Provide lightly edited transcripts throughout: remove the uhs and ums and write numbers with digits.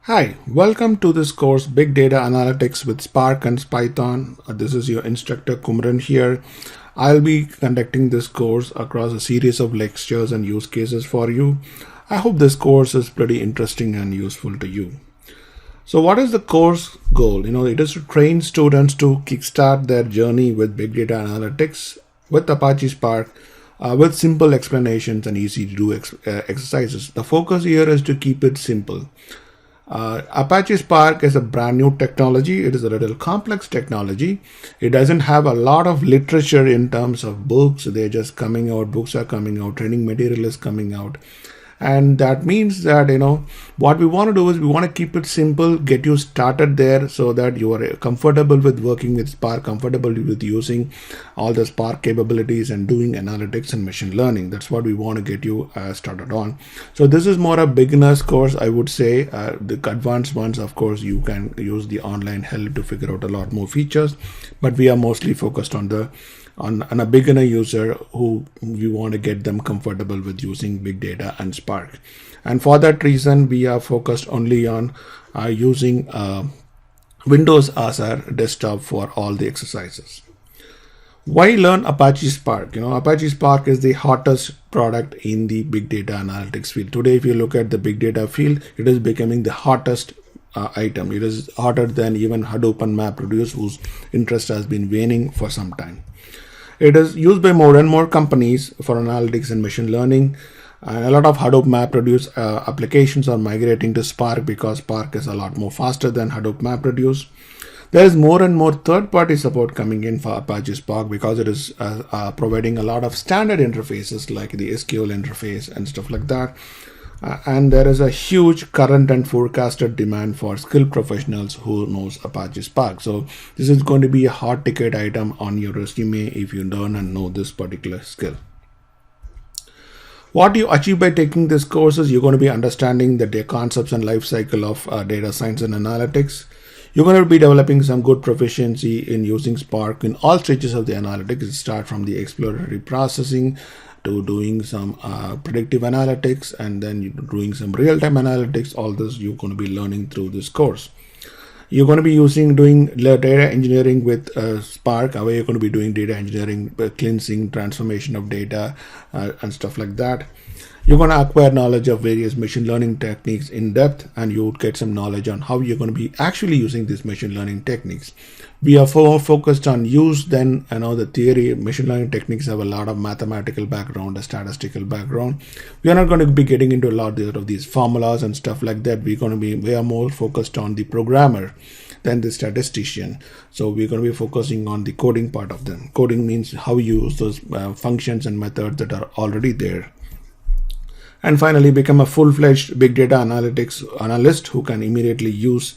Hi, welcome to this course Big Data Analytics with Spark and Python. This is your instructor Kumaran here. I'll be conducting this course across a series of lectures and use cases for you. I hope this course is pretty interesting and useful to you. So what is the course goal? It is to train students to kickstart their journey with big data analytics with Apache Spark with simple explanations and easy to do exercises. The focus here is to keep it simple. Apache Spark is a brand new technology. It is a little complex technology. It doesn't have a lot of literature in terms of books. They're just coming out. Books are coming out. Training material is coming out. And that means that, what we want to do is we want to keep it simple, get you started there so that you are comfortable with working with Spark, comfortable with using all the Spark capabilities and doing analytics and machine learning. That's what we want to get you started on. So this is more a beginner's course, I would say. The advanced ones, of course, you can use the online help to figure out a lot more features, but we are mostly focused on a beginner user who we want to get them comfortable with using big data and Spark. And for that reason, we are focused only on using Windows as our desktop for all the exercises. Why learn Apache Spark? Apache Spark is the hottest product in the big data analytics field. Today, if you look at the big data field, it is becoming the hottest item. It is hotter than even Hadoop and MapReduce, whose interest has been waning for some time. It is used by more and more companies for analytics and machine learning. And a lot of Hadoop MapReduce applications are migrating to Spark because Spark is a lot more faster than Hadoop MapReduce. There is more and more third-party support coming in for Apache Spark because it is providing a lot of standard interfaces like the SQL interface and stuff like that. And there is a huge current and forecasted demand for skilled professionals who knows Apache Spark. So this is going to be a hot ticket item on your resume if you learn and know this particular skill. What you achieve by taking this course is you're going to be understanding the concepts and life cycle of data science and analytics. You're going to be developing some good proficiency in using Spark in all stages of the analytics. It starts from the exploratory processing to doing some predictive analytics and then doing some real-time analytics. All this you're going to be learning through this course. You're going to be doing data engineering with Spark. Where you're going to be doing data engineering, cleansing, transformation of data and stuff like that. You're going to acquire knowledge of various machine learning techniques in depth, and you would get some knowledge on how you're going to be actually using these machine learning techniques. We are more focused on use than the theory. Machine learning techniques have a lot of mathematical background, a statistical background. We are not going to be getting into a lot of these formulas and stuff like that. We are more focused on the programmer than the statistician. So we're going to be focusing on the coding part of them. Coding means how you use those functions and methods that are already there. And finally, become a full-fledged big data analytics analyst who can immediately use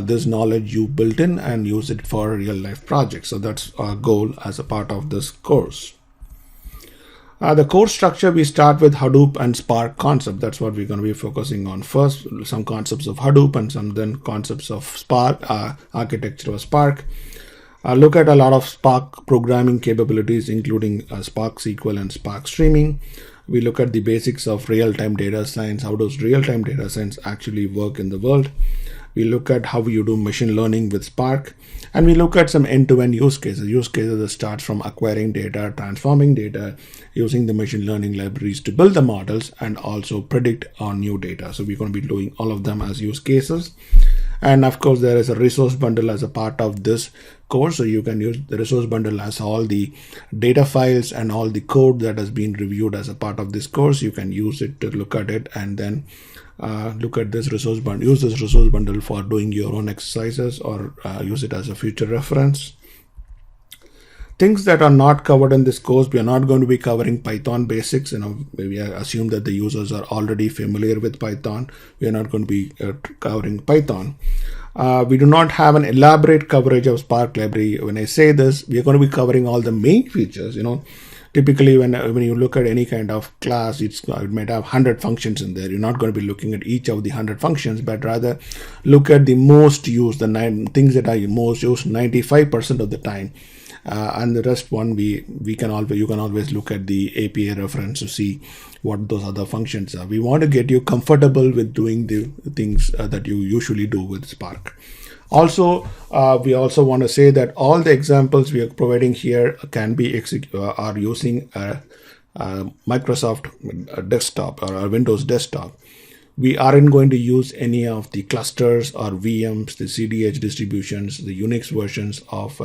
this knowledge you built in and use it for real-life projects. So that's our goal as a part of this course. The course structure, we start with Hadoop and Spark concept. That's what we're going to be focusing on first. Some concepts of Hadoop and some then concepts of Spark, architecture of Spark. Look at a lot of Spark programming capabilities, including Spark SQL and Spark streaming. We look at the basics of real-time data science. How does real-time data science actually work in the world? We look at how you do machine learning with Spark. And we look at some end-to-end use cases. Use cases that start from acquiring data, transforming data, using the machine learning libraries to build the models, and also predict on new data. So we're going to be doing all of them as use cases. And of course, there is a resource bundle as a part of this course. So you can use the resource bundle as all the data files and all the code that has been reviewed as a part of this course. You can use it to look at it and then look at this resource bundle, use this resource bundle for doing your own exercises or use it as a future reference. Things that are not covered in this course, we are not going to be covering Python basics. We assume that the users are already familiar with Python. We are not going to be covering Python. We do not have an elaborate coverage of Spark library. When I say this, we are going to be covering all the main features. Typically when you look at any kind of class, it might have 100 functions in there. You're not going to be looking at each of the 100 functions, but rather look at the most used, the 9 things that are most used 95% of the time. and the rest one you can always look at the API reference to see what those other functions are. We want to get you comfortable with doing the things that you usually do with Spark. Also, we also want to say that all the examples we are providing here can be are using Microsoft desktop or a Windows desktop. We aren't going to use any of the clusters or VMs, the CDH distributions, the Unix versions of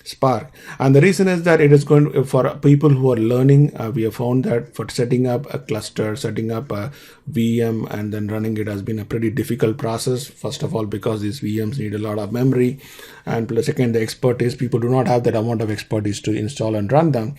Spark. And the reason is that it is going to, for people who are learning, we have found that for setting up a cluster, setting up a VM and then running it has been a pretty difficult process. First of all, because these VMs need a lot of memory. And plus, second, the expertise. People do not have that amount of expertise to install and run them.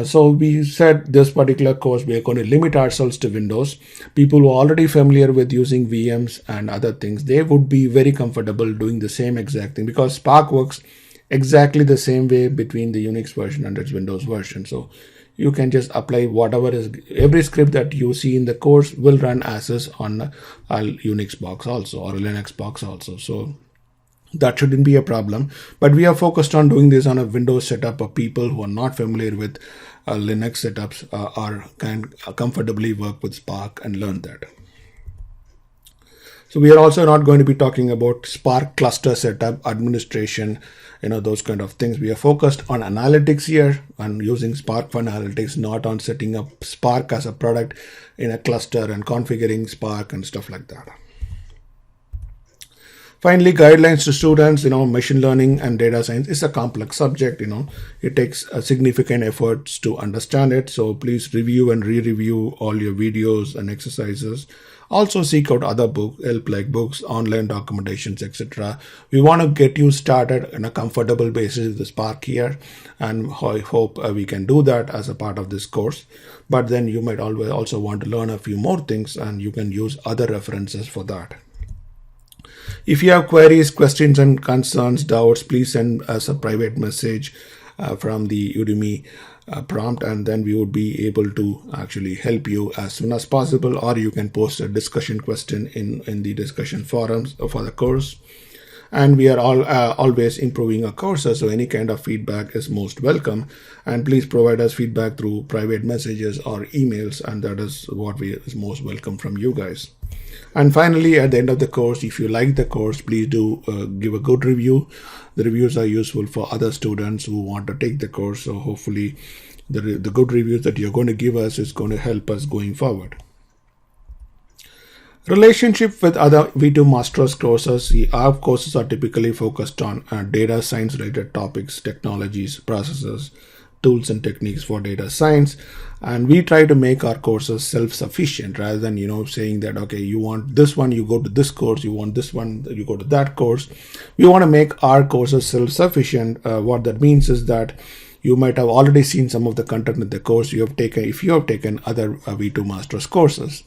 So we said this particular course, we are going to limit ourselves to Windows. People who are already familiar with using VMs and other things, they would be very comfortable doing the same exact thing, because Spark works exactly the same way between the Unix version and its Windows version. So you can just apply whatever is, every script that you see in the course will run as is on a Unix box also, or a Linux box also. So that shouldn't be a problem, but we are focused on doing this on a Windows setup of people who are not familiar with Linux setups or can comfortably work with Spark and learn that. So we are also not going to be talking about Spark cluster setup, administration, those kind of things. We are focused on analytics here and using Spark for analytics, not on setting up Spark as a product in a cluster and configuring Spark and stuff like that. Finally, guidelines to students. Machine learning and data science is a complex subject. It takes a significant efforts to understand it. So please review and re-review all your videos and exercises. Also seek out other help like books, online documentations, etc. We want to get you started on a comfortable basis with the Spark here, and I hope we can do that as a part of this course. But then you might always also want to learn a few more things, and you can use other references for that. If you have queries, questions, and concerns, doubts, please send us a private message from the Udemy prompt, and then we would be able to actually help you as soon as possible, or you can post a discussion question in the discussion forums for the course. And we are always improving our courses, so any kind of feedback is most welcome. And please provide us feedback through private messages or emails, and that is what is most welcome from you guys. And finally, at the end of the course, if you like the course, please do give a good review. The reviews are useful for other students who want to take the course. So hopefully the good reviews that you're going to give us is going to help us going forward. Relationship with other V2 Maestros courses. Our courses are typically focused on data science related topics, technologies, processes, tools and techniques for data science, and we try to make our courses self-sufficient rather than saying that, okay, you want this one, you go to this course, you want this one, you go to that course. We want to make our courses self-sufficient. What that means is that you might have already seen some of the content in the course you have taken if you have taken other V2 Masters courses.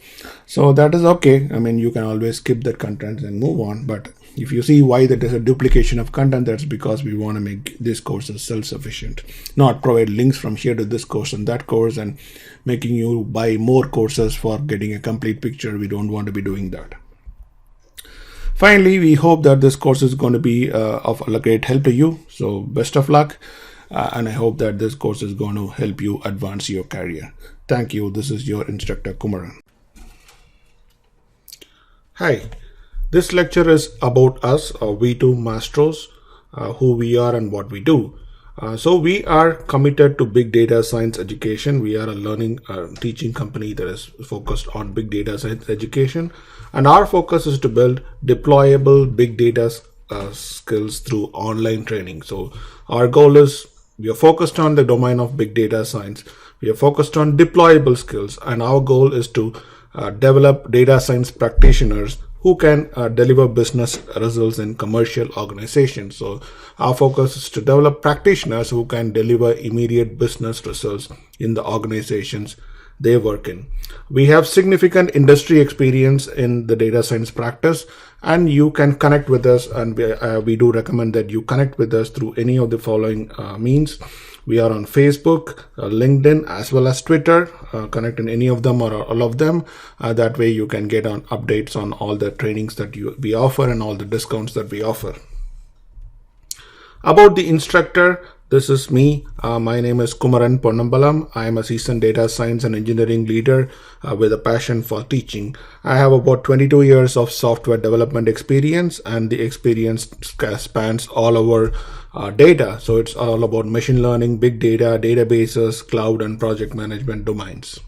So that is okay. You can always skip that content and move on. But if you see why there is a duplication of content, that's because we want to make these courses self-sufficient, not provide links from here to this course and that course and making you buy more courses for getting a complete picture. We don't want to be doing that. Finally, we hope that this course is going to be of a great help to you. So best of luck. And I hope that this course is going to help you advance your career. Thank you. This is your instructor, Kumaran. Hi, this lecture is about us, V2 Maestros, who we are and what we do. So we are committed to big data science education. We are a learning teaching company that is focused on big data science education. And our focus is to build deployable big data skills through online training. So our goal is, we are focused on the domain of big data science. We are focused on deployable skills, and our goal is to develop data science practitioners who can deliver business results in commercial organizations. So our focus is to develop practitioners who can deliver immediate business results in the organizations they work in. We have significant industry experience in the data science practice, and you can connect with us, and we do recommend that you connect with us through any of the following means. We are on Facebook, LinkedIn, as well as Twitter. Connect in any of them or all of them. That way you can get on updates on all the trainings that we offer and all the discounts that we offer. About the instructor, This is me. My name is Kumaran Ponnambalam. I am a seasoned data science and engineering leader with a passion for teaching. I have about 22 years of software development experience, and the experience spans all over data. So it's all about machine learning, big data, databases, cloud, and project management domains.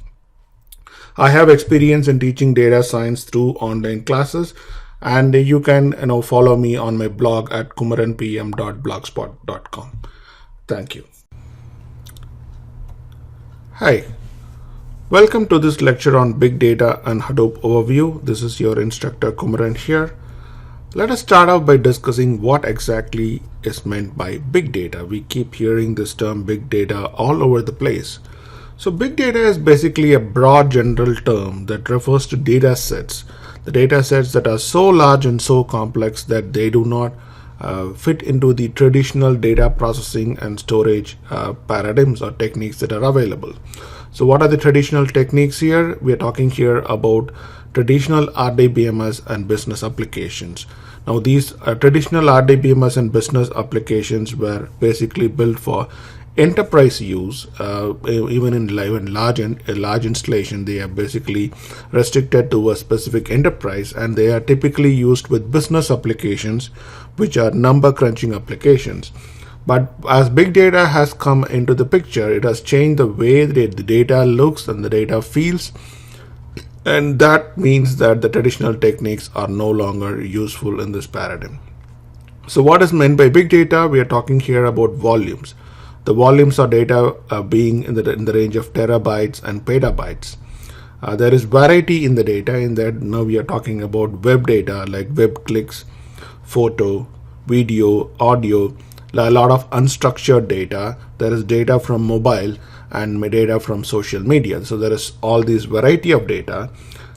I have experience in teaching data science through online classes, and you can follow me on my blog at kumaranpm.blogspot.com. Thank you. Hi, welcome to this lecture on Big Data and Hadoop Overview. This is your instructor Kumaran here. Let us start off by discussing what exactly is meant by big data. We keep hearing this term big data all over the place. So big data is basically a broad general term that refers to data sets. The data sets that are so large and so complex that they do not fit into the traditional data processing and storage paradigms or techniques that are available. So what are the traditional techniques here? We are talking here about traditional RDBMS and business applications. Now these traditional RDBMS and business applications were basically built for enterprise use. Even in large installation, they are basically restricted to a specific enterprise, and they are typically used with business applications, which are number crunching applications. But as big data has come into the picture, it has changed the way the data looks and the data feels, and that means that the traditional techniques are no longer useful in this paradigm. So what is meant by big data? We are talking here about volumes. The volumes of data being in the range of terabytes and petabytes. There is variety in the data in that now we are talking about web data like web clicks, photo, video, audio, a lot of unstructured data. There is data from mobile and data from social media. So there is all this variety of data.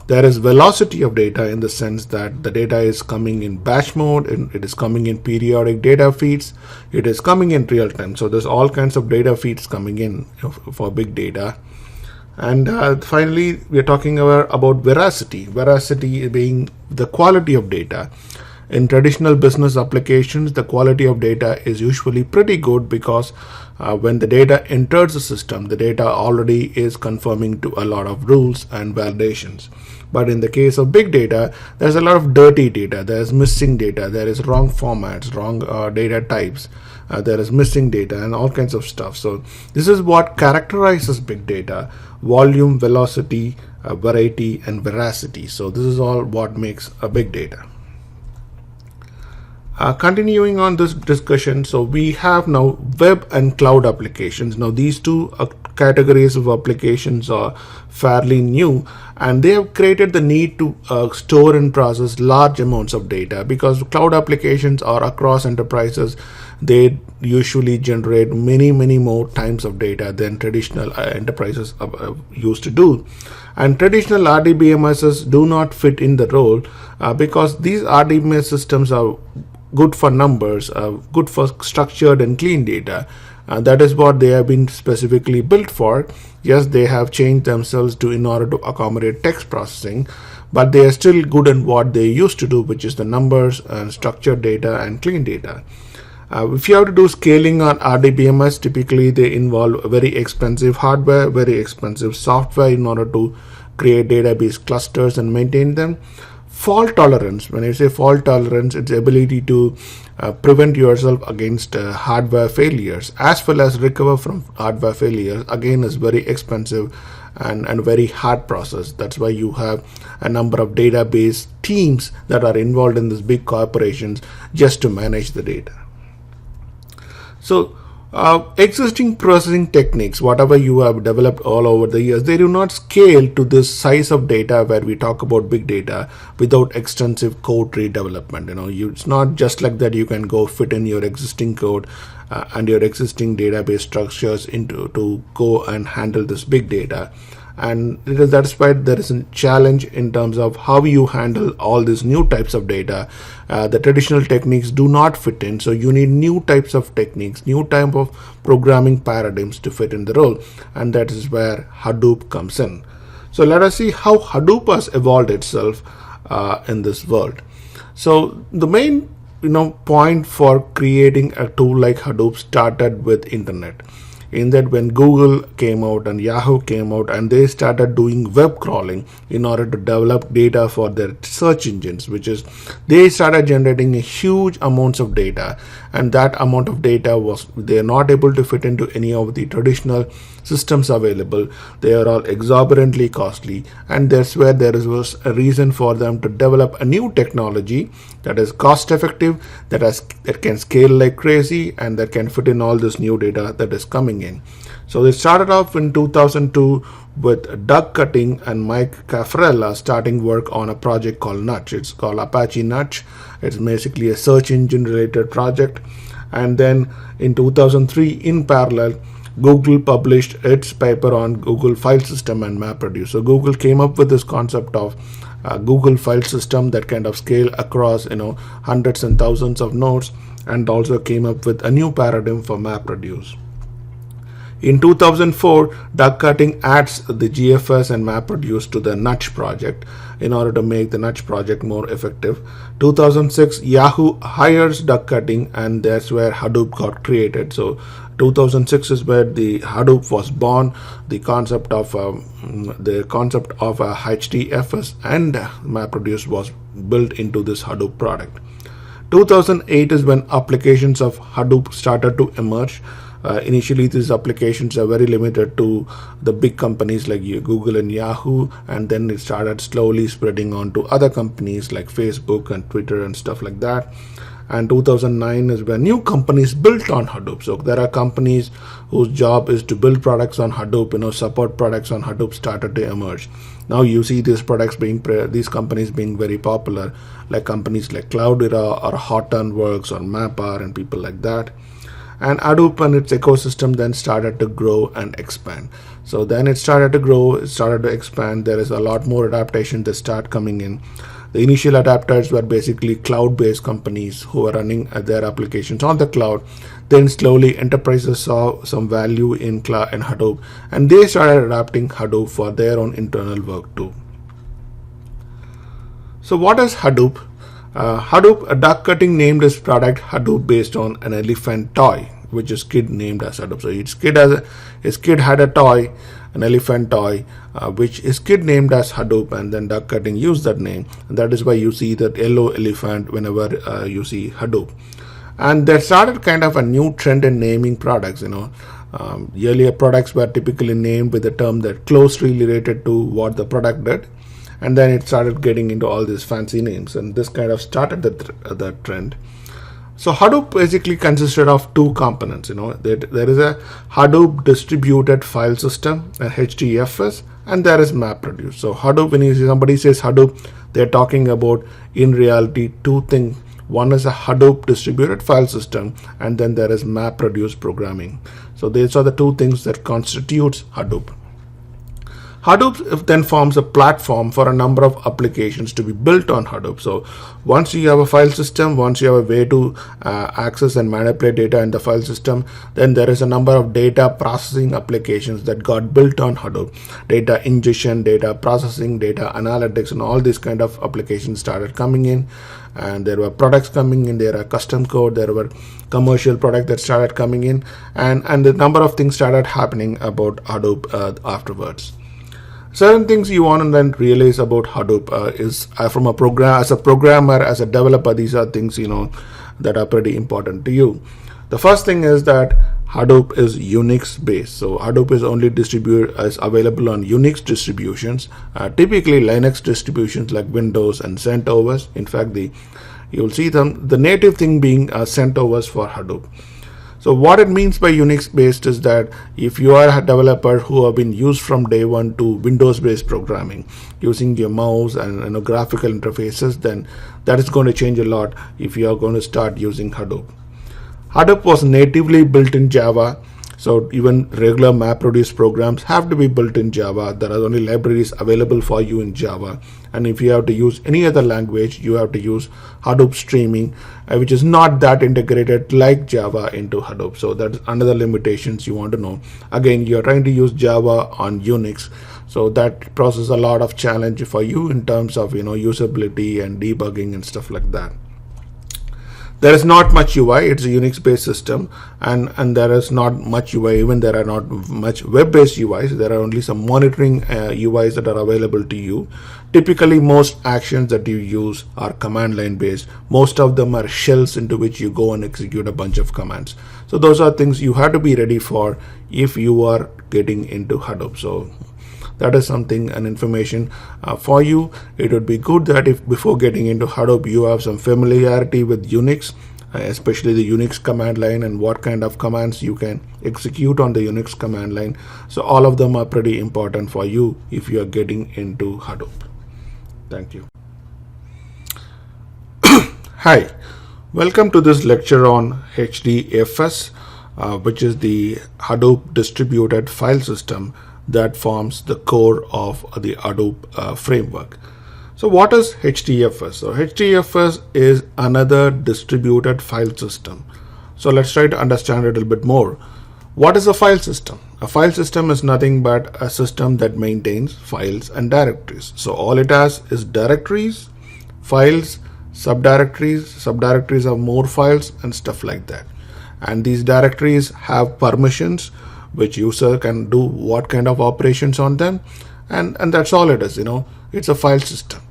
There is velocity of data in the sense that the data is coming in batch mode, and it is coming in periodic data feeds, it is coming in real time. So there's all kinds of data feeds coming in for big data. And finally, we are talking about veracity. Veracity being the quality of data. In traditional business applications, the quality of data is usually pretty good because when the data enters the system, the data already is conforming to a lot of rules and validations. But in the case of big data, there's a lot of dirty data, there's missing data, there is wrong formats, wrong data types, there is missing data and all kinds of stuff. So this is what characterizes big data: volume, velocity, variety, and veracity. So this is all what makes a big data. Continuing on this discussion, so we have now web and cloud applications. Now these two categories of applications are fairly new, and they have created the need to store and process large amounts of data, because cloud applications are across enterprises. They usually generate many more times of data than traditional enterprises used to do. And traditional RDBMSs do not fit in the role because these RDBMS systems are good for numbers, good for structured and clean data. That is what they have been specifically built for. Yes, they have changed themselves in order to accommodate text processing, but they are still good in what they used to do, which is the numbers and structured data and clean data. If you have to do scaling on RDBMS, typically they involve very expensive hardware, very expensive software in order to create database clusters and maintain them. Fault tolerance, when I say fault tolerance, it's the ability to prevent yourself against hardware failures as well as recover from hardware failures, again is very expensive and very hard process. That's why you have a number of database teams that are involved in these big corporations just to manage the data. So existing processing techniques, whatever you have developed all over the years, they do not scale to this size of data where we talk about big data without extensive code redevelopment. It's not just like that you can go fit in your existing code and your existing database structures to go and handle this big data. And that's why there is a challenge in terms of how you handle all these new types of data. The traditional techniques do not fit in, so you need new types of techniques, new type of programming paradigms to fit in the role, and that is where Hadoop comes in. So let us see how Hadoop has evolved itself in this world. So the main point for creating a tool like Hadoop started with internet. In that, when Google came out and Yahoo came out, and they started doing web crawling in order to develop data for their search engines, which is they started generating a huge amounts of data, and that amount of data was they're not able to fit into any of the traditional systems available. They are all exorbitantly costly, and that's where was a reason for them to develop a new technology that is cost effective, that can scale like crazy, and that can fit in all this new data that is coming in. So they started off in 2002 with Doug Cutting and Mike Caffarella starting work on a project called Nudge. It's called Apache Nudge. It's basically a search engine related project. And then in 2003, in parallel, Google published its paper on Google file system and MapReduce. So Google came up with this concept of Google file system that kind of scale across hundreds and thousands of nodes, and also came up with a new paradigm for MapReduce. In 2004, Doug Cutting adds the GFS and MapReduce to the Nudge project in order to make the Nudge project more effective. 2006, Yahoo hires Doug Cutting, and that's where Hadoop got created. So 2006 is where the Hadoop was born. The concept of a HDFS and MapReduce was built into this Hadoop product. 2008 is when applications of Hadoop started to emerge. Initially, these applications are very limited to the big companies like Google and Yahoo, and then it started slowly spreading on to other companies like Facebook and Twitter and stuff like that. And 2009 is when new companies built on Hadoop. So there are companies whose job is to build products on Hadoop, support products on Hadoop started to emerge. Now you see these companies being very popular, like companies like Cloudera or Hortonworks or Mapr and people like that. And Hadoop and its ecosystem then started to grow and expand. So then it started to grow, it started to expand. There is a lot more adaptation that start coming in. The initial adapters were basically cloud-based companies who were running their applications on the cloud. Then slowly enterprises saw some value in cloud and Hadoop, and they started adapting Hadoop for their own internal work too. So what is Hadoop? Hadoop, Doug Cutting named his product Hadoop based on an elephant toy, which his kid named as Hadoop. So his kid had a toy, an elephant toy, which his kid named as Hadoop, and then Doug Cutting used that name. And that is why you see that yellow elephant whenever you see Hadoop. And there started kind of a new trend in naming products. Earlier products were typically named with a term that closely related to what the product did. And then it started getting into all these fancy names, and this kind of started the trend. So Hadoop basically consisted of two components. There is a Hadoop distributed file system, a HDFS, and there is MapReduce. So Hadoop, when somebody says Hadoop, they're talking about in reality two things. One is a Hadoop distributed file system, and then there is MapReduce programming. So these are the two things that constitutes Hadoop. Hadoop then forms a platform for a number of applications to be built on Hadoop. So once you have a file system, once you have a way to access and manipulate data in the file system, then there is a number of data processing applications that got built on Hadoop. Data ingestion, data processing, data analytics, and all these kind of applications started coming in. And there were products coming in, there are custom code, there were commercial products that started coming in, and the number of things started happening about Hadoop afterwards. Certain things you want to then realize about Hadoop is from a program, as a programmer, as a developer, these are things that are pretty important to you. The first thing is that Hadoop is Unix based. So Hadoop is only is available on Unix distributions, typically Linux distributions like Windows and CentOS. In fact, you'll see the native thing being CentOS for Hadoop. So what it means by Unix based is that if you are a developer who have been used from day one to Windows based programming using your mouse and graphical interfaces, then that is going to change a lot if you are going to start using Hadoop. Hadoop was natively built in Java, so even regular MapReduce programs have to be built in Java. There are only libraries available for you in Java, and if you have to use any other language, you have to use Hadoop streaming, which is not that integrated like Java into Hadoop. So that's another limitations you want to know. Again, you're trying to use Java on Unix, so that poses a lot of challenge for you in terms of usability and debugging and stuff like that. There is not much UI. It's a Unix based system, and there is not much UI. Even there are not much web based UIs. There are only some monitoring UIs that are available to you. Typically most actions that you use are command line based. Most of them are shells into which you go and execute a bunch of commands. So those are things you have to be ready for if you are getting into Hadoop. So that is something and information for you. It would be good that if before getting into Hadoop you have some familiarity with Unix, especially the Unix command line and what kind of commands you can execute on the Unix command line. So all of them are pretty important for you if you are getting into Hadoop. Thank you. Hi, welcome to this lecture on HDFS, which is the Hadoop distributed file system that forms the core of the Hadoop framework. So what is HDFS? So HDFS is another distributed file system. So let's try to understand it a little bit more. What is a file system? A file system is nothing but a system that maintains files and directories. So all it has is directories, files, subdirectories. Subdirectories have more files and stuff like that. And these directories have permissions which user can do what kind of operations on them, and that's all it is. It's a file system.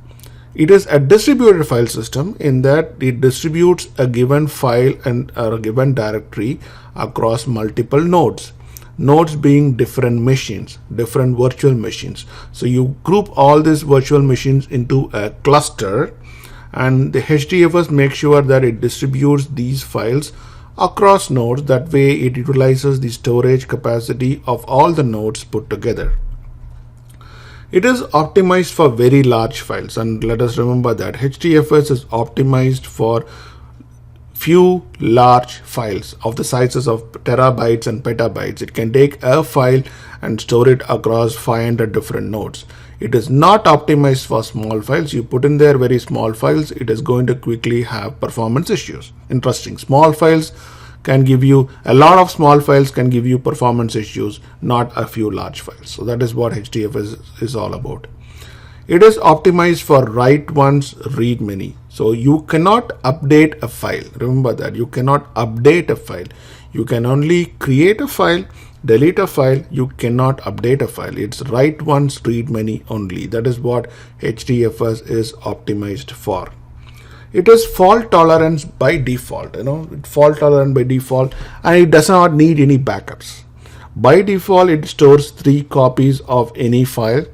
It is a distributed file system in that it distributes a given file and a given directory across multiple nodes being different machines, different virtual machines. So you group all these virtual machines into a cluster, and the HDFS makes sure that it distributes these files across nodes. That way it utilizes the storage capacity of all the nodes put together. It is optimized for very large files, and let us remember that HDFS is optimized for few large files of the sizes of terabytes and petabytes. It can take a file and store it across 500 different nodes. It is not optimized for small files. You put in there very small files, it is going to quickly have performance issues. Interesting. Small files can give you, a lot of small files can give you performance issues, not a few large files. So that is what HDFS is all about. It is optimized for write once, read many. So you cannot update a file. Remember that you cannot update a file. You can only create a file, delete a file. You cannot update a file. It's write once, read many only. That is what HDFS is optimized for. It is fault tolerance by default. Fault tolerant by default, and it does not need any backups. By default, it stores 3 copies of any file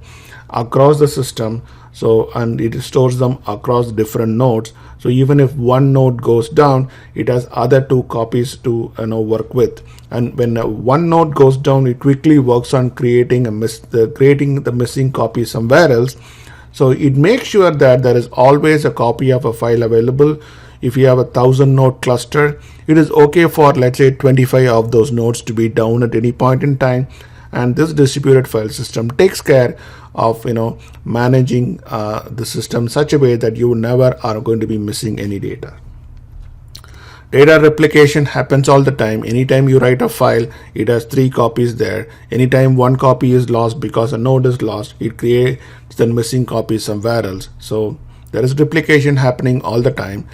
across the system. So, and it stores them across different nodes. So even if one node goes down, it has other 2 copies to work with. And when one node goes down, it quickly works on creating the missing copy somewhere else. So it makes sure that there is always a copy of a file available. If you have a 1000 node cluster, it is okay for, let's say, 25 of those nodes to be down at any point in time. And this distributed file system takes care of managing the system such a way that you never are going to be missing any data. Data replication happens all the time. Anytime you write a file, it has 3 copies there. Anytime one copy is lost because a node is lost, it creates the missing copy somewhere else. So there is replication happening all the time.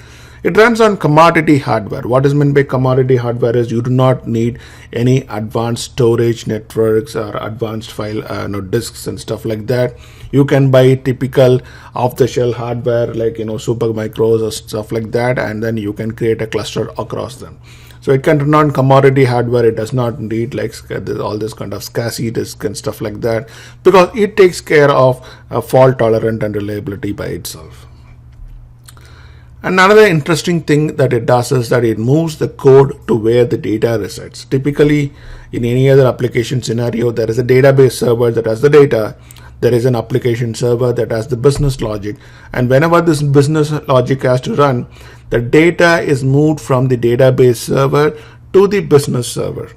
It runs on commodity hardware. What is meant by commodity hardware is you do not need any advanced storage networks or advanced file disks and stuff like that. You can buy typical off-the-shelf hardware like Supermicros or stuff like that, and then you can create a cluster across them. So it can run on commodity hardware. It does not need like all this kind of SCSI disk and stuff like that, because it takes care of fault tolerant and reliability by itself. Another interesting thing that it does is that it moves the code to where the data resides. Typically, in any other application scenario, there is a database server that has the data. There is an application server that has the business logic. And whenever this business logic has to run, the data is moved from the database server to the business server,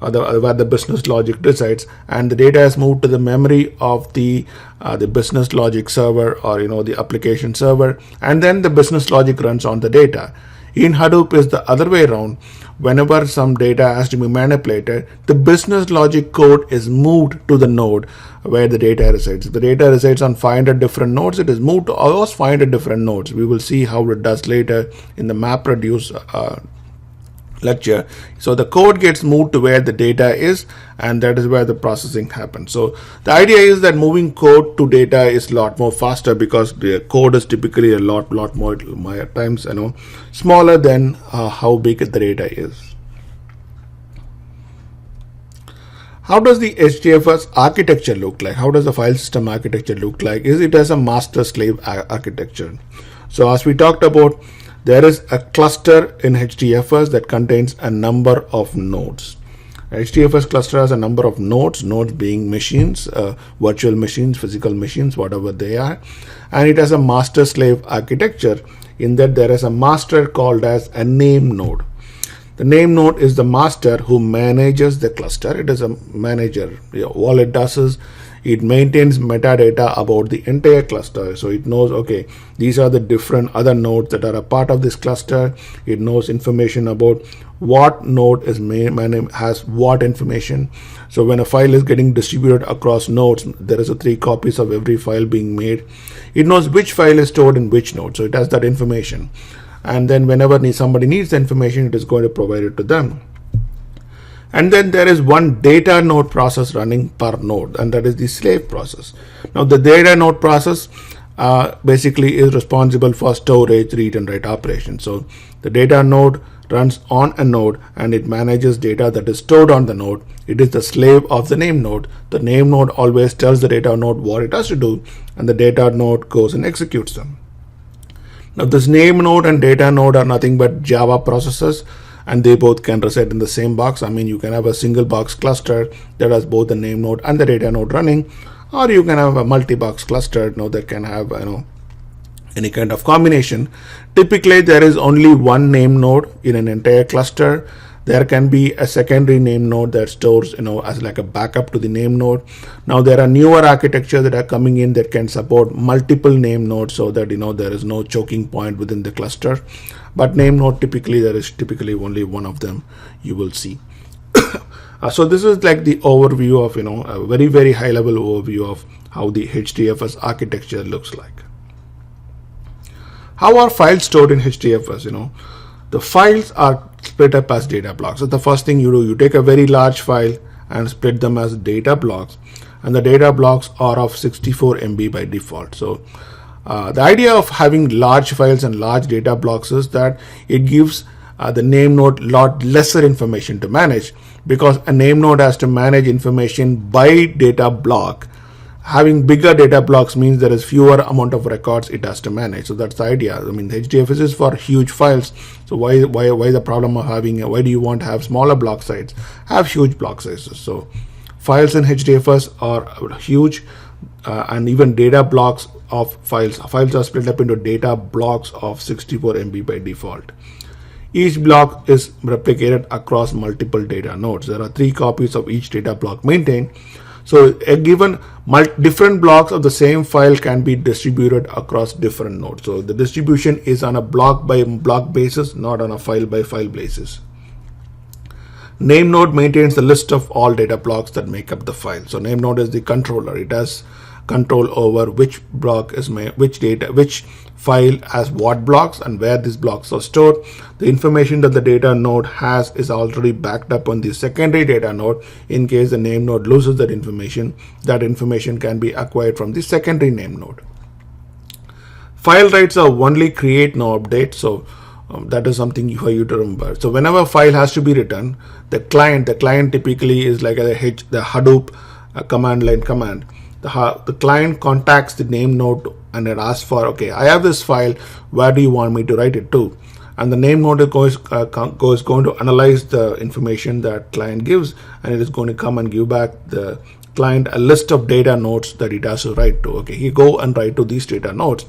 where the business logic resides, and the data is moved to the memory of the business logic server, or the application server, and then the business logic runs on the data. In Hadoop is the other way around. Whenever some data has to be manipulated, the business logic code is moved to the node where the data resides. If the data resides on 500 different nodes, it is moved to all those 500 different nodes. We will see how it does later in the MapReduce lecture. So the code gets moved to where the data is, and that is where the processing happens. So the idea is that moving code to data is a lot more faster because the code is typically a lot more times smaller than how big the data is. How does the HDFS architecture look like? How does the file system architecture look like? It has a master-slave architecture. So as we talked about, there is a cluster in HDFS that contains a number of nodes. HDFS cluster has a number of nodes being machines, virtual machines, physical machines, whatever they are. And it has a master-slave architecture in that there is a master called as a name node. The name node is the master who manages the cluster. It is a manager. All it does is it maintains metadata about the entire cluster. So it knows, okay, these are the different other nodes that are a part of this cluster. It knows information about what node has what information. So when a file is getting distributed across nodes, there is 3 copies of every file being made. It knows which file is stored in which node. So it has that information. And then whenever somebody needs the information, it is going to provide it to them. And then there is one data node process running per node, and that is the slave process. Now the data node process basically is responsible for storage, read and write operations. So the data node runs on a node and it manages data that is stored on the node. It is the slave of the name node. The name node always tells the data node what it has to do, and the data node goes and executes them. Now this name node and data node are nothing but Java processes, and they both can reside in the same box. I mean, you can have a single box cluster that has both the name node and the data node running, or you can have a multi-box cluster that can have any kind of combination. Typically, there is only one name node in an entire cluster. There can be a secondary name node that stores as like a backup to the name node. Now there are newer architectures that are coming in that can support multiple name nodes, so that there is no choking point within the cluster. But name node, there is typically only one of them you will see. So this is like the overview of a very high level overview of how the HDFS architecture looks like. How are files stored in HDFS? The files are split up as data blocks. So the first thing you do, you take a very large file and split them as data blocks, and the data blocks are of 64 MB by default. So the idea of having large files and large data blocks is that it gives the name node lot lesser information to manage, because a name node has to manage information by data block. Having bigger data blocks means there is fewer amount of records it has to manage. So that's the idea. I mean, the HDFS is for huge files. So why the problem of why do you want to have smaller block sizes? Have huge block sizes. So files in HDFS are huge, and even data blocks of files are split up into data blocks of 64 MB by default. Each block is replicated across multiple data nodes. There are 3 copies of each data block maintained. So a given different blocks of the same file can be distributed across different nodes. So the distribution is on a block by block basis, not on a file by file basis. Name node maintains the list of all data blocks that make up the file. So name node is the controller. It has control over which block is which file has what blocks and where these blocks are stored. The information that the data node has is already backed up on the secondary data node. In case the name node loses that information can be acquired from the secondary name node. File writes are only create, no update. So that is something for you to remember. So whenever a file has to be written, the client typically is like the Hadoop command line command. The client contacts the name node and it asks for, okay, I have this file, where do you want me to write it to? And the name node is going to analyze the information that client gives, and it is going to come and give back the client a list of data nodes that it has to write to. Okay, he go and write to these data nodes,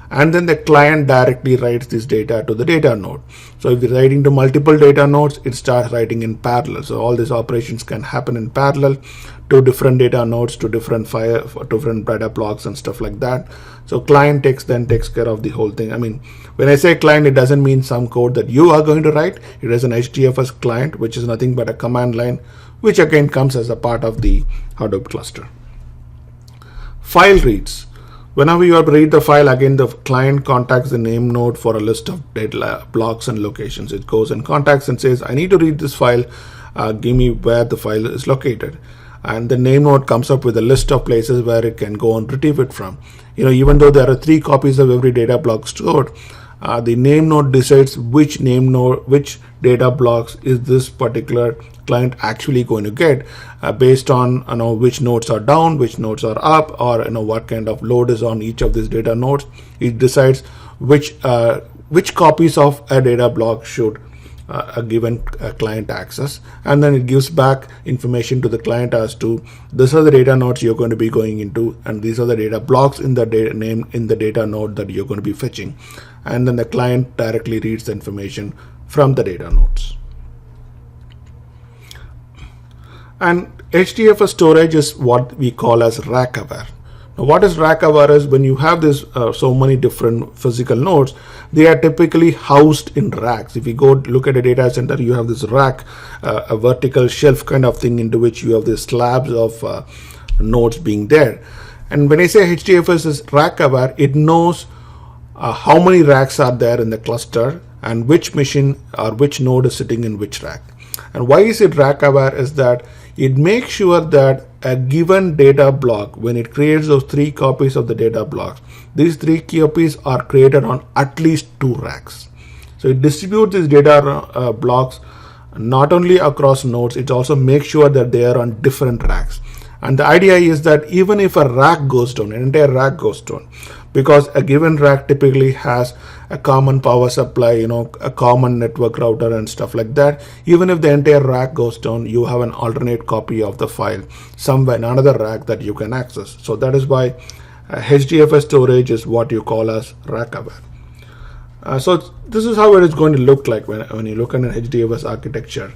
and then the client directly writes this data to the data node. So if you're writing to multiple data nodes, it starts writing in parallel. So all these operations can happen in parallel. to different data nodes, to different different data blocks and stuff like that. So client then takes care of the whole thing. I mean, when I say client, it doesn't mean some code that you are going to write. It is an HDFS client, which is nothing but a command line, which again comes as a part of the Hadoop cluster. File reads. Whenever you have to read the file, again, the client contacts the name node for a list of data blocks and locations. It goes and contacts and says, I need to read this file. Give me where the file is located. And the name node comes up with a list of places where it can go and retrieve it from. Even though there are 3 copies of every data block stored, the name node decides which data blocks is this particular client actually going to get based on which nodes are down, which nodes are up, or what kind of load is on each of these data nodes. It decides which copies of a data block should a given client access, and then it gives back information to the client as to these are the data nodes you're going to be going into, and these are the data blocks in the data name in the data node that you're going to be fetching, and then the client directly reads the information from the data nodes. And HDFS storage is what we call as rack aware. Now, what is rack aware is when you have this so many different physical nodes, they are typically housed in racks. If you go look at a data center, you have this rack, a vertical shelf kind of thing into which you have these slabs of nodes being there. And when I say HDFS is rack aware, it knows how many racks are there in the cluster and which machine or which node is sitting in which rack. And why is it rack aware is that it makes sure that a given data block, when it creates those 3 copies of the data blocks, these 3 copies are created on at least 2 racks. So it distributes these data blocks not only across nodes, it also makes sure that they are on different racks. And the idea is that even if a rack goes down, an entire rack goes down, because a given rack typically has a common power supply, a common network router and stuff like that. Even if the entire rack goes down, you have an alternate copy of the file somewhere in another rack that you can access. So that is why HDFS storage is what you call as rack aware. So this is how it is going to look like when you look at an HDFS architecture.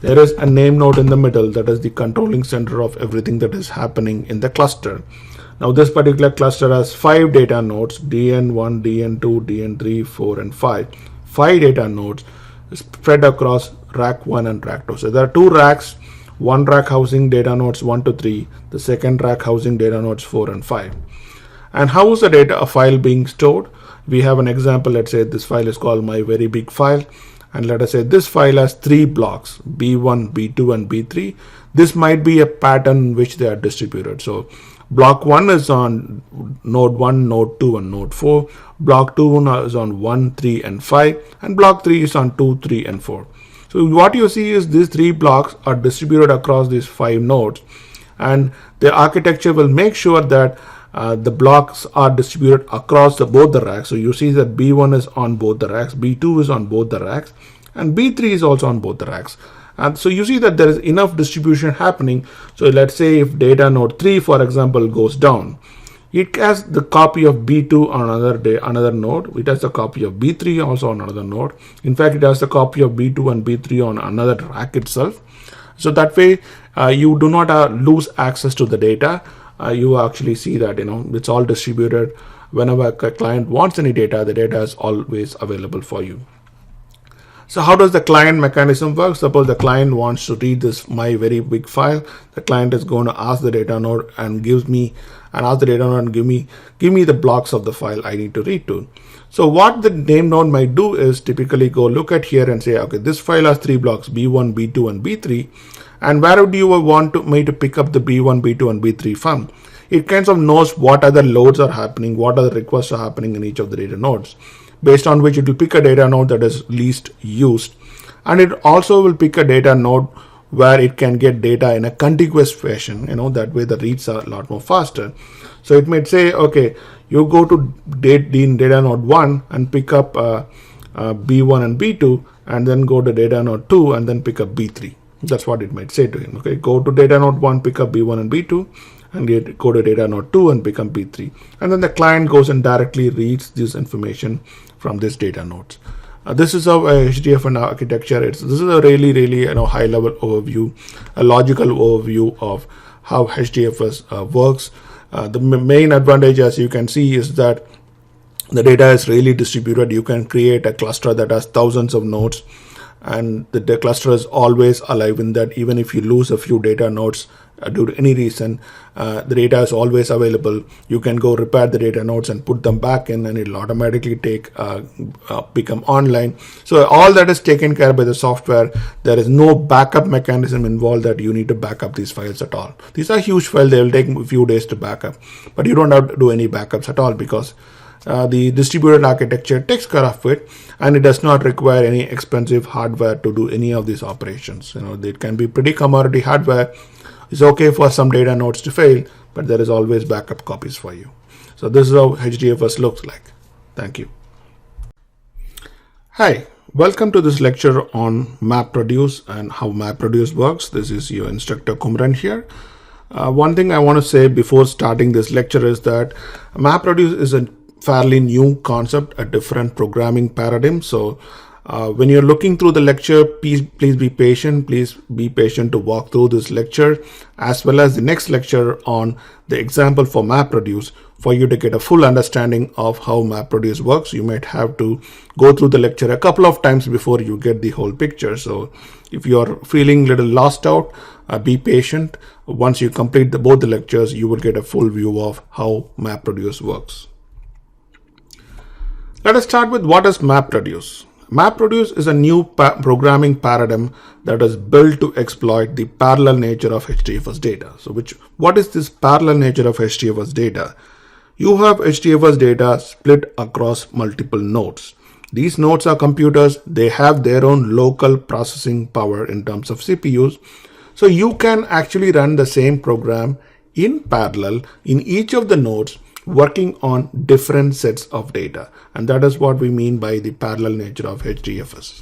There is a name node in the middle that is the controlling center of everything that is happening in the cluster. Now this particular cluster has 5 data nodes, DN1, DN2, DN3, 4 and 5. 5 data nodes spread across rack 1 and rack 2. So there are 2 racks, one rack housing data nodes 1 to 3, the second rack housing data nodes 4 and 5. And how is a file being stored? We have an example. Let's say this file is called my very big file. And let us say this file has 3 blocks, B1, B2 and B3. This might be a pattern in which they are distributed. So block 1 is on node 1, node 2 and node 4. Block 2 is on 1, 3 and 5. And block 3 is on 2, 3 and 4. So what you see is these 3 blocks are distributed across these 5 nodes. And the architecture will make sure that the blocks are distributed across both the racks. So you see that B1 is on both the racks, B2 is on both the racks, and B3 is also on both the racks. And so you see that there is enough distribution happening. So let's say if data node 3, for example, goes down, it has the copy of B2 on another node. It has a copy of B3 also on another node. In fact, it has a copy of B2 and B3 on another rack itself. So that way, you do not lose access to the data. You actually see that it's all distributed. Whenever a client wants any data, the data is always available for you. So how does the client mechanism work? Suppose the client wants to read this my very big file. The client is going to ask the data node and give me the blocks of the file I need to read to. So what the name node might do is typically go look at here and say, okay, this file has 3 blocks, B1, B2 and B3. And where do you want me to pick up the B1, B2 and B3 from? It kind of knows what other loads are happening, what other requests are happening in each of the data nodes, based on which it will pick a data node that is least used. And it also will pick a data node where it can get data in a contiguous fashion. That way the reads are a lot more faster. So it might say, okay, you go to data node 1 and pick up B1 and B2, and then go to data node 2 and then pick up B3. That's what it might say to him. Okay, go to data node 1, pick up B1 and B2, and go to data node 2 and pick up B3. And then the client goes and directly reads this information from this data nodes. This is how HDFS architecture is. This is a really high level overview, a logical overview of how HDFS works. The main advantage, as you can see, is that the data is really distributed. You can create a cluster that has thousands of nodes, and the cluster is always alive in that even if you lose a few data nodes due to any reason, the data is always available. You can go repair the data nodes and put them back in, and it'll automatically become online. So all that is taken care by the software. There is no backup mechanism involved that you need to back up these files at all. These are huge files. They will take a few days to back up, but you don't have to do any backups at all because the distributed architecture takes care of it, and it does not require any expensive hardware to do any of these operations. It can be pretty commodity hardware. It's okay for some data nodes to fail, but there is always backup copies for you. So this is how HDFS looks like. Thank you. Hi, welcome to this lecture on MapReduce and how MapReduce works. This is your instructor Kumaran here. One thing I want to say before starting this lecture is that MapReduce is a fairly new concept, a different programming paradigm. So when you're looking through the lecture, please be patient. Please be patient to walk through this lecture as well as the next lecture on the example for MapReduce for you to get a full understanding of how MapReduce works. You might have to go through the lecture a couple of times before you get the whole picture. So if you're feeling a little lost out, be patient. Once you complete both the lectures, you will get a full view of how MapReduce works. Let us start with what is MapReduce. MapReduce is a new programming paradigm that is built to exploit the parallel nature of HDFS data. So what is this parallel nature of HDFS data? You have HDFS data split across multiple nodes. These nodes are computers. They have their own local processing power in terms of CPUs. So you can actually run the same program in parallel in each of the nodes, working on different sets of data. And that is what we mean by the parallel nature of HDFS.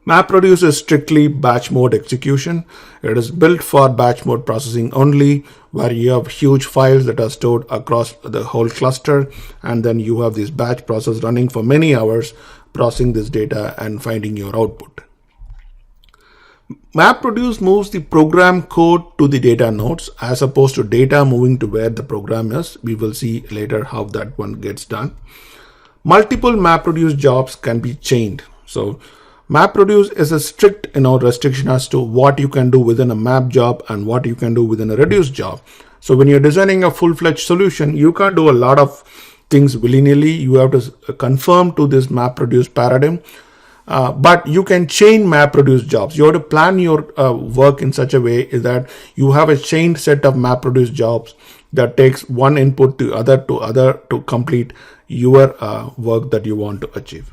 MapReduce is strictly batch mode execution. It is built for batch mode processing only, where you have huge files that are stored across the whole cluster, and then you have this batch process running for many hours, processing this data and finding your output. MapReduce moves the program code to the data nodes as opposed to data moving to where the program is. We will see later how that one gets done. Multiple MapReduce jobs can be chained. So MapReduce is a strict restriction as to what you can do within a map job and what you can do within a reduce job. So when you're designing a full-fledged solution, you can't do a lot of things willy-nilly. You have to conform to this MapReduce paradigm. But you can chain MapReduce jobs. You have to plan your work in such a way that you have a chained set of MapReduce jobs that takes one input to other to complete your work that you want to achieve.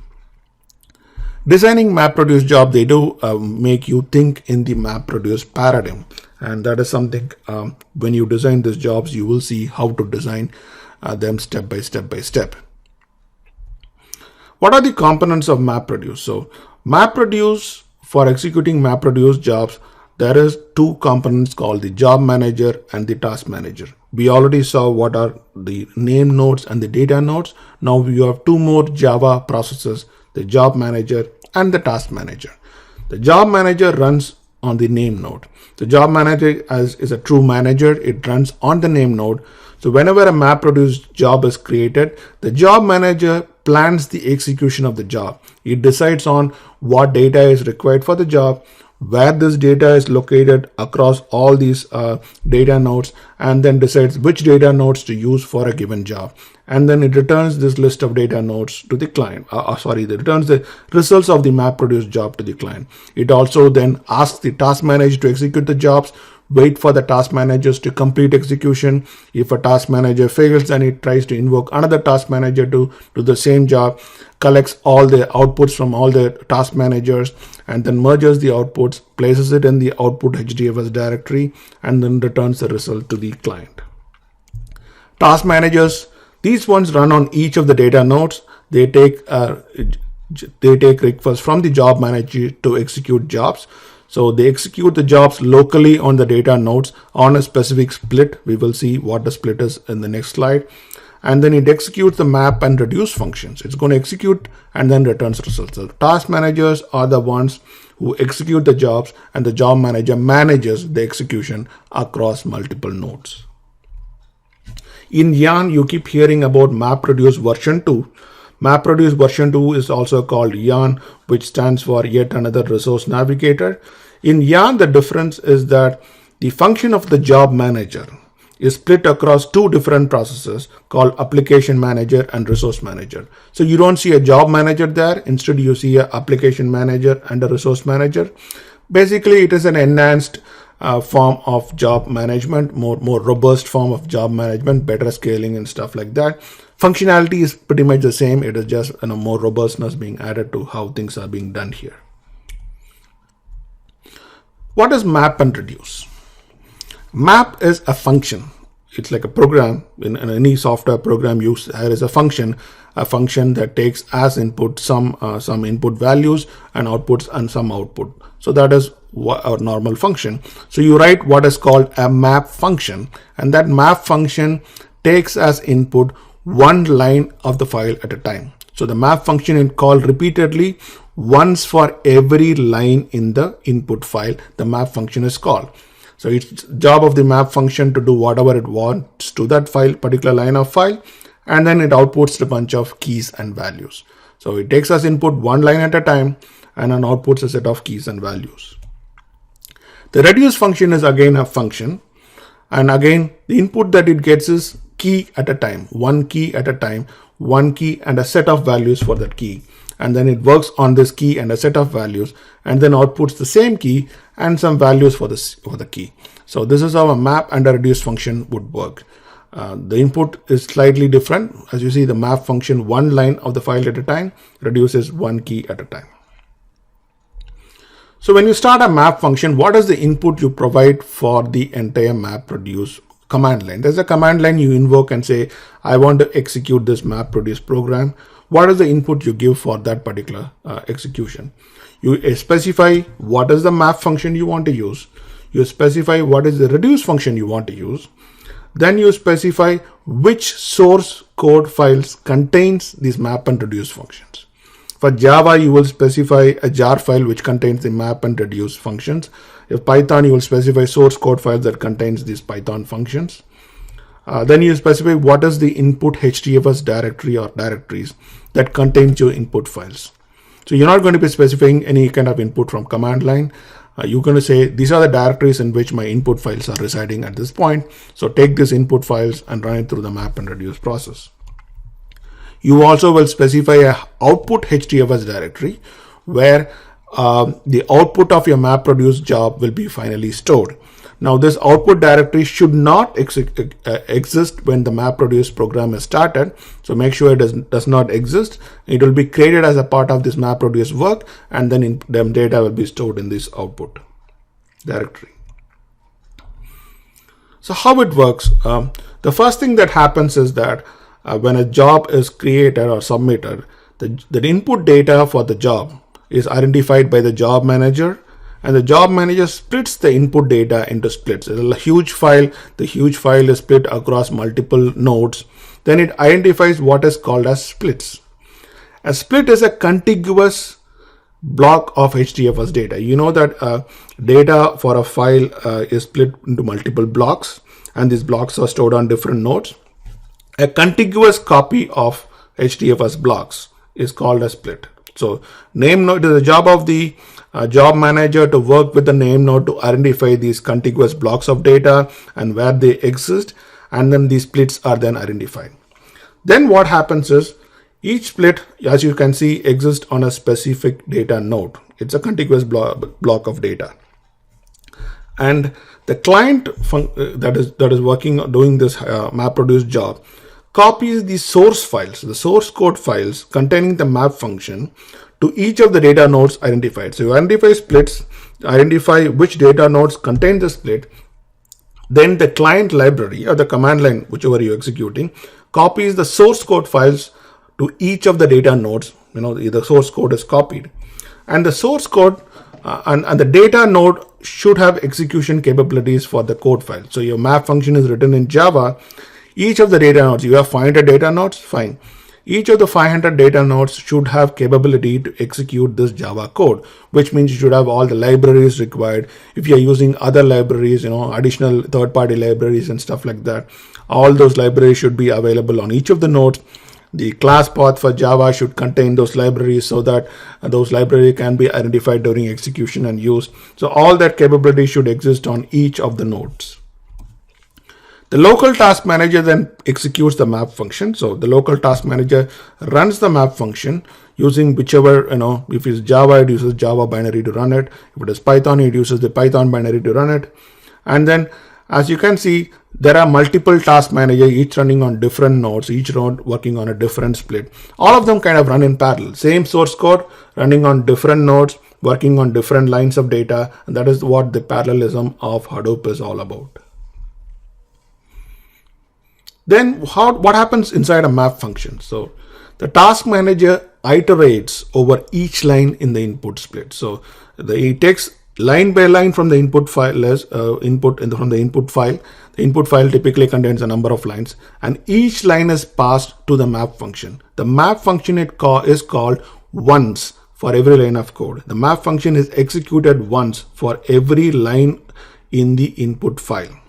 Designing MapReduce job, they do make you think in the MapReduce paradigm, and that is something when you design these jobs, you will see how to design them step by step. What are the components of MapReduce? So MapReduce, for executing MapReduce jobs, there is two components called the job manager and the task manager. We already saw what are the name nodes and the data nodes. Now we have two more Java processes, the job manager and the task manager. The job manager runs on the name node. The job manager is a true manager. It runs on the name node. So whenever a MapReduce job is created, the job manager plans the execution of the job. It decides on what data is required for the job, where this data is located across all these data nodes, and then decides which data nodes to use for a given job. And then it returns this list of data nodes to the client. It returns the results of the MapReduce job to the client. It also then asks the task manager to execute the jobs, wait for the task managers to complete execution. If a task manager fails, then it tries to invoke another task manager to do the same job, collects all the outputs from all the task managers, and then merges the outputs, places it in the output HDFS directory, and then returns the result to the client. Task managers, these ones run on each of the data nodes. They take requests from the job manager to execute jobs. So they execute the jobs locally on the data nodes on a specific split. We will see what the split is in the next slide. and then it executes the map and reduce functions. It's going to execute and then returns results. So task managers are the ones who execute the jobs, and the job manager manages the execution across multiple nodes. In Yarn, you keep hearing about MapReduce version 2. MapReduce version 2 is also called Yarn, which stands for yet another resource navigator. In Yarn, the difference is that the function of the job manager is split across two different processes called application manager and resource manager. So you don't see a job manager there. Instead, you see an application manager and a resource manager. Basically, it is an enhanced form of job management, more robust form of job management, better scaling and stuff like that. Functionality is pretty much the same. It is just more robustness being added to how things are being done here. What is map and reduce? Map is a function. It's like a program. In any software program, there is a function that takes as input some input values and outputs and some output. So that is our normal function. So you write what is called a map function, and that map function takes as input one line of the file at a time. So the map function is called repeatedly once for every line in the input file. The map function is called. So it's job of the map function to do whatever it wants to that file, particular line of file, and then it outputs a bunch of keys and values. So it takes as input one line at a time and then outputs a set of keys and values. The reduce function is again a function, and again the input that it gets is key at a time, one key at a time, one key and a set of values for that key. And then it works on this key and a set of values, and then outputs the same key and some values for the key. So this is how a map and a reduce function would work. The input is slightly different. As you see, the map function one line of the file at a time, reduces one key at a time. So when you start a map function, what is the input you provide for the entire map reduce command line? There's a command line you invoke and say, I want to execute this map reduce program. What is the input you give for that particular execution? You specify what is the map function you want to use. You specify what is the reduce function you want to use. Then you specify which source code files contains these map and reduce functions. For Java, you will specify a jar file which contains the map and reduce functions. If Python, you will specify source code files that contains these Python functions. Then you specify what is the input HDFS directory or directories that contains your input files. So you're not going to be specifying any kind of input from command line. You're going to say these are the directories in which my input files are residing at this point. So take these input files and run it through the map and reduce process. You also will specify a output HDFS directory where the output of your map reduce job will be finally stored. Now this output directory should not exist when the map reduce program is started. So make sure it does not exist. It will be created as a part of this map reduce work, and then data will be stored in this output directory. So how it works? The first thing that happens is that when a job is created or submitted, the input data for the job is identified by the job manager, and the job manager splits the input data into splits. It's a huge file. The huge file is split across multiple nodes. Then it identifies what is called as splits. A split is a contiguous block of HDFS data. You know that data for a file is split into multiple blocks, and these blocks are stored on different nodes. A contiguous copy of HDFS blocks is called a split. So name node is the job of the job manager to work with the name node to identify these contiguous blocks of data and where they exist, and then these splits are then identified. Then what happens is each split, as you can see, exists on a specific data node. It's a contiguous block of data, and the client that is doing this map reduce job copies the source files, the source code files containing the map function, to each of the data nodes identified. So you identify splits, identify which data nodes contain the split. Then the client library or the command line, whichever you're executing, copies the source code files to each of the data nodes. The source code is copied, and the source code and the data node should have execution capabilities for the code file. So your map function is written in Java. Each of the data nodes, you have 500 data nodes, fine. Each of the 500 data nodes should have capability to execute this Java code, which means you should have all the libraries required. If you're using other libraries, additional third-party libraries and stuff like that, all those libraries should be available on each of the nodes. The class path for Java should contain those libraries so that those libraries can be identified during execution and used. So all that capability should exist on each of the nodes. The local task manager then executes the map function. So the local task manager runs the map function using whichever, if it's Java, it uses Java binary to run it. If it is Python, it uses the Python binary to run it. And then, as you can see, there are multiple task managers, each running on different nodes, each node working on a different split. All of them kind of run in parallel. Same source code running on different nodes, working on different lines of data. And that is what the parallelism of Hadoop is all about. Then what happens inside a map function? So the task manager iterates over each line in the input split. So it takes line by line from the input file from the input file. The input file typically contains a number of lines, and each line is passed to the map function. The map function is called once for every line of code. The map function is executed once for every line in the input file.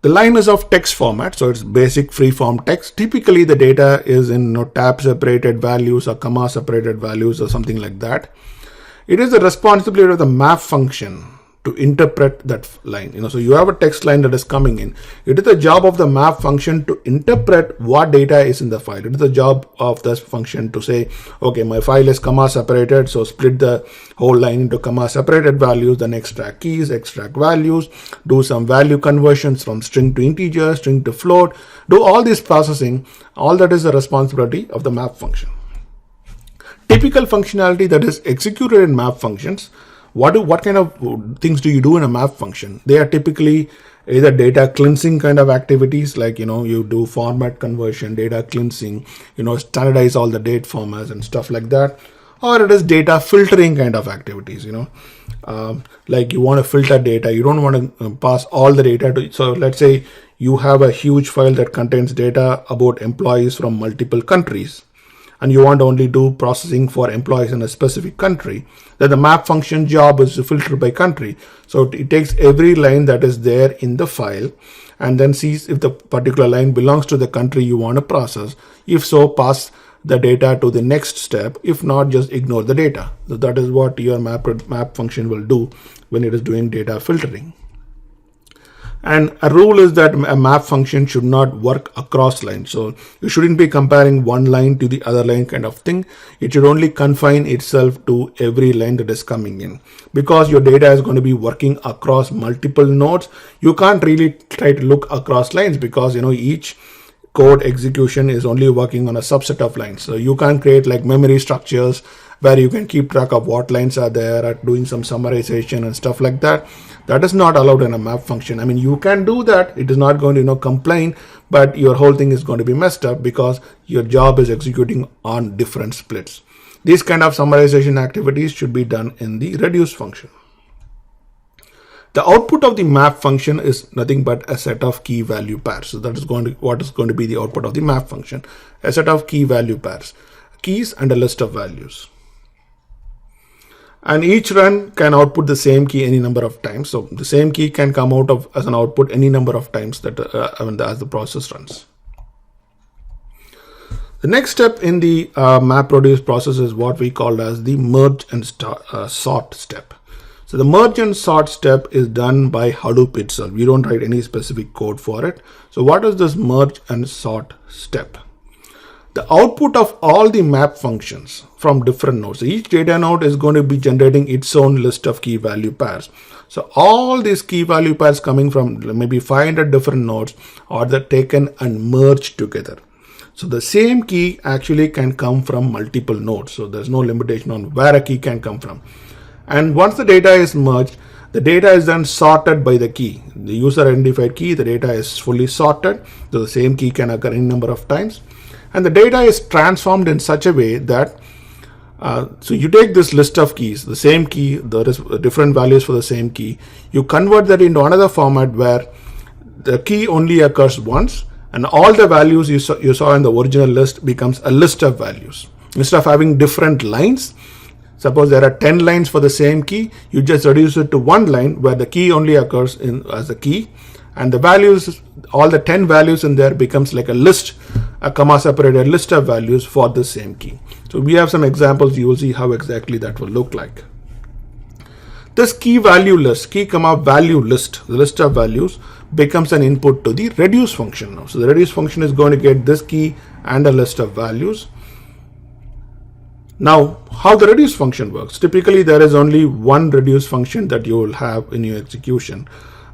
The line is of text format, so it's basic free-form text. Typically, the data is in tab-separated values or comma-separated values or something like that. It is the responsibility of the map function to interpret that line. So you have a text line that is coming in. It is the job of the map function to interpret what data is in the file. It is the job of this function to say, okay, my file is comma separated, so split the whole line into comma separated values, then extract keys, extract values, do some value conversions from string to integer, string to float, do all this processing. All that is the responsibility of the map function. Typical functionality that is executed in map functions. What kind of things do you do in a map function? They are typically either data cleansing kind of activities, like you do format conversion, data cleansing, standardize all the date formats and stuff like that, or it is data filtering kind of activities. Like you want to filter data, you don't want to pass all the data to. So let's say you have a huge file that contains data about employees from multiple countries, and you want to only do processing for employees in a specific country, then the map function job is to filter by country. So it takes every line that is there in the file and then sees if the particular line belongs to the country you want to process. If so, pass the data to the next step. If not, just ignore the data. So that is what your map function will do when it is doing data filtering. And a rule is that a map function should not work across lines. So you shouldn't be comparing one line to the other line kind of thing. It should only confine itself to every line that is coming in. Because your data is going to be working across multiple nodes, you can't really try to look across lines because each code execution is only working on a subset of lines. So you can't create like memory structures where you can keep track of what lines are there, at doing some summarization and stuff like that. That is not allowed in a map function. I mean, you can do that. It is not going to complain, but your whole thing is going to be messed up because your job is executing on different splits. These kind of summarization activities should be done in the reduce function. The output of the map function is nothing but a set of key value pairs. So that is what is going to be the output of the map function, a set of key value pairs, keys and a list of values. And each run can output the same key any number of times. So the same key can come out as an output any number of times that as the process runs. The next step in the map reduce process is what we call as the merge and sort step. So the merge and sort step is done by Hadoop itself. You don't write any specific code for it. So what is this merge and sort step? The output of all the map functions from different nodes. So each data node is going to be generating its own list of key value pairs. So all these key value pairs coming from maybe 500 different nodes are taken and merged together. So the same key actually can come from multiple nodes. So there's no limitation on where a key can come from. And once the data is merged, the data is then sorted by the key. The user identified key, the data is fully sorted. So the same key can occur any number of times. And the data is transformed in such a way that, so you take this list of keys, the same key, the different values for the same key, you convert that into another format where the key only occurs once, and all the values you saw in the original list becomes a list of values. Instead of having different lines, suppose there are 10 lines for the same key, you just reduce it to one line where the key only occurs as a key, and the values, all the 10 values in there becomes like a list, a comma separated list of values for the same key. So we have some examples. You will see how exactly that will look like. This key value list, key comma value list, the list of values, becomes an input to the reduce function now. So the reduce function is going to get this key and a list of values. Now, how the reduce function works? Typically, there is only one reduce function that you will have in your execution.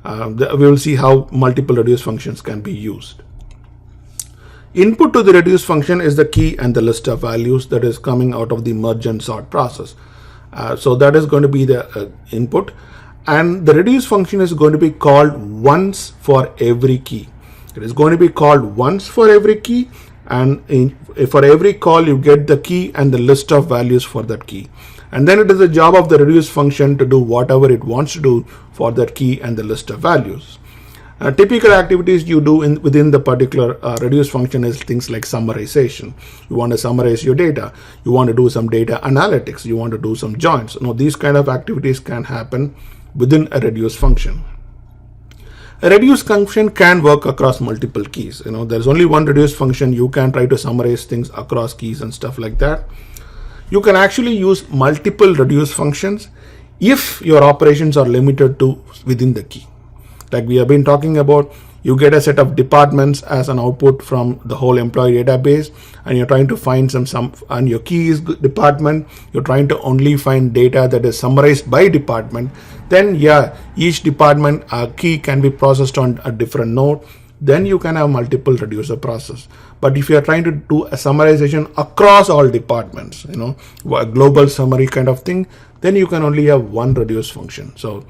We will see how multiple reduce functions can be used. Input to the reduce function is the key and the list of values that is coming out of the merge and sort process. So that is going to be the input, and the reduce function is going to be called once for every key. It is going to be called once for every key, and for every call you get the key and the list of values for that key. And then it is the job of the reduce function to do whatever it wants to do for that key and the list of values. Typical activities you do within the particular reduce function is things like summarization. You want to summarize your data. You want to do some data analytics. You want to do some joins. These kind of activities can happen within a reduce function. A reduce function can work across multiple keys. There's only one reduce function. You can try to summarize things across keys and stuff like that. You can actually use multiple reduce functions if your operations are limited to within the key. Like we have been talking about, you get a set of departments as an output from the whole employee database, and you're trying to find some and your key is department. You're trying to only find data that is summarized by department. Then each department key can be processed on a different node. Then you can have multiple reducer process. But if you are trying to do a summarization across all departments, a global summary kind of thing, then you can only have one reduce function. So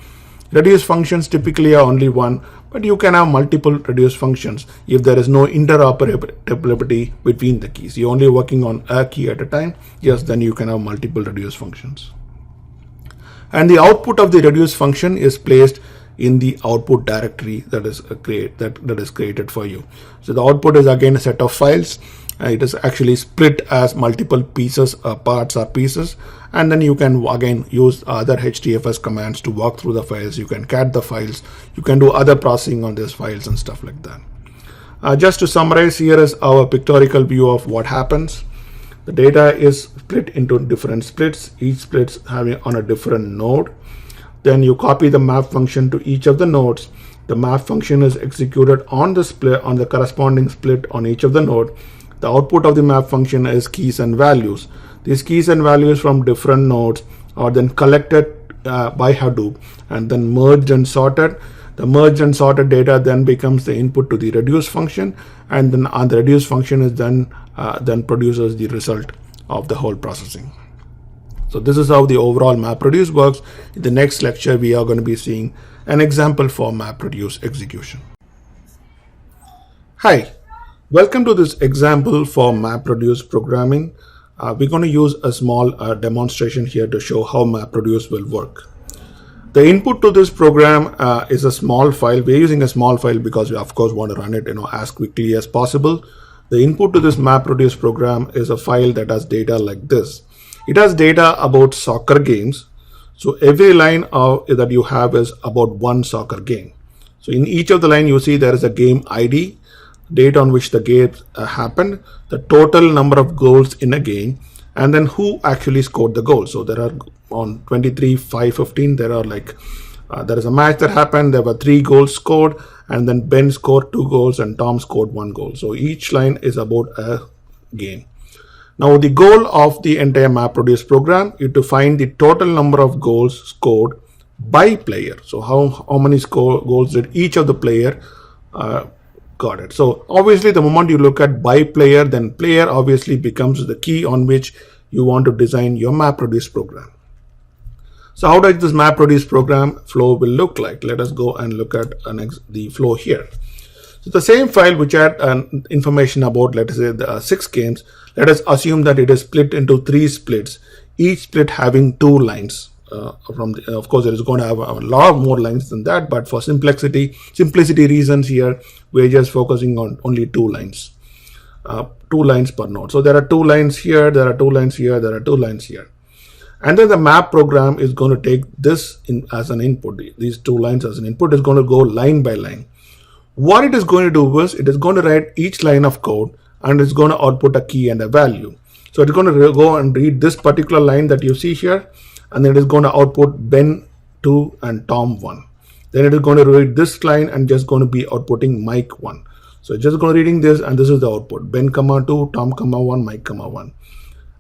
reduce functions typically are only one, but you can have multiple reduce functions if there is no interoperability between the keys. You're only working on a key at a time. Yes, then you can have multiple reduce functions. And the output of the reduce function is placed in the output directory that is created for you. So the output is again a set of files. It is actually split as multiple pieces, parts or pieces, and then you can again use other HDFS commands to walk through the files. You can cat the files, you can do other processing on these files and stuff like that. Just to summarize, here is our pictorial view of what happens. The data is split into different splits, each split having on a different node. Then you copy the map function to each of the nodes. The map function is executed on the split, on the corresponding split on each of the node. The output of the map function is keys and values. These keys and values from different nodes are then collected by Hadoop and then merged and sorted. The merged and sorted data then becomes the input to the reduce function, and then the reduce function is then produces the result of the whole processing. So this is how the overall MapReduce works. In the next lecture, we are going to be seeing an example for MapReduce execution. Hi, welcome to this example for MapReduce programming. We're going to use a small demonstration here to show how MapReduce will work. The input to this program is a small file. We're using a small file because we of course want to run it as quickly as possible. The input to this MapReduce program is a file that has data like this. It has data about soccer games. So every line that you have is about one soccer game. So in each of the line you see there is a game ID, date on which the game happened, the total number of goals in a game, and then who actually scored the goal. So there are on 23/5/15 there are there is a match that happened. There were 3 goals scored, and then Ben scored 2 goals and Tom scored 1 goal. So each line is about a game. Now the goal of the entire MapReduce program is to find the total number of goals scored by player. So how many goals did each of the player got it. So obviously the moment you look at by player, then player obviously becomes the key on which you want to design your MapReduce program. So how does this MapReduce program flow will look like? Let us go and look at the flow here. So the same file which had information about, let us say, the 6 games, let us assume that it is split into 3 splits, each split having 2 lines. of course, it is going to have a lot more lines than that, but for simplicity reasons here, we're just focusing on only 2 lines. 2 lines per node. So there are 2 lines here, there are 2 lines here, there are 2 lines here. And then the map program is going to take this as an input. These 2 lines as an input is going to go line by line. What it is going to do is it is going to write each line of code and it's going to output a key and a value. So it's going to go and read this particular line that you see here, and then it is going to output Ben 2 and Tom 1. Then it is going to read this line and just going to be outputting Mike 1. So it's just going to reading this, and this is the output: Ben, 2, Tom, 1, Mike, 1.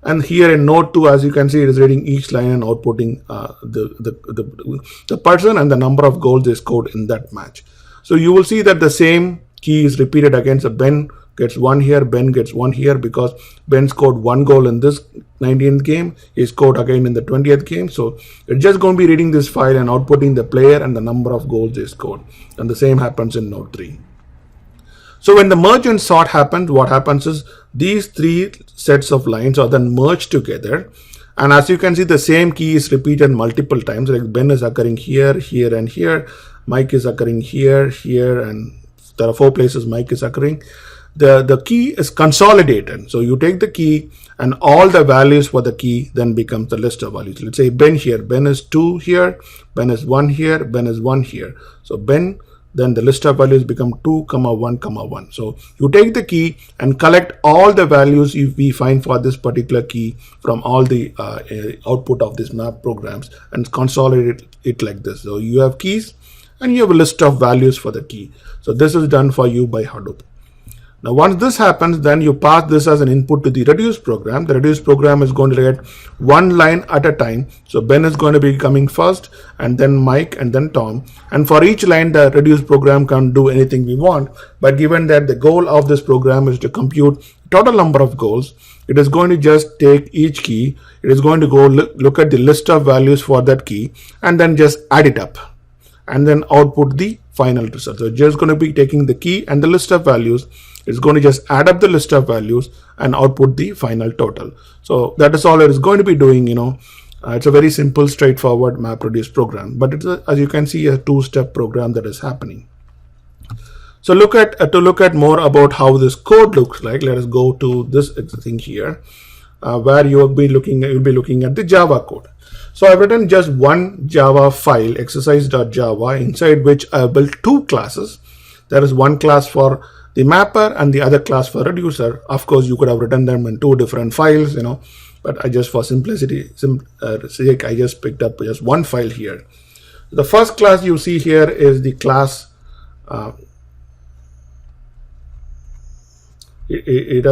And here in node 2, as you can see, it is reading each line and outputting the person and the number of goals they scored in that match. So you will see that the same key is repeated again. So Ben gets 1 here, Ben gets 1 here, because Ben scored 1 goal in this 19th game. He scored again in the 20th game. So it's just going to be reading this file and outputting the player and the number of goals they scored. And the same happens in node 3. So when the merge and sort happens, what happens is these 3 sets of lines are then merged together. And as you can see, the same key is repeated multiple times. Like Ben is occurring here, here, and here. Mike is occurring here, here, and there are 4 places Mike is occurring. The key is consolidated. So you take the key and all the values for the key then becomes the list of values. Let's say Ben here. Ben is 2 here. Ben is 1 here. Ben is 1 here. So Ben, then the list of values become 2, 1, 1. So you take the key and collect all the values we find for this particular key from all the output of this map programs and consolidate it like this. So you have keys and you have a list of values for the key. So this is done for you by Hadoop. Now once this happens, then you pass this as an input to the reduce program. The reduce program is going to get 1 line at a time. So Ben is going to be coming first, and then Mike, and then Tom. And for each line, the reduce program can do anything we want. But given that the goal of this program is to compute total number of goals, it is going to just take each key. It is going to go look at the list of values for that key and then just add it up and then output the final result. So it's just going to be taking the key and the list of values. It's going to just add up the list of values and output the final total. So that is all it is going to be doing. It's a very simple, straightforward MapReduce program, but it's as you can see, a 2-step program that is happening. So to look at more about how this code looks like, let us go to this thing here, where you'll be looking at the Java code. So I've written just one Java file, exercise.java, inside which I have built 2 classes. There is one class for the mapper and the other class for reducer. Of course, you could have written them in 2 different files, but I just, for simplicity sake, I just picked up just one file here. The first class you see here is the class. It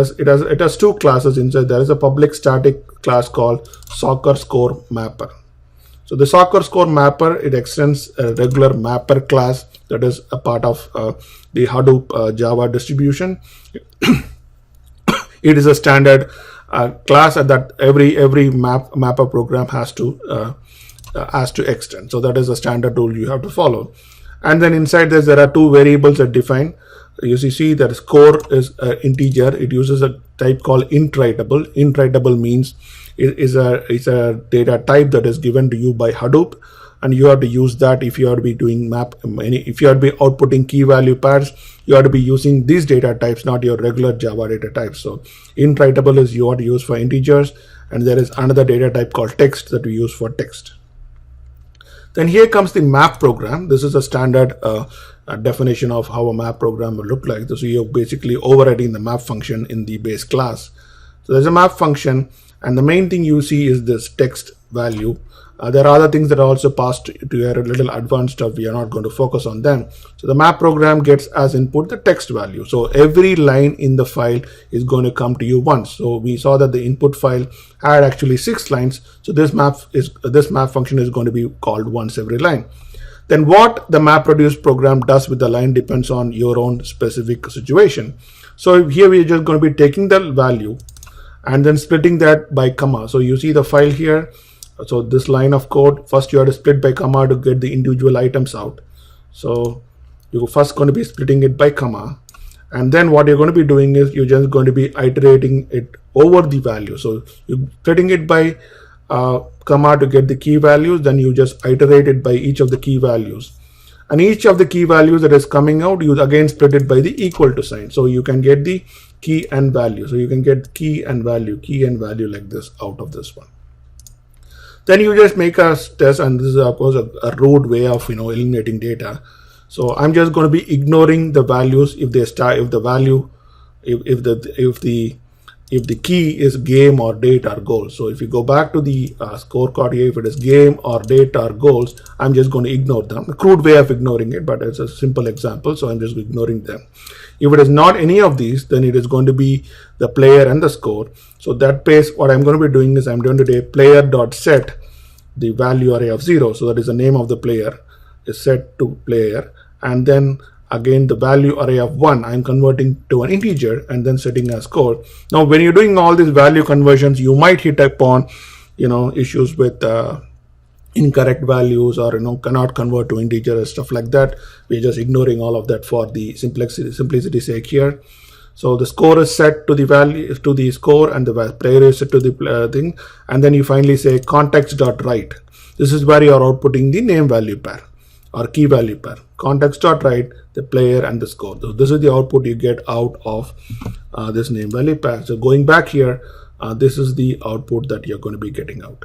has 2 classes inside. There is a public static class called soccer score mapper. So the soccer score mapper, it extends a regular mapper class that is a part of the Hadoop Java distribution. It is a standard class that every mapper program has to extend. So that is a standard rule you have to follow. And then inside this, there are 2 variables that define. You see that score is an integer. It uses a type called int-writable. Int-writable means it's a data type that is given to you by Hadoop, and you have to use that if you are to be doing if you are to be outputting key value pairs. You have to be using these data types, not your regular Java data types. So int-writable is you have to use for integers, and there is another data type called text that we use for text. Then here comes the map program. This is a standard definition of how a map program will look like. So you're basically overriding the map function in the base class. So there's a map function, and the main thing you see is this text value. There are other things that are also passed to your little advanced stuff. We are not going to focus on them. So the map program gets as input the text value. So every line in the file is going to come to you once. So we saw that the input file had actually 6 lines. So this map function is going to be called once every line. Then what the MapReduce program does with the line depends on your own specific situation. So here we are just going to be taking the value and then splitting that by comma. So you see the file here. So this line of code, first you have to split by comma to get the individual items out. So you're first going to be splitting it by comma, and then what you're going to be doing is you're just going to be iterating it over the value. So you're splitting it by comma to get the key values. Then you just iterate it by each of the key values. And each of the key values that is coming out, you again split it by the equal to sign. So you can get the key and value. So you can get key and value like this out of this one. Then you just make a test, and this is of course a rude way of eliminating data. So I'm just going to be ignoring the values if the key is game or date or goals. So if you go back to the scorecard here, if it is game or date or goals, I'm just going to ignore them. A crude way of ignoring it, but it's a simple example, so I'm just ignoring them. If it is not any of these, then it is going to be the player and the score. So that case, what I'm going to be doing is I'm going to do player.set the value array of 0. So that is the name of the player is set to player, and then again the value array of 1 I'm converting to an integer and then setting a score. Now when you're doing all these value conversions, you might hit upon issues with incorrect values or cannot convert to integer and stuff like that. We're just ignoring all of that for the simplicity sake here. So the score is set to the value to the score, and the player is set to the thing, and then you finally say context.write. This is where you are outputting the name value pair or key value pair. Context.write the player and the score. So this is the output you get out of this name value pair. So going back here, this is the output that you're going to be getting out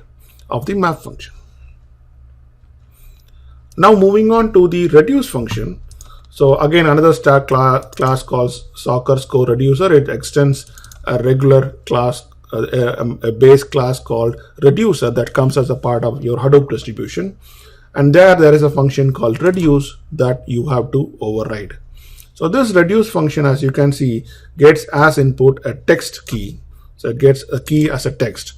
of the map function. Now moving on to the reduce function. So again, another Stack class called soccer score reducer. It extends a regular class, a base class called reducer that comes as a part of your Hadoop distribution. And there is a function called reduce that you have to override. So this reduce function, as you can see, gets as input a text key. So it gets a key as a text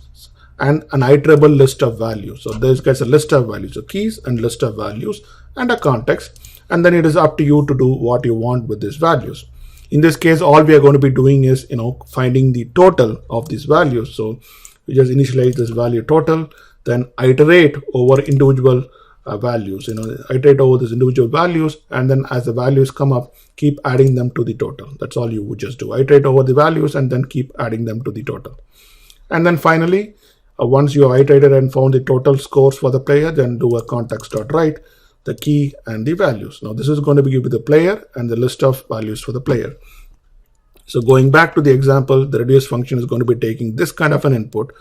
and an iterable list of values. So this gets a list of values, so keys and list of values and a context. And then it is up to you to do what you want with these values. In this case, all we are going to be doing is finding the total of these values. So we just initialize this value total, then iterate over individual values, iterate over these individual values, and then as the values come up, keep adding them to the total. That's all you would just do. Iterate over the values and then keep adding them to the total. And then finally, once you have iterated and found the total scores for the player, then do a context.write the key and the values. Now this is going to be with the player and the list of values for the player. So going back to the example, the reduce function is going to be taking this kind of an input,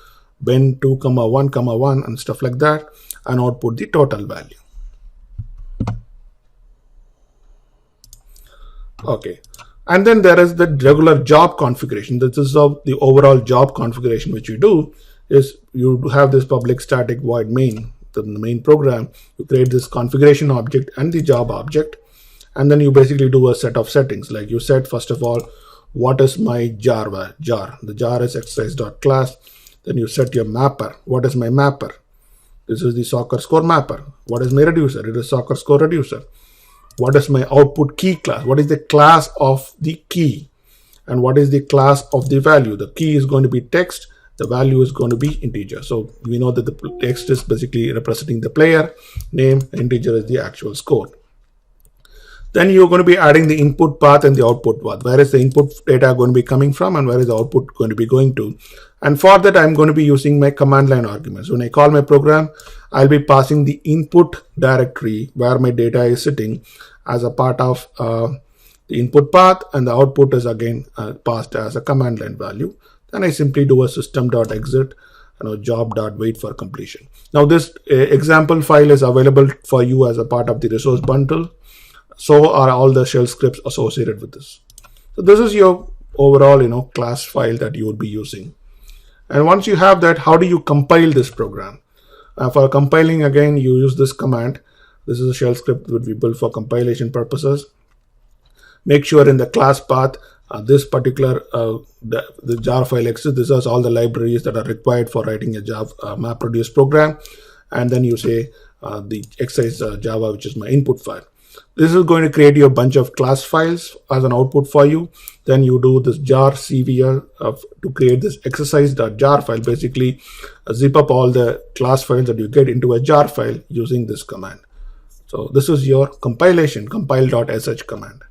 when 2, 1, 1 and stuff like that, and output the total value. Okay, and then there is the regular job configuration. This is the overall job configuration which you do is you have this public static void main. The main program, you create this configuration object and the job object, and then you basically do a set of settings. Like you set first of all, what is my jar? The jar is exercise.class. Then you set your mapper. What is my mapper? This is the soccer score mapper. What is my reducer? It is soccer score reducer. What is my output key class? What is the class of the key? And what is the class of the value? The key is going to be text. The value is going to be integer. So we know that the text is basically representing the player name, integer is the actual score. Then you're going to be adding the input path and the output path. Where is the input data going to be coming from and where is the output going to be going to? And for that, I'm going to be using my command line arguments. When I call my program, I'll be passing the input directory where my data is sitting as a part of the input path, and the output is again passed as a command line value. Then I simply do a system.exit job.wait for completion. Now this example file is available for you as a part of the resource bundle. So are all the shell scripts associated with this. So this is your overall class file that you would be using. And once you have that, how do you compile this program? For compiling, again, you use this command. This is a shell script that we built for compilation purposes. Make sure in the class path, this particular the jar file exists. This is all the libraries that are required for writing a Java MapReduce program. And then you say the exercise Java, which is my input file. This is going to create you a bunch of class files as an output for you. Then you do this jar cvr to create this exercise.jar file. Basically, zip up all the class files that you get into a jar file using this command. So this is your compilation, compile.sh command.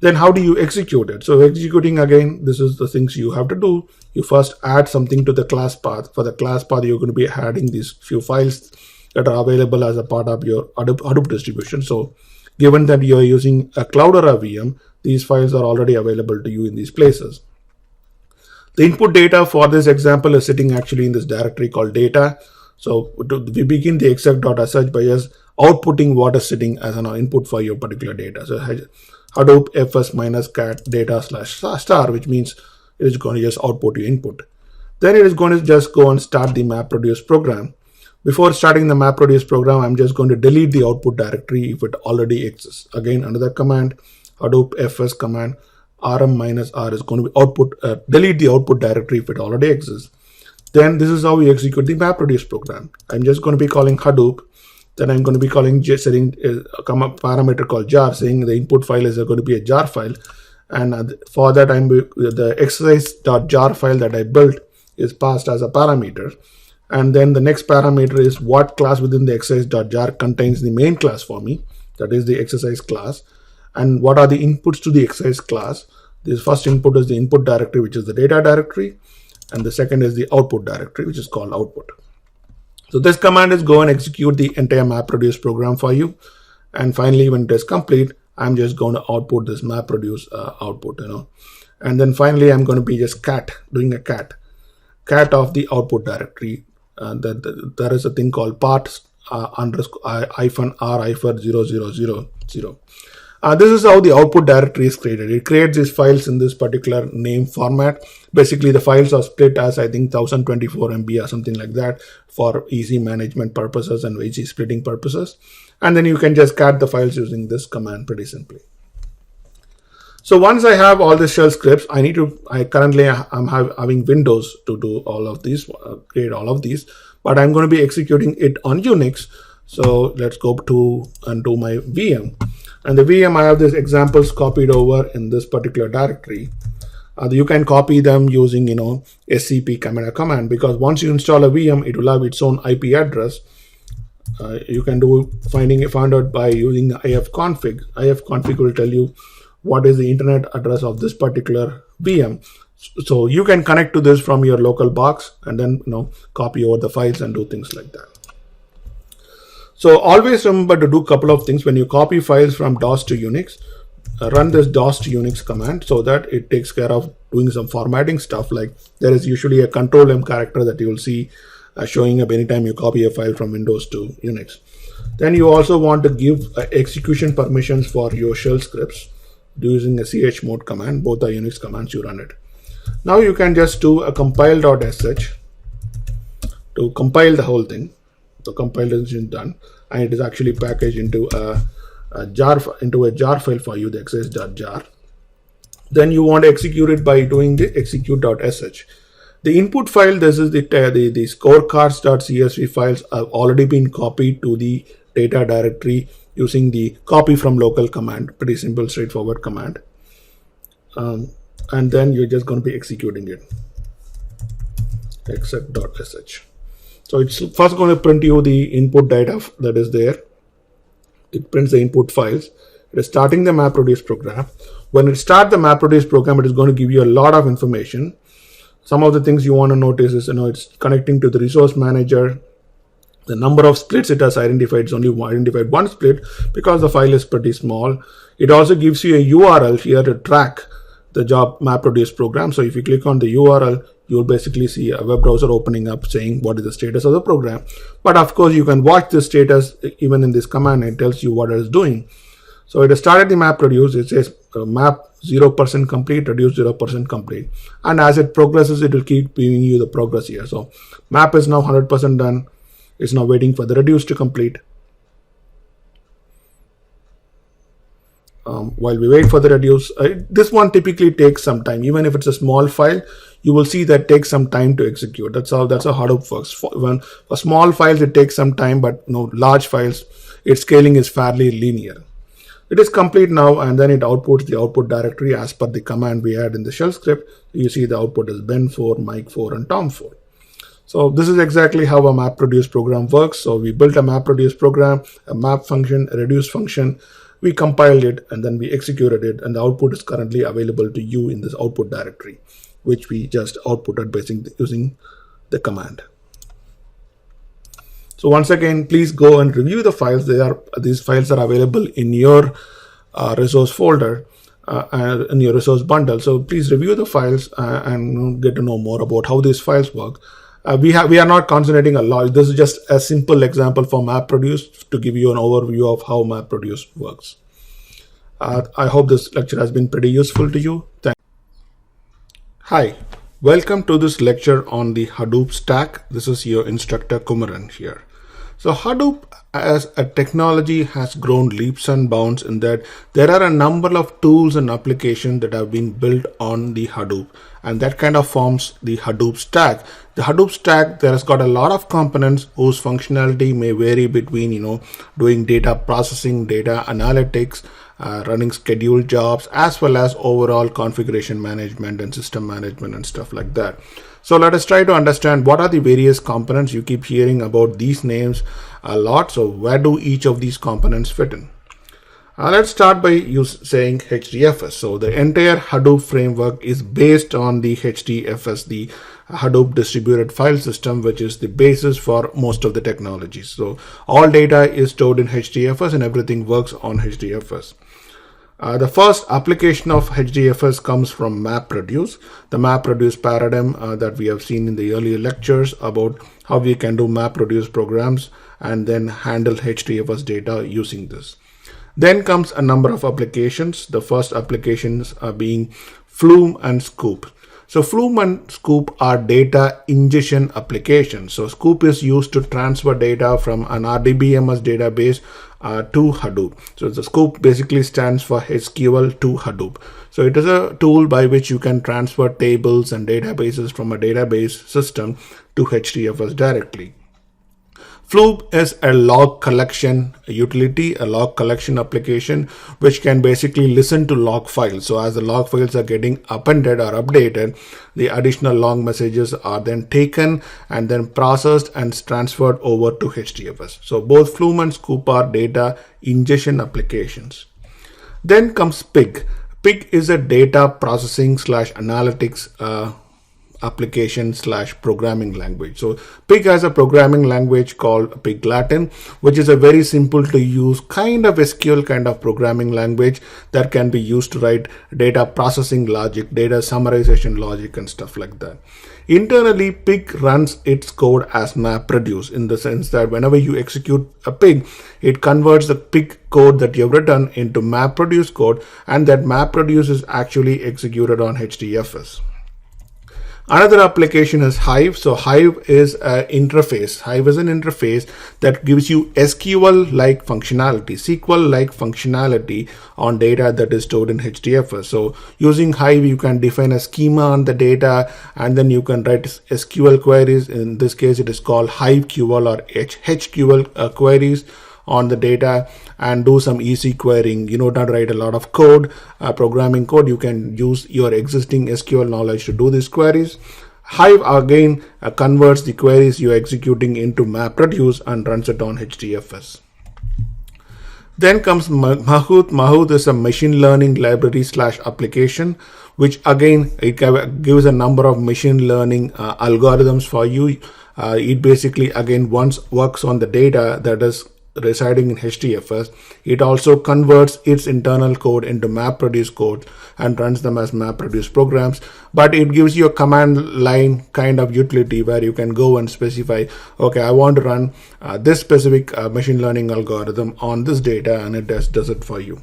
Then how do you execute it? So executing, again, this is the things you have to do. You first add something to the class path. For the class path, you're going to be adding these few files that are available as a part of your Hadoop distribution. So given that you're using a cloud or a VM, these files are already available to you in these places. The input data for this example is sitting actually in this directory called data. So we begin the exec.sh by just outputting what is sitting as an input for your particular data. So Hadoop fs minus cat data / star, which means it is going to just output your input. Then it is going to just go and start the MapReduce program. Before starting the MapReduce program, I'm just going to delete the output directory if it already exists. Again, another command, Hadoop fs command rm -r is going to be delete the output directory if it already exists. Then this is how we execute the MapReduce program. I'm just going to be calling Hadoop. Then I'm going to be setting a parameter called jar, saying the input file is going to be a jar file. And for that, the exercise.jar file that I built is passed as a parameter. And then the next parameter is what class within the exercise.jar contains the main class for me, that is the exercise class. And what are the inputs to the exercise class? This first input is the input directory, which is the data directory. And the second is the output directory, which is called output. So this command is go and execute the entire MapReduce program for you. And finally, when it is complete, I'm just going to output this MapReduce output, And then finally, I'm going to be just doing a cat of the output directory. There is a thing called part -r-r-000. This is how the output directory is created. It creates these files in this particular name format. Basically, the files are split as, I think, 1024 MB or something like that for easy management purposes and easy splitting purposes. And then you can just cat the files using this command pretty simply. So once I have all the shell scripts, currently I'm having Windows to do all of these, create all of these, but I'm going to be executing it on Unix. So let's go to and do my VM. And the VM, I have these examples copied over in this particular directory. You can copy them using, scp command, because once you install a VM, it will have its own IP address. You can find out by using ifconfig. Ifconfig will tell you what is the internet address of this particular VM. So you can connect to this from your local box and then, copy over the files and do things like that. So always remember to do a couple of things when you copy files from DOS to Unix. Run this DOS to Unix command so that it takes care of doing some formatting stuff. Like there is usually a control M character that you will see showing up anytime you copy a file from Windows to Unix. Then you also want to give execution permissions for your shell scripts using a chmod command. Both are Unix commands, you run it. Now you can just do a compile.sh to compile the whole thing. The compilation is done, and it is actually packaged into a jar file for you, the exercise.jar. Then you want to execute it by doing the execute.sh. The input file, this is the scorecards.csv files have already been copied to the data directory using the copy from local command. Pretty simple, straightforward command. And then you're just going to be executing it. exec.sh. So it's first going to print you the input data that is there. It prints the input files. It is starting the MapReduce program. When it starts the MapReduce program, it is going to give you a lot of information. Some of the things you want to notice is, it's connecting to the resource manager. The number of splits it has identified is only identified one split because the file is pretty small. It also gives you a URL here to track the job MapReduce program. So if you click on the URL, you'll basically see a web browser opening up saying what is the status of the program. But of course, you can watch the status even in this command. It tells you what it is doing. So it has started the MapReduce. It says map 0% complete, reduce 0% complete. And as it progresses, it will keep giving you the progress here. So map is now 100% done. It's now waiting for the reduce to complete. While we wait for the reduce, this one typically takes some time. Even if it's a small file, you will see that it takes some time to execute. That's how Hadoop works. For small files, it takes some time, but large files, its scaling is fairly linear. It is complete now, and then it outputs the output directory as per the command we had in the shell script. You see the output is Ben4, Mike4, and Tom4. So this is exactly how a MapReduce program works. So we built a MapReduce program, a map function, a reduce function. We compiled it and then we executed it, and the output is currently available to you in this output directory, which we just outputted using the command. So once again, please go and review the files. These files are available in your resource folder, in your resource bundle. So please review the files and get to know more about how these files work. We are not concentrating a lot. This is just a simple example for MapReduce to give you an overview of how MapReduce works. I hope this lecture has been pretty useful to you. Hi, welcome to this lecture on the Hadoop Stack. This is your instructor Kumaran here. So Hadoop as a technology has grown leaps and bounds in that there are a number of tools and applications that have been built on the Hadoop, and that kind of forms the Hadoop Stack. The Hadoop Stack, there has got a lot of components whose functionality may vary between, doing data processing, data analytics, running scheduled jobs, as well as overall configuration management and system management and stuff like that. So let us try to understand what are the various components. You keep hearing about these names a lot. So where do each of these components fit in? Let's start by saying HDFS. So the entire Hadoop framework is based on the HDFS, the Hadoop Distributed File System, which is the basis for most of the technologies. So all data is stored in HDFS and everything works on HDFS. The first application of HDFS comes from MapReduce, the MapReduce paradigm that we have seen in the earlier lectures about how we can do MapReduce programs and then handle HDFS data using this. Then comes a number of applications. The first applications are being Flume and Scoop. So Flume and Scoop are data ingestion applications. So Scoop is used to transfer data from an RDBMS database to Hadoop. So the Scoop basically stands for SQL to Hadoop. So it is a tool by which you can transfer tables and databases from a database system to HDFS directly. Flume is a log collection utility, a log collection application, which can basically listen to log files. So as the log files are getting appended or updated, the additional log messages are then taken and then processed and transferred over to HDFS. So both Flume and Scoop are data ingestion applications. Then comes Pig. Pig is a data processing / analytics application / programming language. So Pig has a programming language called Pig Latin, which is a very simple to use kind of SQL kind of programming language that can be used to write data processing logic, data summarization logic and stuff like that. Internally, Pig runs its code as MapReduce, in the sense that whenever you execute a Pig, it converts the Pig code that you've written into MapReduce code, and that MapReduce is actually executed on HDFS. Another application is Hive. So Hive is an interface. Hive is an interface that gives you SQL-like functionality, SQL-like functionality on data that is stored in HDFS. So using Hive, you can define a schema on the data, and then you can write SQL queries. In this case, it is called HiveQL or HQL queries on the data, and do some easy querying. You don't write a lot of code, programming code. You can use your existing SQL knowledge to do these queries. Hive again converts the queries you're executing into MapReduce and runs it on HDFS. Then comes Mahout. Mahout is a machine learning library / application, which again, it gives a number of machine learning algorithms for you. It basically again works on the data that is residing in HDFS. It also converts its internal code into MapReduce code and runs them as MapReduce programs, but it gives you a command line kind of utility where you can go and specify, okay, I want to run this specific machine learning algorithm on this data, and it does it for you.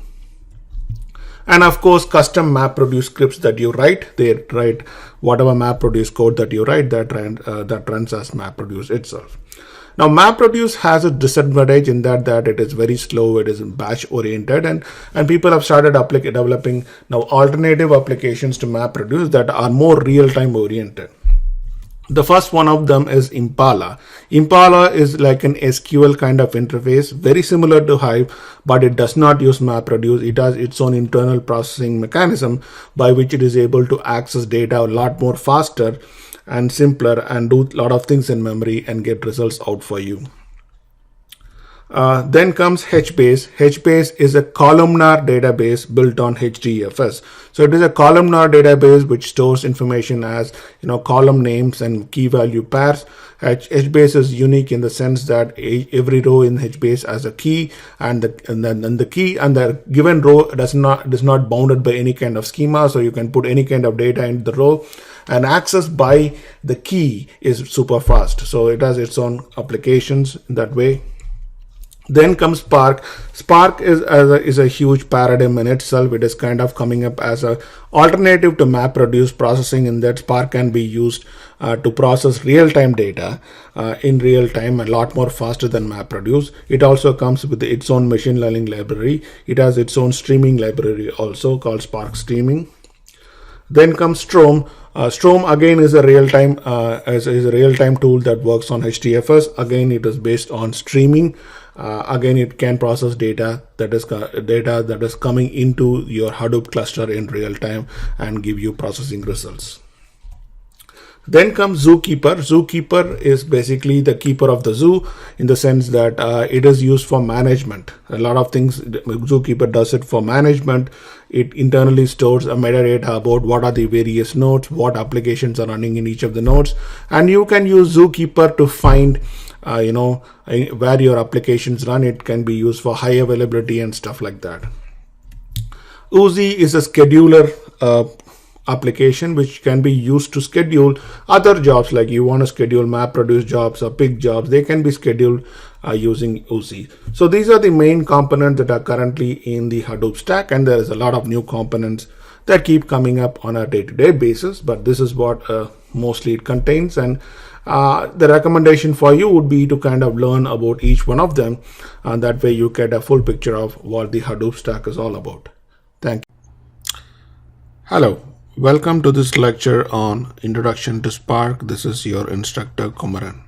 And of course, custom MapReduce scripts that you write, they write whatever MapReduce code that you write that runs as MapReduce itself. Now, MapReduce has a disadvantage in that it is very slow, it is batch oriented, and people have started developing now alternative applications to MapReduce that are more real-time oriented. The first one of them is Impala. Impala is like an SQL kind of interface, very similar to Hive, but it does not use MapReduce. It has its own internal processing mechanism by which it is able to access data a lot more faster and simpler and do a lot of things in memory and get results out for you. Then comes HBase. HBase is a columnar database built on HDFS. So it is a columnar database which stores information as column names and key value pairs. HBase is unique in the sense that every row in HBase has a key, and the key and the given row is not bounded by any kind of schema. So you can put any kind of data into the row, and access by the key is super fast. So it has its own applications in that way. Then comes Spark. Spark is a huge paradigm in itself. It is kind of coming up as an alternative to MapReduce processing, in that Spark can be used to process real-time data in real time a lot more faster than MapReduce. It also comes with its own machine learning library. It has its own streaming library also called Spark Streaming. Then comes Strom. Strom again is a real-time tool that works on HDFS. Again, it is based on streaming. Again, it can process data that is coming into your Hadoop cluster in real time and give you processing results. Then comes Zookeeper. Zookeeper is basically the keeper of the zoo, in the sense that it is used for management. A lot of things Zookeeper does it for management. It internally stores a metadata about what are the various nodes, what applications are running in each of the nodes, and you can use Zookeeper to find where your applications run. It can be used for high availability and stuff like that. Oozie is a scheduler application which can be used to schedule other jobs, like you want to schedule MapReduce jobs or pick jobs. They can be scheduled using Oozie. So these are the main components that are currently in the Hadoop stack, and there is a lot of new components that keep coming up on a day-to-day basis, but this is what mostly it contains. And the recommendation for you would be to kind of learn about each one of them, and that way you get a full picture of what the Hadoop stack is all about. Thank you. Hello, welcome to this lecture on Introduction to Spark. This is your instructor Kumaran.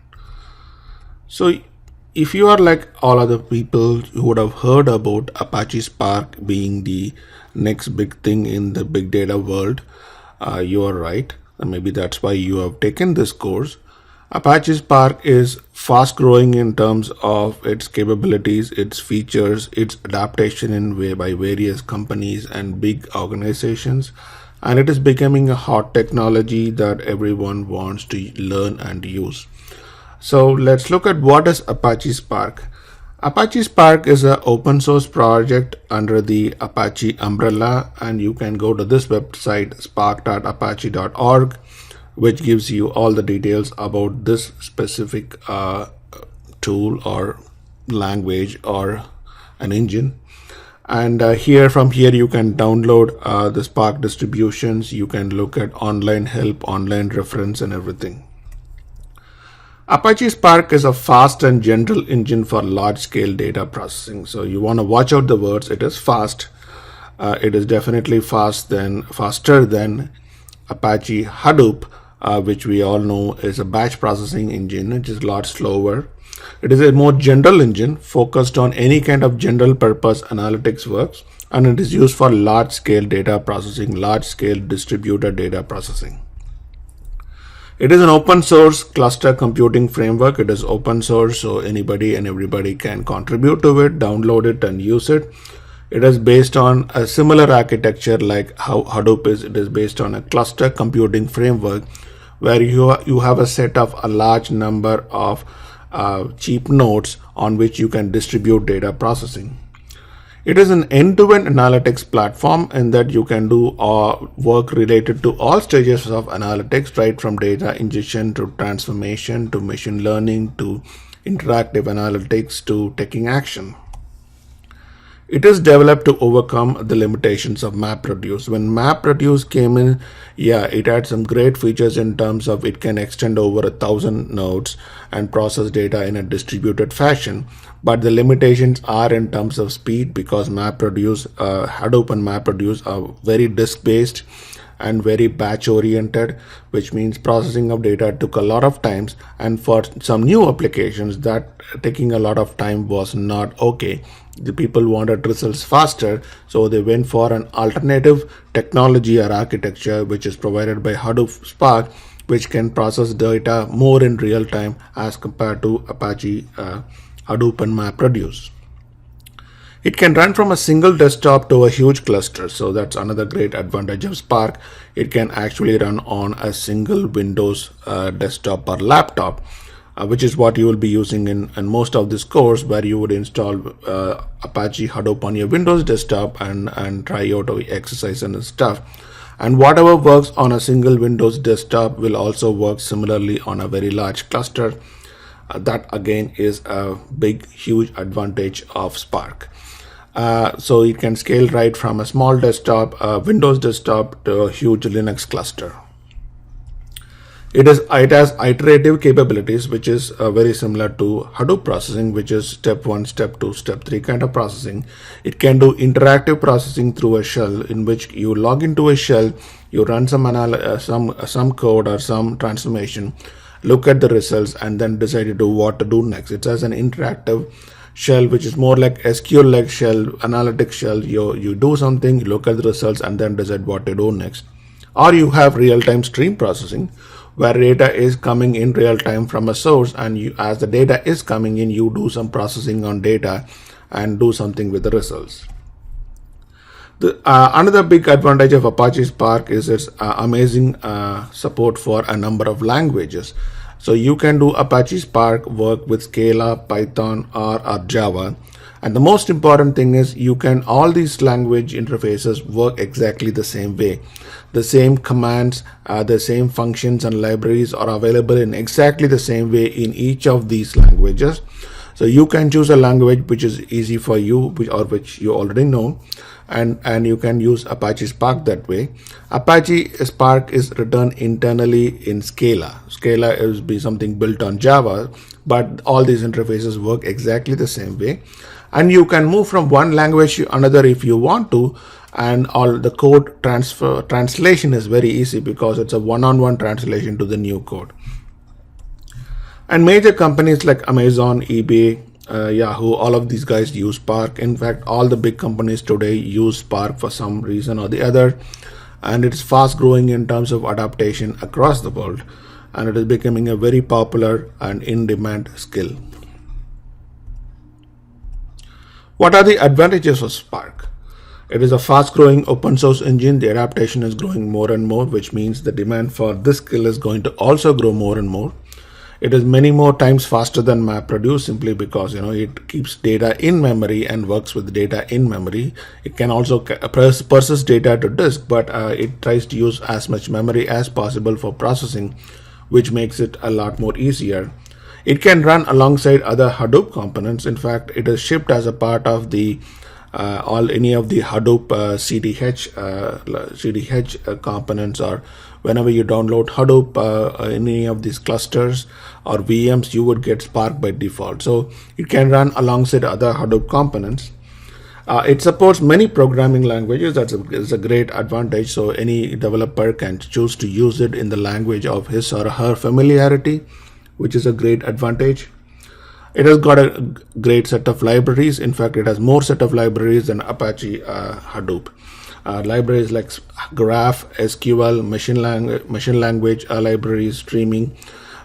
So if you are like all other people who would have heard about Apache Spark being the next big thing in the big data world, you are right, and maybe that's why you have taken this course. Apache Spark is fast growing in terms of its capabilities, its features, its adaptation by various companies and big organizations, and it is becoming a hot technology that everyone wants to learn and use. So let's look at what is Apache Spark. Apache Spark is an open source project under the Apache umbrella, and you can go to this website spark.apache.org, which gives you all the details about this specific tool or language or an engine. And from here you can download the Spark distributions. You can look at online help, online reference, and everything. Apache Spark is a fast and general engine for large-scale data processing. So you want to watch out the words. It is fast. It is definitely faster than Apache Hadoop, which we all know is a batch processing engine, which is a lot slower. It is a more general engine focused on any kind of general purpose analytics works, and it is used for large-scale data processing, large-scale distributed data processing. It is an open source cluster computing framework. It is open source, so anybody and everybody can contribute to it, download it, and use it. It is based on a similar architecture like how Hadoop is. It is based on a cluster computing framework where you have a set of a large number of cheap nodes on which you can distribute data processing. It is an end-to-end analytics platform in that you can do work related to all stages of analytics, right from data ingestion to transformation to machine learning to interactive analytics to taking action. It is developed to overcome the limitations of MapReduce. When MapReduce came in, it had some great features in terms of it can extend over 1,000 nodes and process data in a distributed fashion. But the limitations are in terms of speed, because MapReduce, Hadoop and MapReduce are very disk-based and very batch oriented, which means processing of data took a lot of times, and for some new applications that taking a lot of time was not okay. The people wanted results faster, so they went for an alternative technology or architecture which is provided by Hadoop Spark, which can process data more in real time as compared to Apache Hadoop and MapReduce. It can run from a single desktop to a huge cluster. So that's another great advantage of Spark. It can actually run on a single Windows desktop or laptop, which is what you will be using in most of this course, where you would install Apache Hadoop on your Windows desktop and try out the exercise and stuff. And whatever works on a single Windows desktop will also work similarly on a very large cluster. That again is a big, huge advantage of Spark. So it can scale right from a small desktop, Windows desktop, to a huge Linux cluster. It has iterative capabilities, which is very similar to Hadoop processing, which is step 1, step 2, step 3 kind of processing. It can do interactive processing through a shell, in which you log into a shell, you run some code or some transformation, look at the results, and then decide to do what to do next. It has an interactive shell, which is more like SQL-like shell, analytic shell. You do something, you look at the results, and then decide what to do next. Or you have real-time stream processing, where data is coming in real time from a source, and as the data is coming in, you do some processing on data and do something with the results. Another big advantage of Apache Spark is its amazing support for a number of languages. So you can do Apache Spark work with Scala, Python, or Java. And the most important thing is all these language interfaces work exactly the same way. The same commands, the same functions and libraries are available in exactly the same way in each of these languages. So you can choose a language which is easy for you, which you already know, and you can use Apache Spark that way. Apache Spark is written internally in Scala. Scala is something built on Java, but all these interfaces work exactly the same way. And you can move from one language to another if you want to, and all the code translation is very easy because it's a one-on-one translation to the new code. And major companies like Amazon, eBay, Yahoo, all of these guys use Spark. In fact, all the big companies today use Spark for some reason or the other, and it's fast growing in terms of adaptation across the world, and it is becoming a very popular and in-demand skill. What are the advantages of Spark? It is a fast-growing open source engine. The adaptation is growing more and more, which means the demand for this skill is going to also grow more and more. It is many more times faster than MapReduce, simply because it keeps data in memory and works with data in memory. It can also persist data to disk, but it tries to use as much memory as possible for processing, which makes it a lot more easier. It can run alongside other Hadoop components. In fact, it is shipped as a part of the any of the Hadoop CDH components, or whenever you download Hadoop any of these clusters or VMs, you would get Spark by default. So it can run alongside other Hadoop components. It supports many programming languages. That's a great advantage. So any developer can choose to use it in the language of his or her familiarity, which is a great advantage. It has got a great set of libraries. In fact, it has more set of libraries than Apache Hadoop. Libraries like Graph, SQL, machine language libraries, streaming.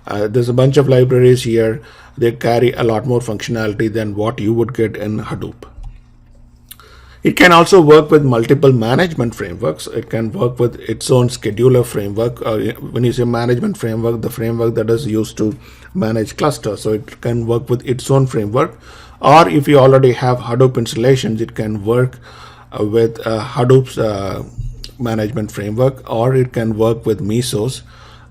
There's a bunch of libraries here. They carry a lot more functionality than what you would get in Hadoop. It can also work with multiple management frameworks. It can work with its own scheduler framework. When you say management framework, the framework that is used to manage clusters. So it can work with its own framework. Or if you already have Hadoop installations, it can work with Hadoop's management framework, or it can work with Mesos.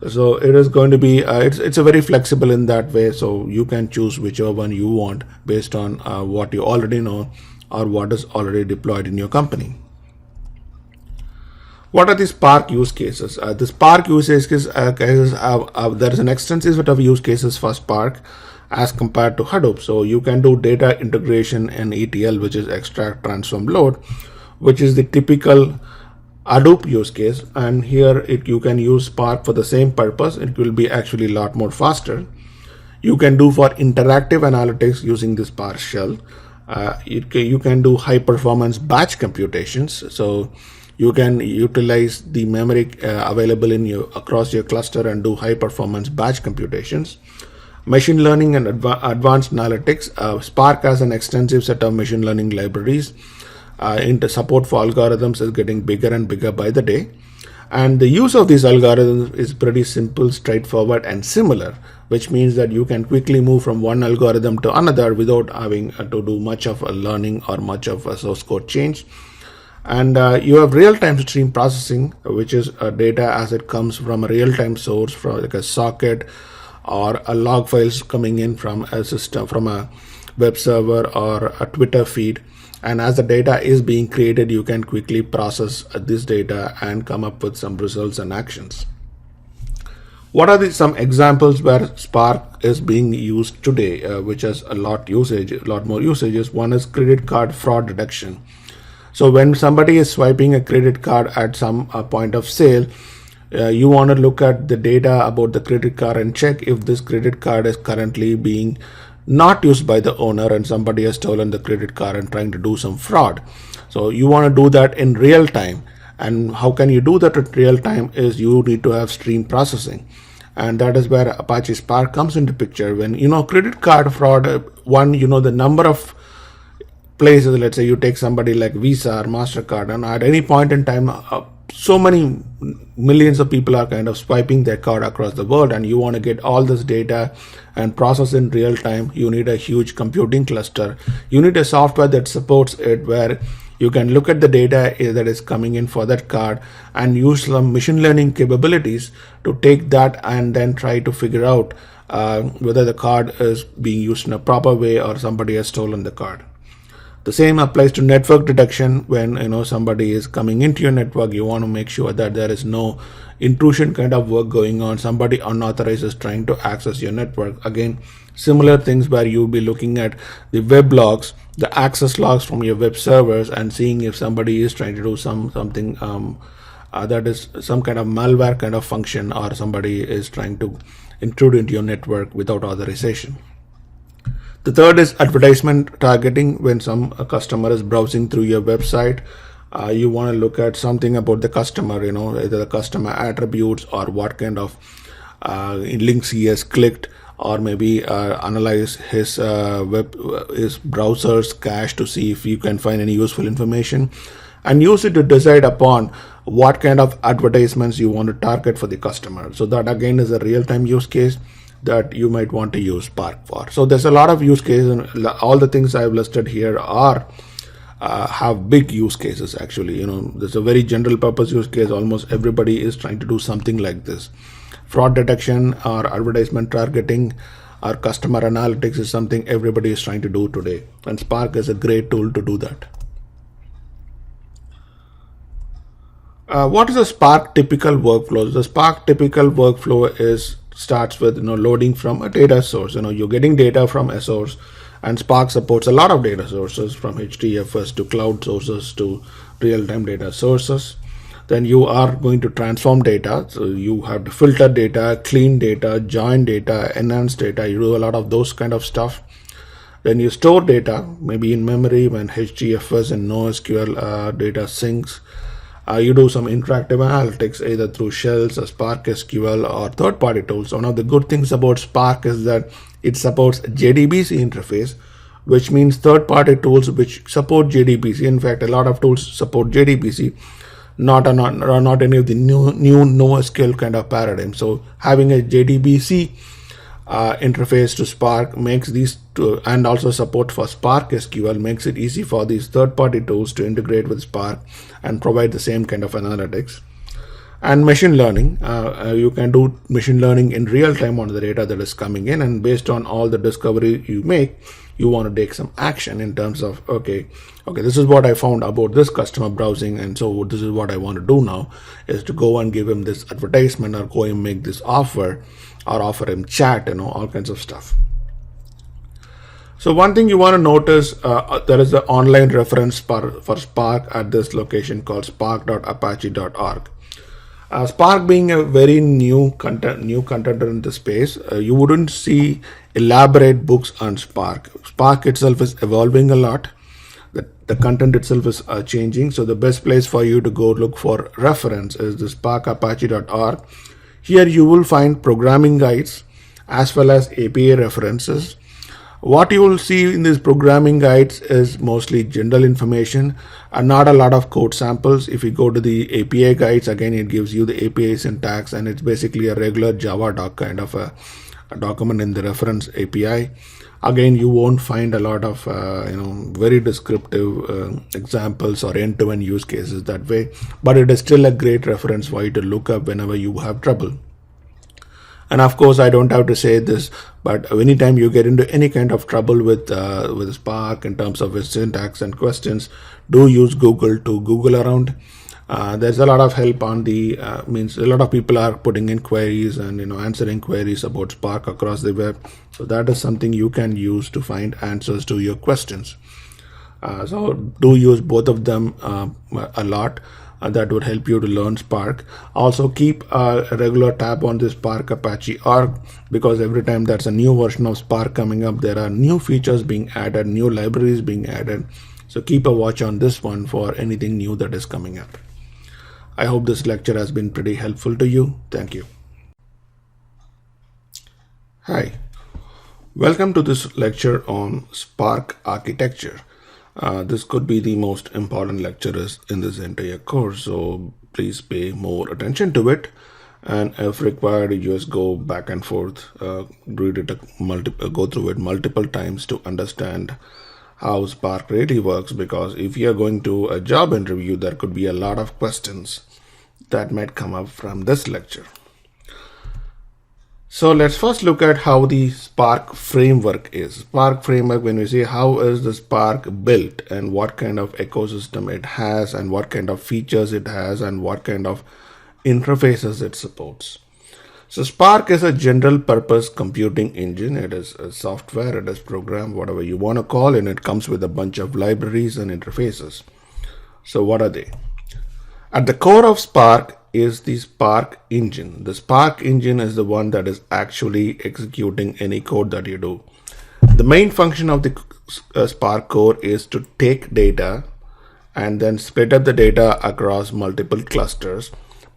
So it is going to be, it's a very flexible in that way. So you can choose whichever one you want based on what you already know or what is already deployed in your company. What are the Spark use cases? The Spark use cases, there is an extensive set of use cases for Spark as compared to Hadoop. So you can do data integration and ETL, which is extract, transform, load, which is the typical Hadoop use case. And here you can use Spark for the same purpose. It will be actually a lot more faster. You can do for interactive analytics using the Spark shell. You can do high performance batch computations. So you can utilize the memory available across your cluster and do high performance batch computations. Machine learning and advanced analytics. Spark has an extensive set of machine learning libraries. Into support for algorithms is getting bigger and bigger by the day. And the use of these algorithms is pretty simple, straightforward, and similar, which means that you can quickly move from one algorithm to another without having to do much of a learning or much of a source code change. And you have real-time stream processing, which is data as it comes from a real-time source, from like a socket or a log files coming in from a system, from a web server or a Twitter feed. And as the data is being created, you can quickly process this data and come up with some results and actions. What are some examples where Spark is being used today, which has a lot more usages? One is credit card fraud detection. So when somebody is swiping a credit card at some point of sale, you want to look at the data about the credit card and check if this credit card is currently being not used by the owner and somebody has stolen the credit card and trying to do some fraud. So you want to do that in real time. And how can you do that in real time is you need to have stream processing. And that is where Apache Spark comes into picture. When credit card fraud, the number of places, let's say you take somebody like Visa or MasterCard, and at any point in time, so many millions of people are kind of swiping their card across the world, and you want to get all this data and process in real time. You need a huge computing cluster. You need a software that supports it, where you can look at the data that is coming in for that card and use some machine learning capabilities to take that and then try to figure out whether the card is being used in a proper way or somebody has stolen the card. The same applies to network detection. When somebody is coming into your network, you want to make sure that there is no intrusion kind of work going on. Somebody unauthorized is trying to access your network. Again, similar things where you'll be looking at the web logs, the access logs from your web servers, and seeing if somebody is trying to do something that is some kind of malware kind of function, or somebody is trying to intrude into your network without authorization. The third is advertisement targeting. When some customer is browsing through your website, you want to look at something about the customer, either the customer attributes or what kind of links he has clicked, or maybe analyze his his browser's cache to see if you can find any useful information, and use it to decide upon what kind of advertisements you want to target for the customer. So that again is a real-time use case that you might want to use Spark for. So there's a lot of use cases, and all the things I've listed here are have big use cases. Actually, there's a very general purpose use case. Almost everybody is trying to do something like this. Fraud detection or advertisement targeting or customer analytics is something everybody is trying to do today, and Spark is a great tool to do that. What is a Spark typical workflow? The Spark typical workflow starts with loading from a data source. You're getting data from a source, and Spark supports a lot of data sources, from HDFS to cloud sources to real-time data sources. Then you are going to transform data. So you have to filter data, clean data, join data, enhance data. You do a lot of those kind of stuff. Then you store data, maybe in memory when HDFS and NoSQL data syncs. You do some interactive analytics either through shells or Spark SQL or third-party tools. One of the good things about Spark is that it supports JDBC interface, which means third-party tools which support JDBC. In fact, a lot of tools support JDBC, not any of the new NoSQL kind of paradigm. So having a JDBC interface to Spark makes these two, and also support for Spark SQL, makes it easy for these third-party tools to integrate with Spark and provide the same kind of analytics. And machine learning, you can do machine learning in real time on the data that is coming in, and based on all the discovery you make, you want to take some action in terms of okay, this is what I found about this customer browsing, and so this is what I want to do now, is to go and give him this advertisement, or go and make this offer, or offer him chat, all kinds of stuff. So one thing you want to notice, there is an online reference for Spark at this location called spark.apache.org. Spark being a very new contender in the space, you wouldn't see elaborate books on Spark. Spark itself is evolving a lot. The content itself is changing. So the best place for you to go look for reference is the sparkapache.org. Here you will find programming guides as well as API references. What you will see in these programming guides is mostly general information and not a lot of code samples. If you go to the API guides, again, it gives you the API syntax, and it's basically a regular Java doc kind of a document in the reference API. Again, you won't find a lot of very descriptive examples or end-to-end use cases that way, but it is still a great reference for you to look up whenever you have trouble. And of course, I don't have to say this, but anytime you get into any kind of trouble with Spark in terms of its syntax and questions, do use Google to Google around. There's a lot of help on the means a lot of people are putting in queries and answering queries about Spark across the web. So that is something you can use to find answers to your questions. So do use both of them a lot. That would help you to learn Spark. Also keep a regular tab on this Spark Apache org, because every time there's a new version of Spark coming up, there are new features being added, new libraries being added. So keep a watch on this one for anything new that is coming up. I hope this lecture has been pretty helpful to you. Thank you. Hi, welcome to this lecture on Spark architecture. This could be the most important lecture in this entire course, so please pay more attention to it, and if required, you just go back and forth, read it, go through it multiple times to understand how Spark really works, because if you are going to a job interview, there could be a lot of questions that might come up from this lecture. So let's first look at how the Spark framework is. Spark framework, when we say how is the Spark built and what kind of ecosystem it has and what kind of features it has and what kind of interfaces it supports. So Spark is a general purpose computing engine. It is a software, it is program, whatever you want to call it, and it comes with a bunch of libraries and interfaces. So what are they? At the core of Spark is the Spark engine. The Spark engine is the one that is actually executing any code that you do. The main function of the Spark core is to take data and then split up the data across multiple clusters,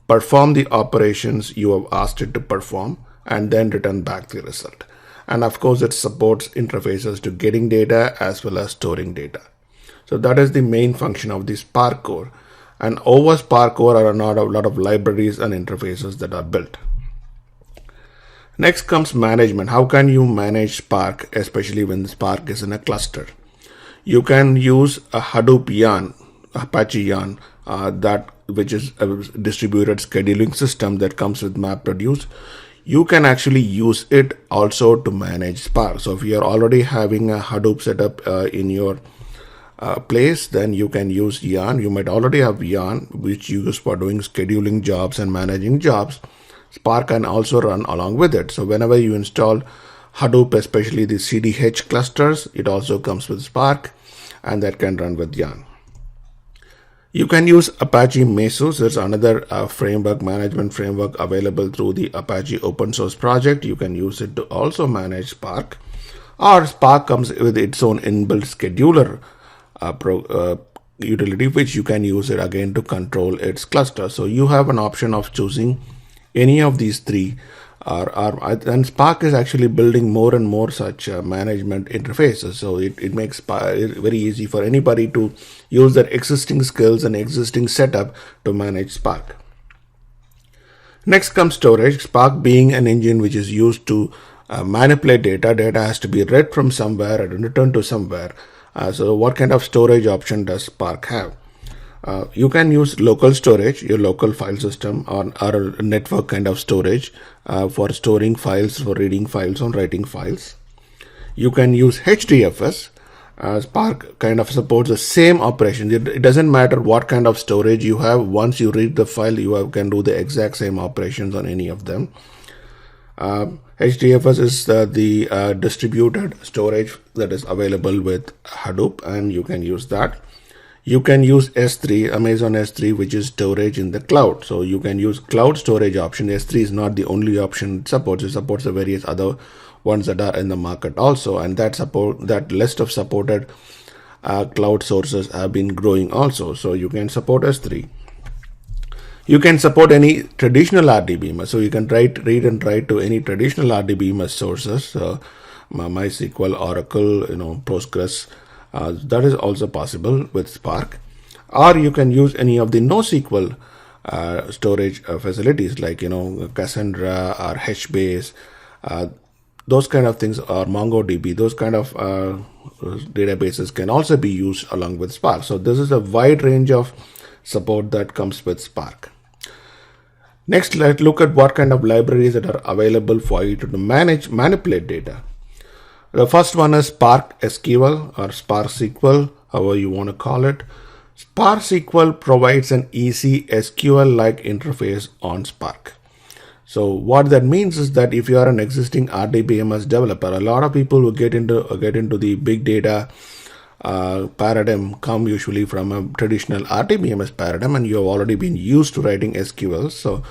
perform the operations you have asked it to perform, and then return back the result. And of course, it supports interfaces to getting data as well as storing data. So that is the main function of the Spark core. And over Spark core are a lot of libraries and interfaces that are built. Next comes management. How can you manage Spark, especially when Spark is in a cluster? You can use a Hadoop Yarn, Apache Yarn, which is a distributed scheduling system that comes with MapReduce. You can actually use it also to manage Spark. So if you are already having a Hadoop setup in your place, then you can use Yarn. You might already have Yarn, which you use for doing scheduling jobs and managing jobs. Spark can also run along with it. So whenever you install Hadoop, especially the CDH clusters, it also comes with Spark, and that can run with Yarn. You can use Apache Mesos. There's another framework, management framework available through the Apache open source project. You can use it to also manage Spark. Or Spark comes with its own inbuilt scheduler utility, which you can use it again to control its cluster. So you have an option of choosing any of these three. And Spark is actually building more and more such management interfaces. So it makes it very easy for anybody to use their existing skills and existing setup to manage Spark. Next comes storage. Spark being an engine which is used to manipulate data. Data has to be read from somewhere and returned to somewhere. So what kind of storage option does Spark have? You can use local storage, your local file system, or a network kind of storage for storing files, for reading files, or writing files. You can use HDFS. Spark kind of supports the same operation. It doesn't matter what kind of storage you have. Once you read the file, you can do the exact same operations on any of them. HDFS is the distributed storage that is available with Hadoop, and you can use that. You can use S3, Amazon S3, which is storage in the cloud. So you can use cloud storage option. S3 is not the only option it supports. It supports the various other ones that are in the market also, and that list of supported cloud sources have been growing also. So you can support S3. You can support any traditional RDBMS. So you can read and write to any traditional RDBMS sources, MySQL, Oracle, Postgres. That is also possible with Spark. Or you can use any of the NoSQL storage facilities like Cassandra or HBase, those kind of things, or MongoDB. Those kind of databases can also be used along with Spark. So this is a wide range of support that comes with Spark. Next, let's look at what kind of libraries that are available for you to manipulate data. The first one is Spark SQL or Spark SQL, however you want to call it. Spark SQL provides an easy SQL-like interface on Spark. So what that means is that if you are an existing RDBMS developer, a lot of people who get into the big data paradigm come usually from a traditional RDBMS paradigm, and you have already been used to writing SQL. So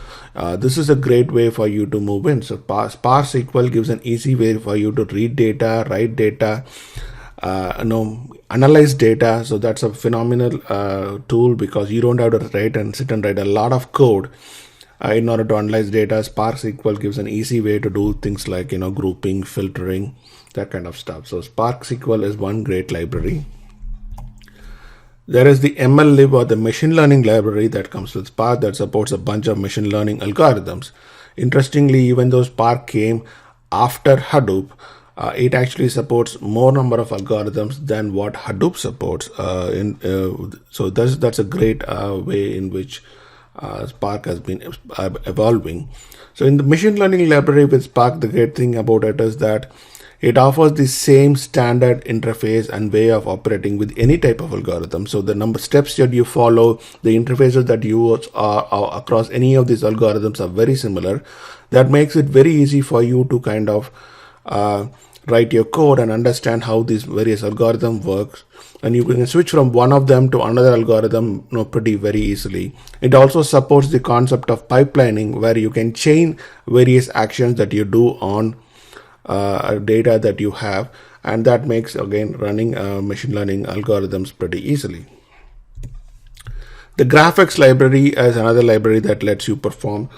this is a great way for you to move in. So Spark SQL gives an easy way for you to read data, write data, analyze data. So that's a phenomenal tool, because you don't have to sit and write a lot of code in order to analyze data. Spark SQL gives an easy way to do things like grouping, filtering, that kind of stuff. So Spark SQL is one great library. There is the MLlib, or the machine learning library, that comes with Spark, that supports a bunch of machine learning algorithms. Interestingly, even though Spark came after Hadoop, it actually supports more number of algorithms than what Hadoop supports. So that's a great way in which Spark has been evolving. So in the machine learning library with Spark, the great thing about it is that it offers the same standard interface and way of operating with any type of algorithm. So the number of steps that you follow, the interfaces that you use across any of these algorithms are very similar. That makes it very easy for you to kind of write your code and understand how these various algorithms works, and you can switch from one of them to another algorithm pretty very easily. It also supports the concept of pipelining, where you can chain various actions that you do on data that you have, and that makes again running machine learning algorithms pretty easily. The graphics library is another library that lets you perform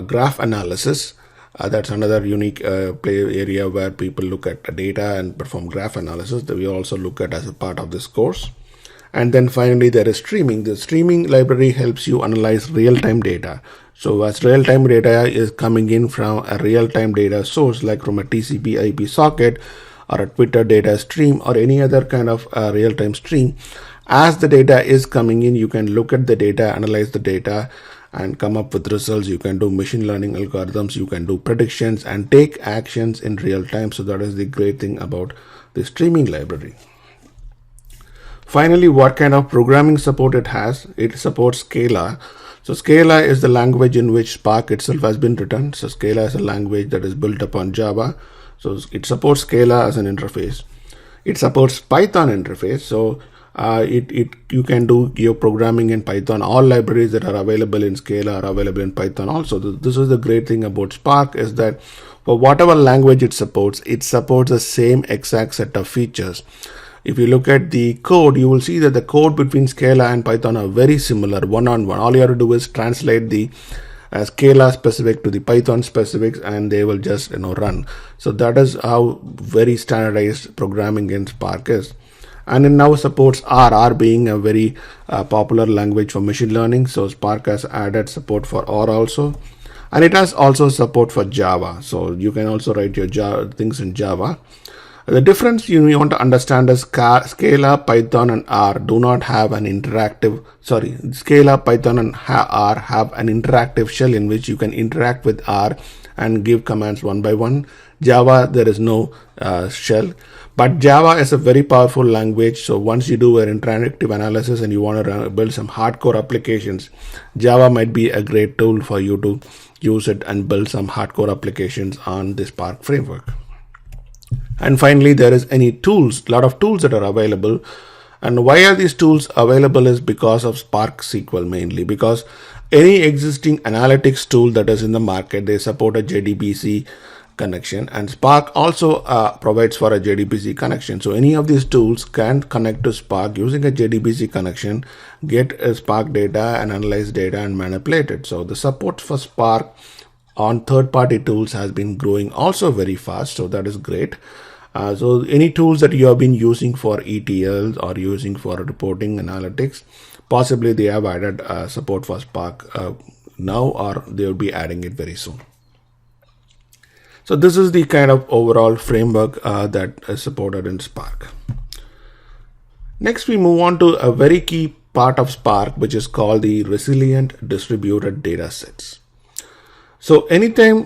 graph analysis. That's another unique play area where people look at data and perform graph analysis that we also look at as a part of this course. And then finally, there is streaming. The streaming library helps you analyze real-time data. So as real-time data is coming in from a real-time data source, like from a TCP IP socket or a Twitter data stream or any other kind of real-time stream, as the data is coming in, you can look at the data, analyze the data, and come up with results. You can do machine learning algorithms, you can do predictions and take actions in real time. So that is the great thing about the streaming library. Finally, what kind of programming support it has? It supports Scala. So Scala is the language in which Spark itself has been written. So Scala is a language that is built upon Java. So it supports Scala as an interface. It supports Python interface. So you can do your programming in Python. All libraries that are available in Scala are available in Python also. This is the great thing about Spark, is that for whatever language it supports the same exact set of features. If you look at the code, you will see that the code between Scala and Python are very similar, one-on-one. All you have to do is translate the Scala specific to the Python specifics, and they will just run. So that is how very standardized programming in Spark is. And it now supports R being a very popular language for machine learning. So Spark has added support for R also. And it has also support for Java. So you can also write your things in Java. The difference you want to understand is Scala, Python, and R do not have an interactive, Scala, Python, and R have an interactive shell in which you can interact with R and give commands one by one. Java, there is no shell. But Java is a very powerful language. So once you do an interactive analysis and you want to build some hardcore applications, Java might be a great tool for you to use it and build some hardcore applications on the Spark framework. And finally, there is a lot of tools that are available. And why are these tools available is because of Spark SQL mainly, because any existing analytics tool that is in the market, they support a JDBC connection, and Spark also provides for a JDBC connection. So any of these tools can connect to Spark using a JDBC connection, get a Spark data and analyze data and manipulate it. So the support for Spark on third-party tools has been growing also very fast. So that is great. So any tools that you have been using for ETLs or using for reporting analytics, possibly they have added support for Spark now, or they will be adding it very soon. So this is the kind of overall framework that is supported in Spark. Next, we move on to a very key part of Spark, which is called the resilient distributed data sets. So anytime,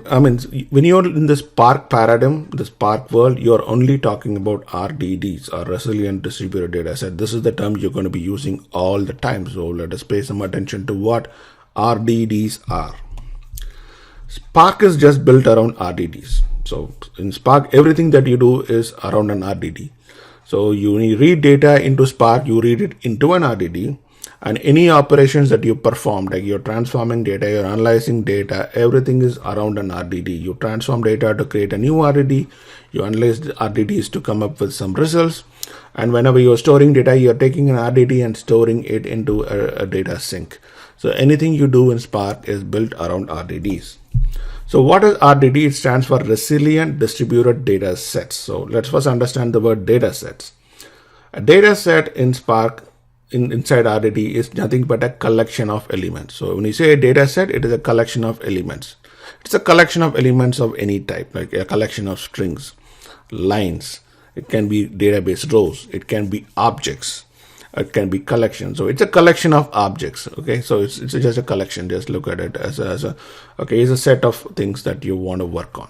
when you're in the Spark paradigm, the Spark world, you're only talking about RDDs, or resilient distributed data set. This is the term you're going to be using all the time. So let us pay some attention to what RDDs are. Spark is just built around RDDs. So in Spark, everything that you do is around an RDD. So you read data into Spark, you read it into an RDD, and any operations that you perform, like you're transforming data, you're analyzing data, everything is around an RDD. You transform data to create a new RDD, you analyze the RDDs to come up with some results, and whenever you're storing data, you're taking an RDD and storing it into a data sink. So anything you do in Spark is built around RDDs. So what is RDD? It stands for Resilient Distributed Data Sets. So let's first understand the word data sets. A data set in Spark inside RDD is nothing but a collection of elements. So when you say a data set, it is a collection of elements. It's a collection of elements of any type, like a collection of strings, lines. It can be database rows. It can be objects. It can be collections. So it's a collection of objects. Okay, so it's just a collection. Just look at it as it's a set of things that you want to work on.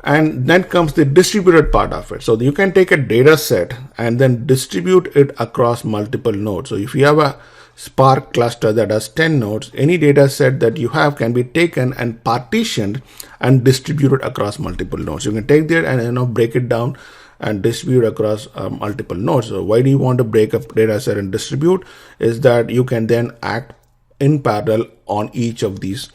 And then comes the distributed part of it. So you can take a data set and then distribute it across multiple nodes. So if you have a Spark cluster that has 10 nodes, any data set that you have can be taken and partitioned and distributed across multiple nodes. You can take that and break it down and distribute across multiple nodes. So why do you want to break up data set and distribute? Is that you can then act in parallel on each of these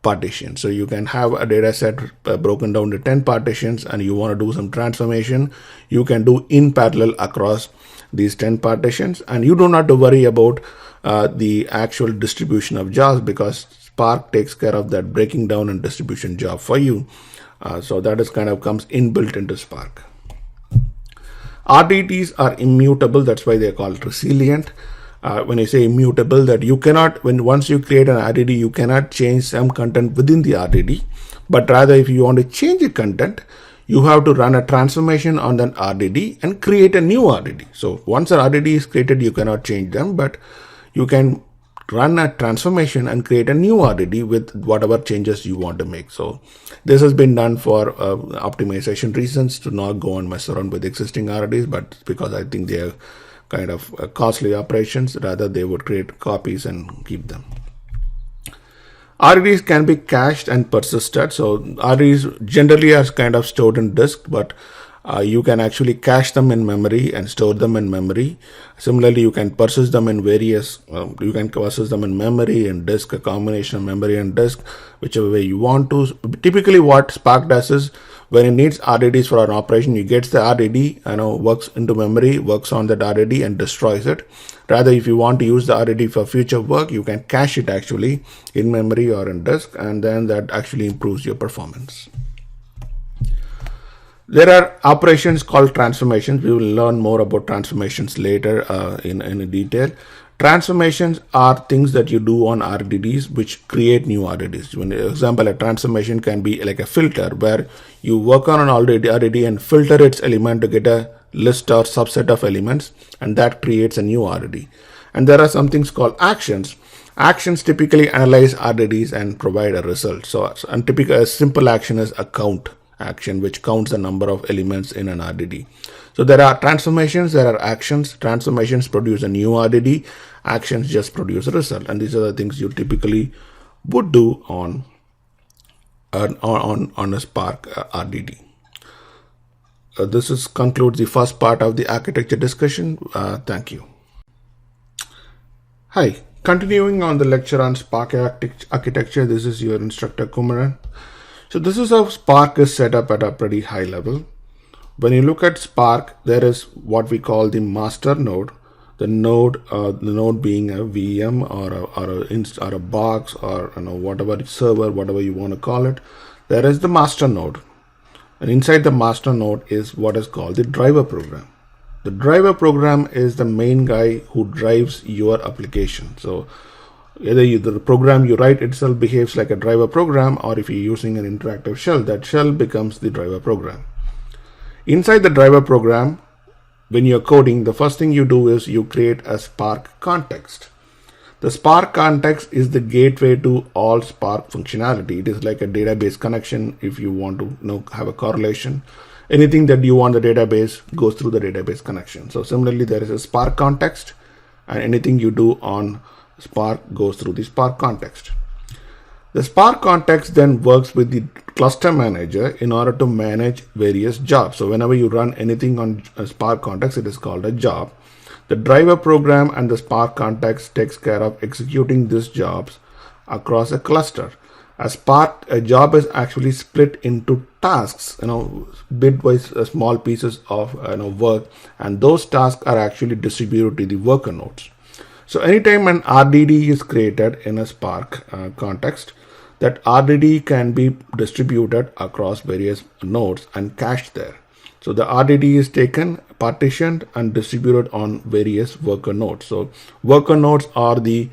partitions. So you can have a data set broken down to 10 partitions, and you want to do some transformation. You can do in parallel across these 10 partitions, and you don't have to worry about the actual distribution of jobs, because Spark takes care of that breaking down and distribution job for you. So that is kind of comes inbuilt into Spark. RDDs are immutable. That's why they're called resilient. When I say immutable, that you cannot, once you create an RDD, you cannot change some content within the RDD, but rather if you want to change the content, you have to run a transformation on that RDD and create a new RDD. So once an RDD is created, you cannot change them, but you can run a transformation and create a new RDD with whatever changes you want to make. So this has been done for optimization reasons, to not go and mess around with existing RDDs, but because I think they are kind of costly operations, rather they would create copies and keep them. RDDs can be cached and persisted. So RDDs generally are kind of stored in disk, but you can actually cache them in memory and store them in memory. Similarly, you can persist them in various, you can persist them in memory and disk, a combination of memory and disk, whichever way you want to. Typically what Spark does is, when it needs RDDs for an operation, it gets the RDD, works into memory, works on that RDD and destroys it. Rather, if you want to use the RDD for future work, you can cache it actually in memory or in disk, and then that actually improves your performance. There are operations called transformations. We will learn more about transformations later in detail. Transformations are things that you do on RDDs which create new RDDs. For example, a transformation can be like a filter, where you work on an RDD and filter its element to get a list or subset of elements, and that creates a new RDD. And there are some things called actions. Actions typically analyze RDDs and provide a result. So a simple action is a count action, which counts the number of elements in an RDD. So there are transformations, there are actions. Transformations produce a new RDD, actions just produce a result, and these are the things you typically would do on a Spark RDD. This concludes the first part of the architecture discussion. Thank you. Hi, continuing on the lecture on Spark architecture, this is your instructor Kumaran. So this is how Spark is set up at a pretty high level. When you look at Spark, there is what we call the master node. The node being a VM or a box, or whatever server, whatever you want to call it. There is the master node, and inside the master node is what is called the driver program. The driver program is the main guy who drives your application. So either the program you write itself behaves like a driver program, or if you're using an interactive shell, that shell becomes the driver program. Inside the driver program, when you're coding, the first thing you do is you create a Spark context. The Spark context is the gateway to all Spark functionality. It is like a database connection. If you want to have a correlation, anything that you want the database goes through the database connection. So similarly, there is a Spark context, and anything you do on Spark goes through the Spark context. The Spark context then works with the cluster manager in order to manage various jobs. So whenever you run anything on a Spark context, it is called a job. The driver program and the Spark context takes care of executing these jobs across a cluster. A job is actually split into tasks, bitwise small pieces of work, and those tasks are actually distributed to the worker nodes. So anytime an RDD is created in a Spark context, that RDD can be distributed across various nodes and cached there. So the RDD is taken, partitioned, and distributed on various worker nodes. So worker nodes are the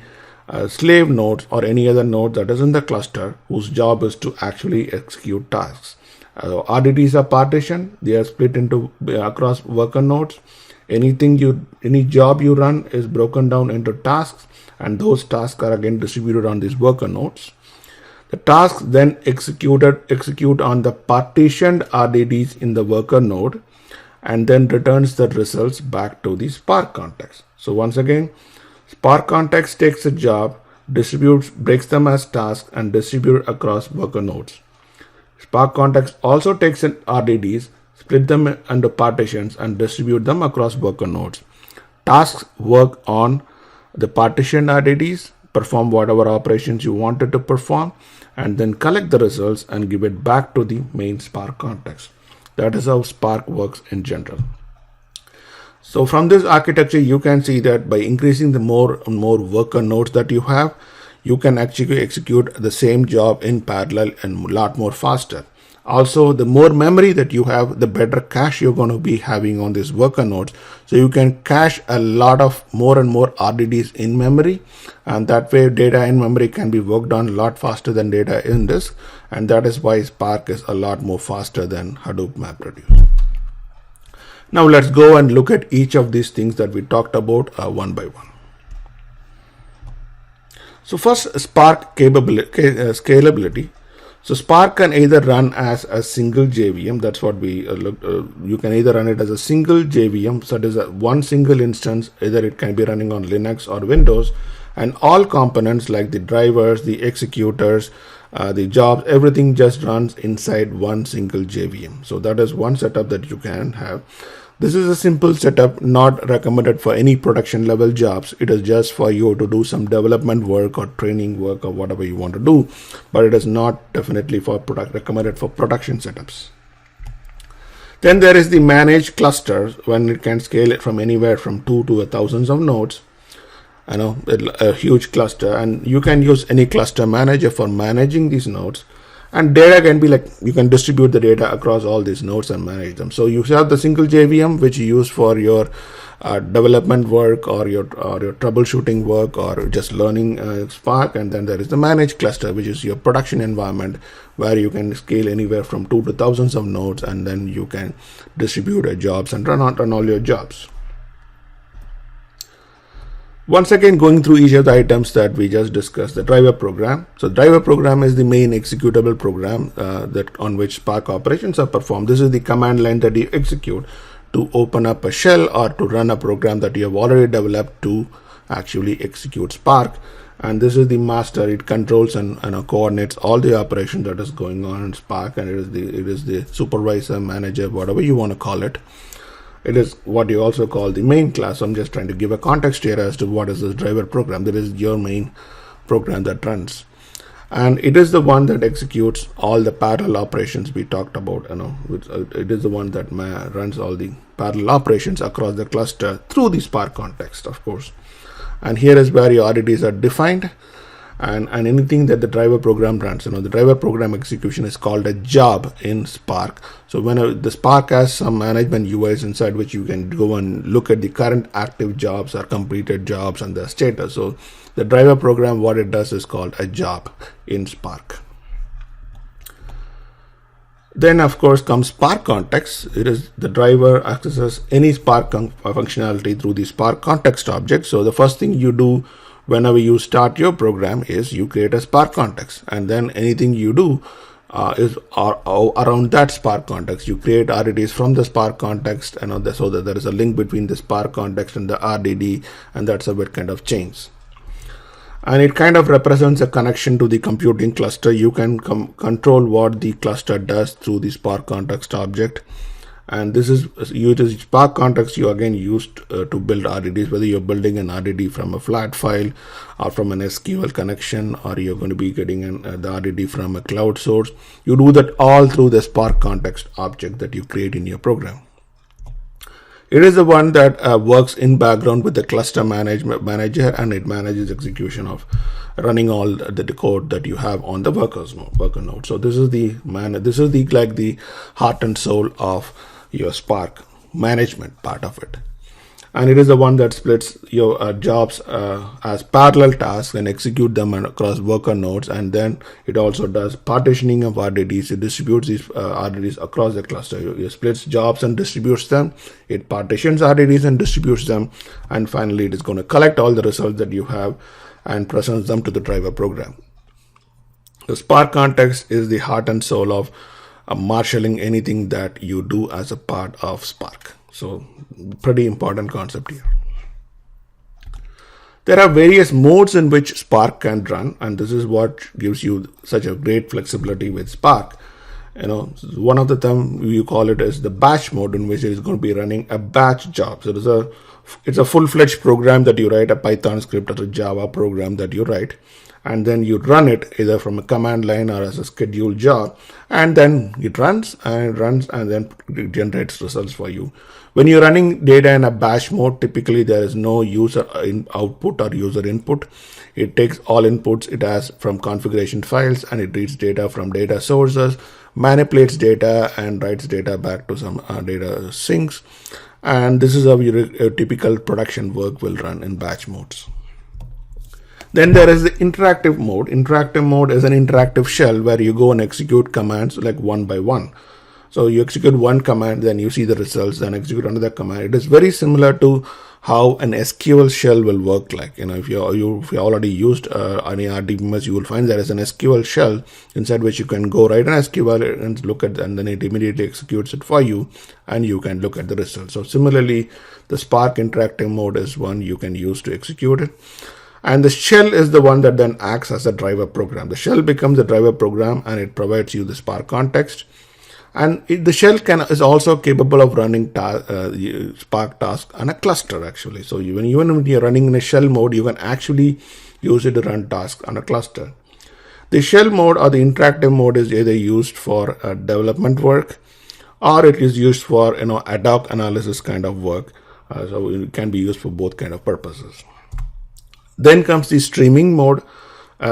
slave nodes or any other node that is in the cluster whose job is to actually execute tasks. RDDs are partitioned, they are split into across worker nodes. Any job you run is broken down into tasks, and those tasks are again distributed on these worker nodes. The tasks then execute on the partitioned RDDs in the worker node, and then returns the results back to the Spark context. So once again, Spark context takes a job, breaks them as tasks, and distributes across worker nodes. Spark context also takes in RDDs, split them into partitions, and distribute them across worker nodes. Tasks work on the partitioned RDDs, perform whatever operations you wanted to perform, and then collect the results and give it back to the main Spark context. That is how Spark works in general. So from this architecture, you can see that by increasing the more and more worker nodes that you have, you can actually execute the same job in parallel and a lot more faster. Also, the more memory that you have, the better cache you're going to be having on these worker nodes. So you can cache a lot of more and more RDDs in memory, and that way data in memory can be worked on a lot faster than data in disk, and that is why Spark is a lot more faster than Hadoop MapReduce. Now let's go and look at each of these things that we talked about one by one. So first, Spark scalability. So Spark can either run as a single JVM. That's what we looked. You can either run it as a single JVM, so it is one single instance. Either it can be running on Linux or Windows, and all components like the drivers, the executors, the jobs, everything just runs inside one single JVM. So that is one setup that you can have. This is a simple setup, not recommended for any production level jobs. It is just for you to do some development work or training work or whatever you want to do, but it is not definitely recommended for production setups. Then there is the managed clusters, when it can scale it from anywhere from 2 to thousands of nodes. A huge cluster, and you can use any cluster manager for managing these nodes. And data can be like, you can distribute the data across all these nodes and manage them. So you have the single JVM, which you use for your development work or your troubleshooting work or just learning Spark. And then there is the managed cluster, which is your production environment, where you can scale anywhere from 2 to thousands of nodes, and then you can distribute your jobs and run all your jobs. Once again, going through each of the items that we just discussed, the driver program. So driver program is the main executable program on which Spark operations are performed. This is the command line that you execute to open up a shell or to run a program that you have already developed to actually execute Spark. And this is the master. It controls and coordinates all the operation that is going on in Spark, and it is the supervisor, manager, whatever you want to call it. It is what you also call the main class. So I'm just trying to give a context here as to what is this driver program. That is your main program that runs. and it is the one that executes all the parallel operations we talked about. It is the one that runs all the parallel operations across the cluster through the Spark context, of course. And here is where your RDDs are defined, and anything that the driver program runs. The driver program execution is called a job in Spark. So when the Spark has some management UIs inside which you can go and look at the current active jobs or completed jobs and their status. So the driver program, what it does is called a job in Spark. Then of course comes Spark context. It is the driver accesses any Spark functionality through the Spark context object. So the first thing you do whenever you start your program is you create a Spark context, and then anything you do is around that Spark context. You create RDDs from the Spark context, so that there is a link between the Spark context and the RDD, and that's how it kind of changes. And it kind of represents a connection to the computing cluster. You can control what the cluster does through the Spark context object. And this is uses Spark context you again used to build RDDs, whether you're building an RDD from a flat file or from an SQL connection, or you're going to be getting the RDD from a cloud source. You do that all through the Spark context object that you create in your program. It is the one that works in background with the cluster manager, and it manages execution of running all the code that you have on the worker node. So this is the heart and soul of your Spark management part of it. And it is the one that splits your jobs as parallel tasks and execute them across worker nodes. And then it also does partitioning of RDDs. It distributes these RDDs across the cluster. It splits jobs and distributes them. It partitions RDDs and distributes them. And finally, it is going to collect all the results that you have and presents them to the driver program. The Spark context is the heart and soul of marshalling anything that you do as a part of Spark. So pretty important concept here. There are various modes in which Spark can run, and this is what gives you such a great flexibility with Spark. One of the term you call it as the batch mode, in which it is going to be running a batch job. So it's a full-fledged program that you write, a Python script or a Java program that you write, and then you run it either from a command line or as a scheduled job, and then it runs and then it generates results for you. When you're running data in a batch mode, typically there is no user output or user input. It takes all inputs it has from configuration files, and it reads data from data sources, manipulates data, and writes data back to some data sinks. And this is how your typical production work will run in batch modes. Then there is the interactive mode. Interactive mode is an interactive shell where you go and execute commands like one by one. So you execute one command, then you see the results, then execute another command. It is very similar to how an SQL shell will work like. If you already used any RDBMS, you will find there is an SQL shell inside which you can go write an SQL and look at, and then it immediately executes it for you, and you can look at the results. So similarly, the Spark interactive mode is one you can use to execute it. And the shell is the one that then acts as a driver program. The shell becomes a driver program, and it provides you the Spark context. And the shell is also capable of running Spark tasks on a cluster actually. So even when you're running in a shell mode, you can actually use it to run tasks on a cluster. The shell mode or the interactive mode is either used for development work, or it is used for ad hoc analysis kind of work. So it can be used for both kind of purposes. Then comes the streaming mode.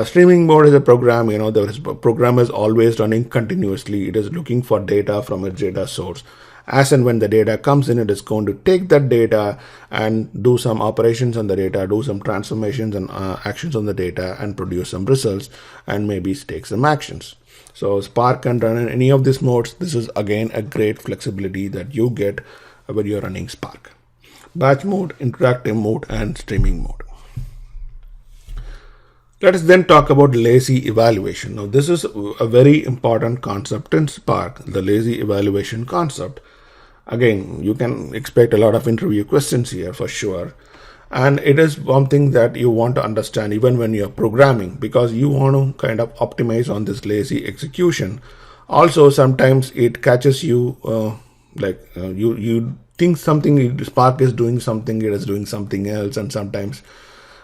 Streaming mode is a program, the program is always running continuously. It is looking for data from its data source. As and when the data comes in, it is going to take that data and do some operations on the data, do some transformations and actions on the data, and produce some results, and maybe take some actions. So Spark can run in any of these modes. This is again a great flexibility that you get when you're running Spark. Batch mode, interactive mode, and streaming mode. Let us then talk about lazy evaluation. Now, this is a very important concept in Spark, the lazy evaluation concept. Again, you can expect a lot of interview questions here for sure. And it is one thing that you want to understand even when you're programming, because you want to kind of optimize on this lazy execution. Also, sometimes it catches you you think something Spark is doing something, it is doing something else, and sometimes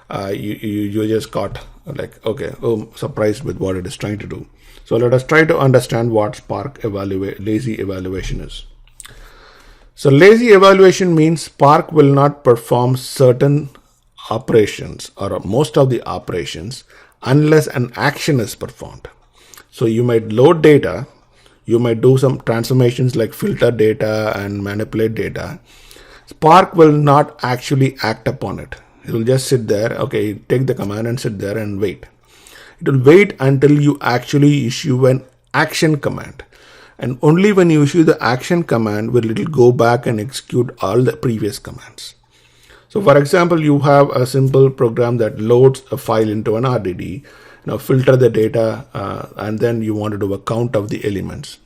you just got like, okay, oh, surprised with what it is trying to do. So let us try to understand what Spark lazy evaluation is. So lazy evaluation means Spark will not perform certain operations or most of the operations unless an action is performed. So you might load data, you might do some transformations like filter data and manipulate data. Spark will not actually act upon it. It will just sit there, okay, take the command and sit there and wait. It will wait until you actually issue an action command. And only when you issue the action command will it go back and execute all the previous commands. So for example, you have a simple program that loads a file into an RDD, filter the data, and then you want to do a count of the elements.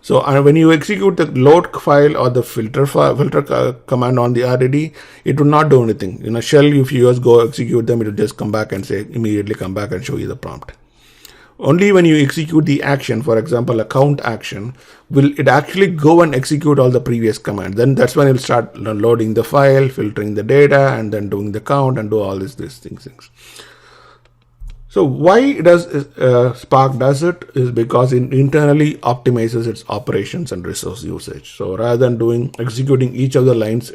So when you execute the load file or the filter command on the RDD, it will not do anything. Shell, if you just go execute them, it will just come back and say, immediately come back and show you the prompt. Only when you execute the action, for example, a count action, will it actually go and execute all the previous commands. Then that's when it'll start loading the file, filtering the data, and then doing the count and do all these things. So why does Spark does it is because it internally optimizes its operations and resource usage. So rather than executing each of the lines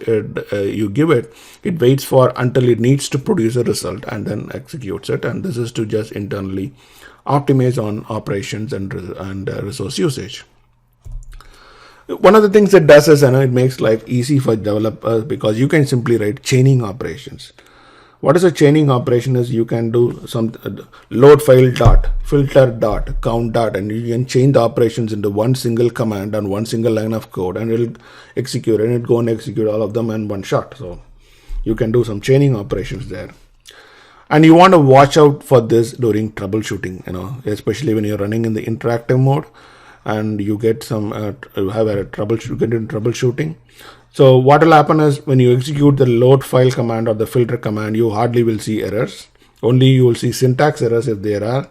you give it, it waits for until it needs to produce a result and then executes it. And this is to just internally optimize on operations and resource usage. One of the things it does is it makes life easy for developers because you can simply write chaining operations. What is a chaining operation is you can do some load file dot, filter dot, count dot, and you can chain the operations into one single command and one single line of code, and it'll execute, and it'll go and execute all of them in one shot. So you can do some chaining operations there. And you want to watch out for this during troubleshooting, especially when you're running in the interactive mode and you get some, you get into troubleshooting. So what will happen is when you execute the load file command or the filter command, you hardly will see errors. Only you will see syntax errors if there are.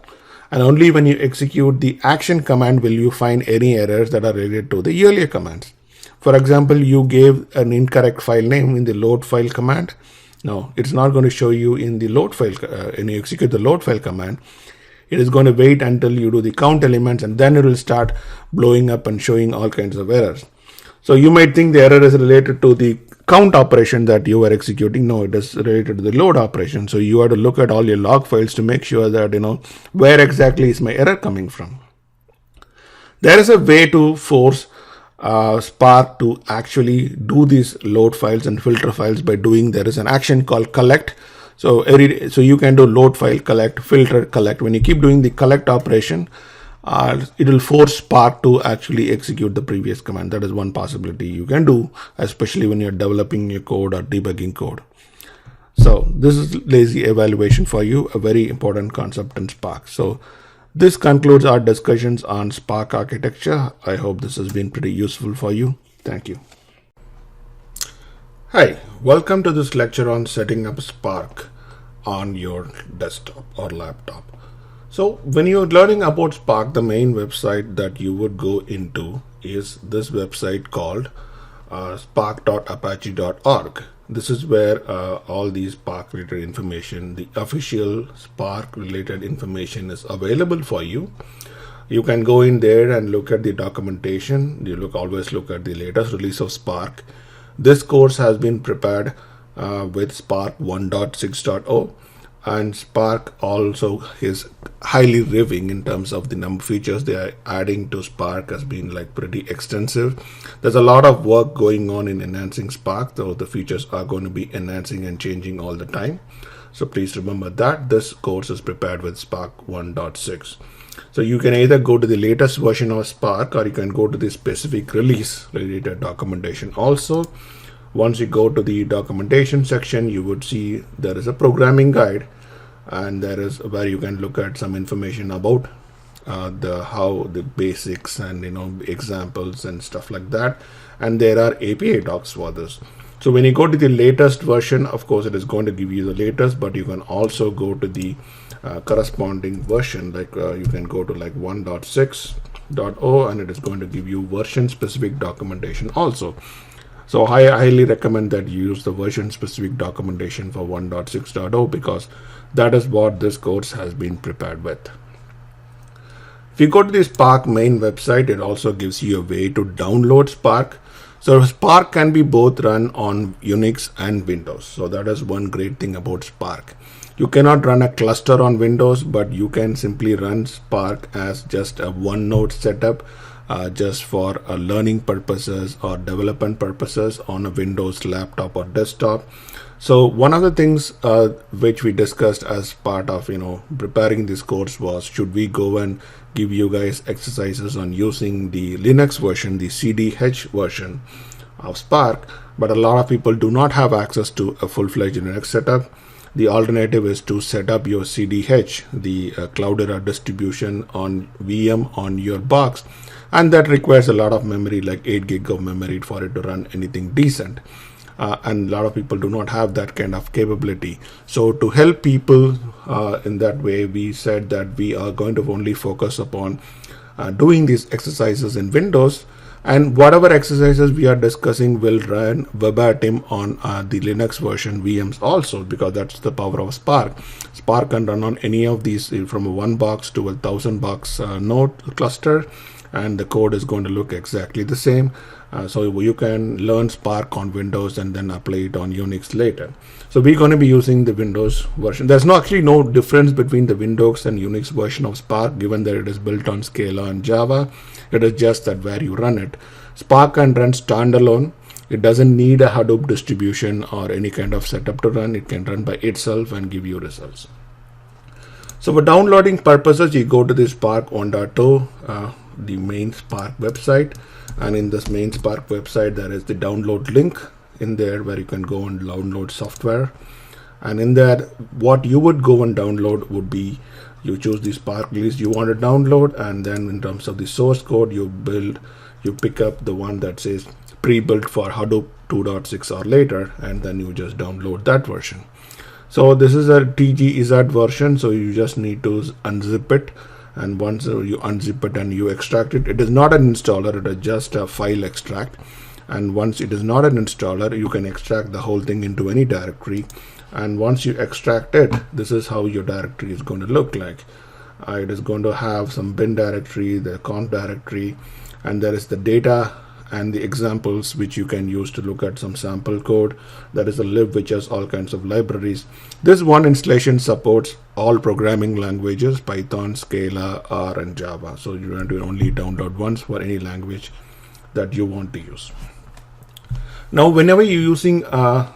And only when you execute the action command will you find any errors that are related to the earlier commands. For example, you gave an incorrect file name in the load file command. No, it's not going to show you in the load file. When you execute the load file command, it is going to wait until you do the count elements, and then it will start blowing up and showing all kinds of errors. So you might think the error is related to the count operation that you are executing. No, it is related to the load operation. So you have to look at all your log files to make sure that, where exactly is my error coming from. There is a way to force Spark to actually do these load files and filter files by there is an action called collect. So you can do load file, collect, filter, collect. When you keep doing the collect operation, it will force Spark to actually execute the previous command. That is one possibility you can do, especially when you're developing your code or debugging code. So this is lazy evaluation for you, a very important concept in Spark. So this concludes our discussions on Spark architecture. I hope this has been pretty useful for you. Thank you. Hi, welcome to this lecture on setting up Spark on your desktop or laptop. So when you're learning about Spark, the main website that you would go into is this website called spark.apache.org. This is where all these Spark related information, the official Spark related information is available for you. You can go in there and look at the documentation. Always look at the latest release of Spark. This course has been prepared with Spark 1.6.0. And Spark also is highly reviewing in terms of the number of features they are adding to Spark has been pretty extensive. There's a lot of work going on in enhancing Spark, though the features are going to be enhancing and changing all the time. So please remember that this course is prepared with Spark 1.6. So you can either go to the latest version of Spark or you can go to the specific release related documentation. Also, once you go to the documentation section, you would see there is a programming guide, and there is where you can look at some information about how the basics and examples and stuff like that. And there are API docs for this. So when you go to the latest version, of course it is going to give you the latest, but you can also go to the corresponding version, you can go to 1.6.0 and it is going to give you version specific documentation also. So I highly recommend that you use the version specific documentation for 1.6.0 because that is what this course has been prepared with. If you go to the Spark main website, it also gives you a way to download Spark. So Spark can be both run on Unix and Windows. So that is one great thing about Spark. You cannot run a cluster on Windows, but you can simply run Spark as just a one node setup just for learning purposes or development purposes on a Windows laptop or desktop. So one of the things which we discussed as part of preparing this course was, should we go and give you guys exercises on using the Linux version, the CDH version of Spark, but a lot of people do not have access to a full-fledged Linux setup. The alternative is to set up your CDH, the Cloudera distribution on VM on your box, and that requires a lot of memory, like 8 gig of memory for it to run anything decent. And a lot of people do not have that kind of capability. So to help people in that way, we said that we are going to only focus upon doing these exercises in Windows, and whatever exercises we are discussing will run verbatim on the Linux version VMs also, because that's the power of Spark. Spark can run on any of these, from a 1 box to a 1000 box node cluster, and the code is going to look exactly the same. So you can learn Spark on Windows and then apply it on Unix later. So we're going to be using the Windows version. There's actually no difference between the Windows and Unix version of Spark, given that it is built on Scala and Java. It is just that where you run it. Spark can run standalone. It doesn't need a Hadoop distribution or any kind of setup to run. It can run by itself and give you results. So for downloading purposes, you go to the Spark 1.0, the main Spark website. And in this main Spark website, there is the download link in there where you can go and download software. And in there, what you would go and download would be, you choose the Spark list you want to download, and then in terms of the source code, you pick up the one that says pre-built for Hadoop 2.6 or later, and then you just download that version. So this is a TGEZ version, so you just need to unzip it. And once you unzip it and you extract it, it is not an installer, it is just a file extract. And once it is not an installer, you can extract the whole thing into any directory. And once you extract it, this is how your directory is going to look like. It is going to have some bin directory, the conf directory, and there is the data and the examples which you can use to look at some sample code. That is a lib which has all kinds of libraries. This one installation supports all programming languages, Python, Scala, R, and Java. So you want to only download once for any language that you want to use. Now, whenever you're using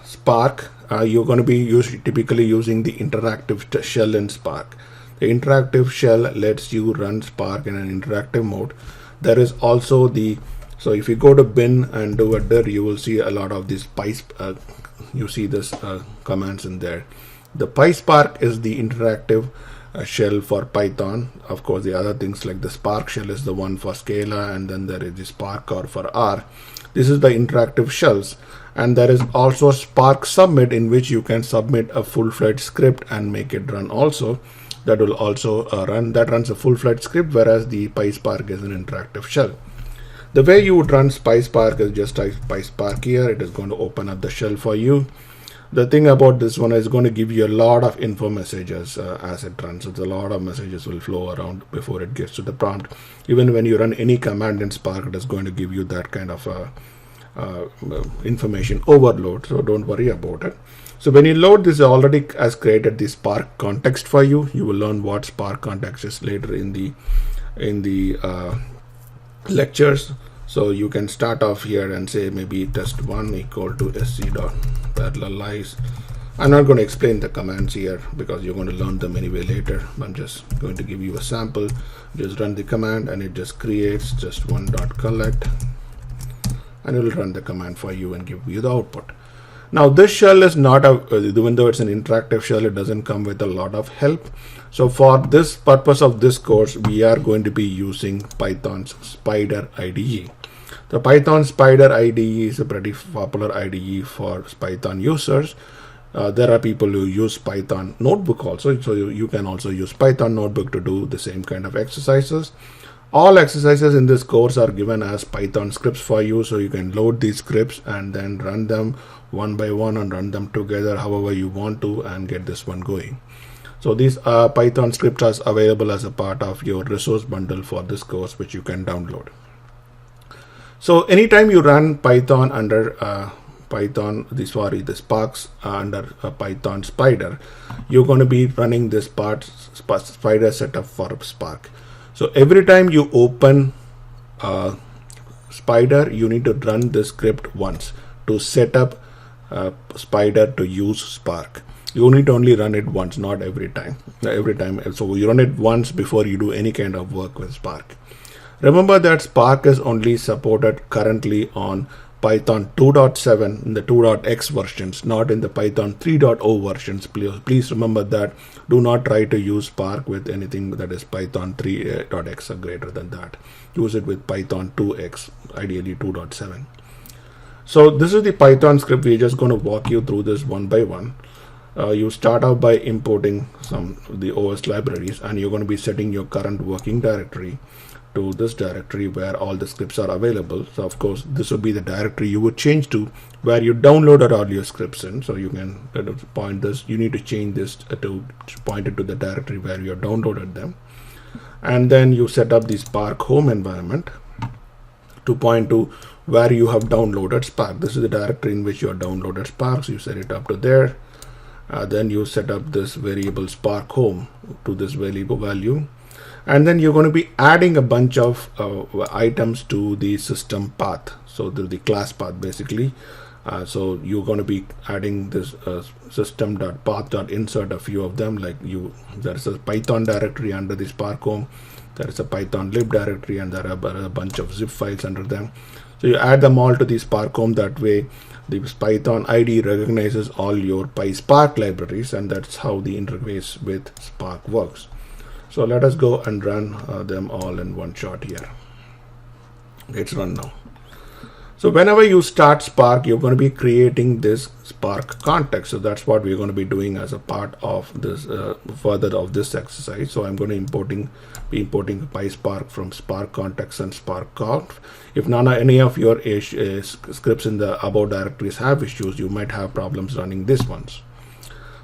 Spark, you're going to be typically using the interactive shell in Spark. The interactive shell lets you run Spark in an interactive mode. There is also so if you go to bin and do a dir, you will see a lot of these you see this commands in there. The PySpark is the interactive shell for Python. Of course, the other things like the Spark shell is the one for Scala, and then there is the Spark or for R. This is the interactive shells. And there is also Spark Submit, in which you can submit a full-fledged script and make it run also. That will also runs a full-fledged script, whereas the PySpark is an interactive shell. The way you would run PySpark is just type PySpark here. It is going to open up the shell for you. The thing about this one is going to give you a lot of info messages as it runs. So a lot of messages will flow around before it gets to the prompt. Even when you run any command in Spark, it is going to give you that kind of information overload. So don't worry about it. So when you load this, already has created the Spark context for you. You will learn what Spark context is later in the lectures. So you can start off here and say maybe test1 equal to sc.parallelize. I'm not going to explain the commands here because you're going to learn them anyway later. I'm just going to give you a sample. Just run the command and it just creates just one.collect, and it will run the command for you and give you the output. Now this shell is not even though it's an interactive shell, it doesn't come with a lot of help. So for this purpose of this course, we are going to be using Python's Spider IDE. The Python Spider IDE is a pretty popular IDE for Python users. There are people who use Python Notebook also, so you can also use Python Notebook to do the same kind of exercises. All exercises in this course are given as Python scripts for you, so you can load these scripts and then run them one by one and run them together however you want to and get this one going. So these Python scripts are available as a part of your resource bundle for this course, which you can download. So anytime you run Python under the Sparks under Python Spider, you're going to be running this Spider setup for Spark. So every time you open Spider, you need to run this script once to set up Spider to use Spark. You need to only run it once, not every time. So you run it once before you do any kind of work with Spark. Remember that Spark is only supported currently on Python 2.7 in the 2.x versions, not in the Python 3.0 versions. Please remember that. Do not try to use Spark with anything that is Python 3.x or greater than that. Use it with Python 2x, ideally 2.7. So this is the Python script. We're just going to walk you through this one by one. You start out by importing the OS libraries, and you're going to be setting your current working directory to this directory where all the scripts are available. So of course this will be the directory you would change to where you downloaded all your scripts in. So you can point this, you need to change this to point it to the directory where you downloaded them. And then you set up the Spark home environment to point to where you have downloaded Spark. This is the directory in which you have downloaded Spark, so you set it up to there. Then you set up this variable Spark home to this variable value. And then you're going to be adding a bunch of items to the system path. So the class path basically. So you're going to be adding this system.path.insert a few of them, like there's a Python directory under the Spark home. There is a Python lib directory, and there are a bunch of zip files under them. So you add them all to the Spark home. That way the Python ID recognizes all your PySpark libraries, and that's how the interface with Spark works. So let us go and run them all in one shot here. It's run now. So whenever you start Spark, you're going to be creating this Spark context. So that's what we're going to be doing as a part of this further of this exercise. So I'm going to be importing PySpark from Spark context and Spark conf. If any of your scripts in the above directories have issues, you might have problems running this ones.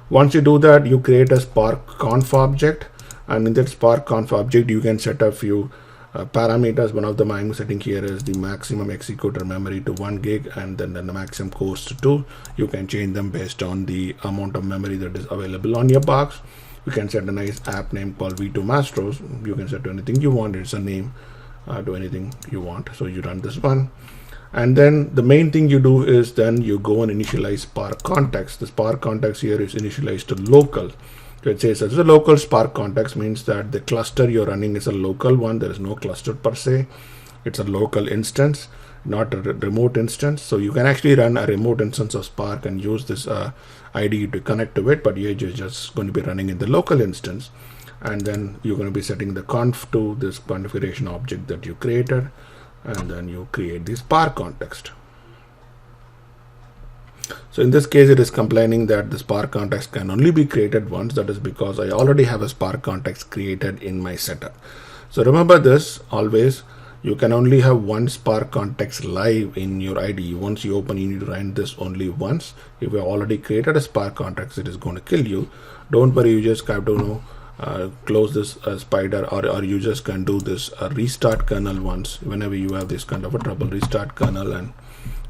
Once you do that, you create a Spark conf object. And in that Spark conf object, you can set a few parameters. One of them I'm setting here is the maximum executor memory to 1 gig, and then the maximum cores to 2. You can change them based on the amount of memory that is available on your box. You can set a nice app name called V2 Maestros. You can set to anything you want. It's a name to anything you want. So you run this one. And then the main thing you do is then you go and initialize Spark context. The Spark context here is initialized to local. It says as a local Spark context means that the cluster you're running is a local one. There is no cluster per se. It's a local instance, not a remote instance. So you can actually run a remote instance of Spark and use this ID to connect to it, but you're just going to be running in the local instance. And then you're going to be setting the conf to this configuration object that you created, and then you create the Spark context. So in this case, it is complaining that the Spark context can only be created once. That is because I already have a Spark context created in my setup. So remember this always. You can only have one Spark context live in your IDE. Once you open, you need to run this only once. If you have already created a Spark context, it is going to kill you. Don't worry, you just have to close this spider, or you just can do this restart kernel once. Whenever you have this kind of a trouble, restart kernel, and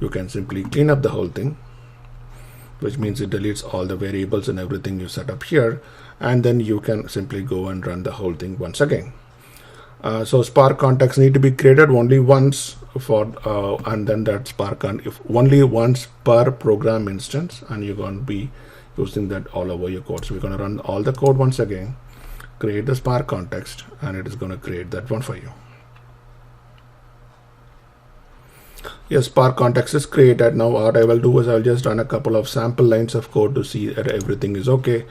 you can simply clean up the whole thing, which means it deletes all the variables and everything you set up here, and then you can simply go and run the whole thing once again. So Spark context need to be created only once and then that Spark if only once per program instance, and you're going to be using that all over your code. So we're going to run all the code once again, create the Spark context, and it is going to create that one for you. Yes, Spark context is created. Now what I will do is I'll just run a couple of sample lines of code to see that everything is okay.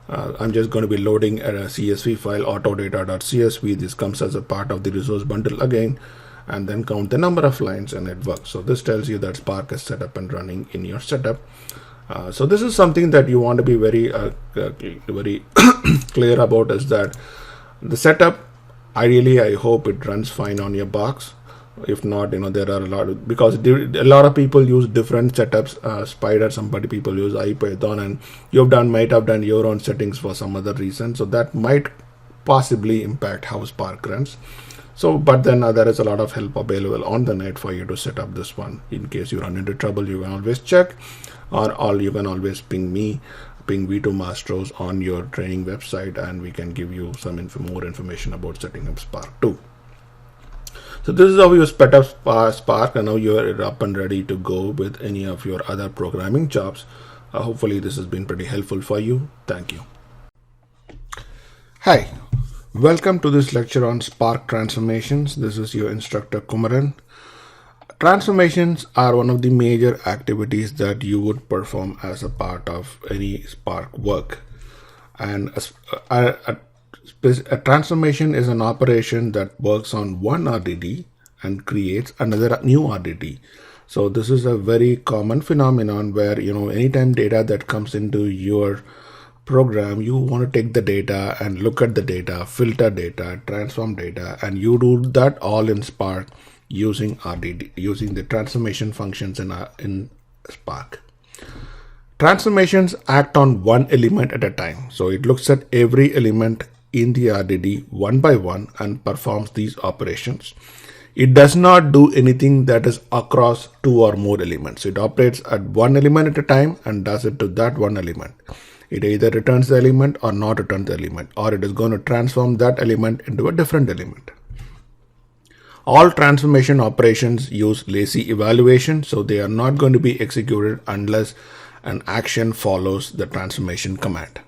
I'm just going to be loading a CSV file, autodata.csv. This comes as a part of the resource bundle again, and then count the number of lines, and it works. So this tells you that Spark is set up and running in your setup. So this is something that you want to be very clear about, is that the setup Ideally, I hope it runs fine on your box. If not, there are because a lot of people use different setups. Spider, somebody people use IPython, and might have done your own settings for some other reason. So that might possibly impact how Spark runs. So, but then there is a lot of help available on the net for you to set up this one. In case you run into trouble, you can always check, or you can always ping me, ping V2 Maestros on your training website, and we can give you some more information about setting up Spark too. So this is how you set up Spark, and now you're up and ready to go with any of your other programming jobs. Hopefully this has been pretty helpful for you. Thank you. Hi. Welcome to this lecture on Spark transformations. This is your instructor Kumaran. Transformations are one of the major activities that you would perform as a part of any Spark work. And a transformation is an operation that works on one RDD and creates another new RDD. So this is a very common phenomenon where, anytime data that comes into your program, you want to take the data and look at the data, filter data, transform data, and you do that all in Spark using RDD, using the transformation functions in Spark. Transformations act on one element at a time. So it looks at every element in the RDD one by one and performs these operations. It does not do anything that is across two or more elements. It operates at one element at a time and does it to that one element. It either returns the element or not return the element, or it is going to transform that element into a different element. All transformation operations use lazy evaluation, so they are not going to be executed unless an action follows the transformation command.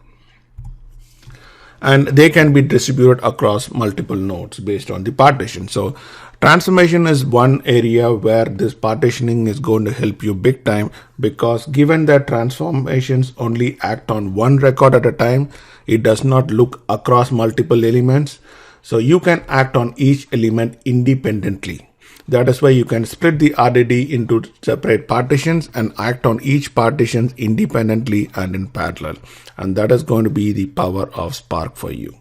And they can be distributed across multiple nodes based on the partition. So transformation is one area where this partitioning is going to help you big time, because given that transformations only act on one record at a time, it does not look across multiple elements. So you can act on each element independently. That is why you can split the RDD into separate partitions and act on each partition independently and in parallel. And that is going to be the power of Spark for you.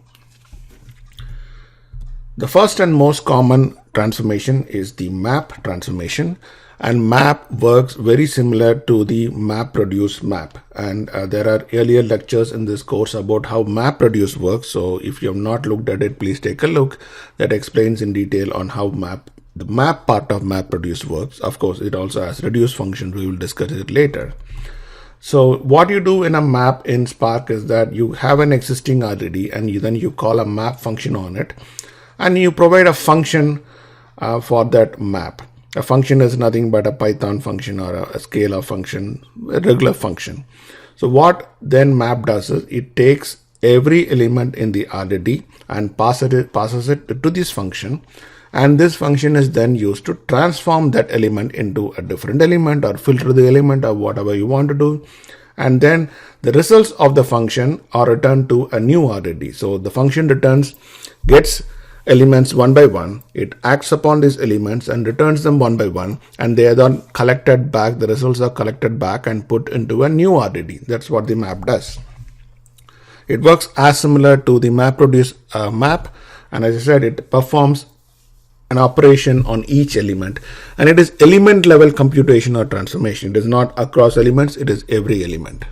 The first and most common transformation is the map transformation, and map works very similar to the MapReduce map. And there are earlier lectures in this course about how MapReduce works. So if you have not looked at it, please take a look. That explains in detail on how the map part of MapReduce works. Of course, it also has reduce functions. We will discuss it later. So what you do in a map in Spark is that you have an existing RDD and then you call a map function on it, and you provide a function for that map. A function is nothing but a Python function or a scalar function, a regular function. So what then map does is it takes every element in the RDD and passes it to this function. And this function is then used to transform that element into a different element or filter the element or whatever you want to do. And then the results of the function are returned to a new RDD. So the function gets elements one by one. It acts upon these elements and returns them one by one. And they are then collected back. The results are collected back and put into a new RDD. That's what the map does. It works as similar to the MapReduce map. And as I said, it performs an operation on each element, and it is element level computation or transformation. It is not across elements, it is every element.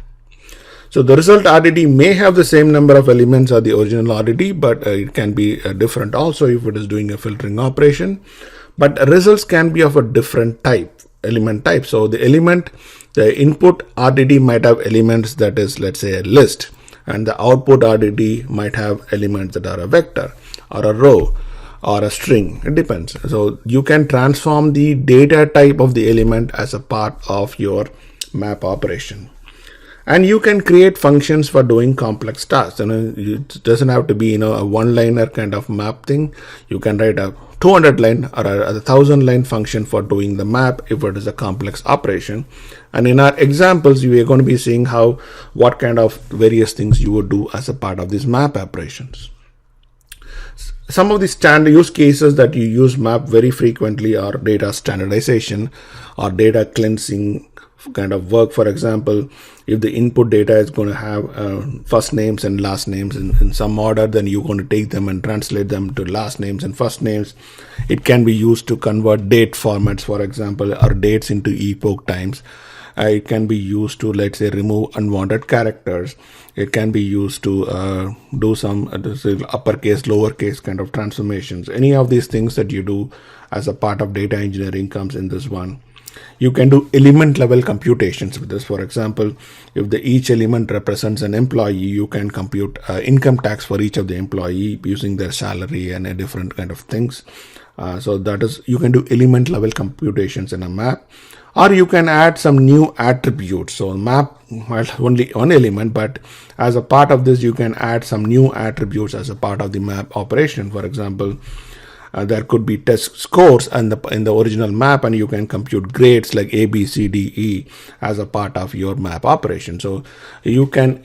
So the result RDD may have the same number of elements as the original RDD, but it can be different also if it is doing a filtering operation. But results can be of a different type, element type. So the input RDD might have elements that is, let's say, a list, and the output RDD might have elements that are a vector or a row or a string. It depends. So you can transform the data type of the element as a part of your map operation. And you can create functions for doing complex tasks. It doesn't have to be a one-liner kind of map thing. You can write a 200-line or a 1,000-line function for doing the map if it is a complex operation. And in our examples, we are going to be seeing what kind of various things you would do as a part of these map operations. Some of the standard use cases that you use map very frequently are data standardization or data cleansing kind of work. For example, if the input data is going to have first names and last names in some order, then you're going to take them and translate them to last names and first names. It can be used to convert date formats, for example, or dates into epoch times. It can be used to, let's say, remove unwanted characters. It can be used to do some uppercase, lowercase kind of transformations. Any of these things that you do as a part of data engineering comes in this one. You can do element level computations with this. For example, if each element represents an employee, you can compute income tax for each of the employee using their salary and a different kind of things. So that is, you can do element level computations in a map. Or you can add some new attributes. So map has only one element, but as a part of this, you can add some new attributes as a part of the map operation. For example, there could be test scores in the original map, and you can compute grades like A, B, C, D, E as a part of your map operation. So you can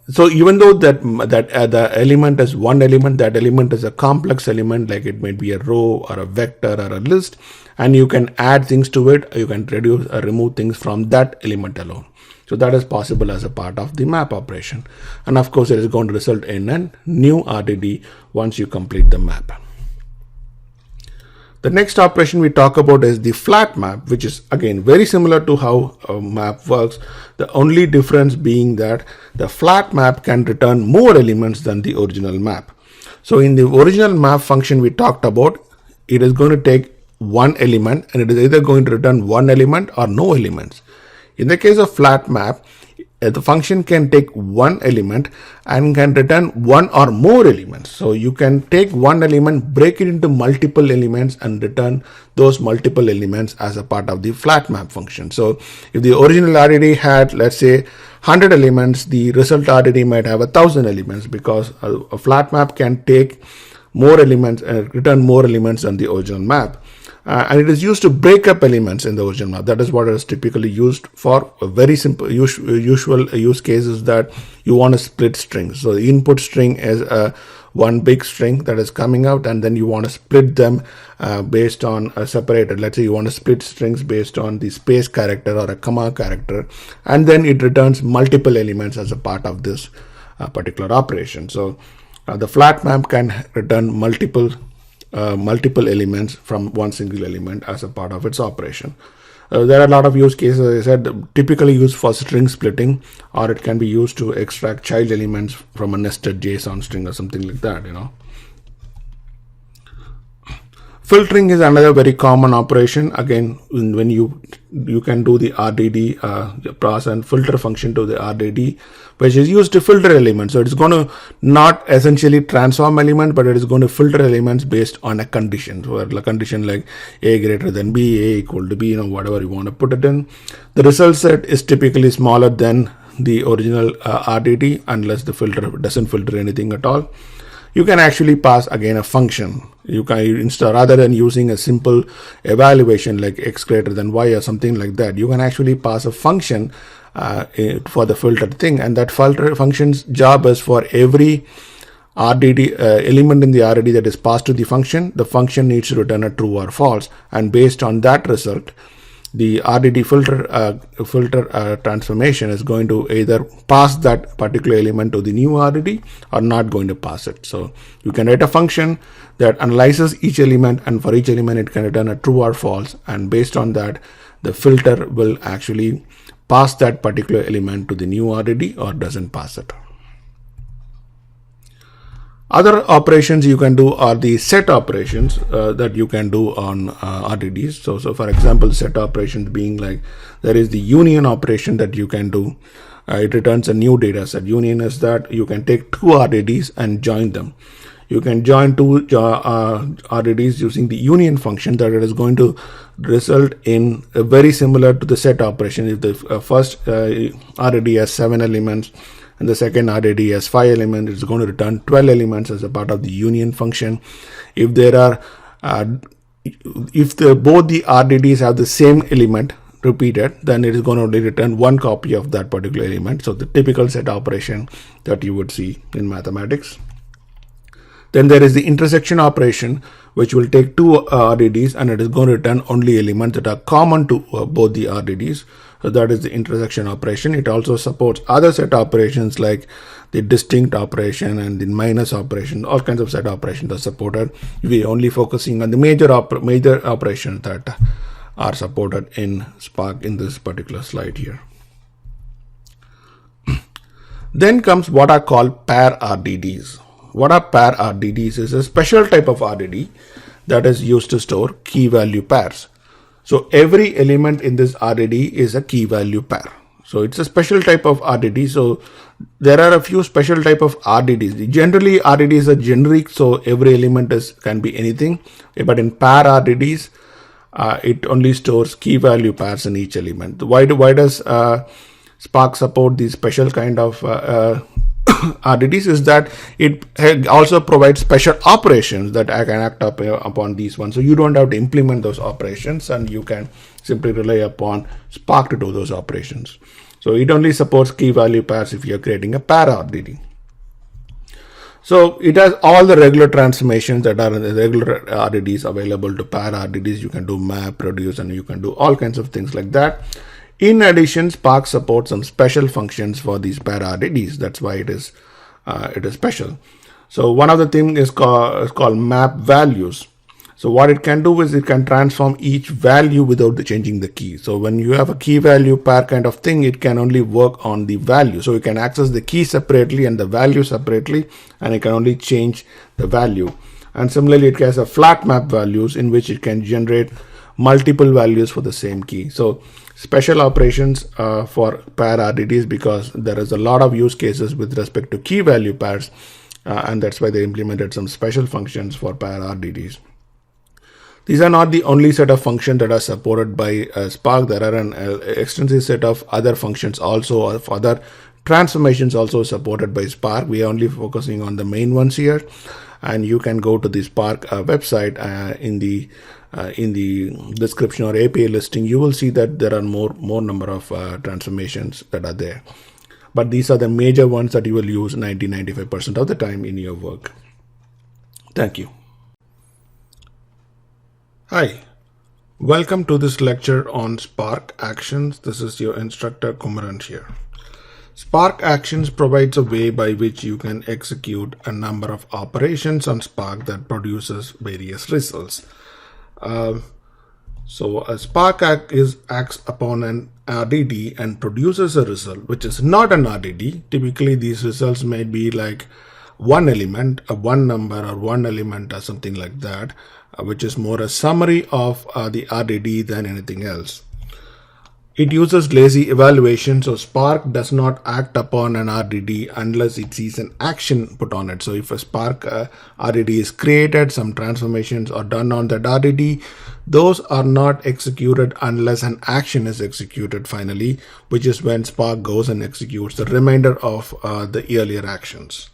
so even though the element is one element, that element is a complex element, like it might be a row or a vector or a list, and you can add things to it. You can reduce or remove things from that element alone. So that is possible as a part of the map operation. And of course, it is going to result in a new RDD once you complete the map. The next operation we talk about is the flat map, which is again very similar to how a map works. The only difference being that the flat map can return more elements than the original map. So in the original map function we talked about, it is going to take one element, and it is either going to return one element or no elements. In the case of flat map, the function can take one element and can return one or more elements. So you can take one element, break it into multiple elements, and return those multiple elements as a part of the flat map function. So if the original RDD had, let's say, 100 elements, the result RDD might have 1,000 elements, because a flat map can take more elements and return more elements than the original map. And it is used to break up elements in the original map. That is what it is typically used for. A very simple usual use case is that you want to split strings. So the input string is one big string that is coming out, and then you want to split them based on a separated. Let's say you want to split strings based on the space character or a comma character, and then it returns multiple elements as a part of this particular operation. So the flat map can return multiple elements from one single element as a part of its operation. There are a lot of use cases, as I said, typically used for string splitting, or it can be used to extract child elements from a nested JSON string or something like that, Filtering is another very common operation. Again, when you can do the RDD process and filter function to the RDD, which is used to filter elements. So it's going to not essentially transform element, but it is going to filter elements based on a condition. So a condition like A greater than B, A equal to B, whatever you want to put it in. The result set is typically smaller than the original RDD, unless the filter doesn't filter anything at all. You can actually pass again a function. You can instead, rather than using a simple evaluation like X greater than Y or something like that, you can actually pass a function for the filtered thing, and that filter function's job is for every RDD element in the RDD that is passed to the function needs to return a true or false, and based on that result, the RDD filter transformation is going to either pass that particular element to the new RDD or not going to pass it. So you can write a function that analyzes each element, and for each element it can return a true or false, and based on that, the filter will actually pass that particular element to the new RDD or doesn't pass it. Other operations you can do are the set operations that you can do on RDDs. So for example, set operations being like, there is the union operation that you can do. It returns a new data set. Union is that you can take two RDDs and join them. You can join two RDDs using the union function, that it is going to result in very similar to the set operation. If the first RDD has 7 elements, and the second RDD has 5 elements, it's going to return 12 elements as a part of the union function. If there are, both the RDDs have the same element repeated, then it is going to only return one copy of that particular element. So the typical set operation that you would see in mathematics. Then there is the intersection operation, which will take two RDDs and it is going to return only elements that are common to both the RDDs. So that is the intersection operation. It also supports other set operations like the distinct operation and the minus operation. All kinds of set operations are supported. We are only focusing on the major operations that are supported in Spark in this particular slide here. Then comes what are called pair RDDs. What are pair RDDs is a special type of RDD that is used to store key value pairs. So every element in this RDD is a key value pair. So it's a special type of RDD. So there are a few special type of RDDs. Generally RDDs are generic, so every element can be anything. But in pair RDDs, it only stores key value pairs in each element. Why does Spark support these special kind of RDDs? Is that it also provides special operations that can act upon these ones. So you don't have to implement those operations and you can simply rely upon Spark to do those operations. So it only supports key value pairs if you're creating a pair RDD. So it has all the regular transformations that are in the regular RDDs available to pair RDDs. You can do map, reduce, and you can do all kinds of things like that. In addition, Spark supports some special functions for these pair RDDs. That's why it is special. So one of the things is called map values. So what it can do is it can transform each value without changing the key. So when you have a key value pair kind of thing, it can only work on the value. So you can access the key separately and the value separately, and it can only change the value. And similarly, it has a flat map values in which it can generate multiple values for the same key. So special operations for pair RDDs, because there is a lot of use cases with respect to key value pairs, and that's why they implemented some special functions for pair RDDs. These are not the only set of functions that are supported by Spark. There are an extensive set of other functions also, or other transformations also supported by Spark. We are only focusing on the main ones here, and you can go to the Spark website in the description or API listing. You will see that there are more number of transformations that are there. But these are the major ones that you will use 90-95% of the time in your work. Thank you. Hi, welcome to this lecture on Spark Actions. This is your instructor Kumaran here. Spark Actions provides a way by which you can execute a number of operations on Spark that produces various results. So a Spark acts upon an RDD and produces a result which is not an RDD. Typically these results may be like one element, one number, or one element, or something like that, which is more a summary of the RDD than anything else. It uses lazy evaluation, so Spark does not act upon an RDD unless it sees an action put on it. So if a Spark RDD is created, some transformations are done on that RDD, those are not executed unless an action is executed finally, which is when Spark goes and executes the remainder of the earlier actions.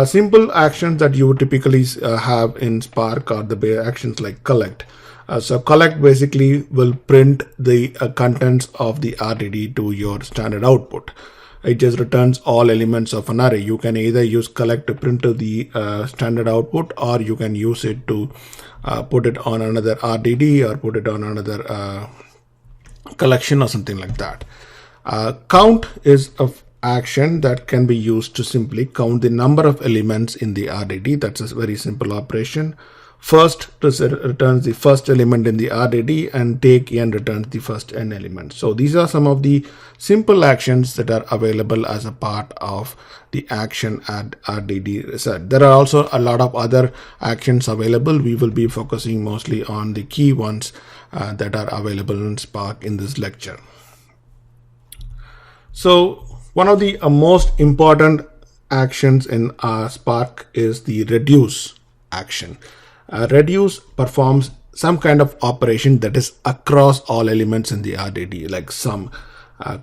Simple actions that you would typically have in Spark are the actions like collect. So collect basically will print the contents of the RDD to your standard output. It just returns all elements of an array. You can either use collect to print to the standard output, or you can use it to put it on another RDD or put it on another collection or something like that. Count is a action that can be used to simply count the number of elements in the RDD. That's a very simple operation. First returns the first element in the RDD, and take n returns the first n element. So these are some of the simple actions that are available as a part of the action add RDD set. There are also a lot of other actions available. We will be focusing mostly on the key ones that are available in Spark in this lecture. So one of the most important actions in Spark is the reduce action. Reduce performs some kind of operation that is across all elements in the RDD, like sum,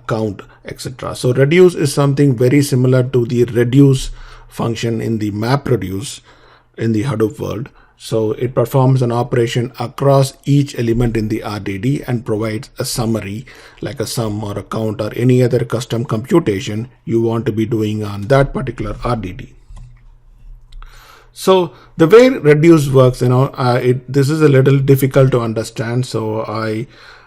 count, etc. So reduce is something very similar to the reduce function in the map reduce in the Hadoop world. So it performs an operation across each element in the RDD and provides a summary like a sum or a count or any other custom computation you want to be doing on that particular RDD. So the way reduce works, this is a little difficult to understand. So I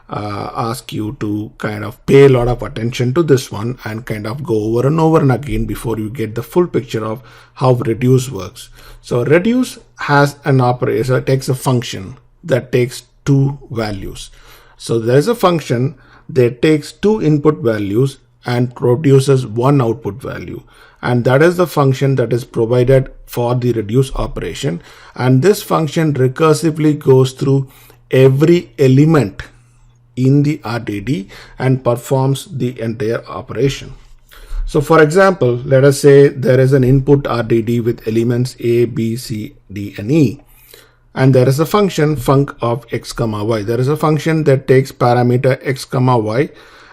ask you to kind of pay a lot of attention to this one and kind of go over and over and again before you get the full picture of how reduce works. So reduce has an operator, it takes a function that takes two values. So there's a function that takes two input values and produces one output value, and that is the function that is provided for the reduce operation. And this function recursively goes through every element in the RDD and performs the entire operation. So for example, let us say there is an input RDD with elements A, B, C, D, and E. And there is a function func of x comma y. There is a function that takes parameter x comma y,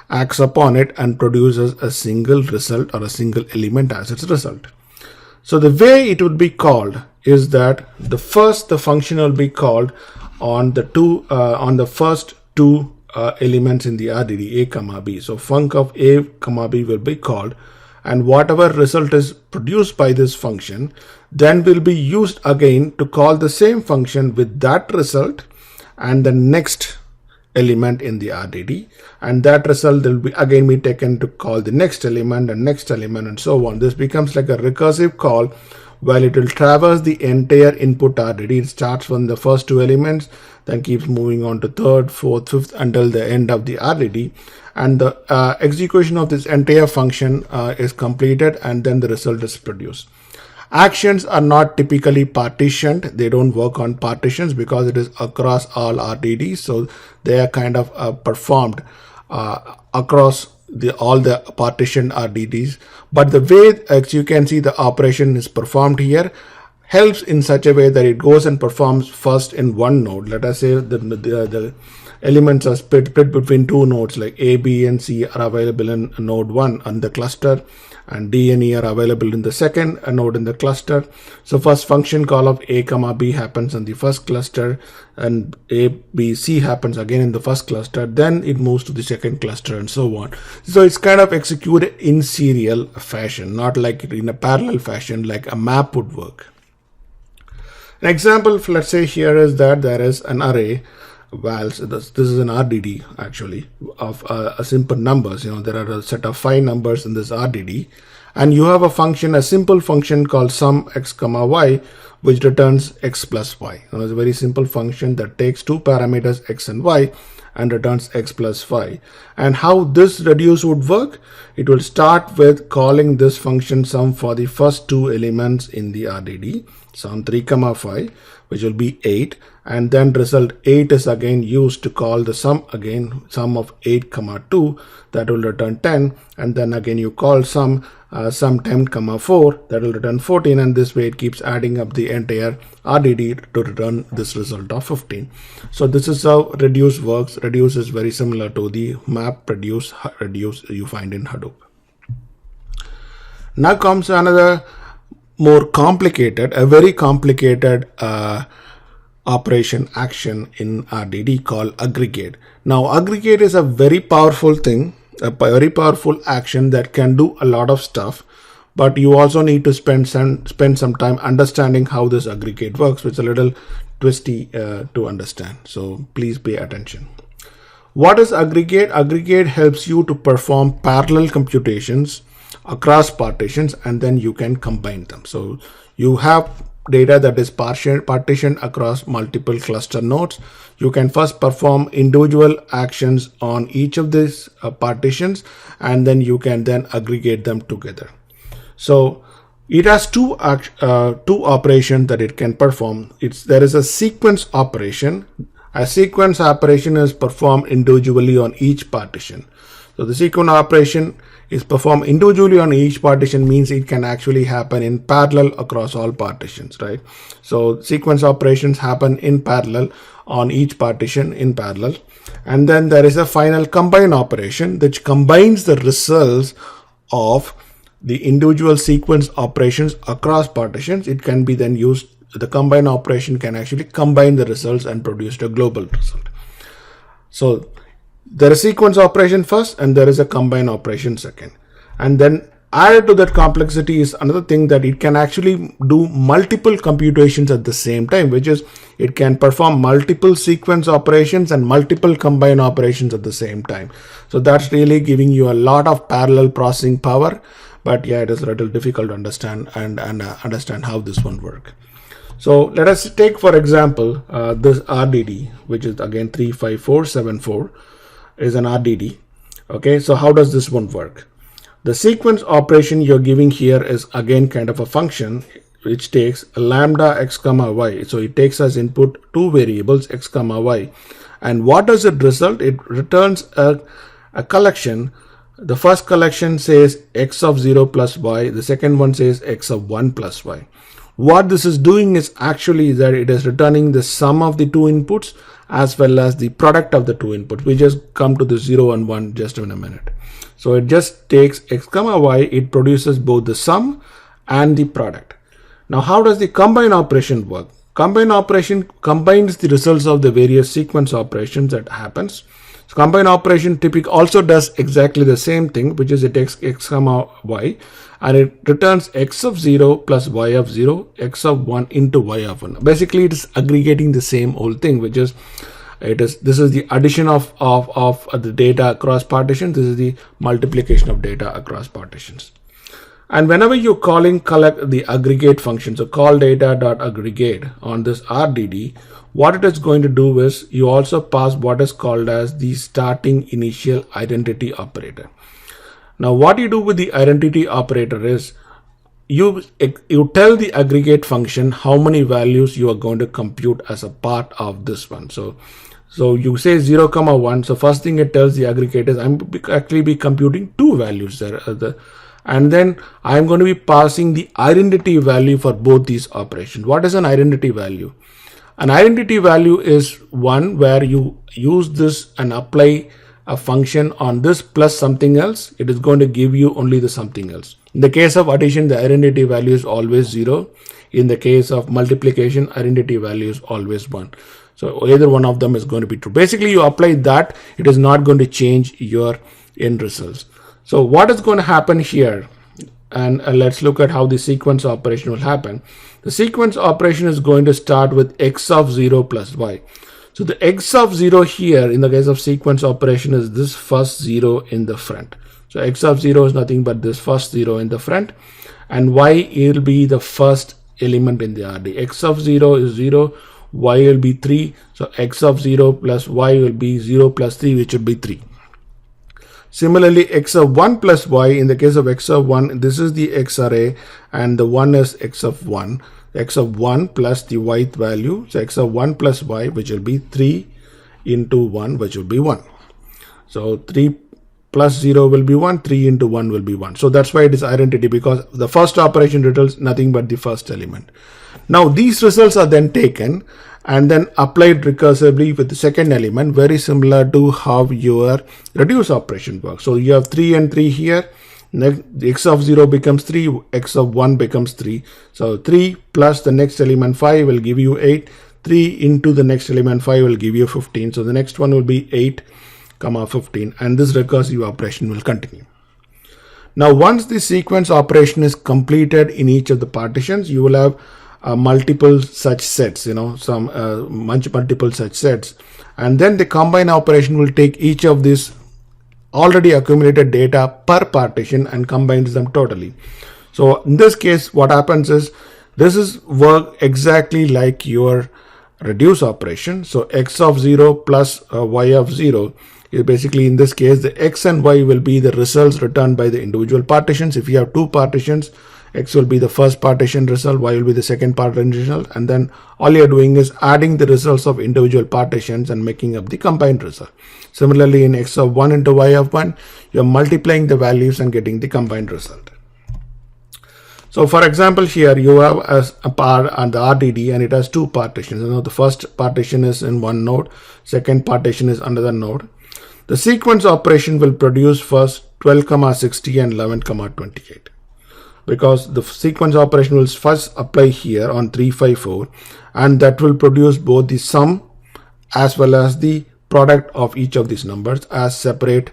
acts upon it, and produces a single result or a single element as its result. So the way it would be called is that the function will be called on the first two elements in the RDD, a comma b. So func of a comma b will be called, and whatever result is produced by this function then will be used again to call the same function with that result and the next element in the RDD, and that result will be again be taken to call the next element and next element and so on. This becomes like a recursive call where it will traverse the entire input RDD. It starts from the first two elements, then keeps moving on to third, fourth, fifth until the end of the RDD, and the execution of this entire function is completed, and then the result is produced. Actions are not typically partitioned. They don't work on partitions because it is across all RDDs. So they are kind of performed across all the partition RDDs. But the way, as you can see, the operation is performed here helps in such a way that it goes and performs first in one node. Let us say the elements are split between two nodes, like A, B, and C are available in node 1 on the cluster, and D and E are available in the second node in the cluster. So first function call of A comma B happens on the first cluster, and A, B, C happens again in the first cluster. Then it moves to the second cluster and so on. So it's kind of executed in serial fashion, not like in a parallel fashion like a map would work. An example, let's say here is that there is an array vals. This is an RDD actually of a simple numbers. There are a set of 5 numbers in this RDD, and you have a simple function called sum x comma y, which returns x plus y. It's a very simple function that takes two parameters x and y and returns x plus y. And how this reduce would work? It will start with calling this function sum for the first two elements in the RDD, sum 3 comma 5, which will be 8, and then result 8 is again used to call the sum of 8 comma 2, that will return 10, and then again you call sum 10 comma 4, that will return 14, and this way it keeps adding up the entire RDD to return this result of 15. So this is how reduce works. Reduce is very similar to the map reduce you find in Hadoop. Now comes another more complicated, a very complicated operation action in RDD called aggregate. Now aggregate is a very powerful thing, a very powerful action that can do a lot of stuff, but you also need to spend some time understanding how this aggregate works, which is a little twisty to understand. So please pay attention. What is aggregate? Aggregate helps you to perform parallel computations across partitions, and then you can combine them. So you have data that is partitioned across multiple cluster nodes. You can first perform individual actions on each of these partitions, and then you can then aggregate them together. So it has two operations that it can perform. There is a sequence operation. A sequence operation is performed individually on each partition. So the sequence operation is performed individually on each partition means it can actually happen in parallel across all partitions, right? So sequence operations happen in parallel on each partition in parallel. And then there is a final combine operation which combines the results of the individual sequence operations across partitions. It can be then used, the combine operation can actually combine the results and produce a global result. So there is sequence operation first, and there is a combine operation second. And then Added to that complexity is another thing that it can actually do multiple computations at the same time, which is it can perform multiple sequence operations and multiple combine operations at the same time. So that's really giving you a lot of parallel processing power. But yeah, it is a little difficult to understand and understand how this one works. So let us take, for example, this RDD, which is again 35474 is an RDD. Okay, so how does this one work? The sequence operation you're giving here is again kind of a function which takes a lambda x comma y. So it takes as input two variables x comma y. And what does it result? It returns a collection. The first collection says x of 0 plus y. The second one says x of 1 plus y. What this is doing is actually that it is returning the sum of the two inputs as well as the product of the two inputs. We just come to the 0 and 1 just in a minute. So it just takes x comma y, it produces both the sum and the product. Now how does the combine operation work? Combine operation combines the results of the various sequence operations that happens. So combine operation typically also does exactly the same thing, which is it takes x comma y and it returns x of 0 plus y of 0, x of 1 into y of 1. Basically it is aggregating the same old thing, which is this is the addition of the data across partitions. This is the multiplication of data across partitions. And whenever you're calling collect the aggregate function, so call data.aggregate on this RDD, what it is going to do is you also pass what is called as the starting initial identity operator. Now what you do with the identity operator is you tell the aggregate function how many values you are going to compute as a part of this one. So you say 0 comma 1. So first thing it tells the aggregate is I'm actually be computing two values there. And then I'm going to be passing the identity value for both these operations. What is an identity value? An identity value is one where you use this and apply a function on this plus something else. It is going to give you only the something else. In the case of addition, the identity value is always 0. In the case of multiplication, identity value is always 1. So either one of them is going to be true. Basically, you apply that, it is not going to change your end results. So what is going to happen here? And let's look at how the sequence operation will happen. The sequence operation is going to start with x of 0 plus y. So the x of 0 here in the case of sequence operation is this first 0 in the front. So x of 0 is nothing but this first 0 in the front, and y will be the first element in the RD. X of 0 is 0, y will be 3. So x of 0 plus y will be 0 plus 3, which will be 3. Similarly, x of 1 plus y, in the case of x of 1, this is the x array and the 1 is x of 1. X of 1 plus the yth value. So x of 1 plus y, which will be 3 into 1, which will be 1. So 3 plus 0 will be 1, 3 into 1 will be 1. So that's why it is identity, because the first operation returns nothing but the first element. Now these results are then taken and then applied recursively with the second element, very similar to how your reduce operation works. So you have 3 and 3 here. Next, x of 0 becomes 3, x of 1 becomes 3. So 3 plus the next element 5 will give you 8. 3 into the next element 5 will give you 15. So the next one will be 8, 15, and this recursive operation will continue. Now once the sequence operation is completed in each of the partitions, you will have multiple such sets, multiple such sets, and then the combine operation will take each of these already accumulated data per partition and combines them totally. So in this case, what happens is this is work exactly like your reduce operation. So x of 0 plus y of 0 is basically, in this case, the x and y will be the results returned by the individual partitions. If you have two partitions, x will be the first partition result, y will be the second partition result, and then all you're doing is adding the results of individual partitions and making up the combined result. Similarly, in x of 1 into y of 1, you're multiplying the values and getting the combined result. So for example, here you have a part on the RDD and it has two partitions. The first partition is in one node, second partition is another node. The sequence operation will produce first 12, 60 and 11, 28. Because the sequence operation will first apply here on 354, and that will produce both the sum as well as the product of each of these numbers as separate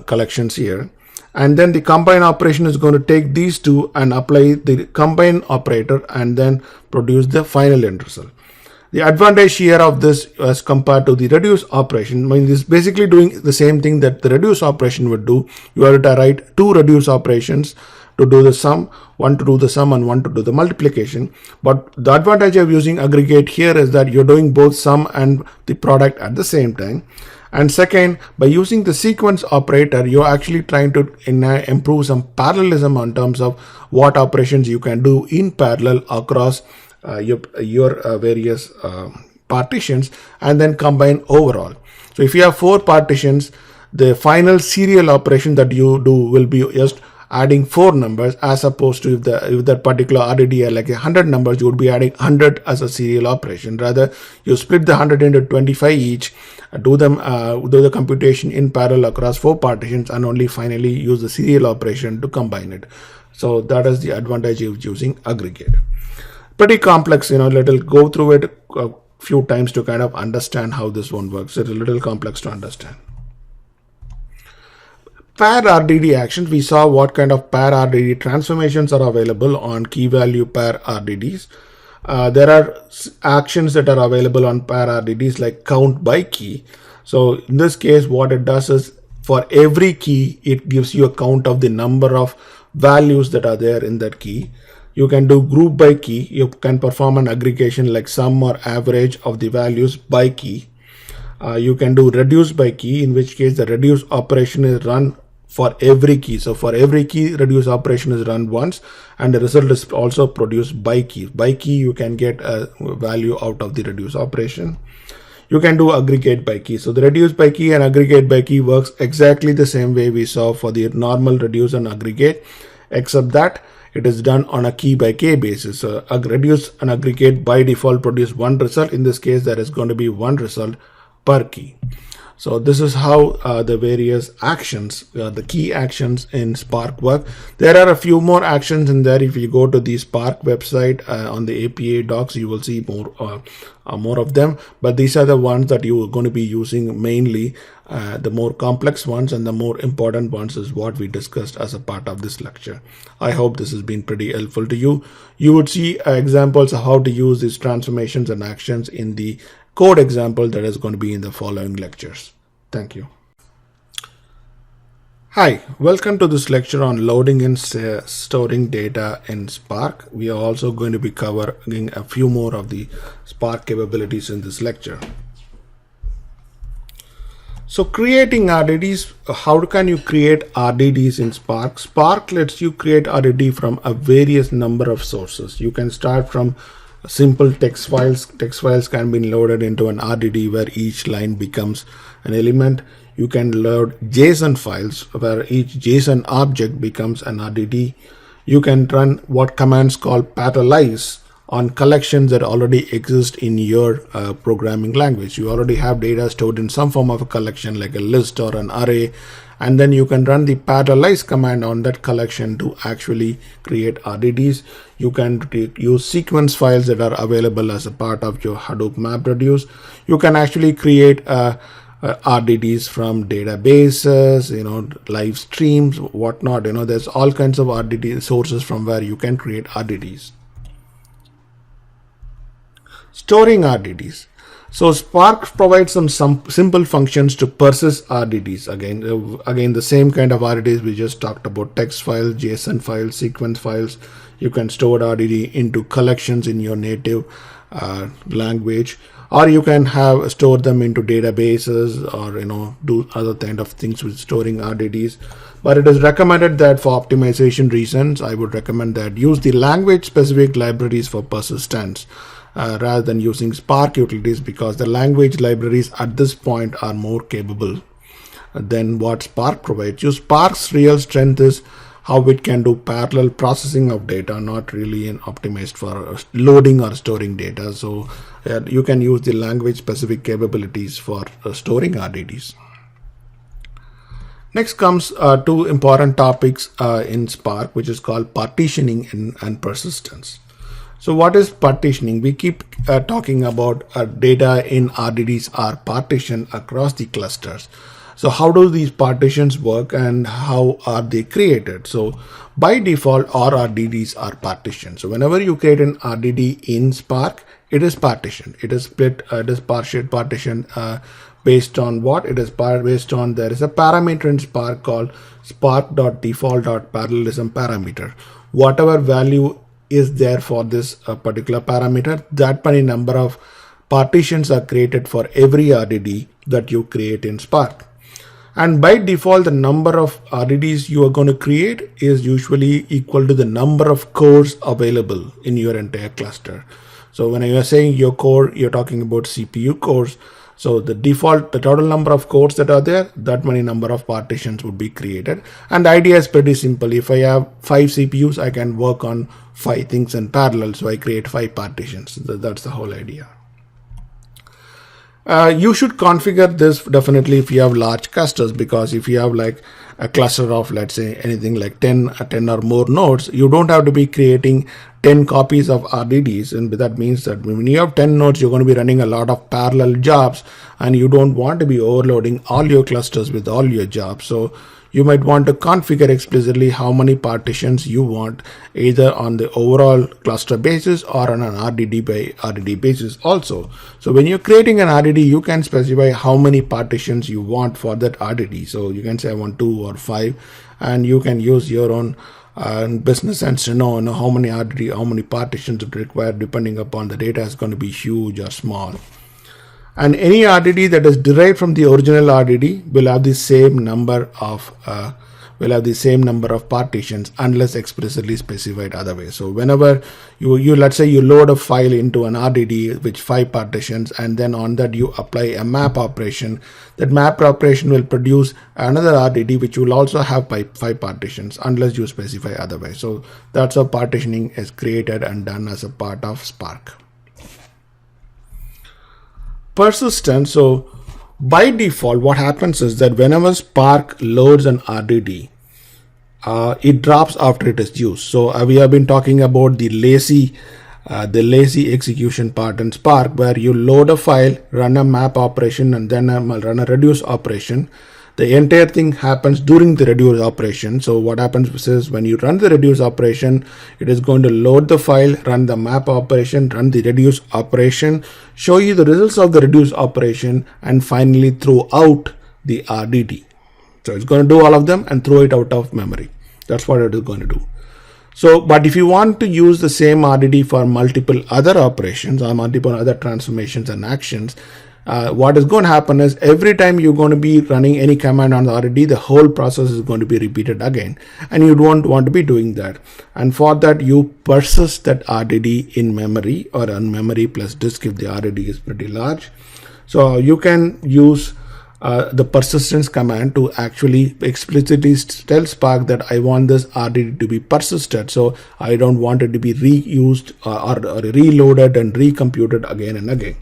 collections here. And then the combine operation is going to take these two and apply the combine operator and then produce the final end result. The advantage here of this as compared to the reduce operation, I mean, this is basically doing the same thing that the reduce operation would do. You have to write two reduce operations to do the sum, one to do the sum and one to do the multiplication. But the advantage of using aggregate here is that you're doing both sum and the product at the same time. And second, by using the sequence operator, you're actually trying to improve some parallelism in terms of what operations you can do in parallel across your various partitions and then combine overall. So if you have 4 partitions, the final serial operation that you do will be just adding 4 numbers, as opposed to if that particular RDD are like 100 numbers, you would be adding 100 as a serial operation. Rather, you split the 100 into 25 each, do the computation in parallel across 4 partitions, and only finally use the serial operation to combine it. So that is the advantage of using aggregate. Pretty complex, let us go through it a few times to kind of understand how this one works. It's a little complex to understand. Pair RDD actions, we saw what kind of pair RDD transformations are available on key value pair RDDs. There are actions that are available on pair RDDs like count by key. So in this case, what it does is for every key, it gives you a count of the number of values that are there in that key. You can do group by key. You can perform an aggregation like sum or average of the values by key. You can do reduce by key, in which case the reduce operation is run for every key. So for every key, reduce operation is run once, and the result is also produced by key. By key, you can get a value out of the reduce operation. You can do aggregate by key. So the reduce by key and aggregate by key works exactly the same way we saw for the normal reduce and aggregate, except that it is done on a key by key basis. So reduce and aggregate by default produce one result. In this case, there is going to be one result per key. So this is how the various actions, the key actions in Spark work. There are a few more actions in there. If you go to the Spark website on the APA docs, you will see more of them. But these are the ones that you are going to be using mainly. The more complex ones and the more important ones is what we discussed as a part of this lecture. I hope this has been pretty helpful to you. You would see examples of how to use these transformations and actions in the code example that is going to be in the following lectures. Thank you. Hi, welcome to this lecture on loading and storing data in Spark. We are also going to be covering a few more of the Spark capabilities in this lecture. So creating RDDs, how can you create RDDs in Spark? Spark lets you create RDD from a various number of sources. You can start from simple text files. Text files can be loaded into an RDD where each line becomes an element. You can load JSON files where each JSON object becomes an RDD. You can run what commands called parallelize on collections that already exist in your programming language. You already have data stored in some form of a collection like a list or an array, and then you can run the parallelize command on that collection to actually create RDDs. You can use sequence files that are available as a part of your Hadoop MapReduce. You can actually create RDDs from databases, live streams, whatnot. There's all kinds of RDD sources from where you can create RDDs. Storing RDDs. So Spark provides some simple functions to persist RDDs. Again, the same kind of RDDs we just talked about: text files, JSON files, sequence files. You can store RDD into collections in your native language, or you can store them into databases, or do other kind of things with storing RDDs. But it is recommended that for optimization reasons, I would recommend that use the language specific libraries for persistence rather than using Spark utilities, because the language libraries at this point are more capable than what Spark provides. Spark's real strength is how it can do parallel processing of data, not really optimized for loading or storing data. So you can use the language specific capabilities for storing RDDs. Next comes two important topics in Spark, which is called partitioning and persistence. So what is partitioning? We keep talking about data in RDDs are partitioned across the clusters. So how do these partitions work and how are they created? So by default, all RDDs are partitioned. So whenever you create an RDD in Spark, it is partitioned. It is split, it is partitioned based on what? It is based on, there is a parameter in Spark called spark.default.parallelism parameter. Whatever value is there for this particular parameter, that many number of partitions are created for every RDD that you create in Spark. And by default, the number of RDDs you are going to create is usually equal to the number of cores available in your entire cluster. So when you are saying your core, you're talking about CPU cores. So the total number of cores that are there, that many number of partitions would be created. And the idea is pretty simple. If I have 5 CPUs, I can work on 5 things in parallel. So I create 5 partitions. That's the whole idea. You should configure this definitely if you have large clusters, because if you have like a cluster of, let's say, anything like 10 or more nodes, you don't have to be creating 10 copies of RDDs. And that means that when you have 10 nodes, you're going to be running a lot of parallel jobs, and you don't want to be overloading all your clusters with all your jobs. So you might want to configure explicitly how many partitions you want, either on the overall cluster basis or on an RDD by RDD basis also. So when you're creating an RDD, you can specify how many partitions you want for that RDD. So you can say I want 2 or 5, and you can use your own business sense to know how many RDD, how many partitions it requires, depending upon the data is going to be huge or small. And any RDD that is derived from the original RDD will have the same number of partitions unless explicitly specified otherwise. So whenever you let's say you load a file into an RDD with 5 partitions, and then on that you apply a map operation, that map operation will produce another RDD which will also have 5 partitions unless you specify otherwise. So that's how partitioning is created and done as a part of Spark. Persistence. So by default, what happens is that whenever Spark loads an RDD, it drops after it is used. So we have been talking about the lazy execution part in Spark, where you load a file, run a map operation, and then run a reduce operation. The entire thing happens during the reduce operation. So what happens is when you run the reduce operation, it is going to load the file, run the map operation, run the reduce operation, show you the results of the reduce operation, and finally throw out the RDD. So it's going to do all of them and throw it out of memory. That's what it is going to do. So, but if you want to use the same RDD for multiple other operations or multiple other transformations and actions, what is going to happen is every time you're going to be running any command on the RDD, the whole process is going to be repeated again, and you don't want to be doing that. And for that, you persist that RDD in memory or on memory plus disk if the RDD is pretty large. So you can use the persistence command to actually explicitly tell Spark that I want this RDD to be persisted, so I don't want it to be reused or reloaded and recomputed again and again.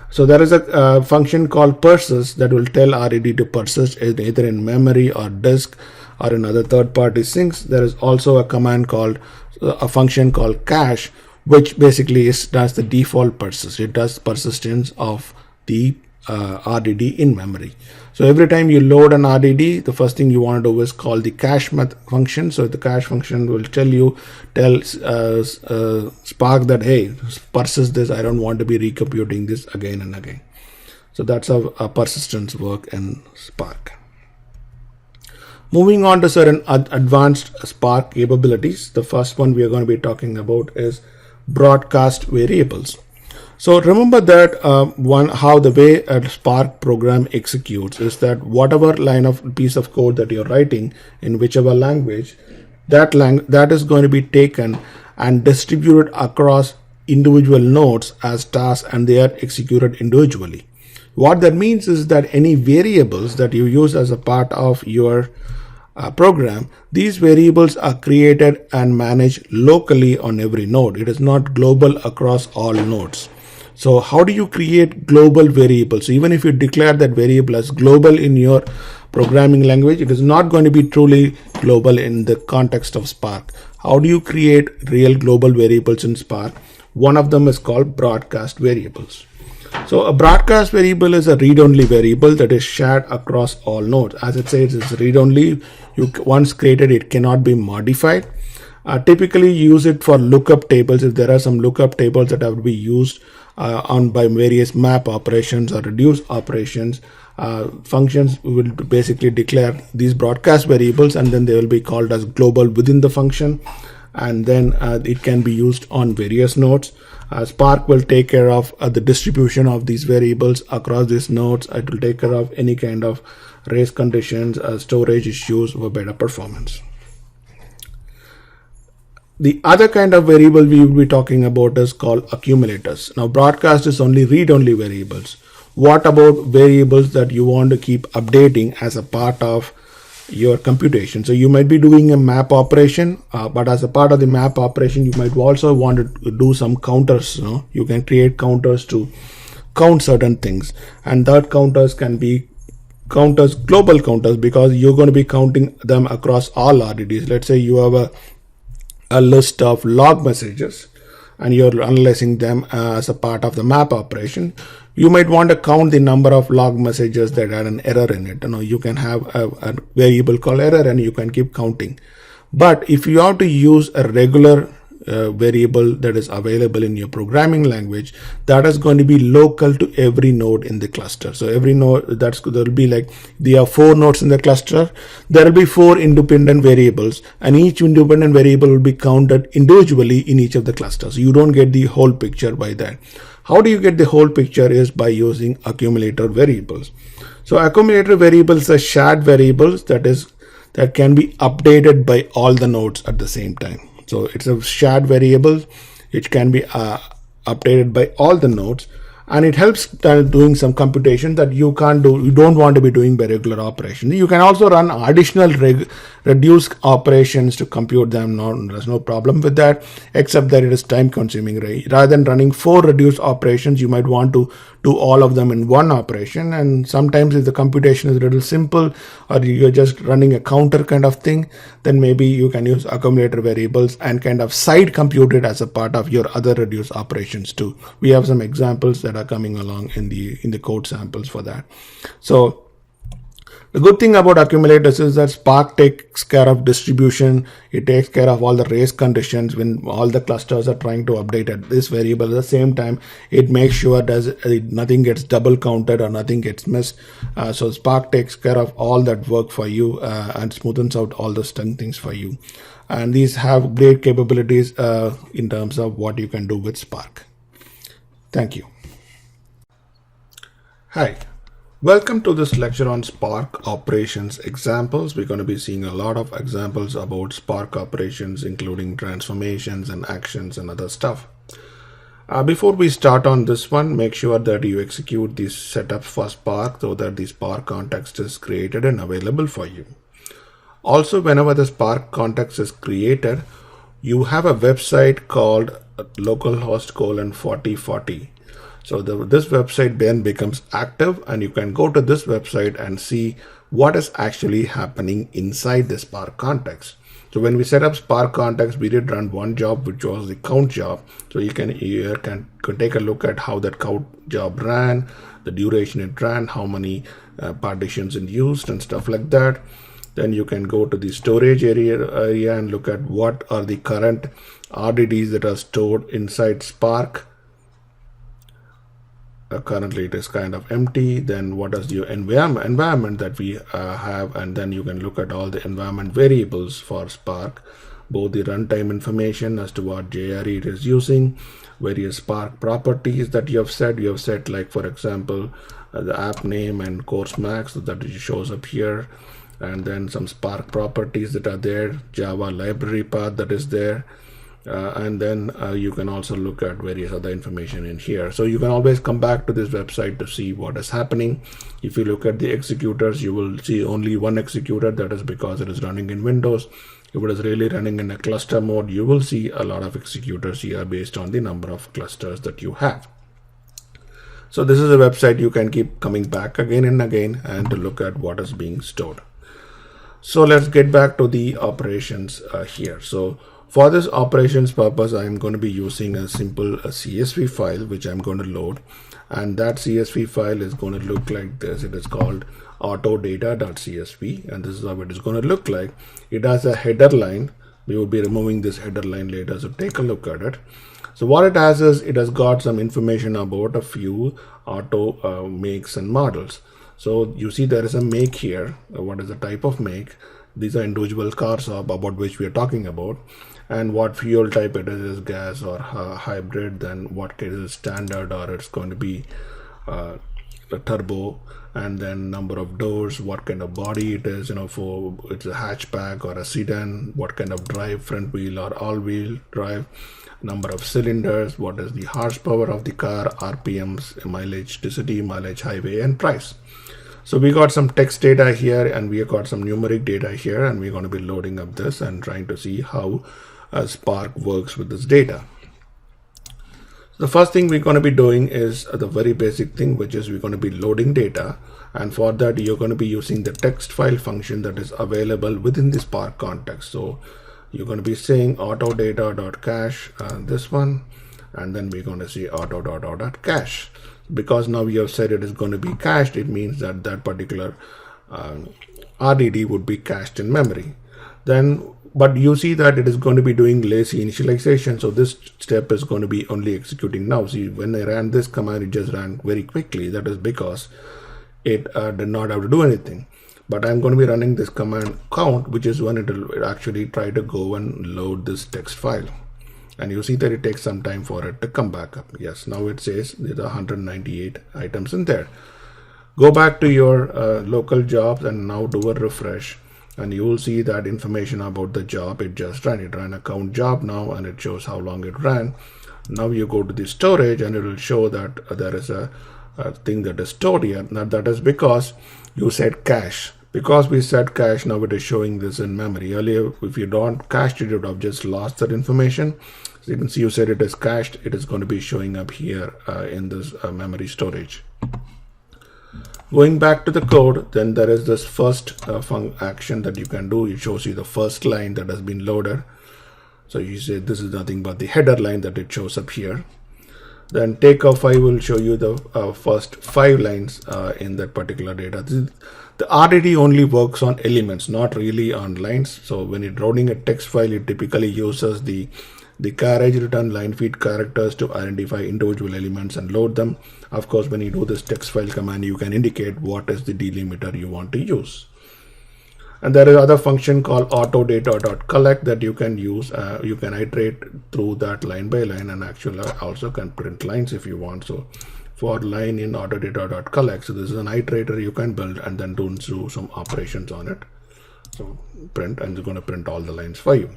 So there is a function called persist that will tell RDD to persist either in memory or disk or in other third-party sinks. There is also a command called a function called cache, which basically does the default persist. It does persistence of the RDD in memory. So every time you load an RDD, the first thing you want to do is call the cache function. So the cache function will tell Spark that, hey, persist this. I don't want to be recomputing this again and again. So that's how persistence work in Spark. Moving on to certain advanced Spark capabilities. The first one we are going to be talking about is broadcast variables. So remember that how the way a Spark program executes is that whatever piece of code that you're writing in whichever language, that is going to be taken and distributed across individual nodes as tasks, and they are executed individually. What that means is that any variables that you use as a part of your program, these variables are created and managed locally on every node. It is not global across all nodes. So how do you create global variables? So even if you declare that variable as global in your programming language, it is not going to be truly global in the context of Spark. How do you create real global variables in Spark? One of them is called broadcast variables. So a broadcast variable is a read-only variable that is shared across all nodes. As it says, it's read-only. Once created, it cannot be modified. Typically use it for lookup tables. If there are some lookup tables that have to be used by various map operations or reduce operations, functions will basically declare these broadcast variables, and then they will be called as global within the function, and then it can be used on various nodes. Spark will take care of the distribution of these variables across these nodes. It will take care of any kind of race conditions, storage issues for better performance. The other kind of variable we will be talking about is called accumulators. Now, broadcast is only read-only variables. What about variables that you want to keep updating as a part of your computation? So you might be doing a map operation, but as a part of the map operation, you might also want to do some counters. You can create counters to count certain things, and that counters can be counters, global counters, because you're going to be counting them across all RDDs. Let's say you have a list of log messages and you're analyzing them as a part of the map operation. You might want to count the number of log messages that had an error in it. You can have a variable called error and you can keep counting. But if you have to use a regular variable that is available in your programming language, that is going to be local to every node in the cluster. So every node, there will be like, there are 4 nodes in the cluster, there will be 4 independent variables, and each independent variable will be counted individually in each of the clusters. You don't get the whole picture by that. How do you get the whole picture? Is by using accumulator variables. So accumulator variables are shared variables that can be updated by all the nodes at the same time. So it's a shared variable. It can be updated by all the nodes, and it helps doing some computation that you don't want to be doing by regular operations. You can also run additional reduced operations to compute them. There's no problem with that, except that it is time consuming. Rather than running 4 reduced operations, you might want to do all of them in one operation. And sometimes if the computation is a little simple, or you're just running a counter kind of thing, then maybe you can use accumulator variables and kind of side compute it as a part of your other reduced operations too. We have some examples that are coming along in the code samples for that. So the good thing about accumulators is that Spark takes care of distribution. It takes care of all the race conditions when all the clusters are trying to update at this variable. At the same time, it makes sure that nothing gets double counted or nothing gets missed. So Spark takes care of all that work for you and smoothens out all the things for you. And these have great capabilities in terms of what you can do with Spark. Thank you. Hi. Welcome to this lecture on Spark operations examples. We're going to be seeing a lot of examples about Spark operations, including transformations and actions and other stuff. Before we start on this one, make sure that you execute these setups for Spark so that the Spark context is created and available for you. Also, whenever the Spark context is created, you have a website called localhost:4040. So this website then becomes active, and you can go to this website and see what is actually happening inside the Spark context. So when we set up Spark context, we did run one job, which was the count job. So you can take a look at how that count job ran, the duration it ran, how many partitions it used and stuff like that. Then you can go to the storage area and look at what are the current RDDs that are stored inside Spark. Currently it is kind of empty. Then what is your environment that we have, and then you can look at all the environment variables for Spark, both the runtime information as to what JRE it is using, various Spark properties that you have set like, for example, the app name and course max, so that it shows up here, and then some Spark properties that are there, Java library path that is there. And then you can also look at various other information in here. So you can always come back to this website to see what is happening. If you look at the executors, you will see only one executor. That is because it is running in Windows. If it is really running in a cluster mode, you will see a lot of executors here based on the number of clusters that you have. So this is a website you can keep coming back again and again and to look at what is being stored. So let's get back to the operations here. So For this operations purpose, I'm going to be using a simple CSV file which I'm going to load, and that CSV file is going to look like this. It is called autodata.csv, and this is how it is going to look like. It has a header line. We will be removing this header line later, so take a look at it. So what it has is, it has got some information about a few auto makes and models. So you see there is a make here. What is the type of make? These are individual cars about which we are talking about, and what fuel type it is gas or hybrid, then what case is standard, or it's going to be a turbo, and then number of doors, what kind of body it is, for it's a hatchback or a sedan, what kind of drive, front wheel or all wheel drive, number of cylinders, what is the horsepower of the car, RPMs, mileage to city, mileage highway, and price. So we got some text data here, and we have got some numeric data here, and we're going to be loading up this and trying to see how Spark works with this data. The first thing we're going to be doing is the very basic thing, which is we're going to be loading data, and for that you're going to be using the text file function that is available within the Spark context. So you're going to be saying autodata.cache, this one, and then we're going to see auto.cache. Because now we have said it is going to be cached, it means that that particular RDD would be cached in memory. But you see that it is going to be doing lazy initialization, so this step is going to be only executing now. See, when I ran this command, it just ran very quickly. That is because it did not have to do anything. But I'm going to be running this command count, which is when it will actually try to go and load this text file. And you see that it takes some time for it to come back up. Yes, now it says there are 198 items in there. Go back to your local jobs and now do a refresh, and you will see that information about the job it just ran. It ran a count job now, and it shows how long it ran. Now you go to the storage, and it will show that there is a thing that is stored here. Now that is because you said cache. Because we said cache, now it is showing this in memory. Earlier, if you don't cache it, you would have just lost that information. So you can see you said it is cached. It is going to be showing up here in this memory storage. Going back to the code, then there is this first action that you can do. It shows you the first line that has been loaded. So you say this is nothing but the header line that it shows up here. Then takeoff I will show you the first 5 lines in that particular data. The RDD only works on elements, not really on lines. So when you're loading a text file, it typically uses the carriage return line feed characters to identify individual elements and load them. Of course, when you do this text file command, you can indicate what is the delimiter you want to use. And there is another function called autodata.collect that you can use. You can iterate through that line by line, and actually also can print lines if you want. So for line in autodata.collect, so this is an iterator you can build and then do some operations on it. So print, and it's going to print all the lines for you.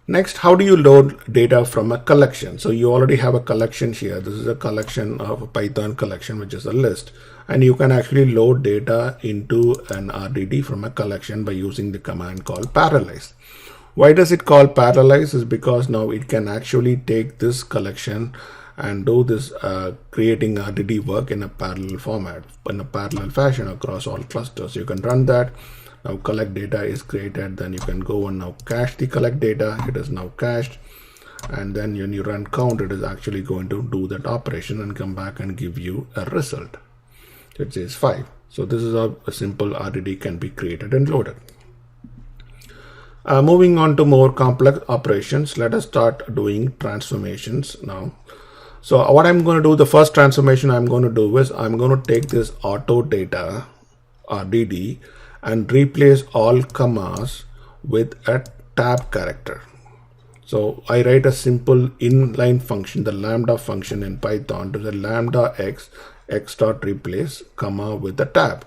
Next, how do you load data from a collection? So you already have a collection here. This is a collection of a Python collection, which is a list. And you can actually load data into an RDD from a collection by using the command called parallelize. Why does it call parallelize? Is because now it can actually take this collection and do this creating RDD work in a parallel format, in a parallel fashion across all clusters. You can run that. Now collect data is created, then you can go and now cache the collect data. It is now cached, and then when you run count, it is actually going to do that operation and come back and give you a result. It says 5. So this is how a simple RDD can be created and loaded. Moving on to more complex operations, let us start doing transformations now. So what I'm going to do, the first transformation I'm going to do is I'm going to take this auto data RDD and replace all commas with a tab character. So I write a simple inline function, the lambda function in Python, to the lambda x dot replace comma with a tab.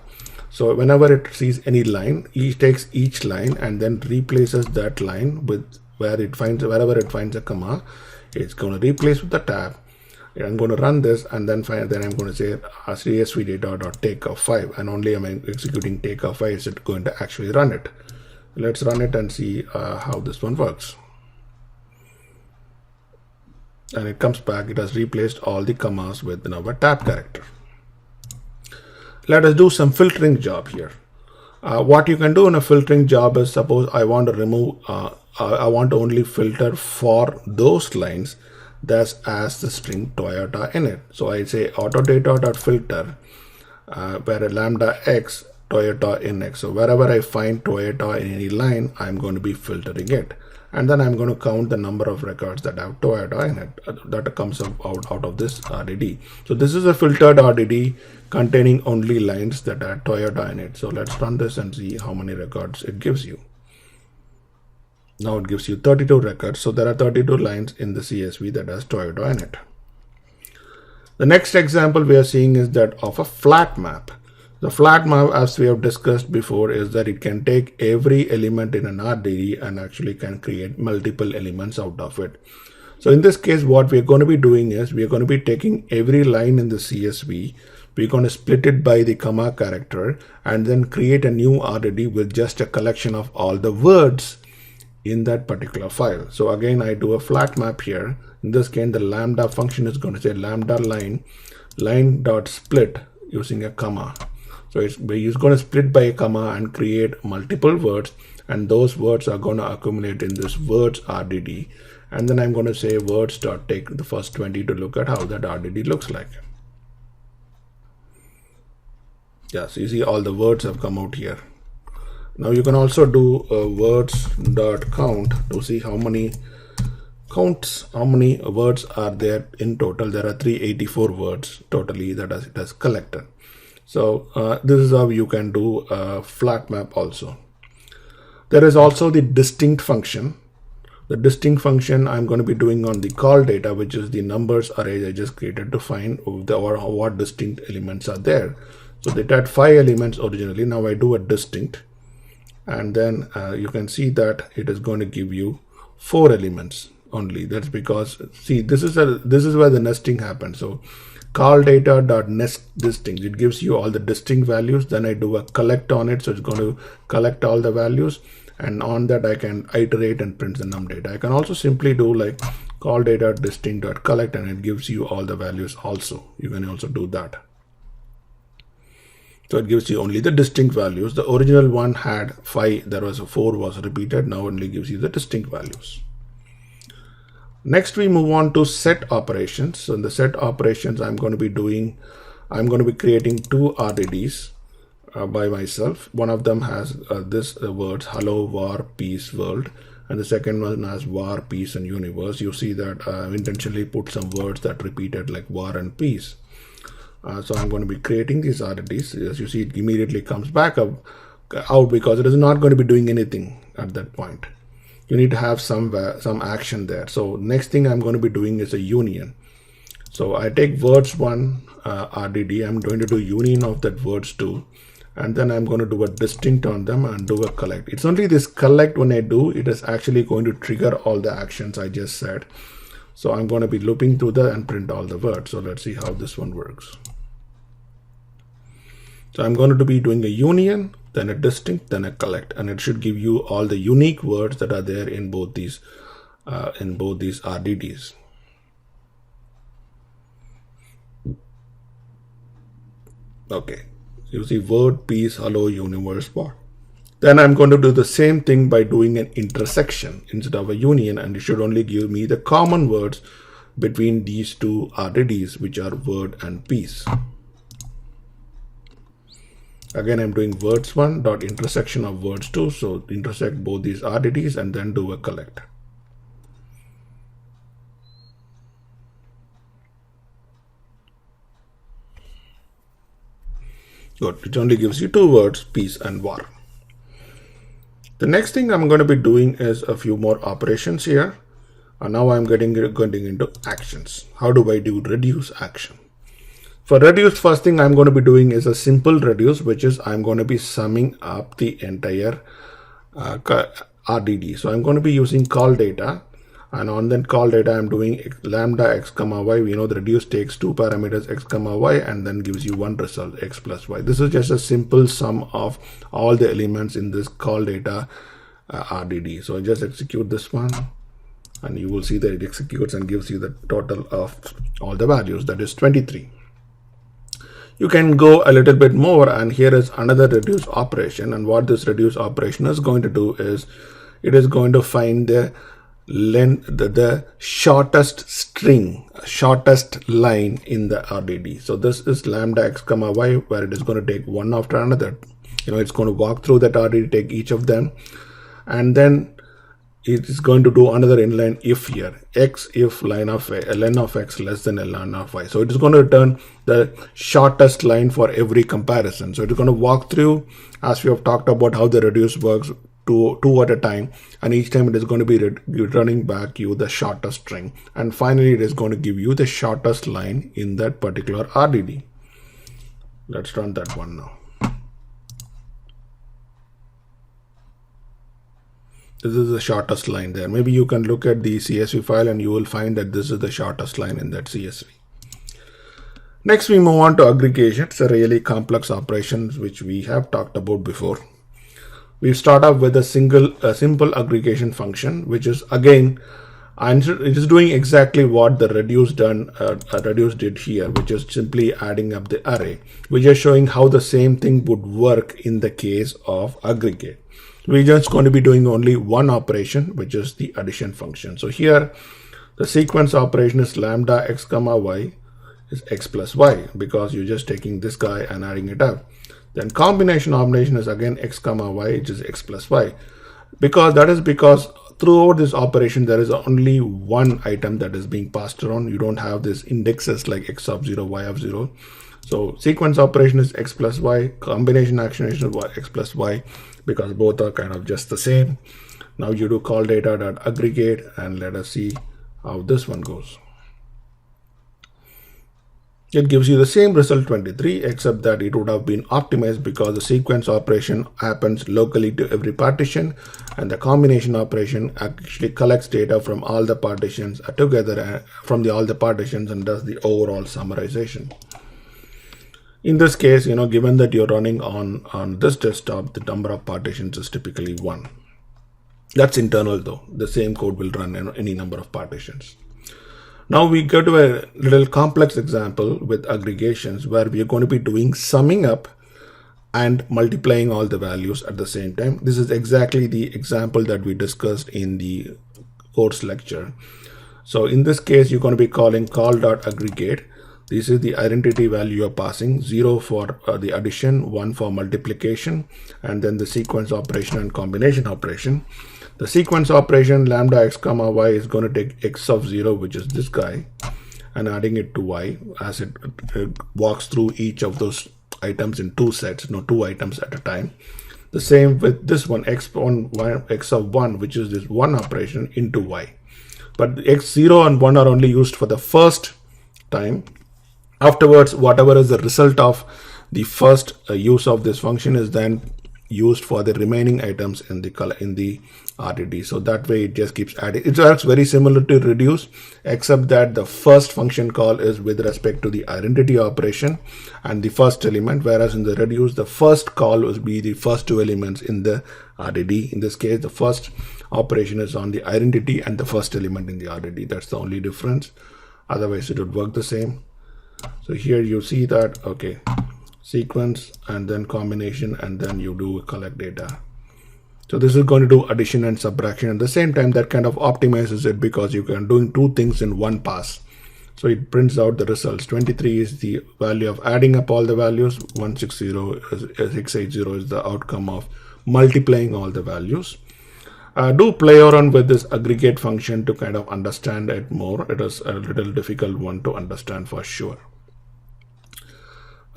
So whenever it sees any line, it takes each line and then replaces that line with wherever it finds a comma, it's going to replace with the tab. I'm going to run this, and then I'm going to say csv data.takeoff 5, and only am I executing takeoff 5 is it going to actually run it. Let's run it and see how this one works. And it comes back, it has replaced all the commas with now a tab character. Let us do some filtering job here. What you can do in a filtering job is, suppose I want to remove, I want to only filter for those lines that has the string Toyota in it. So I say autodata.filter where lambda x Toyota in x. So wherever I find Toyota in any line, I'm going to be filtering it. And then I'm going to count the number of records that have Toyota in it. That comes out of this RDD. So this is a filtered RDD containing only lines that have Toyota in it. So let's run this and see how many records it gives you. Now it gives you 32 records. So there are 32 lines in the CSV that has Toyota in it. The next example we are seeing is that of a flat map. The flat map, as we have discussed before, is that it can take every element in an RDD and actually can create multiple elements out of it. So in this case, what we're going to be doing is we're going to be taking every line in the CSV. We're going to split it by the comma character and then create a new RDD with just a collection of all the words in that particular file. So again, I do a flat map here. In this case, the lambda function is going to say lambda line dot split using a comma. So it's going to split by a comma and create multiple words, and those words are going to accumulate in this words RDD. And then I'm going to say words dot take the first 20 to look at how that RDD looks like. Yeah, so you see all the words have come out here. Now you can also do words dot count to see how many words are there in total. There are 384 words totally that it has collected. So this is how you can do a flat map also. There is also the distinct function. The distinct function I'm going to be doing on the call data, which is the numbers array I just created to find what distinct elements are there. So they had 5 elements originally. Now I do a distinct, and then you can see that it is going to give you 4 elements only. That's because, see, this is where the nesting happens. So call data dot nest distinct, it gives you all the distinct values. Then I do a collect on it, so it's going to collect all the values, and on that I can iterate and print the num data. I can also simply do like call data distinct dot collect, and it gives you all the values also. You can also do that. So it gives you only the distinct values. The original one had 5, there was a 4 was repeated. Now only gives you the distinct values. Next, we move on to set operations. So in the set operations, I'm going to be creating 2 RDDs by myself. One of them has this words hello, war, peace, world, and the second one has war, peace, and universe. You see that I intentionally put some words that repeated like war and peace. So I'm going to be creating these RDDs. As you see, it immediately comes back out because it is not going to be doing anything at that point. You need to have some action there. So next thing I'm going to be doing is a union. So I take words 1 RDD. I'm going to do union of that words 2, and then I'm going to do a distinct on them and do a collect. It's only this collect when I do, it is actually going to trigger all the actions I just said. So I'm going to be looping through and print all the words. So let's see how this one works. So I'm going to be doing a union, then a distinct, then a collect, and it should give you all the unique words that are there in both these RDDs. Okay, you see word, peace, hello, universe, war. Then I'm going to do the same thing by doing an intersection instead of a union, and it should only give me the common words between these 2 RDDs, which are word and peace. Again, I'm doing words 1 dot intersection of words 2. So intersect both these RDDs and then do a collect. Good. It only gives you 2 words, peace and war. The next thing I'm going to be doing is a few more operations here. And now I'm going into actions. How do I do reduce action? For reduce, first thing I'm going to be doing is a simple reduce, which is I'm going to be summing up the entire RDD. So I'm going to be using call data, and on that call data I'm doing lambda x comma y. We know the reduce takes 2 parameters x comma y and then gives you one result x plus y. This is just a simple sum of all the elements in this call data RDD. So I just execute this one, and you will see that it executes and gives you the total of all the values, that is 23. You can go a little bit more, and here is another reduce operation. And what this reduce operation is going to do is it is going to find the length, the shortest string, shortest line in the RDD. So this is lambda x comma y, where it is going to take one after another. It's going to walk through that RDD, take each of them, and then it is going to do another inline if here, x if len of x less than ln of y. So it is going to return the shortest line for every comparison. So it is going to walk through, as we have talked about how the reduce works, two at a time, and each time it is going to be returning back you the shortest string, and finally it is going to give you the shortest line in that particular RDD. Let's run that one now. This is the shortest line there. Maybe you can look at the CSV file and you will find that this is the shortest line in that CSV. Next, we move on to aggregation. It's a really complex operations which we have talked about before. We start off with a simple aggregation function, which is again, it is doing exactly what the reduce did here, which is simply adding up the array. We're just showing how the same thing would work in the case of aggregate. We're just going to be doing only one operation, which is the addition function. So here, the sequence operation is lambda x comma y is x plus y, because you're just taking this guy and adding it up. Then combination operation is again x comma y, which is x plus y. Because throughout this operation, there is only one item that is being passed around. You don't have these indexes like x of 0, y of 0. So sequence operation is x plus y, combination action is x plus y, because both are kind of just the same. Now you do call data.aggregate, and let us see how this one goes. It gives you the same result 23, except that it would have been optimized because the sequence operation happens locally to every partition, and the combination operation actually collects data from all the partitions together all the partitions and does the overall summarization. In this case, given that you're running on this desktop, the number of partitions is typically 1. That's internal though. The same code will run in any number of partitions. Now we go to a little complex example with aggregations, where we are going to be doing summing up and multiplying all the values at the same time. This is exactly the example that we discussed in the course lecture. So in this case, you're going to be calling call.aggregate. This is the identity value you're passing, 0 for the addition, 1 for multiplication, and then the sequence operation and combination operation. The sequence operation lambda x comma y is going to take x of 0, which is this guy, and adding it to y as it walks through each of those items in two sets, 2 items at a time. The same with this one, x of 1, which is this one operation into y. But x0 and 1 are only used for the first time. Afterwards, whatever is the result of the first use of this function is then used for the remaining items in the RDD. So that way it just keeps adding. It works very similar to reduce, except that the first function call is with respect to the identity operation and the first element, whereas in the reduce, the first call will be the first 2 elements in the RDD. In this case, the first operation is on the identity and the first element in the RDD. That's the only difference. Otherwise, it would work the same. So here you see that, okay, sequence and then combination, and then you do collect data. So this is going to do addition and subtraction at the same time. That kind of optimizes it because you can doing 2 things in one pass. So it prints out the results. 23 is the value of adding up all the values. 680 is the outcome of multiplying all the values. Do play around with this aggregate function to kind of understand it more. It is a little difficult one to understand for sure.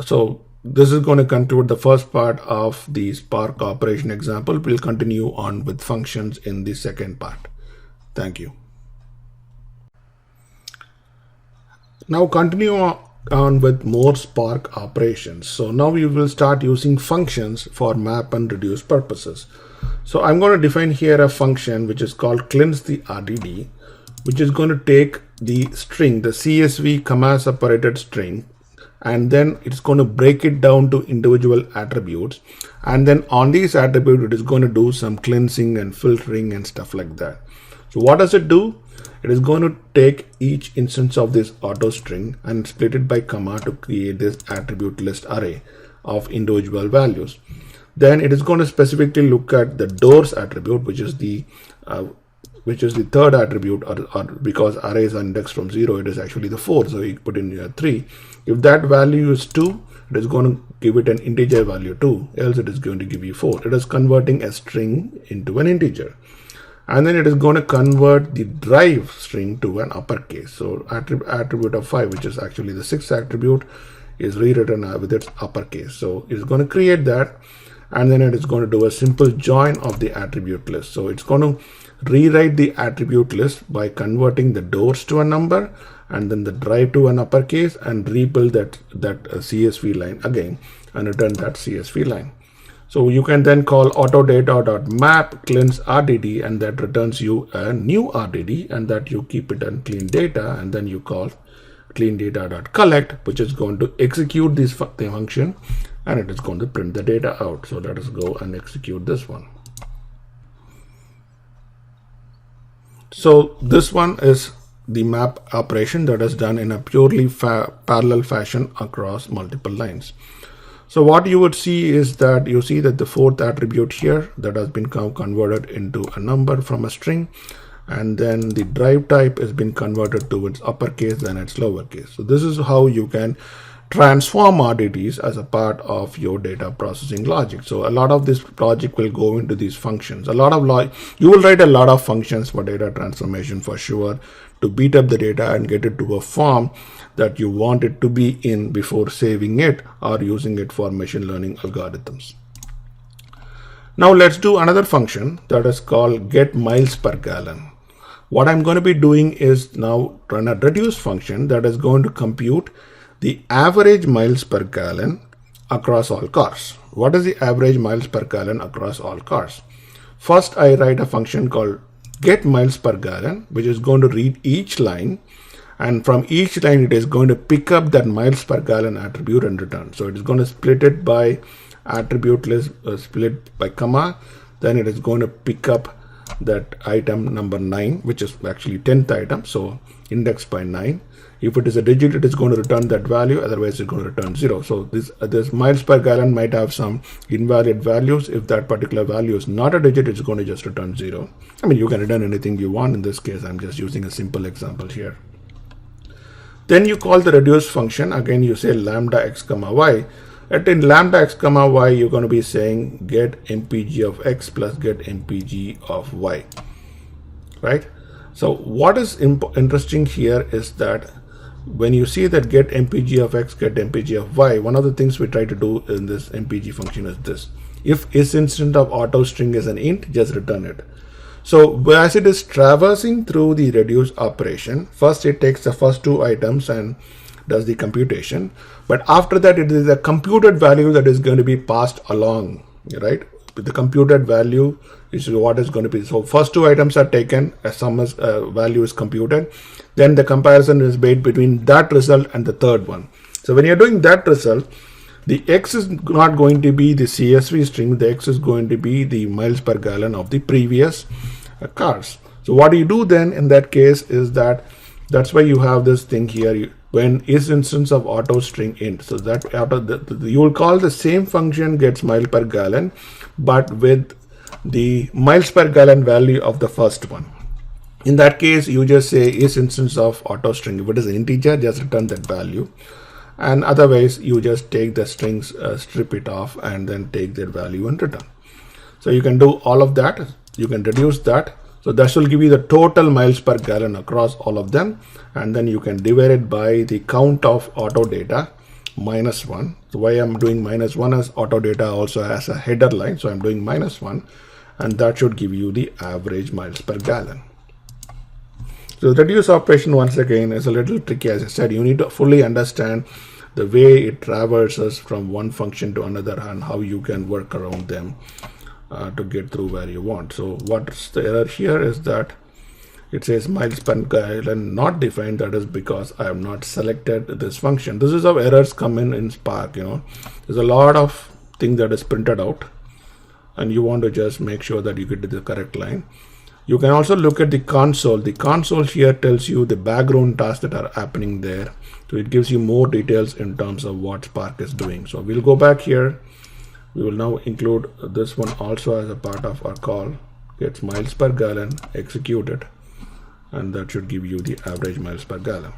So this is going to conclude the first part of the Spark operation example. We'll continue on with functions in the second part. Thank you. Now continue on with more Spark operations. So now we will start using functions for map and reduce purposes. So I'm going to define here a function which is called cleanse the RDD, which is going to take the string, the CSV comma separated string, and then it's going to break it down to individual attributes. And then on these attributes, it is going to do some cleansing and filtering and stuff like that. So what does it do? It is going to take each instance of this auto string and split it by comma to create this attribute list array of individual values. Then it is going to specifically look at the doors attribute, which is the third attribute, or because arrays are indexed from 0, it is actually the 4. So you put in your 3. If that value is 2, it is going to give it an integer value 2, else it is going to give you 4. It is converting a string into an integer. And then it is going to convert the drive string to an uppercase. So attribute of 5, which is actually the 6th attribute, is rewritten with its uppercase. So it's going to create that, and then it is going to do a simple join of the attribute list. So it's going to rewrite the attribute list by converting the doors to a number and then the drive to an uppercase, and rebuild that CSV line again and return that CSV line. So you can then call autodata.map cleanse RDD, and that returns you a new RDD, and that you keep it on clean data, and then you call clean data.collect, which is going to execute this function, and it is going to print the data out. So let us go and execute this one. So this one is the map operation that is done in a purely parallel fashion across multiple lines. So what you would see is that you see that the 4th attribute here that has been converted into a number from a string, and then the drive type has been converted to its uppercase, then its lowercase. So this is how you can transform RDDs as a part of your data processing logic. So a lot of this logic will go into these functions. You will write a lot of functions for data transformation for sure, to beat up the data and get it to a form that you want it to be in before saving it or using it for machine learning algorithms. Now let's do another function that is called get miles per gallon. What I'm going to be doing is now run a reduce function that is going to compute the average miles per gallon across all cars. What is the average miles per gallon across all cars? First, I write a function called get miles per gallon, which is going to read each line, and from each line it is going to pick up that miles per gallon attribute and return. So it is going to split it by attribute list, split by comma, then it is going to pick up that item number 9, which is actually 10th item, so indexed by 9. If it is a digit, it is going to return that value, otherwise it's going to return 0. So this miles per gallon might have some invalid values. If that particular value is not a digit, it's going to just return 0. I mean, you can return anything you want. In this case, I'm just using a simple example here. Then you call the reduce function. Again, you say lambda x comma y. In lambda x comma y, you're going to be saying get mpg of x plus get mpg of y, right? So what is interesting here is that when you see that get mpg of x, get mpg of y, one of the things we try to do in this mpg function is this. If is instant of auto string is an int, just return it. So as it is traversing through the reduce operation, first it takes the first 2 items and does the computation, but after that it is a computed value that is going to be passed along, right? The computed value is what is going to be. So first 2 items are taken, a sum is value is computed, then the comparison is made between that result and the third one. So when you're doing that result, the x is not going to be the CSV string, the x is going to be the miles per gallon of the previous cars. So what you do then in that case is that's why you have this thing here, when is instance of auto string int. So that you will call the same function gets mile per gallon, but with the miles per gallon value of the first one. In that case, you just say is instance of auto string. If it is an integer, just return that value, and otherwise you just take the strings, strip it off, and then take that value and return. So you can do all of that. You can reduce that. So that will give you the total miles per gallon across all of them, and then you can divide it by the count of auto data -1. So why I'm doing -1 as auto data also has a header line, so I'm doing -1, and that should give you the average miles per gallon. So the reduce operation once again is a little tricky. As I said, you need to fully understand the way it traverses from one function to another and how you can work around them to get through where you want. So what's the error here is that it says miles per gallon not defined. That is because I have not selected this function. This is how errors come in Spark. There's a lot of thing that is printed out, and you want to just make sure that you get to the correct line. You can also look at the console. The console here tells you the background tasks that are happening there. So it gives you more details in terms of what Spark is doing. So we'll go back here. We will now include this one also as a part of our call. Gets miles per gallon, execute it, and that should give you the average miles per gallon.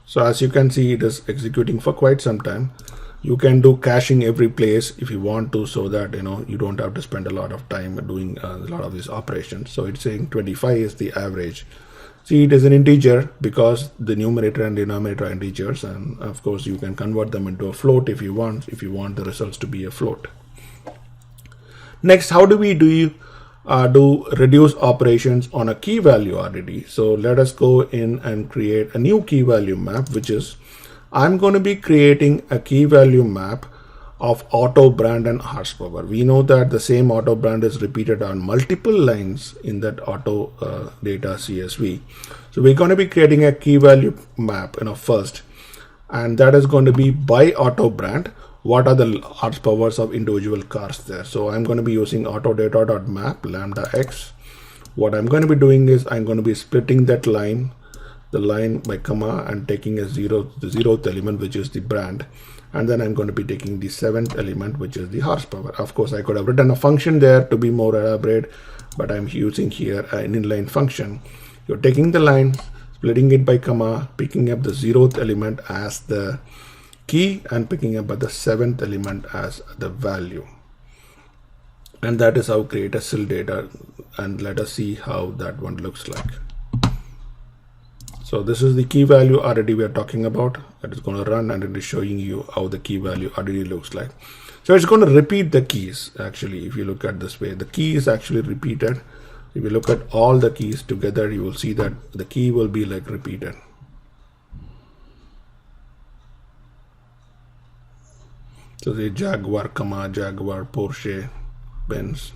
So as you can see, it is executing for quite some time. You can do caching every place if you want to, so that you don't have to spend a lot of time doing a lot of these operations. So it's saying 25 is the average. See, it is an integer because the numerator and denominator are integers, and of course you can convert them into a float if you want the results to be a float. Next, how do we do reduce operations on a key value RDD? So let us go in and create a new key value map, which is I'm going to be creating a key value map of auto brand and horsepower. We know that the same auto brand is repeated on multiple lines in that auto data CSV. So we're going to be creating a key value map first, and that is going to be by auto brand. What are the horsepowers of individual cars there? So I'm going to be using autodata.map lambda x. What I'm going to be doing is I'm going to be splitting that line, the line by comma, and taking the zeroth element, which is the brand, and then I'm going to be taking the 7th element, which is the horsepower. Of course, I could have written a function there to be more elaborate, but I'm using here an inline function. You're taking the line, splitting it by comma, picking up the 0th element as the key, and picking up the 7th element as the value. And that is how create a SIL data, and let us see how that one looks like. So this is the key value RDD we are talking about. That is going to run, and it is showing you how the key value RDD looks like. So it's going to repeat the keys. Actually, if you look at this way, the key is actually repeated. If you look at all the keys together, you will see that the key will be like repeated. So the Jaguar, Jaguar, Porsche, Benz.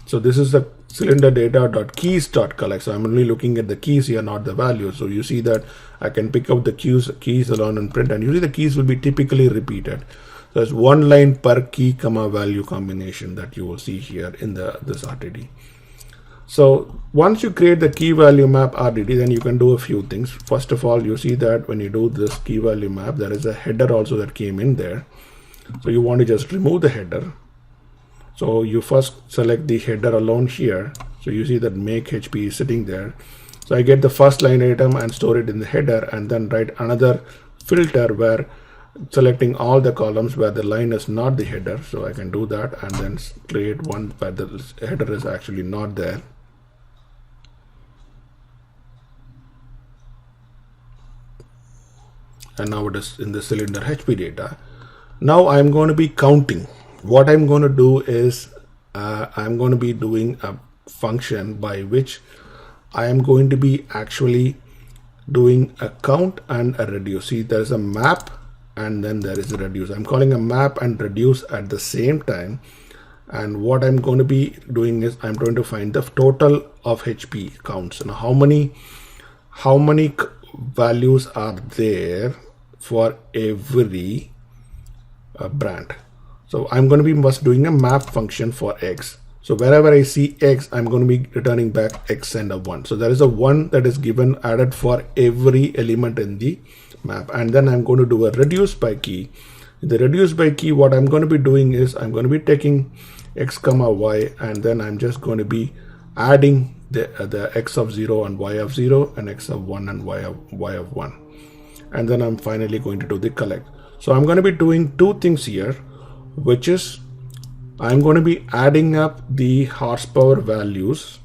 So this is the cylinder data.keys.collect. So I'm only looking at the keys here, not the values. So you see that I can pick up the keys alone and print, and usually the keys will be typically repeated. So it's one line per key comma value combination that you will see here in this RDD. So once you create the key value map RDD, then you can do a few things. First of all, you see that when you do this key value map, there is a header also that came in there. So you want to just remove the header. So you first select the header alone here. So you see that make HP is sitting there. So I get the first line item and store it in the header, and then write another filter where selecting all the columns where the line is not the header. So I can do that, and then create one where the header is actually not there. And now it is in the cylinder HP data. Now I'm going to be counting. What I'm going to do is I'm going to be doing a function by which I am going to be actually doing a count and a reduce. See, there's a map and then there is a reduce. I'm calling a map and reduce at the same time. And what I'm going to be doing is I'm going to find the total of HP counts. Now, how many values are there for every brand? So I'm going to be first doing a map function for X. So wherever I see X, I'm going to be returning back X and a 1. So there is a 1 that is given added for every element in the map. And then I'm going to do a reduce by key. In the reduce by key, what I'm going to be doing is I'm going to be taking X comma Y, and then I'm just going to be adding the X of 0 and Y of 0 and X of 1 and Y of 1. And then I'm finally going to do the collect. So I'm going to be doing two things here, which is I'm going to be adding up the horsepower values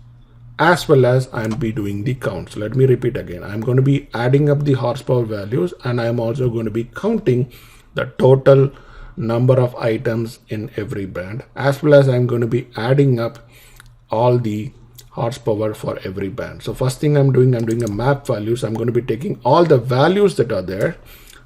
as well as I'm be doing the counts. Let me repeat again. I'm going to be adding up the horsepower values, and I'm also going to be counting the total number of items in every brand, as well as I'm going to be adding up all the horsepower for every brand. So first thing I'm doing a map values. I'm going to be taking all the values that are there.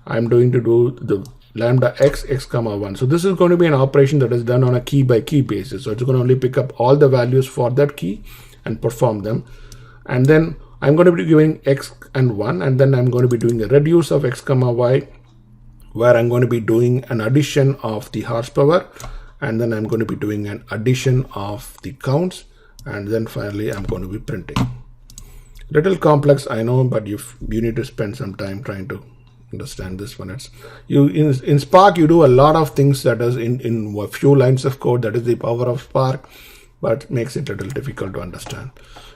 I'm going to do the lambda x comma 1. So this is going to be an operation that is done on a key by key basis. So it's going to only pick up all the values for that key and perform them. And then I'm going to be giving x and 1, and then I'm going to be doing a reduce of x comma y, where I'm going to be doing an addition of the horsepower, and then I'm going to be doing an addition of the counts, and then finally I'm going to be printing. Little complex, I know, but you need to spend some time trying to understand this one. It's in Spark you do a lot of things that is in a few lines of code. That is the power of Spark, but makes it a little difficult to understand.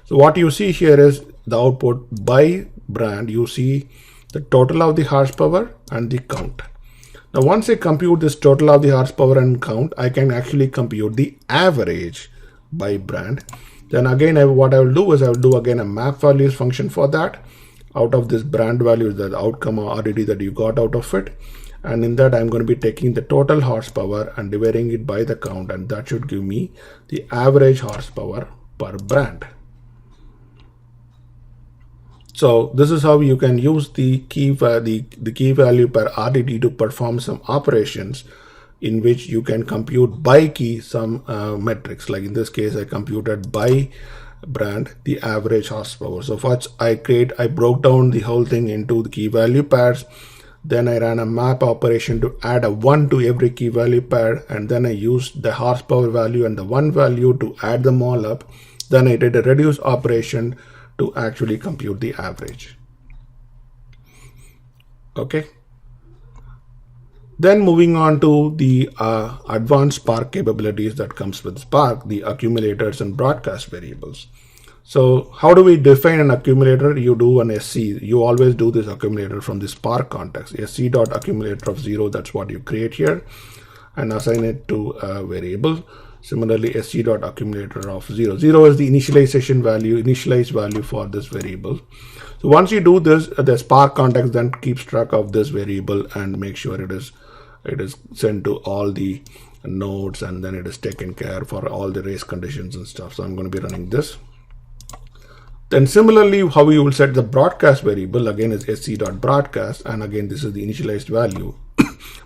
So what you see here is the output by brand. You see the total of the horsepower and the count. Now once I compute this total of the horsepower and count, I can actually compute the average by brand. Then again what I will do is I will do again a map values function for that. Out of this brand value, the outcome or RDD that you got out of it, and in that I'm going to be taking the total horsepower and dividing it by the count, and that should give me the average horsepower per brand. So this is how you can use the key value per RDD to perform some operations in which you can compute by key some metrics. Like in this case, I computed by brand the average horsepower. So first I broke down the whole thing into the key value pairs. Then I ran a map operation to add a 1 to every key value pair, and then I used the horsepower value and the 1 value to add them all up. Then I did a reduce operation to actually compute the average. Okay. Then moving on to the advanced Spark capabilities that comes with Spark, the accumulators and broadcast variables. So how do we define an accumulator? You do an SC. You always do this accumulator from the Spark context. SC.accumulator of 0, that's what you create here, and assign it to a variable. Similarly, sc.accumulator of 0. 0 is the initialized value for this variable. So once you do this, the Spark context then keeps track of this variable and make sure it is sent to all the nodes, and then it is taken care for all the race conditions and stuff. So I'm going to be running this. Then similarly, how you will set the broadcast variable again is sc.broadcast, and again this is the initialized value.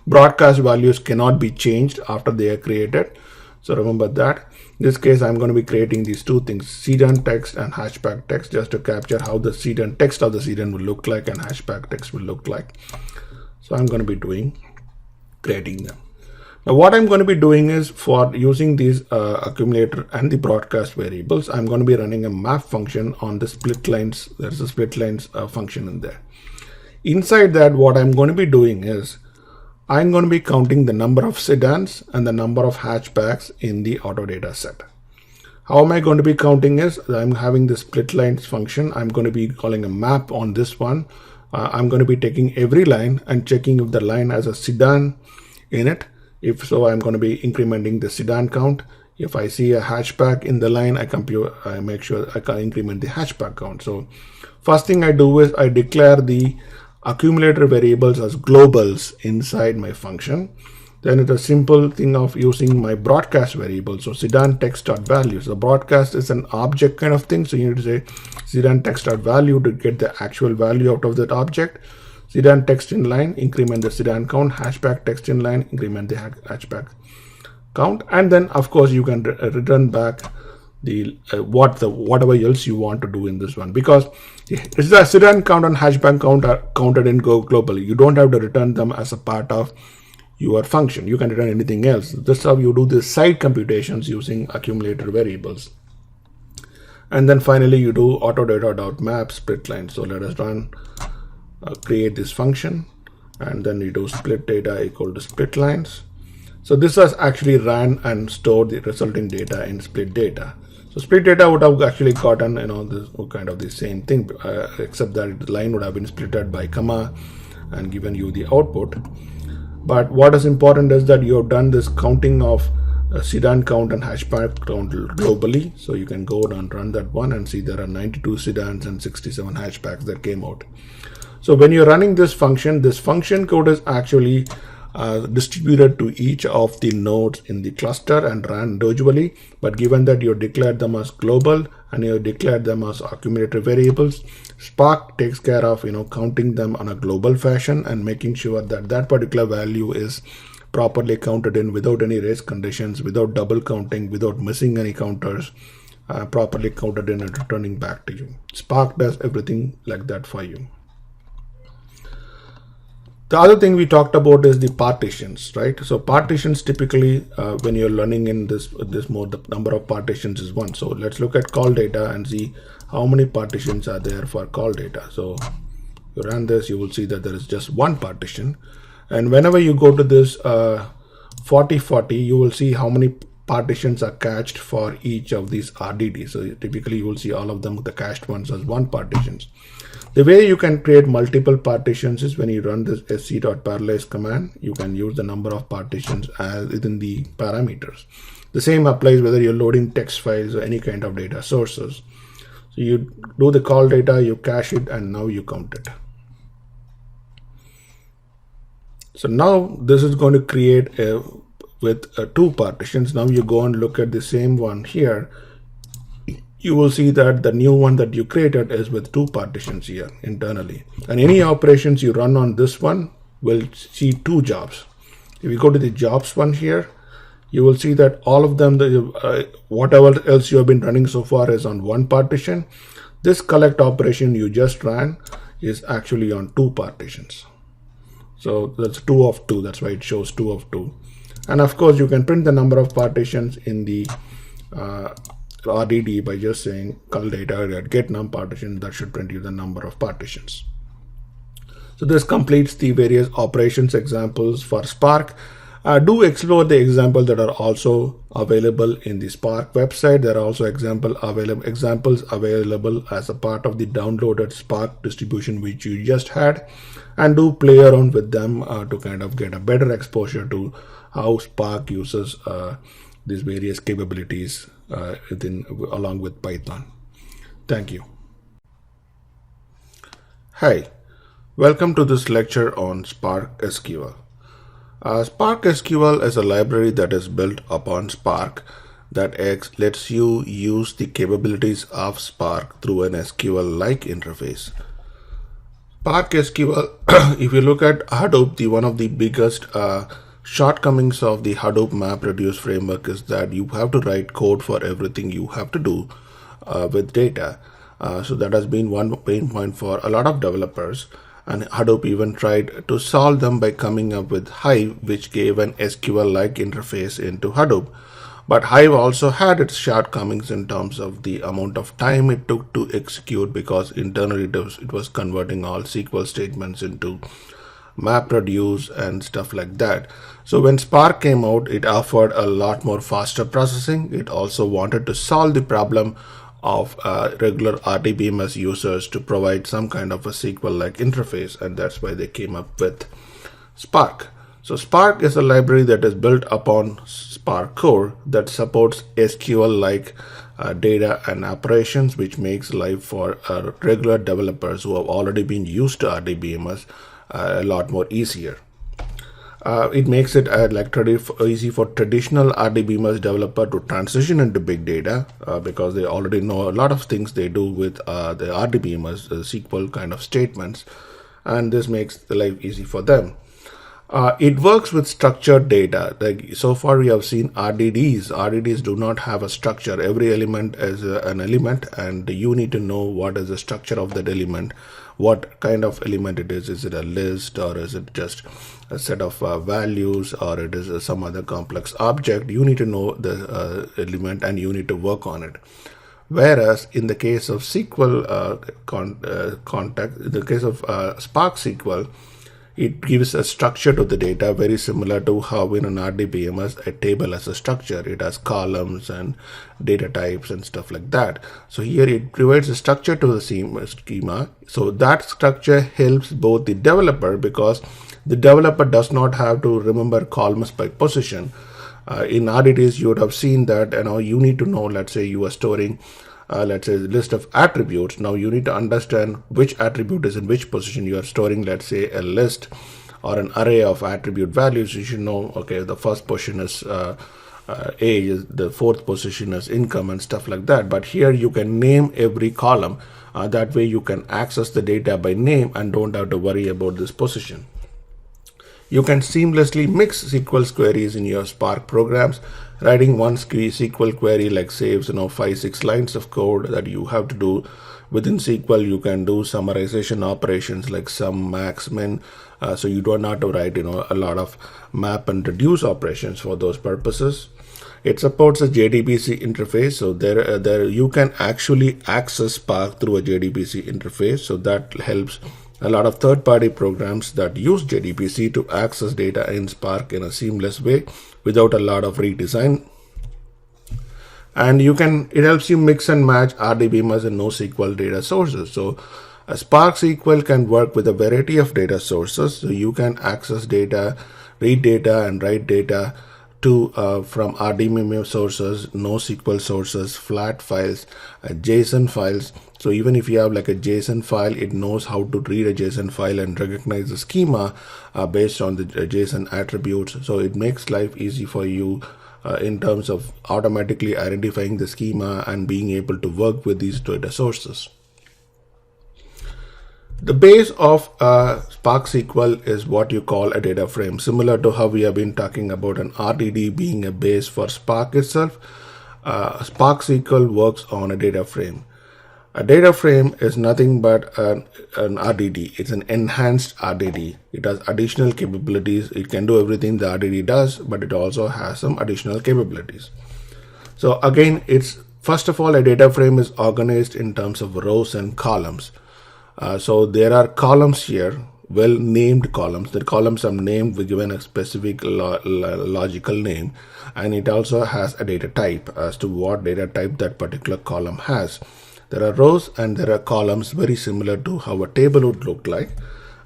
Broadcast values cannot be changed after they are created. So remember that. In this case, I'm going to be creating these two things, CDN text and hatchback text, just to capture how the CDN text of the CDN will look like and hatchback text will look like. So I'm going to be creating them. Now what I'm going to be doing is, for using these accumulator and the broadcast variables, I'm going to be running a map function on the split lines. There's a split lines function in there. Inside that, what I'm going to be doing is, I'm going to be counting the number of sedans and the number of hatchbacks in the auto data set. How am I going to be counting is, I'm having the split lines function. I'm going to be calling a map on this one. I'm going to be taking every line and checking if the line has a sedan in it. If so, I'm going to be incrementing the sedan count. If I see a hatchback in the line, I make sure I can increment the hatchback count. So first thing I do is I declare the accumulator variables as globals inside my function. Then it's a simple thing of using my broadcast variable. So sedan text.value. So broadcast is an object kind of thing. So you need to say sedan text.value to get the actual value out of that object. Sedan text in line, increment the sedan count. Hatchback text in line, increment the hatchback count. And then of course you can return back the whatever else you want to do in this one, because it's the sedan count and hatchback count are counted in globally. You don't have to return them as a part of your function. You can return anything else. This is how you do the side computations using accumulator variables. And then finally you do autodata.map split line. So let us run create this function, and then you do split data equal to split lines. So this has actually ran and stored the resulting data in split data. So split data would have actually gotten this kind of the same thing, except that the line would have been splitted by comma and given you the output. But what is important is that you have done this counting of sedan count and hatchback count globally. So you can go and run that one and see there are 92 sedans and 67 hatchbacks that came out. So when you're running this function code is actually distributed to each of the nodes in the cluster and ran individually. But given that you declared them as global and you declared them as accumulator variables, Spark takes care of counting them on a global fashion and making sure that that particular value is properly counted in without any race conditions, without double counting, without missing any counters, properly counted in and returning back to you. Spark does everything like that for you. The other thing we talked about is the partitions, right? So partitions typically, when you're learning in this mode, the number of partitions is 1. So let's look at call data and see how many partitions are there for call data. So you run this, you will see that there is just 1 partition. And whenever you go to this 4040, you will see how many partitions are cached for each of these RDDs. So typically you will see all of them, the cached ones as 1 partitions. The way you can create multiple partitions is when you run this sc.parallelize command, you can use the number of partitions as within the parameters. The same applies whether you're loading text files or any kind of data sources. So you do the call data, you cache it, and now you count it. So now this is going to create with 2 partitions. Now you go and look at the same one here. You will see that the new one that you created is with 2 partitions here internally. And any operations you run on this one will see 2 jobs. If you go to the jobs one here, you will see that all of them, whatever else you have been running so far is on 1 partition. This collect operation you just ran is actually on 2 partitions. So that's 2 of 2. That's why it shows 2 of 2. And of course, you can print the number of partitions in the RDD by just saying call data get num partition. That should print you the number of partitions. So this completes the various operations examples for Spark. Do explore the examples that are also available in the Spark website. There are also examples available as a part of the downloaded Spark distribution which you just had, and do play around with them to kind of get a better exposure to how Spark uses these various capabilities along with Python. Thank you. Hi, welcome to this lecture on Spark SQL. Spark SQL is a library that is built upon Spark that lets you use the capabilities of Spark through an SQL-like interface. Spark SQL, if you look at Hadoop, one of the biggest shortcomings of the Hadoop MapReduce framework is that you have to write code for everything you have to do with data. So that has been one pain point for a lot of developers. And Hadoop even tried to solve them by coming up with Hive, which gave an SQL-like interface into Hadoop. But Hive also had its shortcomings in terms of the amount of time it took to execute, because internally it was converting all SQL statements into MapReduce and stuff like that. So when Spark came out, it offered a lot more faster processing. It also wanted to solve the problem of regular RDBMS users to provide some kind of a SQL-like interface, and that's why they came up with Spark. So Spark is a library that is built upon Spark core that supports SQL-like data and operations, which makes life for regular developers who have already been used to RDBMS a lot more easier. It makes it easy for traditional RDBMS developer to transition into big data because they already know a lot of things they do with the RDBMS SQL kind of statements, and this makes the life easy for them. It works with structured data. Like so far we have seen RDDs. RDDs do not have a structure. Every element is an element, and you need to know what is the structure of that element, what kind of element it is. Is it a list, or is it just a set of values, or it is some other complex object? You need to know the element and you need to work on it. Whereas in the case of SQL in the case of Spark SQL, it gives a structure to the data, very similar to how in an RDBMS a table has a structure. It has columns and data types and stuff like that. So here it provides a structure to the schema. So that structure helps both the developer, because the developer does not have to remember columns by position. In RDDs, you would have seen that you need to know, let's say you are storing let's say a list of attributes. Now you need to understand which attribute is in which position. You are storing, let's say, a list or an array of attribute values. You should know, okay, the first position is age, the fourth position is income, and stuff like that. But here you can name every column. That way you can access the data by name and don't have to worry about this position. You can seamlessly mix SQL queries in your Spark programs. Writing one SQL query saves 5-6 lines of code that you have to do. Within SQL, you can do summarization operations like sum, max, min, So you don't have to write a lot of map and reduce operations for those purposes. It supports a JDBC interface, so there you can actually access Spark through a JDBC interface. So that helps a lot of third-party programs that use JDBC to access data in Spark in a seamless way without a lot of redesign. And it helps you mix and match RDBMS and NoSQL data sources. So a Spark SQL can work with a variety of data sources. So you can access data, read data, and write data from RDBMS sources, NoSQL sources, flat files, JSON files. So even if you have like a JSON file, it knows how to read a JSON file and recognize the schema based on the JSON attributes. So it makes life easy for you in terms of automatically identifying the schema and being able to work with these data sources. The base of Spark SQL is what you call a data frame, similar to how we have been talking about an RDD being a base for Spark itself. Spark SQL works on a data frame. A data frame is nothing but an RDD. It's an enhanced RDD. It has additional capabilities. It can do everything the RDD does, but it also has some additional capabilities. So again, first of all, a data frame is organized in terms of rows and columns. So there are columns here, well-named columns. The columns are named, we're given a specific logical name, and it also has a data type as to what data type that particular column has. There are rows and there are columns, very similar to how a table would look like.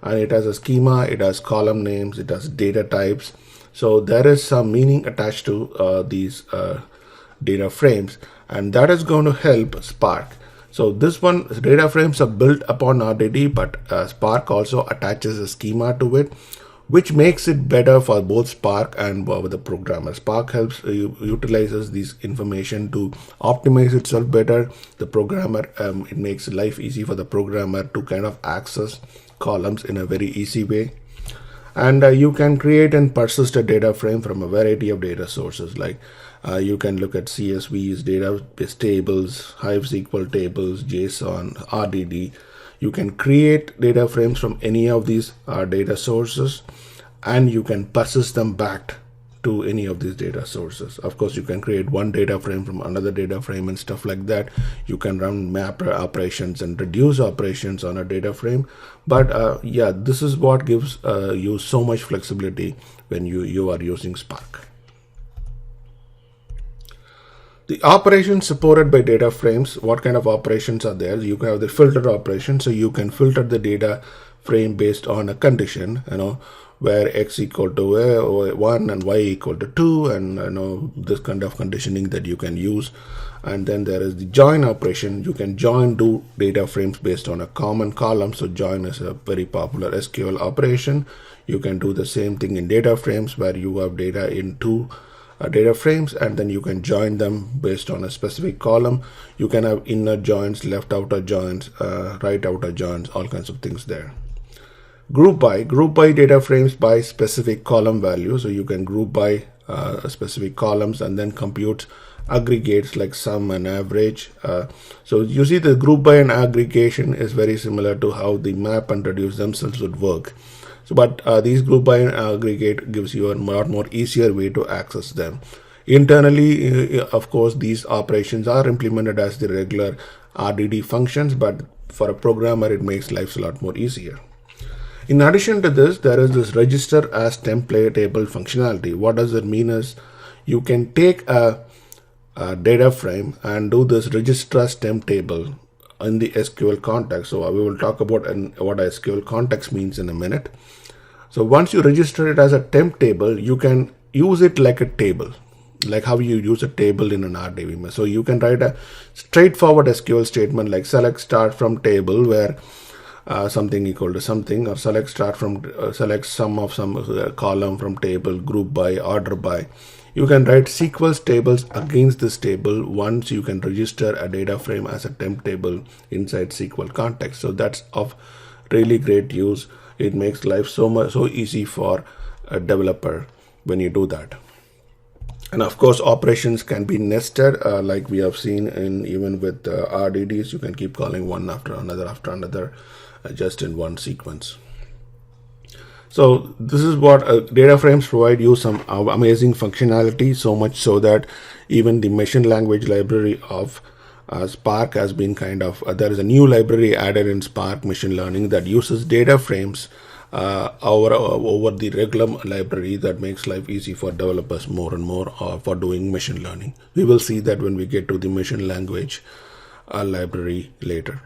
And it has a schema, it has column names, it has data types. So there is some meaning attached to these data frames, and that is going to help Spark. So this one, data frames are built upon RDD, but Spark also attaches a schema to it, which makes it better for both Spark and the programmer. Spark helps utilizes this information to optimize itself better. The programmer, it makes life easy for the programmer to kind of access columns in a very easy way. And you can create and persist a data frame from a variety of data sources. Like you can look at CSVs, database tables, Hive SQL tables, JSON, RDD. You can create data frames from any of these data sources, and you can persist them back to any of these data sources. Of course, you can create one data frame from another data frame and stuff like that. You can run map operations and reduce operations on a data frame. But yeah, this is what gives you so much flexibility when you are using Spark. The operations supported by data frames, what kind of operations are there? You have the filter operation, so you can filter the data frame based on a condition, where x equal to 1 and y equal to 2, and this kind of conditioning that you can use. And then there is the join operation. You can do data frames based on a common column. So join is a very popular SQL operation. You can do the same thing in data frames, where you have data in two data frames, and then you can join them based on a specific column. You can have inner joins, left outer joins, right outer joins, all kinds of things there. Group by data frames by specific column value. So you can group by specific columns and then compute aggregates like sum and average. So you see, the group by and aggregation is very similar to how the map and reduce themselves would work. So, but these group by and aggregate gives you a lot more easier way to access them. Internally, of course, these operations are implemented as the regular RDD functions, but for a programmer, it makes life a lot more easier. In addition to this, there is this register as template table functionality. What does it mean is you can take a data frame and do this register as temp table in the SQL context. So we will talk about what a SQL context means in a minute. So once you register it as a temp table, you can use it like a table, like how you use a table in an RDBMS. So you can write a straightforward SQL statement like select start from table, where something equal to something, or select sum of some column from table, group by, order by. You can write sequence tables against this table once you can register a data frame as a temp table inside SQL context. So that's of really great use. It makes life so easy for a developer when you do that. And of course, operations can be nested, like we have seen even with RDDs. You can keep calling one after another, just in one sequence. So this is what data frames provide you some amazing functionality, so much so that even the machine language library of Spark has been there is a new library added in Spark machine learning that uses data frames over the regular library, that makes life easy for developers more and more for doing machine learning. We will see that when we get to the machine language library later.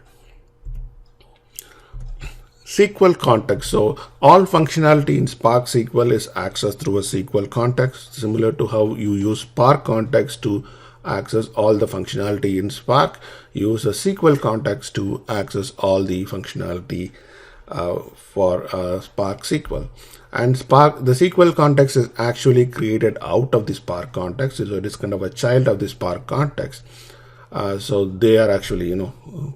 SQL context. So all functionality in Spark SQL is accessed through a SQL context, similar to how you use Spark context to access all the functionality in Spark. Use a SQL context to access all the functionality for Spark SQL. And the SQL context is actually created out of the Spark context, so it is kind of a child of the Spark context. So they are actually,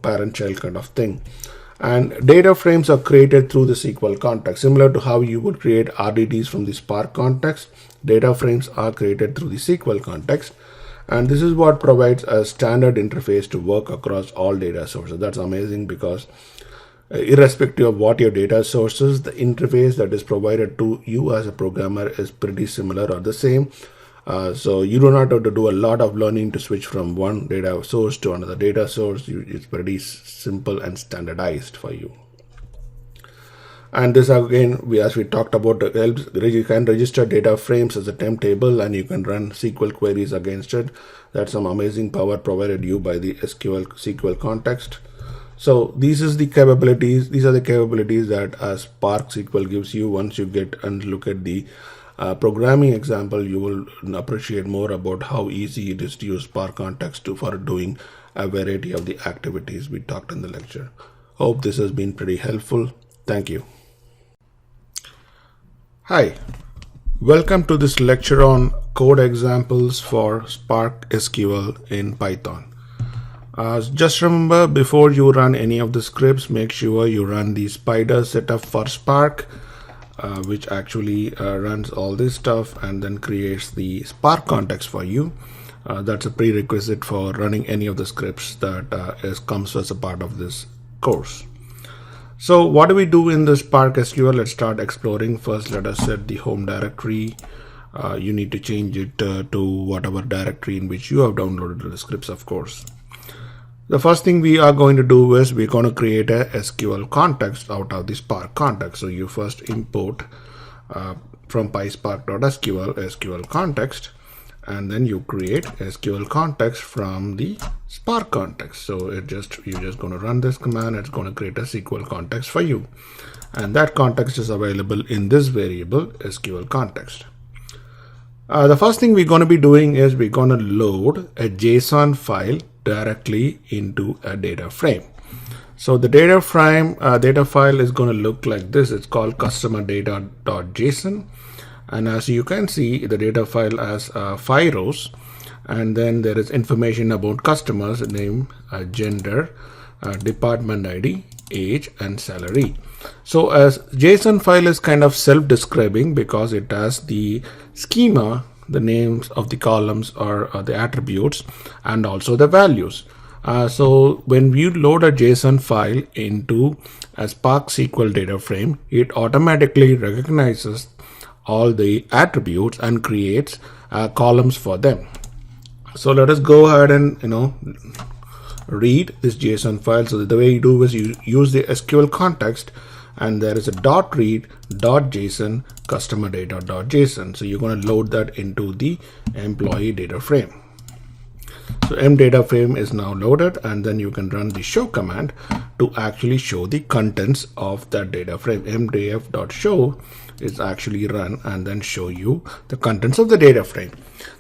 parent-child kind of thing. And data frames are created through the SQL context. Similar to how you would create RDTs from the Spark context, data frames are created through the SQL context. And this is what provides a standard interface to work across all data sources. That's amazing, because irrespective of what your data source is, the interface that is provided to you as a programmer is pretty similar or the same. So you do not have to do a lot of learning to switch from one data source to another data source. It's pretty simple and standardized for you. And this again, as we talked about, helps. You can register data frames as a temp table and you can run SQL queries against it. That's some amazing power provided you by the SQL context. So these are the capabilities that Spark SQL gives you. Once you get and look at the programming example, you will appreciate more about how easy it is to use Spark context for doing a variety of the activities we talked in the lecture. Hope this has been pretty helpful. Thank you. Hi, welcome to this lecture on code examples for Spark SQL in Python. Just remember, before you run any of the scripts, make sure you run the spider setup for Spark, which actually runs all this stuff and then creates the Spark context for you. That's a prerequisite for running any of the scripts that comes as a part of this course. So what do we do in the Spark SQL? Let's start exploring. First, let us set the home directory. You need to change it to whatever directory in which you have downloaded the scripts, of course. The first thing we are going to do is we're going to create a SQL context out of the Spark context. So you first import from PySpark.sql SQL context, and then you create SQL context from the Spark context. So you're just going to run this command. It's going to create a SQL context for you, and that context is available in this variable SQL context. The first thing we're going to be doing is we're going to load a JSON file directly into a data frame. So the data file is going to look like this. It's called customer data.json, and as you can see, the data file has 5 rows, and then there is information about customers: name, gender, department ID, age, and salary. So as JSON file is kind of self-describing because it has the schema, the names of the columns or the attributes, and also the values. So when you load a JSON file into a Spark SQL data frame, it automatically recognizes all the attributes and creates columns for them. So let us go ahead and read this JSON file. So the way you do is you use the SQL context, and there is a .read.json customer data.json. So you're going to load that into the employee data frame. So mdata frame is now loaded, and then you can run the show command to actually show the contents of that data frame. mdf.show is actually run and then show you the contents of the data frame.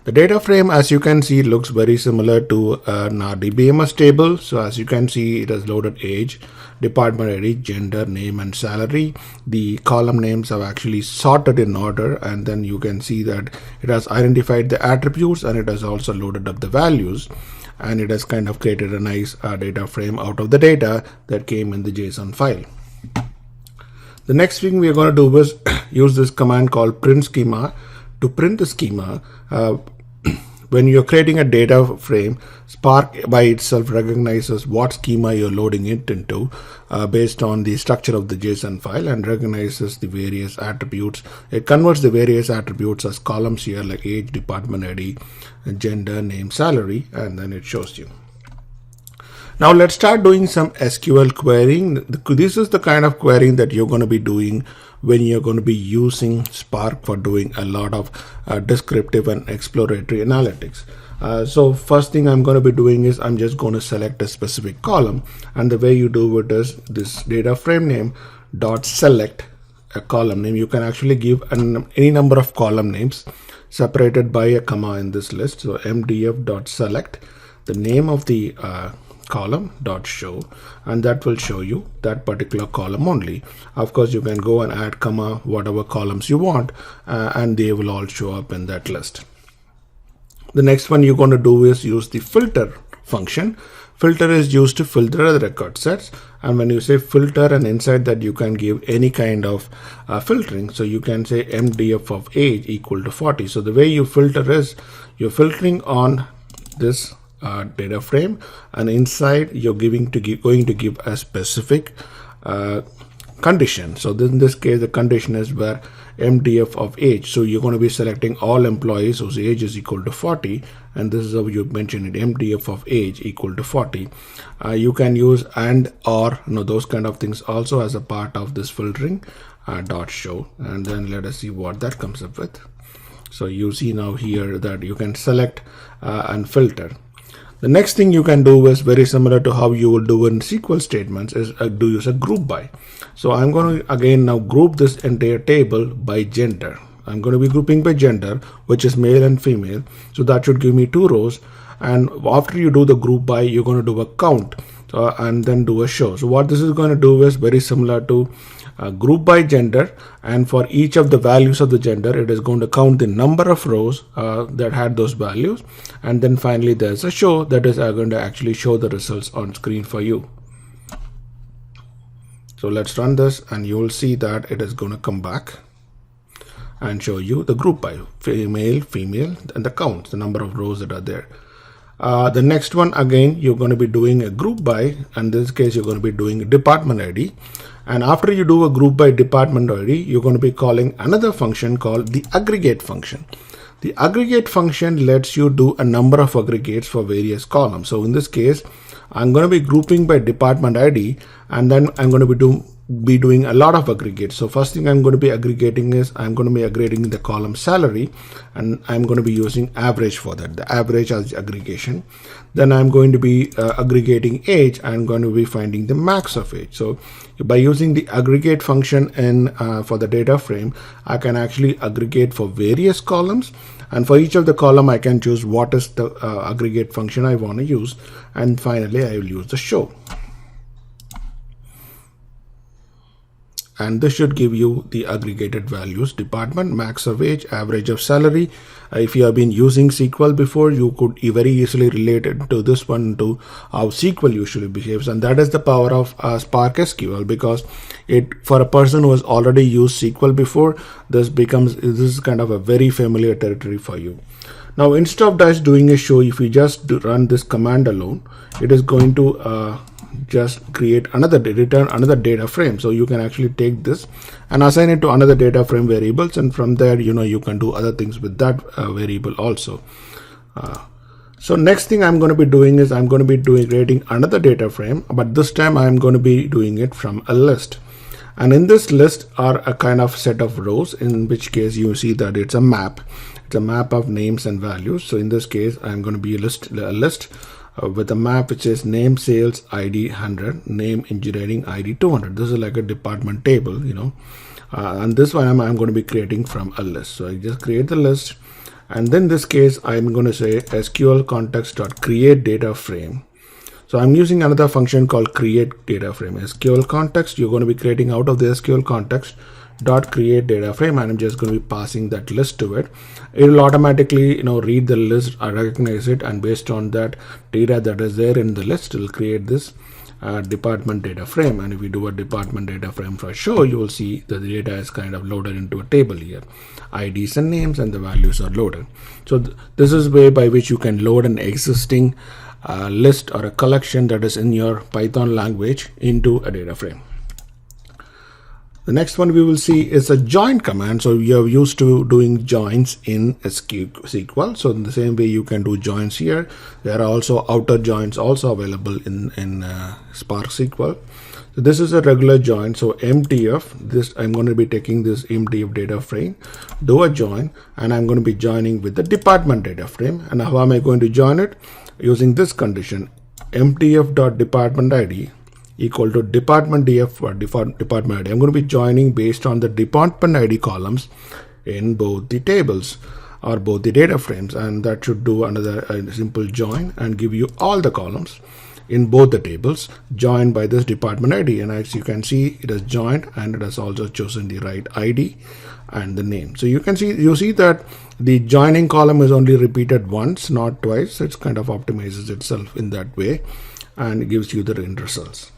The data frame, as you can see, looks very similar to an RDBMS table. So as you can see, it has loaded age, department ID, gender, name, and salary. The column names have actually sorted in order, and then you can see that it has identified the attributes, and it has also loaded up the values, and it has kind of created a nice data frame out of the data that came in the JSON file. The next thing we are going to do is use this command called print schema to print the schema when you're creating a data frame, Spark by itself recognizes what schema you're loading it into based on the structure of the JSON file, and recognizes the various attributes. It converts the various attributes as columns here, like age, department ID, gender, name, salary, and then it shows you. Now let's start doing some SQL querying. This is the kind of querying that you're going to be doing when you're going to be using Spark for doing a lot of descriptive and exploratory analytics. So first thing I'm going to be doing is I'm just going to select a specific column, and the way you do it is this data frame name dot select a column name. You can actually give any number of column names separated by a comma in this list. So mdf dot select the name of the column dot show, and that will show you that particular column only. Of course, you can go and add comma whatever columns you want, and they will all show up in that list. The next one you're going to do is use the filter function. Filter is used to filter the record sets, and when you say filter, and inside that you can give any kind of filtering. So you can say mdf of age equal to 40. So the way you filter is you're filtering on this data frame, and inside you're going to give a specific condition. So in this case, the condition is where mdf of age. So you're going to be selecting all employees whose age is equal to 40, and this is how you mention it, mdf of age equal to 40. You can use and or those kind of things also as a part of this filtering dot show, and then let us see what that comes up with. So you see now here that you can select and filter. The next thing you can do is very similar to how you will do in SQL statements, is use a group by. So I'm going to again now group this entire table by gender. I'm going to be grouping by gender, which is male and female. So that should give me 2 rows. And after you do the group by, you're going to do a count and then do a show. So what this is going to do is very similar to group by gender, and for each of the values of the gender, it is going to count the number of rows that had those values, and then finally there's a show that is going to actually show the results on screen for you. So let's run this, and you will see that it is going to come back and show you the group by male, female, and the counts, the number of rows that are there. The next one, again, you're going to be doing a group by, and in this case you're going to be doing a department ID. And after you do a group by department ID, you're going to be calling another function called the aggregate function. The aggregate function lets you do a number of aggregates for various columns. So in this case, I'm going to be grouping by department ID, and then I'm going to be doing a lot of aggregates. So first thing I'm going to be aggregating is I'm going to be aggregating the column salary, and I'm going to be using average for that, the average as the aggregation. Then I'm going to be aggregating age. I'm going to be finding the max of age. So by using the aggregate function in for the data frame, I can actually aggregate for various columns, and for each of the column I can choose what is the aggregate function I want to use, and finally I will use the show. And this should give you the aggregated values: department, max of age, average of salary. If you have been using SQL before, you could very easily relate it to this one, to how SQL usually behaves. And that is the power of Spark SQL, because for a person who has already used SQL before, this is kind of a very familiar territory for you. Now, instead of just doing a show, if you just run this command alone, it is going to just return another data frame. So you can actually take this and assign it to another data frame variables, and from there you can do other things with that variable also. So next thing I'm going to be doing is I'm going to be creating another data frame, but this time I'm going to be doing it from a list. And in this list are a kind of set of rows, in which case you see that it's a map. It's a map of names and values. So in this case, I'm going to be a list with a map which is name sales ID 100, name engineering ID 200. This is like a department table, and this one I'm going to be creating from a list. So I just create the list, and then in this case I'm going to say SQL context.create data frame. So I'm using another function called create data frame. SQL context, you're going to be creating out of the SQL context dot create data frame, and I'm just going to be passing that list to it. It will automatically read the list, recognize it, and based on that data that is there in the list, it will create this department data frame, and if we do a department data frame for show, you will see that the data is kind of loaded into a table here. IDs and names and the values are loaded. So this is way by which you can load an existing list or a collection that is in your Python language into a data frame. The next one we will see is a join command. So you are used to doing joins in SQL. So in the same way you can do joins here. There are also outer joins also available in Spark SQL. So this is a regular join. So MTF, this I'm going to be taking this MTF data frame, do a join, and I'm going to be joining with the department data frame. And how am I going to join it? Using this condition, MTF.department ID equal to department df for department ID. I'm going to be joining based on the department ID columns in both the tables or both the data frames, and that should do another simple join and give you all the columns in both the tables joined by this department ID. And as you can see, it has joined and it has also chosen the right ID and the name. So you see that the joining column is only repeated once, not twice. It kind of optimizes itself in that way and it gives you the end results.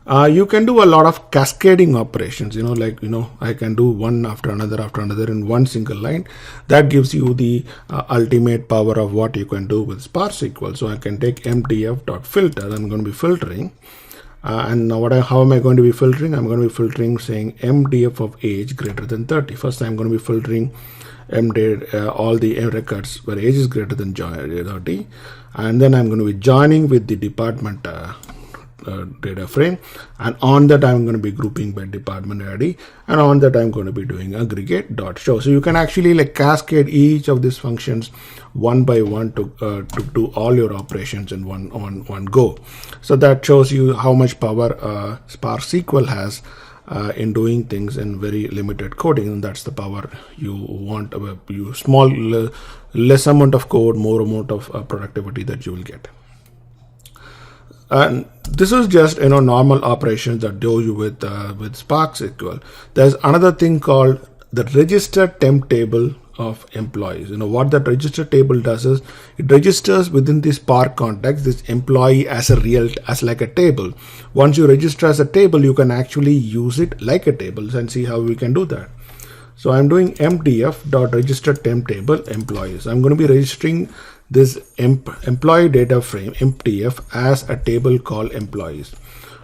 You can do a lot of cascading operations, I can do one after another in one single line. That gives you the ultimate power of what you can do with Spark SQL. So I can take mtf.filter. I'm going to be filtering. And now how am I going to be filtering? I'm going to be filtering saying mdf of age greater than 30. First, I'm going to be filtering all the records where age is greater than 30. And then I'm going to be joining with the department data frame, and on that I'm going to be grouping by department ID, and on that I'm going to be doing aggregate.show. So you can actually cascade each of these functions one by one to do all your operations in one go. So that shows you how much power Spark SQL has in doing things in very limited coding, and that's the power you want. Less amount of code, more amount of productivity that you will get. And this is just normal operations that do you with Spark SQL. There's another thing called the register temp table of employees. What that register table does is it registers within the Spark context this employee as like a table. Once you register as a table, you can actually use it like a table, and see how we can do that. So I'm doing mtf.register temp table employees. I'm going to be registering this employee data frame MTF as a table called employees.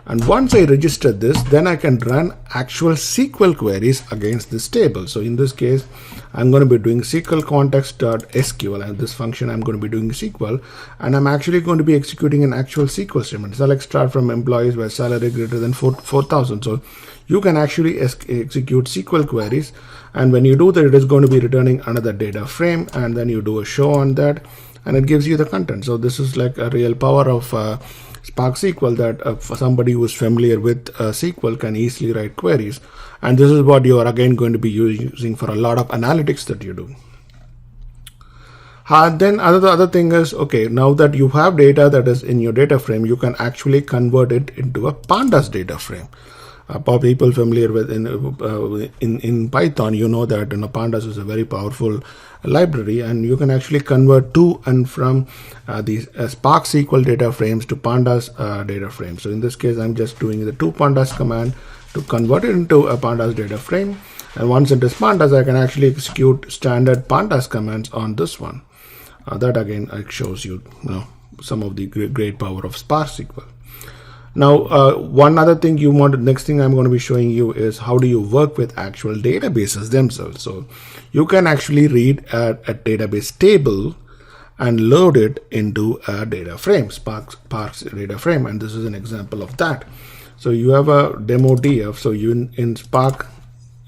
And once I register this, then I can run actual SQL queries against this table. So in this case, I'm going to be doing SQL context.sql, and this function I'm going to be doing SQL, and I'm actually going to be executing an actual SQL statement. Select start from employees where salary greater than 4,000. So you can actually execute SQL queries, and when you do that, it is going to be returning another data frame, and then you do a show on that, and it gives you the content. So this is like a real power of Spark SQL, that for somebody who is familiar with SQL can easily write queries. And this is what you are again going to be using for a lot of analytics that you do. Then other thing is, okay, now that you have data that is in your data frame, you can actually convert it into a pandas data frame. For people familiar with in Python, you know that pandas is a very powerful library, and you can actually convert to and from these Spark SQL data frames to pandas data frames. So in this case, I'm just doing the toPandas command to convert it into a pandas data frame. And once it is pandas, I can actually execute standard pandas commands on this one. That again shows you, some of the great power of Spark SQL. Now, one other thing next thing I'm going to be showing you is how do you work with actual databases themselves. So you can actually read a database table and load it into a data frame, Spark's data frame, and this is an example of that. So you have a demo df. So you in Spark,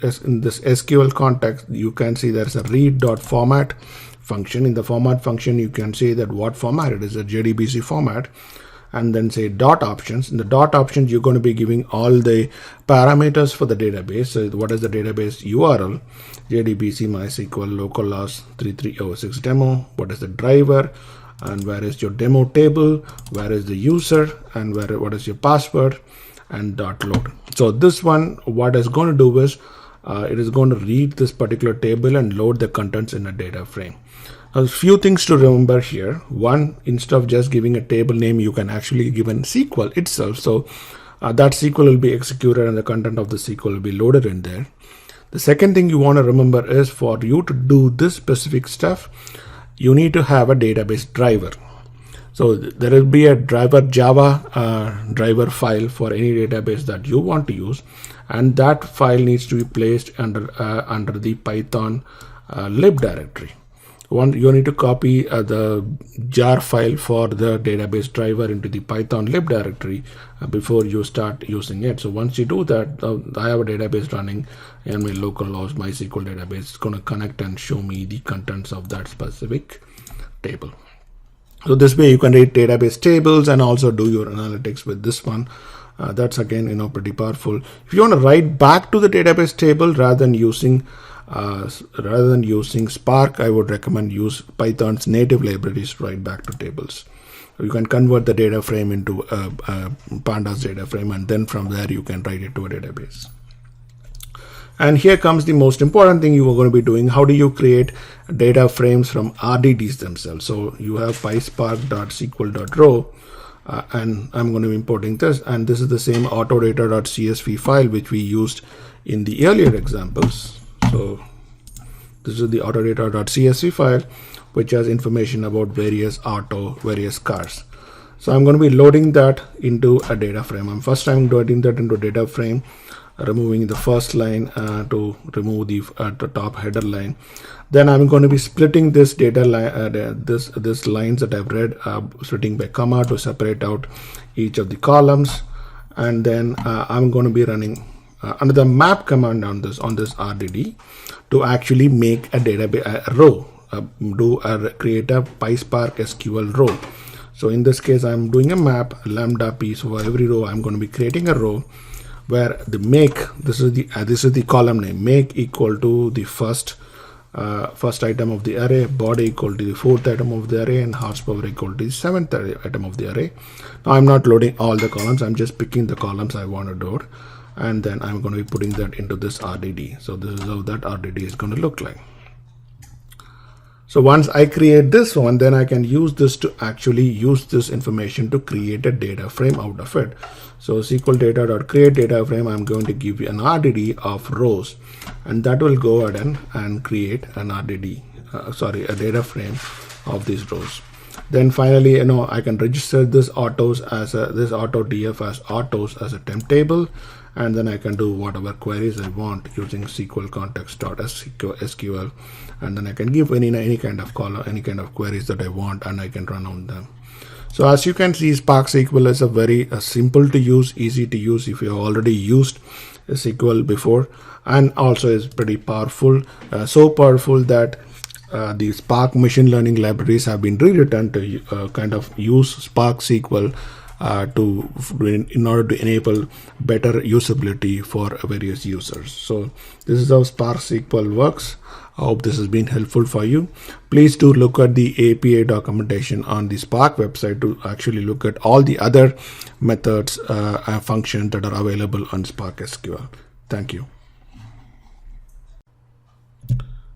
in this SQL context, you can see there's a read.format function. In the format function, you can say that what format it is, a JDBC format, and then say dot options. In the dot options, you're going to be giving all the parameters for the database. So what is the database URL? JDBC MySQL localhost 3306 demo. What is the driver? And where is your demo table? Where is the user? And what is your password? And dot load. So this one, what it's going to do is it is going to read this particular table and load the contents in a data frame. A few things to remember here. One, instead of just giving a table name, you can actually give an SQL itself. So that SQL will be executed and the content of the SQL will be loaded in there. The second thing you want to remember is for you to do this specific stuff, you need to have a database driver. So there will be a driver Java driver file for any database that you want to use, and that file needs to be placed under the Python lib directory. You need to copy the jar file for the database driver into the Python lib directory before you start using it. So once you do that, I have a database running in my local MySQL database. It's going to connect and show me the contents of that specific table. So this way you can read database tables and also do your analytics with this one. That's again, pretty powerful. If you want to write back to the database table rather than using Spark, I would recommend use Python's native libraries to write back to tables. You can convert the data frame into pandas data frame, and then from there you can write it to a database. And here comes the most important thing you are going to be doing. How do you create data frames from RDDs themselves? So you have pyspark.sql.row, and I'm going to be importing this, and this is the same autodata.csv file which we used in the earlier examples. So this is the autodata.csv file which has information about various cars. So I'm going to be loading that into a data frame. I'm loading that into a data frame, removing the first line to remove the top header line. Then I'm going to be splitting this data line, this lines that I've read, splitting by comma to separate out each of the columns. And then I'm going to be running under the map command on this RDD to actually make a database row, create a PySpark SQL row. So in this case, I'm doing a map lambda p. So for every row, I'm going to be creating a row where the make, this is the column name, make equal to the first item of the array, body equal to the fourth item of the array, and horsepower equal to the seventh item of the array. Now I'm not loading all the columns, I'm just picking the columns I want to load, and then I'm going to be putting that into this RDD. So this is how that RDD is going to look like. So once I create this one, then I can use this to actually use this information to create a data frame out of it. So SQL data.create data frame, I'm going to give you an RDD of rows, and that will go ahead and create an RDD, a data frame of these rows. Then finally, I can register this autos as this AutoDF as autos as a temp table, and then I can do whatever queries I want using SQL context.sql, and then I can give any kind of column, any kind of queries that I want, and I can run on them. So as you can see, Spark SQL is a very simple to use, easy to use if you have already used SQL before, and also is pretty powerful, so powerful that the Spark machine learning libraries have been rewritten to kind of use Spark SQL in order to enable better usability for various users. So this is how Spark SQL works. I hope this has been helpful for you. Please do look at the API documentation on the Spark website to actually look at all the other methods and functions that are available on Spark SQL. Thank you.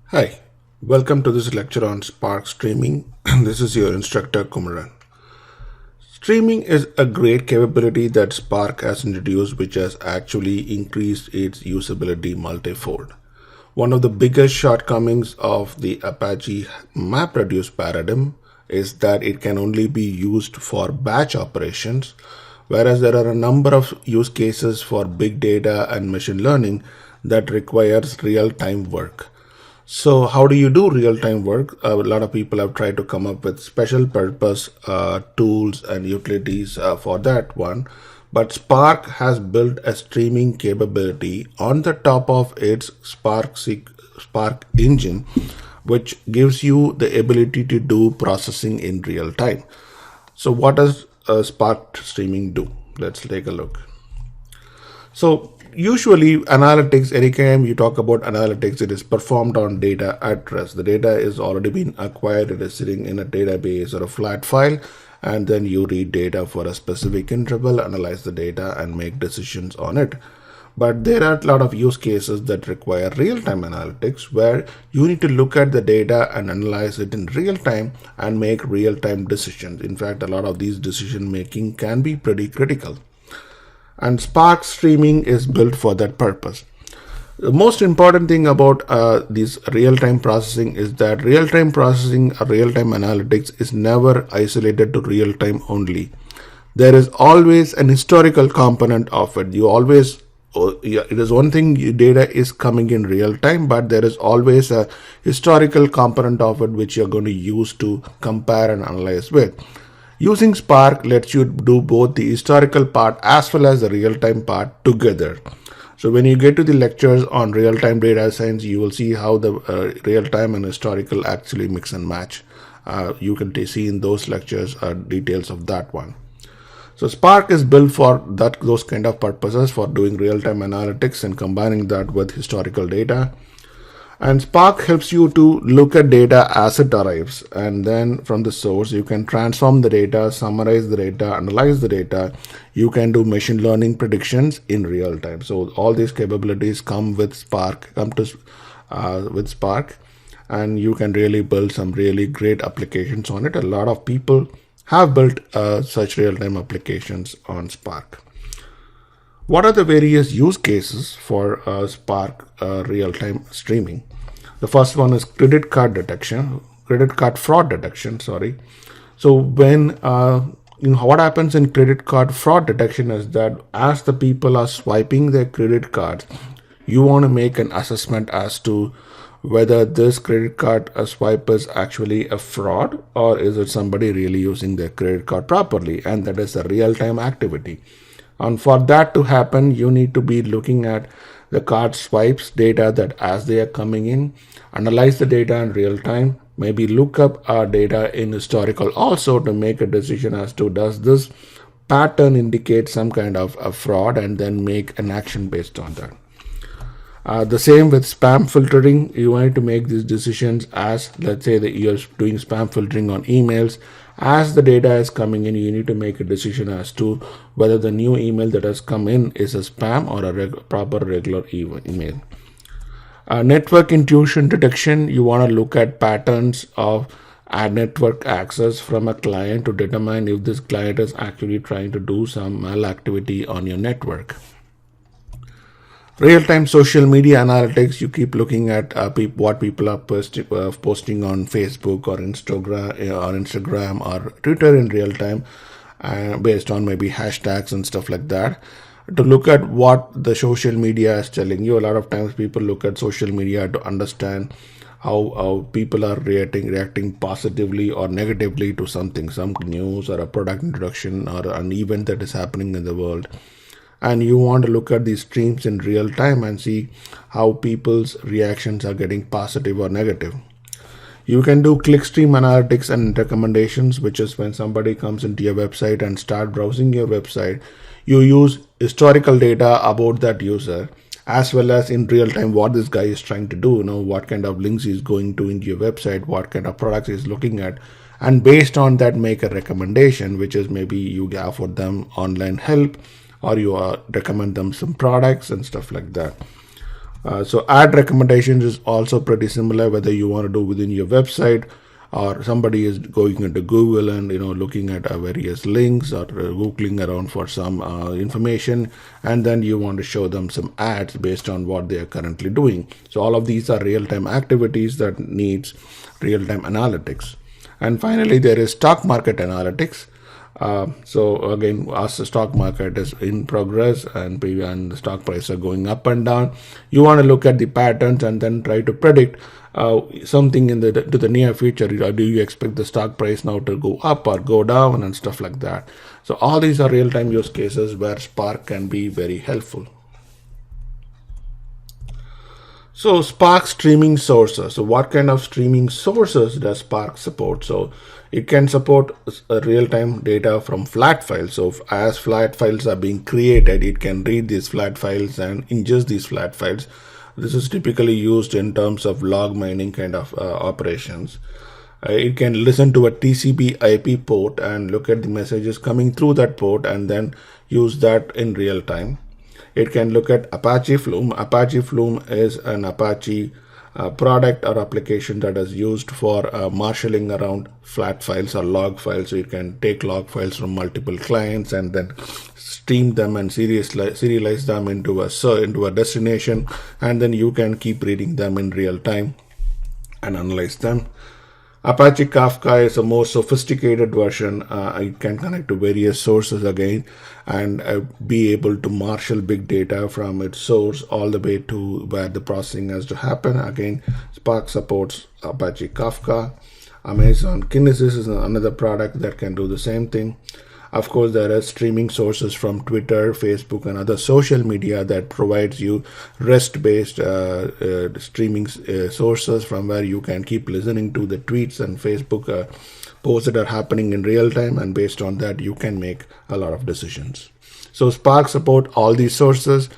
Hi, welcome to this lecture on Spark Streaming. This is your instructor Kumaran. Streaming is a great capability that Spark has introduced, which has actually increased its usability multifold. One of the biggest shortcomings of the Apache MapReduce paradigm is that it can only be used for batch operations, whereas there are a number of use cases for big data and machine learning that requires real-time work. So how do you do real-time work? A lot of people have tried to come up with special purpose tools and utilities for that one. But Spark has built a streaming capability on the top of its Spark engine, which gives you the ability to do processing in real time. So what does Spark streaming do? Let's take a look. So usually analytics, anytime you talk about analytics, it is performed on data at rest. The data is already been acquired. It is sitting in a database or a flat file, and then you read data for a specific interval, analyze the data, and make decisions on it. But there are a lot of use cases that require real-time analytics where you need to look at the data and analyze it in real time and make real-time decisions. In fact, a lot of these decision making can be pretty critical. And Spark streaming is built for that purpose. The most important thing about this real-time processing is that real-time processing or real-time analytics is never isolated to real-time only. There is always an historical component of it. It is one thing, data is coming in real time, but there is always a historical component of it which you're going to use to compare and analyze with. Using Spark lets you do both the historical part as well as the real-time part together. So when you get to the lectures on real-time data science, you will see how the real-time and historical actually mix and match. You can see in those lectures details of that one. So Spark is built for those kind of purposes, for doing real-time analytics and combining that with historical data. And Spark helps you to look at data as it arrives, and then from the source you can transform the data, summarize the data, analyze the data. You can do machine learning predictions in real time. So all these capabilities come with Spark, with Spark, and you can really build some really great applications on it. A lot of people have built such real-time applications on Spark. What are the various use cases for Spark real-time streaming? The first one is credit card fraud detection. So when what happens in credit card fraud detection is that as the people are swiping their credit cards, you want to make an assessment as to whether this credit card swipe is actually a fraud or is it somebody really using their credit card properly, and that is a real-time activity. And for that to happen, you need to be looking at the card swipes data that as they are coming in, analyze the data in real time, maybe look up our data in historical also to make a decision as to does this pattern indicate some kind of a fraud, and then make an action based on that. The same with spam filtering. You want to make these decisions as, let's say that you're doing spam filtering on emails. As the data is coming in, you need to make a decision as to whether the new email that has come in is a spam or a proper regular email. Network intrusion detection. You want to look at patterns of network access from a client to determine if this client is actually trying to do some malactivity on your network. Real-time social media analytics. You keep looking at what people are posting on Facebook or Instagram or Twitter in real time, based on maybe hashtags and stuff like that, to look at what the social media is telling you. A lot of times people look at social media to understand how people are reacting positively or negatively to something, some news or a product introduction or an event that is happening in the world. And you want to look at these streams in real time and see how people's reactions are getting positive or negative. You can do clickstream analytics and recommendations, which is when somebody comes into your website and start browsing your website, you use historical data about that user as well as in real time what this guy is trying to do, what kind of links he's going to into your website, what kind of products he's looking at, and based on that make a recommendation, which is maybe you offer them online help or you recommend them some products and stuff like that. So ad recommendations is also pretty similar, whether you want to do within your website or somebody is going into Google and looking at various links or googling around for some information, and then you want to show them some ads based on what they are currently doing. So all of these are real-time activities that needs real-time analytics. And finally, there is stock market analytics. So again, as the stock market is in progress and the stock price are going up and down, you want to look at the patterns and then try to predict something to the near future. Do you expect the stock price now to go up or go down and stuff like that? So all these are real-time use cases where Spark can be very helpful. So Spark streaming sources. So what kind of streaming sources does Spark support? So it can support real-time data from flat files. So as flat files are being created, it can read these flat files and ingest these flat files. This is typically used in terms of log mining kind of operations. It can listen to a TCP IP port and look at the messages coming through that port and then use that in real time. It can look at Apache Flume. Apache Flume is an Apache product or application that is used for marshalling around flat files or log files. So you can take log files from multiple clients and then stream them and serialize them into a destination, and then you can keep reading them in real time and analyze them. Apache Kafka is a more sophisticated version. It can connect to various sources again and be able to marshal big data from its source all the way to where the processing has to happen. Again, Spark supports Apache Kafka. Amazon Kinesis is another product that can do the same thing. Of course, there are streaming sources from Twitter, Facebook, and other social media that provides you REST-based streaming sources from where you can keep listening to the tweets and Facebook posts that are happening in real time, and based on that, you can make a lot of decisions. So Spark support all these sources.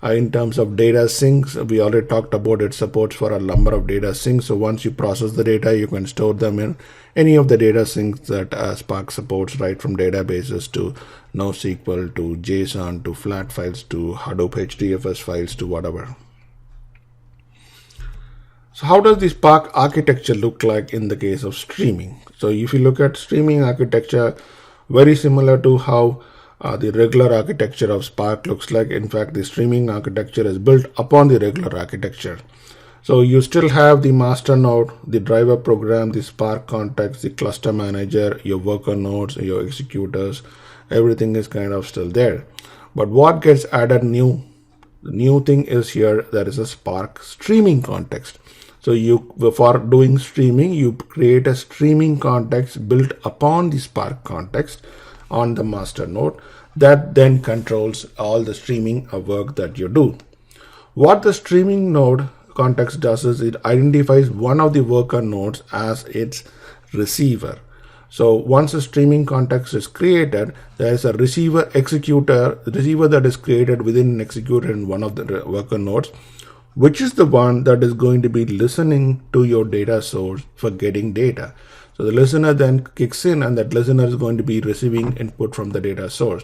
In terms of data syncs, we already talked about it supports for a number of data syncs. So once you process the data, you can store them in any of the data syncs that Spark supports, right from databases to NoSQL to JSON to flat files to Hadoop HDFS files to whatever. So how does the Spark architecture look like in the case of streaming? So if you look at streaming architecture, very similar to how the regular architecture of Spark looks like. In fact, the streaming architecture is built upon the regular architecture. So you still have the master node, the driver program, the Spark context, the cluster manager, your worker nodes, your executors, everything is kind of still there. But what gets added new? The new thing is here, there is a Spark streaming context. So for doing streaming, you create a streaming context built upon the Spark context on the master node that then controls all the streaming work that you do. What the streaming node context does is it identifies one of the worker nodes as its receiver. So once a streaming context is created, there is a receiver that is created within an executor in one of the worker nodes, which is the one that is going to be listening to your data source for getting data. So the listener then kicks in, and that listener is going to be receiving input from the data source.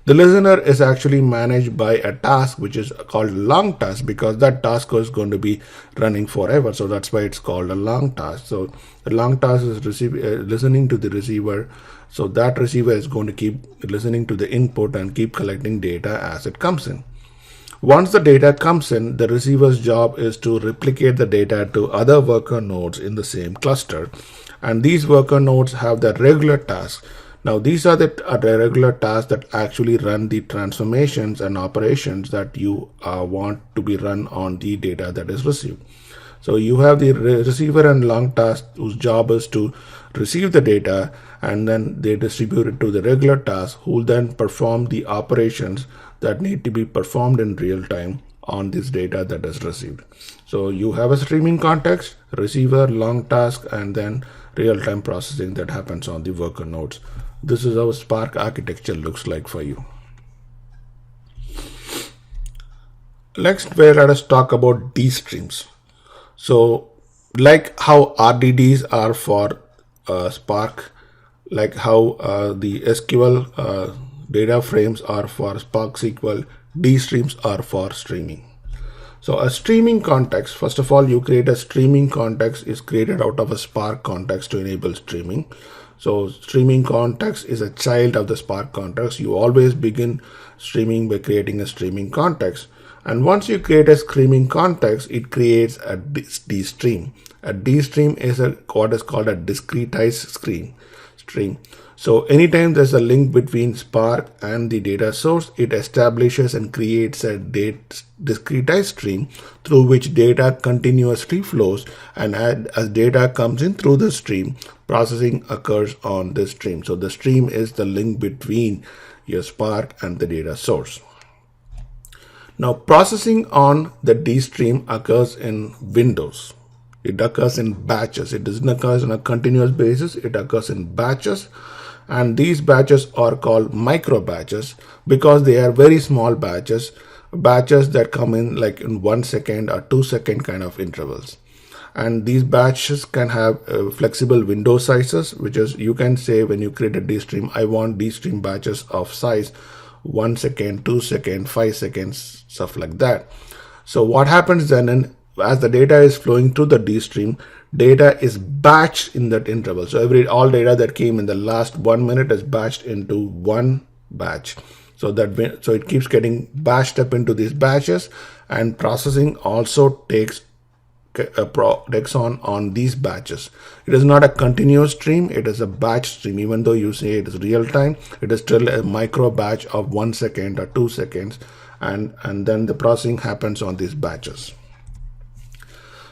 The listener is actually managed by a task which is called long task, because that task is going to be running forever. So that's why it's called a long task. So the long task is listening to the receiver. So that receiver is going to keep listening to the input and keep collecting data as it comes in. Once the data comes in, the receiver's job is to replicate the data to other worker nodes in the same cluster. And these worker nodes have the regular tasks. Now, these are the regular tasks that actually run the transformations and operations that you want to be run on the data that is received. So you have the receiver and long task whose job is to receive the data, and then they distribute it to the regular task who will then perform the operations that need to be performed in real time on this data that is received. So you have a streaming context, receiver, long task, and then real-time processing that happens on the worker nodes. This is how Spark architecture looks like for you. Next, let us talk about D streams. So like how RDDs are for Spark, like how the SQL data frames are for Spark SQL, D streams are for streaming. So a streaming context, first of all, you create a streaming context is created out of a Spark context to enable streaming. So streaming context is a child of the Spark context. You always begin streaming by creating a streaming context. And once you create a streaming context, it creates a D stream. A D stream is what is called a discretized stream. So anytime there's a link between Spark and the data source, it establishes and creates a discretized stream through which data continuously flows, and as data comes in through the stream, processing occurs on this stream. So the stream is the link between your Spark and the data source. Now processing on the D stream occurs in windows. It occurs in batches. It doesn't occur on a continuous basis. It occurs in batches. And these batches are called micro batches because they are very small batches that come in like in 1 second or 2 second kind of intervals. And these batches can have flexible window sizes, which is you can say when you create a D stream, I want D stream batches of size 1 second, 2 seconds, 5 seconds, stuff like that. So what happens then, as the data is flowing through the D stream, data is batched in that interval. So all data that came in the last 1 minute is batched into one batch. So it keeps getting batched up into these batches, and processing also takes on these batches. It is not a continuous stream, it is a batch stream. Even though you say it is real time, it is still a micro batch of 1 second or 2 seconds, and then the processing happens on these batches.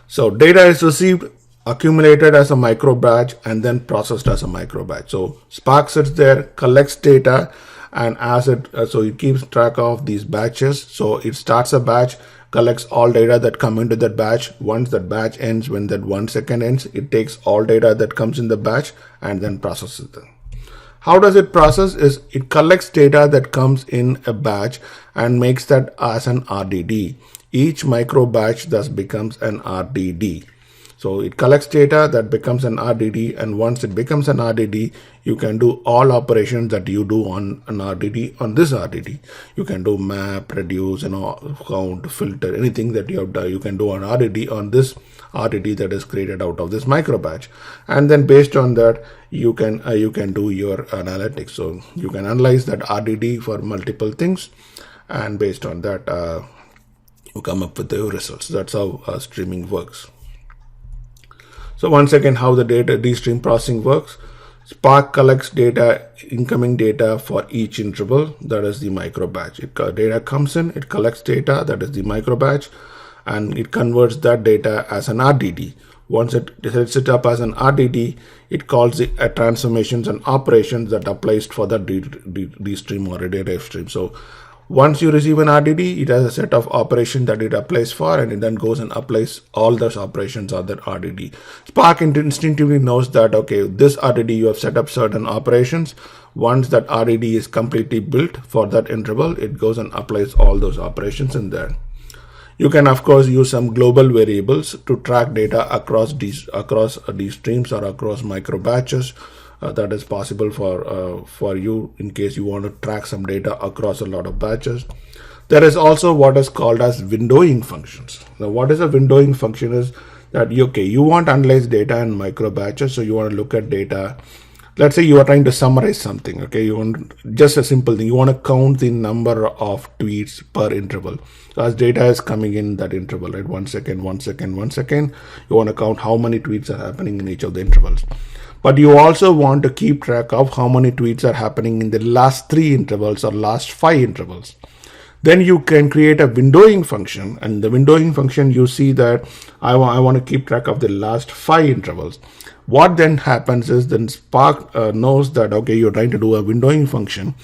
So data is received, accumulated as a micro batch, and then processed as a micro batch. So Spark sits there, collects data, and as it keeps track of these batches. So it starts a batch, collects all data that come into that batch. Once that batch ends, when that 1 second ends, it takes all data that comes in the batch and then processes them. How does it process? It collects data that comes in a batch and makes that as an RDD. Each micro batch thus becomes an RDD. So it collects data that becomes an RDD, and once it becomes an RDD, you can do all operations that you do on an RDD on this RDD. You can do map, reduce, count, filter, anything that you have done, you can do on RDD on this RDD that is created out of this micro batch. And then based on that, you can do your analytics. So you can analyze that RDD for multiple things, and based on that, you come up with the results. That's how streaming works. So once again, how the D stream processing works. Spark collects data, incoming data for each interval, that is the micro batch. Data comes in, it collects data, that is the micro batch, and it converts that data as an RDD. Once it sets it up as an RDD, it calls the transformations and operations that applies for the D stream or a data stream. So once you receive an RDD, it has a set of operations that it applies for, and it then goes and applies all those operations on that RDD. Spark instinctively knows that, okay, this RDD you have set up certain operations. Once that RDD is completely built for that interval, it goes and applies all those operations in there. You can of course use some global variables to track data across these streams or across micro batches. That is possible for you in case you want to track some data across a lot of batches. There is also what is called as windowing functions. Now, what is a windowing function is that you want to analyze data in micro batches. So you want to look at data. Let's say you are trying to summarize something. Okay, you want just a simple thing. You want to count the number of tweets per interval. So as data is coming in that interval, right? 1 second, 1 second, 1 second. You want to count how many tweets are happening in each of the intervals. But you also want to keep track of how many tweets are happening in the last 3 intervals or last 5 intervals. Then you can create a windowing function, and the windowing function, you see that I want to keep track of the last 5 intervals. What then happens is then Spark knows that, okay, you're trying to do a windowing function.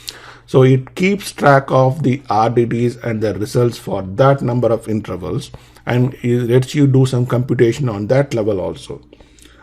So it keeps track of the RDDs and the results for that number of intervals, and it lets you do some computation on that level also.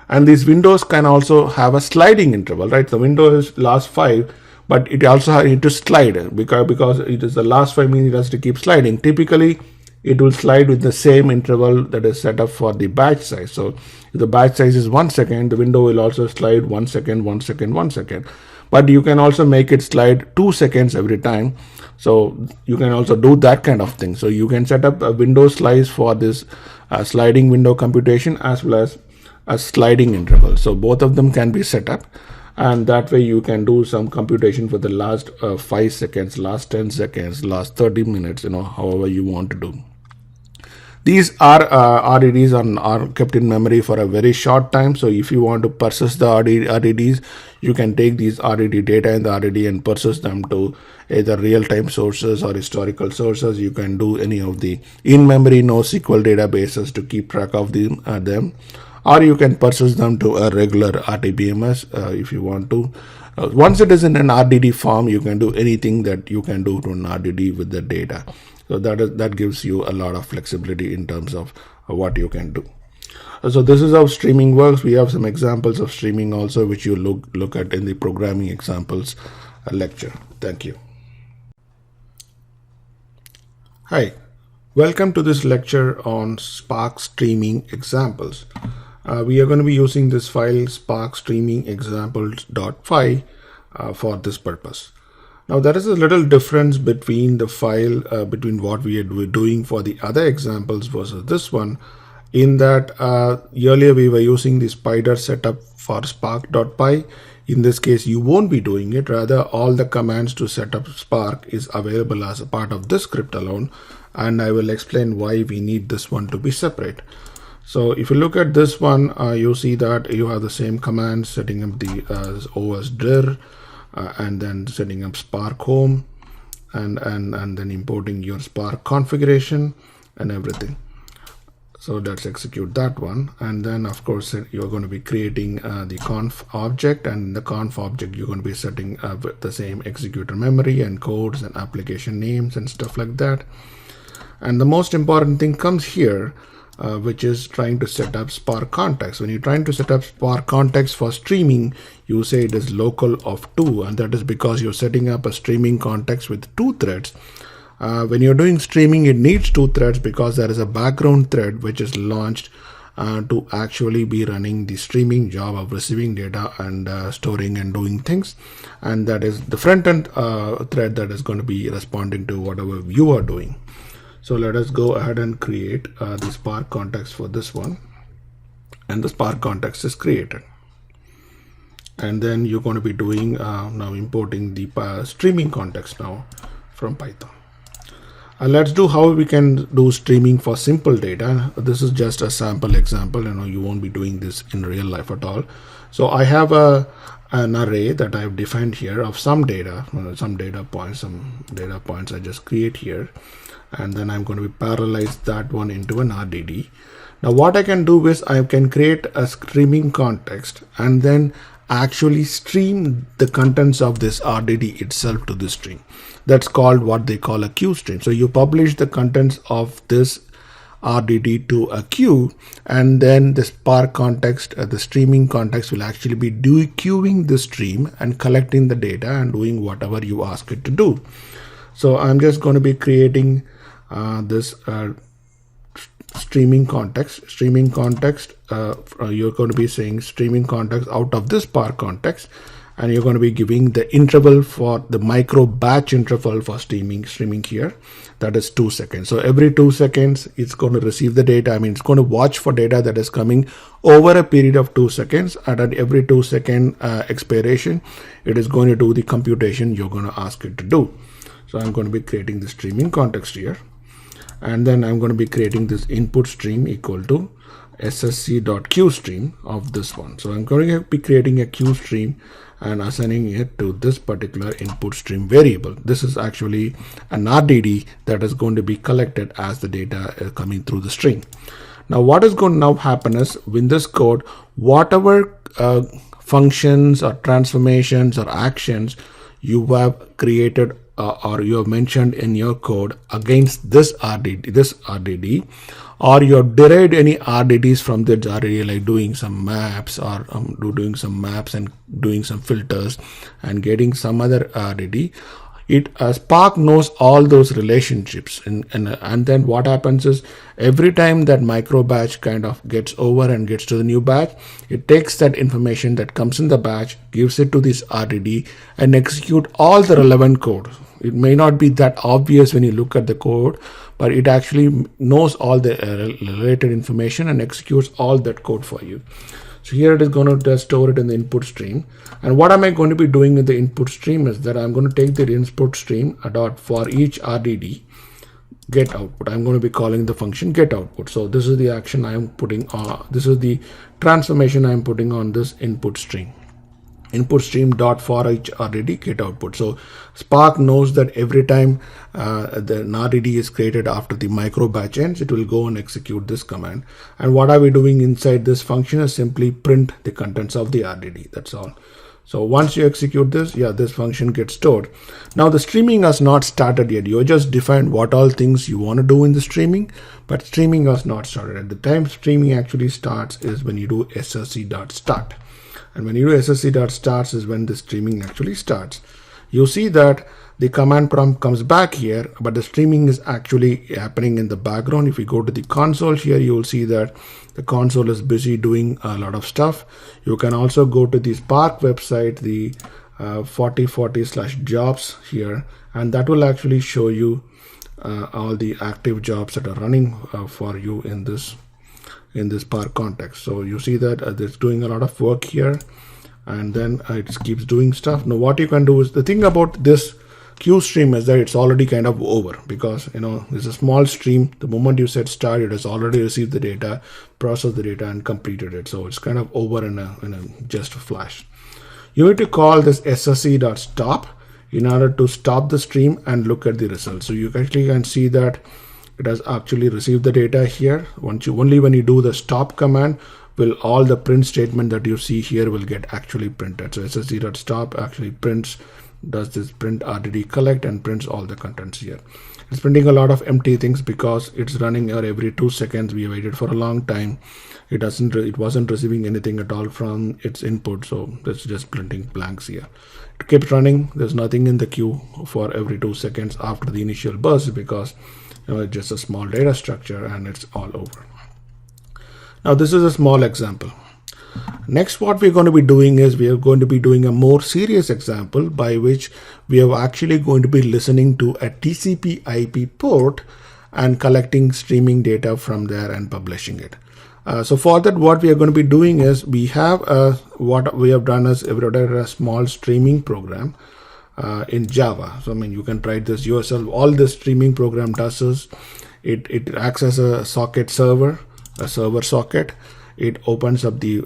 And these windows can also have a sliding interval, right? The window is last 5, but it also need to slide because it is the last 5 means it has to keep sliding. Typically, it will slide with the same interval that is set up for the batch size. So if the batch size is 1 second, the window will also slide 1 second, 1 second, 1 second. But you can also make it slide 2 seconds every time. So you can also do that kind of thing. So you can set up a window slice for this sliding window computation as well as a sliding interval. So both of them can be set up, and that way you can do some computation for the last 5 seconds, last 10 seconds, last 30 minutes, however you want to do. These RDDs are kept in memory for a very short time. So if you want to persist the RDDs, you can take these RDD data in the RDD and persist them to either real-time sources or historical sources. You can do any of the in-memory NoSQL databases to keep track of them. Or you can persist them to a regular RDBMS if you want to. Once it is in an RDD form, you can do anything that you can do to an RDD with the data. So that gives you a lot of flexibility in terms of what you can do. So this is how streaming works. We have some examples of streaming also, which you look at in the programming examples lecture. Thank you. Hi, welcome to this lecture on Spark streaming examples. We are going to be using this file spark streaming examples.py for this purpose. Now there is a little difference between the file, between what we are doing for the other examples versus this one, in that earlier we were using the spider setup for spark.py. In this case, you won't be doing it. Rather, all the commands to set up Spark is available as a part of this script alone. And I will explain why we need this one to be separate. So if you look at this one, you see that you have the same commands, setting up the OS dir, and then setting up Spark home, and then importing your Spark configuration and everything. So let's execute that one. And then of course you're going to be creating the conf object, and in the conf object you're going to be setting up the same executor memory and codes and application names and stuff like that. And the most important thing comes here, which is trying to set up Spark context. When you're trying to set up Spark context for streaming, you say it is local of 2, and that is because you're setting up a streaming context with 2 threads. When you're doing streaming, it needs 2 threads because there is a background thread which is launched to actually be running the streaming job of receiving data and storing and doing things. And that is the front end thread that is going to be responding to whatever you are doing. So let us go ahead and create the Spark context for this one. And the Spark context is created. And then you're going to be doing now importing the streaming context now from Python. Let's do how we can do streaming for simple data. This is just a sample example. You won't be doing this in real life at all. So I have an array that I've defined here of some data, some data points I just create here, and then I'm going to be parallelize that one into an RDD. Now what I can do is I can create a streaming context and then actually stream the contents of this RDD itself to the stream. That's called what they call a queue stream. So you publish the contents of this RDD to a queue, and then the Spark context, the streaming context will actually be queuing the stream and collecting the data and doing whatever you ask it to do. So I'm just going to be creating this streaming context. You're going to be saying streaming context out of this Spark context, and you're going to be giving the interval for the micro batch interval for streaming here. That is 2 seconds. So every 2 seconds, it's going to receive the data. It's going to watch for data that is coming over a period of 2 seconds. And at every 2 second expiration, it is going to do the computation you're going to ask it to do. So I'm going to be creating the streaming context here. And then I'm going to be creating this input stream equal to ssc.queueStream of this one. So I'm going to be creating a queue stream and assigning it to this particular input stream variable. This is actually an RDD that is going to be collected as the data is coming through the string. Now what is going to now happen is, in this code, whatever functions or transformations or actions you have created or you have mentioned in your code against this RDD, or you have derived any RDDs from this RDD, like doing some maps or doing some maps and doing some filters and getting some other RDD, Spark knows all those relationships, and then what happens is, every time that micro batch kind of gets over and gets to the new batch, it takes that information that comes in the batch, gives it to this RDD, and execute all the relevant code. It may not be that obvious when you look at the code, but it actually knows all the related information and executes all that code for you. So here it is going to just store it in the input stream. And what am I going to be doing in the input stream is that I'm going to take the input stream dot for each RDD get output. I'm going to be calling the function get output. So this is the action I'm putting on. This is the transformation I'm putting on this input stream. Input stream dot for each RDD get output. So Spark knows that every time the RDD is created after the micro batch ends, it will go and execute this command. And what are we doing inside this function is simply print the contents of the RDD. That's all. So once you execute this, this function gets stored. Now the streaming has not started yet. You just defined what all things you want to do in the streaming, but streaming has not started. At the time streaming actually starts is when you do ssc.start. And when you do ssc.starts is when the streaming actually starts. You see that the command prompt comes back here, but the streaming is actually happening in the background. If you go to the console here, you will see that the console is busy doing a lot of stuff. You can also go to the Spark website, the 4040/jobs here, and that will actually show you all the active jobs that are running for you in this Spark context. So you see that it's doing a lot of work here, and then it keeps doing stuff. Now what you can do is, the thing about this queue stream is that it's already kind of over, because it's a small stream. The moment you said start, it has already received the data, processed the data, and completed it. So it's kind of over in a just a flash. You need to call this ssc.stop in order to stop the stream and look at the results. So you actually can see that it has actually received the data here. Only when you do the stop command will all the print statement that you see here will get actually printed. So ssc.stop actually does this print RDD collect and prints all the contents here. It's printing a lot of empty things because it's running every 2 seconds. We waited for a long time. It wasn't receiving anything at all from its input, so it's just printing blanks here. It keeps running. There's nothing in the queue for every 2 seconds after the initial burst, because it's just a small data structure and it's all over. Now this is a small example. Next, what we're going to be doing is we are going to be doing a more serious example, by which we are actually going to be listening to a TCP IP port and collecting streaming data from there and publishing it. So for that, what we are going to be doing is we have what we have done is we've written a small streaming program in Java. So you can try this yourself. All this streaming program does is it acts as a socket server, a server socket. It opens up the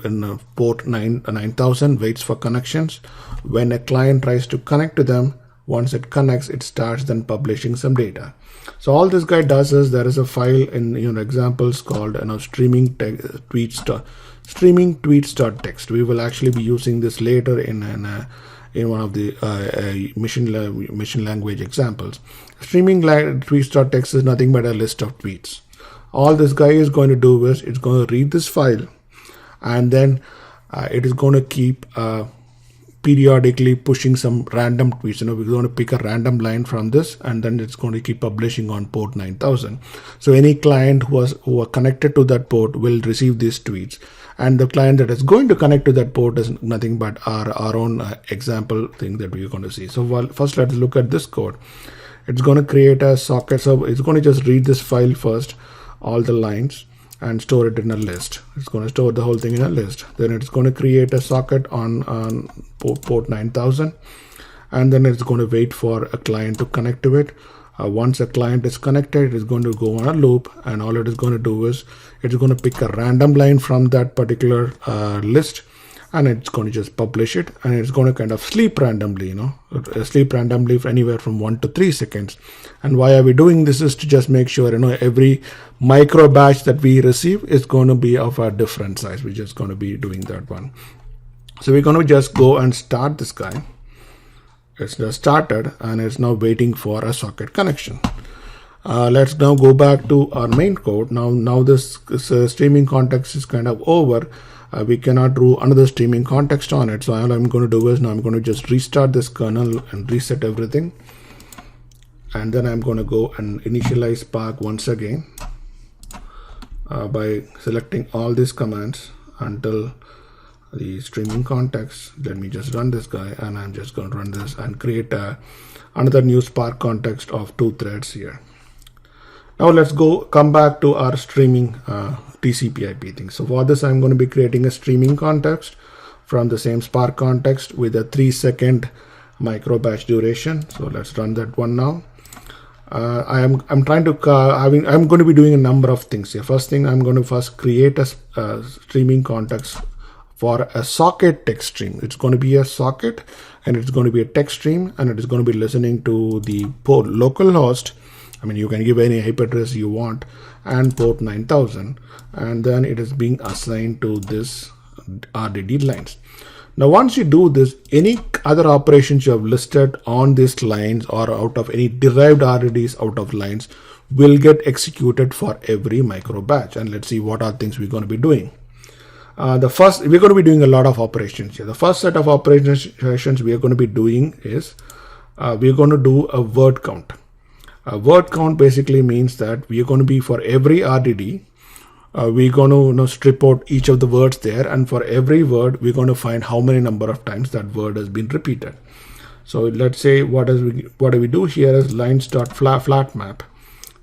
port 9000, waits for connections. When a client tries to connect to them, once it connects, it starts then publishing some data. So all this guy does is, there is a file in examples called streaming tweets.txt. We will actually be using this later in one of the machine language examples. Streaming tweets.txt is nothing but a list of tweets. All this guy is going to do is it's going to read this file, and then it is going to keep periodically pushing some random tweets. We're going to pick a random line from this, and then it's going to keep publishing on port 9000. So any client who are connected to that port will receive these tweets, and the client that is going to connect to that port is nothing but our own example thing that we're going to see. So first let's look at this code. It's going to create a socket. So it's going to just read this file first, all the lines, and store it in a list. It's going to store the whole thing in a list. Then it's going to create a socket on port 9000, and then it's going to wait for a client to connect to it. Once a client is connected, it's going to go on a loop, and all it is going to do is it's going to pick a random line from that particular list, and it's going to just publish it, and it's going to kind of sleep randomly, sleep randomly for anywhere from 1 to 3 seconds. And why are we doing this is to just make sure, every micro batch that we receive is going to be of a different size. We're just going to be doing that one. So we're going to just go and start this guy. It's just started, and it's now waiting for a socket connection. Let's now go back to our main code. Now this streaming context is kind of over. We cannot do another streaming context on it. So all I'm going to do is now I'm going to just restart this kernel and reset everything. And then I'm going to go and initialize Spark once again by selecting all these commands until the streaming context. Let me just run this guy, and I'm just going to run this and create another new Spark context of 2 threads here. Now let's come back to our streaming TCP IP thing. So for this, I'm going to be creating a streaming context from the same Spark context with a 3-second micro batch duration. So let's run that one now. I'm going to be doing a number of things here. First thing, I'm going to create a streaming context for a socket text stream. It's going to be a socket, and it's going to be a text stream, and it is going to be listening to the port localhost. You can give any IP address you want, and port 9000, and then it is being assigned to this RDD lines. Now, once you do this, any other operations you have listed on these lines or out of any derived RDDs out of lines will get executed for every micro batch. And let's see what are things we're going to be doing. We're going to be doing a lot of operations here. The first set of operations we are going to be doing is we're going to do a word count. A word count basically means that we are going to be, for every RDD, we're going to strip out each of the words there, and for every word we're going to find how many number of times that word has been repeated. So let's say what do we do here is lines.flat map.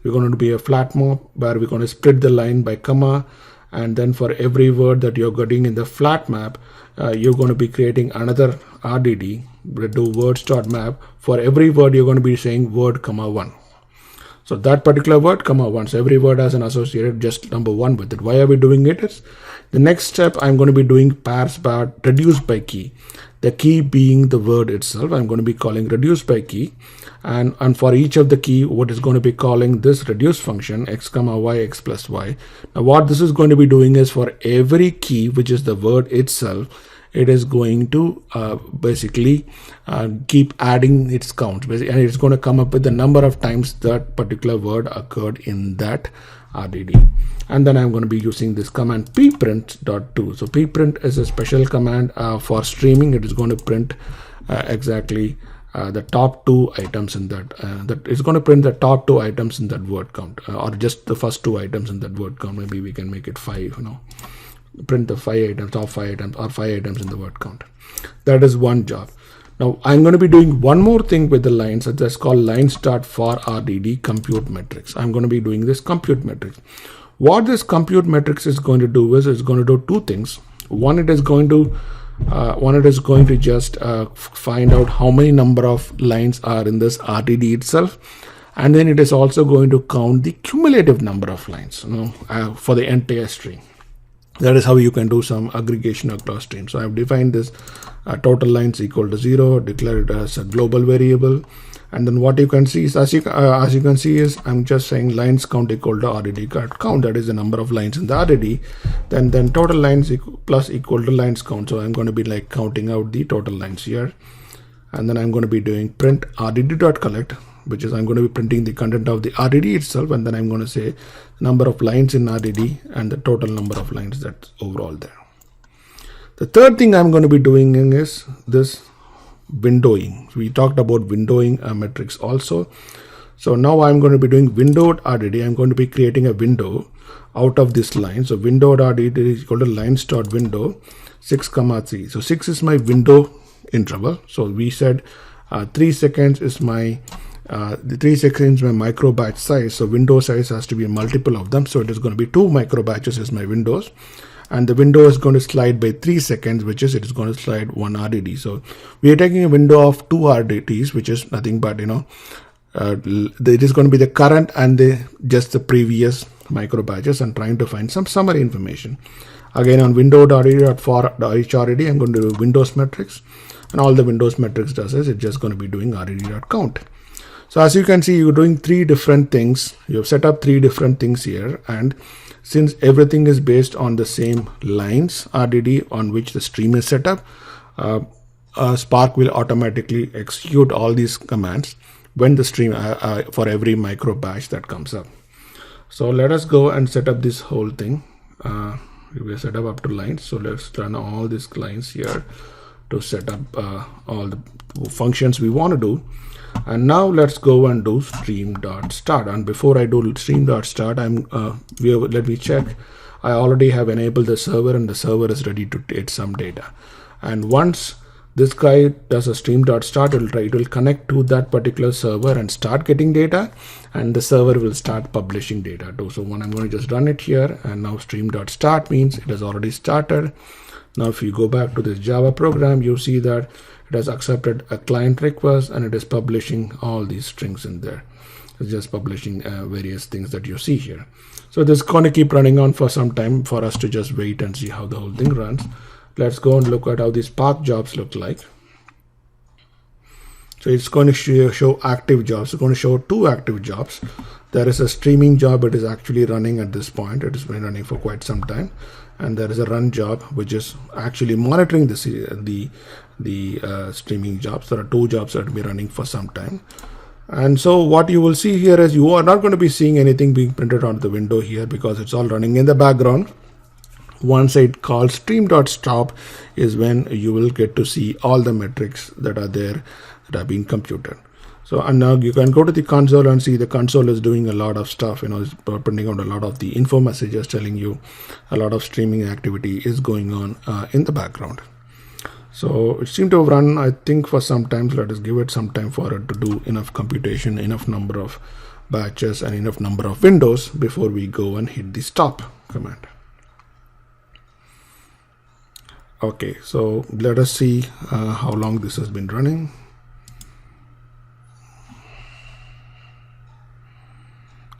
We're going to be a flat map where we're going to split the line by comma, and then for every word that you're getting in the flat map, you're going to be creating another RDD. We do words.map. For every word you're going to be saying word comma 1. So that particular word comma 1. So every word has an associated just number 1 with it. Why are we doing it? Is the next step I'm going to be doing pairs bar reduced by key. The key being the word itself, I'm going to be calling reduced by key, and for each of the key, what is going to be calling this reduce function x comma y x plus y. Now what this is going to be doing is for every key, which is the word itself, it is going to basically keep adding its count, and it's going to come up with the number of times that particular word occurred in that RDD. And then I'm going to be using this command pprint.to. So pprint is a special command for streaming. It is going to print exactly the top 2 items in that. That is going to print the top 2 items in that word count, or just the first 2 items in that word count. Maybe we can make it 5. Print the 5 items, top 5 items, or 5 items in the word count. That is one job. Now I'm going to be doing one more thing with the lines, that's called line.for RDD compute metrics. I'm going to be doing this compute metrics. What this compute metrics is going to do is it's going to do 2 things. One, it is going to just find out how many number of lines are in this RDD itself, and then it is also going to count the cumulative number of lines for the entire string. That is how you can do some aggregation across streams. So I've defined this total lines equal to 0, declare it as a global variable, and then what you can see is, as you can see is, I'm just saying lines count equal to RDD count. That is the number of lines in the RDD. Then total lines plus equal to lines count. So I'm going to be like counting out the total lines here, and then I'm going to be doing print RDD.collect, which is I'm going to be printing the content of the RDD itself, and then I'm going to say number of lines in RDD and the total number of lines that's overall there. The third thing I'm going to be doing is this windowing. We talked about windowing metrics also. So now I'm going to be doing windowed RDD. I'm going to be creating a window out of this line. So windowed RDD is equal to lines.window 6, 3. So 6 is my window interval. So we said 3 seconds is my the 3 seconds my micro batch size. So window size has to be a multiple of them. So it is going to be 2 micro batches is my windows, and the window is going to slide by 3 seconds, which is it is going to slide 1 RDD. So we are taking a window of 2 RDDs, which is nothing but it is going to be the current and just the previous micro batches, and trying to find some summary information. Again, on window.RDD.for each RDD, I'm going to do windows metrics, and all the windows metrics does is it's just going to be doing RDD.count. So as you can see, you're doing 3 different things. You've set up 3 different things here, and since everything is based on the same lines RDD on which the stream is set up, Spark will automatically execute all these commands when the stream for every micro batch that comes up. So let us go and set up this whole thing. We will set up to lines. So let's run all these lines here to set up all the functions we want to do. And now let's go and do stream.start. And before I do stream.start, let me check. I already have enabled the server, and the server is ready to take some data. And once this guy does a stream.start, it will connect to that particular server and start getting data, and the server will start publishing data too. So when I'm going to just run it here, and now stream.start means it has already started. Now if you go back to this Java program, you see that it has accepted a client request, and it is publishing all these strings in there. It's just publishing various things that you see here. So this is going to keep running on for some time for us to just wait and see how the whole thing runs. Let's go and look at how these Spark jobs look like. So it's going to show active jobs. It's going to show 2 active jobs. There is a streaming job. It is actually running at this point. It has been running for quite some time. And there is a run job, which is actually monitoring the streaming jobs. There are 2 jobs that will be running for some time. And so what you will see here is you are not going to be seeing anything being printed on the window here, because it's all running in the background. Once it calls stream.stop is when you will get to see all the metrics that are there that are being computed. So, and now you can go to the console and see the console is doing a lot of stuff, it's printing out a lot of the info messages telling you a lot of streaming activity is going on in the background. So it seemed to have run, I think, for some time. So let us give it some time for it to do enough computation, enough number of batches and enough number of windows before we go and hit the stop command. Okay, so let us see how long this has been running.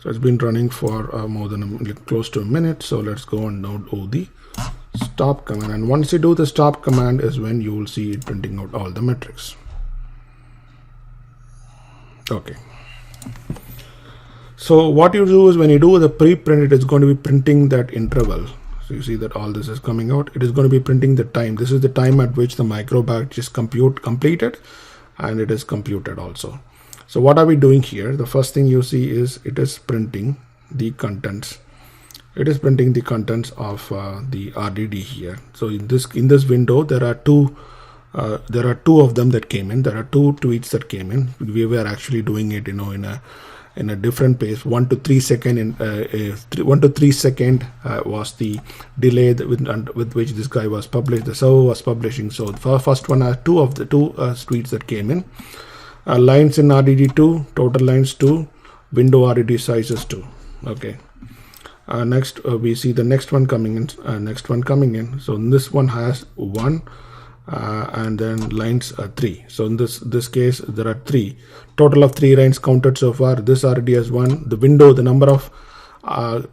So it's been running for more than close to a minute. So let's go and now do the stop command, and once you do the stop command is when you will see it printing out all the metrics. Okay, so what you do is when you do the pre-print, it is going to be printing that interval. So you see that all this is coming out. It is going to be printing the time. This is the time at which the micro batch is completed, and it is computed also. So what are we doing here? The first thing you see is it is printing the contents. It is printing the contents of the RDD here. So in this window, there are two of them that came in. There are two tweets that came in. We were actually doing it, in a different pace. 1 to 3 second. 1 to 3 second was the delay with which this guy was published. The server was publishing. So the first one are two tweets that came in. Lines in RDD2, total lines 2, window RDD size is 2. Okay. Next we see the next one coming in. So this one has 1 and then lines 3. So in this case there are 3, total of 3 lines counted so far. This RD has 1. The number of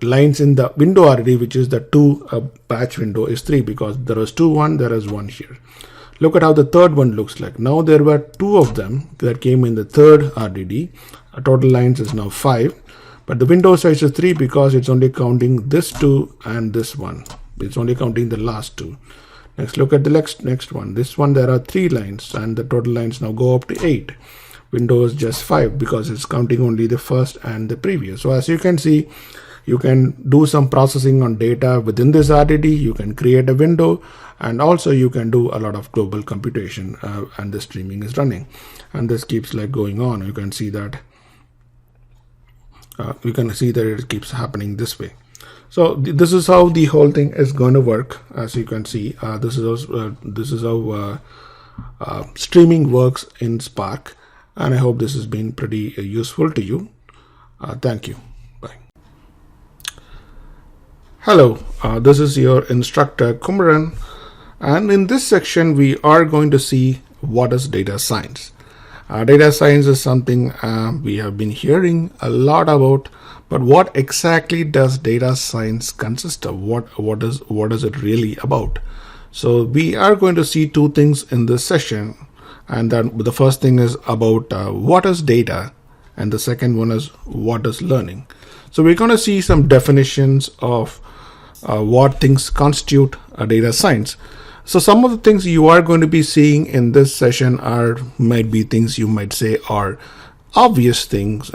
lines in the window RD, which is the 2 batch window, is 3 because there is 1, there is 1 here. Look at how the third one looks like. Now there were 2 of them that came in the third RDD. Total lines is now 5. But the window size is 3 because it's only counting this 2 and this one. It's only counting the last 2. Next, look at the next one. This one, there are 3 lines and the total lines now go up to 8. Window is just 5 because it's counting only the first and the previous. So as you can see, you can do some processing on data within this RDD. You can create a window, and also you can do a lot of global computation, and the streaming is running. And this keeps going on. You can see that. It keeps happening this way. So this is how the whole thing is going to work. As you can see, this is how streaming works in Spark, and I hope this has been pretty useful to you. Thank you. Bye. Hello, this is your instructor Kumaran, and in this section we are going to see what is data science. Data science is something we have been hearing a lot about, but what exactly does data science consist of? What is it really about? So we are going to see 2 things in this session, and then the first thing is about what is data, and the second one is what is learning. So we're going to see some definitions of what things constitute a data science. So some of the things you are going to be seeing in this session might be things you might say are obvious things,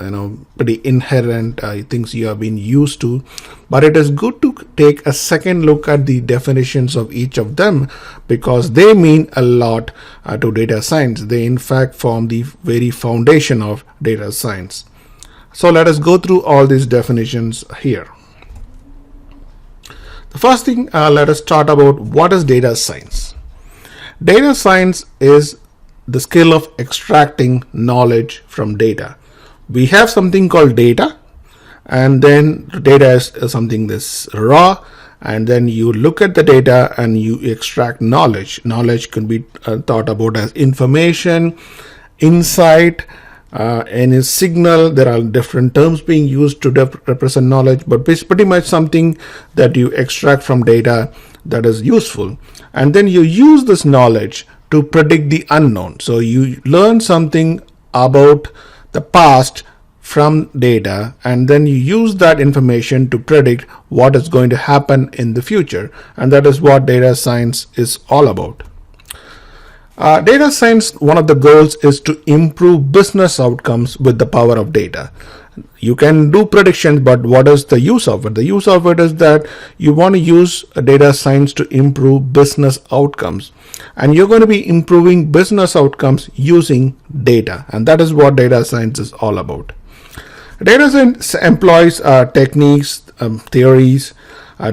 pretty inherent things you have been used to, but it is good to take a second look at the definitions of each of them because they mean a lot to data science. They in fact form the very foundation of data science. So let us go through all these definitions here. The first thing, let us start about what is data science. Data science is the skill of extracting knowledge from data. We have something called data, and then data is something that's raw, and then you look at the data and you extract knowledge. Knowledge can be thought about as information, insight, any signal. There are different terms being used to represent knowledge, but it's pretty much something that you extract from data that is useful, and then you use this knowledge to predict the unknown. So you learn something about the past from data, and then you use that information to predict what is going to happen in the future, and that is what data science is all about. Data science, one of the goals is to improve business outcomes with the power of data. You can do predictions, but what is the use of it? The use of it is that you want to use data science to improve business outcomes. And you're going to be improving business outcomes using data. And that is what data science is all about. Data science employs techniques, theories,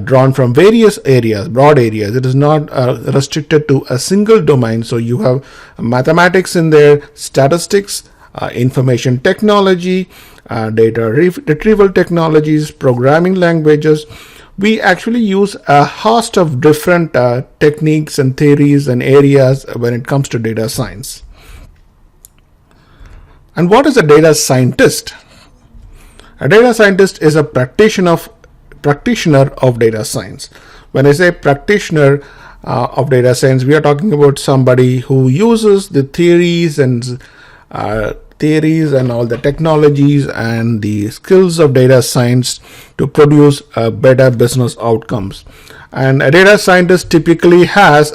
drawn from various areas, broad areas. It is not restricted to a single domain. So you have mathematics in there, statistics, information technology, data retrieval technologies, programming languages. We actually use a host of different techniques and theories and areas when it comes to data science. And what is a data scientist? A data scientist is a practitioner of data science. When I say practitioner of data science, we are talking about somebody who uses the theories and all the technologies and the skills of data science to produce better business outcomes. And a data scientist typically has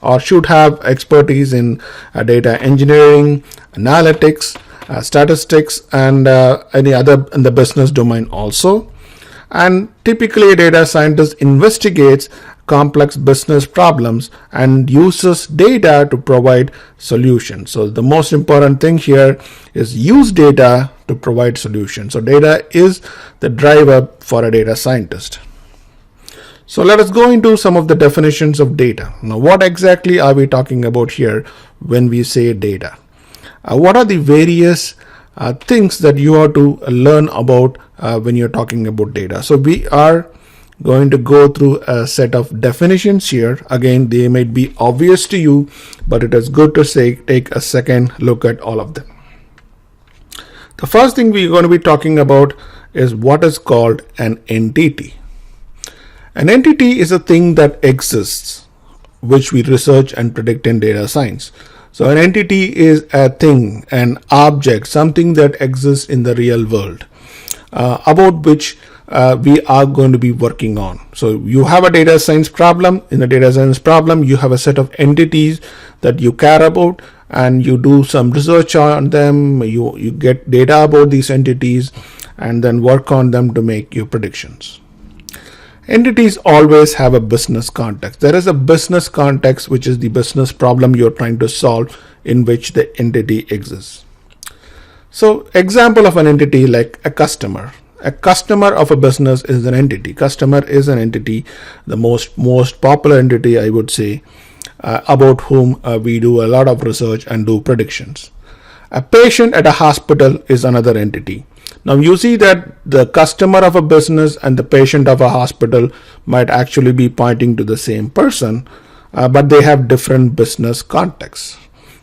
or should have expertise in data engineering, analytics, statistics, and any other in the business domain also. And typically a data scientist investigates complex business problems and uses data to provide solutions. So the most important thing here is use data to provide solutions. So data is the driver for a data scientist. So let us go into some of the definitions of data. Now, what exactly are we talking about here when we say data? What are the various things that you have to learn about when you're talking about data? So we are going to go through a set of definitions here. Again, they might be obvious to you, but it is good to take a second look at all of them. The first thing we're going to be talking about is what is called an entity. An entity is a thing that exists, which we research and predict in data science. So an entity is a thing, an object, something that exists in the real world, about which we are going to be working on. So you have a data science problem. In the data science problem, you have a set of entities that you care about, and you do some research on them. You get data about these entities and then work on them to make your predictions. Entities always have a business context. There is a business context, which is the business problem you're trying to solve, in which the entity exists. So example of an entity, like a customer. A customer of a business is an entity. Customer is an entity, the most popular entity, I would say, about whom we do a lot of research and do predictions. A patient at a hospital is another entity. Now you see that the customer of a business and the patient of a hospital might actually be pointing to the same person, but they have different business contexts.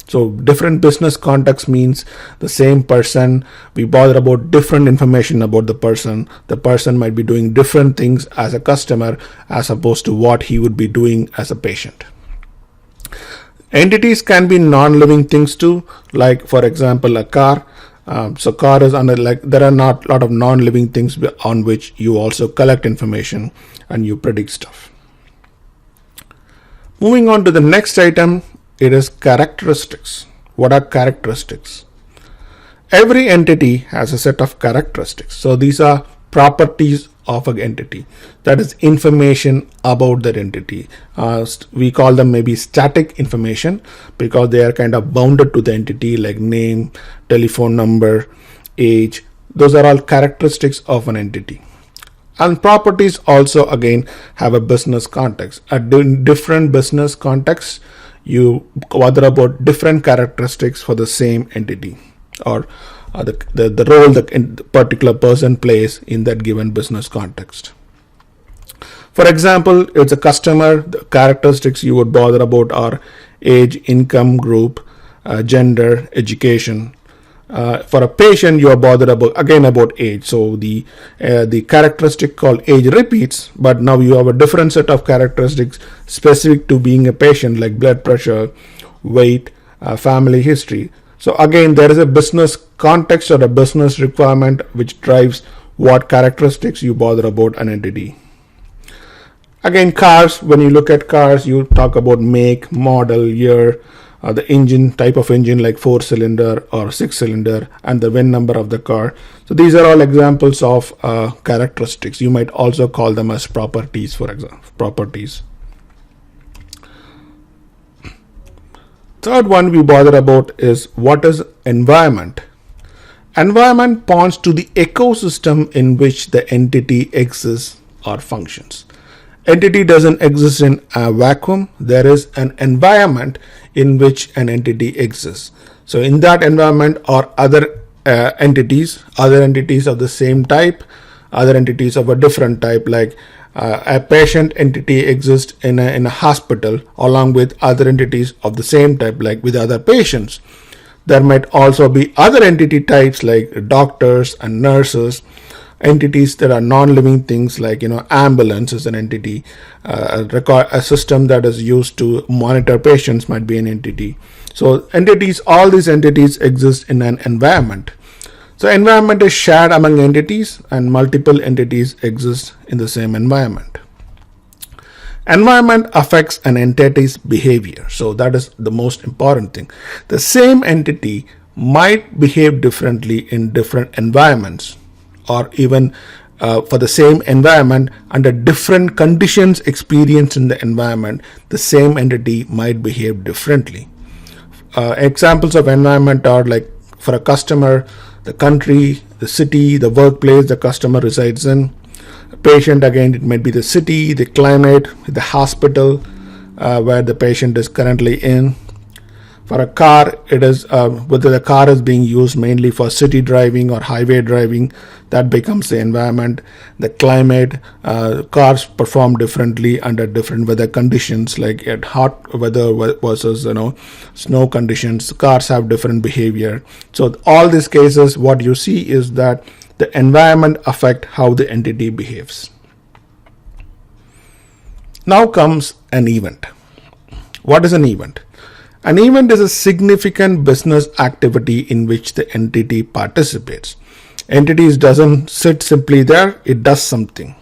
So different business context means the same person, we bother about different information about the person. The person might be doing different things as a customer as opposed to what he would be doing as a patient. Entities can be non-living things too, like for example a car. So car is under, like, there are not a lot of non-living things on which you also collect information and you predict stuff. Moving on to the next item, it is characteristics. What are characteristics? Every entity has a set of characteristics. So these are properties of an entity. That is information about that entity. We call them maybe static information because they are kind of bounded to the entity, like name, telephone number, age. Those are all characteristics of an entity. And properties also again have a business context. At different business contexts, you bother about different characteristics for the same entity, or the role the particular person plays in that given business context. For example, it's a customer. The characteristics you would bother about are age, income group, gender, education. For a patient, you are bothered about age. So the characteristic called age repeats, but now you have a different set of characteristics specific to being a patient, like blood pressure, weight, family history. So again, there is a business context or a business requirement which drives what characteristics you bother about an entity. Again, cars, when you look at cars, you talk about make, model, year, the engine, type of engine like 4-cylinder or 6-cylinder, and the VIN number of the car. So these are all examples of characteristics. You might also call them as properties, for example, properties. Third one we bother about is what is environment. Environment points to the ecosystem in which the entity exists or functions. Entity doesn't exist in a vacuum. There is an environment in which an entity exists. So in that environment are other entities of the same type, other entities of a different type, like a patient entity exists in a hospital along with other entities of the same type, like with other patients. There might also be other entity types like doctors and nurses, entities that are non-living things like ambulance is an entity, a system that is used to monitor patients might be an entity. So entities, all these entities exist in an environment. So environment is shared among entities and multiple entities exist in the same environment. Environment affects an entity's behavior. So that is the most important thing. The same entity might behave differently in different environments, or even for the same environment under different conditions experienced in the environment, the same entity might behave differently. Examples of environment are like for a customer, the country, the city, the workplace the customer resides in. Patient, again, it might be the city, the climate, the hospital where the patient is currently in. For a car, it is whether the car is being used mainly for city driving or highway driving, that becomes the environment. The climate, cars perform differently under different weather conditions, like at hot weather versus snow conditions. Cars have different behavior. So all these cases, what you see is that the environment affect how the entity behaves. Now comes an event. What is an event? An event is a significant business activity in which the entity participates. Entity doesn't sit simply there, it does something.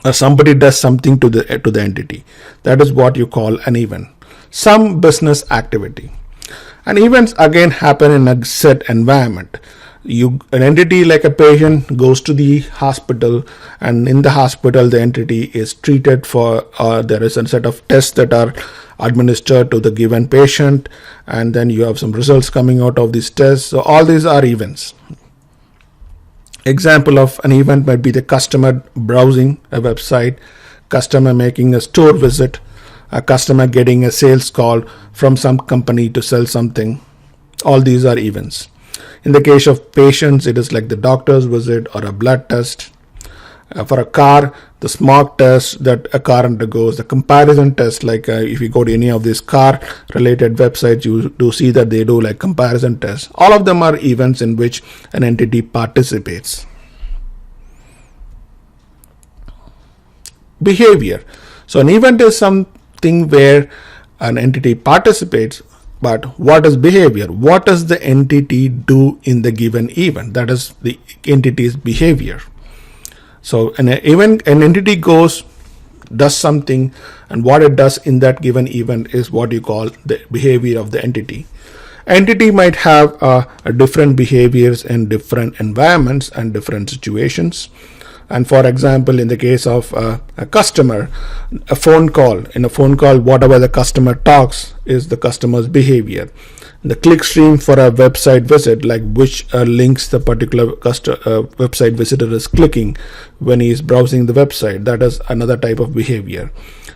Or somebody does something to the entity. That is what you call an event. Some business activity. And events again happen in a set environment. An entity like a patient goes to the hospital, and in the hospital the entity is treated for, there is a set of tests that are administered to the given patient, and then you have some results coming out of these tests. So all these are events. Example of an event might be the customer browsing a website, customer making a store visit, a customer getting a sales call from some company to sell something. All these are events. In the case of patients, it is like the doctor's visit or a blood test. For a car, the smog test that a car undergoes, the comparison test, like if you go to any of these car related websites, you do see that they do like comparison tests. All of them are events in which an entity participates. Behavior. So an event is something where an entity participates. But what is behavior? What does the entity do in the given event? That is the entity's behavior. So an entity does something, and what it does in that given event is what you call the behavior of the entity. Entity might have different behaviors in different environments and different situations. And for example, in the case of a customer, in a phone call, whatever the customer talks is the customer's behavior. The click stream for a website visit, like which links the particular website visitor is clicking when he is browsing the website, that is another type of behavior.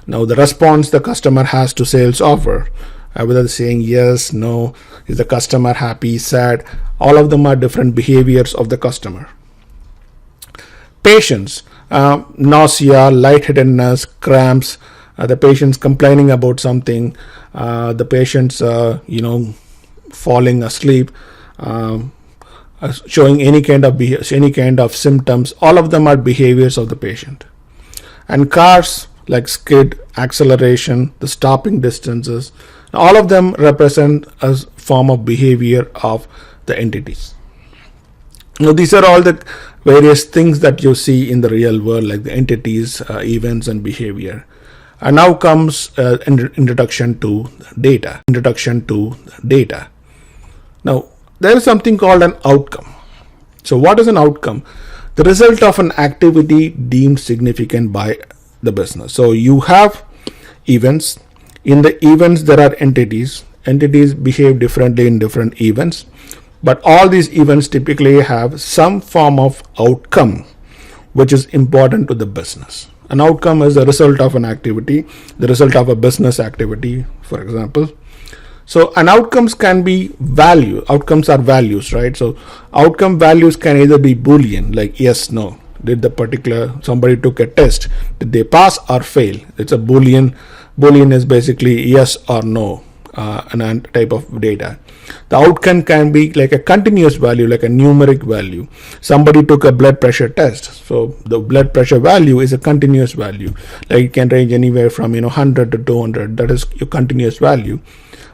Now the response the customer has to sales offer, whether saying yes, no, is the customer happy, sad, all of them are different behaviors of the customer. Patients, nausea, lightheadedness, cramps, the patient's complaining about something, the patient's falling asleep, showing any kind of symptoms, all of them are behaviors of the patient. And cars like skid, acceleration, the stopping distances, all of them represent a form of behavior of the entities. Now these are all the various things that you see in the real world, like the entities, events, and behavior. And now comes introduction to data. Now, there is something called an outcome. So what is an outcome? The result of an activity deemed significant by the business. So you have events. In the events, there are entities. Entities behave differently in different events. But all these events typically have some form of outcome which is important to the business. An outcome is the result of an activity, the result of a business activity, for example. So an outcomes can be value. Outcomes are values, right? So outcome values can either be Boolean, like yes, no. Did the particular, somebody took a test, did they pass or fail? It's a Boolean. Boolean is basically yes or no, an type of data. The outcome can be like a continuous value, like a numeric value. Somebody took a blood pressure test, so the blood pressure value is a continuous value. Like it can range anywhere from 100 to 200. That is your continuous value.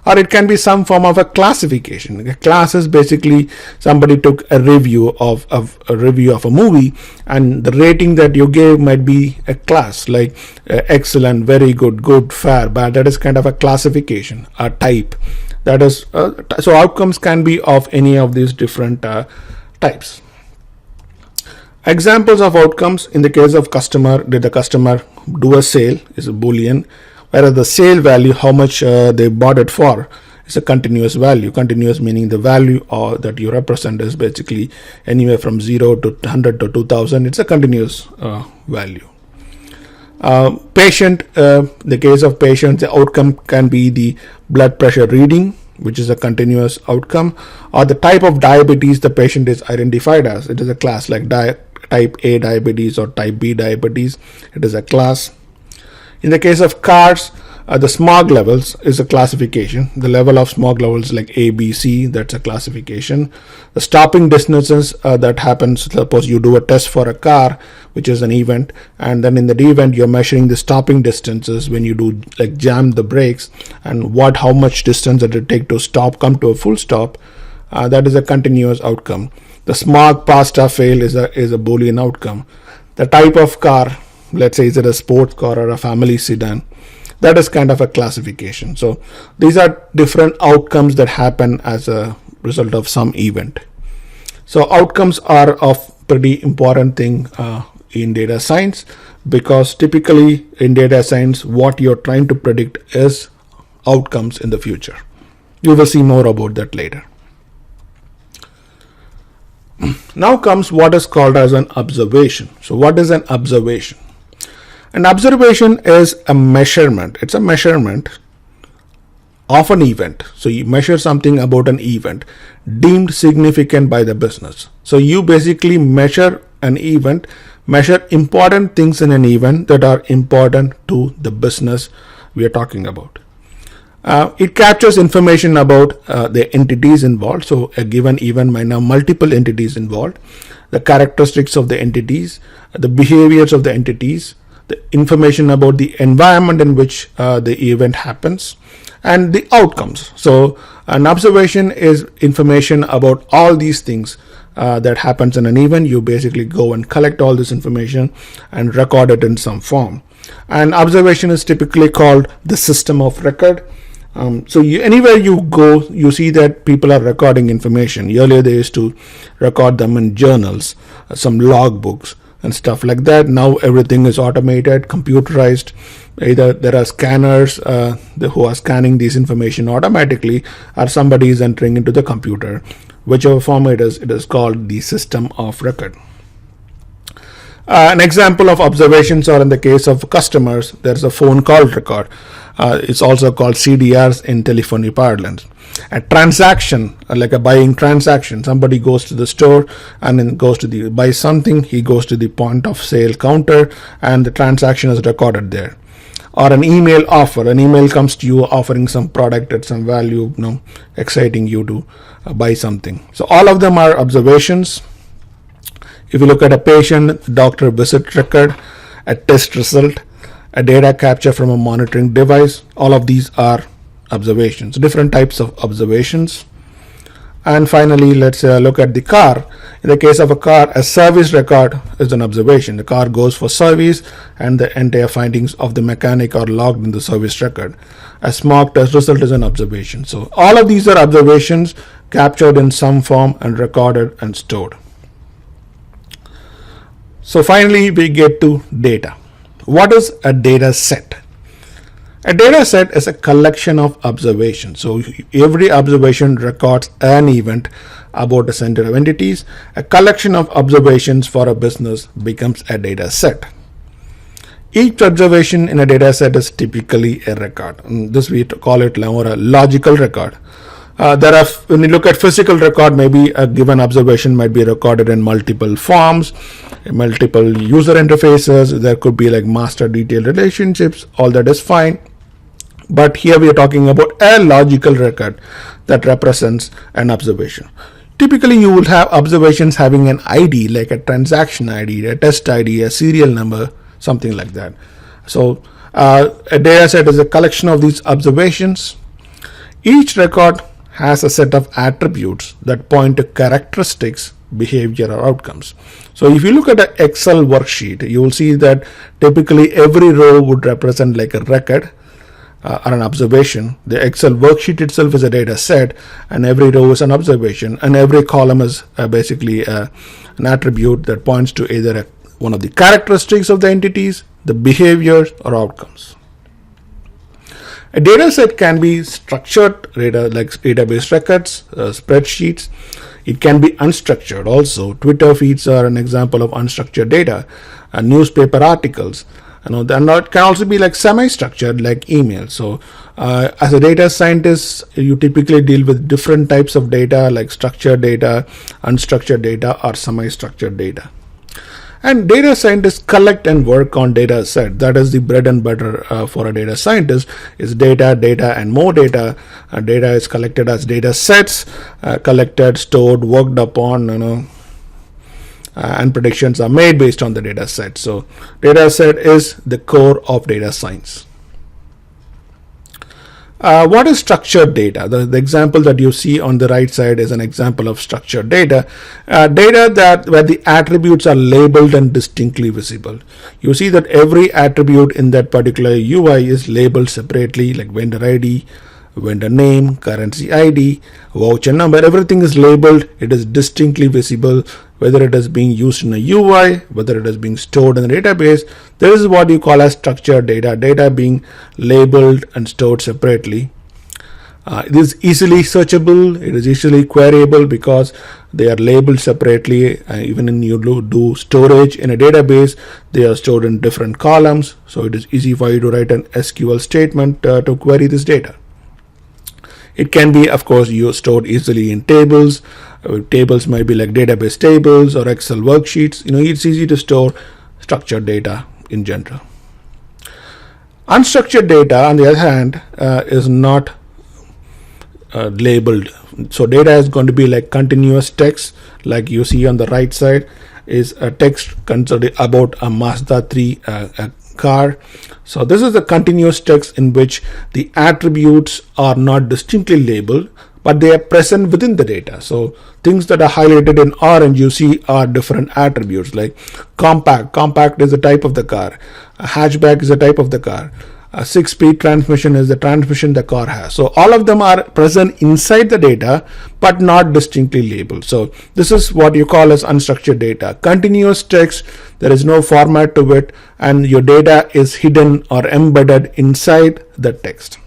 Or it can be some form of a classification. A class is basically somebody took a review of a movie, and the rating that you gave might be a class, like excellent, very good, good, fair, bad. That is kind of a classification, a type. That is so outcomes can be of any of these different types. Examples of outcomes: in the case of customer, did the customer do a sale? Is a Boolean. Whereas the sale value, how much they bought it for, is a continuous value. Continuous meaning the value that you represent is basically anywhere from 0 to 100 to 2000. It's a continuous value. Patient, the case of patient, the outcome can be the blood pressure reading, which is a continuous outcome, or the type of diabetes the patient is identified as. It is a class, like type A diabetes or type B diabetes. It is a class. In the case of cars, the smog levels is a classification. The level of smog levels like A, B, C, that's a classification. The stopping distances that happens, suppose you do a test for a car, which is an event, and then in that event you're measuring the stopping distances when you do like jam the brakes, and how much distance does it take to stop, come to a full stop. That is a continuous outcome. The smog passed or failed is a Boolean outcome. The type of car, let's say, is it a sports car or a family sedan? That is kind of a classification. So these are different outcomes that happen as a result of some event. So outcomes are of pretty important thing in data science, because typically in data science what you're trying to predict is outcomes in the future. You will see more about that later. Now comes what is called as an observation. So what is an observation? An observation is a measurement. It's a measurement of an event. So you measure something about an event deemed significant by the business. So you basically measure an event, measure important things in an event that are important to the business we are talking about. It captures information about the entities involved. So a given event might have multiple entities involved, the characteristics of the entities, the behaviors of the entities, the information about the environment in which the event happens, and the outcomes. So an observation is information about all these things that happens in an event. You basically go and collect all this information and record it in some form. And observation is typically called the system of record. So anywhere you go, you see that people are recording information. Earlier they used to record them in journals, some log books and stuff like that. Now everything is automated, computerized. Either there are scanners who are scanning this information automatically, or somebody is entering into the computer. Whichever form it is called the system of record. An example of observations are in the case of customers, there's a phone call record. It's also called CDRs in telephony parlance. A transaction, like a buying transaction, somebody goes to the store and then goes to buy something, he goes to the point of sale counter and the transaction is recorded there. Or an email offer, an email comes to you offering some product at some value, exciting you to buy something. So all of them are observations. If you look at a patient, doctor visit record, a test result, a data capture from a monitoring device, all of these are observations, different types of observations. And finally, let's look at the car. In the case of a car, a service record is an observation. The car goes for service and the entire findings of the mechanic are logged in the service record. A smoke test result is an observation. So all of these are observations captured in some form and recorded and stored. So finally, we get to data. What is a data set? A data set is a collection of observations. So every observation records an event about a set of entities. A collection of observations for a business becomes a data set. Each observation in a data set is typically a record. This we call it more a logical record. When you look at physical record, maybe a given observation might be recorded in multiple forms, multiple user interfaces. There could be like master detailed relationships. All that is fine. But here we are talking about a logical record that represents an observation. Typically, you will have observations having an ID, like a transaction ID, a test ID, a serial number, something like that. So a data set is a collection of these observations. Each record has a set of attributes that point to characteristics, behavior, or outcomes. So if you look at an Excel worksheet, you will see that typically every row would represent like a record or an observation. The Excel worksheet itself is a data set, and every row is an observation, and every column is basically an attribute that points to either one of the characteristics of the entities, the behaviors, or outcomes. A data set can be structured data like database records, spreadsheets. It can be unstructured also. Twitter feeds are an example of unstructured data, newspaper articles. And it can also be like semi-structured, like email. So as a data scientist, you typically deal with different types of data, like structured data, unstructured data, or semi-structured data. And data scientists collect and work on data set. That is the bread and butter for a data scientist, is data, and more data. Data is collected as data sets, collected, stored, worked upon, and predictions are made based on the data set. So data set is the core of data science. What is structured data? The example that you see on the right side is an example of structured data. Data where the attributes are labeled and distinctly visible. You see that every attribute in that particular UI is labeled separately, like vendor ID, vendor name, currency ID, voucher number. Everything is labeled. It is distinctly visible, whether it is being used in a UI, whether it is being stored in a database. This is what you call as structured data, data being labeled and stored separately. It is easily searchable, it is easily queryable because they are labeled separately. Even when you do storage in a database, they are stored in different columns. So it is easy for you to write an SQL statement to query this data. It can be, of course, stored easily in tables. Tables might be like database tables or Excel worksheets. It's easy to store structured data in general. Unstructured data, on the other hand, is not labeled. So data is going to be like continuous text, like you see on the right side is a text considered about a Mazda 3 car. So this is the continuous text in which the attributes are not distinctly labeled, but they are present within the data. So things that are highlighted in orange you see are different attributes, like compact. Compact is the type of the car. A hatchback is the type of the car. A 6-speed transmission is the transmission the car has. So all of them are present inside the data, but not distinctly labeled. So this is what you call as unstructured data. Continuous text, there is no format to it, and your data is hidden or embedded inside the text.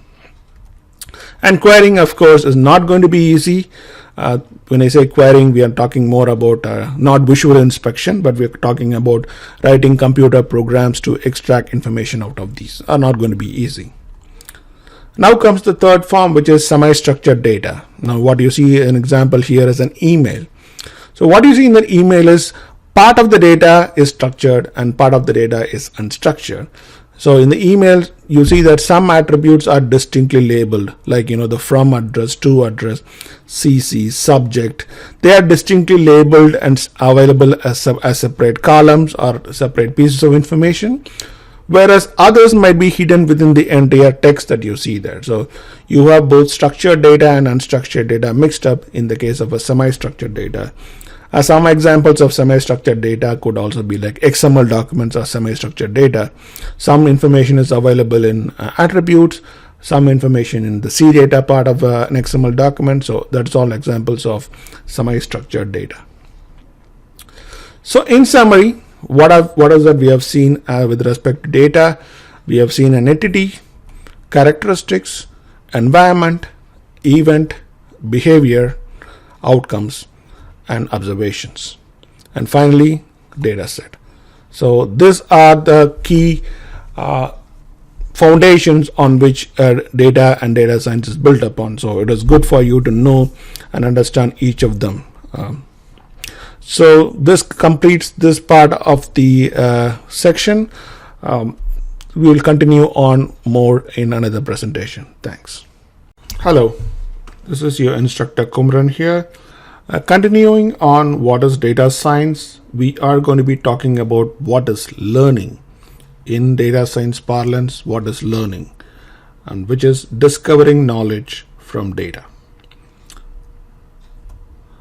And querying, of course, is not going to be easy. When I say querying, we are talking more about not visual inspection, but we're talking about writing computer programs to extract information out of these. Are not going to be easy. Now comes the third form, which is semi-structured data. Now what you see an example here is an email. So what you see in the email is part of the data is structured and part of the data is unstructured. So in the email, you see that some attributes are distinctly labeled, like the from address, to address, CC, subject. They are distinctly labeled and available as separate columns or separate pieces of information. whereas others might be hidden within the entire text that you see there. So you have both structured data and unstructured data mixed up in the case of a semi-structured data. Some examples of semi-structured data could also be like XML documents or semi-structured data. Some information is available in attributes, some information in the C data part of an XML document. So that's all examples of semi-structured data. So in summary, what is that we have seen with respect to data? We have seen an entity, characteristics, environment, event, behavior, outcomes, and observations, and finally data set. So these are the key foundations on which data and data science is built upon. So it is good for you to know and understand each of them. So this completes this part of the section. We will continue on more in another presentation. Thanks. Hello, this is your instructor Kumaran here. Continuing on what is data science, we are going to be talking about what is learning. In data science parlance, what is learning, and which is discovering knowledge from data.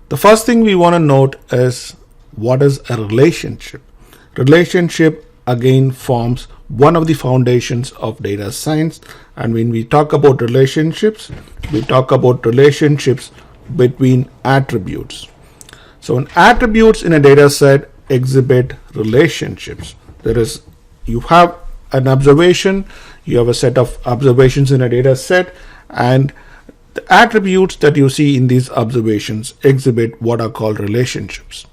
The first thing we want to note is what is a relationship. Relationship again forms one of the foundations of data science, and when we talk about relationships, we talk about relationships between attributes. So attributes in a data set exhibit relationships. You have an observation, you have a set of observations in a data set, and the attributes that you see in these observations exhibit what are called relationships.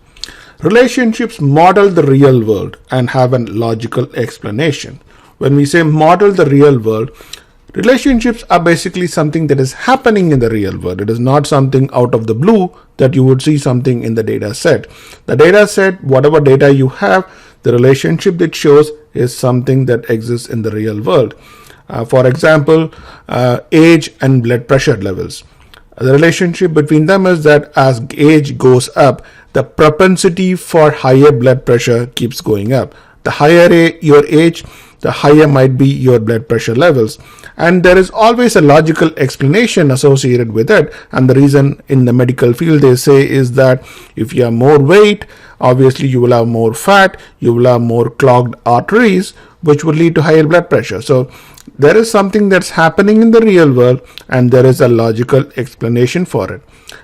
Relationships model the real world and have a logical explanation. When we say model the real world, relationships are basically something that is happening in the real world. It is not something out of the blue that you would see something in the data set. The data set, whatever data you have, the relationship it shows is something that exists in the real world. For example, age and blood pressure levels. The relationship between them is that as age goes up, the propensity for higher blood pressure keeps going up. The higher your age, the higher might be your blood pressure levels. And there is always a logical explanation associated with it. And the reason in the medical field they say is that if you have more weight, obviously you will have more fat, you will have more clogged arteries, which will lead to higher blood pressure. So there is something that's happening in the real world and there is a logical explanation for it.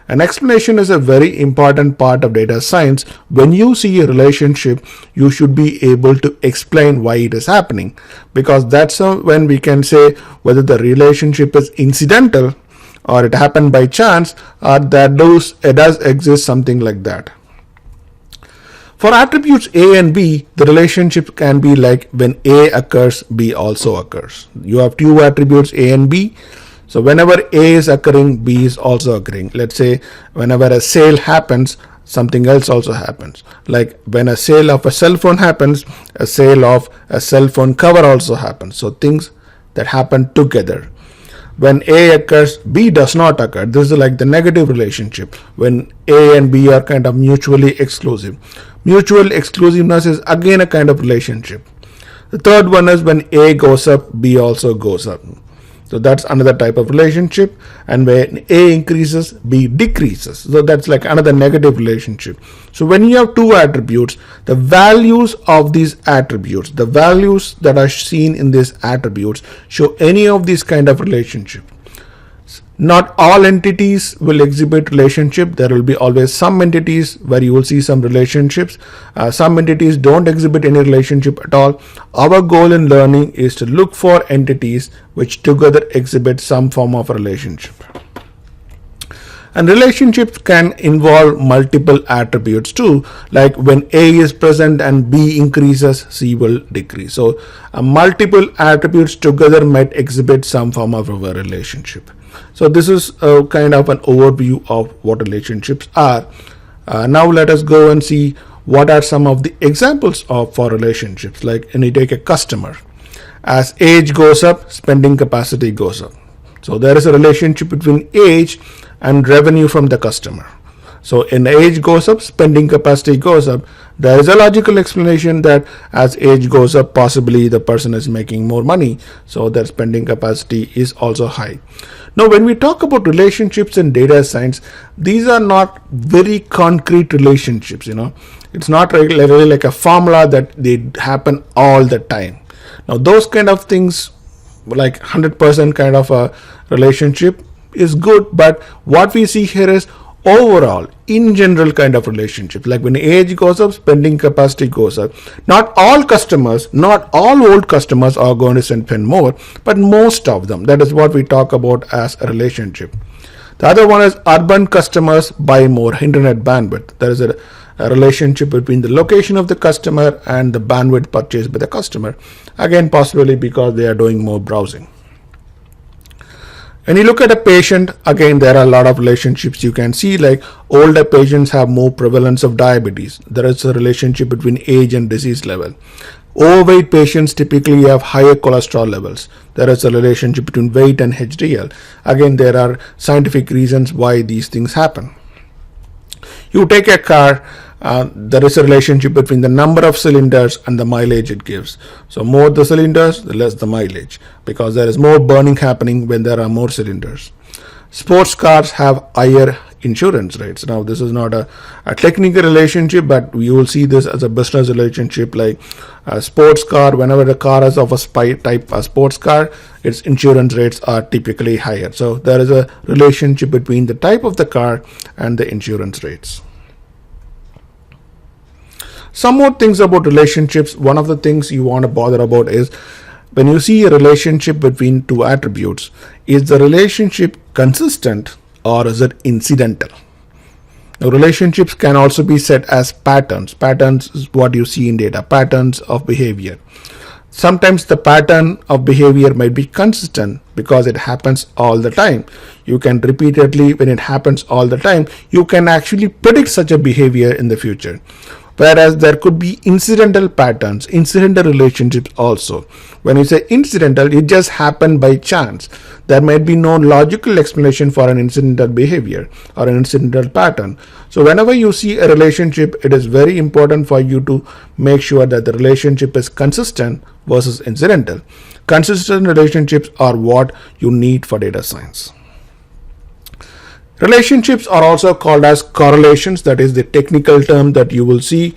An explanation is a very important part of data science. When you see a relationship, you should be able to explain why it is happening, because that's when we can say whether the relationship is incidental or it happened by chance, or that it does exist something like that. For attributes A and B, the relationship can be like when A occurs, B also occurs. You have two attributes A and B. So whenever A is occurring, B is also occurring. Let's say whenever a sale happens, something else also happens. Like when a sale of a cell phone happens, a sale of a cell phone cover also happens. So things that happen together. When A occurs, B does not occur. This is like the negative relationship, when A and B are kind of mutually exclusive. Mutual exclusiveness is again a kind of relationship. The third one is when A goes up, B also goes up. So that's another type of relationship. And when A increases, B decreases. So that's like another negative relationship. So when you have two attributes, the values of these attributes, the values that are seen in these attributes show any of these kind of relationship. Not all entities will exhibit relationship. There will be always some entities where you will see some relationships. Some entities don't exhibit any relationship at all. Our goal in learning is to look for entities which together exhibit some form of relationship. And relationships can involve multiple attributes too, like when A is present and B increases, C will decrease. So multiple attributes together might exhibit some form of a relationship. So this is a kind of an overview of what relationships are. Now let us go and see what are some of the examples for relationships. Like when you take a customer, as age goes up, spending capacity goes up. So there is a relationship between age and revenue from the customer. So in age goes up, spending capacity goes up. There is a logical explanation that as age goes up, possibly the person is making more money, so their spending capacity is also high. Now, when we talk about relationships in data science, these are not very concrete relationships. It's not really like a formula that they happen all the time. Now, those kind of things, like 100% kind of a relationship, is good, but what we see here is overall, in general kind of relationship. Like when age goes up, spending capacity goes up. Not all customers, not all old customers are going to spend more, but most of them. That is what we talk about as a relationship. The other one is urban customers buy more internet bandwidth. There is a relationship between the location of the customer and the bandwidth purchased by the customer. Again, possibly because they are doing more browsing. When you look at a patient, again, there are a lot of relationships you can see, like older patients have more prevalence of diabetes. There is a relationship between age and disease level. Overweight patients typically have higher cholesterol levels. There is a relationship between weight and HDL. Again, there are scientific reasons why these things happen. You take a car, there is a relationship between the number of cylinders and the mileage it gives. So more the cylinders, the less the mileage, because there is more burning happening when there are more cylinders. Sports cars have higher insurance rates. Now, this is not a technical relationship, but you will see this as a business relationship. Like a sports car, whenever the car is of a type a sports car, its insurance rates are typically higher. So there is a relationship between the type of the car and the insurance rates. Some more things about relationships. One of the things you want to bother about is when you see a relationship between two attributes, is the relationship consistent or is it incidental? Now, relationships can also be set as patterns. Patterns is what you see in data, patterns of behavior. Sometimes the pattern of behavior might be consistent because it happens all the time. You can repeatedly, when it happens all the time, you can actually predict such a behavior in the future. Whereas there could be incidental patterns, incidental relationships also. When you say incidental, it just happened by chance. There might be no logical explanation for an incidental behavior or an incidental pattern. So whenever you see a relationship, it is very important for you to make sure that the relationship is consistent versus incidental. Consistent relationships are what you need for data science. Relationships are also called as correlations. That is the technical term that you will see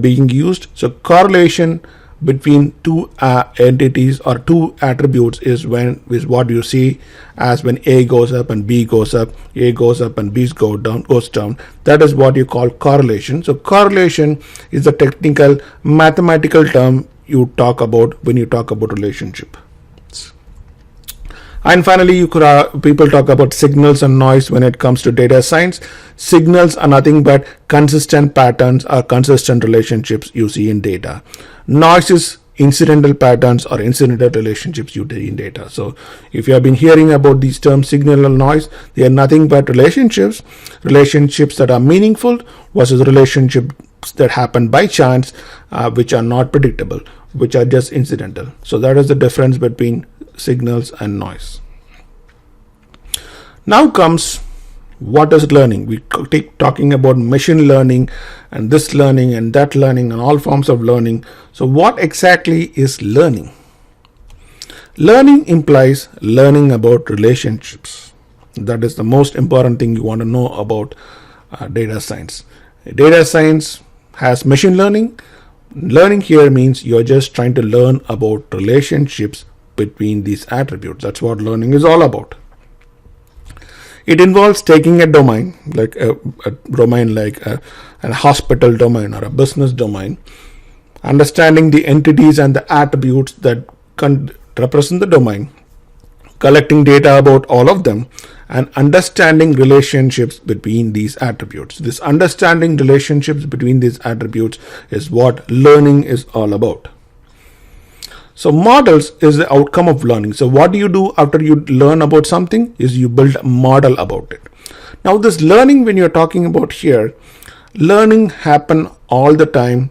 being used. So correlation between two entities or two attributes is what you see as when A goes up and B goes up, A goes up and B goes down. That is what you call correlation. So correlation is the technical mathematical term you talk about when you talk about relationship. And finally, people talk about signals and noise when it comes to data science. Signals are nothing but consistent patterns or consistent relationships you see in data. Noise is incidental patterns or incidental relationships you see in data. So if you have been hearing about these terms, signal and noise, they are nothing but relationships that are meaningful versus relationships that happen by chance, which are not predictable, which are just incidental. So that is the difference between signals and noise. Now comes what is learning. We keep talking about machine learning and this learning and that learning and all forms of learning. So what exactly is learning? Learning implies learning about relationships. That is the most important thing you want to know about data science. Data science has machine learning. Learning here means you're just trying to learn about relationships between these attributes. That's what learning is all about. It involves taking a domain like a hospital domain or a business domain, understanding the entities and the attributes that represent the domain, collecting data about all of them, and understanding relationships between these attributes. This understanding relationships between these attributes is what learning is all about. So models is the outcome of learning. So what do you do after you learn about something is you build a model about it. Now this learning, when you're talking about here, learning happen all the time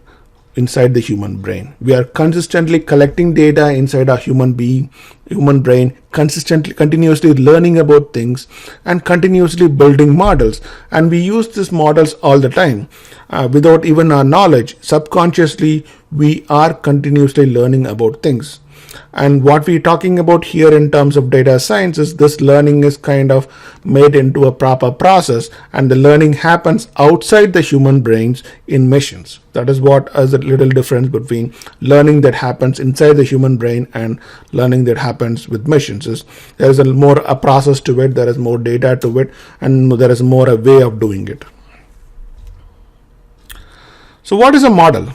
inside the human brain. We are consistently collecting data inside our human brain, continuously learning about things and continuously building models. And we use these models all the time without even our knowledge. Subconsciously, we are continuously learning about things. And what we're talking about here in terms of data science is this learning is kind of made into a proper process, and the learning happens outside the human brains in machines. That is what is a little difference between learning that happens inside the human brain and learning that happens with machines. Is there is a process to it, there is more data to it, and there is more a way of doing it. So what is a model?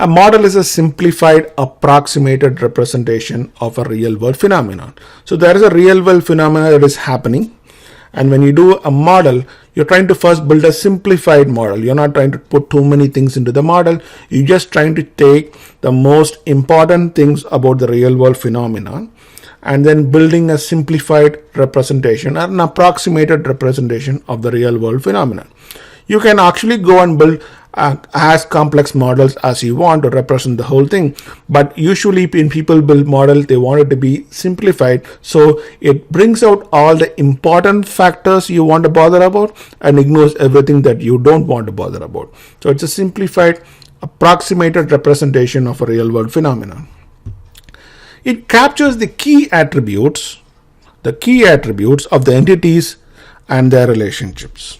A model is a simplified, approximated representation of a real-world phenomenon. So there is a real-world phenomenon that is happening, and when you do a model, you're trying to first build a simplified model. You're not trying to put too many things into the model. You're just trying to take the most important things about the real-world phenomenon and then building a simplified representation or an approximated representation of the real-world phenomenon. You can actually go and build as complex models as you want to represent the whole thing, but usually when people build models, they want it to be simplified, so it brings out all the important factors you want to bother about and ignores everything that you don't want to bother about. So it's a simplified, approximated representation of a real-world phenomenon. It captures the key attributes of the entities and their relationships.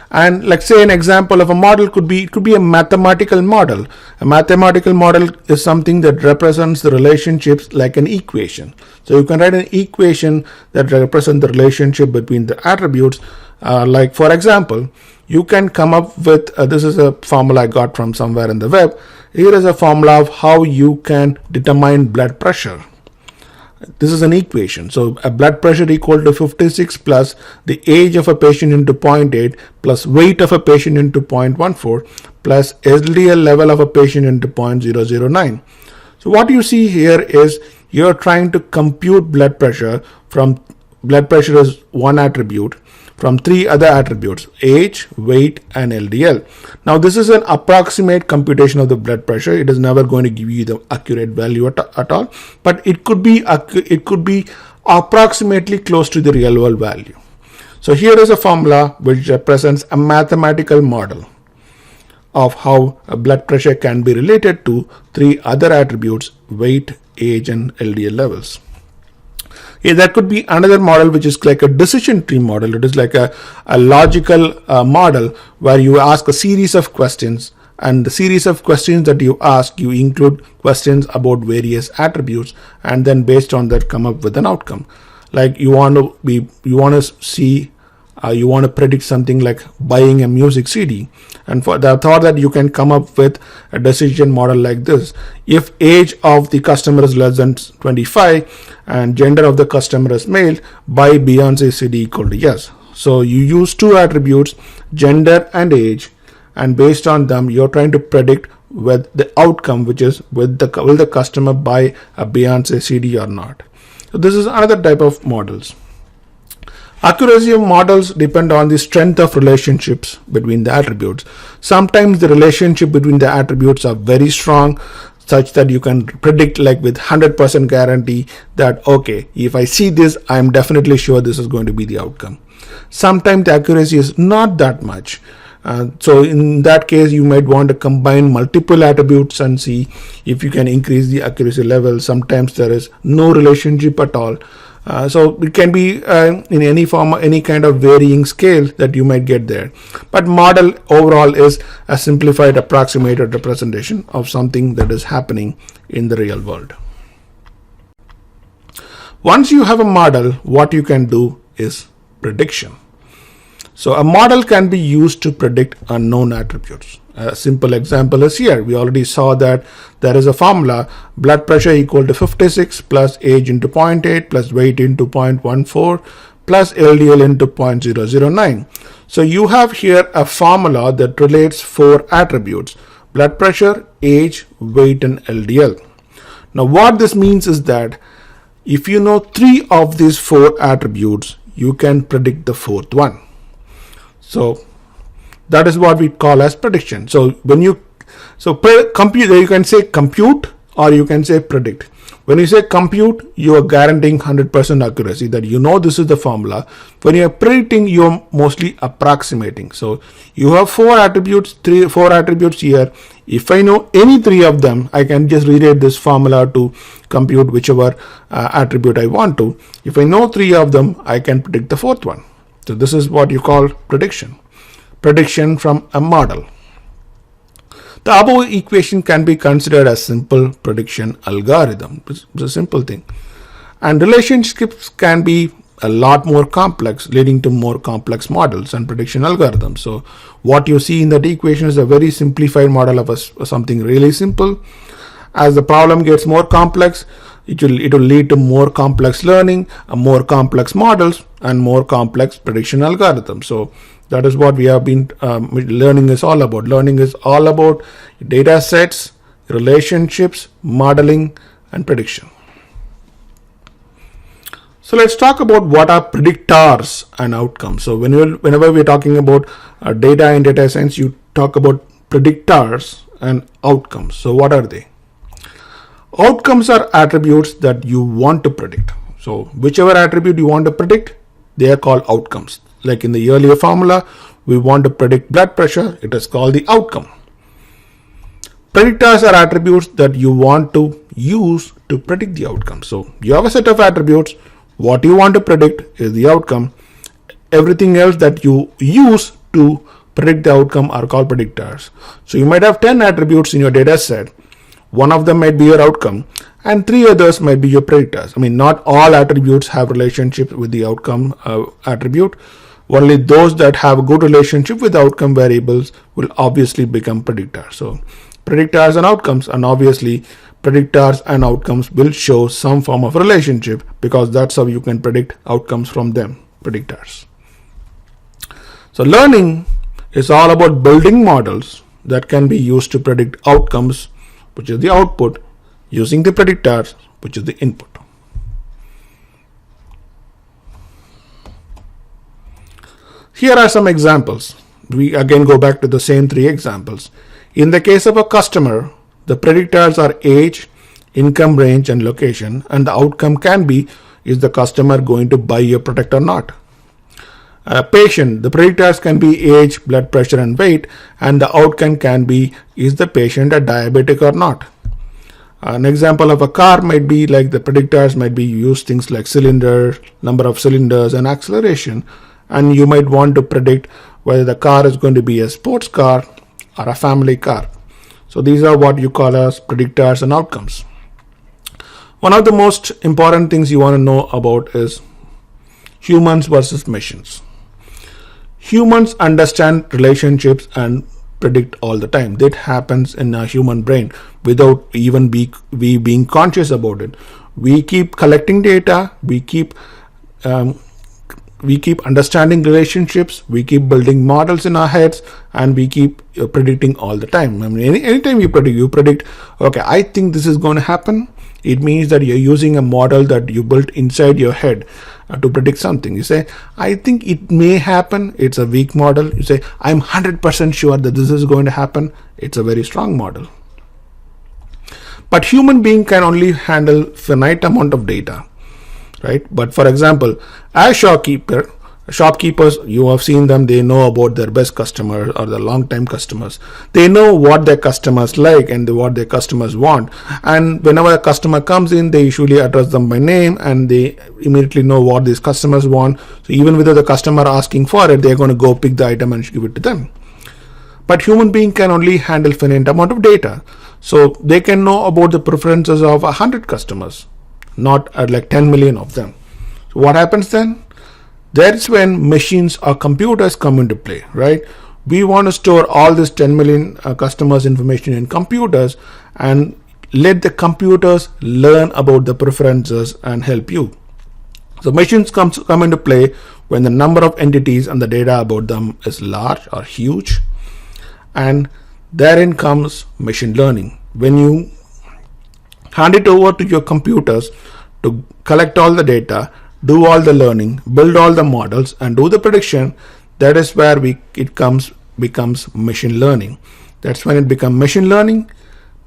And let's say an example of a model could be a mathematical model. A mathematical model is something that represents the relationships like an equation. So you can write an equation that represents the relationship between the attributes. Like for example, you can come up with this is a formula I got from somewhere in the web. Here is a formula of how you can determine blood pressure. This is an equation. So a blood pressure equal to 56 plus the age of a patient into 0.8 plus weight of a patient into 0.14 plus LDL level of a patient into 0.009. So what you see here is you're trying to compute blood pressure from blood pressure is one attribute from three other attributes: age, weight, and LDL. Now this is an approximate computation of the blood pressure. It is never going to give you the accurate value at all, but it could be approximately close to the real world value. So here is a formula which represents a mathematical model of how a blood pressure can be related to three other attributes: weight, age, and LDL levels. There could be another model which is like a decision tree model. It is like a logical model where you ask a series of questions, and the series of questions that you ask, you include questions about various attributes, and then based on that come up with an outcome. Like you want to predict something like buying a music CD, and for the thought that you can come up with a decision model like this: if age of the customer is less than 25 and gender of the customer is male, buy Beyonce CD equal to yes. So you use two attributes, gender and age, and based on them you're trying to predict with the outcome, which is will the customer buy a Beyonce CD or not. So this is another type of models. Accuracy of models depend on the strength of relationships between the attributes. Sometimes the relationship between the attributes are very strong, such that you can predict like with 100% guarantee that, okay, if I see this, I'm definitely sure this is going to be the outcome. Sometimes the accuracy is not that much. So in that case, you might want to combine multiple attributes and see if you can increase the accuracy level. Sometimes there is no relationship at all. So it can be in any form, any kind of varying scale that you might get there. But model overall is a simplified, approximated representation of something that is happening in the real world. Once you have a model, what you can do is prediction. So a model can be used to predict unknown attributes. A simple example is here. We already saw that there is a formula: blood pressure equal to 56 plus age into 0.8 plus weight into 0.14 plus LDL into 0.009. So you have here a formula that relates four attributes: blood pressure, age, weight, and LDL. Now what this means is that if you know three of these four attributes, you can predict the fourth one. So that is what we call as prediction. So when you So compute, you can say compute or you can say predict. When you say compute, you are guaranteeing 100% accuracy, that you know this is the formula. When you are predicting, you are mostly approximating. So you have four attributes here. If I know any three of them, I can just rewrite this formula to compute whichever attribute I want to. If I know three of them, I can predict the fourth one. So this is what you call prediction. Prediction from a model. The above equation can be considered as simple prediction algorithm. It's a simple thing. And relationships can be a lot more complex, leading to more complex models and prediction algorithms. So what you see in that equation is a very simplified model of something really simple. As the problem gets more complex, it will lead to more complex learning, more complex models, and more complex prediction algorithms. So that is what we have been learning is all about. Learning is all about data sets, relationships, modeling, and prediction. So let's talk about what are predictors and outcomes. So whenever we're talking about data in data science, you talk about predictors and outcomes. So what are they? Outcomes are attributes that you want to predict. So whichever attribute you want to predict, they are called outcomes. Like in the earlier formula, we want to predict blood pressure, it is called the outcome. Predictors are attributes that you want to use to predict the outcome. So you have a set of attributes. What you want to predict is the outcome. Everything else that you use to predict the outcome are called predictors. So you might have 10 attributes in your data set. One of them might be your outcome and 3 others might be your predictors. I mean, not all attributes have relationships with the outcome attribute. Only those that have a good relationship with outcome variables will obviously become predictors. So predictors and outcomes, and obviously predictors and outcomes will show some form of relationship, because that's how you can predict outcomes from them, predictors. So learning is all about building models that can be used to predict outcomes, which is the output, using the predictors, which is the input. Here are some examples. We again go back to the same 3 examples. In the case of a customer, the predictors are age, income range, and location, and the outcome can be, is the customer going to buy your product or not? A patient, the predictors can be age, blood pressure, and weight, and the outcome can be, is the patient a diabetic or not? An example of a car might be like the predictors might be used things like cylinder, number of cylinders, and acceleration. And you might want to predict whether the car is going to be a sports car or a family car. So these are what you call as predictors and outcomes. One of the most important things you want to know about is humans versus machines. Humans understand relationships and predict all the time. That happens in a human brain without even we being conscious about it. We keep collecting data, we keep understanding relationships, we keep building models in our heads, and we keep predicting all the time. I mean, anytime you predict, okay, I think this is going to happen. It means that you're using a model that you built inside your head to predict something. You say, I think it may happen. It's a weak model. You say, I'm 100% sure that this is going to happen. It's a very strong model. But human being can only handle finite amount of data. Right? But for example, as shopkeepers, you have seen them, they know about their best customers or the long time customers. They know what their customers like and what their customers want. And whenever a customer comes in, they usually address them by name and they immediately know what these customers want. So even without the customer asking for it, they're going to go pick the item and give it to them. But human being can only handle finite amount of data. So they can know about the preferences of 100 customers, not like 10 million of them. So what happens then? That's when machines or computers come into play, right? We want to store all this 10 million customers information in computers and let the computers learn about the preferences and help you. So machines come into play when the number of entities and the data about them is large or huge. And therein comes machine learning. When you hand it over to your computers to collect all the data, do all the learning, build all the models, and do the prediction, that is where it becomes machine learning. That's when it becomes machine learning,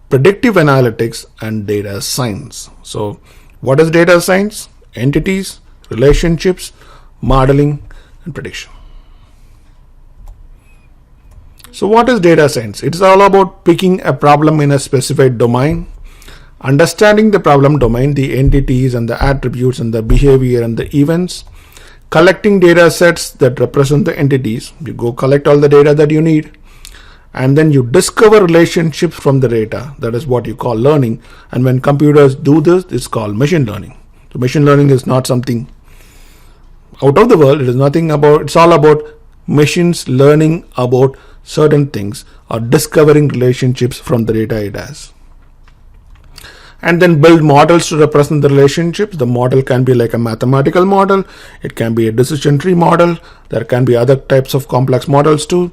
predictive analytics, and data science. So what is data science? Entities, relationships, modeling, and prediction. So what is data science? It's all about picking a problem in a specific domain, understanding the problem domain, the entities and the attributes and the behavior and the events, collecting data sets that represent the entities. You go collect all the data that you need, and then you discover relationships from the data. That is what you call learning. And when computers do this, it's called machine learning. So machine learning is not something out of the world. It is nothing about, it's all about machines learning about certain things or discovering relationships from the data it has. And then build models to represent the relationships. The model can be like a mathematical model. It can be a decision tree model. There can be other types of complex models too.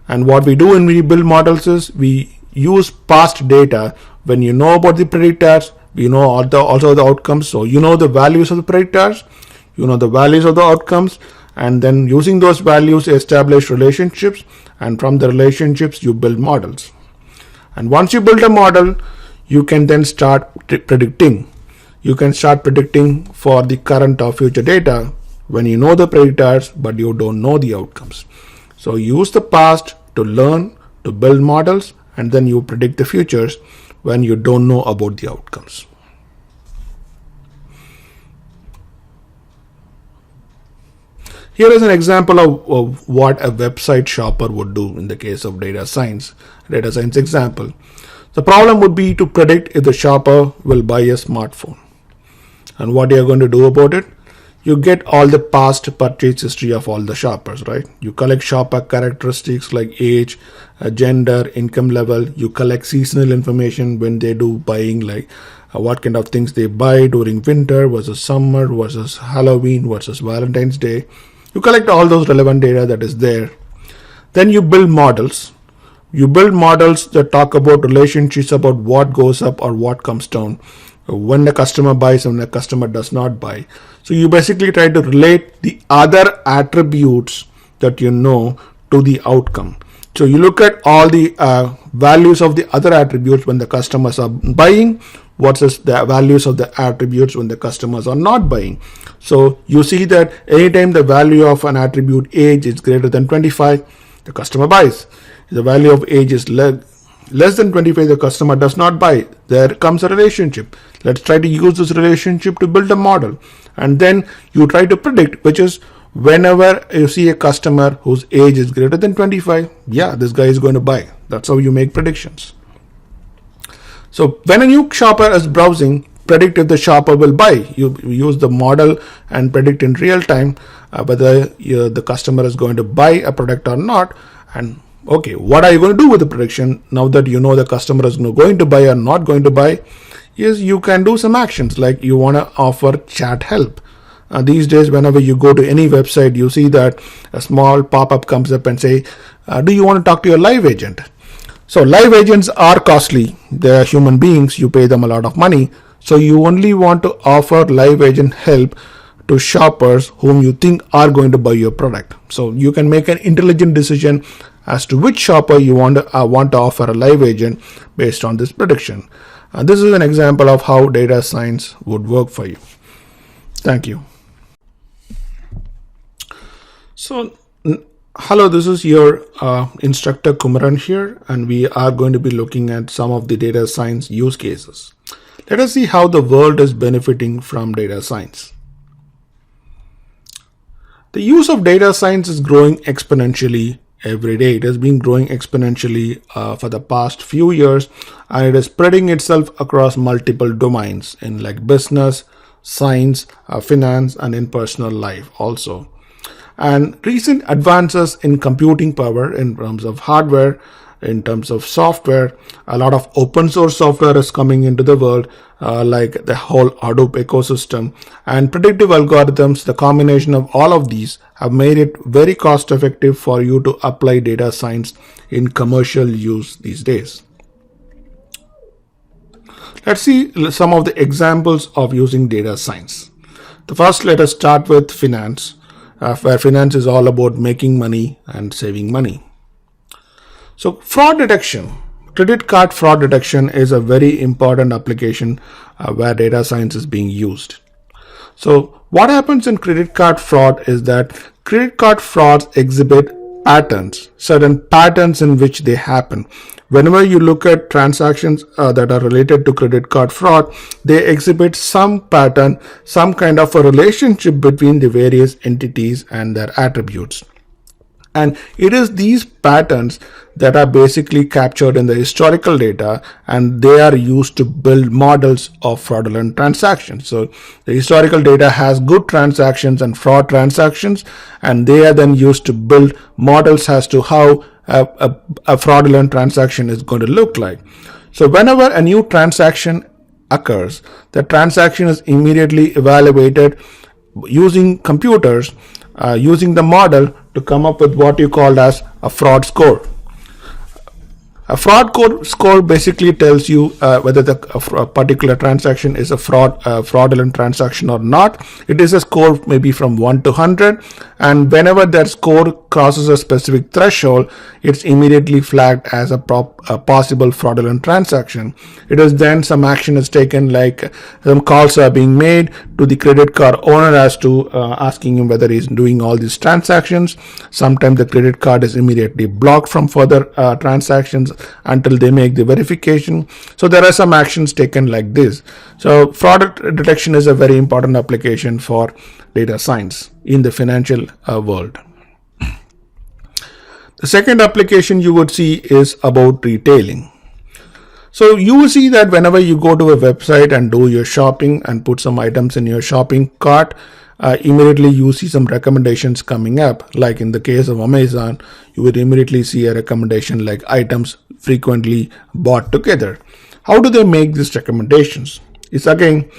And what we do when we build models is we use past data. When you know about the predictors, you know also the outcomes. So you know the values of the predictors, you know the values of the outcomes, and then using those values establish relationships, and from the relationships you build models. And once you build a model, you can then start predicting. You can start predicting for the current or future data when you know the predictors but you don't know the outcomes. So use the past to learn, to build models, and then you predict the futures when you don't know about the outcomes. Here is an example of what a website shopper would do in the case of data science example. The problem would be to predict if the shopper will buy a smartphone. And what you are going to do about it? You get all the past purchase history of all the shoppers, right? You collect shopper characteristics like age, gender, income level. You collect seasonal information when they do buying, like what kind of things they buy during winter versus summer versus Halloween versus Valentine's Day. You collect all those relevant data that is there. Then you build models. You build models that talk about relationships about what goes up or what comes down when the customer buys and the customer does not buy. So you basically try to relate the other attributes that you know to the outcome. So you look at all the values of the other attributes when the customers are buying versus the values of the attributes when the customers are not buying. So you see that anytime the value of an attribute age is greater than 25, the customer buys. If the value of age is less than 25, the customer does not buy. There comes a relationship. Let's try to use this relationship to build a model. And then you try to predict, which is whenever you see a customer whose age is greater than 25, yeah, this guy is going to buy. That's how you make predictions. So when a new shopper is browsing, predict if the shopper will buy. You use the model and predict in real time whether the customer is going to buy a product or not. And okay, what are you going to do with the prediction now that you know the customer is going to buy or not going to buy? Is you can do some actions like you want to offer chat help. These days, whenever you go to any website, you see that a small pop-up comes up and say, do you want to talk to your live agent? So live agents are costly. They are human beings. You pay them a lot of money. So you only want to offer live agent help to shoppers whom you think are going to buy your product. So you can make an intelligent decision as to which shopper you want to offer a live agent based on this prediction. This is an example of how data science would work for you. Thank you. So, hello, this is your instructor Kumaran here, and we are going to be looking at some of the data science use cases. Let us see how the world is benefiting from data science. The use of data science is growing exponentially every day. It has been growing exponentially for the past few years, and it is spreading itself across multiple domains in like business, science, finance, and in personal life also. And recent advances in computing power in terms of hardware, in terms of software, a lot of open source software is coming into the world, like the whole Hadoop ecosystem, and predictive algorithms. The combination of all of these have made it very cost effective for you to apply data science in commercial use these days. Let's see some of the examples of using data science. The first, let us start with finance, where finance is all about making money and saving money. So fraud detection, credit card fraud detection is a very important application where data science is being used. So what happens in credit card fraud is that credit card frauds exhibit patterns, certain patterns in which they happen. Whenever you look at transactions that are related to credit card fraud, they exhibit some pattern, some kind of a relationship between the various entities and their attributes. And it is these patterns that are basically captured in the historical data, and they are used to build models of fraudulent transactions. So the historical data has good transactions and fraud transactions, and they are then used to build models as to how a fraudulent transaction is going to look like. So whenever a new transaction occurs, the transaction is immediately evaluated using computers, using the model to come up with what you call as a fraud score. A fraud score basically tells you whether a particular transaction is a fraudulent transaction or not. It is a score maybe from 1 to 100, and whenever that score crosses a specific threshold, it's immediately flagged as a possible fraudulent transaction. It is then some action is taken, like some calls are being made to the credit card owner as to asking him whether he's doing all these transactions. Sometimes the credit card is immediately blocked from further transactions until they make the verification. So there are some actions taken like this. So fraud detection is a very important application for data science in the financial world. The second application you would see is about retailing. So you will see that whenever you go to a website and do your shopping and put some items in your shopping cart, immediately you see some recommendations coming up. Like in the case of Amazon, you would immediately see a recommendation like items frequently bought together. How do they make these recommendations? It's again,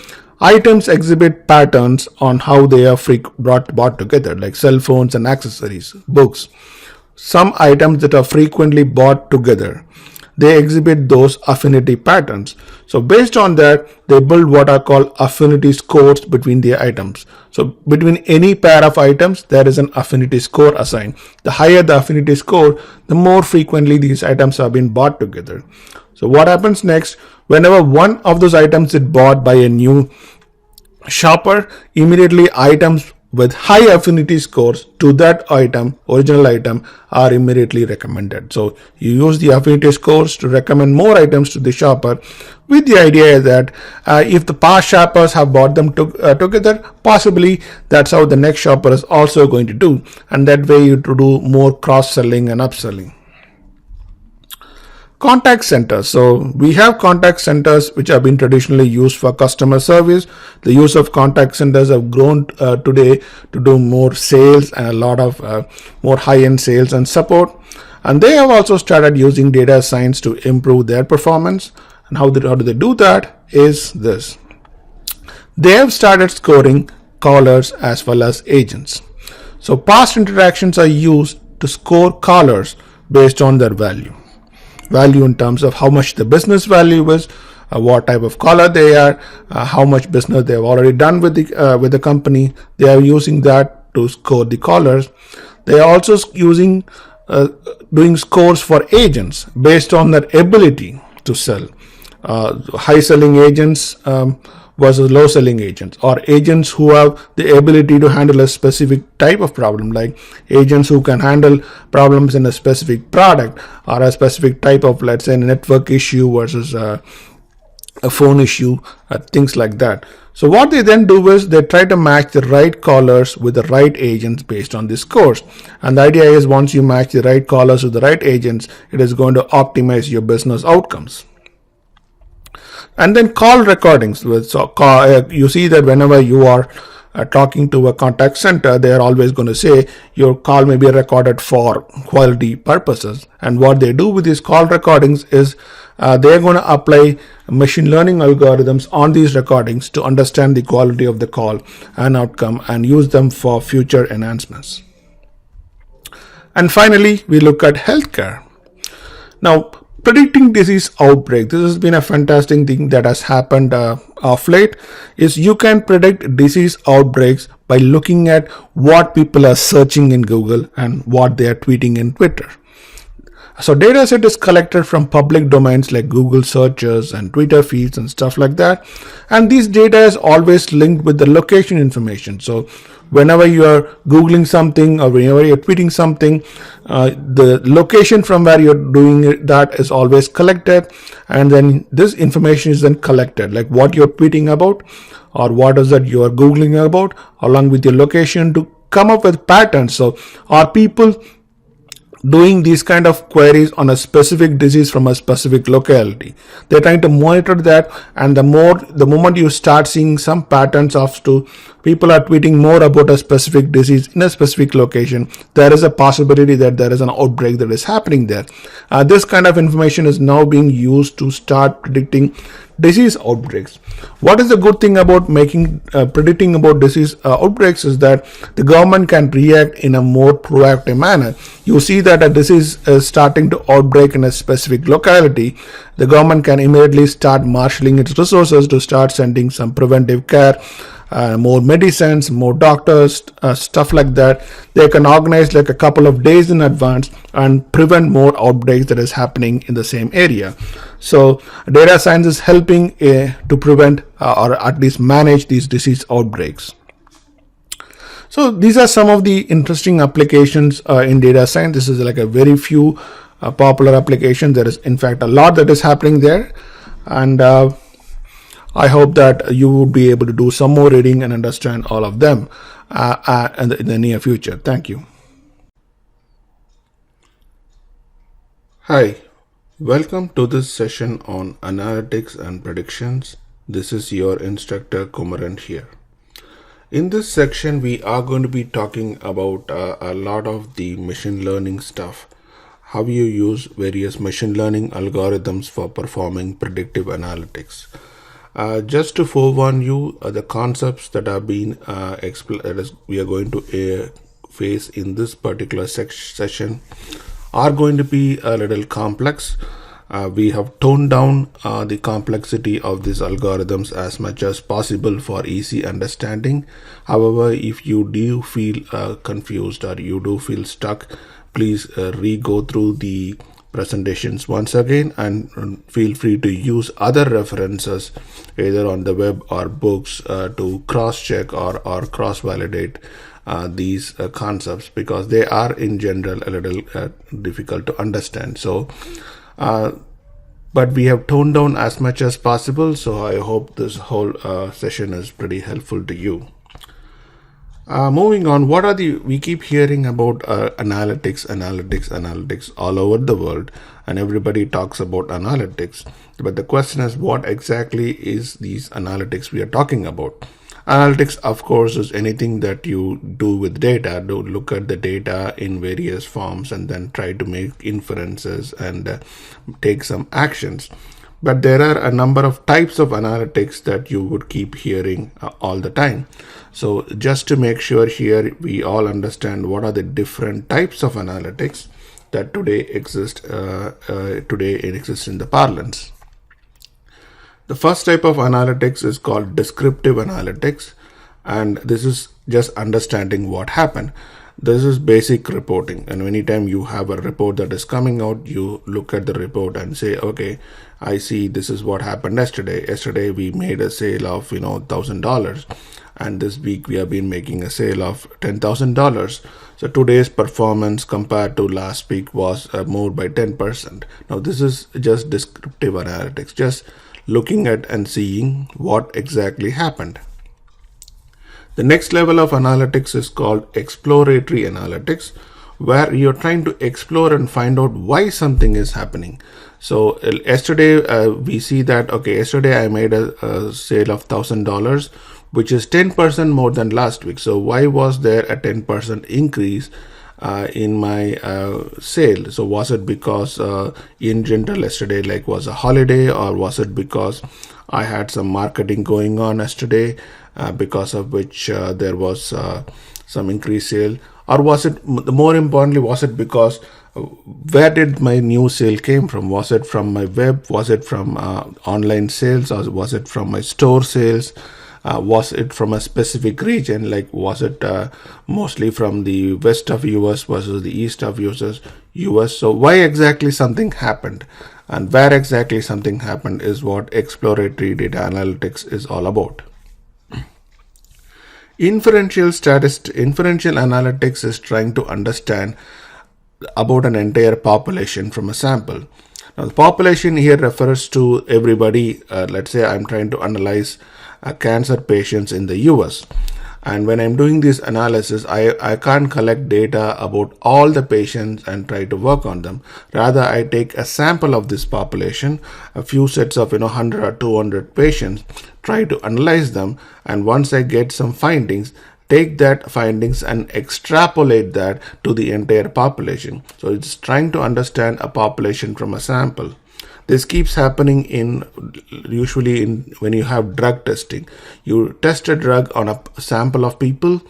items exhibit patterns on how they are bought together, like cell phones and accessories, books. Some items that are frequently bought together, they exhibit those affinity patterns. So based on that, they build what are called affinity scores between the items. So between any pair of items, there is an affinity score assigned. The higher the affinity score, the more frequently these items have been bought together. So what happens next? Whenever one of those items is bought by a new shopper, immediately items with high affinity scores to that original item, are immediately recommended. So you use the affinity scores to recommend more items to the shopper, with the idea that if the past shoppers have bought them together, possibly that's how the next shopper is also going to do, and that way you to do more cross-selling and upselling. Contact centers. So we have contact centers which have been traditionally used for customer service. The use of contact centers have grown today to do more sales and a lot of more high-end sales and support. And they have also started using data science to improve their performance. And how do they do that is this. They have started scoring callers as well as agents. So past interactions are used to score callers based on their value in terms of how much the business value is, what type of caller they are, how much business they have already done with the company. They are using that to score the callers. They are also using doing scores for agents based on their ability to sell. High selling agents versus low selling agents, or agents who have the ability to handle a specific type of problem, like agents who can handle problems in a specific product or a specific type of, let's say, a network issue versus a phone issue, things like that. So what they then do is they try to match the right callers with the right agents based on the scores. And the idea is once you match the right callers with the right agents, it is going to optimize your business outcomes. And then call recordings. You see that whenever you are talking to a contact center, they are always going to say your call may be recorded for quality purposes. And what they do with these call recordings is they're going to apply machine learning algorithms on these recordings to understand the quality of the call and outcome and use them for future enhancements. And finally, we look at healthcare. Now, predicting disease outbreak. This has been a fantastic thing that has happened of late. Is you can predict disease outbreaks by looking at what people are searching in Google and what they are tweeting in Twitter. So dataset is collected from public domains like Google searches and Twitter feeds and stuff like that. And these data is always linked with the location information. So whenever you are Googling something or whenever you're tweeting something, the location from where you're doing it, that is always collected. And then this information is then collected, like what you're tweeting about or what is that you are Googling about, along with your location, to come up with patterns. So are people doing these kind of queries on a specific disease from a specific locality? They're trying to monitor that, and the moment you start seeing some patterns of to people are tweeting more about a specific disease in a specific location, there is a possibility that there is an outbreak that is happening there. This kind of information is now being used to start predicting disease outbreaks. What is the good thing about predicting about disease outbreaks is that the government can react in a more proactive manner. You see that a disease is starting to outbreak in a specific locality, the government can immediately start marshalling its resources to start sending some preventive care, more medicines, more doctors, stuff like that. They can organize like a couple of days in advance and prevent more outbreaks that is happening in the same area. So data science is helping to prevent or at least manage these disease outbreaks. So these are some of the interesting applications in data science. This is like a very few popular applications. There is in fact a lot that is happening there, and I hope that you would be able to do some more reading and understand all of them in the near future. Thank you. Hi, welcome to this session on analytics and predictions. This is your instructor Kumaran here. In this section, we are going to be talking about a lot of the machine learning stuff, how you use various machine learning algorithms for performing predictive analytics. Just to forewarn you, the concepts that are being we are going to face in this particular session are going to be a little complex. We have toned down the complexity of these algorithms as much as possible for easy understanding. However, if you do feel confused or you do feel stuck, please re-go through the presentations once again, and feel free to use other references either on the web or books to cross-check or cross-validate these concepts, because they are in general a little difficult to understand. So but we have toned down as much as possible, so I hope this whole session is pretty helpful to you. Moving on, we keep hearing about analytics all over the world, and everybody talks about analytics. But the question is, what exactly is these analytics we are talking about? Analytics, of course, is anything that you do with data, to look at the data in various forms and then try to make inferences and take some actions. But there are a number of types of analytics that you would keep hearing all the time. So just to make sure here we all understand what are the different types of analytics that today exist in the parlance. The first type of analytics is called descriptive analytics, and this is just understanding what happened. This is basic reporting, and anytime you have a report that is coming out, you look at the report and say, okay, I see this is what happened yesterday. Yesterday we made a sale of $1,000, and this week we have been making a sale of $10,000. So today's performance compared to last week was more by 10%. Now this is just descriptive analytics, just looking at and seeing what exactly happened. The next level of analytics is called exploratory analytics, where you're trying to explore and find out why something is happening. So yesterday we see that, okay, yesterday I made a sale of $1,000, which is 10% more than last week. So why was there a 10% increase in my sale? So was it because in general yesterday was a holiday, or was it because I had some marketing going on yesterday because of which there was some increased sale? Or was it, more importantly, was it because where did my new sale came from? Was it from my web? Was it from online sales, or was it from my store sales? Was it from a specific region? Like, was it mostly from the west of US versus the east of US? So why exactly something happened and where exactly something happened is what exploratory data analytics is all about. Inferential analytics is trying to understand about an entire population from a sample. Now, the population here refers to everybody. Let's say I'm trying to analyze cancer patients in the US. And when I'm doing this analysis, I can't collect data about all the patients and try to work on them. Rather, I take a sample of this population, a few sets of 100 or 200 patients, try to analyze them, and once I get some findings, take that findings and extrapolate that to the entire population. So it's trying to understand a population from a sample. This keeps happening usually when you have drug testing. You test a drug on a sample of people,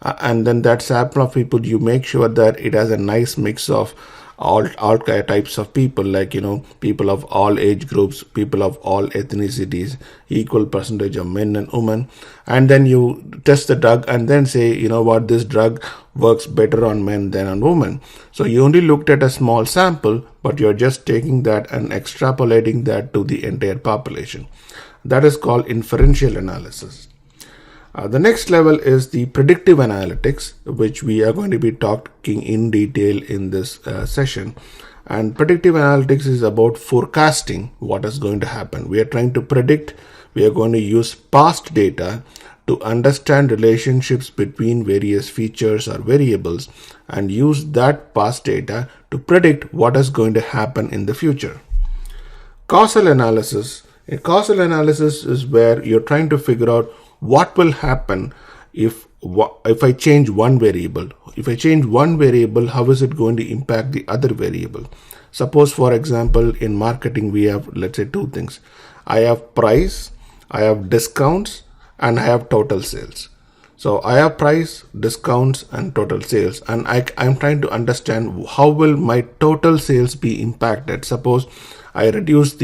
and then that sample of people, you make sure that it has a nice mix of all types of people, like people of all age groups, people of all ethnicities, equal percentage of men and women, and then you test the drug and then say, this drug works better on men than on women. So you only looked at a small sample, but you're just taking that and extrapolating that to the entire population. That is called inferential analysis. The next level is the predictive analytics, which we are going to be talking in detail in this session. And predictive analytics is about forecasting what is going to happen. We are trying to predict. We are going to use past data to understand relationships between various features or variables and use that past data to predict what is going to happen in the future. Causal analysis. A causal analysis is where you're trying to figure out what will happen if I change one variable. If I change one variable, how is it going to impact the other variable? Suppose, for example, in marketing, we have, let's say, two things. I have price, I have discounts, and I have total sales. So I have price, discounts, and total sales, and I'm trying to understand how will my total sales be impacted. Suppose I change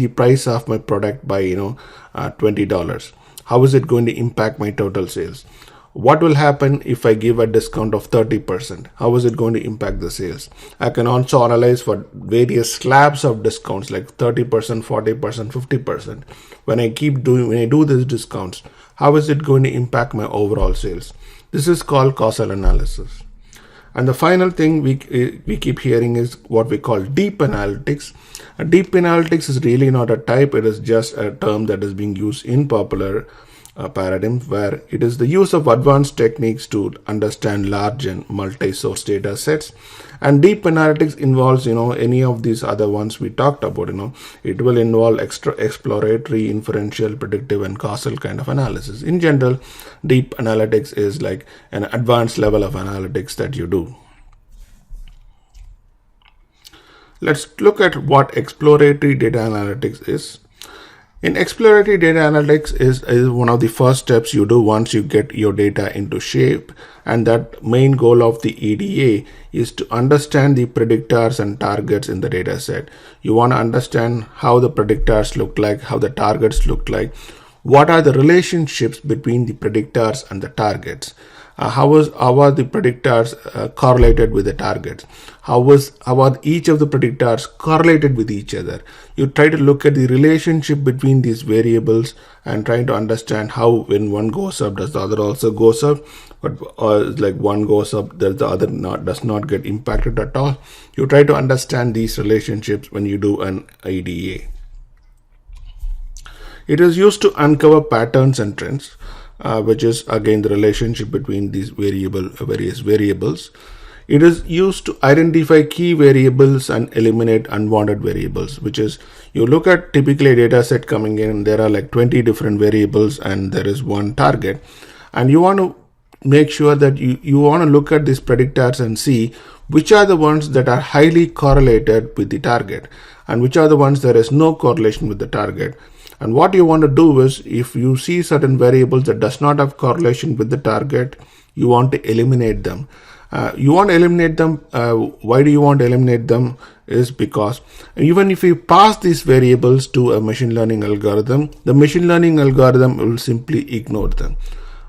the price of my product by $20. How is it going to impact my total sales? What will happen if I give a discount of 30%? How is it going to impact the sales? I can also analyze for various slabs of discounts like 30%, 40%, 50%. When I do these discounts, how is it going to impact my overall sales? This is called causal analysis. And the final thing we keep hearing is what we call deep analytics. Deep analytics is really not a type, it is just a term that is being used in popular paradigms, where it is the use of advanced techniques to understand large and multi-source data sets. And deep analytics involves any of these other ones we talked about. It will involve exploratory, inferential, predictive, and causal kind of analysis. In general, deep analytics is like an advanced level of analytics that you do. Let's look at what exploratory data analytics is. In exploratory data analytics is one of the first steps you do once you get your data into shape, and that main goal of the EDA is to understand the predictors and targets in the data set. You want to understand how the predictors look like, how the targets look like, what are the relationships between the predictors and the targets. How are the predictors correlated with the targets? How are each of the predictors correlated with each other? You try to look at the relationship between these variables and trying to understand how when one goes up, does the other also goes up? But like one goes up, does the other does not get impacted at all? You try to understand these relationships when you do an IDA. It is used to uncover patterns and trends, which is again the relationship between these various variables. It is used to identify key variables and eliminate unwanted variables, which is you look at typically a data set coming in, there are like 20 different variables and there is one target, and you want to make sure that you want to look at these predictors and see which are the ones that are highly correlated with the target and which are the ones there is no correlation with the target. And what you want to do is, if you see certain variables that does not have correlation with the target, you want to eliminate them. You want to eliminate them. Why do you want to eliminate them? Is because even if you pass these variables to a machine learning algorithm, the machine learning algorithm will simply ignore them.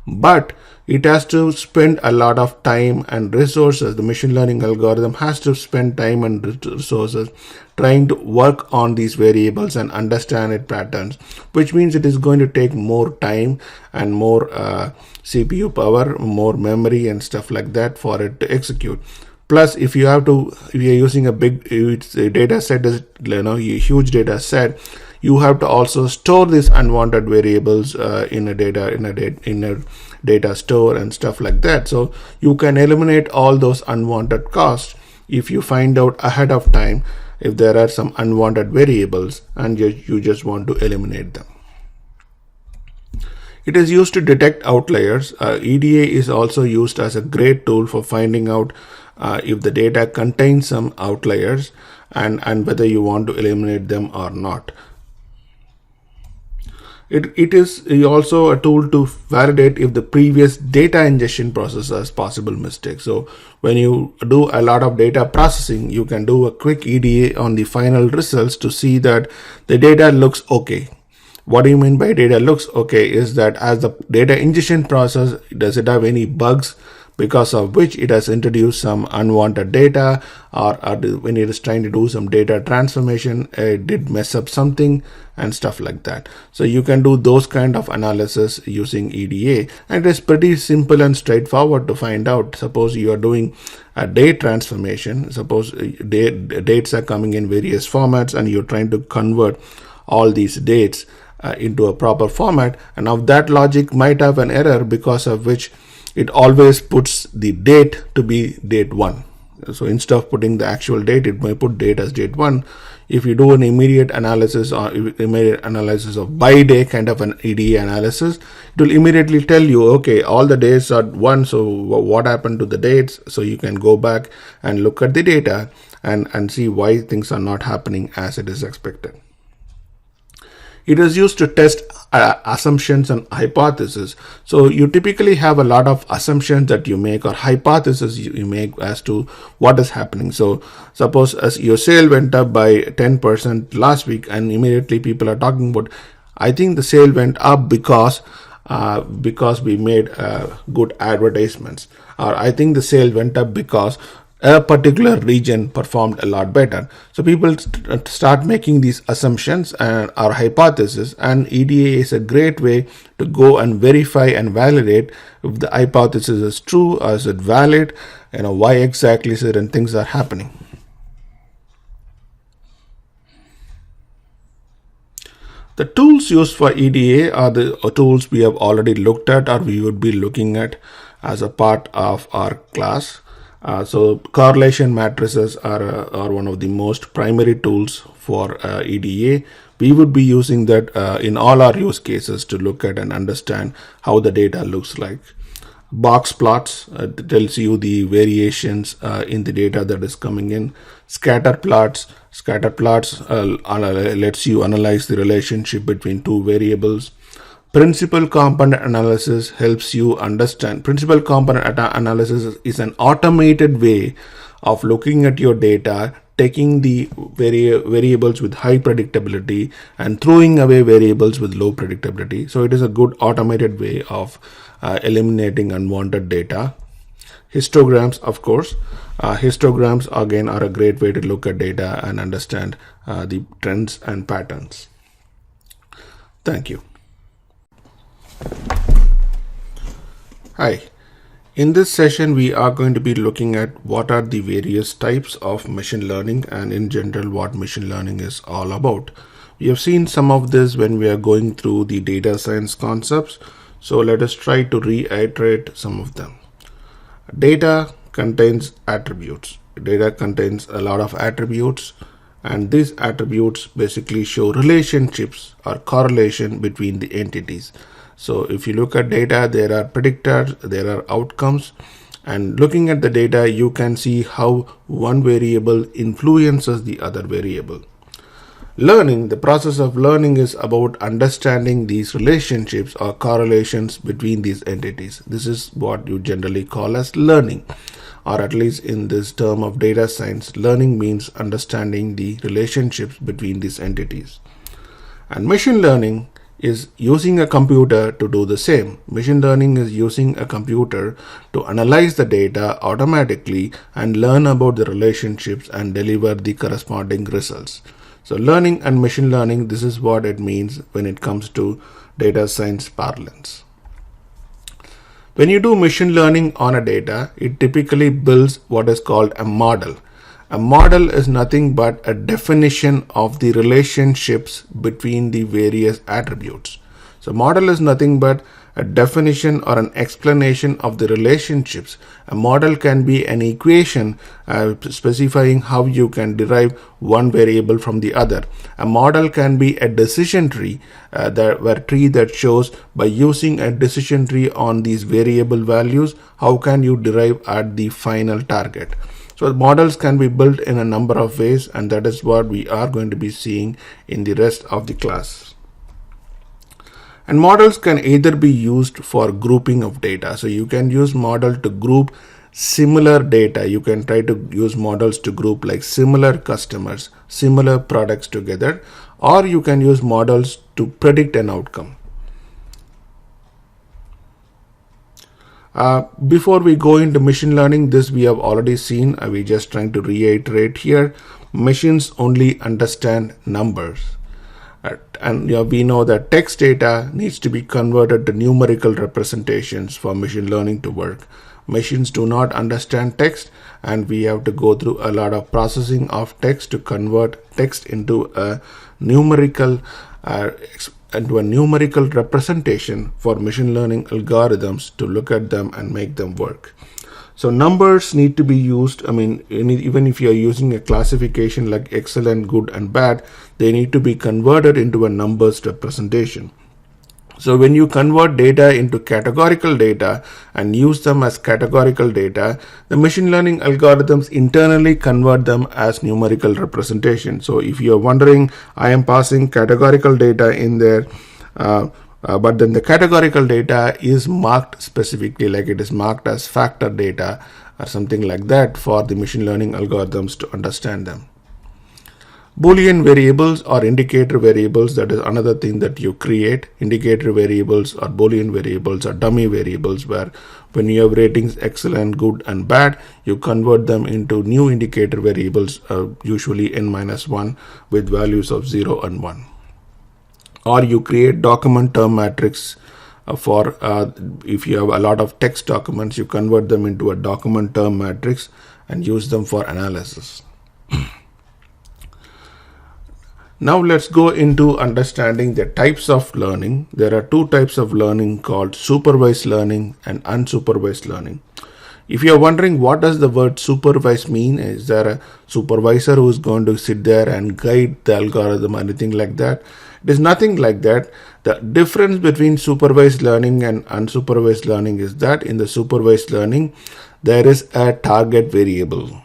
But it has to spend a lot of time and resources. The machine learning algorithm has to spend time and resources trying to work on these variables and understand its patterns, which means it is going to take more time and more CPU power, more memory and stuff like that for it to execute. Plus, if you're using a big data set, a huge data set, you have to also store these unwanted variables in a data store and stuff like that. So you can eliminate all those unwanted costs if you find out ahead of time if there are some unwanted variables and you just want to eliminate them. It is used to detect outliers. EDA is also used as a great tool for finding out if the data contains some outliers and whether you want to eliminate them or not. It is also a tool to validate if the previous data ingestion process has possible mistakes. So when you do a lot of data processing, you can do a quick EDA on the final results to see that the data looks okay. What do you mean by data looks okay is that as the data ingestion process, does it have any bugs because of which it has introduced some unwanted data, or when it is trying to do some data transformation, it did mess up something and stuff like that. So you can do those kind of analysis using EDA, and it is pretty simple and straightforward to find out. Suppose you are doing a date transformation, suppose dates are coming in various formats and you're trying to convert all these dates into a proper format, and now that logic might have an error because of which it always puts the date to be date 1. So instead of putting the actual date, it may put date as date 1. If you do an immediate analysis of by day kind of an EDA analysis, it will immediately tell you, okay, all the days are 1, so what happened to the dates? So you can go back and look at the data and see why things are not happening as it is expected. It is used to test assumptions and hypotheses. So you typically have a lot of assumptions that you make or hypotheses you make as to what is happening. So suppose as your sale went up by 10% last week, and immediately people are talking about, I think the sale went up because we made good advertisements, or I think the sale went up because a particular region performed a lot better. So people start making these assumptions and our hypothesis, and EDA is a great way to go and verify and validate if the hypothesis is true or is it valid, why exactly certain things are happening. The tools used for EDA are the tools we have already looked at or we would be looking at as a part of our class. So correlation matrices are one of the most primary tools for EDA. We would be using that in all our use cases to look at and understand how the data looks like. Box plots tells you the variations in the data that is coming in. Scatter plots lets you analyze the relationship between two variables. Principal component analysis helps you understand. Principal component analysis is an automated way of looking at your data, taking the variables with high predictability and throwing away variables with low predictability. So it is a good automated way of eliminating unwanted data. Histograms, of course. Histograms again are a great way to look at data and understand the trends and patterns. Thank you. Hi. In this session, we are going to be looking at what are the various types of machine learning and in general what machine learning is all about. We have seen some of this when we are going through the data science concepts. So let us try to reiterate some of them. Data contains attributes. Data contains a lot of attributes, and these attributes basically show relationships or correlation between the entities. So if you look at data, there are predictors, there are outcomes, and looking at the data, you can see how one variable influences the other variable. Learning, the process of learning is about understanding these relationships or correlations between these entities. This is what you generally call as learning. or at least in this term of data science, learning means understanding the relationships between these entities. And machine learning is using a computer to do the same. Machine learning is using a computer to analyze the data automatically and learn about the relationships and deliver the corresponding results. So learning and machine learning, this is what it means when it comes to data science parlance. When you do machine learning on a data, it typically builds what is called a model. A model is nothing but a definition of the relationships between the various attributes. So model is nothing but a definition or an explanation of the relationships. A model can be an equation specifying how you can derive one variable from the other. A model can be a decision tree, that shows by using a decision tree on these variable values, how can you derive at the final target. So models can be built in a number of ways, and that is what we are going to be seeing in the rest of the class. And models can either be used for grouping of data. So you can use model to group similar data. You can try to use models to group like similar customers, similar products together, or you can use models to predict an outcome. Before we go into machine learning, this we have already seen. We're just trying to reiterate here. Machines only understand numbers. And we know that text data needs to be converted to numerical representations for machine learning to work. Machines do not understand text, and we have to go through a lot of processing of text to convert text into a numerical representation for machine learning algorithms to look at them and make them work. So numbers need to be used. Even if you are using a classification like excellent, good, and bad, they need to be converted into a numbers representation. So when you convert data into categorical data and use them as categorical data, the machine learning algorithms internally convert them as numerical representation. So if you are wondering, I am passing categorical data in there, but then the categorical data is marked specifically, like it is marked as factor data or something like that for the machine learning algorithms to understand them. Boolean variables or indicator variables, that is another thing that you create. Indicator variables or Boolean variables or dummy variables, where when you have ratings excellent, good, and bad, you convert them into new indicator variables, usually n-1 with values of 0 and 1. Or you create document term matrix for if you have a lot of text documents, you convert them into a document term matrix and use them for analysis. Now let's go into understanding the types of learning. There are two types of learning called supervised learning and unsupervised learning. If you are wondering what does the word supervised mean, is there a supervisor who is going to sit there and guide the algorithm or anything like that? It is nothing like that. The difference between supervised learning and unsupervised learning is that in the supervised learning, there is a target variable.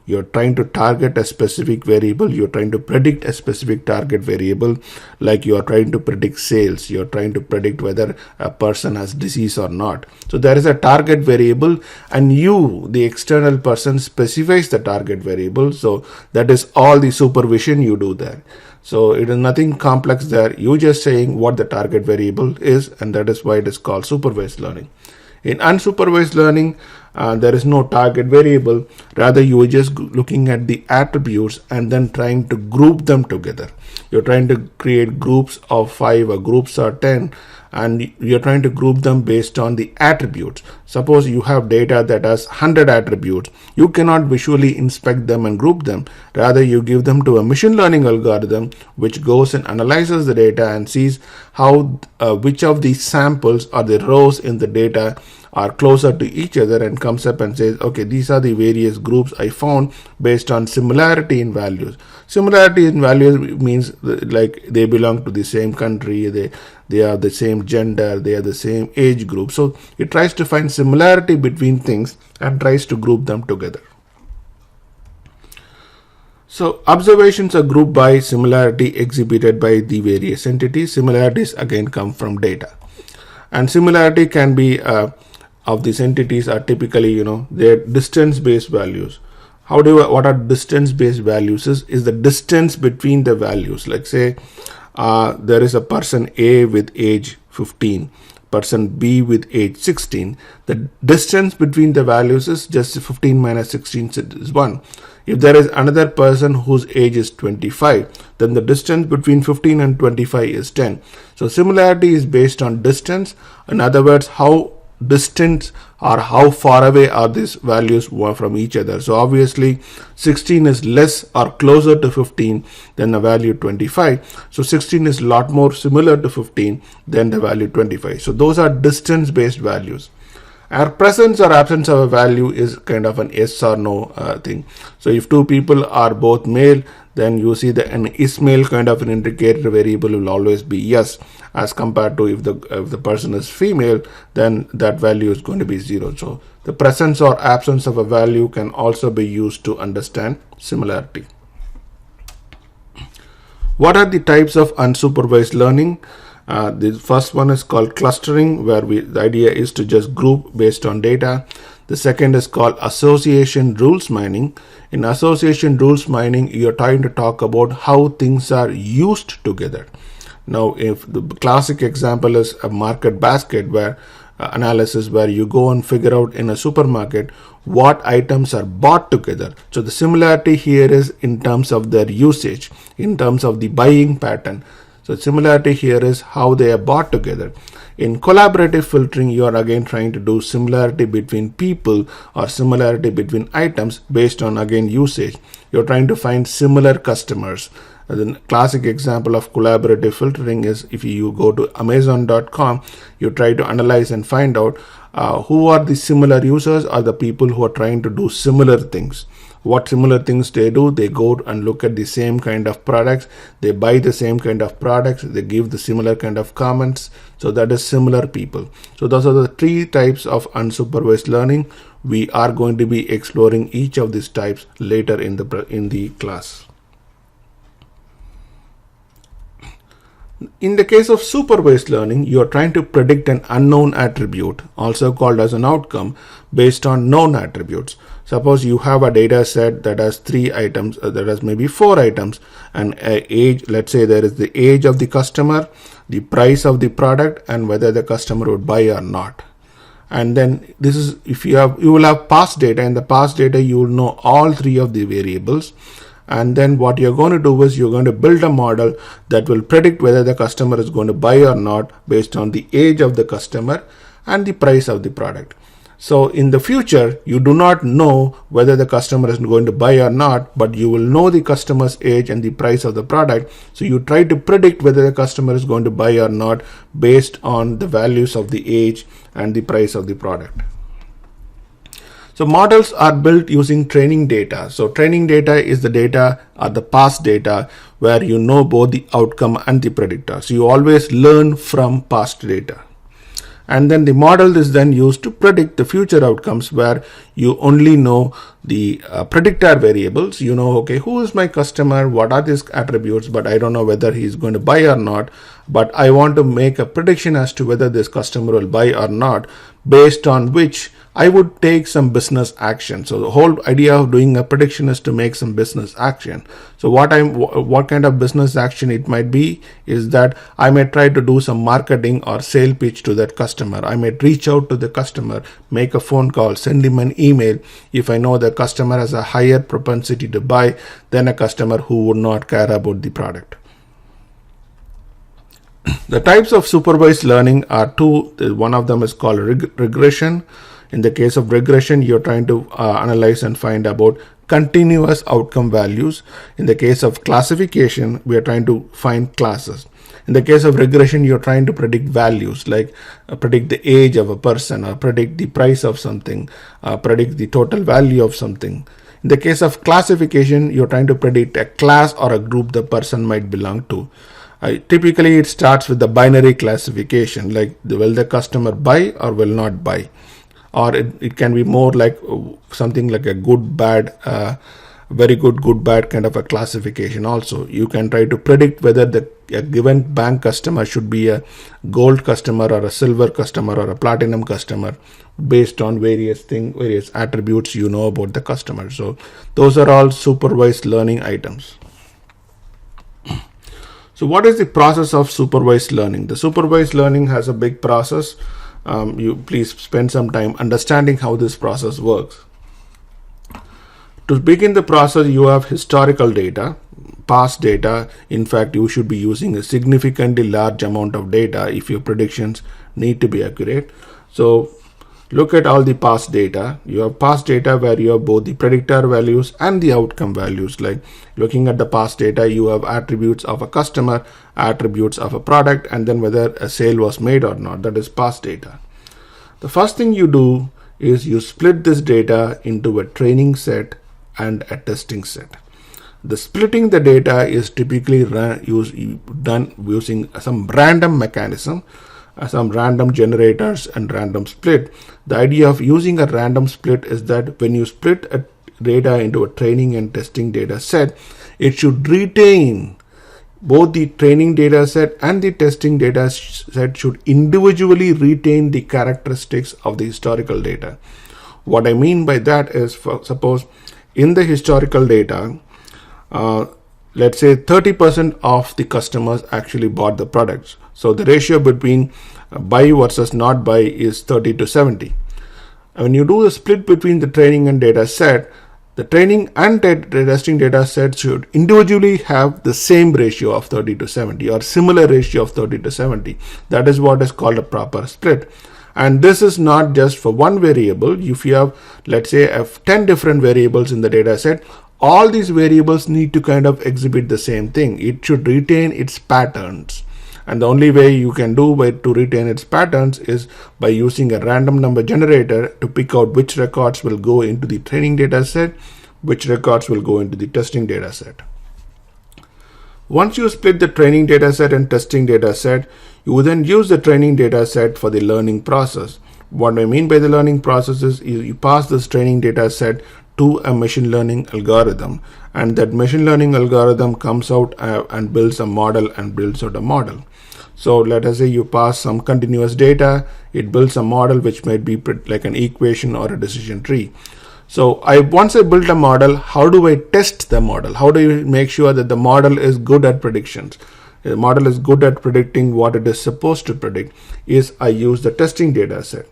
You're trying to target a specific variable. You're trying to predict a specific target variable, like you are trying to predict sales. You're trying to predict whether a person has disease or not. So there is a target variable, and you, the external person, specifies the target variable. So that is all the supervision you do there. So it is nothing complex there. You're just saying what the target variable is, and that is why it is called supervised learning. In unsupervised learning, there is no target variable. Rather, you are just looking at the attributes and then trying to group them together. You're trying to create groups of 5 or groups of 10, and you're trying to group them based on the attributes. Suppose you have data that has 100 attributes. You cannot visually inspect them and group them. Rather, you give them to a machine learning algorithm, which goes and analyzes the data and sees how which of these samples or the rows in the data are closer to each other, and comes up and says, okay, these are the various groups I found based on similarity in values. Similarity in values means like they belong to the same country, they are the same gender, they are the same age group. So it tries to find similarity between things and tries to group them together. So observations are grouped by similarity exhibited by the various entities. Similarities again come from data. And similarity can be of these entities are typically, they're distance-based values. What are distance-based values is the distance between the values. Like say, there is a person A with age 15, person B with age 16. The distance between the values is just 15 minus 16 is 1. If there is another person whose age is 25, then the distance between 15 and 25 is 10. So similarity is based on distance. In other words, how distant or how far away are these values from each other. So obviously 16 is less or closer to 15 than the value 25. So 16 is a lot more similar to 15 than the value 25. So those are distance based values. Our presence or absence of a value is kind of an yes or no thing. So if two people are both male, then you see that an is-male kind of an indicator variable will always be yes, as compared to if the person is female, then that value is going to be 0. So the presence or absence of a value can also be used to understand similarity. What are the types of unsupervised learning? The first one is called clustering, where the idea is to just group based on data. The second is called association rules mining. In association rules mining, you're trying to talk about how things are used together. Now, if the classic example is a market basket where analysis, where you go and figure out in a supermarket what items are bought together. So the similarity here is in terms of their usage, in terms of the buying pattern. So similarity here is how they are bought together. In collaborative filtering, you are again trying to do similarity between people or similarity between items based on again usage. You're trying to find similar customers. The classic example of collaborative filtering is if you go to Amazon.com, you try to analyze and find out who are the similar users or the people who are trying to do similar things. What similar things they do? They go and look at the same kind of products, they buy the same kind of products, they give the similar kind of comments. So that is similar people. So those are the 3 types of unsupervised learning. We are going to be exploring each of these types later in the class. In the case of supervised learning, you are trying to predict an unknown attribute, also called as an outcome, based on known attributes. Suppose you have a data set that has 3 items, that has maybe 4 items, and age, let's say there is the age of the customer, the price of the product, and whether the customer would buy or not. And then this is, if you will have past data. In the past data, you will know all 3 of the variables. And then what you're going to do is you're going to build a model that will predict whether the customer is going to buy or not based on the age of the customer and the price of the product. So in the future, you do not know whether the customer is going to buy or not, but you will know the customer's age and the price of the product. So you try to predict whether the customer is going to buy or not based on the values of the age and the price of the product. So models are built using training data. So training data is the data or the past data where you know both the outcome and the predictor. So you always learn from past data. And then the model is then used to predict the future outcomes where you only know the predictor variables. You know, okay, who is my customer? What are these attributes? But I don't know whether he's going to buy or not. But I want to make a prediction as to whether this customer will buy or not, based on which I would take some business action. So the whole idea of doing a prediction is to make some business action. So what kind of business action it might be is that I may try to do some marketing or sale pitch to that customer. I may reach out to the customer, make a phone call, send him an email if I know the customer has a higher propensity to buy than a customer who would not care about the product. The types of supervised learning are 2. One of them is called regression. In the case of regression, you're trying to analyze and find about continuous outcome values. In the case of classification, we are trying to find classes. In the case of regression, you're trying to predict values, like predict the age of a person, or predict the price of something, predict the total value of something. In the case of classification, you're trying to predict a class or a group the person might belong to. Typically, it starts with the binary classification, like will the customer buy or will not buy. Or it can be more like something like a good, bad very good, bad kind of a classification also. You can try to predict whether a given bank customer should be a gold customer or a silver customer or a platinum customer based on various attributes you know about the customer. So those are all supervised learning items. So what is the process of supervised learning? The supervised learning has a big process. You please spend some time understanding how this process works. To begin the process, you have historical data, past data. In fact, you should be using a significantly large amount of data if your predictions need to be accurate. So look at all the past data. You have past data where you have both the predictor values and the outcome values. Like looking at the past data, you have attributes of a customer, attributes of a product, and then whether a sale was made or not. That is past data. The first thing you do is you split this data into a training set and a testing set. The splitting the data is typically done using some random mechanism, some random generators and random split. The idea of using a random split is that when you split a data into a training and testing data set, it should retain both the training data set and the testing data set should individually retain the characteristics of the historical data. What I mean by that is, suppose in the historical data, let's say 30% of the customers actually bought the products. So the ratio between buy versus not buy is 30 to 70. And when you do the split between the training and data set, the training and testing data set should individually have the same ratio of 30 to 70 or similar ratio of 30 to 70. That is what is called a proper split. And this is not just for one variable. If you have, let's say, 10 different variables in the data set, all these variables need to kind of exhibit the same thing. It should retain its patterns. And the only way you can do to retain its patterns is by using a random number generator to pick out which records will go into the training data set, which records will go into the testing data set. Once you split the training data set and testing data set, you then use the training data set for the learning process. What I mean by the learning process is you pass this training data set to a machine learning algorithm, and that machine learning algorithm comes out and builds a model and builds out a model. So let us say you pass some continuous data, it builds a model which might be like an equation or a decision tree. So once I build a model, how do I test the model? How do you make sure that the model is good at predictions? The model is good at predicting what it is supposed to predict is I use the testing data set.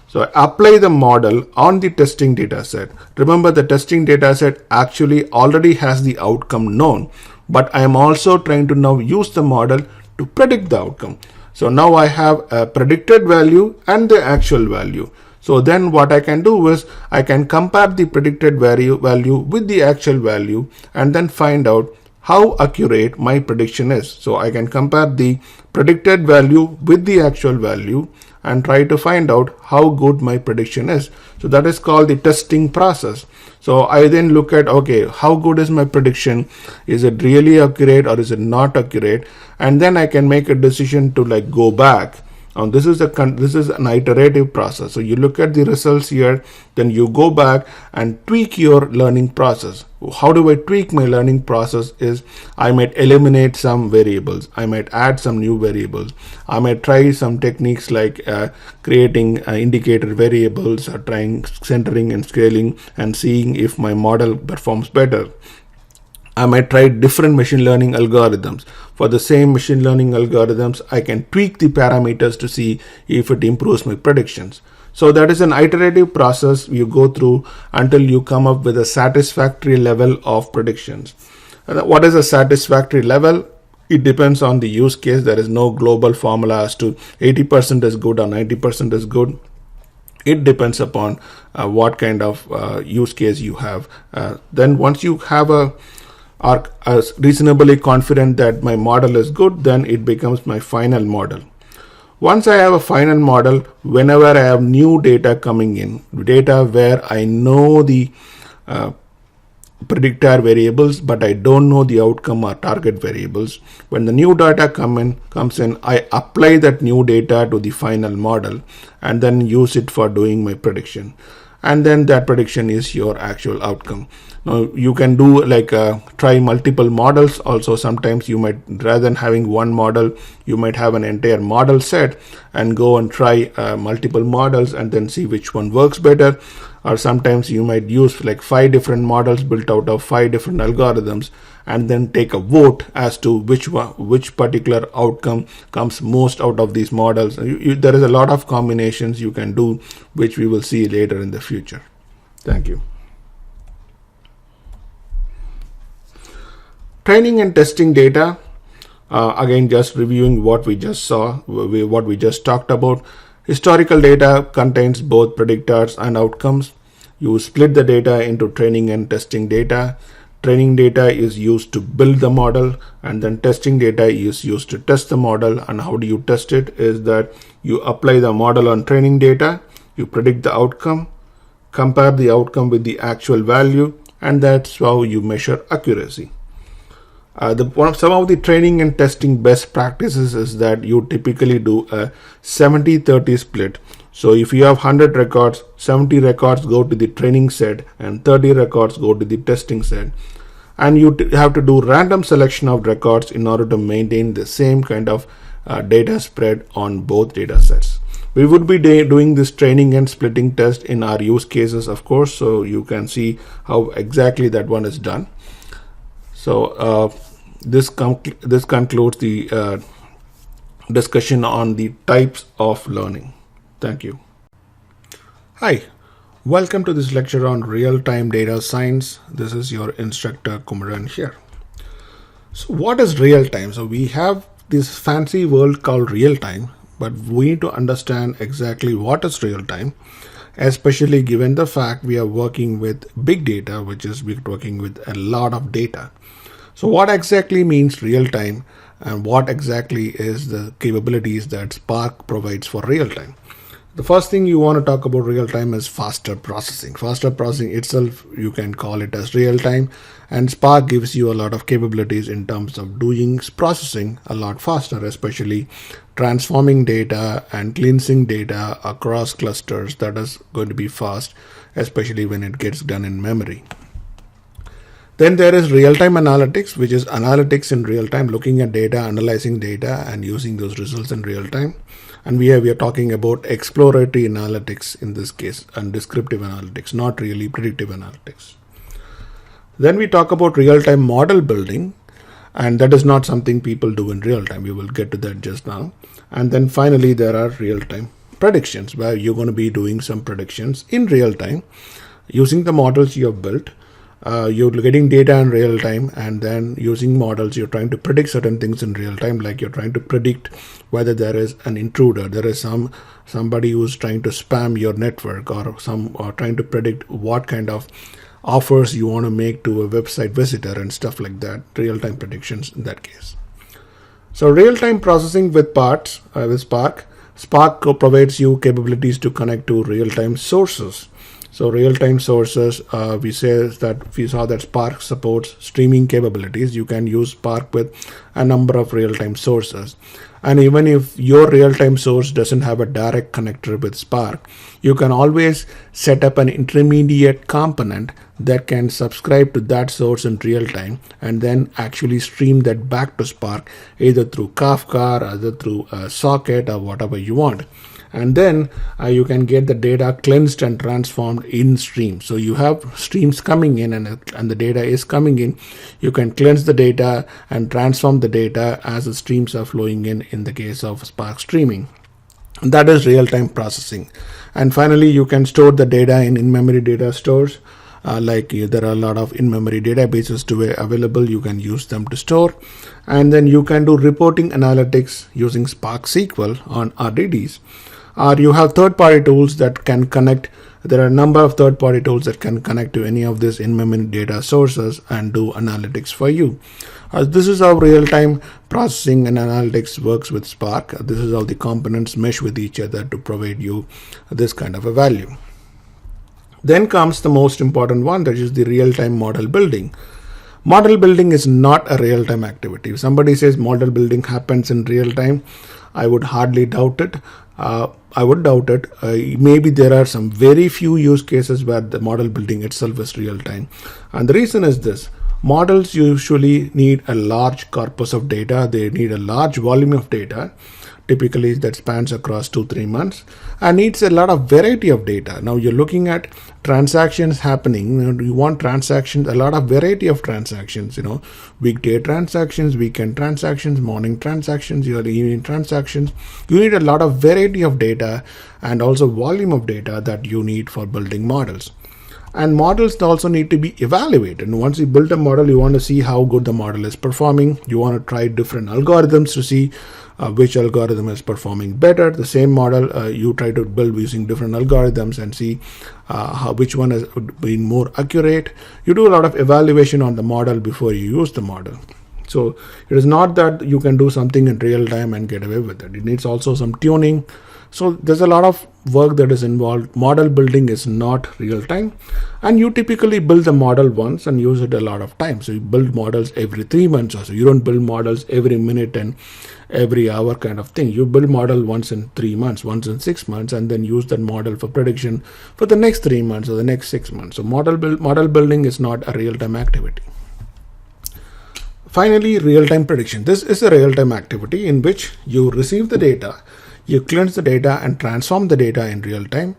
So I apply the model on the testing data set. Remember, the testing data set actually already has the outcome known, but I am also trying to now use the model to predict the outcome. So now I have a predicted value and the actual value. So then what I can do is I can compare the predicted value with the actual value and then find out how accurate my prediction is. So I can compare the predicted value with the actual value and try to find out how good my prediction is. So that is called the testing process. So I then look at, okay, how good is my prediction? Is it really accurate or is it not accurate? And then I can make a decision to like go back. This is an iterative process. So you look at the results here, then you go back and tweak your learning process. How do I tweak my learning process is I might eliminate some variables. I might add some new variables. I might try some techniques like creating indicator variables or trying centering and scaling and seeing if my model performs better. I might try different machine learning algorithms. For the same machine learning algorithms, I can tweak the parameters to see if it improves my predictions. So that is an iterative process you go through until you come up with a satisfactory level of predictions. What is a satisfactory level? It depends on the use case. There is no global formula as to 80% is good or 90% is good. It depends upon what kind of use case you have. Then once you have are reasonably confident that my model is good, then it becomes my final model. Once I have a final model, whenever I have new data coming in, data where I know the predictor variables, but I don't know the outcome or target variables, when the new data comes in, I apply that new data to the final model and then use it for doing my prediction. and then that prediction is your actual outcome. Now you can do like try multiple models also. Sometimes you might, rather than having one model, you might have an entire model set and go and try multiple models and then see which one works better. Or sometimes you might use like 5 different models built out of 5 different algorithms and then take a vote as to which particular outcome comes most out of these models. There is a lot of combinations you can do, which we will see later in the future. Thank you. Training and testing data. Again, just reviewing what we just saw, what we just talked about. Historical data contains both predictors and outcomes. You split the data into training and testing data. Training data is used to build the model, and then testing data is used to test the model. And how do you test it? Is that you apply the model on training data, you predict the outcome, compare the outcome with the actual value, and that's how you measure accuracy. Some of the training and testing best practices is that you typically do a 70-30 split. So if you have 100 records, 70 records go to the training set and 30 records go to the testing set. And you have to do random selection of records in order to maintain the same kind of data spread on both data sets. We would be doing this training and splitting test in our use cases, of course, so you can see how exactly that one is done. So this concludes the discussion on the types of learning. Thank you. Hi, welcome to this lecture on real-time data science. This is your instructor Kumaran here. So what is real-time? So we have this fancy word called real-time, but we need to understand exactly what is real-time, especially given the fact we are working with big data, which is we're working with a lot of data. So what exactly means real-time, and what exactly is the capabilities that Spark provides for real-time? The first thing you want to talk about real-time is faster processing. Faster processing itself, you can call it as real-time, and Spark gives you a lot of capabilities in terms of doing processing a lot faster, especially transforming data and cleansing data across clusters. That is going to be fast, especially when it gets done in memory. Then there is real-time analytics, which is analytics in real time, looking at data, analyzing data, and using those results in real time. And we are talking about exploratory analytics in this case, and descriptive analytics, not really predictive analytics. Then we talk about real-time model building, and that is not something people do in real time. We will get to that just now. And then finally, there are real-time predictions, where you're going to be doing some predictions in real time using the models you have built. You're getting data in real time, and then using models, you're trying to predict certain things in real time, like you're trying to predict whether there is an intruder, there is somebody who's trying to spam your network, or trying to predict what kind of offers you want to make to a website visitor and stuff like that. Real-time predictions in that case. So real-time processing with Spark. Spark provides you capabilities to connect to real-time sources. So real-time sources, we saw that Spark supports streaming capabilities. You can use Spark with a number of real-time sources. And even if your real-time source doesn't have a direct connector with Spark, you can always set up an intermediate component that can subscribe to that source in real time and then actually stream that back to Spark, either through Kafka or either through a socket or whatever you want. And then you can get the data cleansed and transformed in stream. So you have streams coming in and the data is coming in. You can cleanse the data and transform the data as the streams are flowing in the case of Spark streaming. That is real-time processing. And finally, you can store the data in in-memory data stores. There are a lot of in-memory databases available. You can use them to store. And then you can do reporting analytics using Spark SQL on RDDs. Or you have third-party tools that can connect. There are a number of third-party tools that can connect to any of these in-memory data sources and do analytics for you. This is how real-time processing and analytics works with Spark. This is how the components mesh with each other to provide you this kind of a value. Then comes the most important one, that is the real-time model building. Model building is not a real-time activity. If somebody says model building happens in real time, I would hardly doubt it. I would doubt it. Maybe there are some very few use cases where the model building itself is real time. And the reason is this. Models usually need a large corpus of data. They need a large volume of data, typically that spans across 2-3 months, and needs a lot of variety of data. Now you're looking at transactions happening. You want transactions, a lot of variety of transactions, weekday transactions, weekend transactions, morning transactions, your evening transactions. You need a lot of variety of data and also volume of data that you need for building models. And models also need to be evaluated. And once you build a model, you want to see how good the model is performing. You want to try different algorithms to see which algorithm is performing better. The same model you try to build using different algorithms and see which one has been more accurate. You do a lot of evaluation on the model before you use the model. So it is not that you can do something in real time and get away with it. It needs also some tuning. So there's a lot of work that is involved. Model building is not real time, and you typically build the model once and use it a lot of times. So you build models every 3 months or so. You don't build models every minute and every hour kind of thing. You build model once in 3 months, once in 6 months, and then use that model for prediction for the next 3 months or the next 6 months. So model building is not a real time activity. Finally, real-time prediction. This is a real-time activity in which you receive the data, you cleanse the data and transform the data in real time.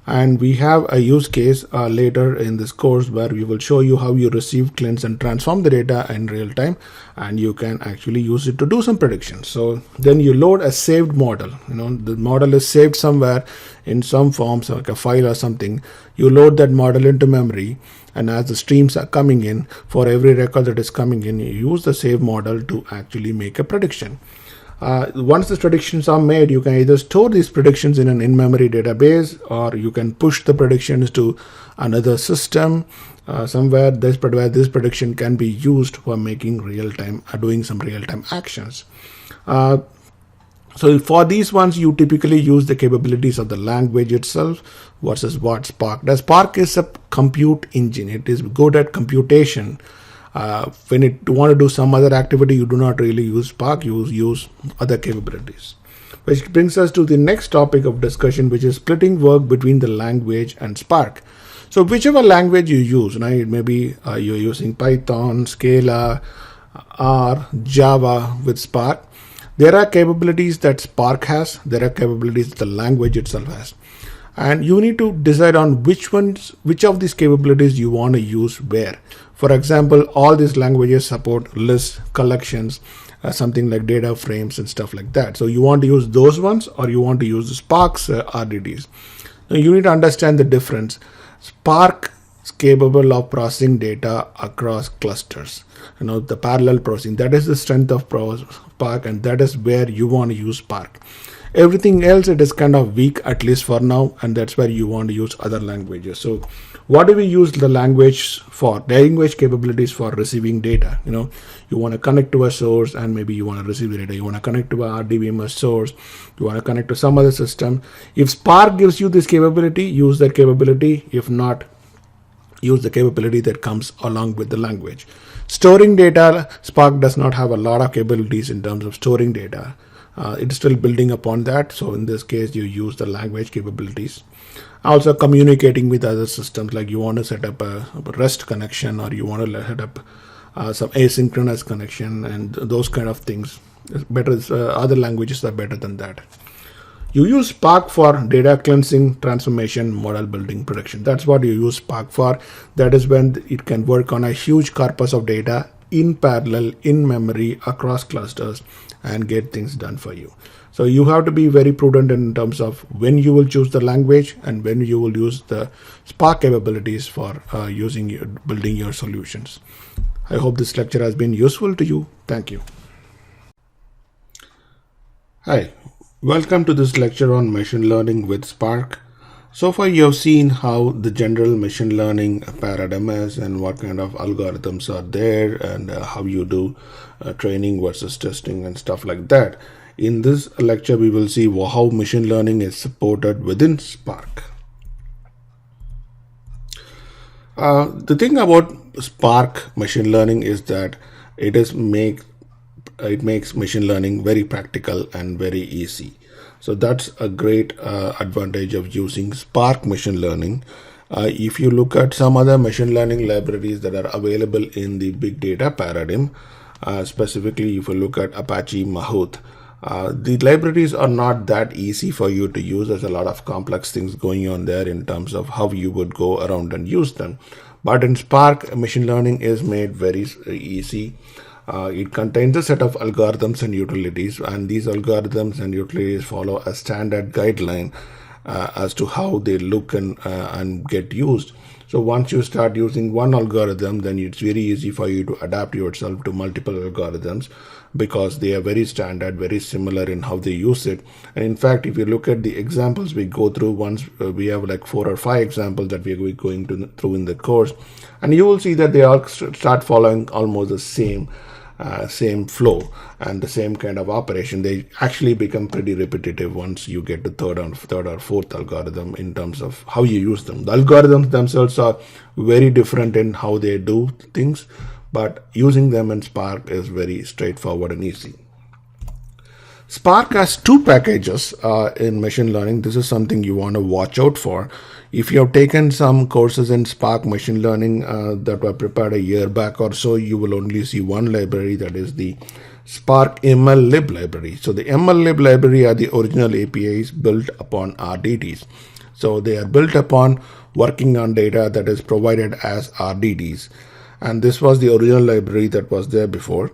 And we have a use case later in this course where we will show you how you receive, cleanse and transform the data in real time, and you can actually use it to do some predictions. So then you load a saved model. The model is saved somewhere in some forms, like a file or something. You load that model into memory, and as the streams are coming in, for every record that is coming in, you use the save model to actually make a prediction. Once the predictions are made, you can either store these predictions in an in-memory database, or you can push the predictions to another system somewhere where this prediction can be used for making real-time, doing some real-time actions. So for these ones, you typically use the capabilities of the language itself versus what Spark does. Spark is a compute engine. It is good at computation. When you want to do some other activity, you do not really use Spark, you use other capabilities. Which brings us to the next topic of discussion, which is splitting work between the language and Spark. So whichever language you use, right? Maybe you're using Python, Scala, R, Java with Spark. There are capabilities that Spark has, there are capabilities that the language itself has. And you need to decide on which of these capabilities you want to use where. For example, all these languages support lists, collections, something like data frames and stuff like that. So you want to use those ones, or you want to use the Spark's RDDs. Now you need to understand the difference. Spark is capable of processing data across clusters. The parallel processing. That is the strength of Spark, and that is where you want to use Spark. Everything else, it is kind of weak, at least for now, and that's where you want to use other languages. So what do we use the language for? The language capabilities for receiving data. You want to connect to a source, and maybe you want to receive the data. You want to connect to a RDBMS source. You want to connect to some other system. If Spark gives you this capability, use that capability. If not, use the capability that comes along with the language. Storing data, Spark does not have a lot of capabilities in terms of storing data. It's still building upon that. So in this case, you use the language capabilities. Also communicating with other systems, like you want to set up a REST connection, or you want to set up some asynchronous connection, and those kind of things. Other languages are better than that. You use Spark for data cleansing, transformation, model building, prediction. That's what you use Spark for. That is when it can work on a huge corpus of data in parallel, in memory, across clusters, and get things done for you. So you have to be very prudent in terms of when you will choose the language and when you will use the Spark capabilities for building your solutions. I hope this lecture has been useful to you. Thank you. Hi, welcome to this lecture on machine learning with Spark. So far you have seen how the general machine learning paradigm is and what kind of algorithms are there, and how you do training versus testing and stuff like that. In this lecture, we will see how machine learning is supported within Spark. The thing about Spark machine learning is that it makes machine learning very practical and very easy. So that's a great advantage of using Spark machine learning. If you look at some other machine learning libraries that are available in the big data paradigm, specifically if you look at Apache Mahout, the libraries are not that easy for you to use. There's a lot of complex things going on there in terms of how you would go around and use them. But in Spark, machine learning is made very easy. It contains a set of algorithms and utilities, and these algorithms and utilities follow a standard guideline as to how they look and get used. So once you start using one algorithm, then it's very easy for you to adapt yourself to multiple algorithms, because they are very standard, very similar in how they use it. And in fact, if you look at the examples we go through, once we have like 4 or 5 examples that we are going through in the course, and you will see that they all start following almost the same flow and the same kind of operation. They actually become pretty repetitive once you get to third or fourth algorithm in terms of how you use them. The algorithms themselves are very different in how they do things, but using them in Spark is very straightforward and easy. Spark has 2 packages in machine learning. This is something you want to watch out for. If you have taken some courses in Spark machine learning that were prepared a year back or so, you will only see one library, that is the Spark MLlib library. So the MLlib library are the original APIs built upon RDDs. So they are built upon working on data that is provided as RDDs. And this was the original library that was there before.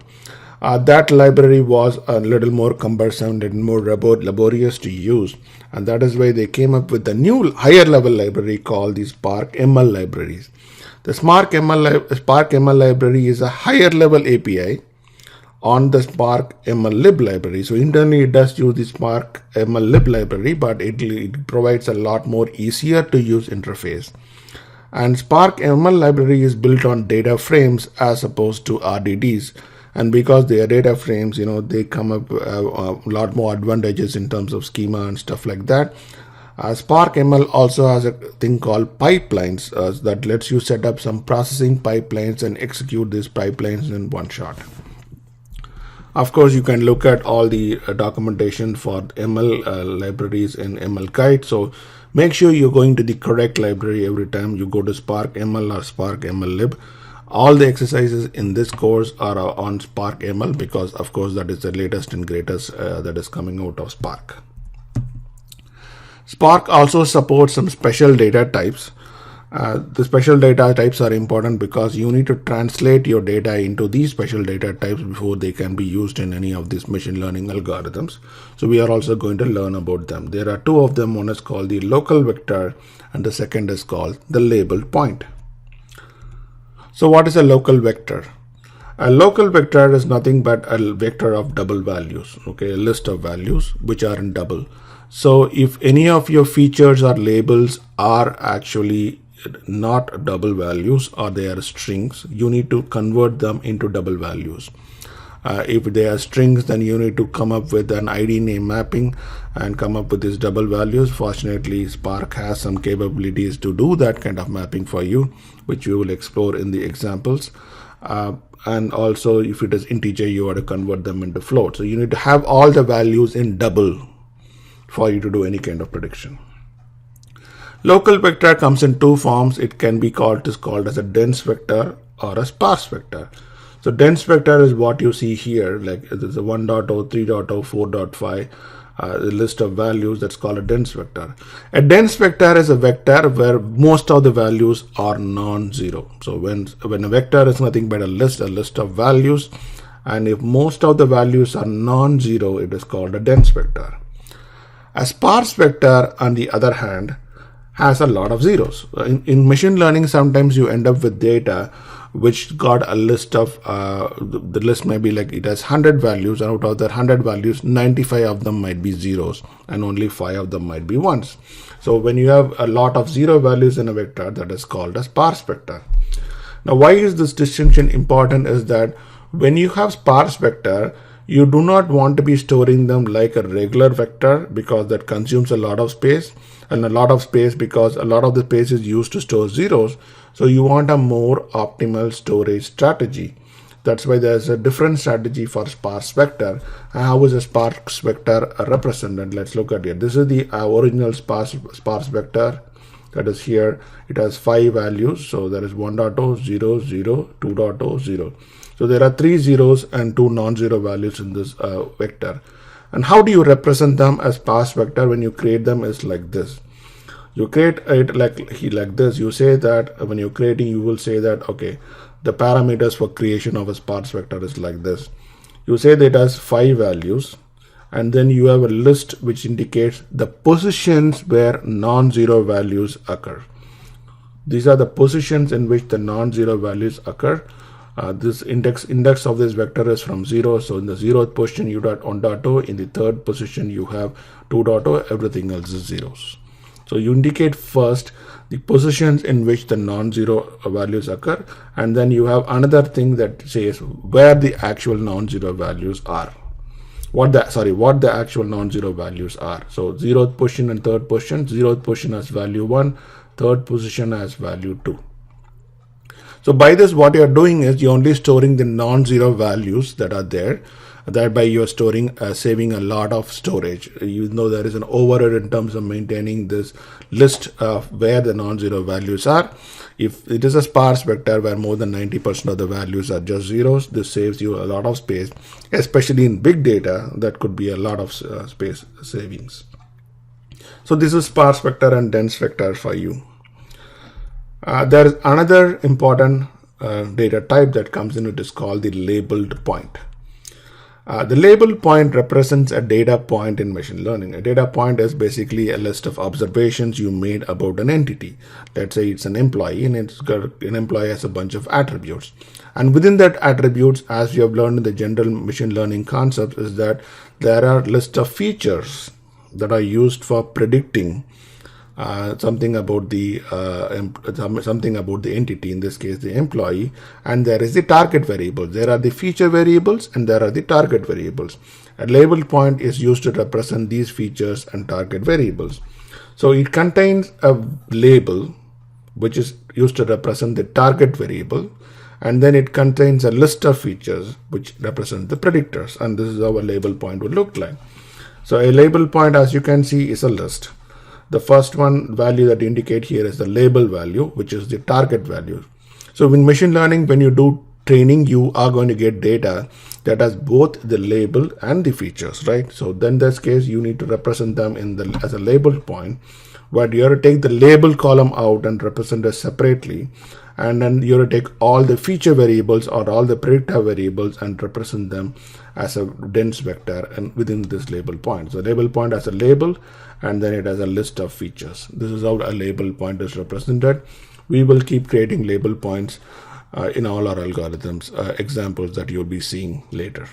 That library was a little more cumbersome and more laborious to use, and that is why they came up with the new higher level library called the Spark ML libraries. The Spark ML library is a higher level API on the Spark MLlib library. So internally it does use the Spark MLlib library, but it provides a lot more easier to use interface. And Spark ML library is built on data frames as opposed to RDDs. And because they are data frames, they come up a lot more advantages in terms of schema and stuff like that. Spark ML also has a thing called pipelines that lets you set up some processing pipelines and execute these pipelines in one shot. Of course, you can look at all the documentation for ML libraries in ML Guide. So make sure you're going to the correct library every time you go to Spark ML or Spark MLlib. All the exercises in this course are on Spark ML because, of course, that is the latest and greatest that is coming out of Spark. Spark also supports some special data types. The special data types are important because you need to translate your data into these special data types before they can be used in any of these machine learning algorithms. So we are also going to learn about them. There are 2 of them. One is called the local vector and the second is called the labeled point. So what is a local vector? A local vector is nothing but a vector of double values, okay, a list of values which are in double. So if any of your features or labels are actually not double values or they are strings, you need to convert them into double values. If they are strings, then you need to come up with an ID name mapping and come up with these double values. Fortunately, Spark has some capabilities to do that kind of mapping for you, which we will explore in the examples. And also, if it is integer, you have to convert them into float. So you need to have all the values in double for you to do any kind of prediction. Local vector comes in 2 forms. It can be called as a dense vector or a sparse vector. So dense vector is what you see here, like there's a 1.0, 3.0, 4.5, the list of values. That's called a dense vector. A dense vector is a vector where most of the values are non-zero. So when a vector is nothing but a list of values, and if most of the values are non-zero, it is called a dense vector. A sparse vector, on the other hand, has a lot of zeros. In machine learning, sometimes you end up with data which got a list of, the list may be like it has 100 values, and out of that 100 values, 95 of them might be zeros and only 5 of them might be ones. So when you have a lot of zero values in a vector, that is called a sparse vector. Now, why is this distinction important is that when you have sparse vector, you do not want to be storing them like a regular vector because that consumes a lot of space, and a lot of space because a lot of the space is used to store zeros. So you want a more optimal storage strategy. That's why there's a different strategy for sparse vector. How is a sparse vector represented? Let's look at it. This is the original sparse vector. That is here. It has 5 values. So there is 1.0, 0, 0, 2.0, 0. So there are 3 zeros and 2 non-zero values in this vector. And how do you represent them as sparse vector? When you create them is like this. You create it like this. You say that when you're creating, you will say that, okay, the parameters for creation of a sparse vector is like this. You say that it has 5 values, and then you have a list which indicates the positions where non-zero values occur. These are the positions in which the non-zero values occur. This index of this vector is from 0. So in the 0th position you got 1.0, in the 3rd position you have 2.0, everything else is zeros. So you indicate first the positions in which the non-zero values occur, and then you have another thing that says where the actual non-zero values are. What the actual non-zero values are. So 0th position and 3rd position. 0th position has value 1, 3rd position has value 2. So by this, what you're doing is you're only storing the non-zero values that are there. Thereby you're saving a lot of storage. You know there is an overhead in terms of maintaining this list of where the non-zero values are. If it is a sparse vector where more than 90% of the values are just zeros, this saves you a lot of space, especially in big data. That could be a lot of space savings. So this is sparse vector and dense vector for you. There is another important data type that comes in, it is called the labeled point. The label point represents a data point in machine learning. A data point is basically a list of observations you made about an entity. Let's say it's an employee, and an employee has a bunch of attributes. And within that attributes, as you have learned in the general machine learning concepts, is that there are list of features that are used for predicting something about the entity, in this case the employee, and there is the target variable. There are the feature variables and there are the target variables. A label point is used to represent these features and target variables. So it contains a label which is used to represent the target variable, and then it contains a list of features which represent the predictors, and this is how a label point would look like. So a label point, as you can see, is a list. The first one value that indicate here is the label value, which is the target value. So in machine learning, when you do training, you are going to get data that has both the label and the features, right? So then in this case, you need to represent them as a label point, where you have to take the label column out and represent it separately. And then you have to take all the feature variables or all the predictor variables and represent them as a dense vector and within this label point. So label point has a label, and then it has a list of features. This is how a label point is represented. We will keep creating label points in all our algorithms, examples that you'll be seeing later.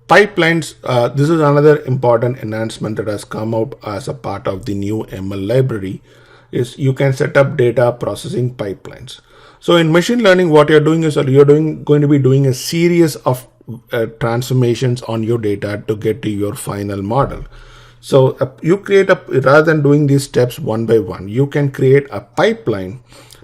Pipelines, this is another important enhancement that has come out as a part of the new ML library, is you can set up data processing pipelines. So in machine learning, what you're doing is you're going to be doing a series of transformations on your data to get to your final model. So you create rather than doing these steps one by one, you can create a pipeline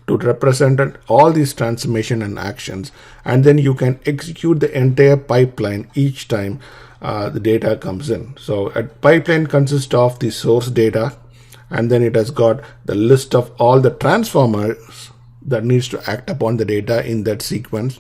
to represent all these transformation and actions, and then you can execute the entire pipeline each time the data comes in. So a pipeline consists of the source data, and then it has got the list of all the transformers that needs to act upon the data in that sequence.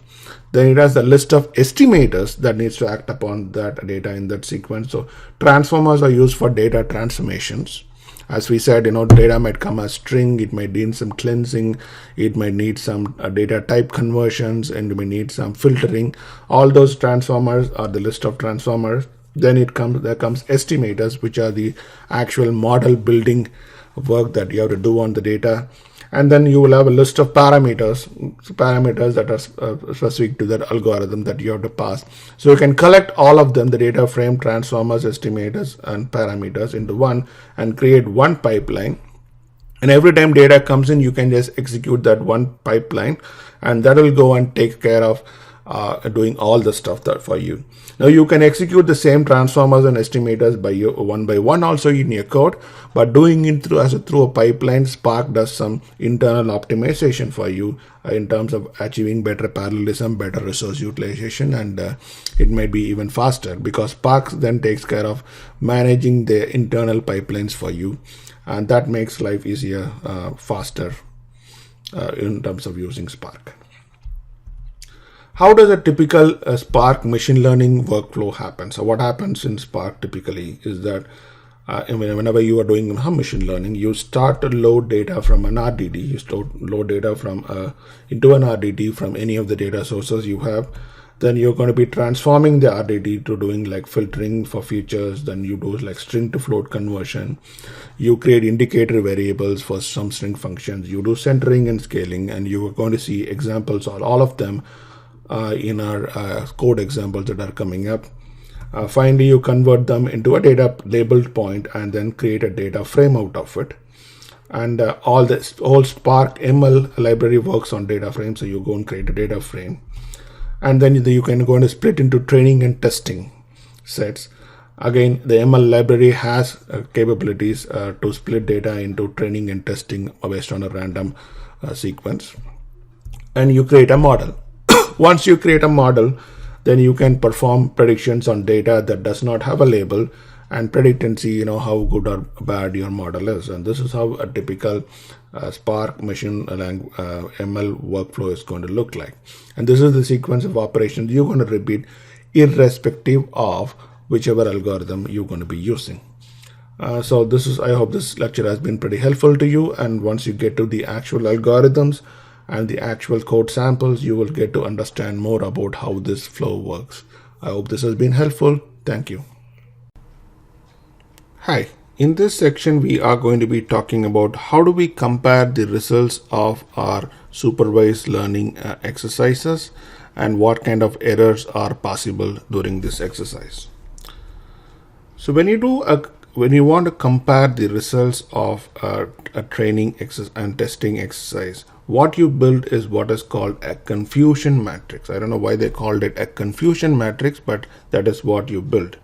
Then it has the list of estimators that needs to act upon that data in that sequence. So transformers are used for data transformations. As we said, data might come as string, it might need some cleansing, it might need some data type conversions, and it may need some filtering. All those transformers are the list of transformers. Then there comes estimators, which are the actual model building work that you have to do on the data. And then you will have a list of parameters that are specific to that algorithm that you have to pass. So you can collect all of them, the data frame, transformers, estimators, and parameters into one and create one pipeline. And every time data comes in, you can just execute that one pipeline, and that will go and take care of doing all the stuff that for you. Now you can execute the same transformers and estimators one by one also in your code, but doing it through a pipeline, Spark does some internal optimization for you in terms of achieving better parallelism, better resource utilization, and it may be even faster because Spark then takes care of managing the internal pipelines for you, and that makes life easier, faster in terms of using Spark. How does a typical Spark machine learning workflow happen? So what happens in Spark typically is that whenever you are doing machine learning, you start to load data from an RDD. You load data from into an RDD from any of the data sources you have. Then you're going to be transforming the RDD to doing like filtering for features. Then you do like string to float conversion. You create indicator variables for some string functions. You do centering and scaling, and you are going to see examples of all of them in our code examples that are coming up. Finally, you convert them into a data labeled point and then create a data frame out of it. And all Spark ML library works on data frame. So you go and create a data frame. And then you can go and split into training and testing sets. Again, the ML library has capabilities to split data into training and testing based on a random sequence. And you create a model. Once you create a model, then you can perform predictions on data that does not have a label and predict and see how good or bad your model is. And this is how a typical Spark machine ML workflow is going to look like. And this is the sequence of operations you're going to repeat irrespective of whichever algorithm you're going to be using. So I hope this lecture has been pretty helpful to you. And once you get to the actual algorithms and the actual code samples, you will get to understand more about how this flow works. I hope this has been helpful. Thank you. Hi. In this section, we are going to be talking about how do we compare the results of our supervised learning exercises and what kind of errors are possible during this exercise. So when you want to compare the results of a training exercise and testing exercise, what you build is what is called a confusion matrix. I don't know why they called it a confusion matrix, but that is what you build.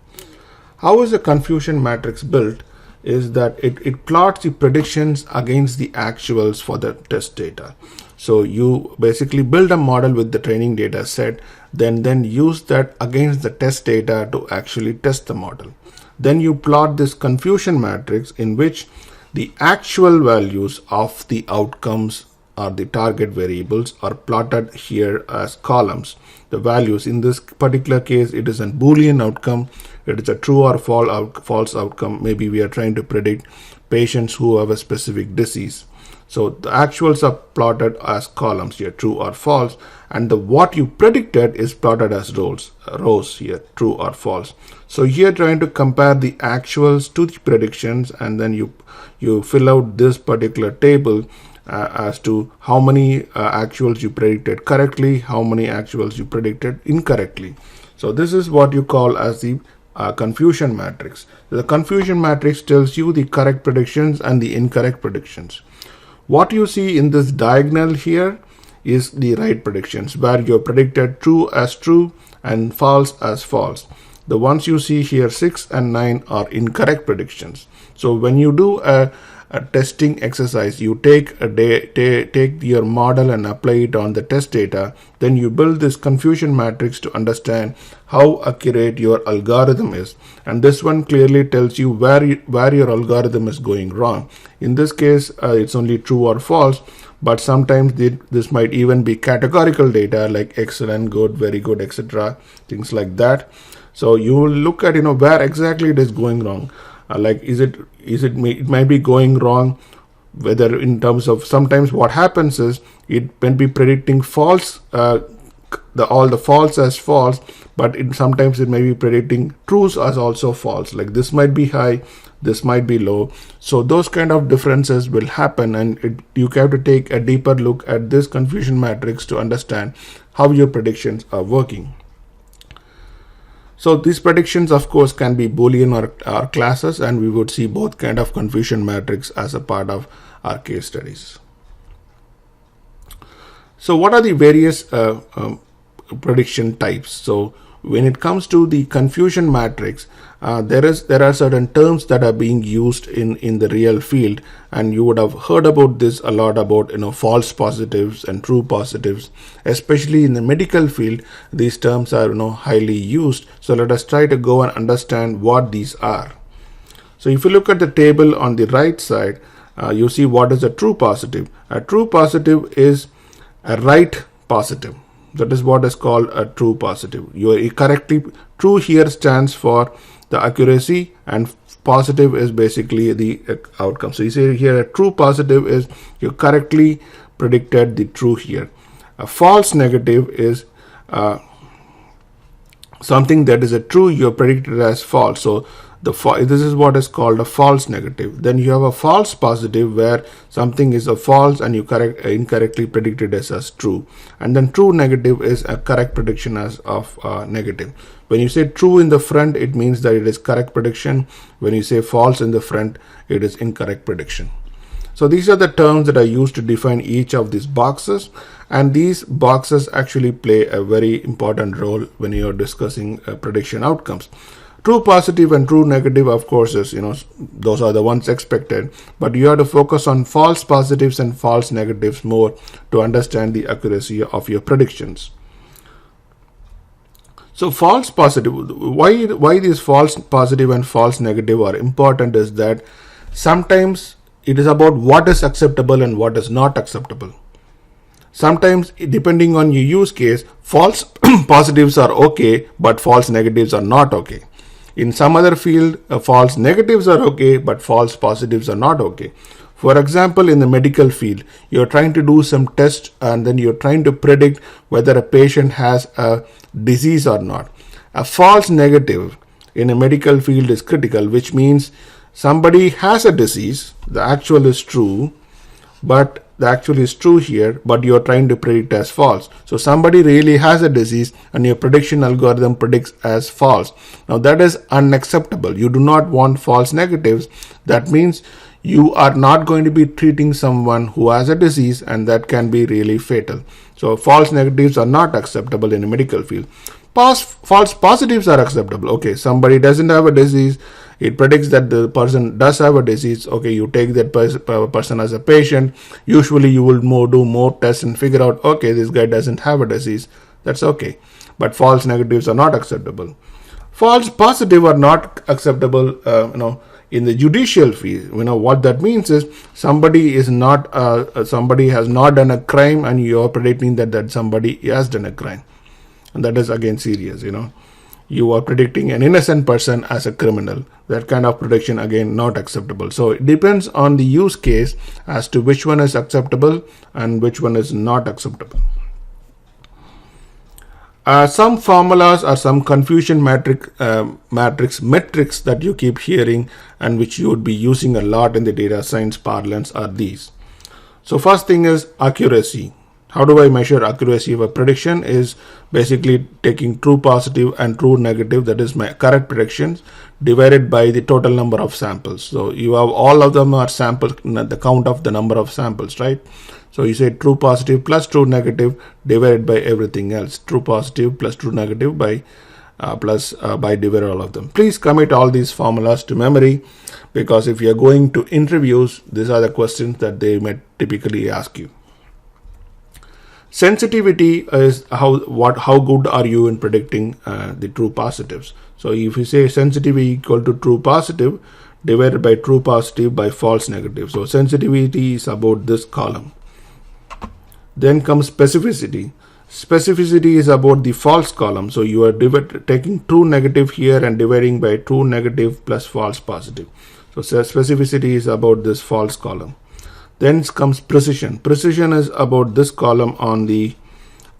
How is a confusion matrix built? Is that it plots the predictions against the actuals for the test data. So you basically build a model with the training data set, then use that against the test data to actually test the model. Then you plot this confusion matrix in which the actual values of the outcomes or the target variables are plotted here as columns. The values in this particular case, it is a Boolean outcome. It is a true or false outcome. Maybe we are trying to predict patients who have a specific disease. So the actuals are plotted as columns here, true or false, and what you predicted is plotted as rows here, true or false. So here trying to compare the actuals to the predictions, and then you fill out this particular table as to how many actuals you predicted correctly, how many actuals you predicted incorrectly. So this is what you call as the confusion matrix. The confusion matrix tells you the correct predictions and the incorrect predictions. What you see in this diagonal here is the right predictions, where you predicted true as true and false as false. The ones you see here, 6 and 9, are incorrect predictions. So when you do a testing exercise, you take your model and apply it on the test data. Then you build this confusion matrix to understand how accurate your algorithm is. And this one clearly tells you where your algorithm is going wrong. In this case, it's only true or false, but sometimes this might even be categorical data like excellent, good, very good, etc. Things like that. So you will look at where exactly it is going wrong. Like it might be going wrong, whether in terms of, sometimes what happens is it may be predicting false, all the false as false, but sometimes it may be predicting trues as also false. Like this might be high, this might be low. So those kind of differences will happen, and you have to take a deeper look at this confusion matrix to understand how your predictions are working. So these predictions, of course, can be Boolean or classes, and we would see both kind of confusion matrix as a part of our case studies. So what are the various prediction types. So when it comes to the confusion matrix, there are certain terms that are being used in the real field, and you would have heard about this a lot, about false positives and true positives. Especially in the medical field, these terms are highly used. So let us try to go and understand what these are. So if you look at the table on the right side, you see what is a true positive. A true positive is a right positive. That is what is called a true positive. You are correctly, true here stands for the accuracy, and positive is basically the outcome. So you say here a true positive is you correctly predicted the true here. A false negative is something that is a true, you predicted as false. So this is what is called a false negative. Then you have a false positive, where something is a false and you incorrectly predicted as true. And then true negative is a correct prediction as of negative. When you say true in the front, it means that it is correct prediction. When you say false in the front, it is incorrect prediction. So these are the terms that are used to define each of these boxes, and these boxes actually play a very important role when you are discussing prediction outcomes. True positive and true negative, of course, is those are the ones expected, but you have to focus on false positives and false negatives more to understand the accuracy of your predictions. So false positive, why these false positive and false negative are important is that sometimes it is about what is acceptable and what is not acceptable. Sometimes, depending on your use case, false positives are okay, but false negatives are not okay. In some other field, false negatives are okay, but false positives are not okay. For example, in the medical field, you're trying to do some tests and then you're trying to predict whether a patient has a disease or not. A false negative in a medical field is critical, which means somebody has a disease, the actual is true, but the actual is true here, but you're trying to predict as false. So somebody really has a disease and your prediction algorithm predicts as false. Now that is unacceptable. You do not want false negatives. That means you are not going to be treating someone who has a disease, and that can be really fatal. So false negatives are not acceptable in a medical field. False positives are acceptable. Okay, somebody doesn't have a disease. It predicts that the person does have a disease. Okay, you take that person as a patient. Usually you will do more tests and figure out, okay, this guy doesn't have a disease. That's okay. But false negatives are not acceptable. False positive are not acceptable, in the judicial field. What that means is somebody has not done a crime, and you are predicting that somebody has done a crime. And that is again serious, You are predicting an innocent person as a criminal. That kind of prediction, again, not acceptable. So it depends on the use case as to which one is acceptable and which one is not acceptable. Some formulas or some confusion metrics that you keep hearing and which you would be using a lot in the data science parlance are these. So first thing is accuracy. How do I measure accuracy of a prediction? Is basically taking true positive and true negative, that is my correct predictions, divided by the total number of samples. So you have all of them are samples, the count of the number of samples, right? So you say true positive plus true negative divided by everything else. True positive plus true negative by divide all of them. Please commit all these formulas to memory, because if you are going to interviews, these are the questions that they may typically ask you. Sensitivity is how good are you in predicting the true positives. So if you say sensitivity equal to true positive divided by true positive by false negative. So sensitivity is about this column. Then comes specificity. Specificity is about the false column. So you are taking true negative here and dividing by true negative plus false positive. So specificity is about this false column. Then comes precision. Precision is about this column on the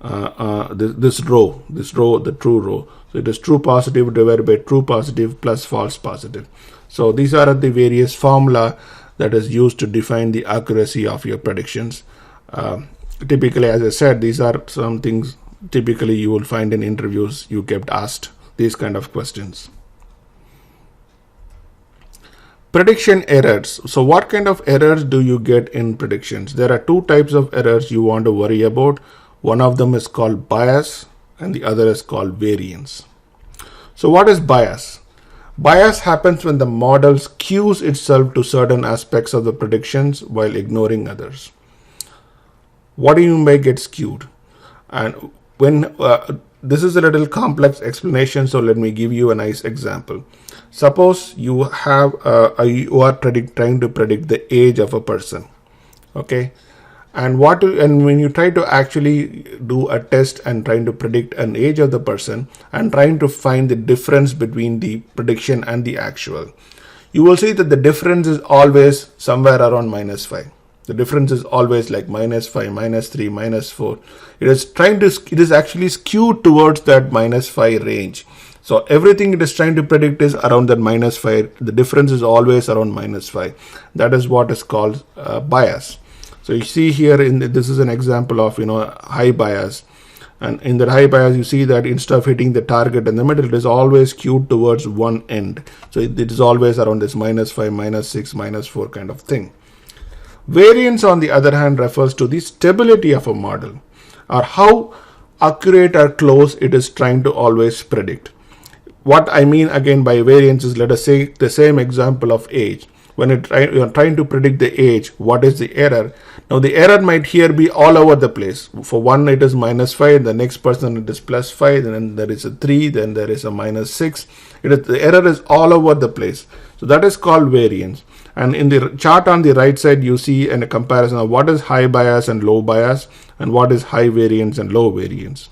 this row, the true row. So it is true positive divided by true positive plus false positive. So these are the various formula that is used to define the accuracy of your predictions. Typically, as I said, these are some things typically you will find in interviews. You kept asked these kind of questions. Prediction errors. So what kind of errors do you get in predictions? There are two types of errors you want to worry about. One of them is called bias and the other is called variance. So what is bias? Bias happens when the model skews itself to certain aspects of the predictions while ignoring others. What do you mean by get skewed? And when this is a little complex explanation, so let me give you a nice example. Suppose you have you are trying to predict the age of a person, okay? And when you try to actually do a test and trying to predict an age of the person and trying to find the difference between the prediction and the actual, you will see that the difference is always somewhere around -5. The difference is always like -5, -3, -4. It is actually skewed towards that -5 range. So everything it is trying to predict is around that -5. The difference is always around -5. That is what is called bias. So you see here this is an example of high bias, and in that high bias you see that instead of hitting the target in the middle, it is always skewed towards one end. So it is always around this -5, -6, -4 kind of thing. Variance, on the other hand, refers to the stability of a model, or how accurate or close it is trying to always predict. What I mean again by variance is, let us say the same example of age. When you are trying to predict the age, what is the error? Now the error might here be all over the place. For one it is -5, the next person it is +5, and then there is a 3, then there is a -6. The error is all over the place. So that is called variance. And in the chart on the right side, you see a comparison of what is high bias and low bias, and what is high variance and low variance.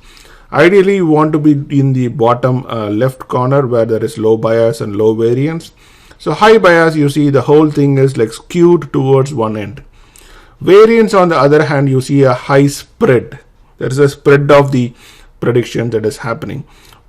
Ideally, you want to be in the bottom left corner where there is low bias and low variance. So high bias, you see the whole thing is like skewed towards one end. Variance, on the other hand, you see a high spread. There is a spread of the prediction that is happening.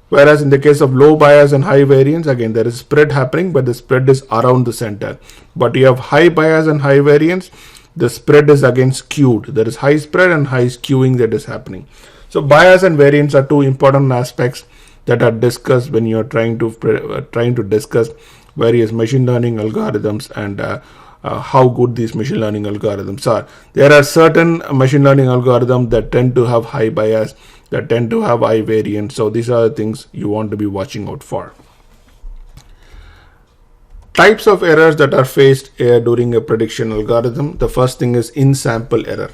Whereas in the case of low bias and high variance, again, there is spread happening, but the spread is around the center. But you have high bias and high variance, the spread is again skewed. There is high spread and high skewing that is happening. So bias and variance are two important aspects that are discussed when you are trying to discuss various machine learning algorithms and how good these machine learning algorithms are. There are certain machine learning algorithms that tend to have high bias, that tend to have high variance. So these are the things you want to be watching out for. Types of errors that are faced during a prediction algorithm. The first thing is in-sample error.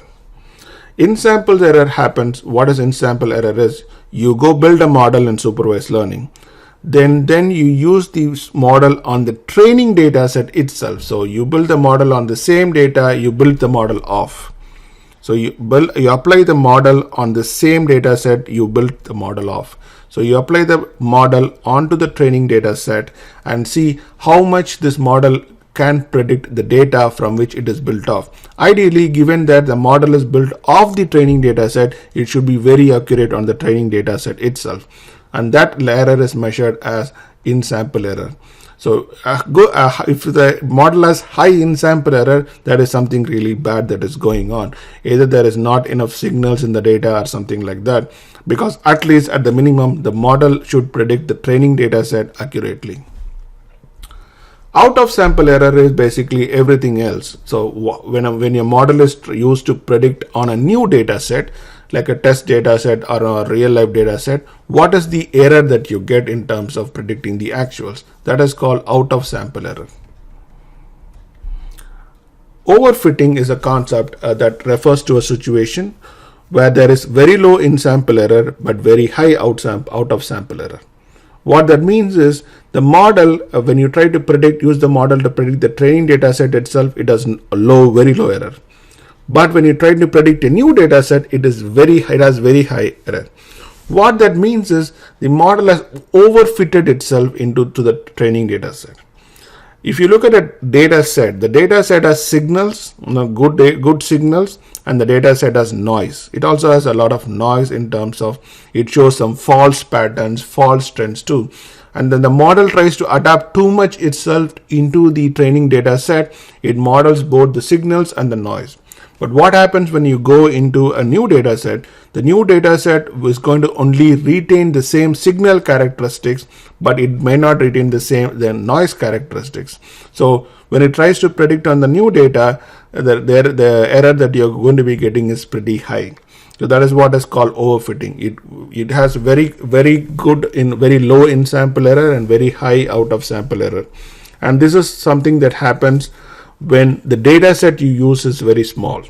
In-sample error happens. What is in-sample error is, you go build a model in supervised learning. Then you use the model on the training data set itself. So you build the model on the same data you built the model off. So you apply the model on the same data set you built the model off. So you apply the model onto the training data set and see how much this model can predict the data from which it is built off. Ideally, given that the model is built off the training data set, it should be very accurate on the training data set itself. And that error is measured as in-sample error. So if the model has high in-sample error, that is something really bad that is going on. Either there is not enough signals in the data or something like that, because at least at the minimum, the model should predict the training data set accurately. Out of sample error is basically everything else. So when your model is used to predict on a new data set, like a test data set or a real life data set, what is the error that you get in terms of predicting the actuals? That is called out of sample error. Overfitting is a concept that refers to a situation where there is very low in sample error but very high out of sample error. What that means is the model, when you try to use the model to predict the training data set itself, it has very low error. But when you try to predict a new data set, it has very high error. What that means is the model has overfitted itself into the training data set. If you look at a data set, the data set has signals, good signals, and the data set has noise. It also has a lot of noise in terms of it shows some false patterns, false trends too. And then the model tries to adapt too much itself into the training data set. It models both the signals and the noise. But what happens when you go into a new data set? The new data set is going to only retain the same signal characteristics, but it may not retain the noise characteristics. So when it tries to predict on the new data, the error that you're going to be getting is pretty high. So that is what is called overfitting. It has very good in very low in sample error and very high out of sample error. And this is something that happens when the data set you use is very small.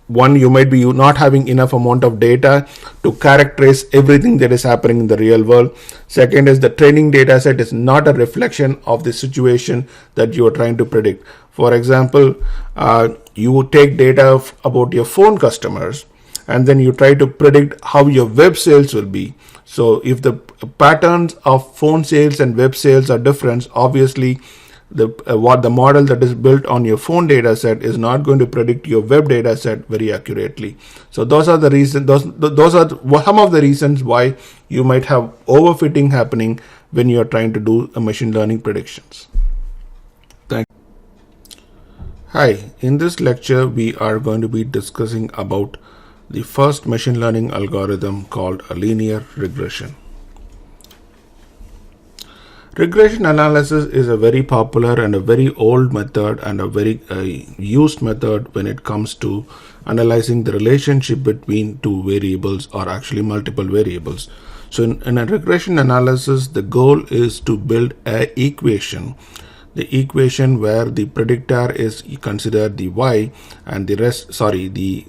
One, you might be not having enough amount of data to characterize everything that is happening in the real world. Second is the training data set is not a reflection of the situation that you are trying to predict. For example, you would take data about your phone customers and then you try to predict how your web sales will be. So if the patterns of phone sales and web sales are different, obviously the model that is built on your phone data set is not going to predict your web data set very accurately. So those are the reasons. Those are some of the reasons why you might have overfitting happening when you are trying to do a machine learning predictions. Thank you. Hi, in this lecture we are going to be discussing about the first machine learning algorithm called a linear regression. Regression analysis is a very popular and a very old method and a very used method when it comes to analyzing the relationship between two variables or actually multiple variables. So in a regression analysis, the goal is to build an equation. The equation where the predictor is considered the y and the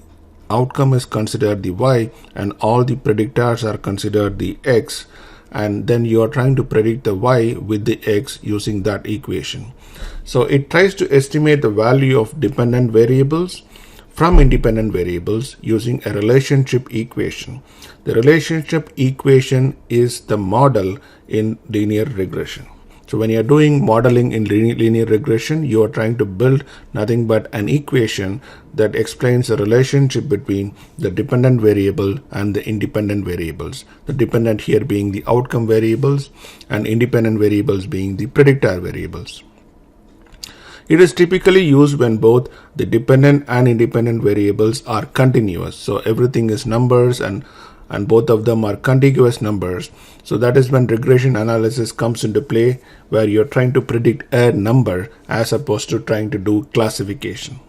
outcome is considered the y and all the predictors are considered the x. And then you are trying to predict the y with the x using that equation. So it tries to estimate the value of dependent variables from independent variables using a relationship equation. The relationship equation is the model in linear regression. So when you are doing modeling in linear regression, you are trying to build nothing but an equation that explains the relationship between the dependent variable and the independent variables. The dependent here being the outcome variables and independent variables being the predictor variables. It is typically used when both the dependent and independent variables are continuous. So everything is numbers and both of them are contiguous numbers. So that is when regression analysis comes into play, where you're trying to predict a number as opposed to trying to do classification.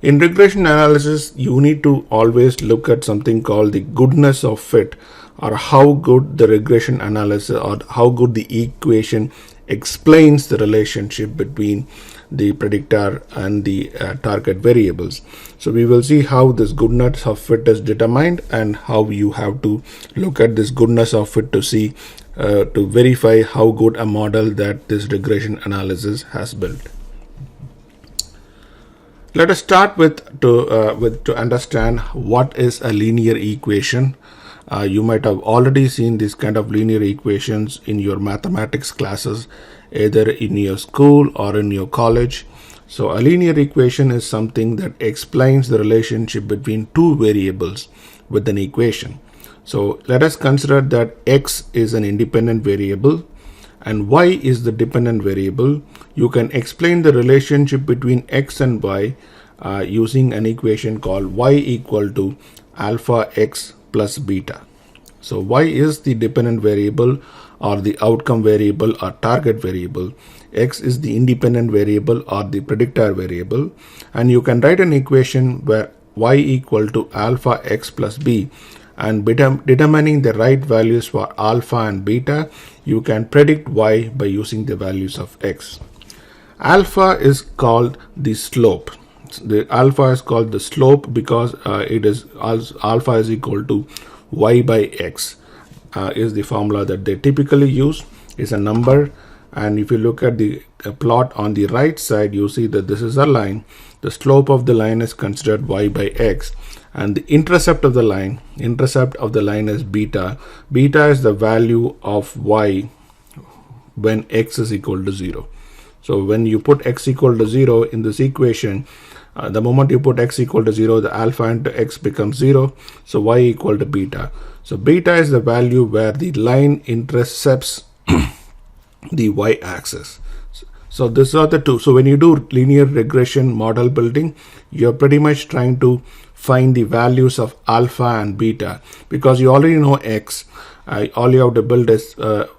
In regression analysis, you need to always look at something called the goodness of fit, or how good the regression analysis or how good the equation explains the relationship between the predictor and the target variables. So we will see how this goodness of fit is determined and how you have to look at this goodness of fit to see to verify how good a model that this regression analysis has built. Let us start with to understand what is a linear equation. You might have already seen this kind of linear equations in your mathematics classes, either in your school or in your college. So a linear equation is something that explains the relationship between two variables with an equation. So let us consider that x is an independent variable and y is the dependent variable. You can explain the relationship between x and y using an equation called y equal to alpha x plus beta. So y is the dependent variable or the outcome variable or target variable. X is the independent variable or the predictor variable. And you can write an equation where y equal to alpha x plus b, and determining the right values for alpha and beta, you can predict y by using the values of x. Alpha is called the slope. The alpha is called the slope because alpha is equal to y by x is the formula that they typically use. Is a number, and if you look at the plot on the right side, you see that this is a line. The slope of the line is considered y by x, and the intercept of the line is beta. Beta is the value of y when x is equal to 0. So when you put x equal to 0 in this equation, the moment you put x equal to 0, the alpha into x becomes 0. So y equal to beta. So beta is the value where the line intercepts the y-axis. So these are the two. So when you do linear regression model building, you're pretty much trying to find the values of alpha and beta because you already know x. All you have to build is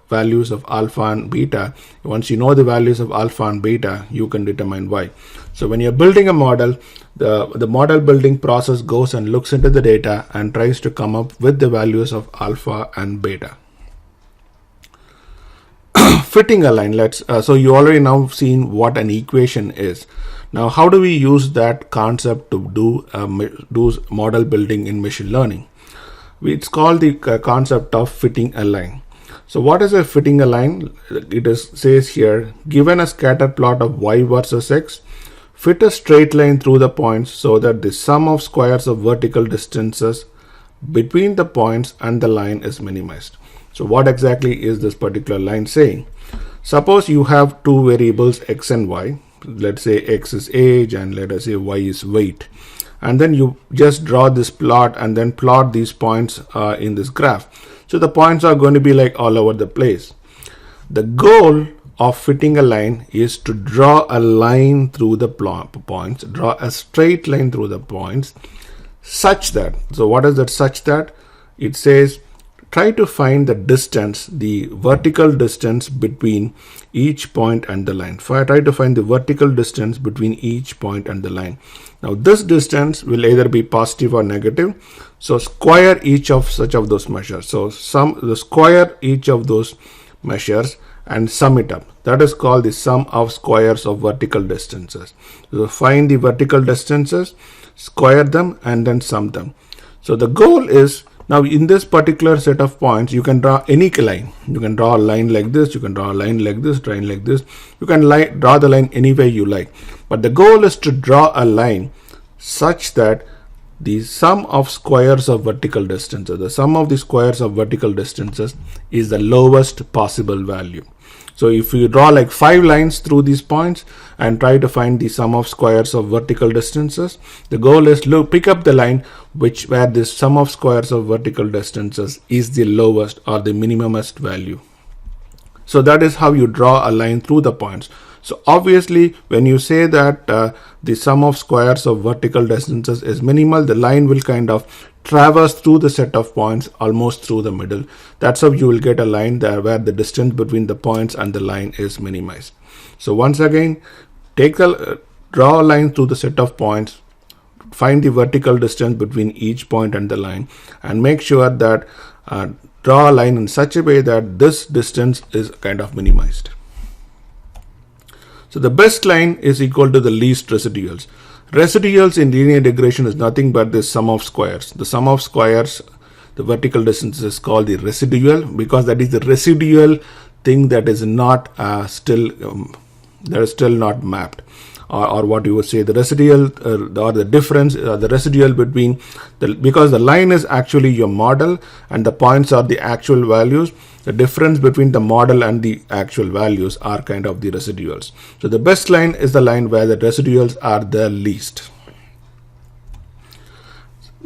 values of alpha and beta. Once you know the values of alpha and beta, you can determine y. So when you're building a model, the model building process goes and looks into the data and tries to come up with the values of alpha and beta. Fitting a line. So you already now seen what an equation is. Now, how do we use that concept to do model building in machine learning? It's called the concept of fitting a line. So what is a fitting a line? Says here, given a scatter plot of y versus x, fit a straight line through the points so that the sum of squares of vertical distances between the points and the line is minimized. So what exactly is this particular line saying? Suppose you have two variables x and y. Let's say x is age and let us say y is weight. And then you just draw this plot and then plot these points in this graph. So the points are going to be like all over the place. The goal of fitting a line is to draw a line through the points, draw a straight line through the points such that, so what is that such that? It says try to find the distance, the vertical distance between each point and the line. Try to find the vertical distance between each point and the line. Now this distance will either be positive or negative. So square each of such of those measures. So square each of those measures and sum it up. That is called the sum of squares of vertical distances. So find the vertical distances, square them, and then sum them. So the goal is, now in this particular set of points, you can draw any line. You can draw a line like this, you can draw a line like this, line like this. You can draw the line any way you like. But the goal is to draw a line such that the sum of squares of vertical distances, the sum of the squares of vertical distances is the lowest possible value. So if you draw like 5 lines through these points and try to find the sum of squares of vertical distances, the goal is to pick up the line where the sum of squares of vertical distances is the lowest or the minimumest value. So that is how you draw a line through the points. So obviously, when you say that the sum of squares of vertical distances is minimal, the line will kind of traverse through the set of points almost through the middle. That's how you will get a line there where the distance between the points and the line is minimized. So once again, draw a line through the set of points, find the vertical distance between each point and the line, and make sure that draw a line in such a way that this distance is kind of minimized. So the best line is equal to the least residuals. Residuals in linear regression is nothing but the sum of squares. The sum of squares, the vertical distance is called the residual because that is the residual thing that is not still not mapped. Or what you would say, the residual or the difference, the residual between because the line is actually your model and the points are the actual values. The difference between the model and the actual values are kind of the residuals. So the best line is the line where the residuals are the least.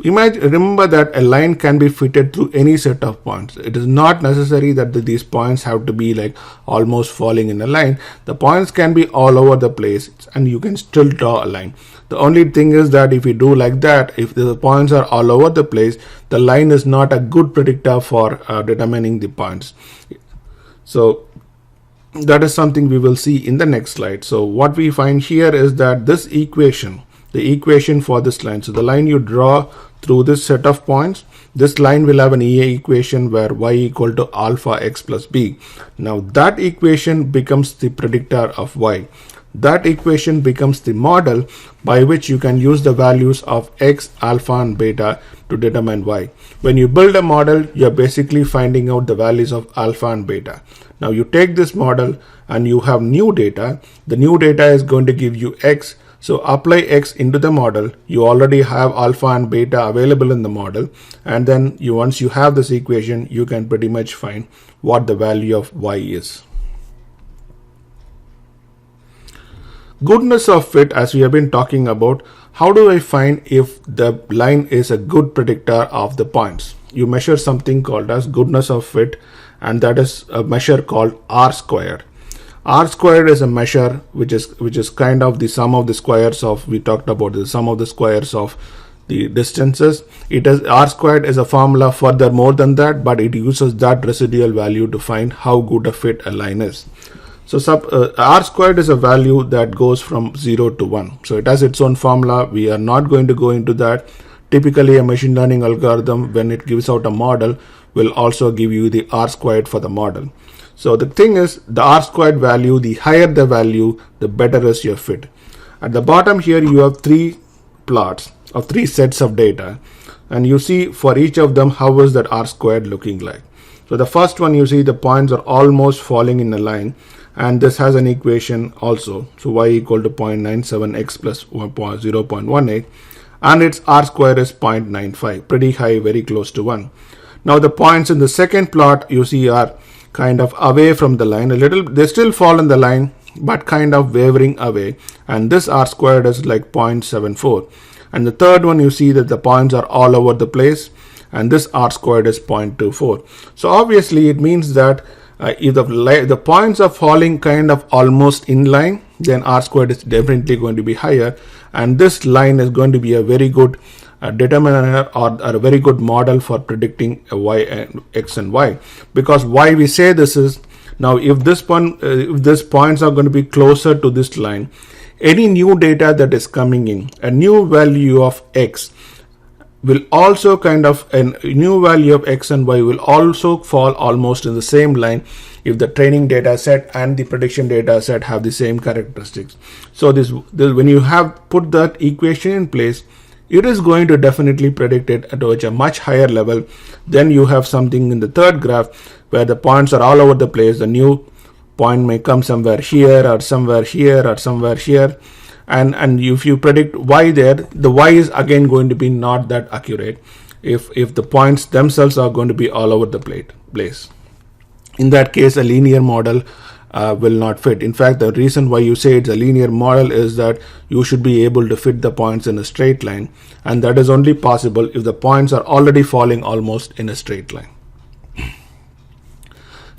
Remember that a line can be fitted through any set of points. It is not necessary that these points have to be like almost falling in a line. The points can be all over the place and you can still draw a line. The only thing is that if you do like that, if the points are all over the place, the line is not a good predictor for determining the points. So that is something we will see in the next slide. So what we find here is that this equation, the equation for this line, so the line you draw through this set of points, this line will have an EA equation where y equal to alpha x plus b. Now that equation becomes the predictor of y. That equation becomes the model by which you can use the values of x, alpha and beta to determine y. When you build a model, you're basically finding out the values of alpha and beta. Now you take this model and you have new data. The new data is going to give you x. So apply x into the model. You already have alpha and beta available in the model. And then once you have this equation, you can pretty much find what the value of y is. Goodness of fit, as we have been talking about, how do I find if the line is a good predictor of the points? You measure something called as goodness of fit, and that is a measure called R squared. R squared is a measure which is kind of the sum of the squares of, we talked about the sum of the squares of the distances. It is R squared is a formula further more than that, but it uses that residual value to find how good a fit a line is. So R squared is a value that goes from 0 to 1. So it has its own formula. We are not going to go into that. Typically, a machine learning algorithm, when it gives out a model, will also give you the R squared for the model. So the thing is, the R squared value, the higher the value, the better is your fit. At the bottom here, you have 3 plots of 3 sets of data. And you see for each of them, how is that R squared looking like. So the first one, you see the points are almost falling in a line. And this has an equation also. So y equal to 0.97x plus 0.18. And its R square is 0.95. Pretty high, very close to 1. Now the points in the second plot, you see, are kind of away from the line a little. They still fall in the line, but kind of wavering away. And this R squared is like 0.74. And the third one, you see that the points are all over the place. And this R squared is 0.24. So obviously it means that if the points are falling kind of almost in line, then R squared is definitely going to be higher. And this line is going to be a very good determiner or a very good model for predicting x and y. Because why we say this is, now if these points are going to be closer to this line, any new data that is coming in, a new value of x will also kind of, a new value of x and y will also fall almost in the same line if the training data set and the prediction data set have the same characteristics. So this when you have put that equation in place, it is going to definitely predict it at a much higher level. Then you have something in the third graph where the points are all over the place. The new point may come somewhere here or somewhere here or somewhere here. And if you predict y there, the y is again going to be not that accurate if the points themselves are going to be all over the place. In that case, a linear model will not fit. In fact, the reason why you say it's a linear model is that you should be able to fit the points in a straight line, and that is only possible if the points are already falling almost in a straight line.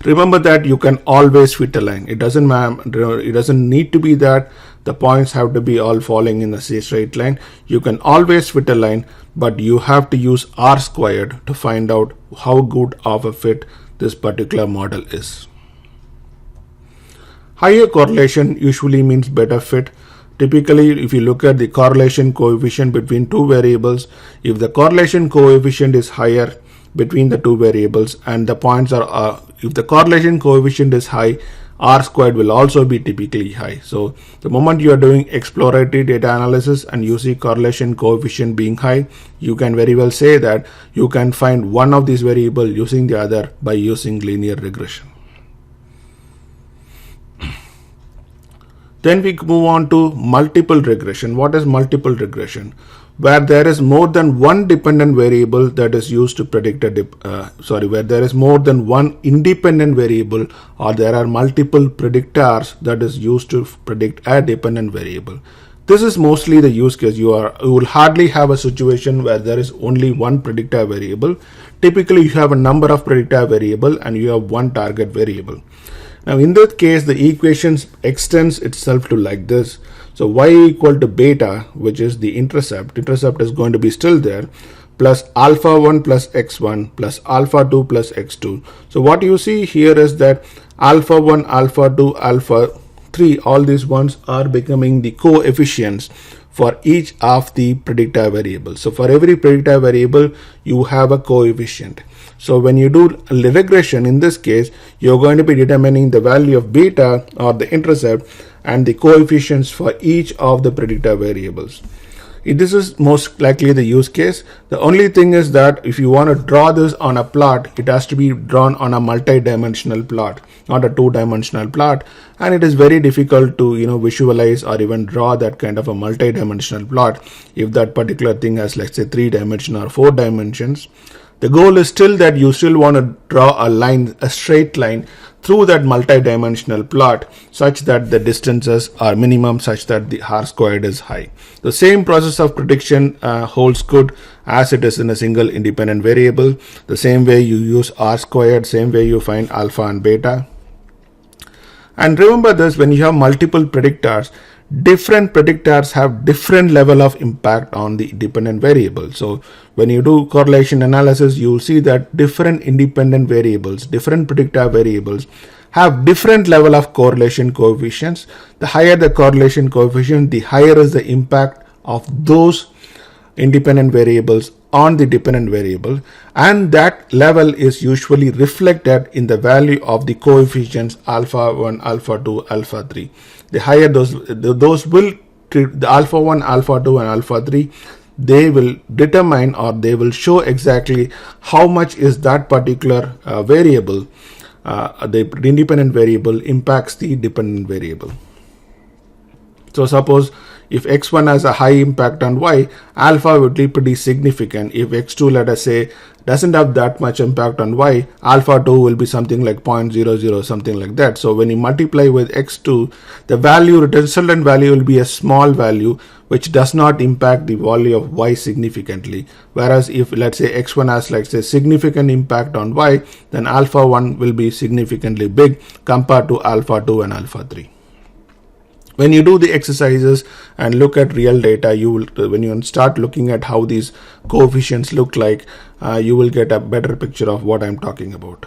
Remember that you can always fit a line. It doesn't need to be that the points have to be all falling in a straight line. You can always fit a line, but you have to use R squared to find out how good of a fit this particular model is. Higher correlation usually means better fit. Typically, if you look at the correlation coefficient between two variables, if the correlation coefficient is higher between the two variables and the points are, if the correlation coefficient is high, R squared will also be typically high. So the moment you are doing exploratory data analysis and you see correlation coefficient being high, you can very well say that you can find one of these variables using the other by using linear regression. Then we move on to multiple regression. What is multiple regression? Where there is more than one dependent variable that is used to predict where there is more than one independent variable, or there are multiple predictors that is used to predict a dependent variable. This is mostly the use case. You will hardly have a situation where there is only one predictor variable. Typically, you have a number of predictor variable and you have one target variable. Now in that case, the equation extends itself to like this. So y equal to beta, which is the intercept is going to be still there, plus alpha 1 plus x1 plus alpha 2 plus x2. So what you see here is that alpha 1, alpha 2, alpha 3, all these ones are becoming the coefficients for each of the predictor variables. So for every predictor variable, you have a coefficient. So when you do regression, in this case, you're going to be determining the value of beta or the intercept and the coefficients for each of the predictor variables. This is most likely the use case. The only thing is that if you want to draw this on a plot, it has to be drawn on a multi-dimensional plot, not a two-dimensional plot. And it is very difficult to visualize or even draw that kind of a multi-dimensional plot if that particular thing has, let's say, 3 dimensions or 4 dimensions. The goal is still that you still want to draw a straight line through that multi-dimensional plot such that the distances are minimum, such that the R squared is high. The same process of prediction holds good as it is in a single independent variable. The same way you use R squared, same way you find alpha and beta. And remember this, when you have multiple predictors, different predictors have different level of impact on the dependent variable. So when you do correlation analysis, you will see that different independent variables, different predictor variables have different level of correlation coefficients. The higher the correlation coefficient, the higher is the impact of those independent variables on the dependent variable, and that level is usually reflected in the value of the coefficients alpha 1, alpha 2, alpha 3. The higher those will, the alpha 1, alpha 2 and alpha 3, they will determine, or they will show exactly how much is that particular variable, the independent variable impacts the dependent variable. So suppose if x1 has a high impact on y, alpha would be pretty significant. If x2, let us say, doesn't have that much impact on y, alpha 2 will be something like 0.00, something like that. So when you multiply with x2, the value, resultant value will be a small value which does not impact the value of y significantly. Whereas if, let's say, x1 has, like, say, significant impact on y, then alpha 1 will be significantly big compared to alpha 2 and alpha 3. When you do the exercises and look at real data, you will, when you start looking at how these coefficients look like, you will get a better picture of what I'm talking about.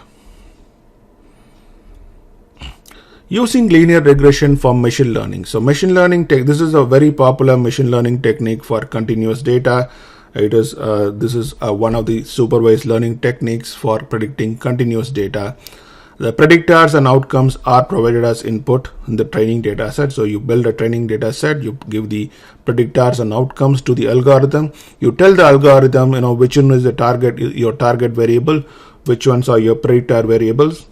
Using linear regression for machine learning. So machine learning, this is a very popular machine learning technique for continuous data. It is this is one of the supervised learning techniques for predicting continuous data. The predictors and outcomes are provided as input in the training data set. So you build a training data set, you give the predictors and outcomes to the algorithm. You tell the algorithm, which one is the target, your target variable, which ones are your predictor variables.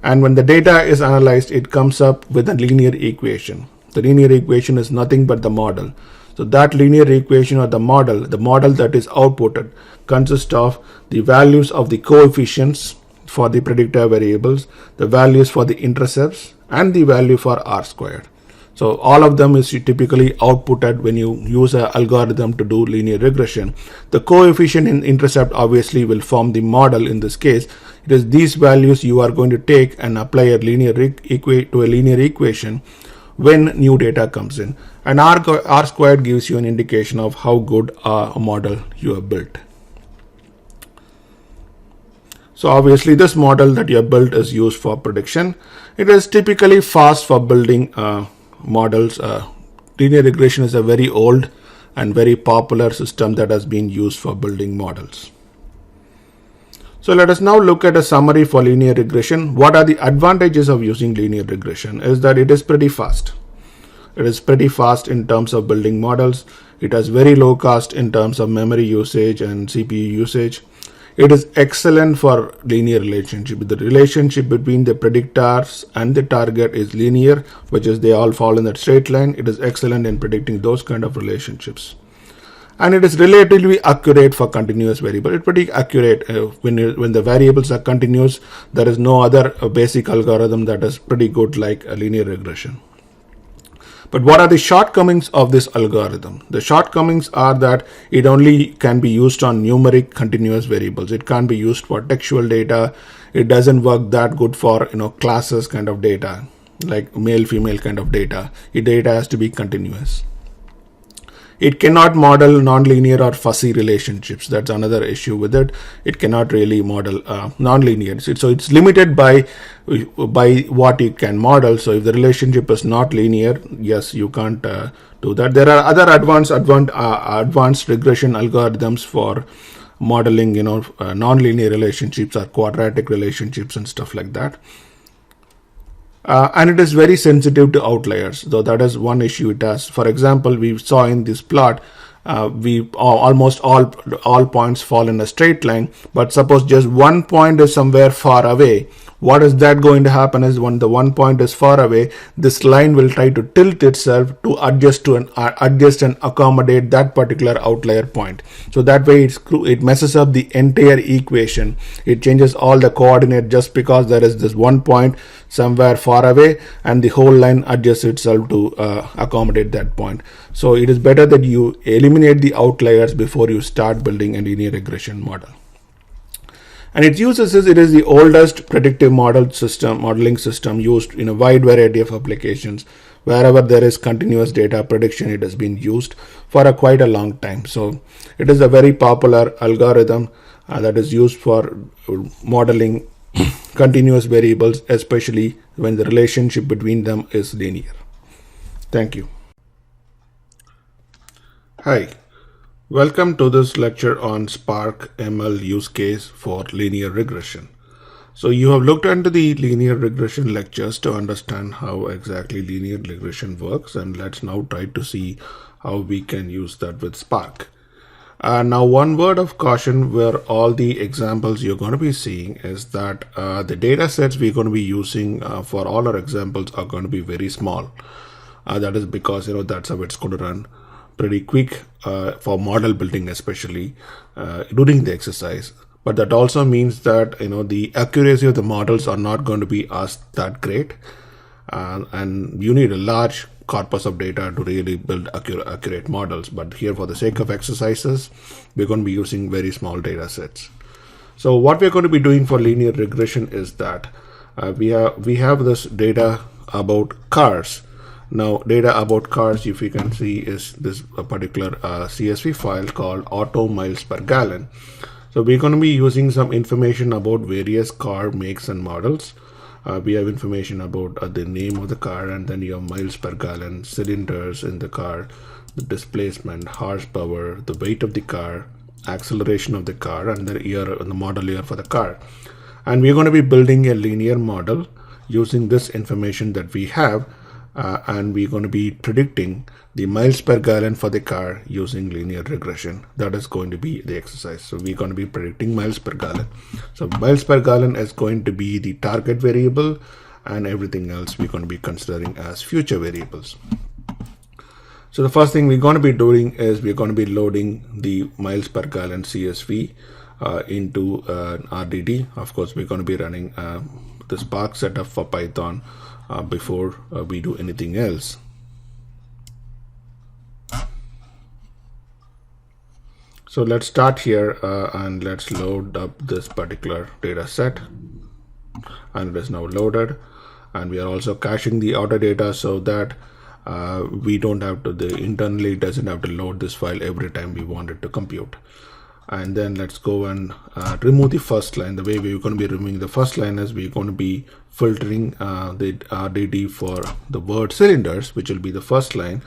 And when the data is analyzed, it comes up with a linear equation. The linear equation is nothing but the model. So that linear equation, or the model that is outputted, consists of the values of the coefficients for the predictor variables, the values for the intercepts, and the value for R squared. So all of them is typically outputted when you use an algorithm to do linear regression. The coefficient in intercept obviously will form the model. In this case, it is these values you are going to take and apply a linear equation when new data comes in. And R squared gives you an indication of how good a model you have built. So obviously this model that you have built is used for prediction. It is typically fast for building models. Linear regression is a very old and very popular system that has been used for building models. So let us now look at a summary for linear regression. What are the advantages of using linear regression? Is that it is pretty fast. It is pretty fast in terms of building models. It has very low cost in terms of memory usage and CPU usage. It is excellent for linear relationship. The relationship between the predictors and the target is linear, which is they all fall in that straight line. It is excellent in predicting those kind of relationships. And it is relatively accurate for continuous variable. It's pretty accurate when the variables are continuous. There is no other basic algorithm that is pretty good like a linear regression. But what are the shortcomings of this algorithm? The shortcomings are that it only can be used on numeric continuous variables. It can't be used for textual data. It doesn't work that good for classes kind of data, like male female kind of data. Data has to be continuous. It cannot model nonlinear or fuzzy relationships. That's another issue with it. It cannot really model nonlinear. So it's limited by what you can model. So if the relationship is not linear, yes, you can't do that. There are other advanced regression algorithms for modeling, nonlinear relationships or quadratic relationships and stuff like that. And it is very sensitive to outliers, though that is one issue it has. For example, we saw in this plot, almost all points fall in a straight line, but suppose just one point is somewhere far away. What is that going to happen is when the one point is far away, this line will try to tilt itself to adjust and accommodate that particular outlier point. So that way it messes up the entire equation. It changes all the coordinate just because there is this one point somewhere far away and the whole line adjusts itself to accommodate that point. So it is better that you eliminate the outliers before you start building a linear regression model. And it is the oldest predictive modeling system used in a wide variety of applications. Wherever there is continuous data prediction, it has been used for quite a long time. So it is a very popular algorithm that is used for modeling continuous variables, especially when the relationship between them is linear. Thank you. Hi, welcome to this lecture on Spark ML use case for linear regression. So you have looked into the linear regression lectures to understand how exactly linear regression works, and let's now try to see how we can use that with Spark. Now, one word of caution where all the examples you're going to be seeing is that the data sets we're going to be using for all our examples are going to be very small. That is because that's how it's going to run pretty quick for model building, especially during the exercise. But that also means that the accuracy of the models are not going to be as that great, and you need a large corpus of data to really build accurate models. But here, for the sake of exercises, we're going to be using very small data sets. So what we're going to be doing for linear regression is that we have this data about cars. Now, data about cars, if you can see, is this particular CSV file called auto miles per gallon. So we're going to be using some information about various car makes and models. We have information about the name of the car, and then you have miles per gallon, cylinders in the car, the displacement, horsepower, the weight of the car, acceleration of the car, and the year and the model year for the car. And we're going to be building a linear model using this information that we have, and we're going to be predicting the miles per gallon for the car using linear regression. That is going to be the exercise. So we're going to be predicting miles per gallon. So miles per gallon is going to be the target variable, and everything else we're going to be considering as future variables. So the first thing we're going to be doing is we're going to be loading the miles per gallon CSV into RDD. Of course, we're going to be running the Spark setup for Python before we do anything else. So let's start here and let's load up this particular data set, and it is now loaded, and we are also caching the auto data so that we don't have to, internally doesn't have to load this file every time we want it to compute. And then let's go and remove the first line. The way we're going to be removing the first line is we're going to be filtering the RDD for the word cylinders, which will be the first line,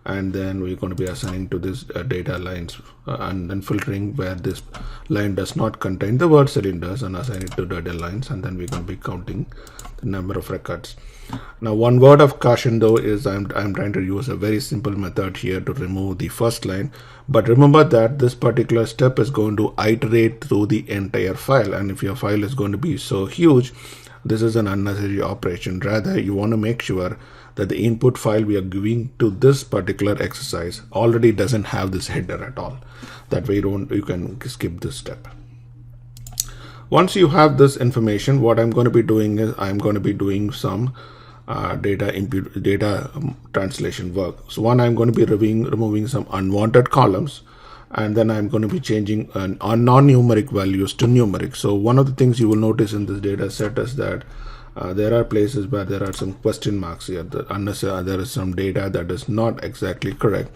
and then we're going to be assigning to this data lines and then filtering where this line does not contain the word cylinders and assign it to data lines, and then we're going to be counting the number of records. Now, one word of caution though is I'm trying to use a very simple method here to remove the first line, but remember that this particular step is going to iterate through the entire file, and if your file is going to be so huge, this is an unnecessary operation. Rather, you want to make sure that the input file we are giving to this particular exercise already doesn't have this header at all. That way you can skip this step. Once you have this information, what I'm going to be doing is I'm going to be doing some data translation work. So one, I'm going to be removing some unwanted columns, and then I'm going to be changing non-numeric values to numeric. So one of the things you will notice in this data set is that there are places where there are some question marks here, unless there is some data that is not exactly correct.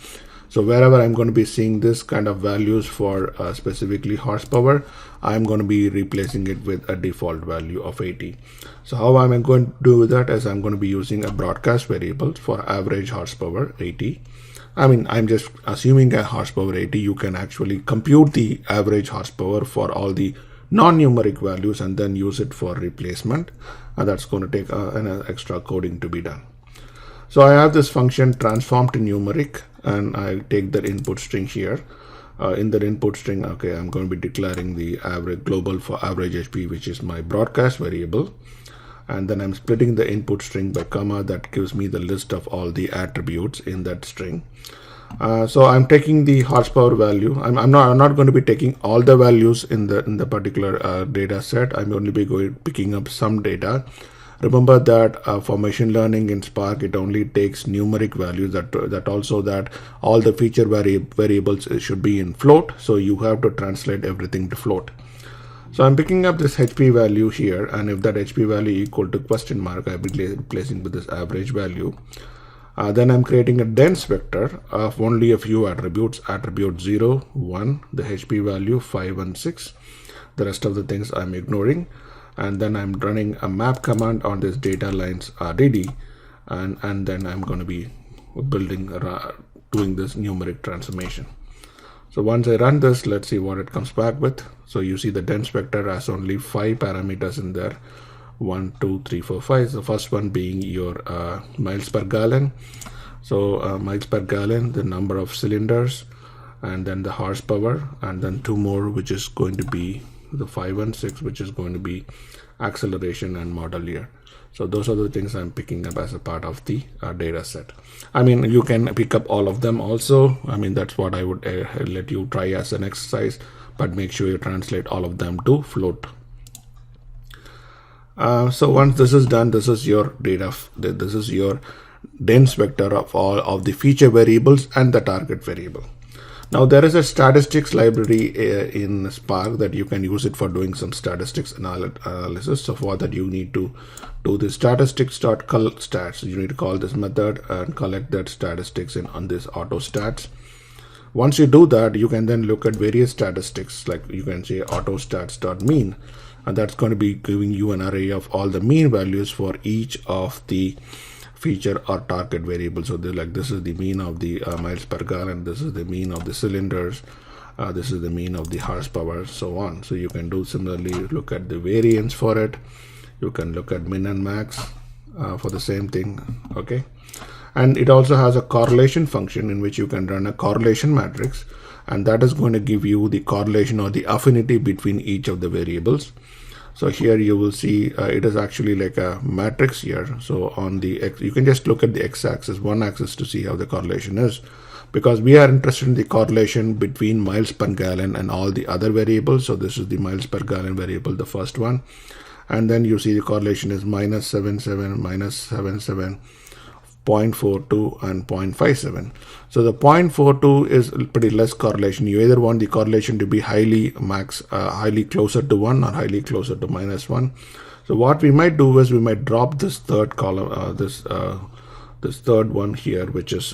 So wherever I'm going to be seeing this kind of values for specifically horsepower, I'm going to be replacing it with a default value of 80. So how am I going to do that is I'm going to be using a broadcast variable for average horsepower 80. I mean, I'm just assuming a horsepower 80. You can actually compute the average horsepower for all the non-numeric values and then use it for replacement. And that's going to take an extra coding to be done. So I have this function transform to numeric, and I take that input string here. In that input string, okay, I'm going to be declaring the average global for average HP, which is my broadcast variable. And then I'm splitting the input string by comma. That gives me the list of all the attributes in that string. So I'm taking the horsepower value. I'm not going to be taking all the values in the particular data set. I'm only be picking up some data. Remember that for machine learning in Spark, it only takes numeric values. That also that all the feature variables should be in float. So you have to translate everything to float. So I'm picking up this HP value here, and if that HP value equal to question mark, I'll be replacing with this average value. Then I'm creating a dense vector of only a few attributes, attribute 0, 1, the HP value 5 and 6. The rest of the things I'm ignoring. and then I'm running a map command on this data lines RDD, and then I'm going to be doing this numeric transformation. So once I run this, let's see what it comes back with. So you see the dense vector has only 5 parameters in there. 1, 2, 3, 4, 5. The first one being your miles per gallon. So miles per gallon, the number of cylinders, and then the horsepower, and then 2 more, which is going to be the 5 and 6, which is going to be acceleration and model year. So those are the things I'm picking up as a part of the data set. I mean, you can pick up all of them also. I mean, that's what I would let you try as an exercise, but make sure you translate all of them to float. So once this is done, this is your data. This is your dense vector of all of the feature variables and the target variable. Now there is a statistics library in Spark that you can use it for doing some statistics analysis. So for that you need to do the statistics.colstats. You need to call this method and collect that statistics on this auto stats. Once you do that, you can then look at various statistics, like you can say autostats.mean, and that's going to be giving you an array of all the mean values for each of the feature or target variables. So this is the mean of the miles per gallon, this is the mean of the cylinders, this is the mean of the horsepower, so on. So you can do similarly look at the variance for it. You can look at min and max for the same thing. Okay, and it also has a correlation function in which you can run a correlation matrix, and that is going to give you the correlation or the affinity between each of the variables. So here you will see it is actually like a matrix here. So on the X, you can just look at the x-axis, one axis, to see how the correlation is, because we are interested in the correlation between miles per gallon and all the other variables. So this is the miles per gallon variable, the first one, and then you see the correlation is -77, -77, 0.42 and 0.57. So the 0.42 is pretty less correlation. You either want the correlation to be highly closer to 1 or highly closer to -1. So what we might do is we might drop this third column, this third one here, which is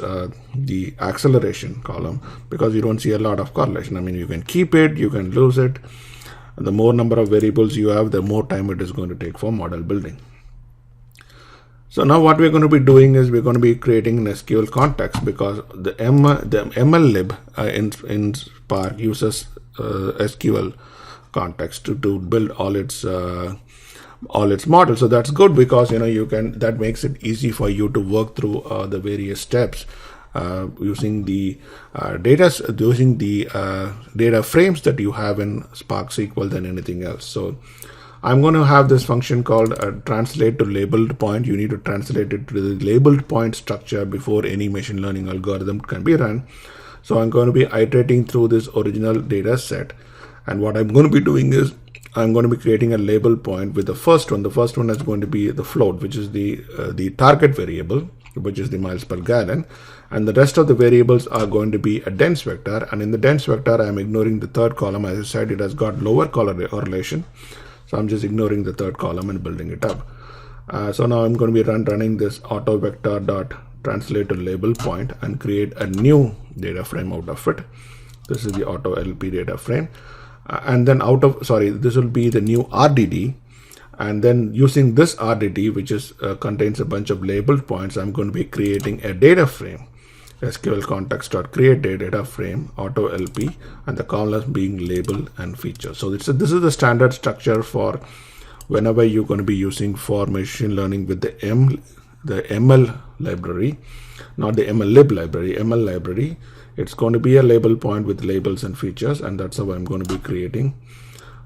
the acceleration column, because you don't see a lot of correlation. I mean, you can keep it, you can lose it. The more number of variables you have, the more time it is going to take for model building. So now what we're going to be doing is we're going to be creating an SQL context, because the MLlib in Spark uses SQL context to build all its models. So that's good, because that makes it easy for you to work through the various steps using the data frames that you have in Spark SQL than anything else. So I'm going to have this function called translate to labeled point. You need to translate it to the labeled point structure before any machine learning algorithm can be run. So I'm going to be iterating through this original data set. And what I'm going to be doing is I'm going to be creating a label point with the first one. The first one is going to be the float, which is the target variable, which is the miles per gallon. And the rest of the variables are going to be a dense vector. And in the dense vector, I'm ignoring the third column. As I said, it has got lower correlation. So I'm just ignoring the third column and building it up. So now I'm going to be running this auto vector dot translate to label point and create a new data frame out of it. This is the auto LP data frame. And then this will be the new RDD. And then using this RDD, which contains a bunch of labeled points, I'm going to be creating a data frame. SQL context.create data frame auto LP, and the columns being label and feature. So this is the standard structure for whenever you're going to be using for machine learning with the ML library, not the MLlib library, ML library. It's going to be a label point with labels and features, and that's how I'm going to be creating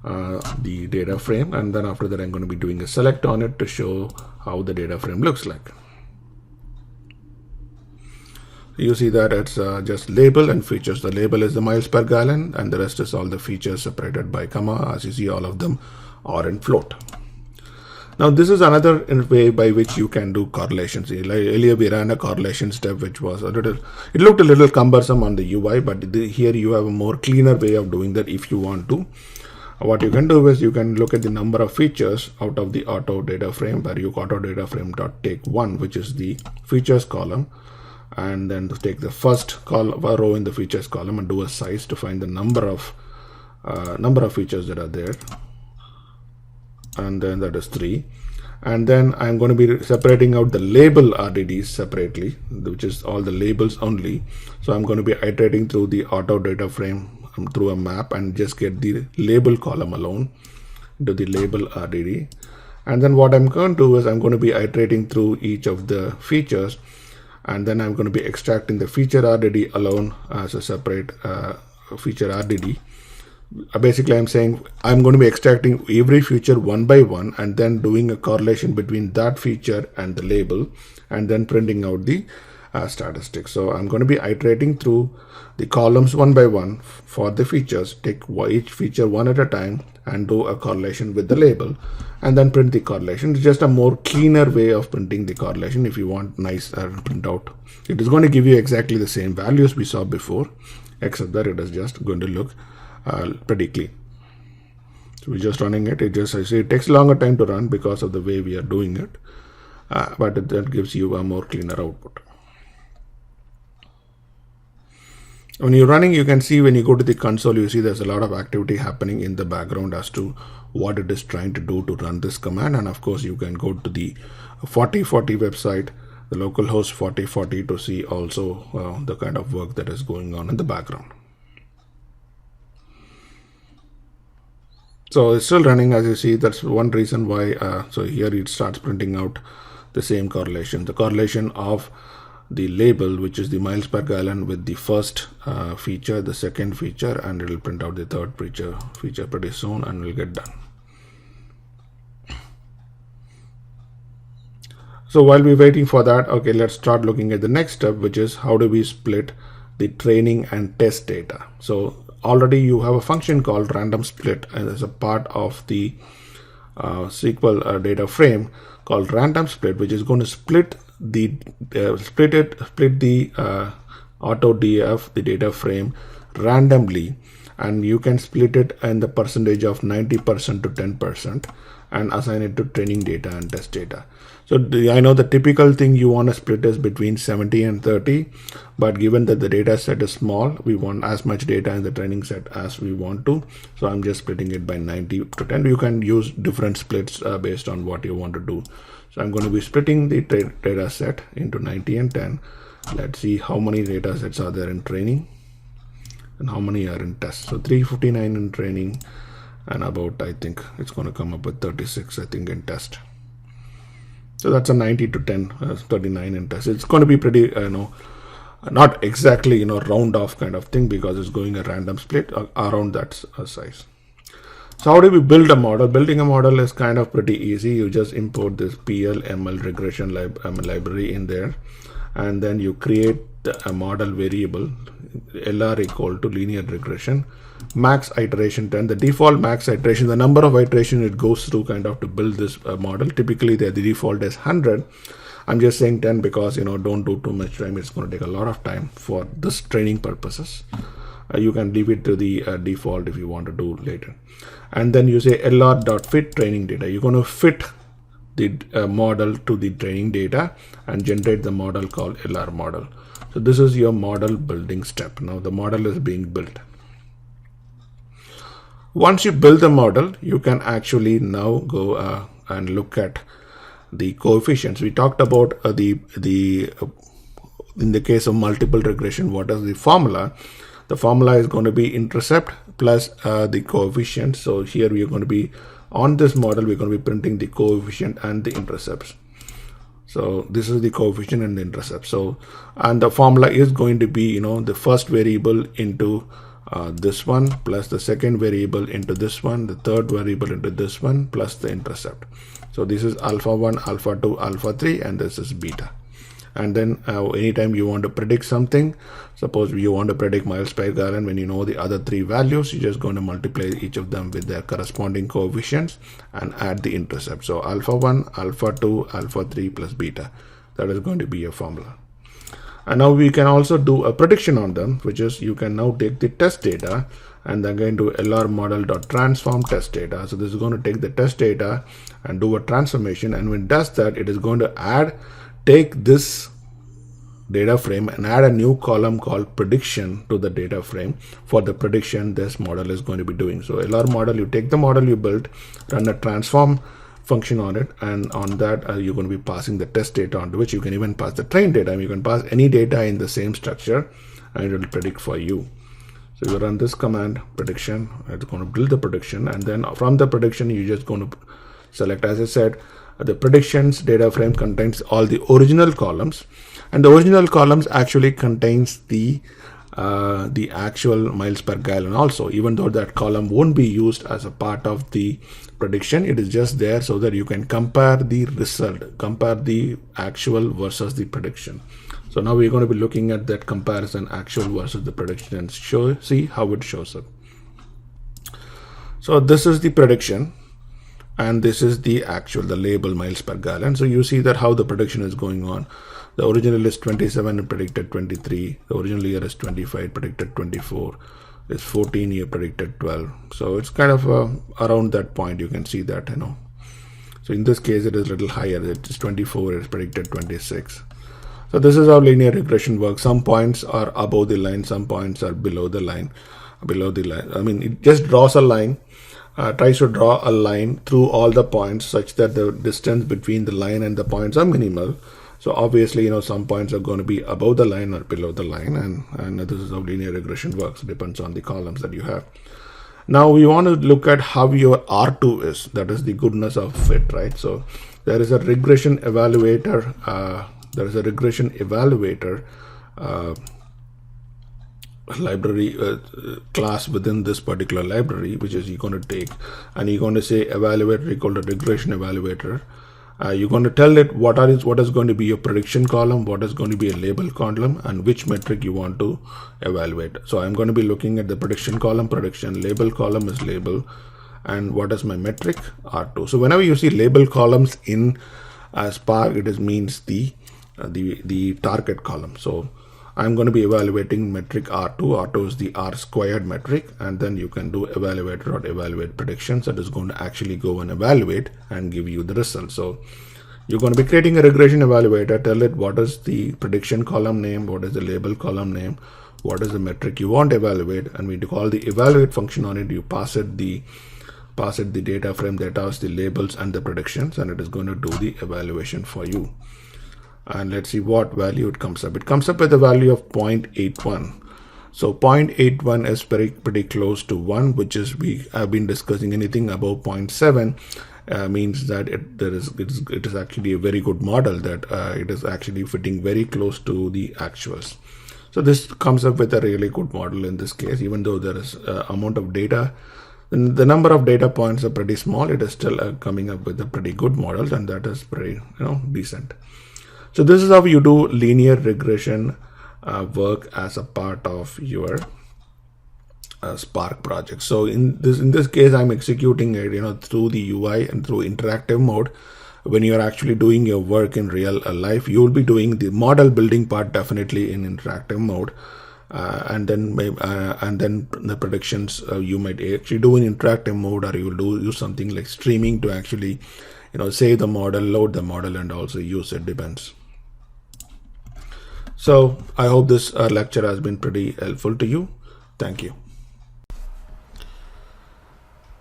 the data frame. And then after that, I'm going to be doing a select on it to show how the data frame looks like. You see that it's just label and features. The label is the miles per gallon, and the rest is all the features separated by comma. As you see, all of them are in float. Now this is another way by which you can do correlations. Like earlier we ran a correlation step, which was it looked a little cumbersome on the UI, but here you have a more cleaner way of doing that if you want to. What you can do is you can look at the number of features out of the auto data frame, where you auto data frame dot take one, which is the features column, and then to take the first row in the features column and do a size to find the number of features that are there. and then that is 3. And then I'm going to be separating out the label RDDs separately, which is all the labels only. So I'm going to be iterating through the auto data frame through a map and just get the label column alone into the label RDD. And then what I'm going to do is I'm going to be iterating through each of the features, and then I'm going to be extracting the feature RDD alone as a separate feature RDD. Basically, I'm saying I'm going to be extracting every feature one by one and then doing a correlation between that feature and the label and then printing out the statistics. So I'm going to be iterating through the columns one by one for the features, take each feature one at a time and do a correlation with the label and then print the correlation. It's just a more cleaner way of printing the correlation. If you want nice printout, it is going to give you exactly the same values we saw before, except that it is just going to look pretty clean. So we're just running it. I say it takes a longer time to run because of the way we are doing it, but that gives you a more cleaner output. When you're running, you can see when you go to the console, you see there's a lot of activity happening in the background as to what it is trying to do to run this command. And of course, you can go to the 4040 website, the localhost 4040, to see also the kind of work that is going on in the background. So it's still running, as you see. That's one reason why. So here it starts printing out the same correlation, the correlation of the label, which is the miles per gallon, with the first feature, the second feature, and it will print out the third feature pretty soon, and we'll get done. So while we're waiting for that, okay, let's start looking at the next step, which is how do we split the training and test data. So already you have a function called random split, and as a part of the SQL data frame called random split, which is going to split the auto DF, the data frame, randomly, and you can split it in the percentage of 90% to 10% and assign it to training data and test data. So I know the typical thing you want to split is between 70 and 30, but given that the data set is small, we want as much data in the training set as we want to. So I'm just splitting it by 90 to 10. You can use different splits based on what you want to do. So I'm going to be splitting the data set into 90 and 10. Let's see how many data sets are there in training and how many are in test. So 359 in training, and about, I think it's going to come up with 36, I think, in test. So that's a 90 to 10, 39 in test. It's going to be pretty, not exactly, round off kind of thing, because it's going a random split around that size. So how do we build a model? Building a model is kind of pretty easy. You just import this PL/ML regression library in there, and then you create a model variable, LR equal to linear regression, max iteration 10. The default max iteration, the number of iteration it goes through kind of to build this model. Typically the default is 100. I'm just saying 10 because, don't do too much time. It's going to take a lot of time for this training purposes. You can leave it to the default if you want to do later. And then you say lr.fit training data. You're going to fit the model to the training data and generate the model called LR model. So this is your model building step. Now the model is being built. Once you build the model, you can actually now go and look at the coefficients. We talked about in the case of multiple regression, what is the formula? The formula is going to be intercept plus the coefficient. So here we are going to be on this model, we're going to be printing the coefficient and the intercepts. So this is the coefficient and the intercept. So, and the formula is going to be, the first variable into this one plus the second variable into this one, the third variable into this one plus the intercept. So this is alpha 1, alpha 2, alpha 3, and this is beta. And then anytime you want to predict something, suppose you want to predict miles per gallon, when you know the other three values, you're just going to multiply each of them with their corresponding coefficients and add the intercept. So alpha 1, alpha 2, alpha 3 plus beta. That is going to be your formula. And now we can also do a prediction on them, which is you can now take the test data and then going to LR model.transform test data. So this is going to take the test data and do a transformation. And when it does that, it is going to take this data frame and add a new column called prediction to the data frame for the prediction this model is going to be doing. So LR model, you take the model you built, run a transform function on it, and on that you're going to be passing the test data onto which you can even pass the train data. You can pass any data in the same structure and it will predict for you. So you run this command prediction, it's going to build the prediction, and then from the prediction you're just going to select, as I said, the predictions data frame contains all the original columns, and the original columns actually contains the actual miles per gallon also, even though that column won't be used as a part of the prediction. It is just there so that you can compare the result, compare the actual versus the prediction. So now we're going to be looking at that comparison, actual versus the prediction, and see how it shows up. So this is the prediction and this is the actual, the label miles per gallon. So you see that how the prediction is going on. The original is 27 and predicted 23. The original year is 25, predicted 24. It's 14, year predicted 12. So it's kind of around that point. You can see that, you know. So in this case, it is a little higher. It's 24. It's predicted 26. So this is how linear regression works. Some points are above the line. Some points are below the line. I mean, it just draws a line. Tries to draw a line through all the points such that the distance between the line and the points are minimal. So obviously, you know, some points are going to be above the line or below the line, and this is how linear regression works. It depends on the columns that you have. Now we want to look at how your R2 is. That is the goodness of fit, right? So there is a regression evaluator. Library class within this particular library, which is you're going to take, and you're going to say evaluator equal to regression evaluator. You're going to tell it what is going to be your prediction column, what is going to be a label column, and which metric you want to evaluate. So I'm going to be looking at the prediction column, prediction, label column is label, and what is my metric? R2. So whenever you see label columns in Spark, it means the target column. So I'm going to be evaluating metric R2. R2 is the R squared metric, and then you can do evaluate predictions. That is going to actually go and evaluate and give you the result. So you're going to be creating a regression evaluator. Tell it what is the prediction column name, what is the label column name, what is the metric you want to evaluate, and we call the evaluate function on it. You pass it the data frame that has the labels and the predictions, and it is going to do the evaluation for you. And let's see what value it comes up. It comes up with a value of 0.81. So 0.81 is pretty close to 1, which is, we have been discussing, anything above 0.7 means that it is actually a very good model, that it is actually fitting very close to the actuals. So this comes up with a really good model in this case, even though there is amount of data. The number of data points are pretty small. It is still coming up with a pretty good model, and that is pretty, you know, decent. So this is how you do linear regression work as a part of your Spark project. So in this case, I'm executing it, you know, through the UI and through interactive mode. When you're actually doing your work in real life, you will be doing the model building part definitely in interactive mode, and then the predictions you might actually do in interactive mode, or you will use something like streaming to actually, you know, save the model, load the model, and also use it. Depends. So I hope this lecture has been pretty helpful to you. Thank you.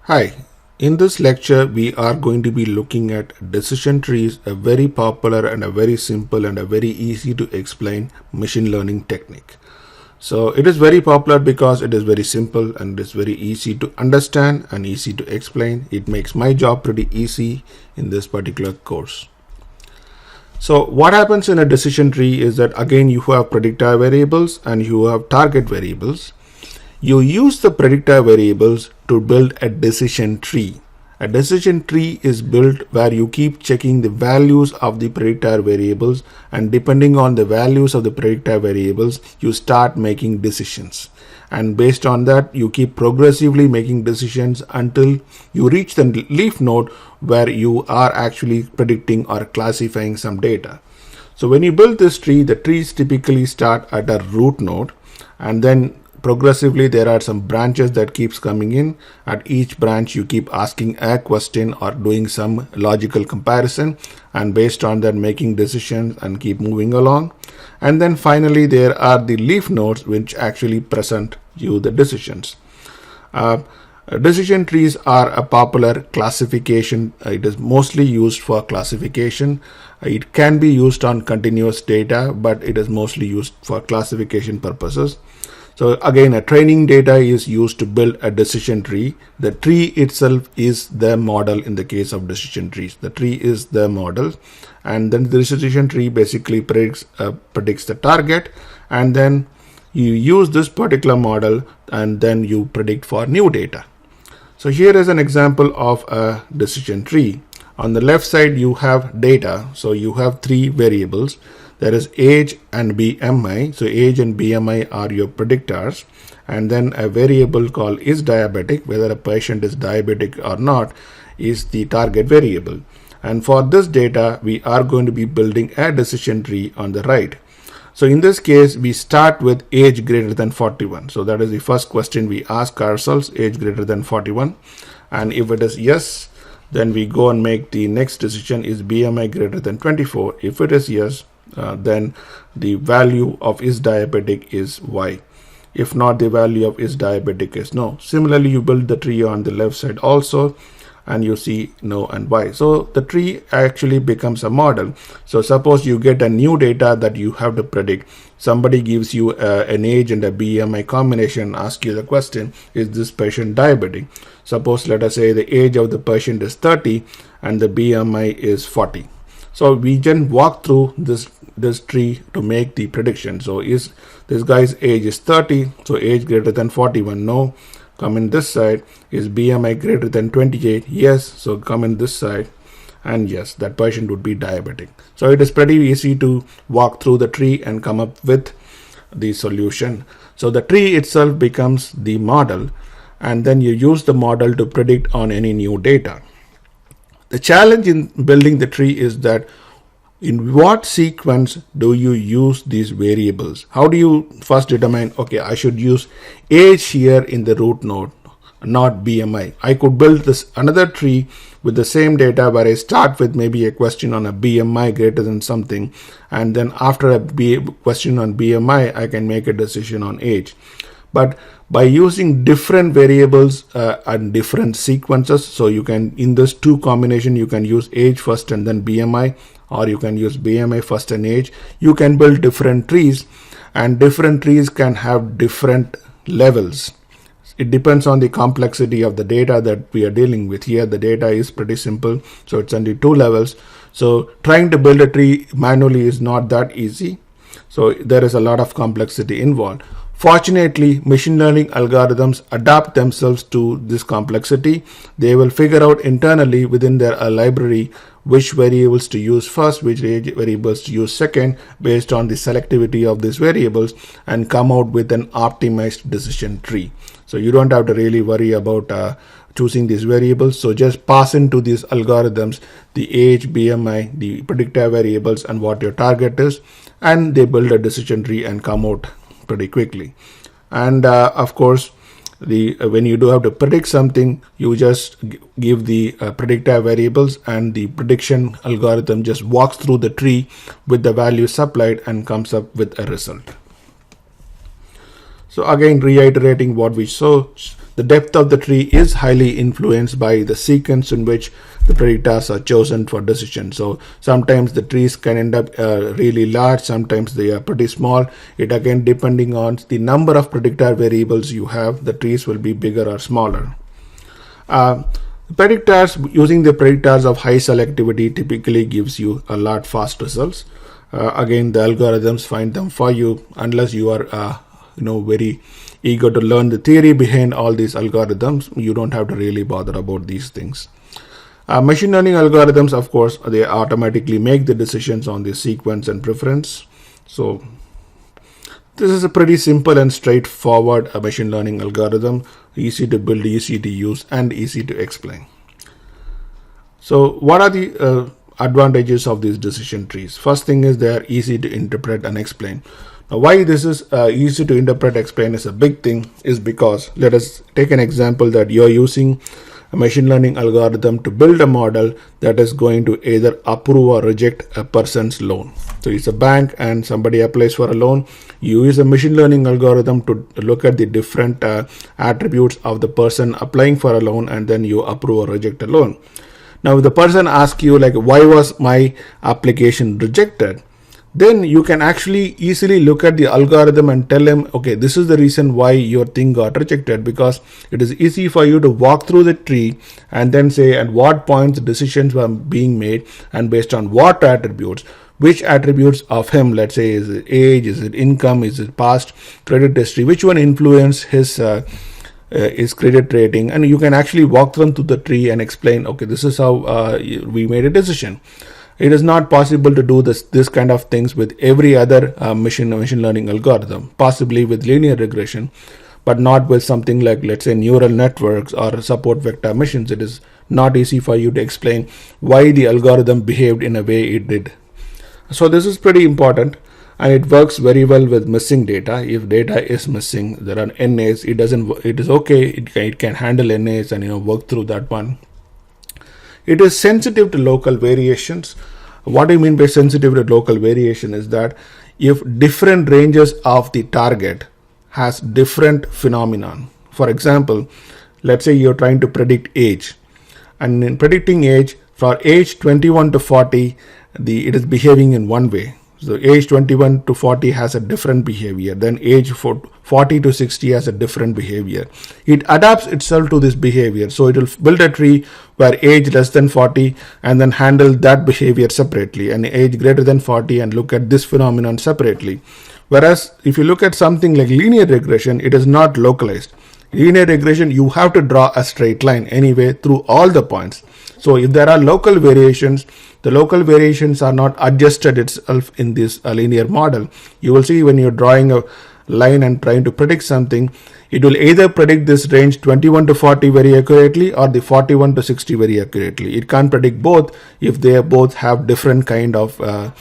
Hi, in this lecture we are going to be looking at decision trees, a very popular and a very simple and a very easy to explain machine learning technique. So it is very popular because it is very simple and it is very easy to understand and easy to explain. It makes my job pretty easy in this particular course. So what happens in a decision tree is that, again, you have predictor variables and you have target variables. You use the predictor variables to build a decision tree. A decision tree is built where you keep checking the values of the predictor variables, and depending on the values of the predictor variables, you start making decisions. And based on that, you keep progressively making decisions until you reach the leaf node where you are actually predicting or classifying some data. So when you build this tree, the trees typically start at a root node and then progressively there are some branches that keeps coming in. At each branch you keep asking a question or doing some logical comparison, and based on that making decisions and keep moving along. And then finally there are the leaf nodes which actually present you the decisions. Decision trees are a popular classification. It is mostly used for classification. It can be used on continuous data, but it is mostly used for classification purposes. So again, a training data is used to build a decision tree. The tree itself is the model in the case of decision trees. The tree is the model, and then the decision tree basically predicts the target, and then you use this particular model and then you predict for new data. So here is an example of a decision tree. On the left side you have data, so you have three variables. There is age and BMI. So age and BMI are your predictors, and then a variable called is diabetic, whether a patient is diabetic or not, is the target variable. And for this data we are going to be building a decision tree on the right. So in this case we start with age greater than 41. So that is the first question we ask ourselves, age greater than 41, and if it is yes, then we go and make the next decision, is BMI greater than 24. If it is yes, then the value of is diabetic is Y. If not, the value of is diabetic is no. Similarly, you build the tree on the left side also, and you see no and Y. So the tree actually becomes a model. So suppose you get a new data that you have to predict. Somebody gives you an age and a BMI combination, ask you the question, is this patient diabetic? Suppose let us say the age of the patient is 30 and the BMI is 40. So we can walk through this tree to make the prediction. So is this guy's age is 30, so age greater than 41, no. Come in this side, is BMI greater than 28, yes, so come in this side, and yes, that patient would be diabetic. So it is pretty easy to walk through the tree and come up with the solution. So the tree itself becomes the model, and then you use the model to predict on any new data. The challenge in building the tree is that in what sequence do you use these variables? How do you first determine, okay, I should use age here in the root node, not BMI. I could build this another tree with the same data where I start with maybe a question on a BMI greater than something, and then after a question on BMI, I can make a decision on age. But by using different variables and different sequences, so you can, in this two combination, you can use age first and then BMI, or you can use BMI first and age. You can build different trees, and different trees can have different levels. It depends on the complexity of the data that we are dealing with. Here the data is pretty simple, so it's only 2 levels. So trying to build a tree manually is not that easy. So there is a lot of complexity involved. Fortunately, machine learning algorithms adapt themselves to this complexity. They will figure out internally within their library which variables to use first, which variables to use second, based on the selectivity of these variables, and come out with an optimized decision tree. So you don't have to really worry about choosing these variables. So just pass into these algorithms the age, BMI, the predictor variables, and what your target is, and they build a decision tree and come out pretty quickly. And of course, when you do have to predict something, you just give the predictor variables, and the prediction algorithm just walks through the tree with the value supplied and comes up with a result. So again, reiterating what we saw, the depth of the tree is highly influenced by the sequence in which the predictors are chosen for decision. So sometimes the trees can end up really large, sometimes they are pretty small. It again, depending on the number of predictor variables you have, the trees will be bigger or smaller. Predictors, using the predictors of high selectivity typically gives you a lot fast results. Again, the algorithms find them for you, unless you are very eager to learn the theory behind all these algorithms. You don't have to really bother about these things. Machine learning algorithms, of course, they automatically make the decisions on the sequence and preference. So this is a pretty simple and straightforward machine learning algorithm, easy to build, easy to use, and easy to explain. So what are the advantages of these decision trees? First thing is they are easy to interpret and explain. Now, why this is easy to interpret, explain is a big thing is because let us take an example that you're using a machine learning algorithm to build a model that is going to either approve or reject a person's loan. So it's a bank and somebody applies for a loan. You use a machine learning algorithm to look at the different attributes of the person applying for a loan, and then you approve or reject a loan. Now, if the person asks you like, why was my application rejected? Then you can actually easily look at the algorithm and tell him, okay, this is the reason why your thing got rejected, because it is easy for you to walk through the tree and then say at what points decisions were being made and based on what attributes, which attributes of him, let's say, is it age, is it income, is it past credit history, which one influenced his credit rating, and you can actually walk them through the tree and explain, okay, this is how we made a decision. It is not possible to do this kind of things with every other machine learning algorithm, possibly with linear regression, but not with something like, let's say, neural networks or support vector machines. It is not easy for you to explain why the algorithm behaved in a way it did. So this is pretty important, and it works very well with missing data. If data is missing, there are NAs. It is okay. It can handle NAs and work through that one. It is sensitive to local variations. What do you mean by sensitive to local variation is that if different ranges of the target has different phenomenon. For example, let's say you're trying to predict age, and in predicting age, for age 21 to 40, it is behaving in one way. So age 21 to 40 has a different behavior. Then age 40 to 60 has a different behavior. It adapts itself to this behavior. So it will build a tree where age less than 40 and then handle that behavior separately, and age greater than 40 and look at this phenomenon separately. Whereas if you look at something like linear regression, it is not localized. Linear regression, you have to draw a straight line anyway through all the points. So if there are local variations, the local variations are not adjusted itself in this linear model. You will see when you're drawing a line and trying to predict something, it will either predict this range 21 to 40 very accurately or the 41 to 60 very accurately. It can't predict both if they both have different kind of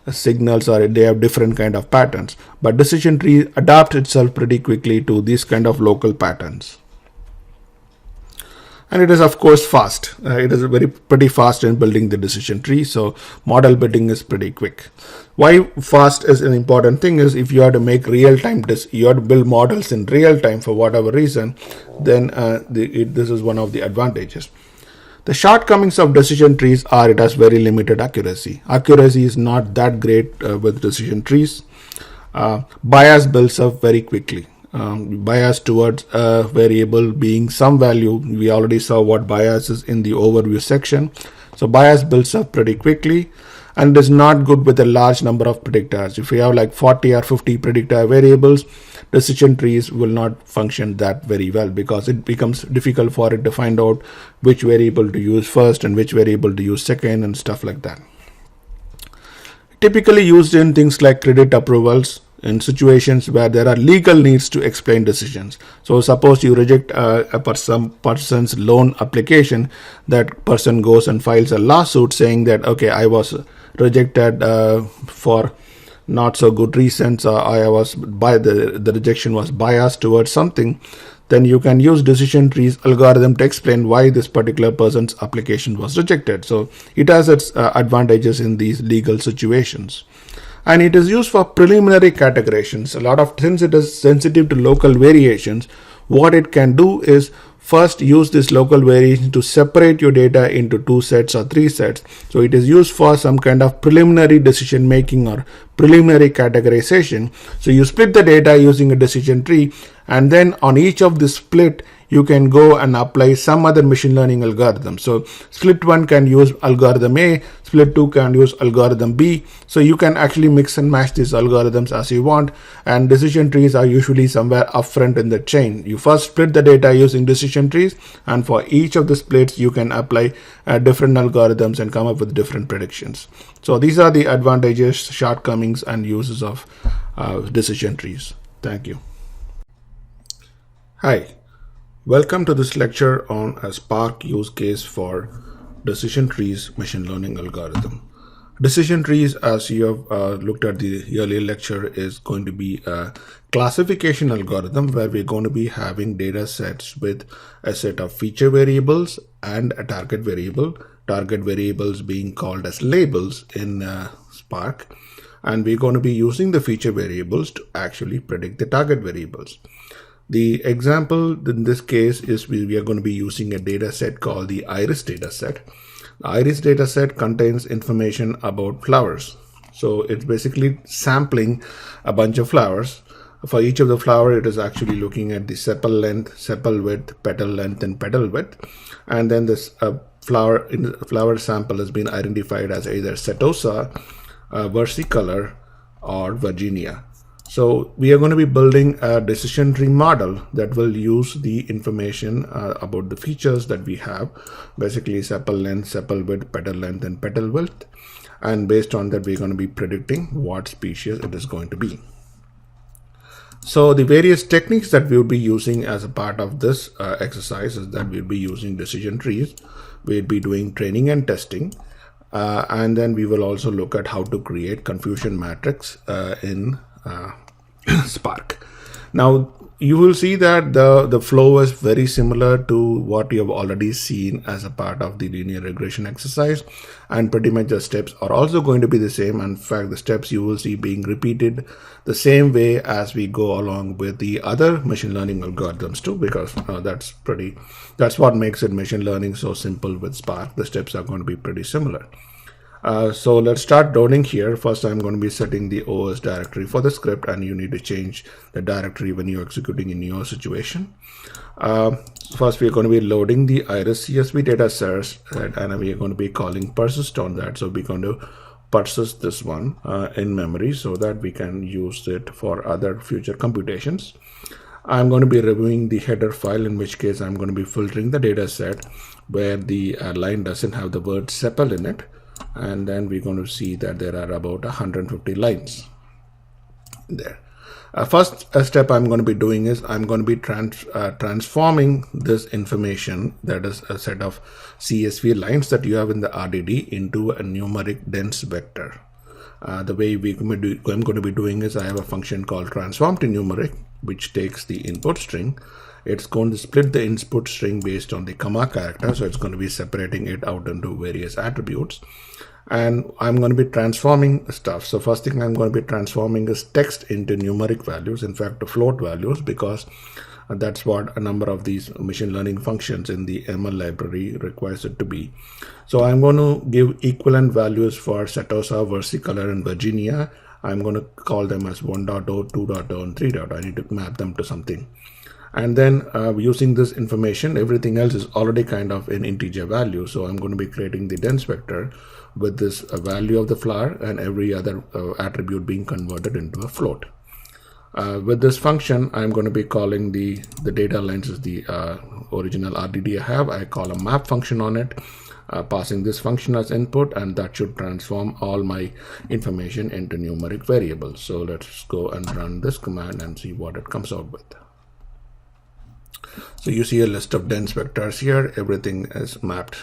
signals or they have different kind of patterns. But decision tree adapts itself pretty quickly to these kind of local patterns. And it is of course fast. It is pretty fast in building the decision tree. So model building is pretty quick. Why fast is an important thing is if you have to make real-time, you have to build models in real time for whatever reason, then this is one of the advantages. The shortcomings of decision trees are it has very limited accuracy. Accuracy is not that great with decision trees. Bias builds up very quickly. Bias towards a variable being some value. We already saw what bias is in the overview section. So bias builds up pretty quickly, and is not good with a large number of predictors. If you have like 40 or 50 predictor variables, decision trees will not function that very well because it becomes difficult for it to find out which variable to use first and which variable to use second and stuff like that. Typically used in things like credit approvals, in situations where there are legal needs to explain decisions. So suppose you reject some person's loan application, that person goes and files a lawsuit saying that, okay, I was rejected for not so good reasons, or the rejection was biased towards something. Then you can use decision trees algorithm to explain why this particular person's application was rejected. So it has its advantages in these legal situations. And it is used for preliminary categorizations. A lot of since it is sensitive to local variations, what it can do is first use this local variation to separate your data into 2 sets or 3 sets. So it is used for some kind of preliminary decision making or preliminary categorization. So you split the data using a decision tree, and then on each of the split you can go and apply some other machine learning algorithm. So split 1 can use algorithm A, split 2 can use algorithm B. So you can actually mix and match these algorithms as you want, and decision trees are usually somewhere upfront in the chain. You first split the data using decision trees, and for each of the splits you can apply different algorithms and come up with different predictions. So these are the advantages, shortcomings, and uses of decision trees. Thank you. Hi. Welcome to this lecture on a Spark use case for decision trees machine learning algorithm. Decision trees, as you have looked at the earlier lecture, is going to be a classification algorithm where we're going to be having data sets with a set of feature variables and a target variable. Target variables being called as labels in Spark. And we're going to be using the feature variables to actually predict the target variables. The example in this case is we are going to be using a data set called the iris data set. The iris data set contains information about flowers. So it's basically sampling a bunch of flowers. For each of the flower, it is actually looking at the sepal length, sepal width, petal length, and petal width. And then this flower sample has been identified as either setosa, versicolor, or Virginia. So we are going to be building a decision tree model that will use the information about the features that we have, basically sepal length, sepal width, petal length, and petal width. And based on that, we're going to be predicting what species it is going to be. So the various techniques that we'll be using as a part of this exercise is that we'll be using decision trees. We'll be doing training and testing. And then we will also look at how to create confusion matrix in Spark. Now you will see that the flow is very similar to what you have already seen as a part of the linear regression exercise, and pretty much the steps are also going to be the same. In fact, the steps you will see being repeated the same way as we go along with the other machine learning algorithms too, because that's what makes it machine learning so simple with Spark. The steps are going to be pretty similar. So let's start loading here. First, I'm going to be setting the OS directory for the script, and you need to change the directory when you're executing in your situation. First, we're going to be loading the iris CSV data set, and we are going to be calling persist on that. So we're going to persist this one in memory so that we can use it for other future computations. I'm going to be reviewing the header file, in which case I'm going to be filtering the data set where the line doesn't have the word sepal in it. And then we're going to see that there are about 150 lines there. First step I'm going to be doing is I'm going to be transforming this information, that is a set of CSV lines that you have in the RDD, into a numeric dense vector. The way I'm going to be doing is I have a function called transform to numeric, which takes the input string. It's going to split the input string based on the comma character, so it's going to be separating it out into various attributes. And I'm going to be transforming stuff. So first thing I'm going to be transforming is text into numeric values, in fact, to float values, because that's what a number of these machine learning functions in the ML library requires it to be. So I'm going to give equivalent values for setosa, versicolor, and Virginia. I'm going to call them as 1.0, 2.0, and 3.0. I need to map them to something. And then using this information, everything else is already kind of an integer value. So I'm going to be creating the dense vector with this value of the flower and every other attribute being converted into a float. With this function, I'm going to be calling the data lines is the original RDD I have. I call a map function on it, passing this function as input, and that should transform all my information into numeric variables. So let's go and run this command and see what it comes out with. So you see a list of dense vectors here. Everything is mapped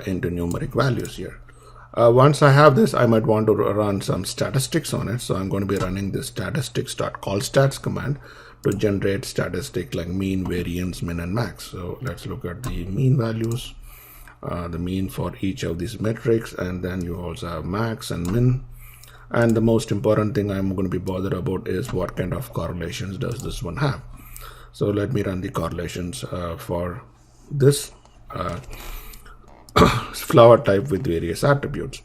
into numeric values here. Once I have this, I might want to run some statistics on it. So I'm going to be running this statistics.callstats command to generate statistics like mean, variance, min, and max. So let's look at the mean values, the mean for each of these metrics, and then you also have max and min. And the most important thing I'm going to be bothered about is what kind of correlations does this one have. So let me run the correlations for this flower type with various attributes.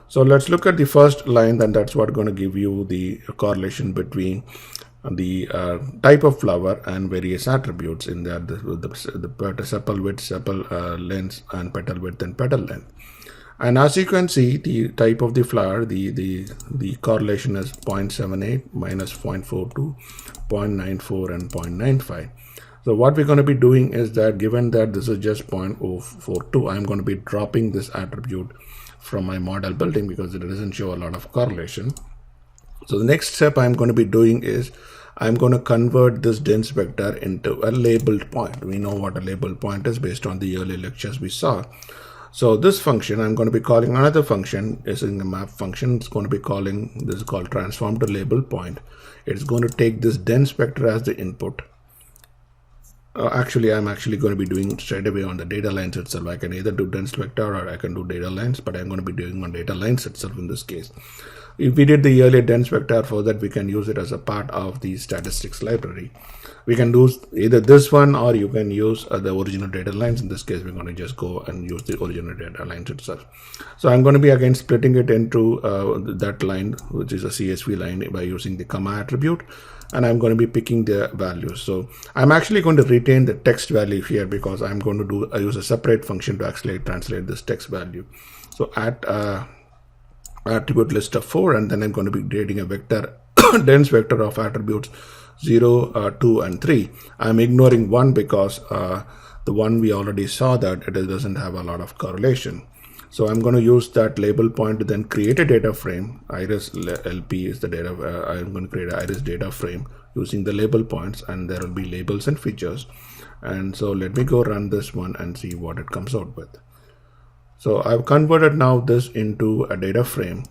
So let's look at the first line, and that's what going to give you the correlation between the type of flower and various attributes in there, the sepal width, sepal length, and petal width and petal length. And as you can see, the type of the flower, the correlation is 0.78, minus 0.42, 0.94, and 0.95. So what we're going to be doing is that, given that this is just 0.042, I'm going to be dropping this attribute from my model building because it doesn't show a lot of correlation. So the next step I'm going to be doing is I'm going to convert this dense vector into a labeled point. We know what a labeled point is based on the earlier lectures we saw. So this function, I'm going to be calling another function is in the map function. It's going to be calling, this is called transform to label point. It's going to take this dense vector as the input. Actually, I'm actually going to be doing straight away on the data lines itself. I can either do dense vector or I can do data lines, but I'm going to be doing on data lines itself in this case. If we did the earlier dense vector, for that we can use it as a part of the statistics library. We can do either this one or you can use the original data lines. In this case, we're going to just go and use the original data lines itself. So I'm going to be again splitting it into that line, which is a CSV line, by using the comma attribute. And I'm going to be picking the values. So I'm actually going to retain the text value here because I'm going to use a separate function to actually translate this text value. So at attribute list of 4, and then I'm going to be creating a vector, dense vector of attributes 0, 2, and 3. I'm ignoring 1 because the one we already saw that it doesn't have a lot of correlation. So I'm going to use that label point to then create a data frame. Iris LP is the data. I'm going to create an iris data frame using the label points, and there will be labels and features. And so let me go run this one and see what it comes out with. So I've converted now this into a data frame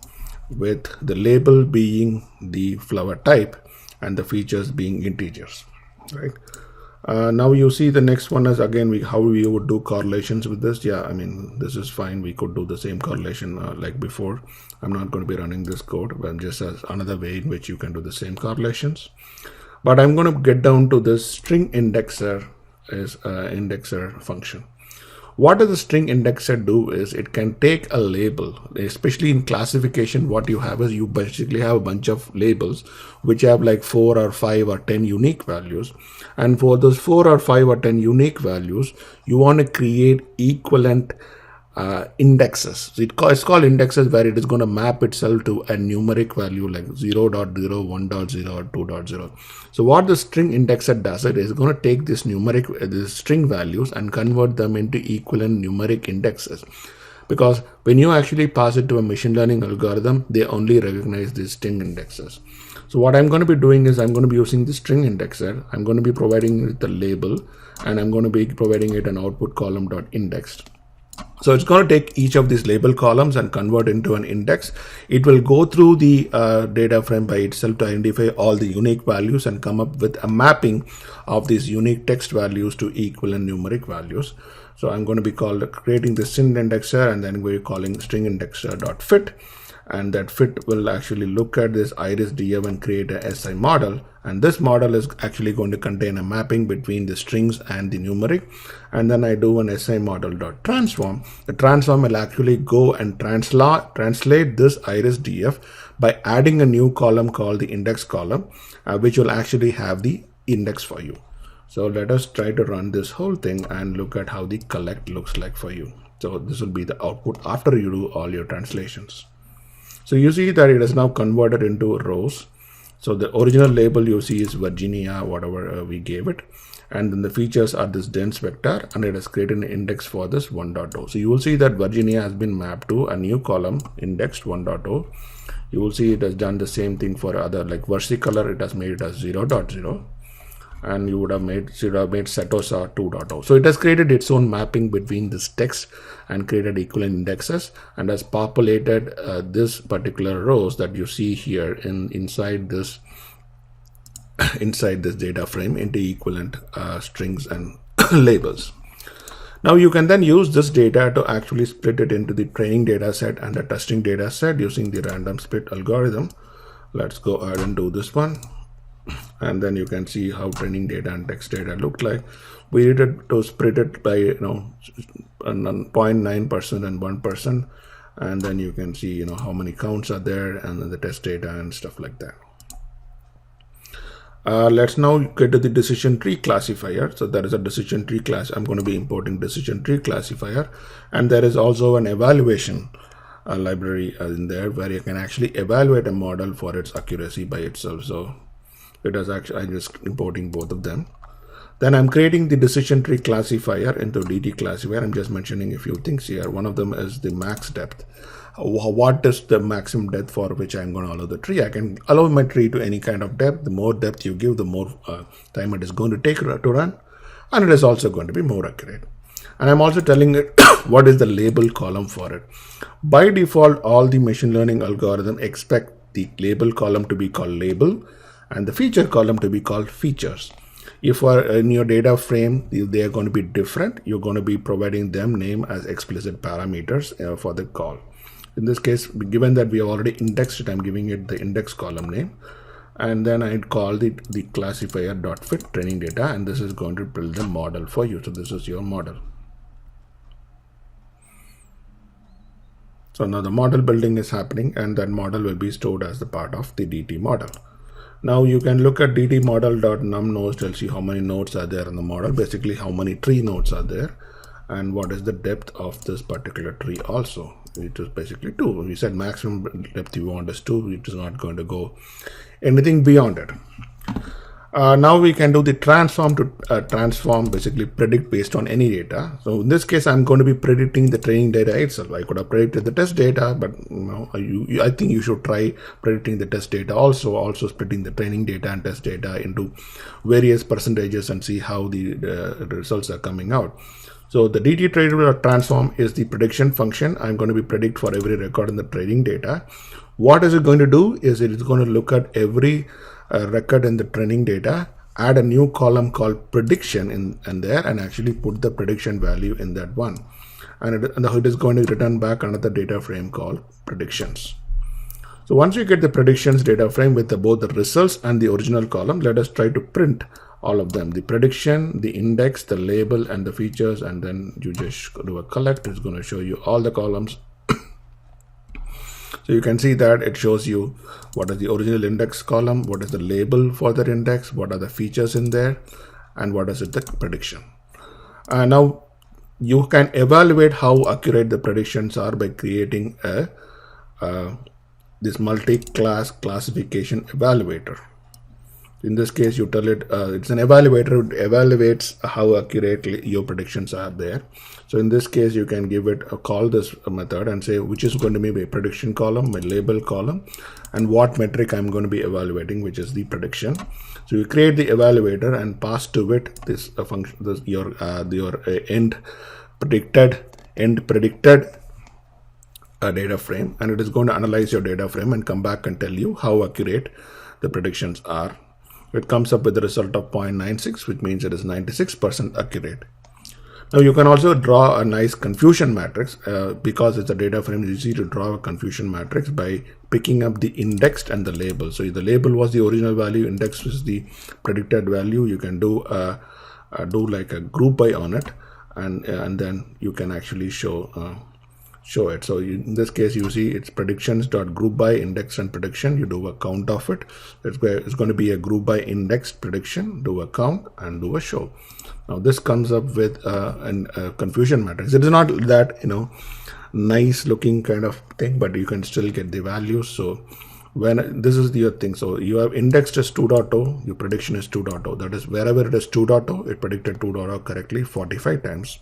with the label being the flower type and the features being integers, right? Now you see the next one is again how we would do correlations with this. Yeah, I mean, this is fine. We could do the same correlation like before. I'm not going to be running this code, but just as another way in which you can do the same correlations. But I'm going to get down to this string indexer is indexer function. What does the string indexer do is it can take a label, especially in classification. What you have is you basically have a bunch of labels which have like 4 or 5 or 10 unique values. And for those 4 or 5 or 10 unique values, you want to create equivalent indexes. So it's called indexes, where it is going to map itself to a numeric value like 0.0, 1.0, or 2.0. So what the string indexer does, it is going to take this this string values and convert them into equivalent numeric indexes. Because when you actually pass it to a machine learning algorithm, they only recognize these string indexes. So what I'm going to be doing is I'm going to be using the string indexer. I'm going to be providing it the label, and I'm going to be providing it an output column dot indexed. So it's going to take each of these label columns and convert into an index. It will go through the data frame by itself to identify all the unique values and come up with a mapping of these unique text values to equivalent numeric values. So I'm going to be creating the string indexer, and then we're calling string indexer.fit. And that fit will actually look at this iris df and create a SI model. And this model is actually going to contain a mapping between the strings and the numeric. And then I do an SI model.transform. The transform will actually go and translate this iris df by adding a new column called the index column, which will actually have the index for you. So let us try to run this whole thing and look at how the collect looks like for you. So this will be the output after you do all your translations. So you see that it is now converted into rows. So the original label you see is Virginia, whatever we gave it. And then the features are this dense vector, and it has created an index for this 1.0. So you will see that Virginia has been mapped to a new column indexed 1.0. You will see it has done the same thing for other, like versicolor, it has made it as 0.0. And you would have made Setosa 2.0. So it has created its own mapping between this text and created equivalent indexes, and has populated this particular rows that you see here inside this data frame into equivalent strings and labels. Now you can then use this data to actually split it into the training data set and the testing data set using the random split algorithm. Let's go ahead and do this one. And then you can see how training data and text data looked like. We needed to split it by 0.9% and 1%, and then you can see how many counts are there, and then the test data and stuff like that. Let's now get to the decision tree classifier. So there is a decision tree class. I'm going to be importing decision tree classifier, and there is also an evaluation library in there where you can actually evaluate a model for its accuracy by itself. So it is actually, I'm just importing both of them. Then I'm creating the decision tree classifier into DT classifier. I'm just mentioning a few things here. One of them is the max depth. What is the maximum depth for which I'm going to allow the tree? I can allow my tree to any kind of depth. The more depth you give, the more time it is going to take to run, and it is also going to be more accurate. And I'm also telling it what is the label column for it. By default, all the machine learning algorithm expect the label column to be called label and the feature column to be called features. If in your data frame, they are going to be different, you're going to be providing them name as explicit parameters for the call. In this case, given that we have already indexed it, I'm giving it the index column name. And then I'd call the classifier dot fit training data, and this is going to build the model for you. So this is your model. So now the model building is happening, and that model will be stored as the part of the DT model. Now you can look at DT model.num nodes to see how many nodes are there in the model, basically how many tree nodes are there, and what is the depth of this particular tree also. It is basically 2. We said maximum depth you want is 2. It is not going to go anything beyond it. Now we can do the transform to transform, basically predict based on any data. So in this case, I'm going to be predicting the training data itself. I could have predicted the test data, but I think you should try predicting the test data also splitting the training data and test data into various percentages and see how the results are coming out. So the DT tradable transform is the prediction function. I'm going to be predict for every record in the training data. What is it going to do is it is going to look at every record in the training data, add a new column called prediction in there, and actually put the prediction value in that one. And it is going to return back another data frame called predictions. So once you get the predictions data frame with both the results and the original column, let us try to print all of them, the prediction, the index, the label, and the features, and then you just do a collect. It's going to show you all the columns. So you can see that it shows you what is the original index column, what is the label for that index, what are the features in there, and what is it the prediction. Now you can evaluate how accurate the predictions are by creating this multi-class classification evaluator. In this case, you tell it it's an evaluator. It evaluates how accurately your predictions are there. So in this case, you can give it a call this method and say which is going to be my prediction column, my label column, and what metric I'm going to be evaluating, which is the prediction. So you create the evaluator and pass to it this function, your end predicted data frame, and it is going to analyze your data frame and come back and tell you how accurate the predictions are. It comes up with the result of 0.96, which means it is 96% accurate. Now you can also draw a nice confusion matrix because it's a data frame. It's easy to draw a confusion matrix by picking up the indexed and the label. So the label was the original value, index was the predicted value. You can do like a group by on it, and then you can actually show it. So in this case, you see it's predictions.group by index and prediction. You do a count of it. It's going to be a group by index prediction, do a count, and do a show. Now this comes up with a confusion matrix. It is not that nice looking kind of thing, but you can still get the values. So when this is your thing, so you have indexed as 2.0, your prediction is 2.0. That is, wherever it is 2.0, it predicted 2.0 correctly 45 times.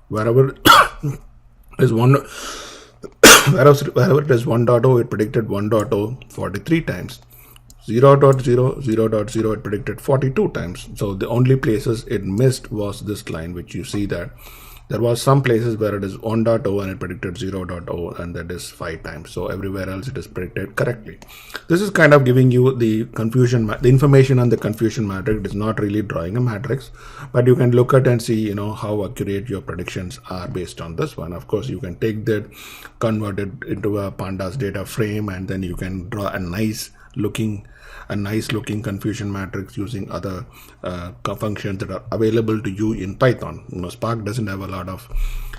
Wherever is wherever it is 1.0, it predicted 1.0 43 times. 0.0, 0.0, it predicted 42 times. So the only places it missed was this line, which you see that there was some places where it is 1.0 and it predicted 0.0, and that is 5 times. So everywhere else it is predicted correctly. This is kind of giving you the confusion, the information on the confusion matrix. It is not really drawing a matrix, but you can look at and see how accurate your predictions are based on this one. Of course, you can take that, convert it into a pandas data frame, and then you can draw a nice looking confusion matrix using other functions that are available to you in Python. Spark doesn't have a lot of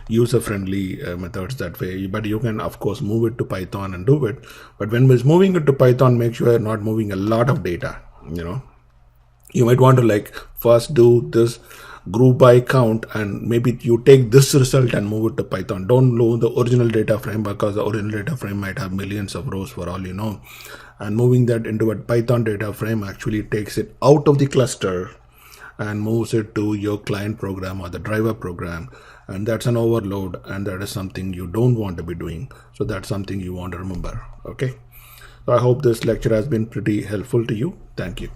user-friendly methods that way, but you can of course move it to Python and do it. But when it's moving it to Python, make sure you're not moving a lot of data. You might want to first do this group by count, and maybe you take this result and move it to Python. Don't load the original data frame, because the original data frame might have millions of rows for all you know. And moving that into a Python data frame actually takes it out of the cluster and moves it to your client program or the driver program. And that's an overload, and that is something you don't want to be doing. So that's something you want to remember. Okay. So I hope this lecture has been pretty helpful to you. Thank you.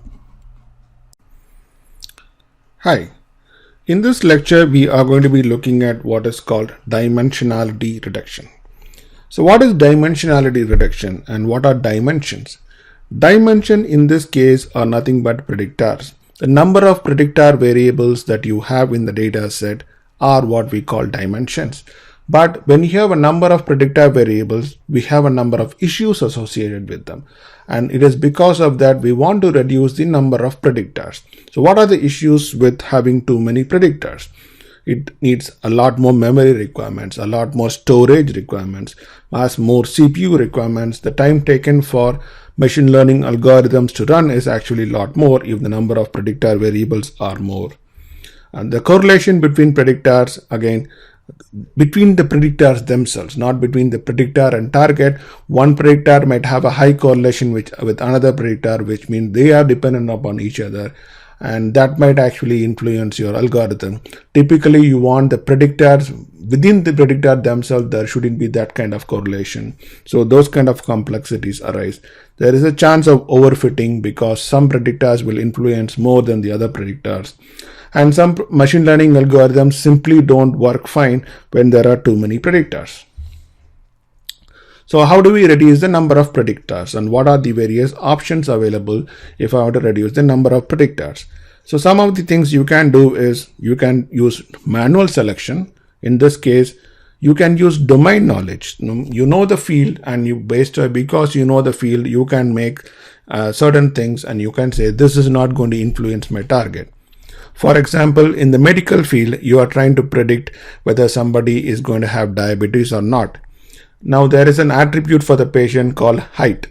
Hi. In this lecture, we are going to be looking at what is called dimensionality reduction. So what is dimensionality reduction and what are dimensions? Dimension in this case are nothing but predictors. The number of predictor variables that you have in the data set are what we call dimensions. But when you have a number of predictor variables, we have a number of issues associated with them. And it is because of that we want to reduce the number of predictors. So what are the issues with having too many predictors? It needs a lot more memory requirements, a lot more storage requirements, has more CPU requirements. The time taken for machine learning algorithms to run is actually a lot more if the number of predictor variables are more. And the correlation between predictors, again, between the predictors themselves, not between the predictor and target. One predictor might have a high correlation with another predictor, which means they are dependent upon each other, and that might actually influence your algorithm. Typically, you want the predictors within the predictor themselves. There shouldn't be that kind of correlation. So those kind of complexities arise. There is a chance of overfitting because some predictors will influence more than the other predictors. And some machine learning algorithms simply don't work fine when there are too many predictors. So how do we reduce the number of predictors, and what are the various options available if I want to reduce the number of predictors? So some of the things you can do is you can use manual selection. In this case, you can use domain knowledge. You know the field, and because you know the field, you can make certain things, and you can say this is not going to influence my target. For example, in the medical field, you are trying to predict whether somebody is going to have diabetes or not. Now, there is an attribute for the patient called height.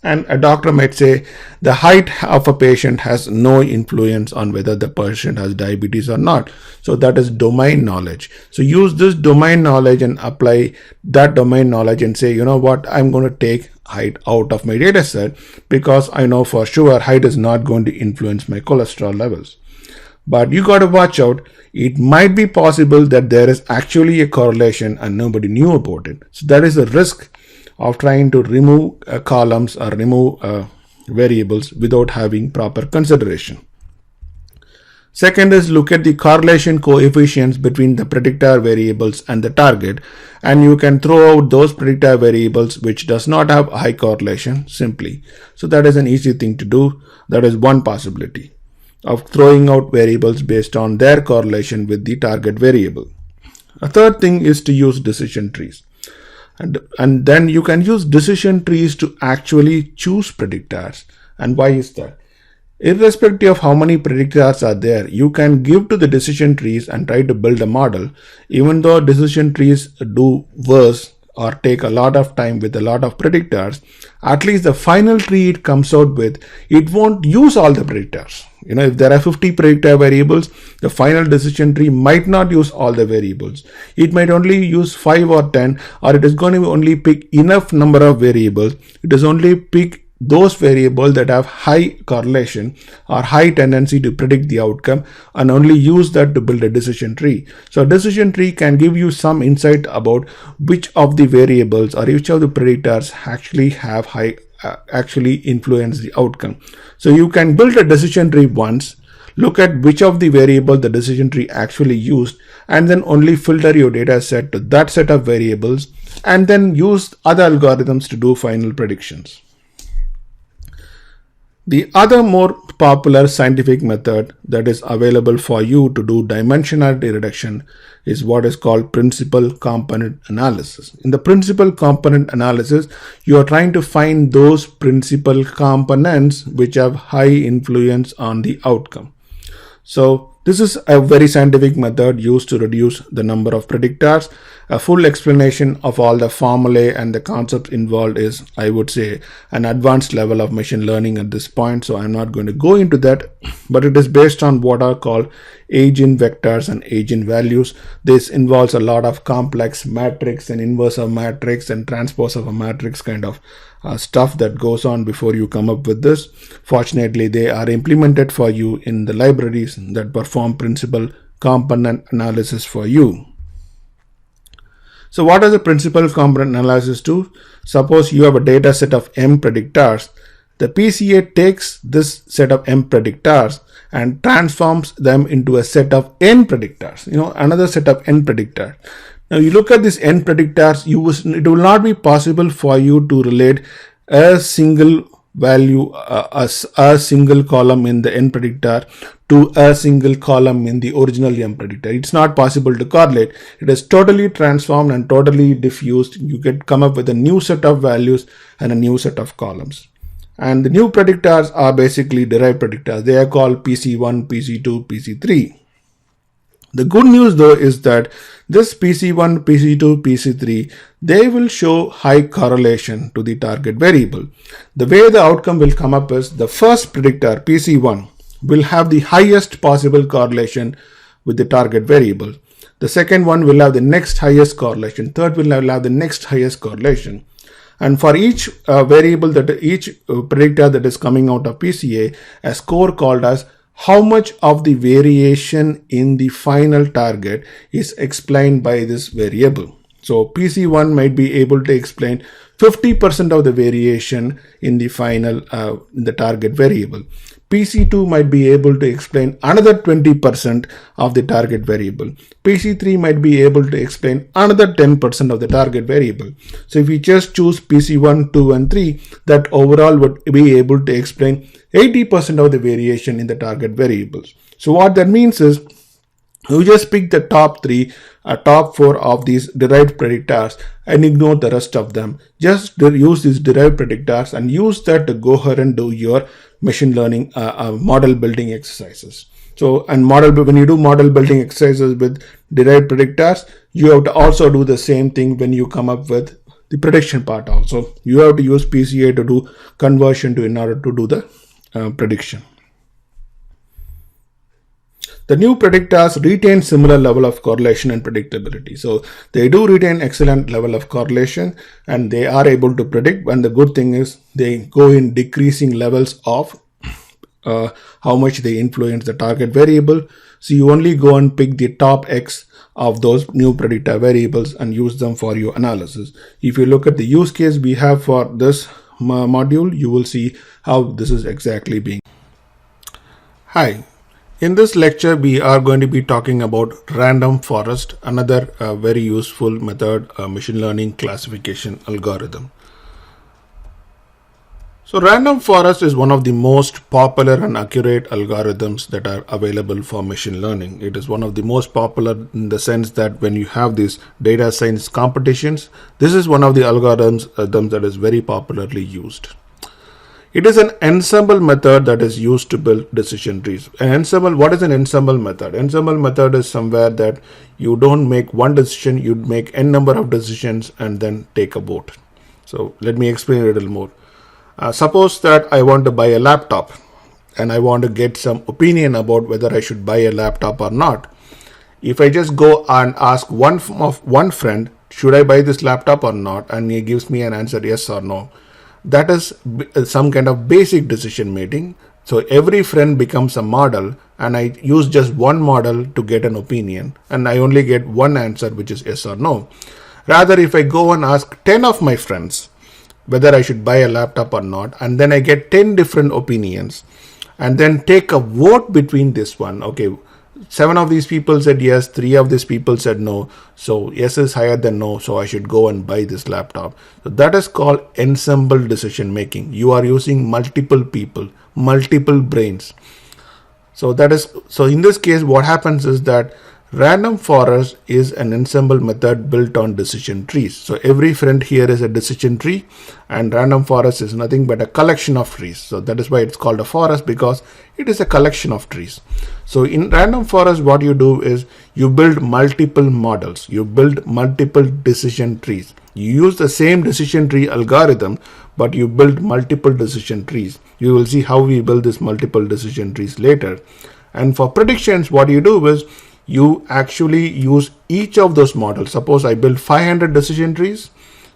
And a doctor might say the height of a patient has no influence on whether the patient has diabetes or not. So that is domain knowledge. So use this domain knowledge and apply that domain knowledge and say, you know what, I'm going to take height out of my data set because I know for sure height is not going to influence my cholesterol levels. But you got to watch out. It might be possible that there is actually a correlation and nobody knew about it. So that is a risk of trying to remove columns or remove variables without having proper consideration. Second is look at the correlation coefficients between the predictor variables and the target, and you can throw out those predictor variables which does not have a high correlation simply. So that is an easy thing to do. That is one possibility of throwing out variables based on their correlation with the target variable. A third thing is to use decision trees. And then you can use decision trees to actually choose predictors. And why is that? Irrespective of how many predictors are there, you can give to the decision trees and try to build a model. Even though decision trees do worse or take a lot of time with a lot of predictors, at least the final tree it comes out with, it won't use all the predictors. If there are 50 predictor variables, the final decision tree might not use all the variables. It might only use 5 or 10, or it is going to only pick enough number of variables. It is only pick those variables that have high correlation or high tendency to predict the outcome, and only use that to build a decision tree. So a decision tree can give you some insight about which of the variables or which of the predictors actually influence the outcome. So you can build a decision tree once, look at which of the variable the decision tree actually used, and then only filter your data set to that set of variables, and then use other algorithms to do final predictions. The other more popular scientific method that is available for you to do dimensionality reduction is what is called principal component analysis. In the principal component analysis, you are trying to find those principal components which have high influence on the outcome. So this is a very scientific method used to reduce the number of predictors. A full explanation of all the formulae and the concepts involved is, I would say, an advanced level of machine learning at this point. So I'm not going to go into that, but it is based on what are called agent vectors and agent values. This involves a lot of complex matrix and inverse of matrix and transpose of a matrix kind of stuff that goes on before you come up with this. Fortunately, they are implemented for you in the libraries that perform principal component analysis for you. So what does a principal component analysis do? Suppose you have a data set of m predictors The PCA takes this set of M predictors and transforms them into a set of N predictors, another set of N predictors. Now you look at these N predictors, it will not be possible for you to relate a single value, a single column in the N predictor to a single column in the original M predictor. It's not possible to correlate. It is totally transformed and totally diffused. You come up with a new set of values and a new set of columns. And the new predictors are basically derived predictors. They are called PC1, PC2, PC3. The good news though is that this PC1, PC2, PC3, they will show high correlation to the target variable. The way the outcome will come up is the first predictor, PC1, will have the highest possible correlation with the target variable. The second one will have the next highest correlation. Third will have the next highest correlation. And for each variable, each predictor that is coming out of PCA, a score called as how much of the variation in the final target is explained by this variable. So PC1 might be able to explain 50% of the variation in the final, in the target variable. PC2 might be able to explain another 20% of the target variable. PC3 might be able to explain another 10% of the target variable. So if we just choose PC1, 2 and 3, that overall would be able to explain 80% of the variation in the target variables. So what that means is you just pick the top 3, top 4 of these derived predictors and ignore the rest of them. Just use these derived predictors and use that to go ahead and do your machine learning model building exercises. So, and when you do model building exercises with derived predictors, you have to also do the same thing when you come up with the prediction part also. You have to use PCA to do conversion in order to do the prediction. The new predictors retain similar level of correlation and predictability. So they do retain excellent level of correlation and they are able to predict. And the good thing is they go in decreasing levels of how much they influence the target variable. So you only go and pick the top X of those new predictor variables and use them for your analysis. If you look at the use case we have for this module, you will see how this is exactly being. Hi. In this lecture, we are going to be talking about random forest, another very useful method, machine learning classification algorithm. So random forest is one of the most popular and accurate algorithms that are available for machine learning. It is one of the most popular in the sense that when you have these data science competitions, this is one of the algorithms that is very popularly used. It is an ensemble method that is used to build decision trees. What is an ensemble method? Ensemble method is somewhere that you don't make one decision, you make n number of decisions and then take a vote. So let me explain a little more. Suppose that I want to buy a laptop and I want to get some opinion about whether I should buy a laptop or not. If I just go and ask one friend, should I buy this laptop or not? And he gives me an answer yes or no. That is some kind of basic decision making. So every friend becomes a model and I use just one model to get an opinion and I only get one answer, which is yes or no. Rather, if I go and ask 10 of my friends whether I should buy a laptop or not, and then I get 10 different opinions and then take a vote between this one. Okay, 7 of these people said yes, 3 of these people said no. So yes is higher than no, so I should go and buy this laptop. So that is called ensemble decision making. You are using multiple people, multiple brains. So in this case, what happens is that random forest is an ensemble method built on decision trees. So every friend here is a decision tree and random forest is nothing but a collection of trees. So that is why it's called a forest, because it is a collection of trees. So in random forest, what you do is you build multiple models. You build multiple decision trees. You use the same decision tree algorithm, but you build multiple decision trees. You will see how we build this multiple decision trees later. And for predictions, what you do is you actually use each of those models. Suppose I build 500 decision trees,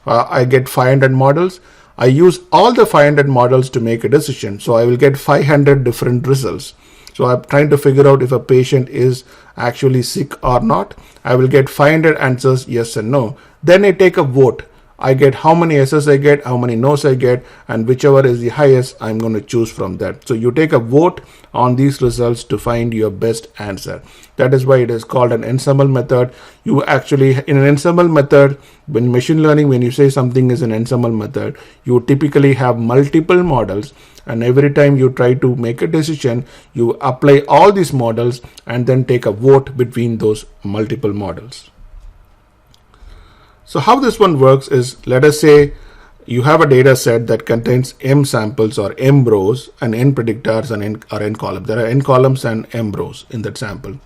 I get 500 models. I use all the 500 models to make a decision. So I will get 500 different results. So I'm trying to figure out if a patient is actually sick or not. I will get 500 answers, yes and no. Then I take a vote I get how many S's I get, how many no's I get, and whichever is the highest, I'm going to choose from that. So you take a vote on these results to find your best answer. That is why it is called an ensemble method. You actually, in an ensemble method, when machine learning, when you say something is an ensemble method, you typically have multiple models, and every time you try to make a decision, you apply all these models and then take a vote between those multiple models. So how this one works is, let us say you have a data set that contains m samples or m rows and n predictors and n columns. There are n columns and m rows in that sample.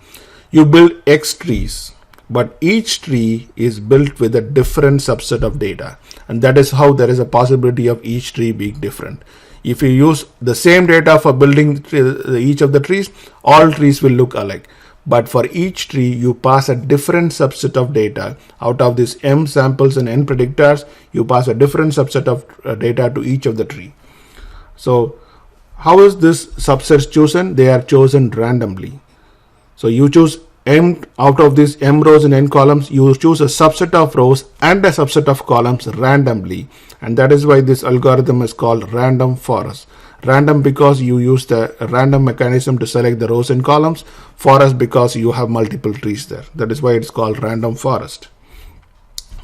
You build x trees, but each tree is built with a different subset of data, and that is how there is a possibility of each tree being different. If you use the same data for building each of the trees, all trees will look alike. But for each tree, you pass a different subset of data. Out of these m samples and n predictors, you pass a different subset of data to each of the tree. So how is this subset chosen? They are chosen randomly. So you choose m out of these m rows and n columns, you choose a subset of rows and a subset of columns randomly. And that is why this algorithm is called random forest. Random because you use the random mechanism to select the rows and columns. Forest because you have multiple trees there. That is why it's called random forest.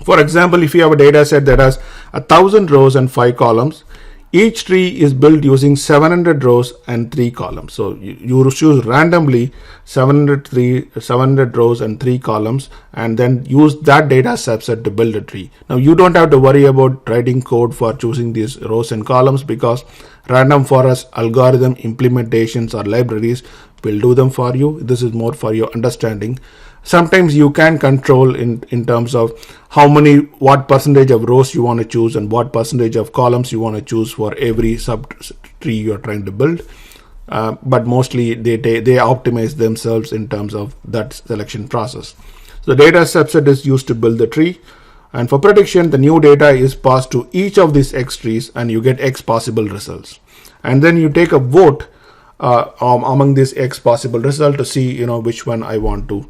For example, if you have a data set that has 1,000 rows and 5 columns, each tree is built using 700 rows and 3 columns. So you choose randomly 700 rows and 3 columns, and then use that data subset to build a tree. Now you don't have to worry about writing code for choosing these rows and columns, because random forest algorithm implementations or libraries will do them for you. This is more for your understanding. Sometimes you can control in terms of what percentage of rows you want to choose and what percentage of columns you want to choose for every sub tree you're trying to build. But mostly they optimize themselves in terms of that selection process. So the data subset is used to build the tree. And for prediction, the new data is passed to each of these x trees and you get x possible results. And then you take a vote among these x possible results to see which one I want to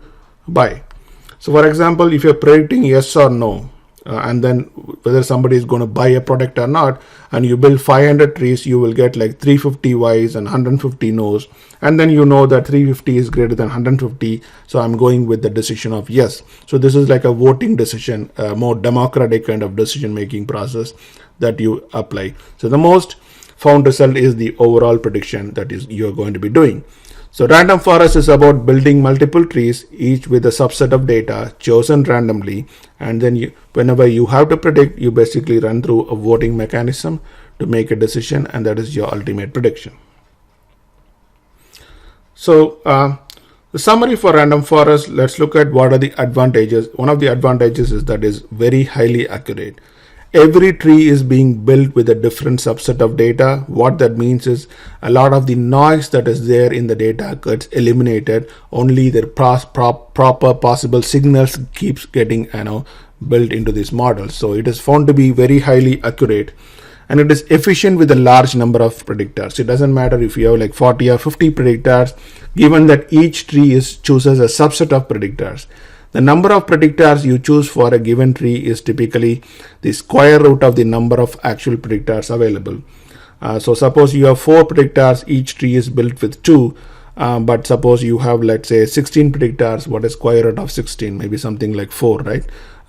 buy. So for example, if you're predicting yes or no, and then whether somebody is going to buy a product or not, and you build 500 trees, you will get like 350 Ys and 150 no's, and then you know that 350 is greater than 150, so I'm going with the decision of yes. So this is like a voting decision, a more democratic kind of decision making process that you apply. So the most found result is the overall prediction that is you're going to be doing. So random forest is about building multiple trees, each with a subset of data chosen randomly, and then whenever you have to predict, you basically run through a voting mechanism to make a decision, and that is your ultimate prediction. So the summary for random forest, let's look at what are the advantages. One of the advantages is that it's very highly accurate. Every tree is being built with a different subset of data. What that means is a lot of the noise that is there in the data gets eliminated. Only the proper possible signals keeps getting built into these models. So it is found to be very highly accurate, and it is efficient with a large number of predictors. It doesn't matter if you have like 40 or 50 predictors, given that each tree chooses a subset of predictors. The number of predictors you choose for a given tree is typically the square root of the number of actual predictors available. So suppose you have 4 predictors, each tree is built with 2, but suppose you have, let's say, 16 predictors. What is square root of 16? Maybe something like 4, right?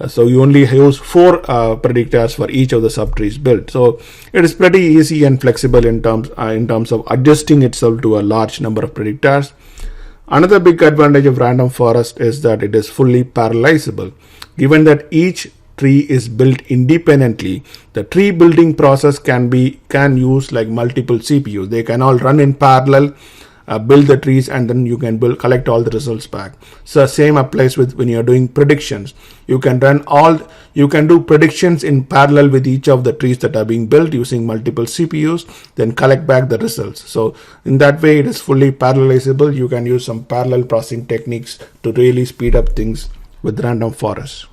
So you only use 4 predictors for each of the subtrees built. So it is pretty easy and flexible in terms of adjusting itself to a large number of predictors. Another big advantage of random forest is that it is fully parallelizable. Given that each tree is built independently, the tree building process can use like multiple CPUs. They can all run in parallel, build the trees, and then you can collect all the results back. So same applies with when you're doing predictions. You can do predictions in parallel with each of the trees that are being built using multiple CPUs, then collect back the results. So in that way, it is fully parallelizable. You can use some parallel processing techniques to really speed up things with random forest.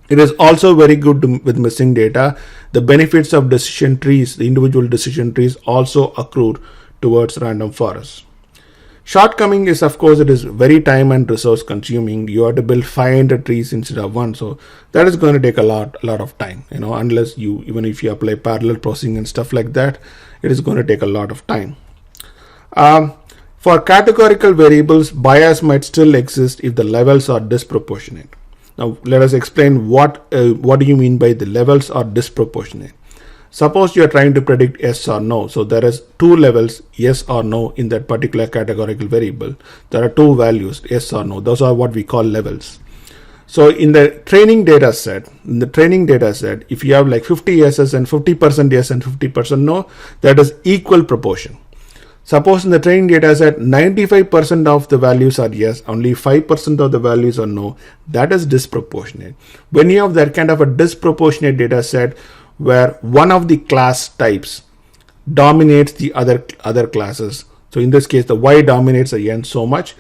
It is also very good with missing data. The benefits of decision trees, the individual decision trees, also accrue towards random forest. Shortcoming is, of course, it is very time and resource consuming. You have to build 500 trees instead of one, so that is going to take a lot of time. Unless you, even if you apply parallel processing and stuff like that, it is going to take a lot of time. For categorical variables, bias might still exist if the levels are disproportionate. Now, let us explain what do you mean by the levels are disproportionate. Suppose you are trying to predict yes or no. So there is two levels, yes or no, in that particular categorical variable. There are two values, yes or no. Those are what we call levels. So in the training data set, if you have like 50 yeses and 50% yes and 50% no, that is equal proportion. Suppose in the training data set, 95% of the values are yes, only 5% of the values are no, that is disproportionate. When you have that kind of a disproportionate data set where one of the class types dominates the other classes, so in this case, the Y dominates the N so much,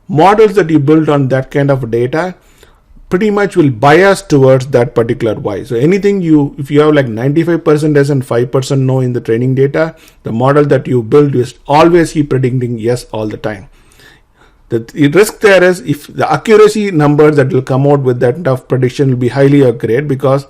models that you build on that kind of data pretty much will bias towards that particular Y. So anything if you have like 95% yes and 5% no in the training data, the model that you build is always keep predicting yes all the time. The risk there is if the accuracy numbers that will come out with that kind of prediction will be highly accurate, because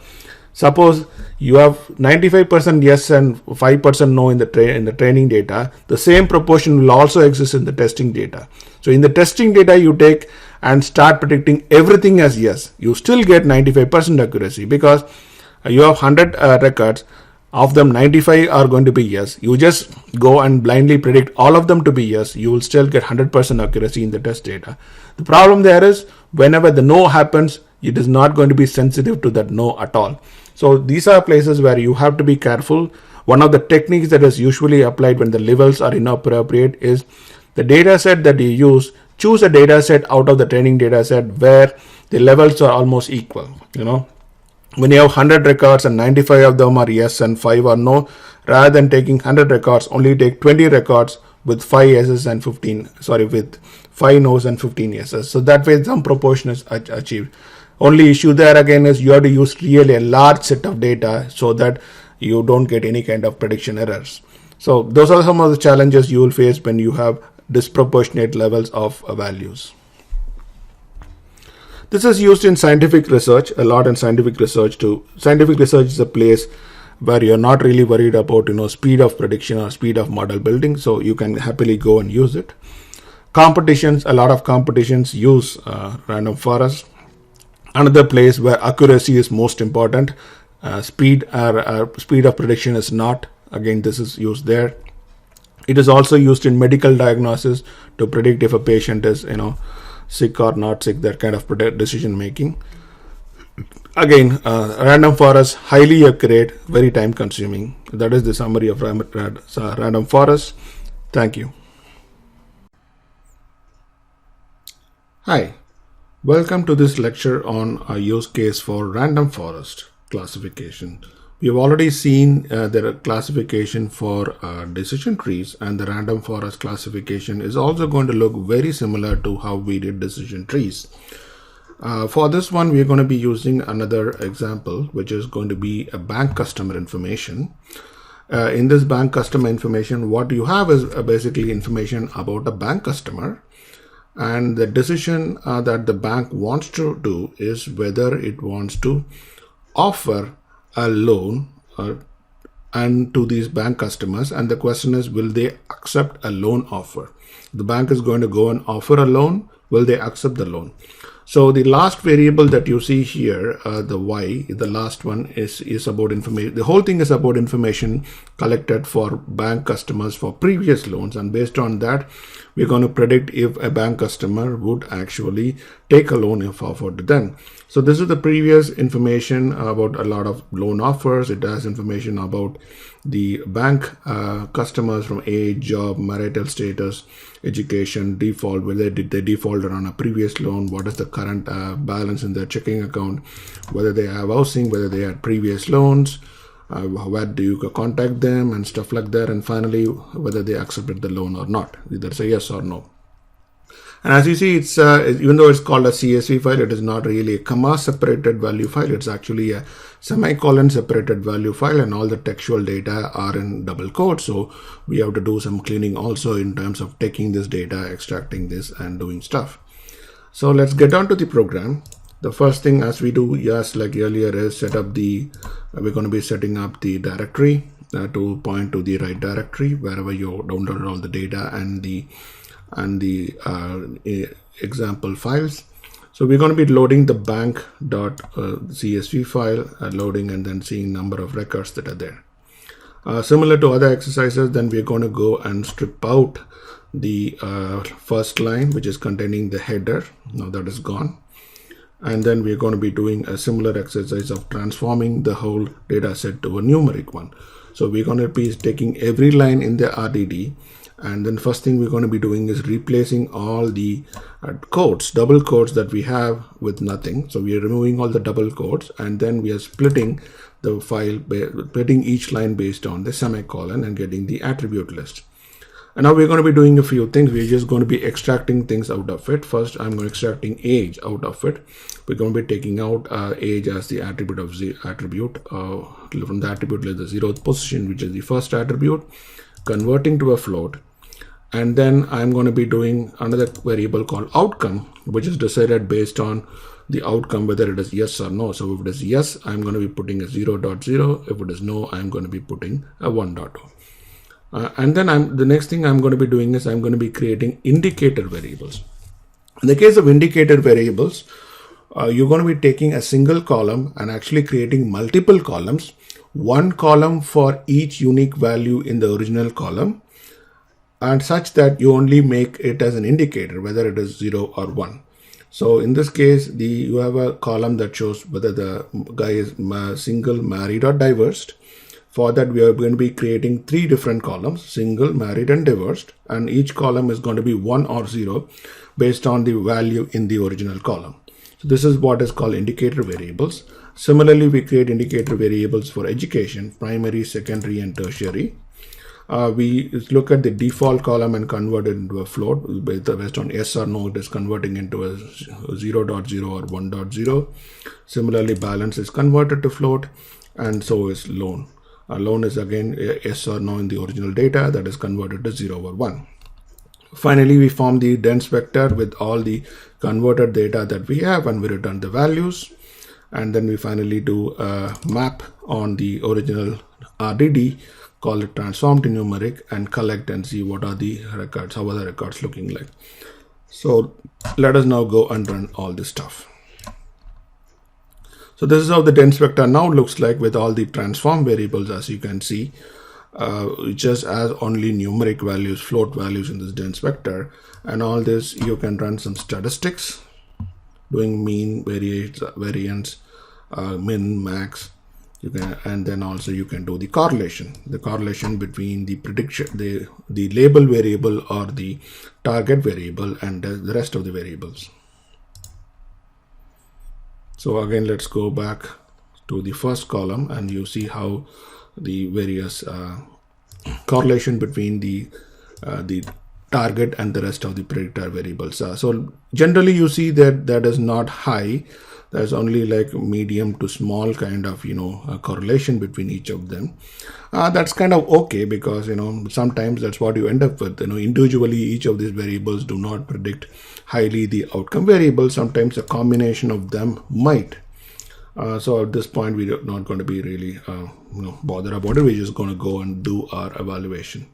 suppose you have 95% yes and 5% no in the training data, the same proportion will also exist in the testing data. So in the testing data, you take and start predicting everything as yes, you still get 95% accuracy, because you have 100 records, of them 95 are going to be yes. You just go and blindly predict all of them to be yes, you will still get 100% accuracy in the test data. The problem there is whenever the no happens, it is not going to be sensitive to that no at all. So these are places where you have to be careful. One of the techniques that is usually applied when the levels are inappropriate is the data set that you use, choose a data set out of the training data set where the levels are almost equal. When you have 100 records and 95 of them are yes and 5 are no, rather than taking 100 records, only take 20 records with 5 yeses and with 5 no's and 15 yeses. So that way some proportion is achieved. Only issue there again is you have to use really a large set of data so that you don't get any kind of prediction errors. So those are some of the challenges you will face when you have disproportionate levels of values. This is used in scientific research, a lot in scientific research too. Scientific research is a place where you're not really worried about speed of prediction or speed of model building, so you can happily go and use it. Competitions, a lot of competitions use random forest. Another place where accuracy is most important, speed of prediction is not. Again, this is used there. It is also used in medical diagnosis to predict if a patient is sick or not sick, that kind of decision making. Again, random forest, highly accurate, very time consuming. That is the summary of random forest. Thank you. Hi. Welcome to this lecture on a use case for random forest classification. We have already seen the classification for decision trees, and the random forest classification is also going to look very similar to how we did decision trees. For this one, we are going to be using another example, which is going to be a bank customer information. In this bank customer information, what you have is basically information about a bank customer. And the decision that the bank wants to do is whether it wants to offer a loan and to these bank customers. And the question is, will they accept a loan offer? The bank is going to go and offer a loan. Will they accept the loan? So the last variable that you see here, the Y, the last one is about information. The whole thing is about information collected for bank customers for previous loans. And based on that, we're going to predict if a bank customer would actually take a loan if offered to them. So this is the previous information about a lot of loan offers. It has information about the bank customers from age, job, marital status, education, default, whether did they defaulted on a previous loan, what is the current balance in their checking account, whether they have housing, whether they had previous loans, where do you contact them and stuff like that, and finally whether they accepted the loan or not, either say yes or no. And as you see, it's even though it's called a CSV file, it is not really a comma separated value file. It's actually a semicolon separated value file, and all the textual data are in double quotes. So we have to do some cleaning also in terms of taking this data, extracting this, and doing stuff. So let's get on to the program. The first thing as we do, yes, like earlier, is set up the, we're going to be setting up the directory to point to the right directory wherever you downloaded all the data and the example files. So we're going to be loading the bank.csv file, loading and then seeing number of records that are there. Similar to other exercises, then we're going to go and strip out the first line, which is containing the header. Now that is gone. And then we're going to be doing a similar exercise of transforming the whole data set to a numeric one. So we're going to be taking every line in the RDD, and then first thing we're going to be doing is replacing all the quotes, double quotes that we have with nothing. So we are removing all the double quotes, and then we are splitting the file, splitting each line based on the semicolon and getting the attribute list. And now we're going to be doing a few things. We're just going to be extracting things out of it. First, I'm going to extracting age out of it. We're going to be taking out age as the attribute of the attribute from the attribute list, the 0th position, which is the first attribute, converting to a float. And then I'm going to be doing another variable called outcome, which is decided based on the outcome, whether it is yes or no. So if it is yes, I'm going to be putting a 0.0. If it is no, I'm going to be putting a 1.0. And then the next thing I'm going to be doing is I'm going to be creating indicator variables. In the case of indicator variables, you're going to be taking a single column and actually creating multiple columns, one column for each unique value in the original column, and such that you only make it as an indicator, whether it is 0 or 1. So in this case, you have a column that shows whether the guy is single, married, or divorced. For that, we are going to be creating 3 different columns, single, married, and divorced. And each column is going to be 1 or 0 based on the value in the original column. So this is what is called indicator variables. Similarly, we create indicator variables for education, primary, secondary, and tertiary. We look at the default column and convert it into a float. Based on yes or no, it is converting into a 0.0 or 1.0. Similarly, balance is converted to float, and so is loan. Loan is again yes or no in the original data, that is converted to 0 or 1. Finally, we form the dense vector with all the converted data that we have, and we return the values. And then we finally do a map on the original RDD, call it transform to numeric, and collect and see what are the records, how are the records looking like. So let us now go and run all this stuff. So this is how the dense vector now looks like with all the transform variables. As you can see, it just has only numeric values, float values in this dense vector. And all this, you can run some statistics, doing mean, variance, min, max. You can, and then also you can do the correlation between the prediction, the label variable or the target variable and the rest of the variables. So again, let's go back to the first column, and you see how the various correlation between the target and the rest of the predictor variables are. So generally you see that that is not high. There's only like medium to small kind of, a correlation between each of them. That's kind of okay, because, sometimes that's what you end up with. Individually, each of these variables do not predict highly the outcome variable. Sometimes a combination of them might. So at this point, we're not going to be really, bother about it. We're just going to go and do our evaluation.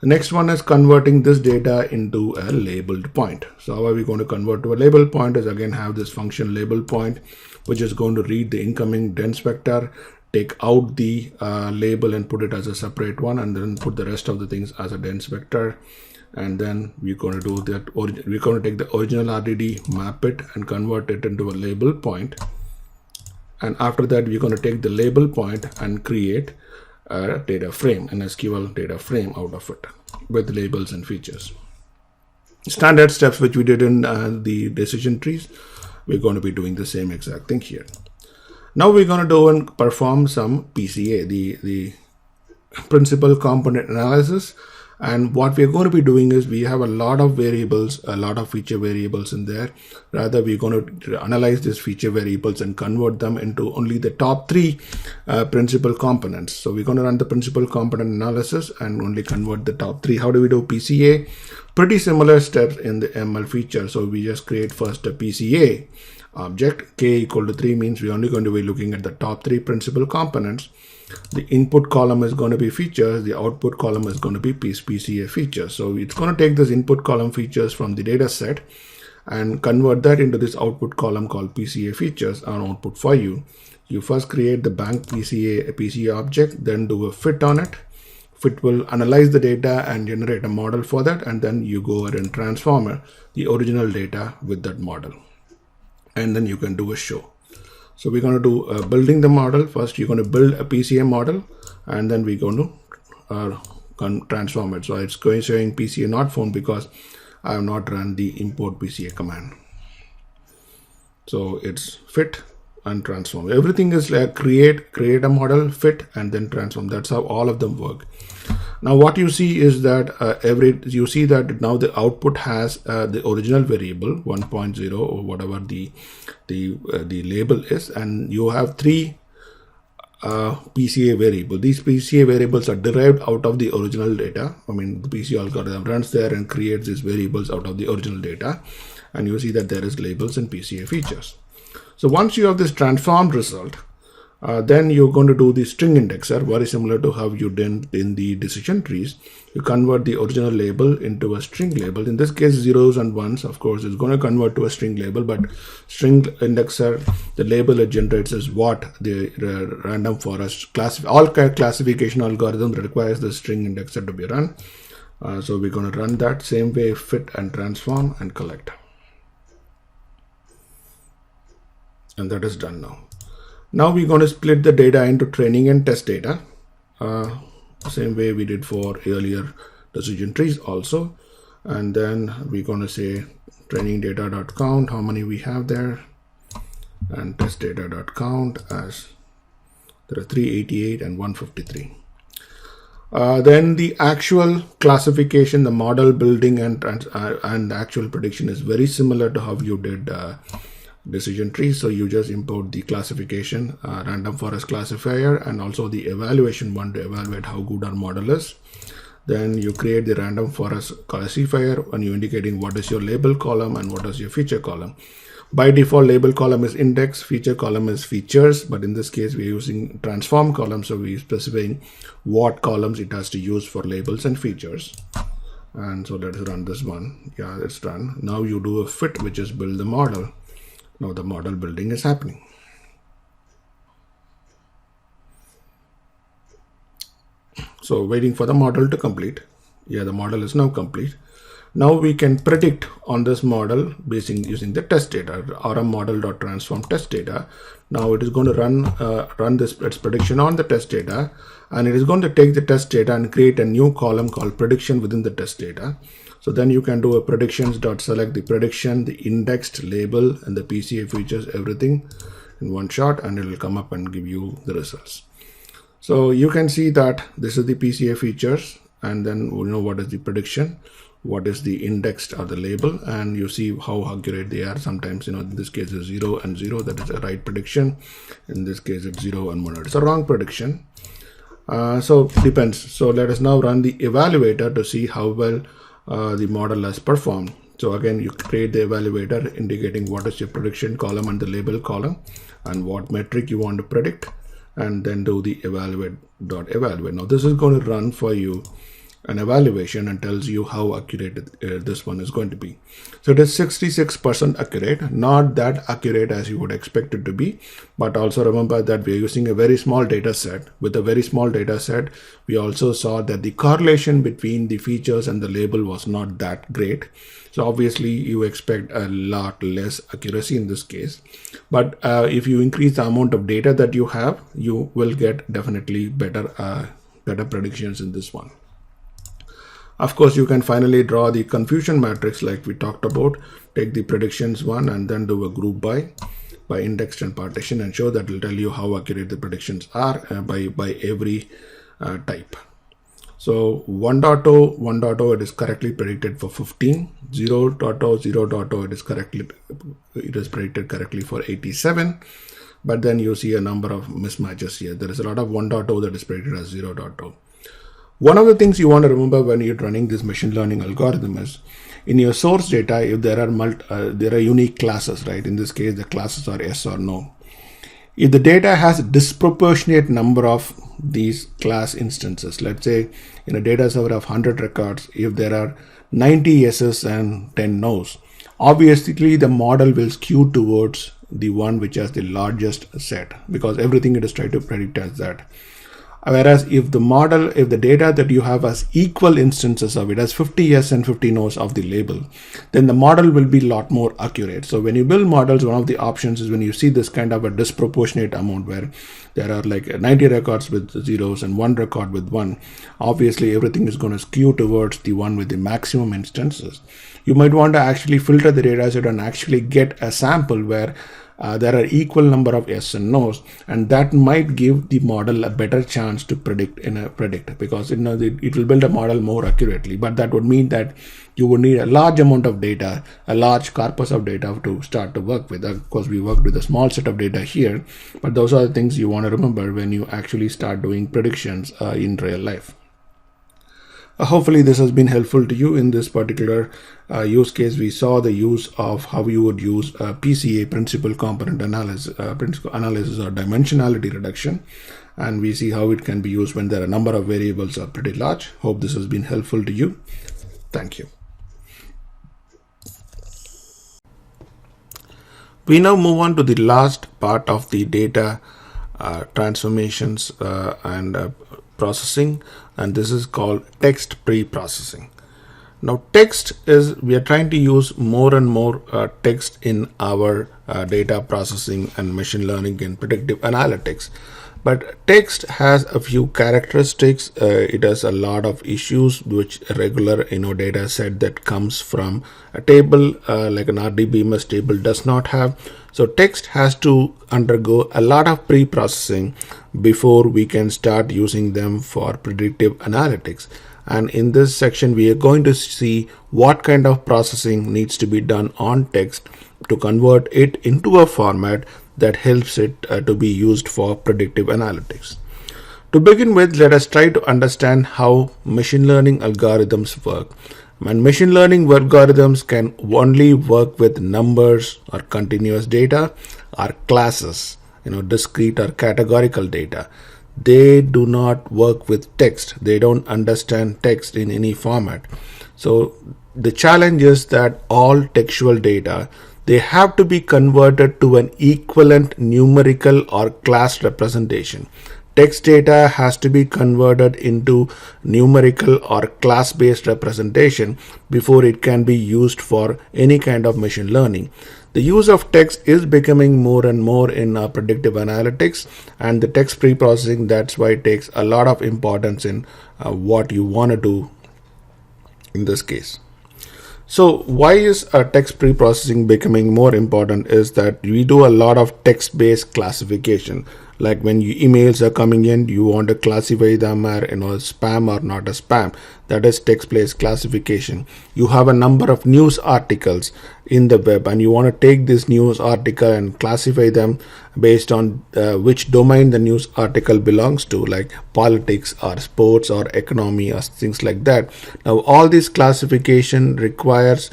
The next one is converting this data into a labeled point. So how are we going to convert to a label point is again have this function label point, which is going to read the incoming dense vector, take out the label and put it as a separate one, and then put the rest of the things as a dense vector. And then we're going to do that. We're going to take the original RDD, map it, and convert it into a label point. And after that, we're going to take the label point and create a data frame, an SQL data frame out of it with labels and features. Standard steps which we did in the decision trees, we're going to be doing the same exact thing here. Now we're going to do and perform some PCA, the principal component analysis, And what we're going to be doing is we have a lot of variables, a lot of feature variables in there. Rather, we're going to analyze these feature variables and convert them into only the top 3 principal components. So we're going to run the principal component analysis and only convert the top 3. How do we do PCA? Pretty similar steps in the ML feature. So we just create first a PCA object. K equal to 3 means we're only going to be looking at the top 3 principal components. The input column is going to be features. The output column is going to be PCA features. So it's going to take this input column features from the data set and convert that into this output column called PCA features and output for you. You first create the bank PCA object, then do a fit on it. Fit will analyze the data and generate a model for that, and then you go ahead and transform the original data with that model. And then you can do a show. So we're going to do building the model. First, you're going to build a PCA model, and then we're going to transform it. So it's showing PCA not found because I have not run the import PCA command. So it's fit and transform. Everything is like create a model, fit, and then transform. That's how all of them work. Now what you see is that you see that now the output has the original variable 1.0 or whatever the label is, and you have 3 PCA variables. These PCA variables are derived out of the original data. I mean, the PCA algorithm runs there and creates these variables out of the original data, and you see that there is labels and PCA features. So once you have this transformed result, then you're going to do the string indexer, very similar to how you did in the decision trees. You convert the original label into a string label. In this case, zeros and ones, of course, is going to convert to a string label, but string indexer, the label it generates is what the random forest all classification algorithm requires the string indexer to be run. So we're going to run that same way, fit and transform and collect. And that is done now. Now we're going to split the data into training and test data, same way we did for earlier decision trees also. And then we're going to say training data.count, how many we have there, and test data.count as there are 388 and 153. Then the actual classification, the model building and the actual prediction is very similar to how you did decision tree. So you just import the classification, random forest classifier, and also the evaluation one to evaluate how good our model is. Then you create the random forest classifier and you're indicating what is your label column and what is your feature column. By default, label column is index, feature column is features, but in this case we're using transform column, so we're specifying what columns it has to use for labels and features. And so let's run this one. Yeah, it's done. Now you do a fit, which is build the model. Now the model building is happening. So waiting for the model to complete. Yeah, the model is now complete. Now we can predict on this model using the test data, rmmodel.transform test data. Now it is going to run its prediction on the test data, and it is going to take the test data and create a new column called prediction within the test data. So then you can do a predictions.select the prediction, the indexed label, and the PCA features, everything in one shot, and it will come up and give you the results. So you can see that this is the PCA features, and then we know what is the prediction, what is the indexed or the label, and you see how accurate they are. Sometimes, in this case it's 0 and 0, that is a right prediction. In this case it's 0 and 1, it's a wrong prediction. So depends. So let us now run the evaluator to see how well the model has performed. So again, you create the evaluator indicating what is your prediction column and the label column and what metric you want to predict, and then do the evaluate.evaluate. Now this is going to run for you an evaluation and tells you how accurate this one is going to be. So it is 66% accurate, not that accurate as you would expect it to be, but also remember that we are using a very small data set. With a very small data set, we also saw that the correlation between the features and the label was not that great. So obviously you expect a lot less accuracy in this case, but if you increase the amount of data that you have, you will get definitely better predictions in this one. Of course, you can finally draw the confusion matrix like we talked about. Take the predictions one and then do a group by indexed and partition, and show that will tell you how accurate the predictions are by every type. So 1.0, it is correctly predicted for 15. 0.0, it is predicted correctly for 87. But then you see a number of mismatches here. There is a lot of 1.0 that is predicted as 0.0. One of the things you want to remember when you're running this machine learning algorithm is in your source data, if there are unique classes, right? In this case, the classes are yes or no. If the data has a disproportionate number of these class instances, let's say in a data set of 100 records, if there are 90 yeses and 10 nos, obviously the model will skew towards the one which has the largest set, because everything it is trying to predict as that. Whereas if the data that you have as equal instances of it, as 50 yes and 50 no's of the label, then the model will be a lot more accurate. So when you build models, one of the options is when you see this kind of a disproportionate amount where there are like 90 records with zeros and one record with one, obviously everything is going to skew towards the one with the maximum instances. You might want to actually filter the data set and actually get a sample where there are equal number of yes and no's, and that might give the model a better chance to predict because it will build a model more accurately. But that would mean that you would need a large amount of data, a large corpus of data to start to work with. Of course, we worked with a small set of data here, but those are the things you want to remember when you actually start doing predictions in real life. Hopefully this has been helpful to you. In this particular use case, we saw the use of how you would use PCA, principal component analysis or dimensionality reduction, and we see how it can be used when there are a number of variables are pretty large. Hope this has been helpful to you. Thank you. We now move on to the last part of the data transformations and processing, and this is called text pre-processing. Now we are trying to use more and more text in our data processing and machine learning and predictive analytics. But text has a few characteristics. It has a lot of issues which a regular data set that comes from a table like an RDBMS table does not have. So text has to undergo a lot of pre-processing before we can start using them for predictive analytics. And in this section, we are going to see what kind of processing needs to be done on text to convert it into a format that helps it to be used for predictive analytics. To begin with, let us try to understand how machine learning algorithms work. And machine learning algorithms can only work with numbers or continuous data or classes, discrete or categorical data. They do not work with text. They don't understand text in any format. So the challenge is that all textual data, they have to be converted to an equivalent numerical or class representation. Text data has to be converted into numerical or class-based representation before it can be used for any kind of machine learning. The use of text is becoming more and more in predictive analytics, and the text pre-processing, that's why it takes a lot of importance in what you want to do in this case. So why is text pre-processing becoming more important is that we do a lot of text-based classification. Like when emails are coming in, you want to classify them as spam or not a spam. That is text-based classification. You have a number of news articles in the web, and you want to take this news article and classify them based on which domain the news article belongs to, like politics or sports or economy or things like that. Now, all this classification requires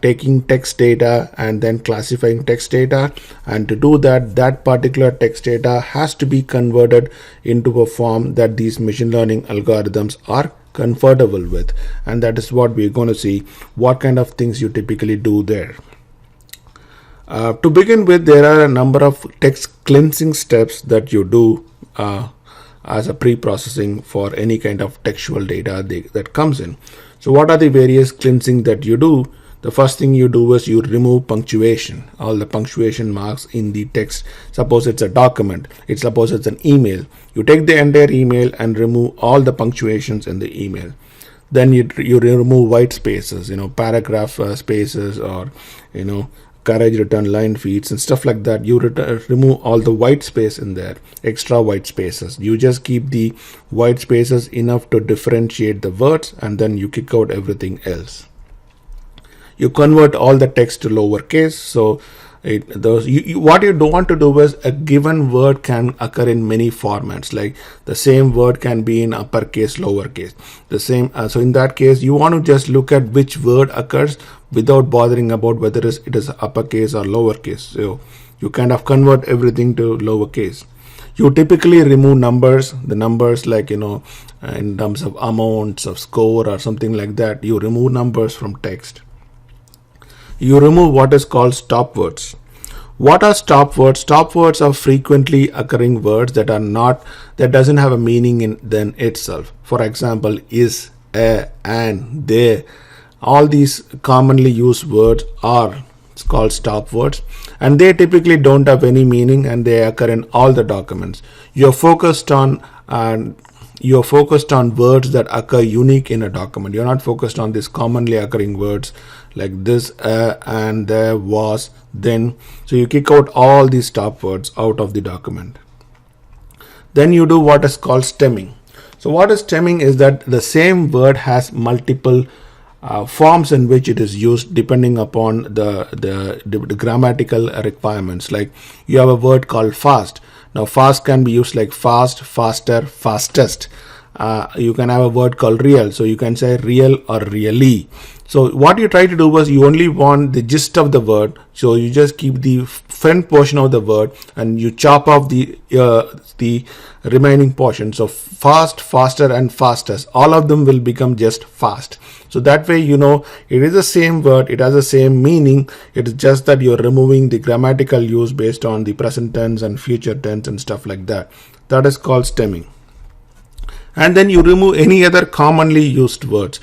taking text data and then classifying text data, and to do that particular text data has to be converted into a form that these machine learning algorithms are comfortable with, and that is what we're going to see what kind of things you typically do there. To begin with, there are a number of text cleansing steps that you do as a pre-processing for any kind of textual data that comes in. So what are the various cleansing that you do? The first thing you do is you remove punctuation, all the punctuation marks in the text. Suppose it's a document, suppose it's an email. You take the entire email and remove all the punctuations in the email. Then you remove white spaces, paragraph spaces or, courage return line feeds and stuff like that, you remove all the white space in there, extra white spaces. You just keep the white spaces enough to differentiate the words, and then you kick out everything else. You convert all the text to lowercase. So what you don't want to do is a given word can occur in many formats. Like the same word can be in uppercase, lowercase. The same. So in that case, you want to just look at which word occurs without bothering about whether it is uppercase or lowercase. So you kind of convert everything to lowercase. You typically remove numbers, the numbers like, in terms of amounts of score or something like that. You remove numbers from text. You remove what is called stop words. What are stop words? Stop words are frequently occurring words that doesn't have a meaning in them itself. For example, is, a, and, they. All these commonly used words are called stop words, and they typically don't have any meaning, and they occur in all the documents. You're focused on words that occur unique in a document. You're not focused on these commonly occurring words like this, and, there, was, then. So you kick out all these stop words out of the document. Then you do what is called stemming. So what is stemming is that the same word has multiple forms in which it is used depending upon the grammatical requirements. Like you have a word called fast. Now fast can be used like fast, faster, fastest. You can have a word called real, so you can say real or really. So what you try to do was you only want the gist of the word, so you just keep the front portion of the word and you chop off the remaining portion. So fast, faster, and fastest, all of them will become just fast. So that way it is the same word, it has the same meaning. It is just that you're removing the grammatical use based on the present tense and future tense and stuff like that. That is called stemming. And then you remove any other commonly used words.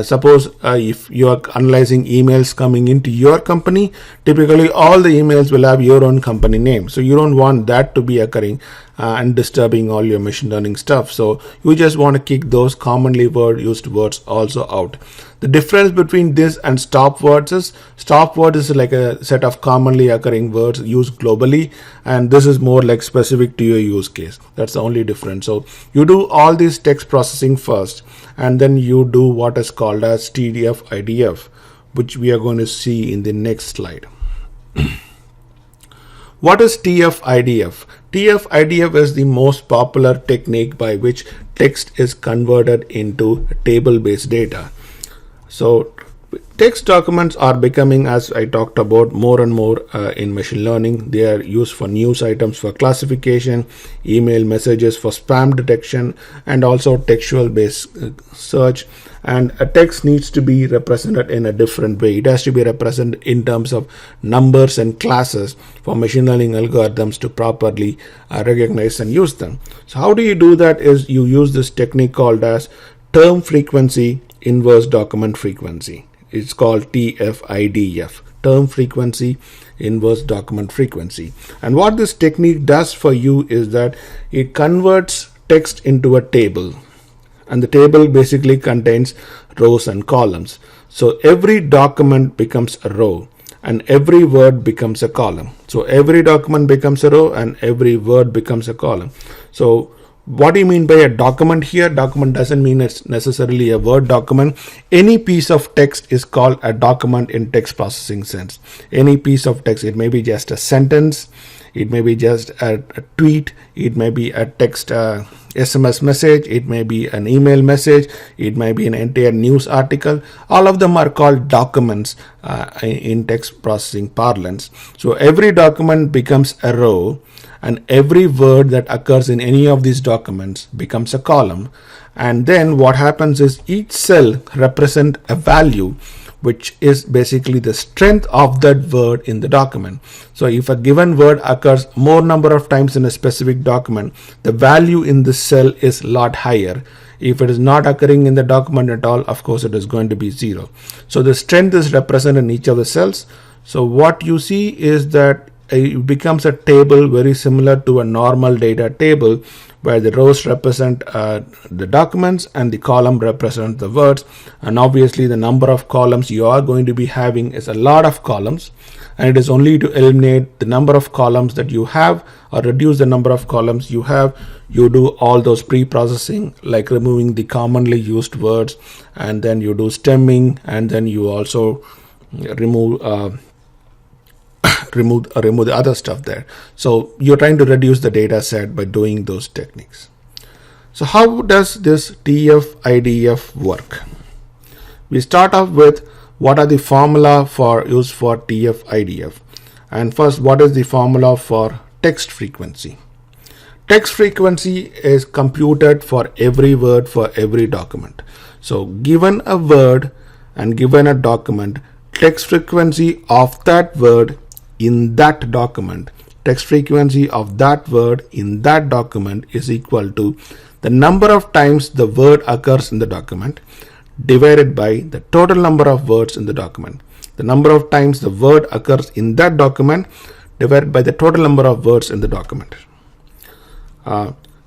Suppose if you are analyzing emails coming into your company, typically all the emails will have your own company name. So you don't want that to be occurring and disturbing all your machine learning stuff. So you just want to kick those commonly used words also out. The difference between this and stop words is like a set of commonly occurring words used globally, and this is more like specific to your use case. That's the only difference. So you do all this text processing first, and then you do what is called as TF-IDF, which we are going to see in the next slide. What is TF-IDF? TF-IDF is the most popular technique by which text is converted into table-based data. So text documents are becoming, as I talked about, more and more in machine learning. They are used for news items for classification, email messages for spam detection, and also textual based search. And a text needs to be represented in a different way. It has to be represented in terms of numbers and classes for machine learning algorithms to properly recognize and use them. So how do you do that is you use this technique called as term frequency inverse document frequency. It's called TF-IDF, term frequency inverse document frequency. And what this technique does for you is that it converts text into a table, and the table basically contains rows and columns. So every document becomes a row and every word becomes a column. So every document becomes a row and every word becomes a column. So what do you mean by a document here? Document doesn't mean it's necessarily a Word document. Any piece of text is called a document in text processing sense. Any piece of text, it may be just a sentence, it may be just a tweet, it may be a text SMS message, it may be an email message, it may be an entire news article. All of them are called documents in text processing parlance. So every document becomes a row, and every word that occurs in any of these documents becomes a column. And then what happens is each cell represents a value, which is basically the strength of that word in the document. So if a given word occurs more number of times in a specific document, the value in this cell is a lot higher. If it is not occurring in the document at all, of course it is going to be 0. So the strength is represented in each of the cells. So what you see is that it becomes a table very similar to a normal data table, where the rows represent the documents and the column represent the words. And obviously the number of columns you are going to be having is a lot of columns, and it is only to eliminate the number of columns that you have or reduce the number of columns you have. You do all those pre-processing, like removing the commonly used words, and then you do stemming, and then you also remove the other stuff there. So you're trying to reduce the data set by doing those techniques. So how does this TF-IDF work? We start off with what are the formula for use for TF-IDF. And first, what is the formula for text frequency? Text frequency is computed for every word for every document. So given a word and given a document, text frequency of that word in that document, text frequency of that word in that document is equal to the number of times the word occurs in the document divided by the total number of words in the document. The number of times the word occurs in that document divided by the total number of words in the document.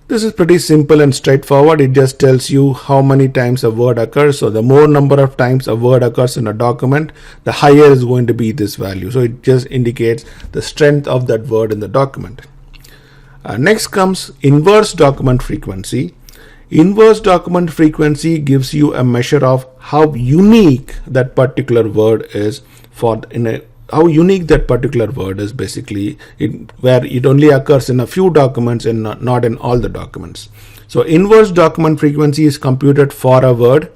This is pretty simple and straightforward. It just tells you how many times a word occurs. So the more number of times a word occurs in a document, the higher is going to be this value. So it just indicates the strength of that word in the document. Next comes inverse document frequency. Inverse document frequency gives you a measure of how unique that particular word is how unique that particular word is, basically, where it only occurs in a few documents and not in all the documents. So inverse document frequency is computed for a word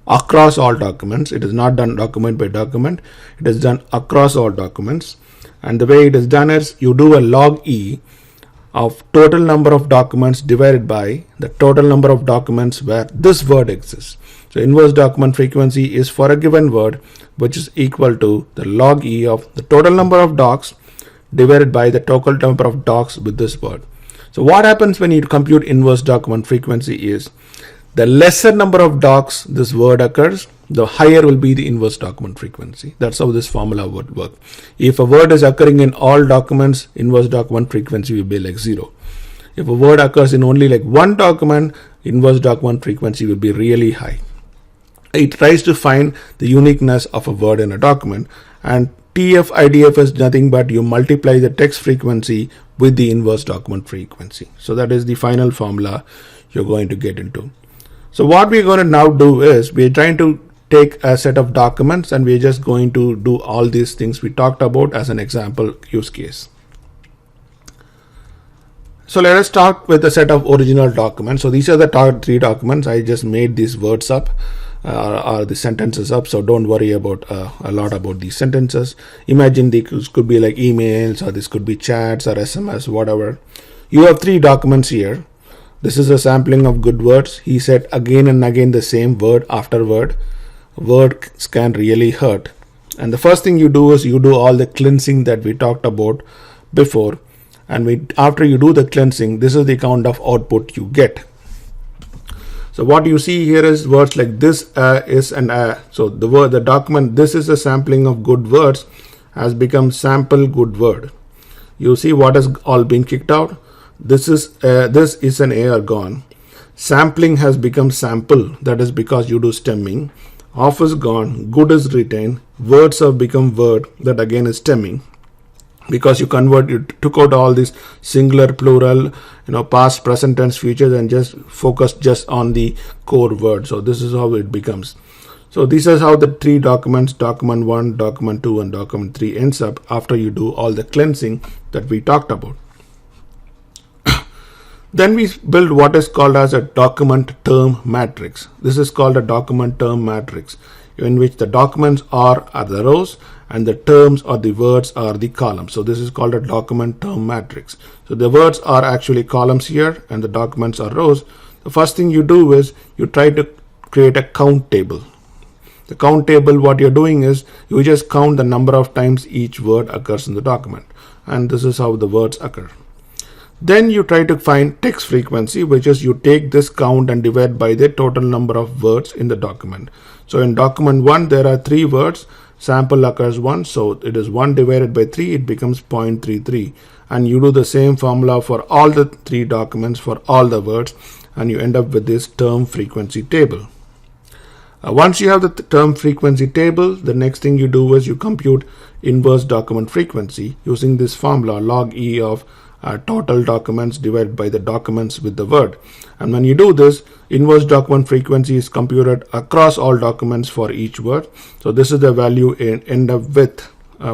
across all documents. It is not done document by document. It is done across all documents. And the way it is done is you do a log E of total number of documents divided by the total number of documents where this word exists. So inverse document frequency is for a given word, which is equal to the log E of the total number of docs divided by the total number of docs with this word. So what happens when you compute inverse document frequency is the lesser number of docs this word occurs, the higher will be the inverse document frequency. That's how this formula would work. If a word is occurring in all documents, inverse document frequency will be like 0. If a word occurs in only like one document, inverse document frequency will be really high. It tries to find the uniqueness of a word in a document, and TF-IDF is nothing but you multiply the text frequency with the inverse document frequency. So that is the final formula you're going to get into. So what we're going to now do is we're trying to take a set of documents and we're just going to do all these things we talked about as an example use case. So let us start with a set of original documents. So these are the 3 documents. I just made these words up or the sentences up, so don't worry about a lot about these sentences. Imagine these could be like emails, or this could be chats or SMS, whatever. You have 3 documents here. This is a sampling of good words. He said again and again the same word after word. Words can really hurt. And the first thing you do is you do all the cleansing that we talked about before. And after you do the cleansing, this is the kind of output you get. So what you see here is words like this, is, and so the document, this is a sampling of good words, has become sample good word. You see what has all been kicked out. This is an error gone. Sampling has become sample. That is because you do stemming. Off is gone. Good is retained. Words have become word. That again is stemming. Because you took out all these singular, plural, past, present tense, futures, and just focused just on the core word. So this is how it becomes. So this is how the 3 documents, document 1, document 2, and document 3 ends up after you do all the cleansing that we talked about. Then we build what is called as a document term matrix. This is called a document term matrix, in which the documents are the rows and the terms or the words are the columns. So this is called a document term matrix. So the words are actually columns here and the documents are rows. The first thing you do is you try to create a count table. The count table, what you're doing is you just count the number of times each word occurs in the document, and this is how the words occur. Then you try to find text frequency, which is you take this count and divide by the total number of words in the document. So in document 1 there are 3 words, sample occurs once, so it is 1 divided by 3, it becomes 0.33. And you do the same formula for all the 3 documents for all the words, and you end up with this term frequency table. Once you have the term frequency table, the next thing you do is you compute inverse document frequency using this formula log E of total documents divided by the documents with the word. And when you do this, inverse document frequency is computed across all documents for each word. So this is the value you end up with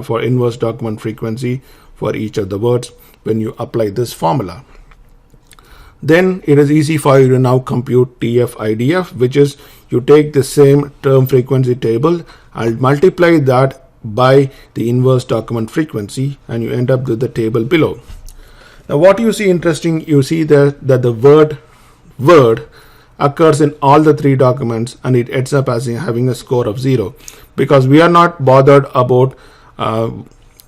for inverse document frequency for each of the words when you apply this formula. Then it is easy for you to now compute TF-IDF, which is you take the same term frequency table and multiply that by the inverse document frequency, and you end up with the table below. Now what you see interesting, you see that the word occurs in all the 3 documents, and it ends up as having a score of 0, because we are not bothered about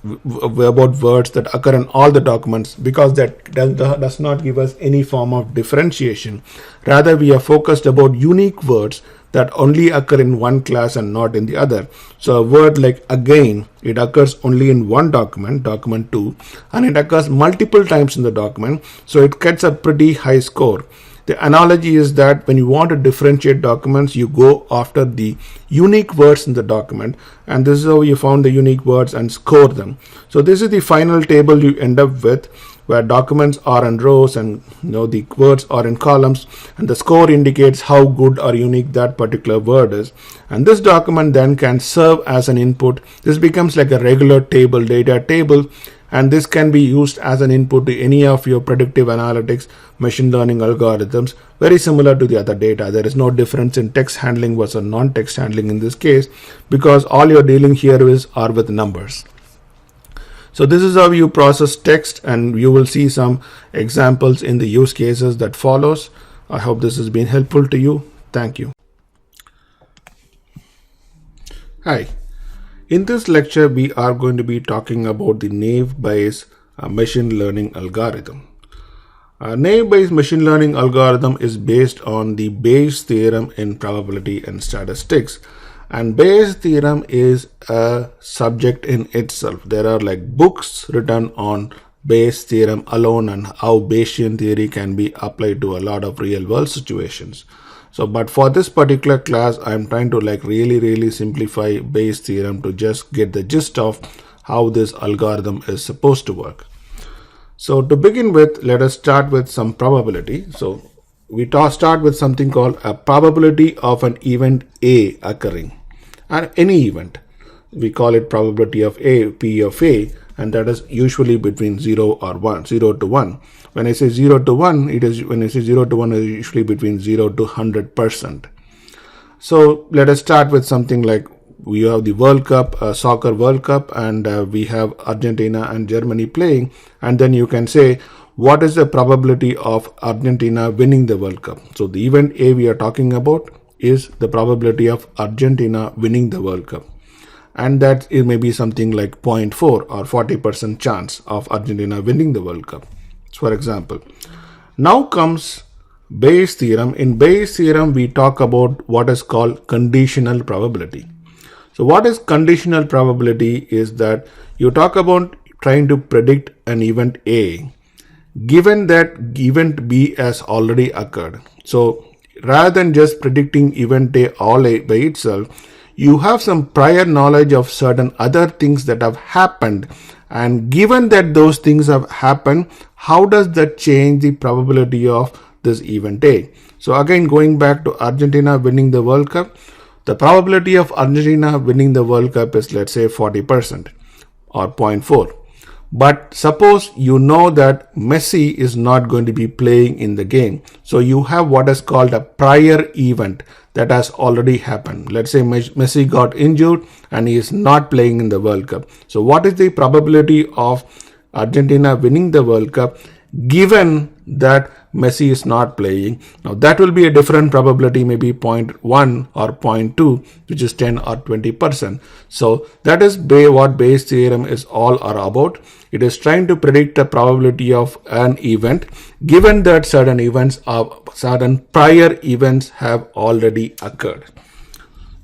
words that occur in all the documents, because that does not give us any form of differentiation. Rather, we are focused about unique words that only occur in one class and not in the other. So a word like again, it occurs only in one document, document 2, and it occurs multiple times in the document, so it gets a pretty high score. The analogy is that when you want to differentiate documents, you go after the unique words in the document, and this is how you found the unique words and score them. So this is the final table you end up with, where documents are in rows and the words are in columns, and the score indicates how good or unique that particular word is. And this document then can serve as an input. This becomes like a regular table, data table, and this can be used as an input to any of your predictive analytics machine learning algorithms, very similar to the other data. There is no difference in text handling versus non-text handling in this case, because all you're dealing here are with numbers. So this is how you process text, and you will see some examples in the use cases that follows. I hope this has been helpful to you. Thank you. Hi. In this lecture, we are going to be talking about the naive-Bayes machine learning algorithm. Naive-Bayes machine learning algorithm is based on the Bayes theorem in probability and statistics. And Bayes theorem is a subject in itself. There are like books written on Bayes theorem alone and how Bayesian theory can be applied to a lot of real world situations. So, but for this particular class, I'm trying to really simplify Bayes theorem to just get the gist of how this algorithm is supposed to work. So to begin with, let us start with some probability. So we start with something called a probability of an event A occurring, and any event. We call it probability of A, P of A, and that is usually between 0 to 1. When I say 0 to 1, it is usually between 0 to 100%. So let us start with something like we have the World Cup, soccer World Cup, and we have Argentina and Germany playing, and then you can say what is the probability of Argentina winning the World Cup. So the event A we are talking about is the probability of Argentina winning the World Cup, and that it may be something like 0.4 or 40% chance of Argentina winning the World Cup, for example. Now comes Bayes theorem. In Bayes theorem, we talk about what is called conditional probability. So what is conditional probability is that you talk about trying to predict an event A, given that event B has already occurred. So rather than just predicting event A all by itself, you have some prior knowledge of certain other things that have happened, and given that those things have happened, how does that change the probability of this event A? So again, going back to Argentina winning the World Cup, the probability of Argentina winning the World Cup is, let's say, 40% or 0.4. But suppose you know that Messi is not going to be playing in the game. So you have what is called a prior event that has already happened. Let's say Messi got injured and he is not playing in the World Cup. So what is the probability of Argentina winning the World Cup given that Messi is not playing? Now that will be a different probability, maybe 0.1 or 0.2, which is 10 or 20%. So that is what Bayes theorem is all about. It is trying to predict the probability of an event given that certain prior events have already occurred.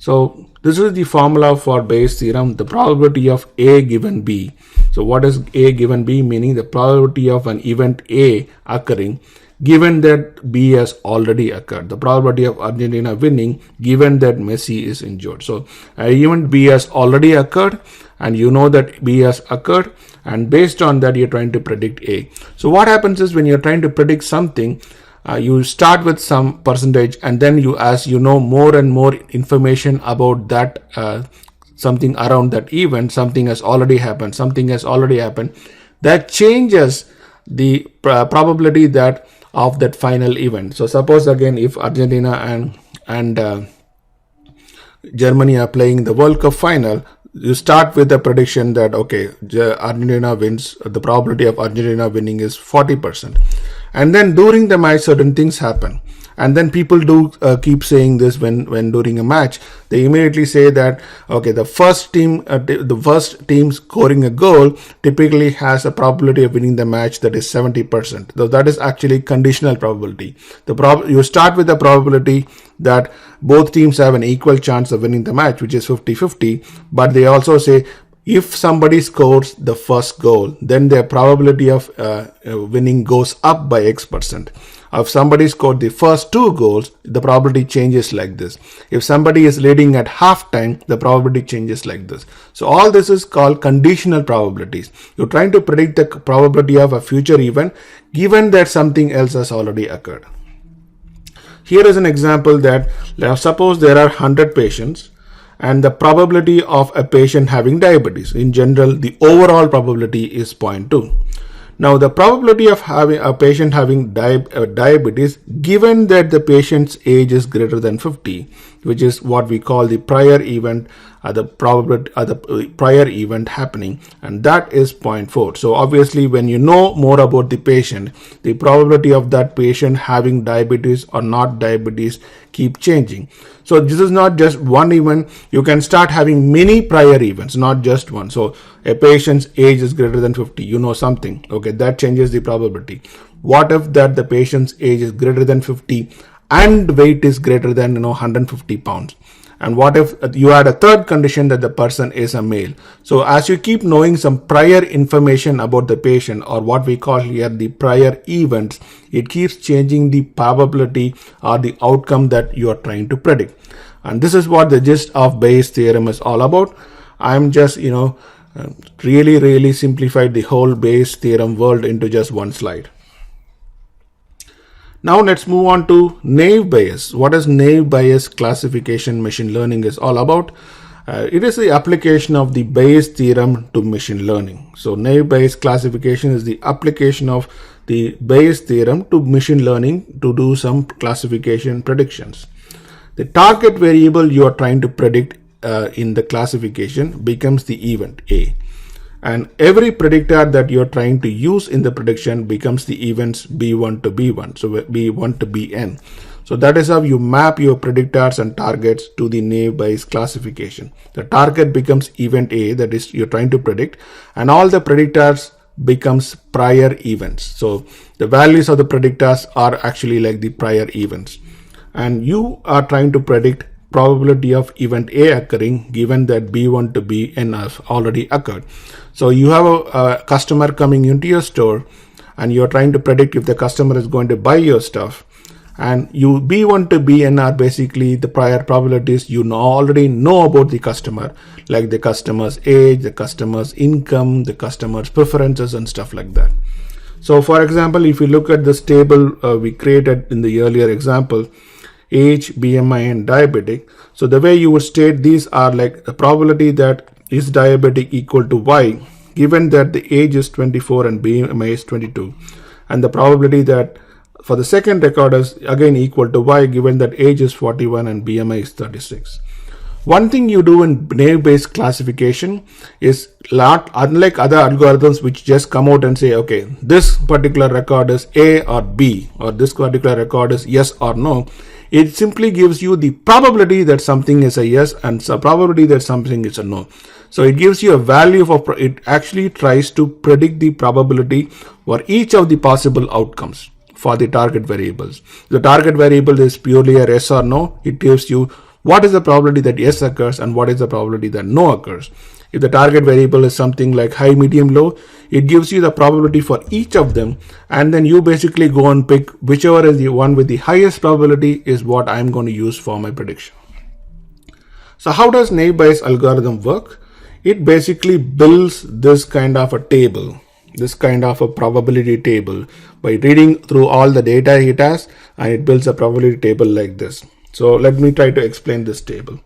So this is the formula for Bayes theorem, the probability of A given B. So what is A given B? Meaning the probability of an event A occurring given that B has already occurred. The probability of Argentina winning given that Messi is injured. So event B has already occurred, and you know that B has occurred, and based on that you're trying to predict A. So what happens is when you're trying to predict something, you start with some percentage, and then as you know more and more information about that something around that event, something has already happened, that changes the probability that of that final event. So suppose again, if Argentina and Germany are playing the World Cup final, you start with the prediction that okay, Argentina wins, the probability of Argentina winning is 40%. And then during the match certain things happen, and then people do keep saying this when during a match. They immediately say that okay, the first team scoring a goal typically has a probability of winning the match that is 70%. So that is actually conditional probability. You start with the probability that both teams have an equal chance of winning the match, which is 50-50, but they also say if somebody scores the first goal, then their probability of winning goes up by X%. If somebody scored the first two goals, the probability changes like this. If somebody is leading at halftime, the probability changes like this. So all this is called conditional probabilities. You're trying to predict the probability of a future event given that something else has already occurred. Here is an example that suppose there are 100 patients, and the probability of a patient having diabetes, in general, the overall probability is 0.2. Now, the probability of having a patient having diabetes, given that the patient's age is greater than 50, which is what we call the prior event, the probability of the prior event happening, and that is 0.4. So obviously, when you know more about the patient, the probability of that patient having diabetes or not diabetes keep changing. So this is not just one event. You can start having many prior events, not just one. So a patient's age is greater than 50, you know something. Okay, that changes the probability. What if that the patient's age is greater than 50 and weight is greater than 150 pounds? And what if you add a third condition that the person is a male? So as you keep knowing some prior information about the patient, or what we call here the prior events, it keeps changing the probability or the outcome that you are trying to predict. And this is what the gist of Bayes theorem is all about. I'm just, really simplified the whole Bayes theorem world into just one slide. Now let's move on to naive Bayes. What is naive Bayes classification machine learning is all about? It is the application of the Bayes theorem to machine learning. So naive Bayes classification is the application of the Bayes theorem to machine learning to do some classification predictions. The target variable you are trying to predict in the classification becomes the event A. And every predictor that you're trying to use in the prediction becomes the events B1 to B1, so B1 to Bn. So that is how you map your predictors and targets to the naive Bayes classification. The target becomes event A, that is you're trying to predict, and all the predictors becomes prior events. So the values of the predictors are actually like the prior events. And you are trying to predict probability of event A occurring given that B1 to Bn has already occurred. So you have a customer coming into your store, and you're trying to predict if the customer is going to buy your stuff. And you B1 to Bn are basically the prior probabilities you already know about the customer, like the customer's age, the customer's income, the customer's preferences, and stuff like that. So for example, if you look at this table we created in the earlier example, age, BMI, and diabetic. So the way you would state these are like the probability that is diabetic equal to Y, given that the age is 24 and BMI is 22. And the probability that for the second record is again equal to Y, given that age is 41 and BMI is 36. One thing you do in naive Bayes classification is, unlike other algorithms which just come out and say, okay, this particular record is A or B, or this particular record is yes or no. It simply gives you the probability that something is a yes and the probability that something is a no. So it gives you a value of, it actually tries to predict the probability for each of the possible outcomes for the target variables. The target variable is purely a yes or no. It gives you what is the probability that yes occurs and what is the probability that no occurs. If the target variable is something like high, medium, low, it gives you the probability for each of them, and then you basically go and pick whichever is the one with the highest probability is what I'm going to use for my prediction. So how does naive Bayes algorithm work? It basically builds this kind of a table, this kind of a probability table by reading through all the data it has, and it builds a probability table like this. So let me try to explain this table.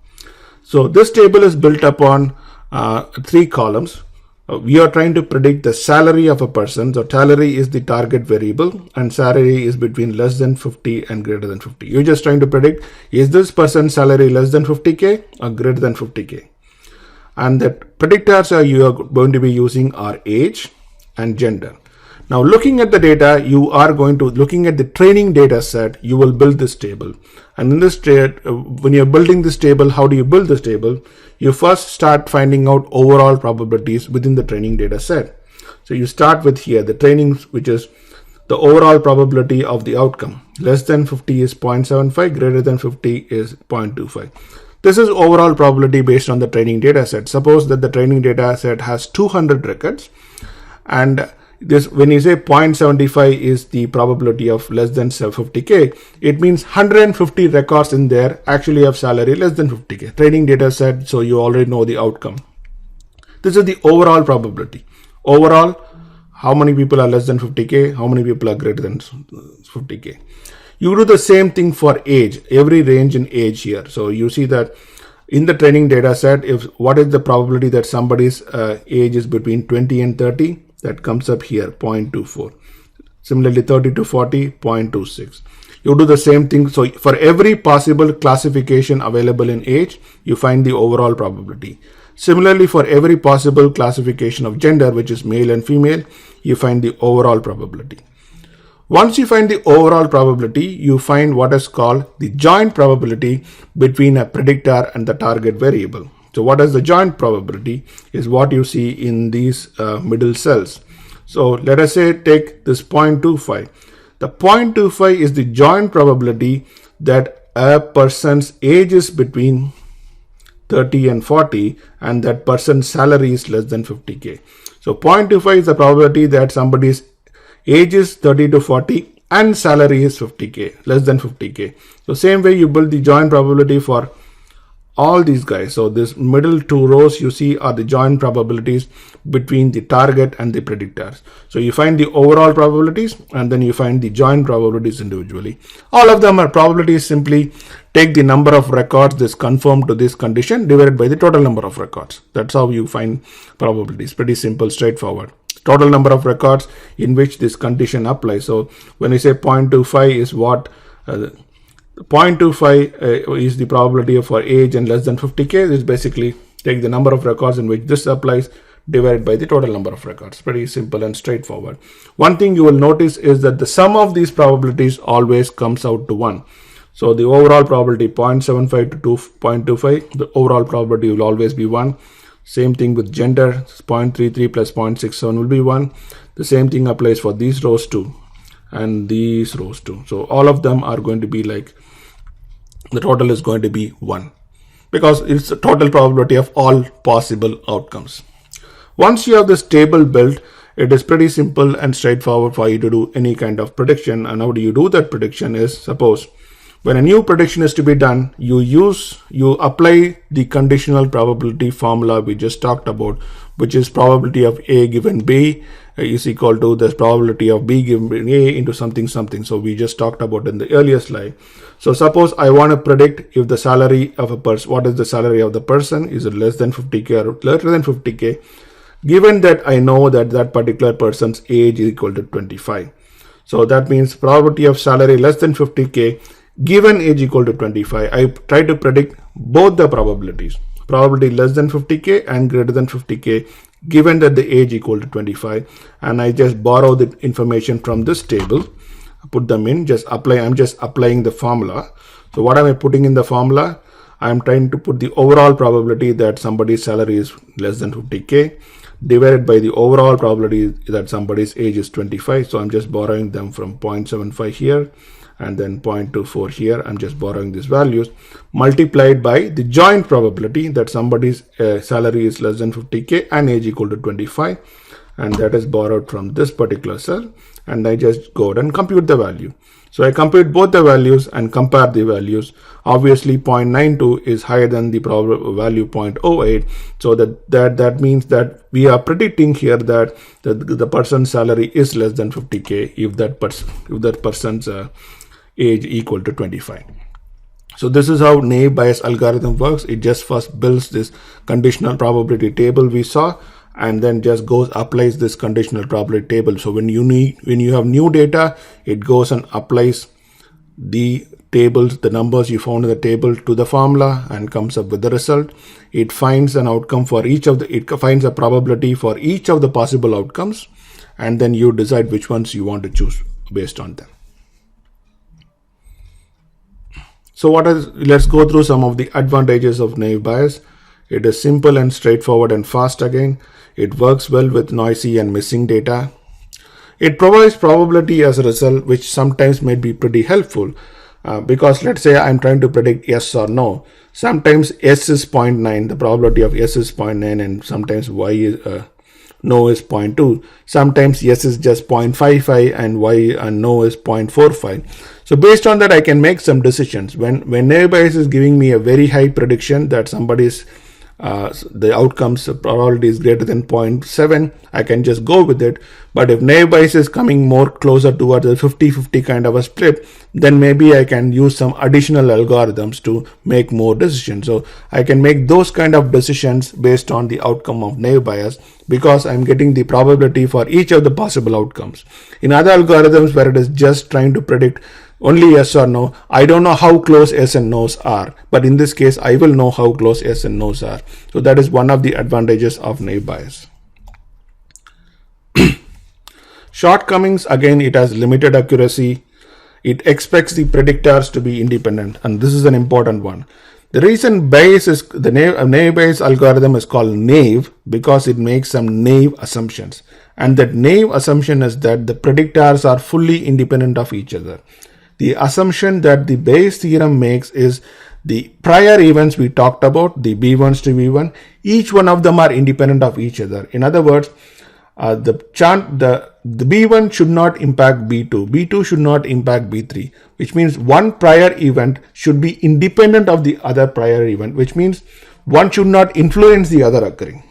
So this table is built upon 3 columns. We are trying to predict the salary of a person. So salary is the target variable and salary is between less than 50 and greater than 50. You're just trying to predict, is this person's salary less than 50K or greater than 50K? And the predictors you are going to be using are age and gender. Now looking at the data, you are going to, looking at the training data set, you will build this table. And in this when you're building this table, how do you build this table? You first start finding out overall probabilities within the training data set. So you start with here, the training, which is the overall probability of the outcome. Less than 50 is 0.75, greater than 50 is 0.25. This is overall probability based on the training data set. Suppose that the training data set has 200 records, and this, when you say 0.75 is the probability of less than 50K, it means 150 records in there actually have salary less than 50K. Training data set, so you already know the outcome. This is the overall probability. Overall, how many people are less than 50K, how many people are greater than 50K. You do the same thing for age, every range in age here. So you see that in the training data set, if what is the probability that somebody's age is between 20 and 30, that comes up here, 0.24. Similarly, 30 to 40, 0.26. You do the same thing. So for every possible classification available in age, you find the overall probability. Similarly, for every possible classification of gender, which is male and female, you find the overall probability. Once you find the overall probability, you find what is called the joint probability between a predictor and the target variable. So what is the joint probability is what you see in these middle cells. So let us say take this 0.25. The 0.25 is the joint probability that a person's age is between 30 and 40 and that person's salary is less than 50K. So 0.25 is the probability that somebody's age is 30 to 40 and salary is 50K, less than 50K. So same way you build the joint probability for all these guys. So this middle 2 rows you see are the joint probabilities between the target and the predictors. So you find the overall probabilities and then you find the joint probabilities individually. All of them are probabilities. Simply take the number of records this conform to this condition divided by the total number of records. That's how you find probabilities. Pretty simple, straightforward. Total number of records in which this condition applies. So when we say 0.25 is what 0.25 is the probability for age and less than 50K. This basically take the number of records in which this applies divided by the total number of records. Pretty simple and straightforward. One thing you will notice is that the sum of these probabilities always comes out to 1. So the overall probability 0.75 to 0.25, the overall probability will always be 1. Same thing with gender, 0.33 plus 0.67 will be 1. The same thing applies for these rows too and these rows too. So all of them are going to be like, the total is going to be 1 because it's the total probability of all possible outcomes. Once you have this table built, it is pretty simple and straightforward for you to do any kind of prediction. And how do you do that prediction is, suppose when a new prediction is to be done, you apply the conditional probability formula we just talked about, which is probability of A given B is equal to the probability of B given A into something something. So we just talked about in the earlier slide. So suppose I want to predict if the salary of a person, what is the salary of the person? Is it less than 50K or greater than 50K? Given that I know that that particular person's age is equal to 25. So that means probability of salary less than 50K given age equal to 25. I try to predict both the probabilities, probability less than 50K and greater than 50K, given that the age equal to 25. And I just borrow the information from this table, put them in, I'm just applying the formula. So what am I putting in the formula? I'm trying to put the overall probability that somebody's salary is less than 50K divided by the overall probability that somebody's age is 25. So I'm just borrowing them from 0.75 here and then 0.24 here. I'm just borrowing these values, multiplied by the joint probability that somebody's salary is less than 50K and age equal to 25, and that is borrowed from this particular cell, and I just go ahead and compute the value. So I compute both the values and compare the values. Obviously 0.92 is higher than the value 0.08, so that means that we are predicting here that the person's salary is less than 50K if that person's age equal to 25. So this is how naive Bayes algorithm works. It just first builds this conditional probability table we saw, and then just applies this conditional probability table. So when you have new data, it goes and applies the tables, the numbers you found in the table, to the formula and comes up with the result. It finds an outcome for it finds a probability for each of the possible outcomes, and then you decide which ones you want to choose based on them. So let's go through some of the advantages of naive Bayes. It is simple and straightforward and fast again. It works well with noisy and missing data. It provides probability as a result, which sometimes may be pretty helpful because let's say I'm trying to predict yes or no. Sometimes yes is 0.9, the probability of yes is 0.9, and sometimes no is 0.2. Sometimes yes is just 0.55 and no is 0.45. So based on that, I can make some decisions. When naive Bayes is giving me a very high prediction that somebody's the outcomes probability is greater than 0.7, I can just go with it. But if naive Bayes is coming more closer towards a 50-50 kind of a split, then maybe I can use some additional algorithms to make more decisions. So I can make those kind of decisions based on the outcome of naive Bayes, because I'm getting the probability for each of the possible outcomes. In other algorithms where it is just trying to predict only yes or no, I don't know how close yes and no's are, but in this case I will know how close yes and no's are. So that is one of the advantages of naive Bayes. Shortcomings, again, it has limited accuracy. It expects the predictors to be independent, and this is an important one. The reason Bayes is the naive Bayes algorithm is called naive because it makes some naive assumptions, and that naive assumption is that the predictors are fully independent of each other. The assumption that the Bayes theorem makes is the prior events we talked about, the B1s to V1, each one of them are independent of each other. In other words, the B1 should not impact B2, B2 should not impact B3, which means one prior event should be independent of the other prior event, which means one should not influence the other occurring.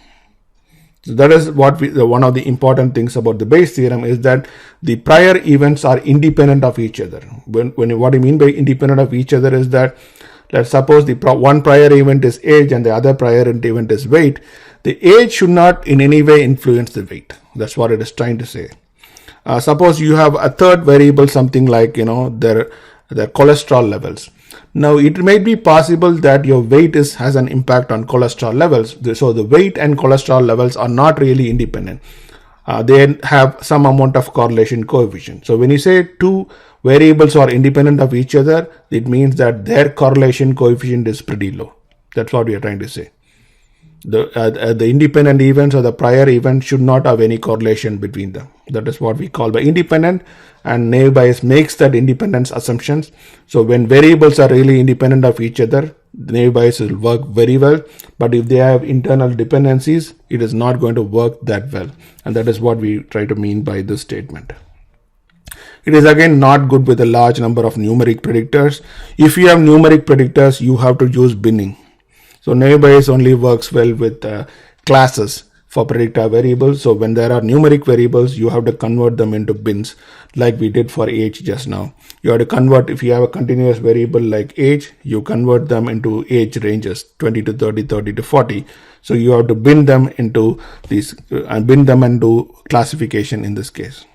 So that is what one of the important things about the Bayes theorem is that the prior events are independent of each other. What I mean by independent of each other is that, let's suppose one prior event is age and the other prior event is weight. The age should not in any way influence the weight. That's what it is trying to say. Suppose you have a third variable, something like their cholesterol levels. Now it might be possible that your weight has an impact on cholesterol levels. So the weight and cholesterol levels are not really independent. They have some amount of correlation coefficient. So when you say two variables are independent of each other, it means that their correlation coefficient is pretty low. That's what we are trying to say. The independent events or the prior events should not have any correlation between them. That is what we call by independent, and naive Bayes makes that independence assumptions. So when variables are really independent of each other, naive Bayes will work very well. But if they have internal dependencies, it is not going to work that well. And that is what we try to mean by this statement. It is again not good with a large number of numeric predictors. If you have numeric predictors, you have to use binning. So naive Bayes only works well with classes for predictor variables. So when there are numeric variables, you have to convert them into bins like we did for age just now. You have to convert, if you have a continuous variable like age, you convert them into age ranges, 20 to 30, 30 to 40. So you have to bin them into these and bin them into classification in this case.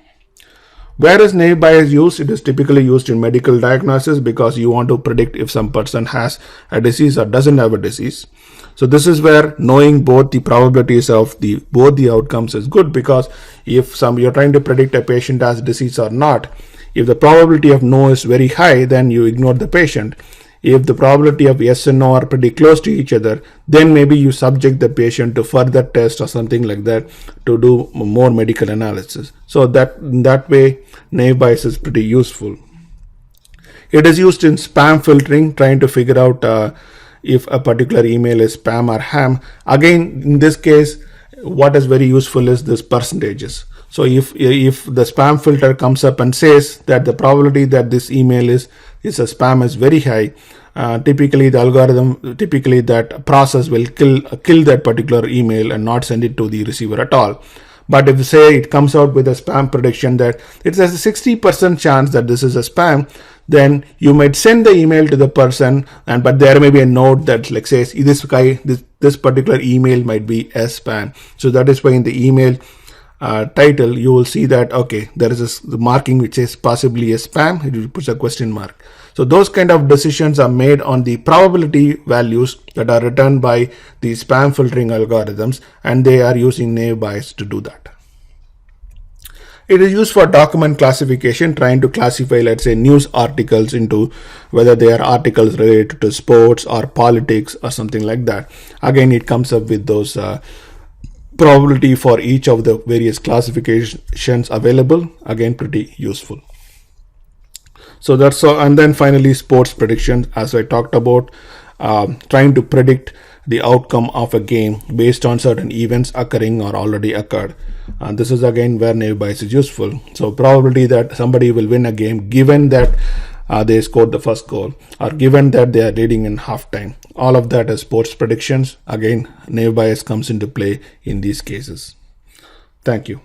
Where is naive Bayes used? It is typically used in medical diagnosis because you want to predict if some person has a disease or doesn't have a disease. So this is where knowing both the probabilities of both the outcomes is good, because if you're trying to predict a patient has disease or not, if the probability of no is very high, then you ignore the patient. If the probability of yes and no are pretty close to each other, then maybe you subject the patient to further test or something like that to do more medical analysis. So that way, naive Bayes is pretty useful. It is used in spam filtering, trying to figure out if a particular email is spam or ham. Again, in this case, what is very useful is this percentages. So if the spam filter comes up and says that the probability that this email is a spam is very high, typically the algorithm, typically that process will kill that particular email and not send it to the receiver at all. But if say it comes out with a spam prediction that it has a 60% chance that this is a spam, then you might send the email to the person, but there may be a note that like says this particular email might be a spam. So that is why in the email title you will see that there is the marking which is possibly a spam. It puts a question mark. So those kind of decisions are made on the probability values that are returned by the spam filtering algorithms, and they are using naive Bayes to do that. It is used for document classification, trying to classify, let's say, news articles into whether they are articles related to sports or politics or something like that. Again, it comes up with those probability for each of the various classifications available. Again, pretty useful. So that's all. And then finally, sports predictions, as I talked about, trying to predict the outcome of a game based on certain events occurring or already occurred. And this is again where naive Bayes is useful. So probability that somebody will win a game given that they scored the first goal, or given that they are leading in halftime. All of that is sports predictions. Again, naive Bayes comes into play in these cases. Thank you.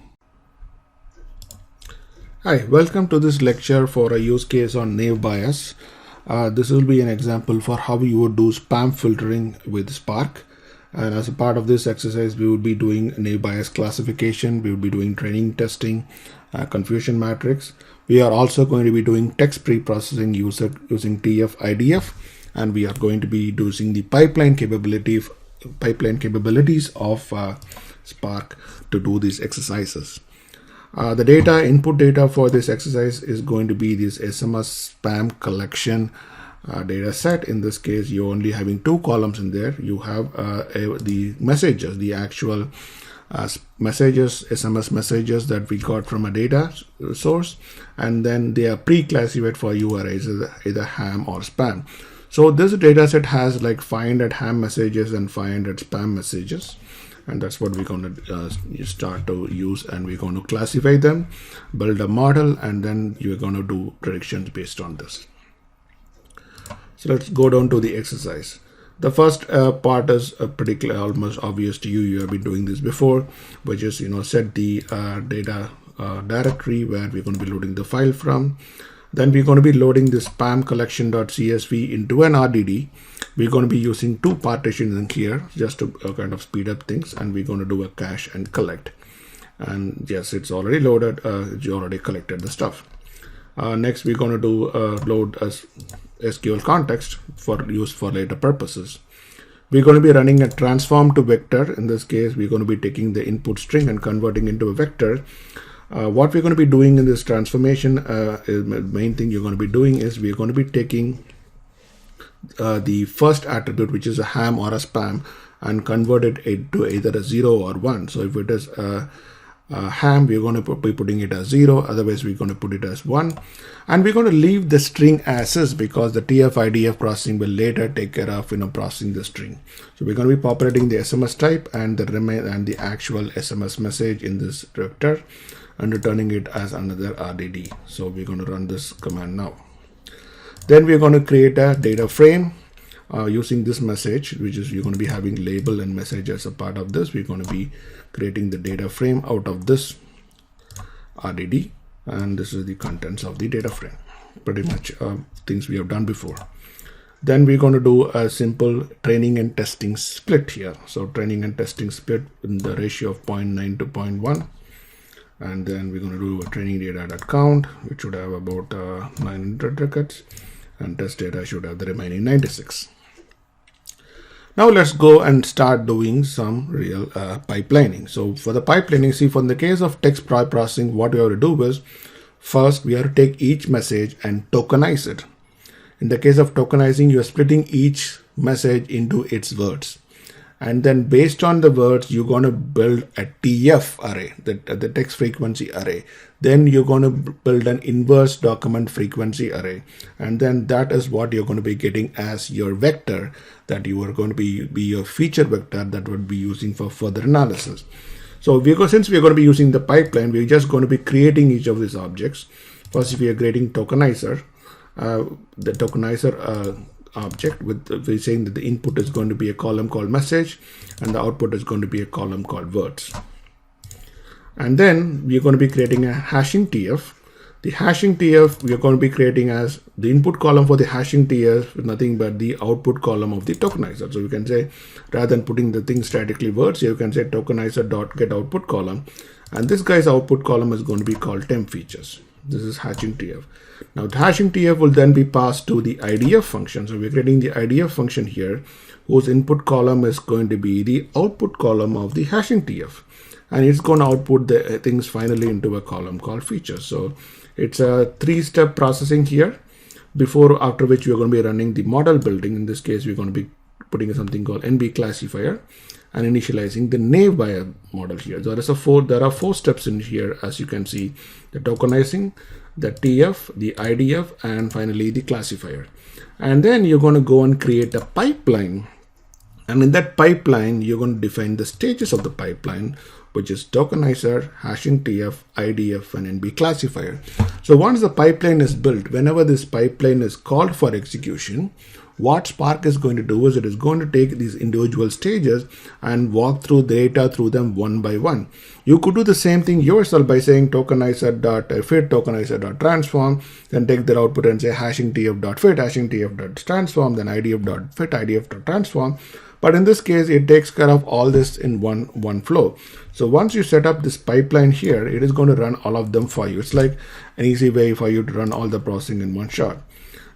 Hi, welcome to this lecture for a use case on naive Bayes. This will be an example for how you would do spam filtering with Spark. And as a part of this exercise, we will be doing naive Bayes classification. We will be doing training testing, confusion matrix. We are also going to be doing text pre-processing using TF-IDF, and we are going to be using the pipeline capabilities of Spark to do these exercises. The input data for this exercise is going to be this SMS spam collection data set. In this case, you're only having two columns in there. You have the messages, the actual SMS messages that we got from a data source, and then they are pre-classified for you as either ham or spam. So this data set has like 500 ham messages and 500 spam messages. And that's what we're going to start to use, and we're going to classify them, build a model, and then you're going to do predictions based on this. So let's go down to the exercise. The first part is particularly almost obvious to you. You have been doing this before, which is set the data directory where we're going to be loading the file from. Then we're going to be loading this spam collection.csv into an RDD. We're going to be using two partitions in here just to kind of speed up things, and we're going to do a cache and collect. And yes, it's already loaded. You already collected the stuff. Next, we're going to do load as SQL context for use for later purposes. We're going to be running a transform to vector. In this case, we're going to be taking the input string and converting into a vector. What we're going to be doing in this transformation, the main thing you're going to be doing is we're going to be taking the first attribute, which is a ham or a spam, and convert it to either a 0 or 1. So if it is a ham, we're going to be putting it as 0, otherwise we're going to put it as 1. And we're going to leave the string as is, because the TF-IDF processing will later take care of processing the string. So we're going to be populating the SMS type and the actual SMS message in this vector and returning it as another RDD. So we're going to run this command now. Then we're going to create a data frame using this message, which is you're going to be having label and message as a part of this. We're going to be creating the data frame out of this RDD, and this is the contents of the data frame. Pretty much things we have done before. Then we're going to do a simple training and testing split here. So training and testing split in the ratio of 0.9 to 0.1. And then we're going to do a training data.count, which should have about 900 records, and test data should have the remaining 96. Now let's go and start doing some real pipelining. So for the pipelining, see, for the case of text processing, what we have to do is first we have to take each message and tokenize it. In the case of tokenizing, you are splitting each message into its words. And then based on the words, you're going to build a TF array, the text frequency array. Then you're going to build an inverse document frequency array. And then that is what you're going to be getting as your vector that you are going to be your feature vector that would be using for further analysis. So since we're going to be using the pipeline, we're just going to be creating each of these objects. First, if we are creating tokenizer, the tokenizer object we're saying that the input is going to be a column called message and the output is going to be a column called words. And then we're going to be creating a hashing TF. The hashing TF we are going to be creating as the input column for the hashing TF with nothing but the output column of the tokenizer. So you can say, rather than putting the thing statically words, you can say tokenizer.getOutput column, and this guy's output column is going to be called temp features. This is hashing TF. Now the hashing TF will then be passed to the IDF function. So we're creating the IDF function here, whose input column is going to be the output column of the hashing TF. And it's going to output the things finally into a column called features. So it's a 3-step processing here, after which we're going to be running the model building. In this case, we're going to be putting something called NB classifier and initializing the naive Bayes model here. There are 4 steps in here, as you can see: the tokenizing, the TF, the IDF, and finally the classifier. And then you're going to go and create a pipeline. And in that pipeline, you're going to define the stages of the pipeline, which is tokenizer, hashing TF, IDF, and NB classifier. So once the pipeline is built, whenever this pipeline is called for execution, what Spark is going to do is it is going to take these individual stages and walk through data through them one by one. You could do the same thing yourself by saying tokenizer.fit, tokenizer.transform, then take their output and say hashing tf.fit, hashing tf.transform, then idf.fit, idf.transform. But in this case, it takes care of all this in one flow. So once you set up this pipeline here, it is going to run all of them for you. It's like an easy way for you to run all the processing in one shot.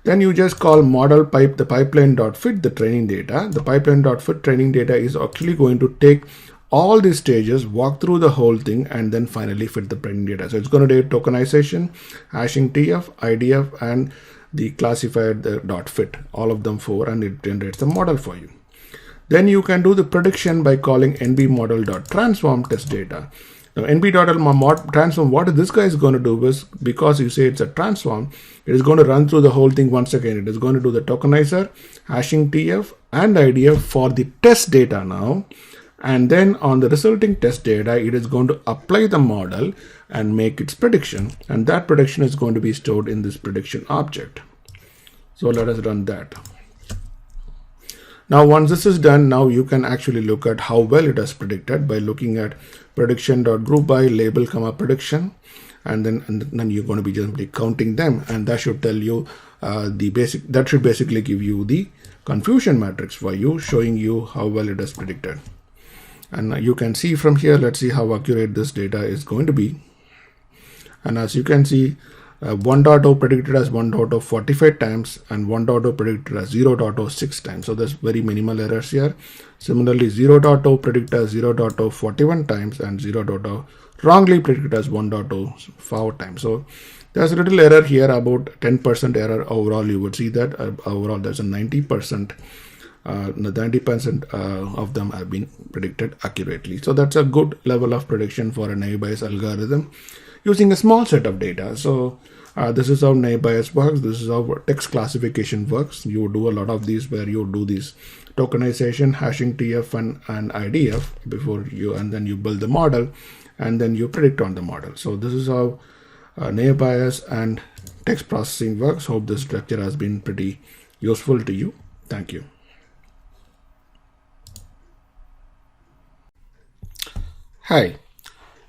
Then you just call the pipeline.fit the training data. The pipeline.fit training data is actually going to take all these stages, walk through the whole thing, and then finally fit the training data. So it's going to do tokenization, hashing TF, IDF, and the classifier .fit, all of them 4, and it generates the model for you. Then you can do the prediction by calling nbModel.transform test data. Now nb.transform, what this guy is going to do is, because you say it's a transform, it is going to run through the whole thing once again. It is going to do the tokenizer, hashing TF, and IDF for the test data now. And then on the resulting test data, it is going to apply the model and make its prediction. And that prediction is going to be stored in this prediction object. So let us run that. Now, once this is done, now you can actually look at how well it has predicted by looking at prediction.groupby label comma prediction, and then you're going to be just counting them, and that should tell you that should basically give you the confusion matrix for you, showing you how well it has predicted. And you can see from here, let's see how accurate this data is going to be. And as you can see, 1.0 predicted as 1.0 45 times and 1.0 predicted as 0.0 6 times. So there's very minimal errors here. Similarly, 0.0 predicted as 0.0 41 times and 0.0 wrongly predicted as 1.0 4 times. So there's a little error here, about 10% error overall. You would see that overall there's a 90%. 90% of them have been predicted accurately. So that's a good level of prediction for a naive Bayes algorithm using a small set of data. So this is how naive Bayes works. This is how text classification works. You do a lot of these where you do these tokenization, hashing TF and IDF before you, and then you build the model and then you predict on the model. So this is how naive Bayes and text processing works. Hope this structure has been pretty useful to you. Thank you. Hi.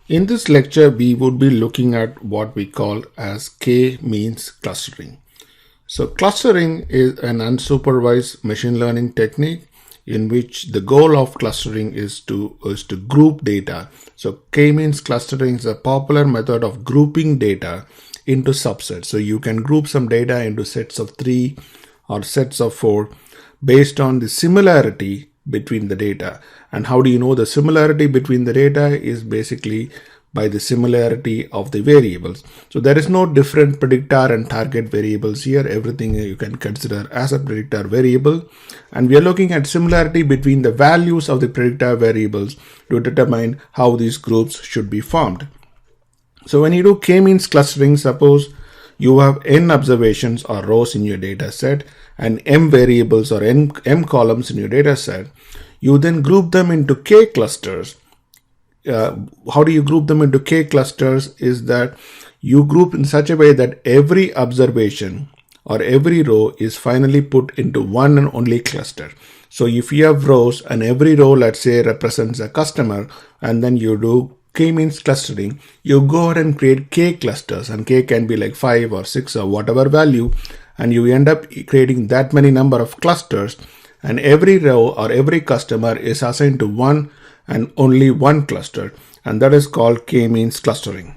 In this lecture, we would be looking at what we call as K-means clustering. So clustering is an unsupervised machine learning technique in which the goal of clustering is to group data. So K-means clustering is a popular method of grouping data into subsets. So you can group some data into sets of 3 or sets of 4 based on the similarity between the data. And how do you know the similarity between the data is basically by the similarity of the variables. So there is no different predictor and target variables here. Everything you can consider as a predictor variable. And we are looking at similarity between the values of the predictor variables to determine how these groups should be formed. So when you do k-means clustering, suppose you have n observations or rows in your data set and m variables or m columns in your data set. You then group them into k clusters. How do you group them into k clusters? Is that you group in such a way that every observation or every row is finally put into one and only cluster. So if you have rows and every row, let's say, represents a customer, and then you do k-means clustering, you go ahead and create k clusters, and k can be like 5 or 6 or whatever value, and you end up creating that many number of clusters, and every row or every customer is assigned to one and only one cluster, and that is called k-means clustering.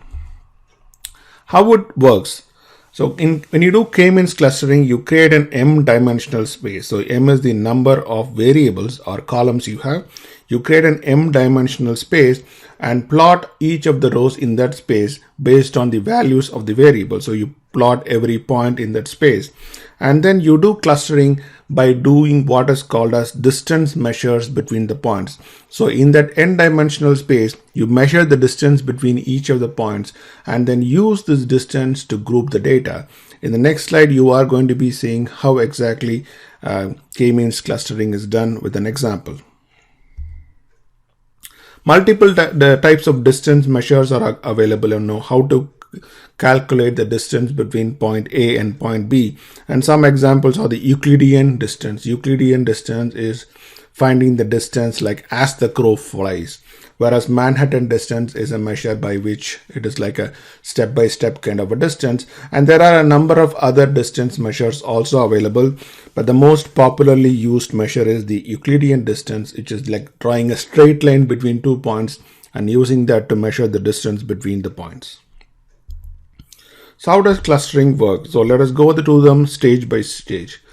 How it works? So when you do k-means clustering, you create an m-dimensional space. So m is the number of variables or columns you have. You create an m-dimensional space and plot each of the rows in that space based on the values of the variable. So you plot every point in that space. And then you do clustering by doing what is called as distance measures between the points. So in that n-dimensional space, you measure the distance between each of the points and then use this distance to group the data. In the next slide, you are going to be seeing how exactly k-means clustering is done with an example. Multiple types of distance measures are available and know how to calculate the distance between point A and point B. And some examples are the Euclidean distance. Euclidean distance is finding the distance like as the crow flies, whereas Manhattan distance is a measure by which it is like a step-by-step kind of a distance. And there are a number of other distance measures also available, but the most popularly used measure is the Euclidean distance, which is like drawing a straight line between 2 points and using that to measure the distance between the points. So how does clustering work? So let us go through them stage by stage.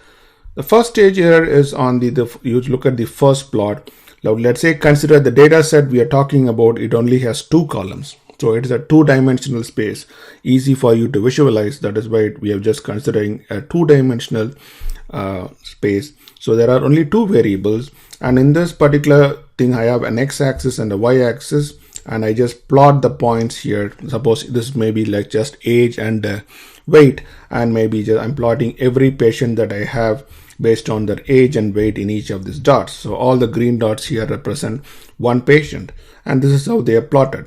The first stage here is on you look at the first plot. Now let's say consider the data set we are talking about. It only has 2 columns. So it is a 2-dimensional space, easy for you to visualize. That is why we are just considering a 2-dimensional space. So there are only 2 variables. And in this particular thing, I have an x-axis and a y-axis. And I just plot the points here. Suppose this may be like just age and weight, and maybe I'm plotting every patient that I have based on their age and weight in each of these dots. So all the green dots here represent one patient, and this is how they are plotted.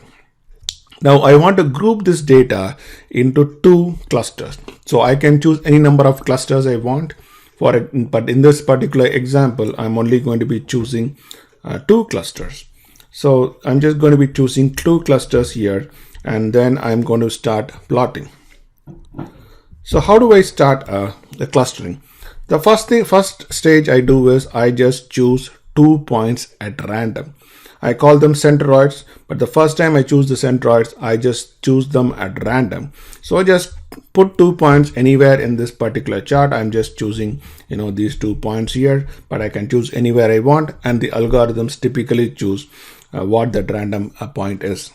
Now I want to group this data into 2 clusters. So I can choose any number of clusters I want for it, but in this particular example, I'm only going to be choosing 2 clusters. So I'm just going to be choosing 2 clusters here, and then I'm going to start plotting. So how do I start the clustering? The first stage I do is I just choose 2 points at random. I call them centroids, but the first time I choose the centroids, I just choose them at random. So I just put 2 points anywhere in this particular chart. I'm just choosing, these 2 points here, but I can choose anywhere I want, and the algorithms typically choose what that random point is.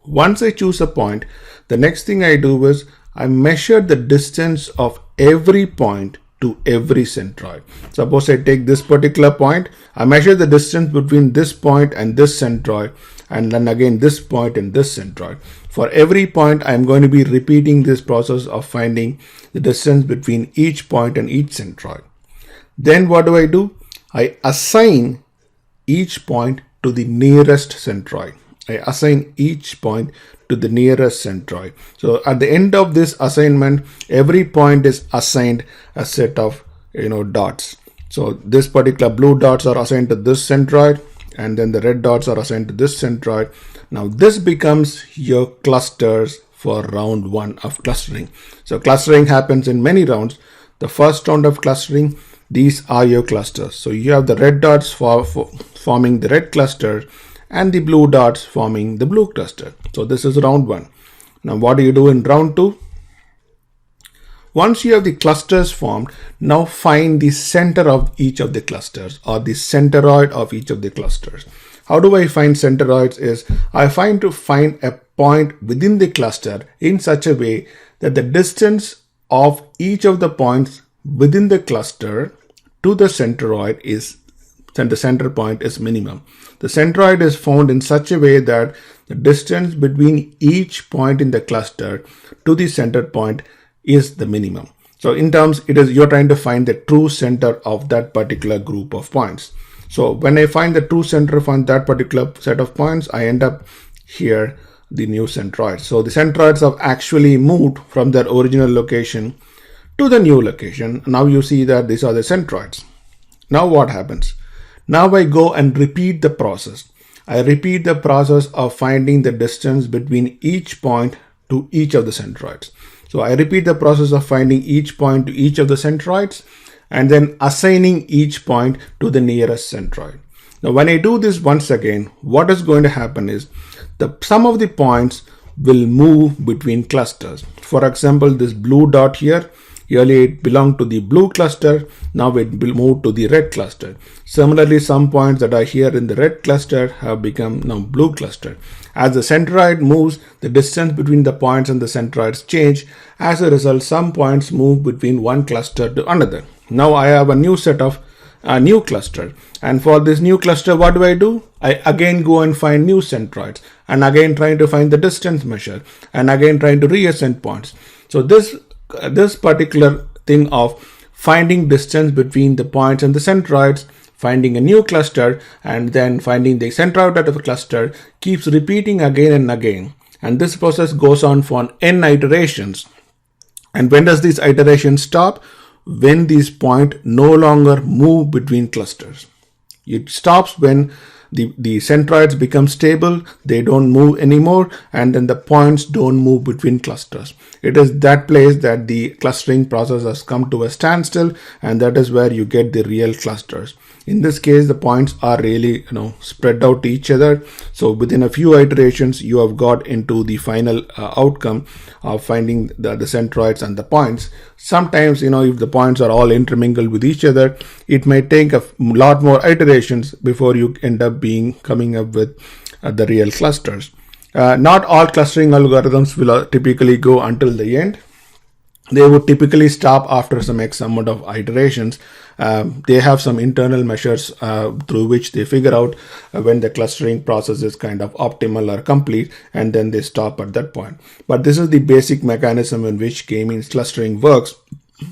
Once I choose a point, the next thing I do is I measure the distance of every point to every centroid. Suppose I take this particular point, I measure the distance between this point and this centroid, and then again this point and this centroid. For every point, I'm going to be repeating this process of finding the distance between each point and each centroid. Then what do? I assign each point to the nearest centroid. I assign each point to the nearest centroid. So at the end of this assignment, every point is assigned a set of dots. So this particular blue dots are assigned to this centroid, and then the red dots are assigned to this centroid. Now this becomes your clusters for round 1 of clustering. So clustering happens in many rounds. The first round of clustering, these are your clusters. So you have the red dots forming the red cluster and the blue dots forming the blue cluster. So this is round 1. Now what do you do in round 2? Once you have the clusters formed, now find the center of each of the clusters or the centroid of each of the clusters. How do I find centroids? Is I find a point within the cluster in such a way that the distance of each of the points within the cluster to the centroid is, the center point is minimum. The centroid is found in such a way that the distance between each point in the cluster to the center point is the minimum. So in terms, you're trying to find the true center of that particular group of points. So when I find the true center from that particular set of points, I end up here, the new centroids. So the centroids have actually moved from their original location to the new location. Now you see that these are the centroids. Now what happens? Now I go and repeat the process. I repeat the process of finding the distance between each point to each of the centroids. So I repeat the process of finding each point to each of the centroids and then assigning each point to the nearest centroid. Now when I do this once again, what is going to happen is the sum of the points will move between clusters. For example, this blue dot here, earlier it belonged to the blue cluster, now it will move to the red cluster. Similarly, some points that are here in the red cluster have become now blue cluster. As the centroid moves, the distance between the points and the centroids change. As a result, some points move between one cluster to another. Now I have a new set of new cluster, and for this new cluster, what do? I again go and find new centroids, and again trying to find the distance measure, and again trying to reassign points. So this particular thing of finding distance between the points and the centroids, finding a new cluster, and then finding the centroid out of a cluster keeps repeating again and again. And this process goes on for n iterations. And when does this iteration stop? When these points no longer move between clusters. It stops when the centroids become stable, they don't move anymore, and then the points don't move between clusters. It is that place that the clustering process has come to a standstill, and that is where you get the real clusters. In this case, the points are really spread out to each other. So within a few iterations, you have got into the final outcome of finding the centroids and the points. Sometimes, if the points are all intermingled with each other, it may take a lot more iterations before you end up coming up with the real clusters. Not all clustering algorithms will typically go until the end. They would typically stop after some X amount of iterations. They have some internal measures through which they figure out when the clustering process is kind of optimal or complete, and then they stop at that point. But this is the basic mechanism in which k-means clustering works.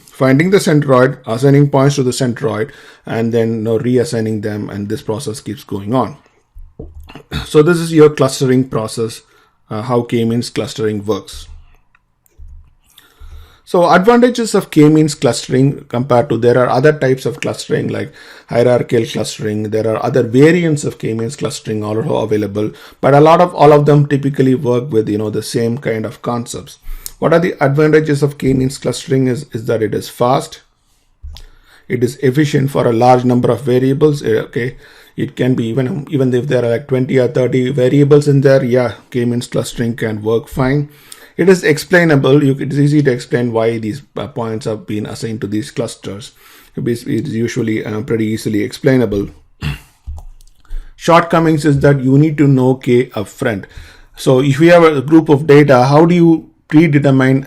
Finding the centroid, assigning points to the centroid, and then reassigning them, and this process keeps going on. So this is your clustering process, how k-means clustering works. So advantages of k-means clustering compared to, there are other types of clustering like hierarchical clustering. There are other variants of k-means clustering also available, but all of them typically work with the same kind of concepts. What are the advantages of k-means clustering is that it is fast, it is efficient for a large number of variables. Okay, it can be even if there are like 20 or 30 variables in there, k-means clustering can work fine. It is explainable. It is easy to explain why these points have been assigned to these clusters. It is usually pretty easily explainable. Shortcomings is that you need to know k upfront. So if you have a group of data, how do you predetermine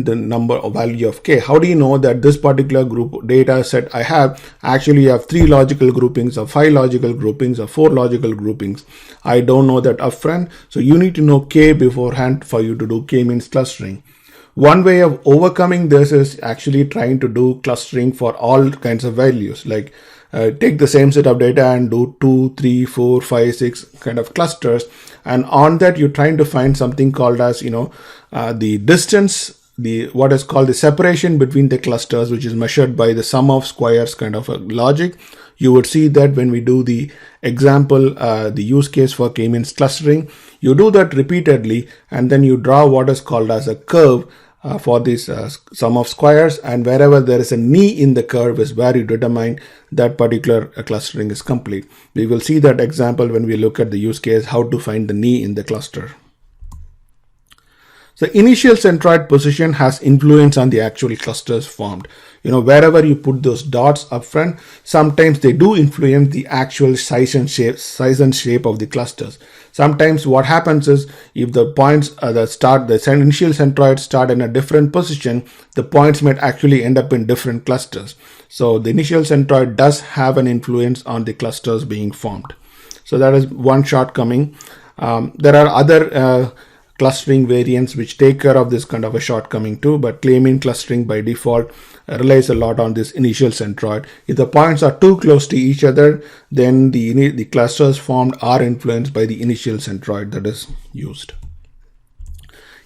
the number or value of k? How do you know that this particular group data set I have actually have 3 logical groupings or 5 logical groupings or 4 logical groupings? I don't know that upfront. So you need to know k beforehand for you to do k-means clustering. One way of overcoming this is actually trying to do clustering for all kinds of values, like take the same set of data and do 2, 3, 4, 5, 6 kind of clusters. And on that, you're trying to find something called as, the distance, what is called the separation between the clusters, which is measured by the sum of squares kind of a logic. You would see that when we do the example, the use case for k-means clustering, you do that repeatedly, and then you draw what is called as a curve for this sum of squares, and wherever there is a knee in the curve is where you determine that particular clustering is complete. We will see that example when we look at the use case, how to find the knee in the cluster. So initial centroid position has influence on the actual clusters formed. wherever you put those dots up front, sometimes they do influence the actual size and shape of the clusters. Sometimes what happens is, if the points the initial centroids start in a different position, the points might actually end up in different clusters. So the initial centroid does have an influence on the clusters being formed. So that is one shortcoming. There are other clustering variants which take care of this kind of a shortcoming too, but k-mean clustering by default relies a lot on this initial centroid. If the points are too close to each other, then the clusters formed are influenced by the initial centroid that is used.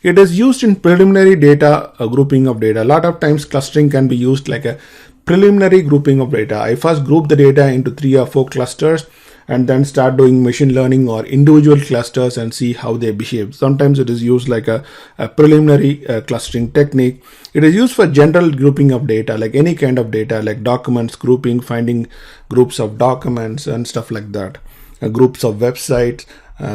It is used in preliminary data grouping of data. A lot of times clustering can be used like a preliminary grouping of data. I first group the data into 3 or 4 clusters and then start doing machine learning or individual clusters and see how they behave. Sometimes it is used like a preliminary clustering technique. It is used for general grouping of data, like any kind of data, like documents grouping, finding groups of documents and stuff like that, groups of websites,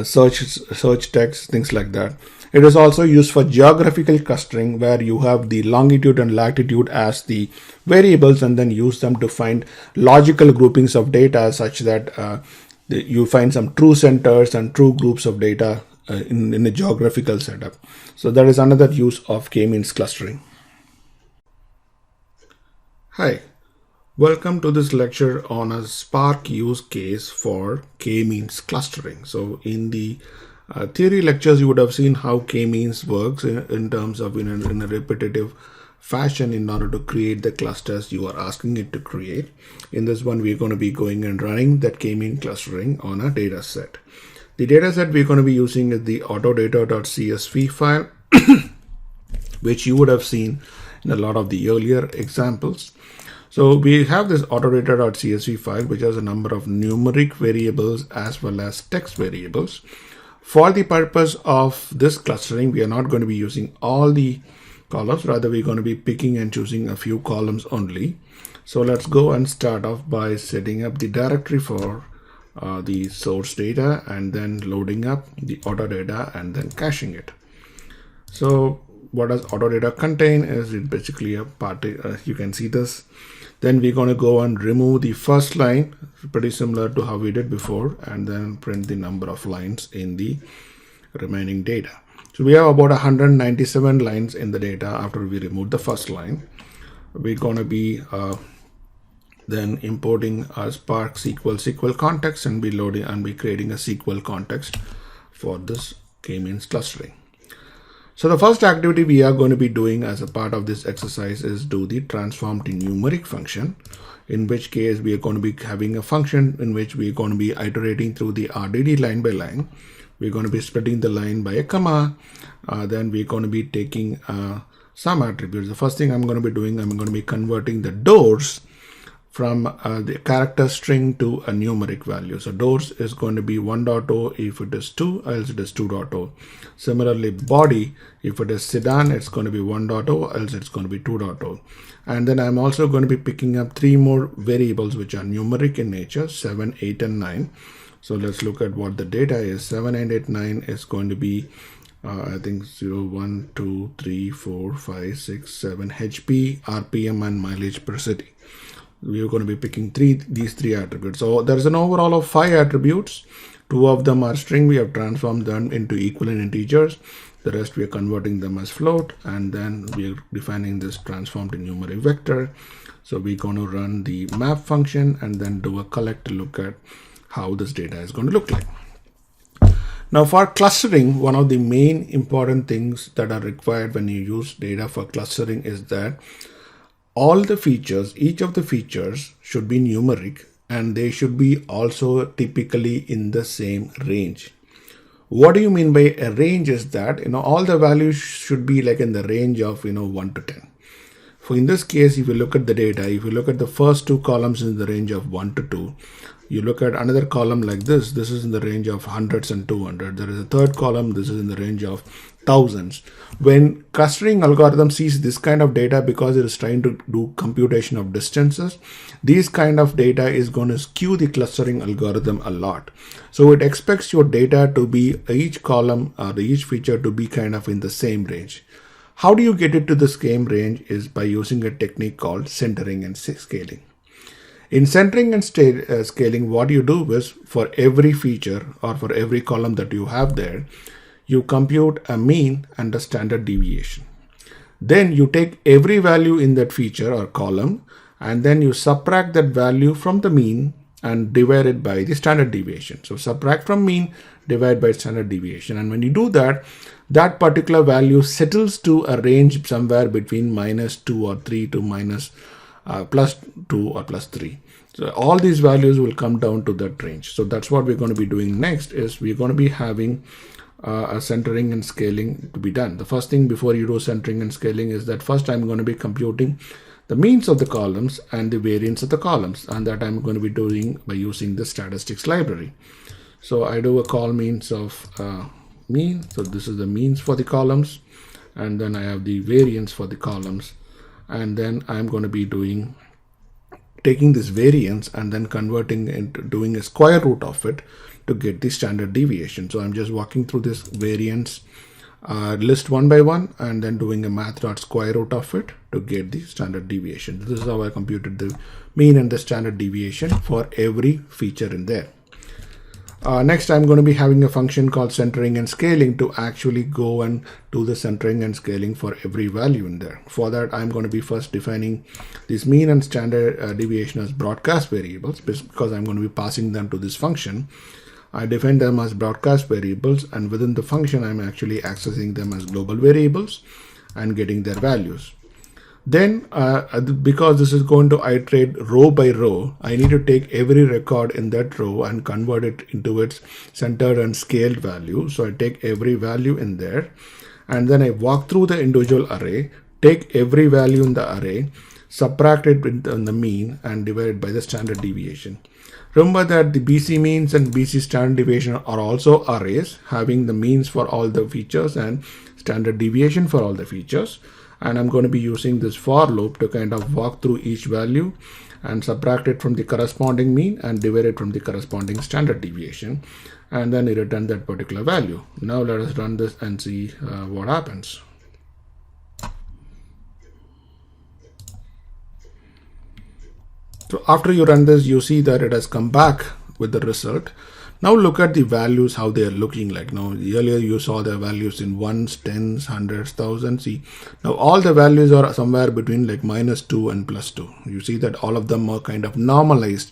search text, things like that. It is also used for geographical clustering, where you have the longitude and latitude as the variables and then use them to find logical groupings of data such that you find some true centers and true groups of data in a geographical setup. So that is another use of k-means clustering. Hi, welcome to this lecture on a Spark use case for k-means clustering. So in the theory lectures, you would have seen how k-means works in terms of in a repetitive fashion in order to create the clusters you are asking it to create. In this one, we're going to be going and running that k-mean clustering on a data set. The data set we're going to be using is the autodata.csv file, which you would have seen in a lot of the earlier examples. So we have this autodata.csv file, which has a number of numeric variables as well as text variables. For the purpose of this clustering, we are not going to be using all the columns. Rather, we're going to be picking and choosing a few columns only. So let's go and start off by setting up the directory for the source data and then loading up the autodata and then caching it. So what does autodata contain is it basically a part, you can see this. Then we're going to go and remove the first line, pretty similar to how we did before, and then print the number of lines in the remaining data. So we have about 197 lines in the data after we remove the first line. We're going to be then importing a Spark SQL context and be loading and be creating a SQL context for this k-means clustering. So the first activity we are going to be doing as a part of this exercise is do the transform to numeric function, in which case we are going to be having a function in which we are going to be iterating through the RDD line by line. We're going to be splitting the line by a comma. Then we're going to be taking some attributes. The first thing I'm going to be doing, I'm going to be converting the doors from the character string to a numeric value. So doors is going to be 1.0 if it is 2, else it is 2.0. Similarly, body, if it is sedan, it's going to be 1.0, else it's going to be 2.0. And then I'm also going to be picking up 3 more variables which are numeric in nature, 7, 8, and 9. So let's look at what the data is. 7, 8, 9 is going to be I think 0, 1, 2, 3, 4, 5, 6, 7 HP, RPM, and mileage per city. We are going to be picking these three attributes. So there's an overall of 5 attributes. 2 of them are string. We have transformed them into equivalent integers. The rest we are converting them as float, and then we are defining this transform to numeric vector. So we're going to run the map function and then do a collect to look at how this data is going to look like. Now for clustering, one of the main important things that are required when you use data for clustering is that all the features, each of the features should be numeric, and they should be also typically in the same range. What do you mean by a range is that, all the values should be like in the range of, 1 to 10. For in this case, if you look at the data, if you look at the first 2 columns in the range of 1 to 2, you look at another column like this is in the range of hundreds and 200. There is a third column, this is in the range of thousands. When clustering algorithm sees this kind of data, because it is trying to do computation of distances, this kind of data is going to skew the clustering algorithm a lot. So it expects your data to be each column or each feature to be kind of in the same range. How do you get it to the same range is by using a technique called centering and scaling. In centering and scaling, what you do is for every feature or for every column that you have there, you compute a mean and a standard deviation. Then you take every value in that feature or column, and then you subtract that value from the mean and divide it by the standard deviation. So subtract from mean, divide by standard deviation. And when you do that, that particular value settles to a range somewhere between -2 or 3 to +2 or +3. So all these values will come down to that range. So that's what we're going to be doing next is we're going to be having a centering and scaling to be done. The first thing before you do centering and scaling is that first I'm going to be computing the means of the columns and the variance of the columns, and that I'm going to be doing by using the statistics library. So I do a call means of mean. So this is the means for the columns, and then I have the variance for the columns, and then I'm going to be taking this variance and then converting into doing a square root of it to get the standard deviation. So I'm just walking through this variance list one by one and then doing a math.square root of it to get the standard deviation. This is how I computed the mean and the standard deviation for every feature in there. Next, I'm going to be having a function called centering and scaling to actually go and do the centering and scaling for every value in there. For that, I'm going to be first defining this mean and standard deviation as broadcast variables because I'm going to be passing them to this function. I define them as broadcast variables, and within the function, I'm actually accessing them as global variables and getting their values. Then, because this is going to iterate row by row, I need to take every record in that row and convert it into its centered and scaled value. So I take every value in there, and then I walk through the individual array, take every value in the array, subtract it on the mean, and divide it by the standard deviation. Remember that the BC means and BC standard deviation are also arrays having the means for all the features and standard deviation for all the features. And I'm going to be using this for loop to kind of walk through each value and subtract it from the corresponding mean and divide it from the corresponding standard deviation, and then return that particular value. Now let us run this and see what happens. So after you run this, you see that it has come back with the result. Now look at the values, how they are looking like. Now earlier you saw the values in ones, tens, hundreds, thousands. See, now all the values are somewhere between like -2 and +2. You see that all of them are kind of normalized.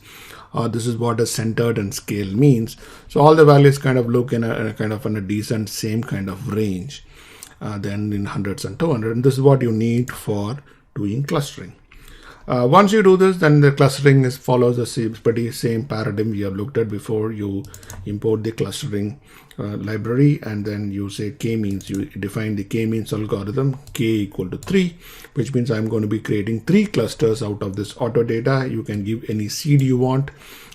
This is what a centered and scale means. So all the values kind of look in a kind of in a decent same kind of range then in hundreds and 200. And this is what you need for doing clustering. Once you do this, then the clustering follows the pretty same paradigm we have looked at before. You import the clustering library, and then you say k-means. You define the k-means algorithm, k = 3, which means I'm going to be creating 3 clusters out of this auto data. You can give any seed you want.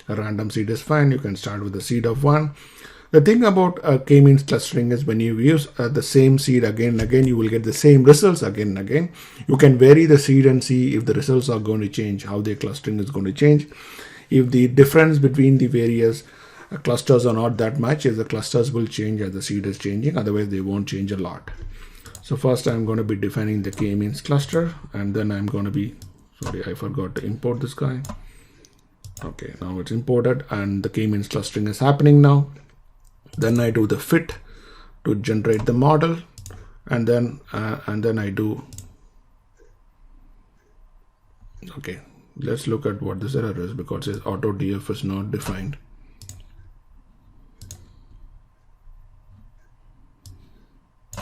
A random seed is fine. You can start with a seed of 1. The thing about k-means clustering is when you use the same seed again and again, you will get the same results again and again. You can vary the seed and see if the results are going to change, how the clustering is going to change. If the difference between the various clusters are not that much, if the clusters will change as the seed is changing, otherwise they won't change a lot. So first I'm going to be defining the k-means cluster, and then I'm going to be, sorry, I forgot to import this guy. Okay, now it's imported and the k-means clustering is happening now. Then I do the fit to generate the model, and then I do. Okay, let's look at what this error is, because it says auto df is not defined.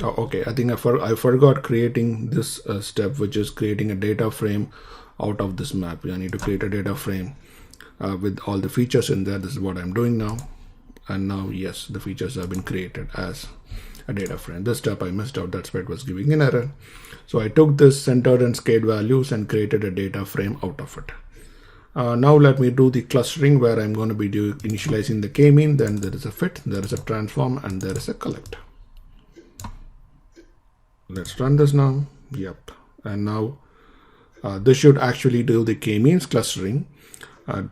Oh, okay, I think I forgot creating this step, which is creating a data frame out of this map. I need to create a data frame with all the features in there. This is what I'm doing now. And now, yes, the features have been created as a data frame. This step I missed out. That's why it was giving an error. So I took this centered and scaled values and created a data frame out of it. Now let me do the clustering, where I'm going to be initializing the k-mean. Then there is a fit, there is a transform, and there is a collect. Let's run this now. Yep. And now this should actually do the k-means clustering.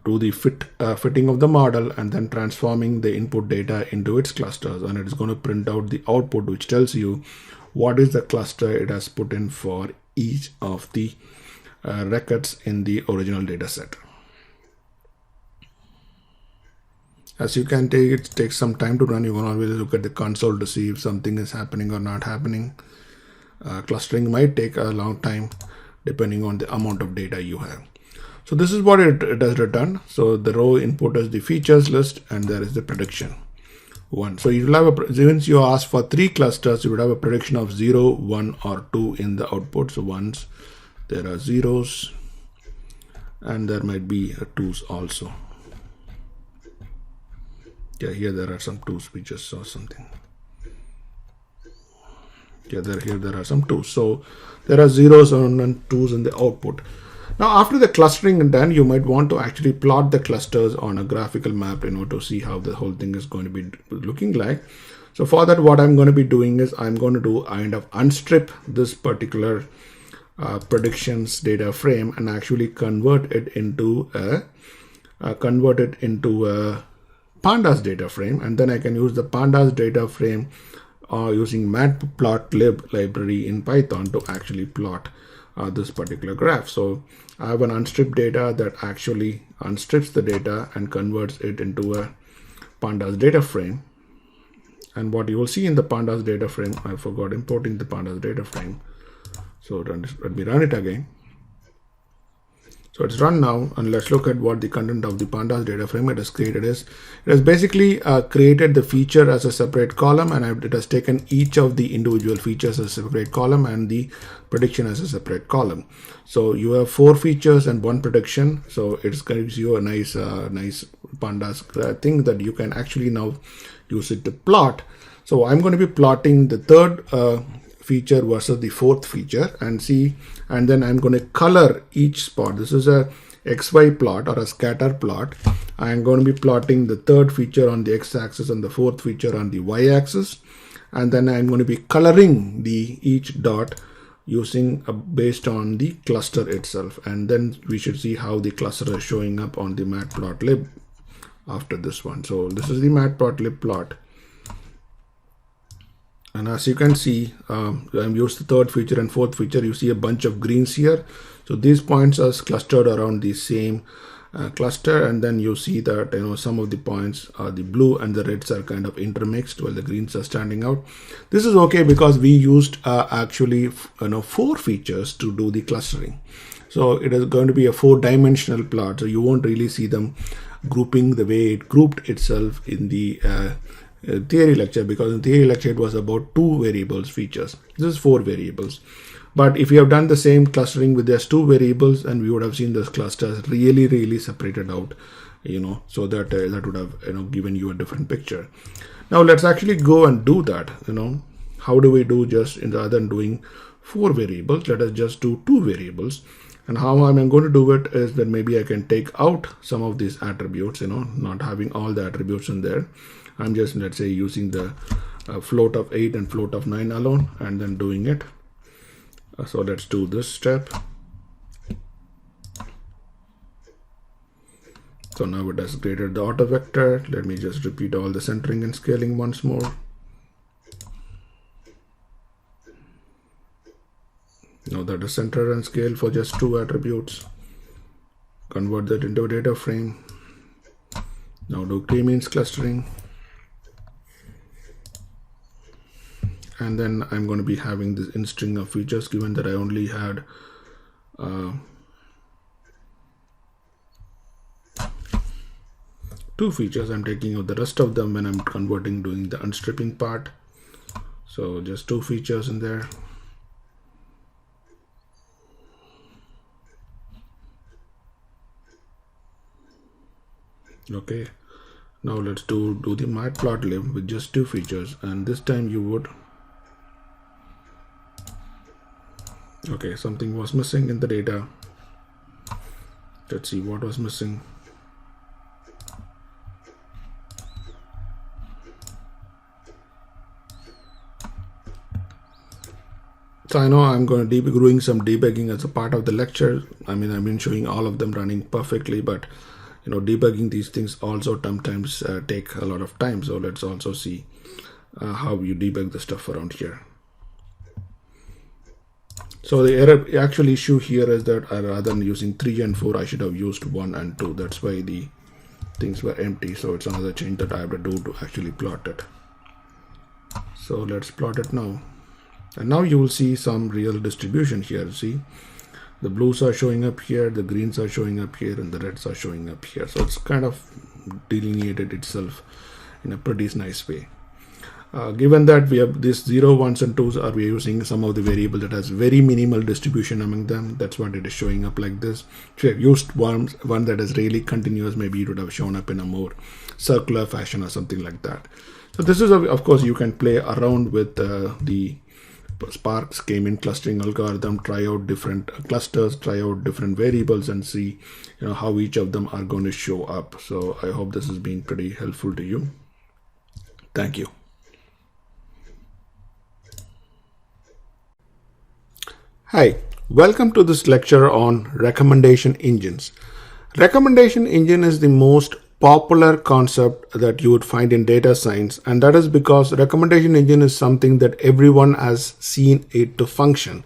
Do the fitting of the model, and then transforming the input data into its clusters, and it is going to print out the output, which tells you what is the cluster it has put in for each of the records in the original data set. As you can take, it takes some time to run. You can always look at the console to see if something is happening or not happening. Clustering might take a long time depending on the amount of data you have. So this is what it has returned. So the row input is the features list, and there is the prediction 1. So you will have since you ask for 3 clusters, you would have a prediction of 0, 1, or 2 in the output. So ones, there are zeros, and there might be a 2s also. Yeah, here there are some 2s. We just saw something. Yeah, here there are some 2s. So there are zeros and 2s in the output. Now, after the clustering is done, you might want to actually plot the clusters on a graphical map, to see how the whole thing is going to be looking like. So for that, what I'm going to be doing is I'm going to do kind of unstrip this particular predictions data frame and actually convert it into a pandas data frame, and then I can use the pandas data frame using matplotlib library in Python to actually plot this particular graph. So I have an unstripped data that actually unstrips the data and converts it into a pandas data frame. And what you will see in the pandas data frame, I forgot importing the pandas data frame. So let me run it again. So it's run now, and let's look at what the content of the pandas data frame it has created is. It has basically created the feature as a separate column, and it has taken each of the individual features as a separate column and the prediction as a separate column. So you have 4 features and 1 prediction. So it gives you a nice pandas thing that you can actually now use it to plot. So I'm going to be plotting the 3rd feature versus the 4th feature and see, and then I'm going to color each spot. This is a XY plot or a scatter plot. I'm going to be plotting the 3rd feature on the x-axis and the 4th feature on the y-axis, and then I'm going to be coloring each dot using based on the cluster itself, and then we should see how the cluster is showing up on the matplotlib after this one. So this is the matplotlib plot. And as you can see, I've used the 3rd feature and 4th feature. You see a bunch of greens here. So these points are clustered around the same cluster, and then you see that some of the points are the blue and the reds are kind of intermixed while the greens are standing out. This is okay because we used actually 4 features to do the clustering. So it is going to be a 4-dimensional plot. So you won't really see them grouping the way it grouped itself in the theory lecture, because in theory lecture it was about 2 variables features. This is 4 variables. But if you have done the same clustering with just 2 variables, and we would have seen those clusters really separated out, so that that would have given you a different picture. Now let's actually go and do that. How do we do just rather than doing 4 variables? Let us just do 2 variables. And how I'm going to do it is that maybe I can take out some of these attributes, not having all the attributes in there. I'm just, let's say, using the float of 8 and float of 9 alone, and then doing it. So let's do this step. So now it has created the auto vector. Let me just repeat all the centering and scaling once more. Now that is center and scale for just 2 attributes. Convert that into a data frame. Now do k-means clustering. And then I'm going to be having this in string of features, given that I only had two features. I'm taking out the rest of them when I'm converting, doing the unstripping part. So just 2 features in there. Okay, now let's do the matplotlib with just 2 features, and this time you would. Okay, something was missing in the data. Let's see what was missing. So I know I'm going to be doing some debugging as a part of the lecture. I mean, I've been showing all of them running perfectly, but debugging these things also sometimes take a lot of time. So let's also see how you debug the stuff around here. So the error actual issue here is that rather than using 3 and 4, I should have used 1 and 2. That's why the things were empty. So it's another change that I have to do to actually plot it. So let's plot it now. And now you will see some real distribution here. See, the blues are showing up here, the greens are showing up here, and the reds are showing up here. So it's kind of delineated itself in a pretty nice way. Given that we have this 0, 1s and 2s, are we using some of the variable that has very minimal distribution among them. That's what it is showing up like this. If you have used one that is really continuous, maybe it would have shown up in a more circular fashion or something like that. So this is, of course, you can play around with the Spark K-mean clustering algorithm, try out different clusters, try out different variables, and see how each of them are going to show up. So I hope this has been pretty helpful to you. Thank you. Hi, welcome to this lecture on recommendation engines. Recommendation engine is the most popular concept that you would find in data science, and that is because recommendation engine is something that everyone has seen it to function.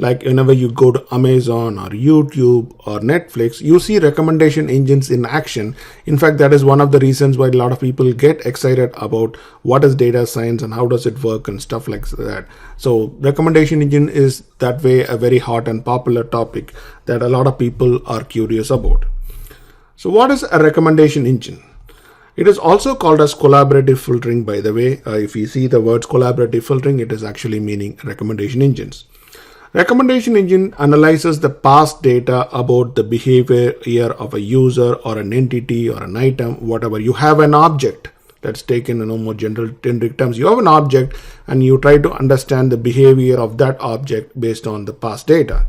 Like whenever you go to Amazon or YouTube or Netflix, you see recommendation engines in action. In fact, that is one of the reasons why a lot of people get excited about what is data science and how does it work and stuff like that. So recommendation engine is that way a very hot and popular topic that a lot of people are curious about. So what is a recommendation engine? It is also called as collaborative filtering, by the way. If you see the words collaborative filtering, it is actually meaning recommendation engines. Recommendation engine analyzes the past data about the behavior of a user or an entity or an item, whatever. You have an object. Let's take in more general generic terms. You have an object and you try to understand the behavior of that object based on the past data.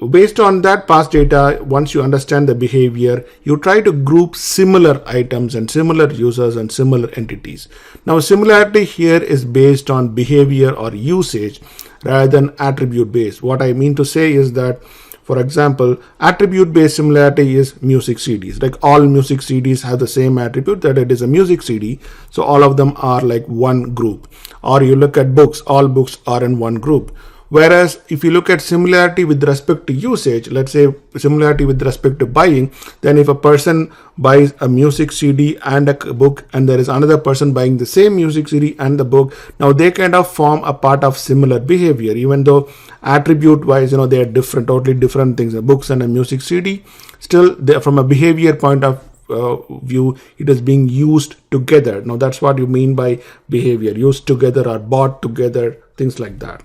Based on that past data, once you understand the behavior, you try to group similar items and similar users and similar entities. Now, similarity here is based on behavior or usage rather than attribute based. What I mean to say is that, for example, attribute based similarity is music CDs. Like all music CDs have the same attribute that it is a music CD. So all of them are like one group. Or you look at books, all books are in one group. Whereas if you look at similarity with respect to usage, let's say similarity with respect to buying, then if a person buys a music CD and a book, and there is another person buying the same music CD and the book, now they kind of form a part of similar behavior, even though attribute wise, they are different, totally different things. A books and a music CD, still from a behavior point of view, it is being used together. Now that's what you mean by behavior, used together or bought together, things like that.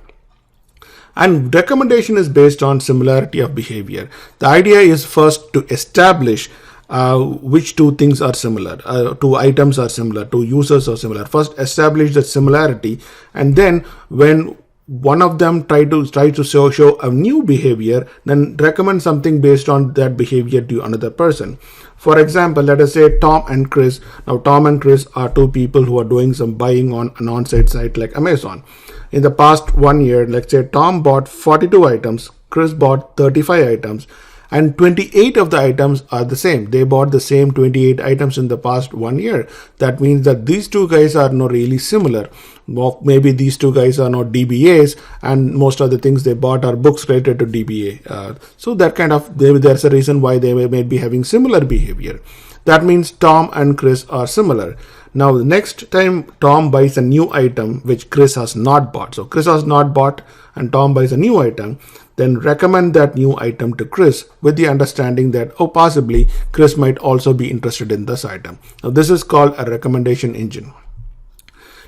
And recommendation is based on similarity of behavior. The idea is first to establish which two things are similar, two items are similar, two users are similar. First establish the similarity, and then when one of them try to show a new behavior, then recommend something based on that behavior to another person. For example, let us say Tom and Chris. Now Tom and Chris are two people who are doing some buying on an on-site site like Amazon. In the past 1 year, let's say Tom bought 42 items, Chris bought 35 items, and 28 of the items are the same. They bought the same 28 items in the past 1 year. That means that these two guys are not really similar. Maybe these two guys are not DBAs, and most of the things they bought are books related to DBA. So that kind of, there's a reason why they may be having similar behavior. That means Tom and Chris are similar. Now, the next time Tom buys a new item which Chris has not bought. So Chris has not bought and Tom buys a new item. Then recommend that new item to Chris with the understanding that, possibly Chris might also be interested in this item. Now, this is called a recommendation engine.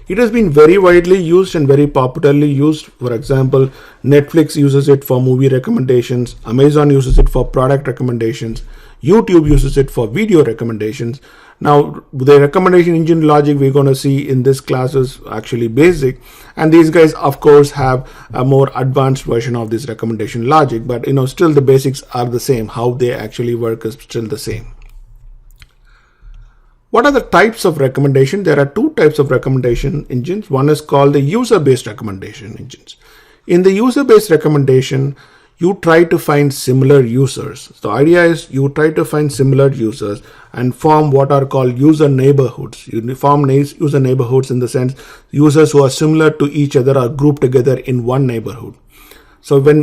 It has been very widely used and very popularly used. For example, Netflix uses it for movie recommendations. Amazon uses it for product recommendations. YouTube uses it for video recommendations. Now, the recommendation engine logic we're going to see in this class is actually basic. And these guys, of course, have a more advanced version of this recommendation logic. But, still the basics are the same. How they actually work is still the same. What are the types of recommendation? There are two types of recommendation engines. One is called the user-based recommendation engines. In the user-based recommendation, you try to find similar users. The idea is you try to find similar users and form what are called user neighborhoods. You form user neighborhoods in the sense users who are similar to each other are grouped together in one neighborhood. So when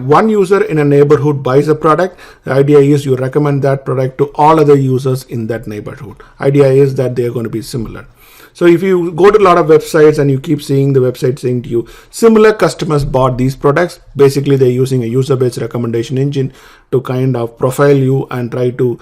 one user in a neighborhood buys a product, the idea is you recommend that product to all other users in that neighborhood. Idea is that they are going to be similar. So if you go to a lot of websites and you keep seeing the website saying to you, similar customers bought these products, basically they're using a user-based recommendation engine to kind of profile you and try to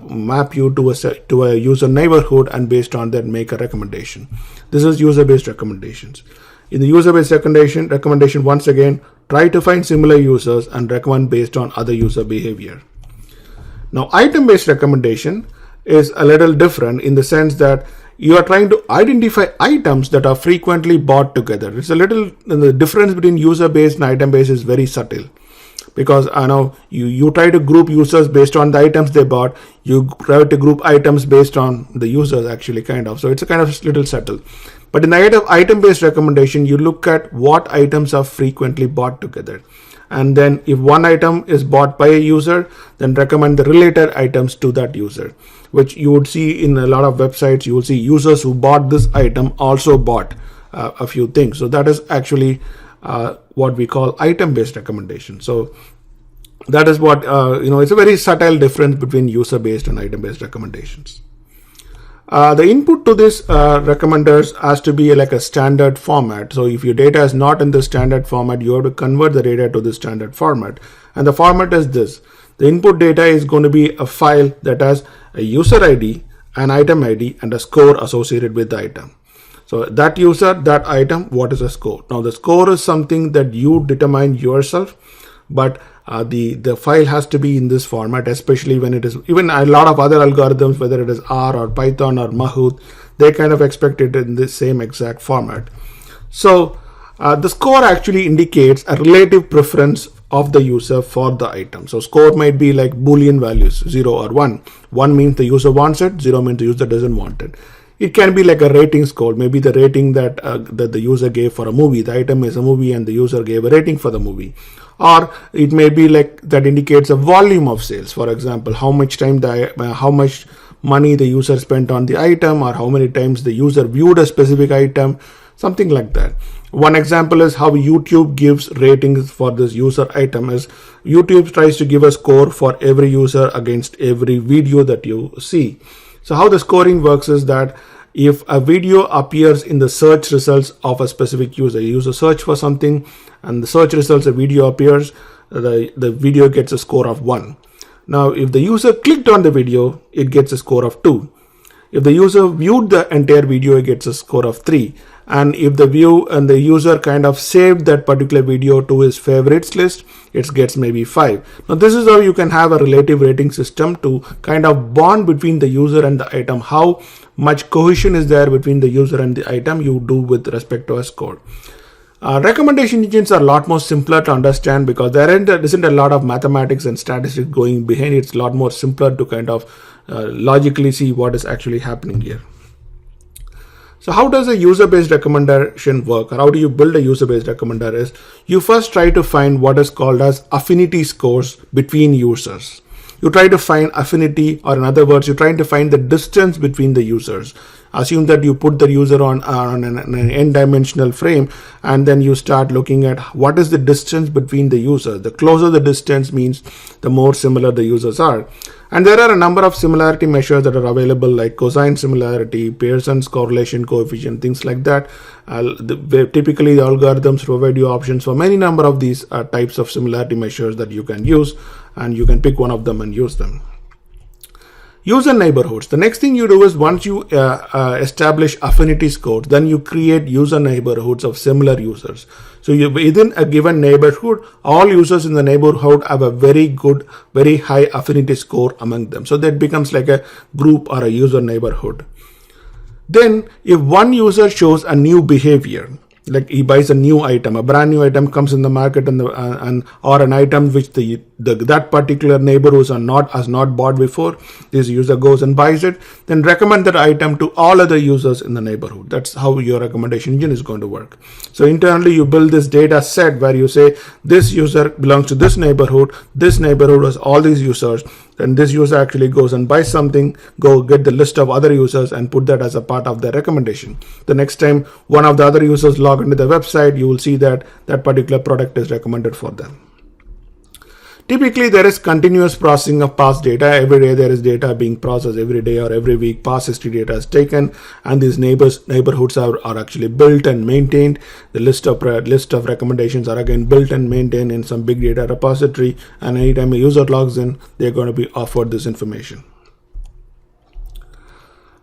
map you to a user neighborhood, and based on that make a recommendation. This is user-based recommendations. In the user-based recommendation, once again, try to find similar users and recommend based on other user behavior. Now, item-based recommendation is a little different in the sense that you are trying to identify items that are frequently bought together. It's a little, the difference between user-based and item-based is very subtle, because I know you try to group users based on the items they bought. You try to group items based on the users actually, kind of. So it's a kind of little subtle. But in the item-based recommendation, you look at what items are frequently bought together. And then if one item is bought by a user, then recommend the related items to that user, which you would see in a lot of websites. You will see users who bought this item also bought a few things. So that is actually what we call item-based recommendation. So that is what, it's a very subtle difference between user-based and item-based recommendations. The input to this recommenders has to be like a standard format. So if your data is not in the standard format, you have to convert the data to the standard format. And the format is this. The input data is going to be a file that has a user ID, an item ID, and a score associated with the item. So that user, that item, what is the score? Now the score is something that you determine yourself, but the file has to be in this format, especially when it is, even a lot of other algorithms, whether it is R or Python or Mahout, they kind of expect it in this same exact format. So the score actually indicates a relative preference of the user for the item. So score might be like Boolean values, 0 or 1. 1 means the user wants it, 0 means the user doesn't want it. It can be like a rating score, maybe the rating that the user gave for a movie. The item is a movie and the user gave a rating for the movie. Or it may be like that indicates a volume of sales. For example, how much money the user spent on the item, or how many times the user viewed a specific item, something like that. One example is how YouTube gives ratings for this user item is YouTube tries to give a score for every user against every video that you see. So how the scoring works is that if a video appears in the search results of a specific user search for something and the search results, a video appears, the video gets a score of 1. Now, if the user clicked on the video, it gets a score of 2. If the user viewed the entire video, it gets a score of 3. And if the user kind of saved that particular video to his favorites list, it gets maybe 5. Now this is how you can have a relative rating system to kind of bond between the user and the item. How much cohesion is there between the user and the item you do with respect to a score. Recommendation engines are a lot more simpler to understand because there isn't a lot of mathematics and statistics going behind it. It's a lot more simpler to kind of logically see what is actually happening here. So how does a user-based recommendation work, or how do you build a user-based recommender is you first try to find what is called as affinity scores between users. You try to find affinity, or in other words, you're trying to find the distance between the users. Assume that you put the user on an n-dimensional frame, and then you start looking at what is the distance between the users. The closer the distance means the more similar the users are. And there are a number of similarity measures that are available, like cosine similarity, Pearson's correlation coefficient, things like that. Typically, the algorithms provide you options for many number of these types of similarity measures that you can use, and you can pick one of them and use them. User neighborhoods. The next thing you do is once you establish affinity scores, then you create user neighborhoods of similar users. So within a given neighborhood, all users in the neighborhood have a very high affinity score among them. So that becomes like a group or a user neighborhood. Then if one user shows a new behavior, like he buys a new item, a brand new item comes in the market, or an item which that particular neighbor has not bought before, this user goes and buys it, then recommend that item to all other users in the neighborhood. That's how your recommendation engine is going to work. So internally you build this data set where you say this user belongs to this neighborhood has all these users, then this user actually goes and buys something, go get the list of other users and put that as a part of their recommendation. The next time one of the other users log into the website, you will see that that particular product is recommended for them. Typically, there is continuous processing of past data. Every day there is data being processed. Every day or every week, past history data is taken, and these neighborhoods are actually built and maintained. The list of recommendations are again built and maintained in some big data repository. And anytime a user logs in, they're going to be offered this information.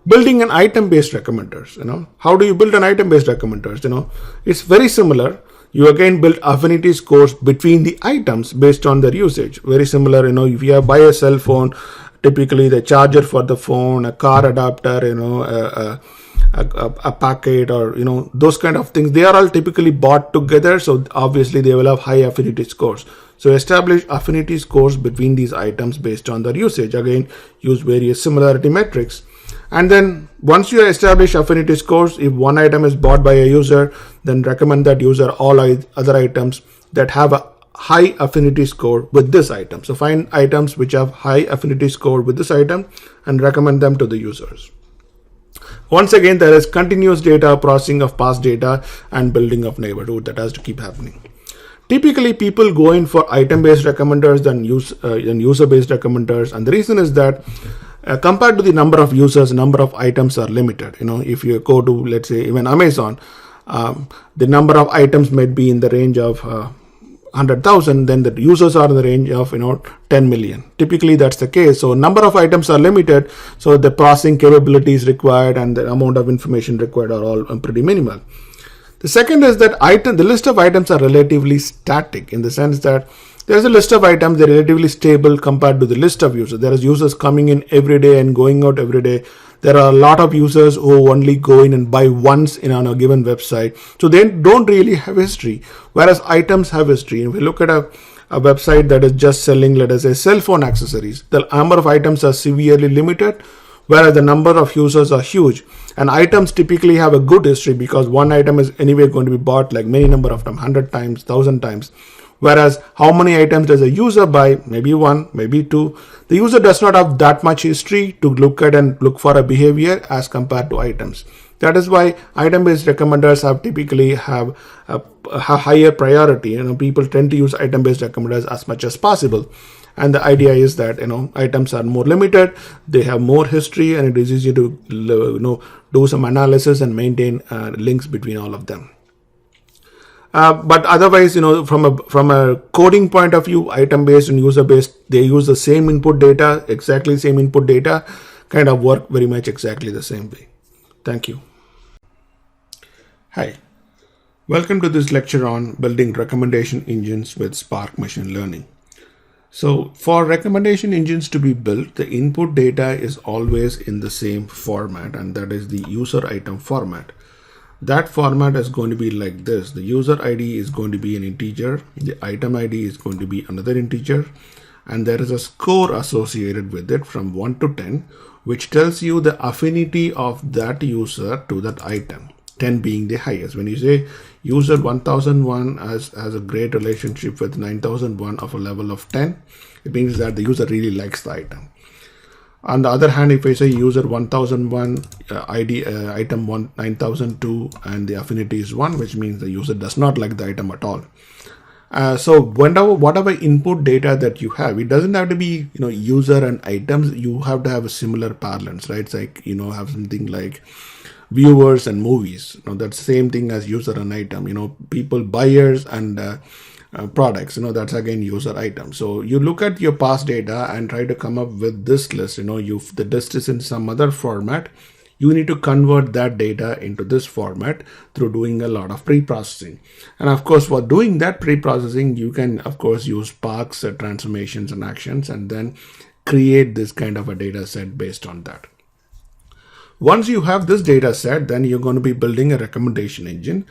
Building an item-based recommenders. How do you build an item-based recommenders? It's very similar. You again build affinity scores between the items based on their usage. Very similar, if you buy a cell phone, typically the charger for the phone, a car adapter, a packet, or those kind of things, they are all typically bought together. So obviously they will have high affinity scores. So establish affinity scores between these items based on their usage. Again, use various similarity metrics. And then once you establish affinity scores, if one item is bought by a user, then recommend that user all other items that have a high affinity score with this item. So find items which have high affinity score with this item and recommend them to the users. Once again, there is continuous data processing of past data and building of neighborhood that has to keep happening. Typically, people go in for item-based recommenders than user-based recommenders, and the reason is that compared to the number of users, number of items are limited. If you go to, let's say, even Amazon, the number of items might be in the range of 100,000, then the users are in the range of 10 million. Typically, that's the case. So number of items are limited, so the processing capabilities required and the amount of information required are all pretty minimal. The second is that the list of items are relatively static, in the sense that there is a list of items, they're relatively stable compared to the list of users. There is users coming in every day and going out every day. There are a lot of users who only go in and buy once on a given website. So they don't really have history, whereas items have history. If we look at a website that is just selling, let us say, cell phone accessories, the number of items are severely limited, whereas the number of users are huge. And items typically have a good history because one item is anyway going to be bought like many number of times, 100 times, 1,000 times. Whereas how many items does a user buy? Maybe one, maybe two. The user does not have that much history to look at and look for a behavior as compared to items. That is why item-based recommenders typically have a higher priority. People tend to use item-based recommenders as much as possible. And the idea is that items are more limited, they have more history, and it is easy to do some analysis and maintain links between all of them. But otherwise, from a coding point of view, item-based and user-based, they use the same input data, exactly same input data, kind of work very much exactly the same way. Thank you. Hi, welcome to this lecture on building recommendation engines with Spark machine learning. So for recommendation engines to be built, the input data is always in the same format, and that is the user item format. That format is going to be like this. The user ID is going to be an integer, the item ID is going to be another integer, and there is a score associated with it from 1 to 10, which tells you the affinity of that user to that item, 10 being the highest. When you say user 1001 has a great relationship with 9001 of a level of 10, it means that the user really likes the item. On the other hand, if I say user 1001 item 9002 and the affinity is 1, which means the user does not like the item at all. So whatever input data that you have, it doesn't have to be user and items. You have to have a similar parlance, right? It's like have something like viewers and movies. That's the same thing as user and item. People, buyers and products. That's again user item. So you look at your past data and try to come up with this list. If the list is in some other format, you need to convert that data into this format through doing a lot of pre-processing. And of course, for doing that pre-processing, you can of course use Spark's transformations and actions, and then create this kind of a data set based on that. Once you have this data set, then you're going to be building a recommendation engine.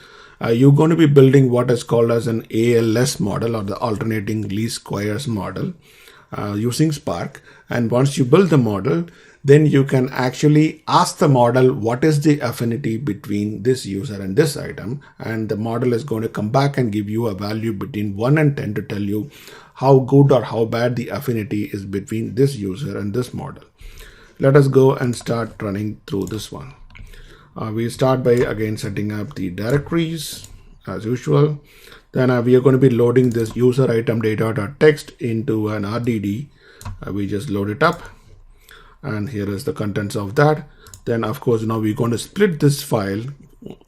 You're going to be building what is called as an ALS model, or the alternating least squares model, using Spark. And once you build the model, then you can actually ask the model what is the affinity between this user and this item, and the model is going to come back and give you a value between 1 and 10 to tell you how good or how bad the affinity is between this user and this model. Let us go and start running through this one. We start by again setting up the directories as usual. Then we are going to be loading this user item data.txt into an RDD. We just load it up, and here is the contents of that. Then of course now we're going to split this file,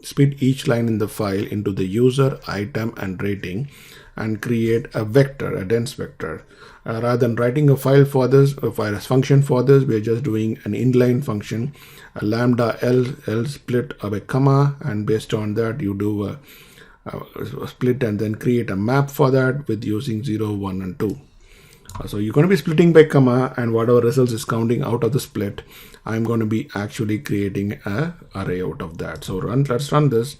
split each line in the file into the user, item, and rating, and create a vector, a dense vector. Rather than writing a file for this, a function for this, we're just doing an inline function, a lambda L split of a comma, and based on that you do a split and then create a map for that with using 0, 1, and 2. So you're going to be splitting by comma, and whatever results is counting out of the split, I'm going to be actually creating an array out of that. So let's run this.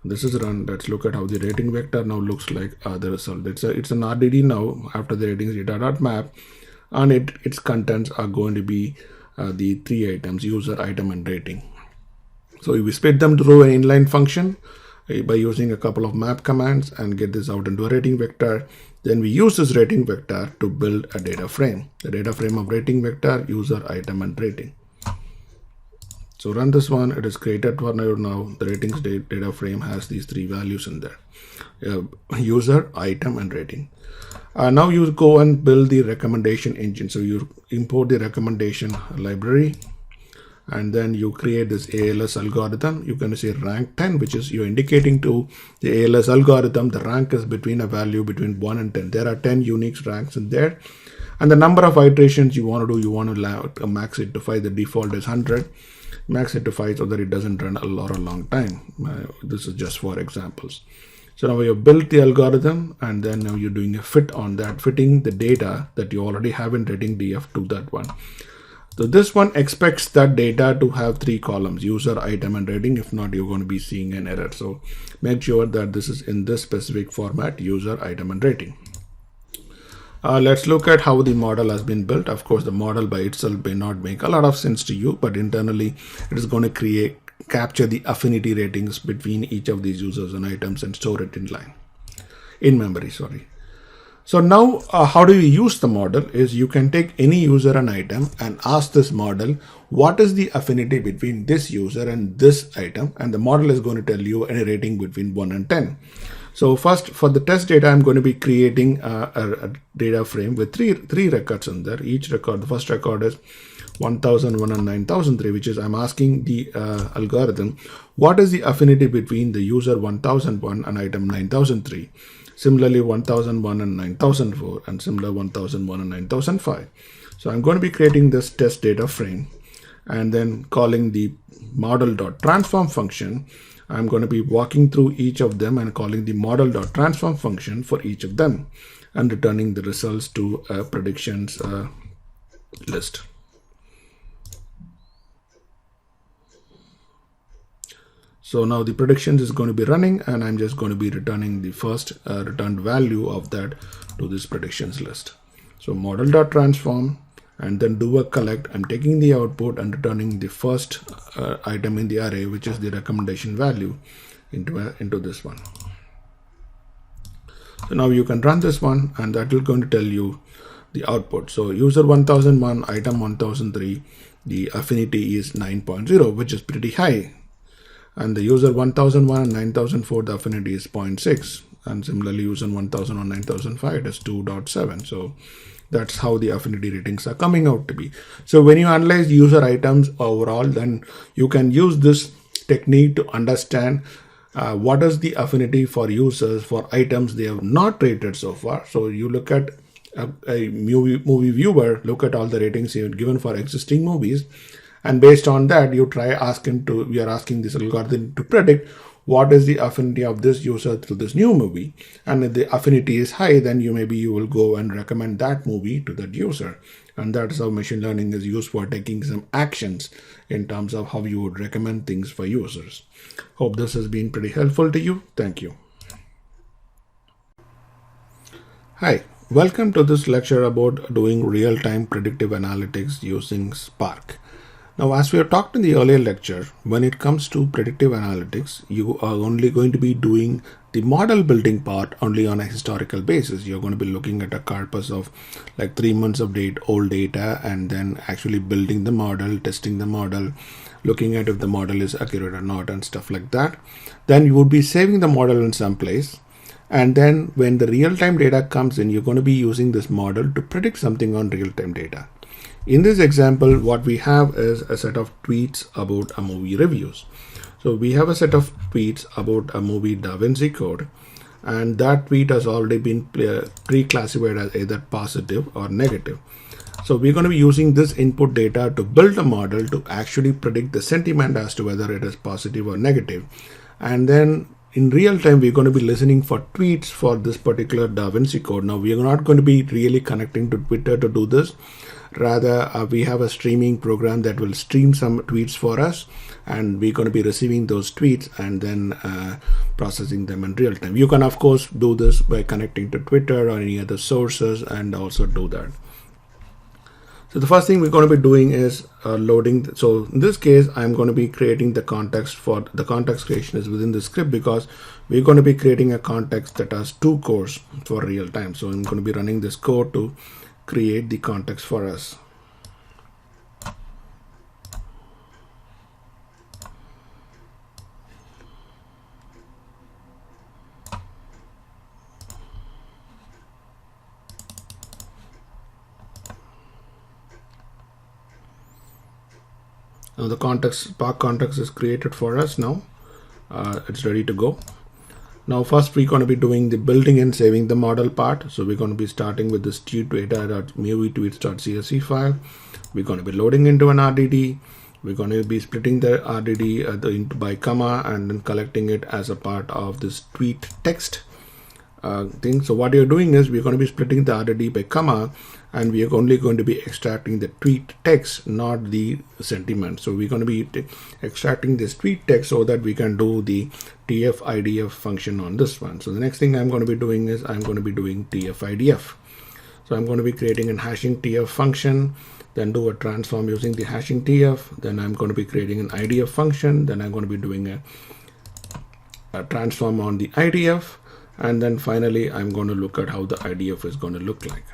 This is run. Let's look at how the rating vector now looks like the result. It's an RDD now after the ratings data.map, and its contents are going to be the 3 items: user, item, and rating. So we split them through an inline function by using a couple of map commands and get this out into a rating vector. Then we use this rating vector to build a data frame. The data frame of rating vector, user, item, and rating. So run this one. It is created for now. The ratings data frame has these 3 values in there: user, item, and rating. Now you go and build the recommendation engine. So you import the recommendation library, and then you create this ALS algorithm. You're going to say rank 10, which is you're indicating to the ALS algorithm the rank is between a value between 1 and 10. There are 10 unique ranks in there, and the number of iterations you want to do, you want to max it to 5. The default is 100. Max it to 5 so that it doesn't run a long time. This is just for examples. So now you've built the algorithm, and then now you're doing a fit on that, fitting the data that you already have in rating DF to that one. So this one expects that data to have 3 columns: user, item, and rating. If not, you're going to be seeing an error. So make sure that this is in this specific format: user, item, and rating. Let's look at how the model has been built. Of course, the model by itself may not make a lot of sense to you, but internally it is going to capture the affinity ratings between each of these users and items and store it in memory. So now how do you use the model is you can take any user and item and ask this model what is the affinity between this user and this item, and the model is going to tell you any rating between 1 and 10. So first, for the test data, I'm going to be creating a data frame with three records in there. Each record, the first record is 1001 and 9003, which is I'm asking the algorithm what is the affinity between the user 1001 and item 9003. Similarly, 1001 and 9004, and similar 1001 and 9005. So I'm going to be creating this test data frame and then calling the model.transform function. I'm going to be walking through each of them and calling the model.transform function for each of them and returning the results to a predictions list. So now the predictions is going to be running, and I'm just going to be returning the first returned value of that to this predictions list. So model.transform, and then do a collect. I'm taking the output and returning the first item in the array, which is the recommendation value, into this one. So now you can run this one, and that will going to tell you the output. So user 1001, item 1003, the affinity is 9.0, which is pretty high. And the user 1001 and 9004, the affinity is 0.6. And similarly, user 1001 and 9005, it is 2.7. So that's how the affinity ratings are coming out to be. So when you analyze user items overall, then you can use this technique to understand what is the affinity for users for items they have not rated so far. So you look at a movie viewer, look at all the ratings you have given for existing movies, and based on that, we are asking this algorithm to predict what is the affinity of this user to this new movie. And if the affinity is high, then you will go and recommend that movie to that user. And that's how machine learning is used for taking some actions in terms of how you would recommend things for users. Hope this has been pretty helpful to you. Thank you. Hi, welcome to this lecture about doing real-time predictive analytics using Spark. Now, as we have talked in the earlier lecture, when it comes to predictive analytics, you are only going to be doing the model building part only on a historical basis. You're going to be looking at a corpus of like 3 months of old data, and then actually building the model, testing the model, looking at if the model is accurate or not and stuff like that. Then you would be saving the model in some place. And then when the real-time data comes in, you're going to be using this model to predict something on real-time data. In this example, what we have is a set of tweets about a movie reviews. So we have a set of tweets about a movie Da Vinci Code, and that tweet has already been pre-classified as either positive or negative. So we're going to be using this input data to build a model to actually predict the sentiment as to whether it is positive or negative. And then in real time, we're going to be listening for tweets for this particular Da Vinci Code. Now, we are not going to be really connecting to Twitter to do this. Rather, we have a streaming program that will stream some tweets for us, and we're going to be receiving those tweets and then processing them in real time. You can, of course, do this by connecting to Twitter or any other sources and also do that. So the first thing we're going to be doing is loading. So in this case, I'm going to be creating the context for the context creation is within the script, because we're going to be creating a context that has 2 cores for real time. So I'm going to be running this code to create the context for us. Now the Spark context is created for us now. It's ready to go. Now first we're going to be doing the building and saving the model part. So we're going to be starting with this data.movie-tweets.csv file. We're going to be loading into an RDD. We're going to be splitting the RDD by comma and then collecting it as a part of this tweet text thing. So what you're doing is we're going to be splitting the RDD by comma, and we are only going to be extracting the tweet text, not the sentiment. So we're going to be extracting this tweet text so that we can do the TF-IDF function on this one. So the next thing I'm going to be doing is I'm going to be doing TF-IDF. So I'm going to be creating a hashing TF function, then do a transform using the hashing TF. Then I'm going to be creating an IDF function. Then I'm going to be doing a transform on the IDF. And then finally, I'm going to look at how the IDF is going to look like.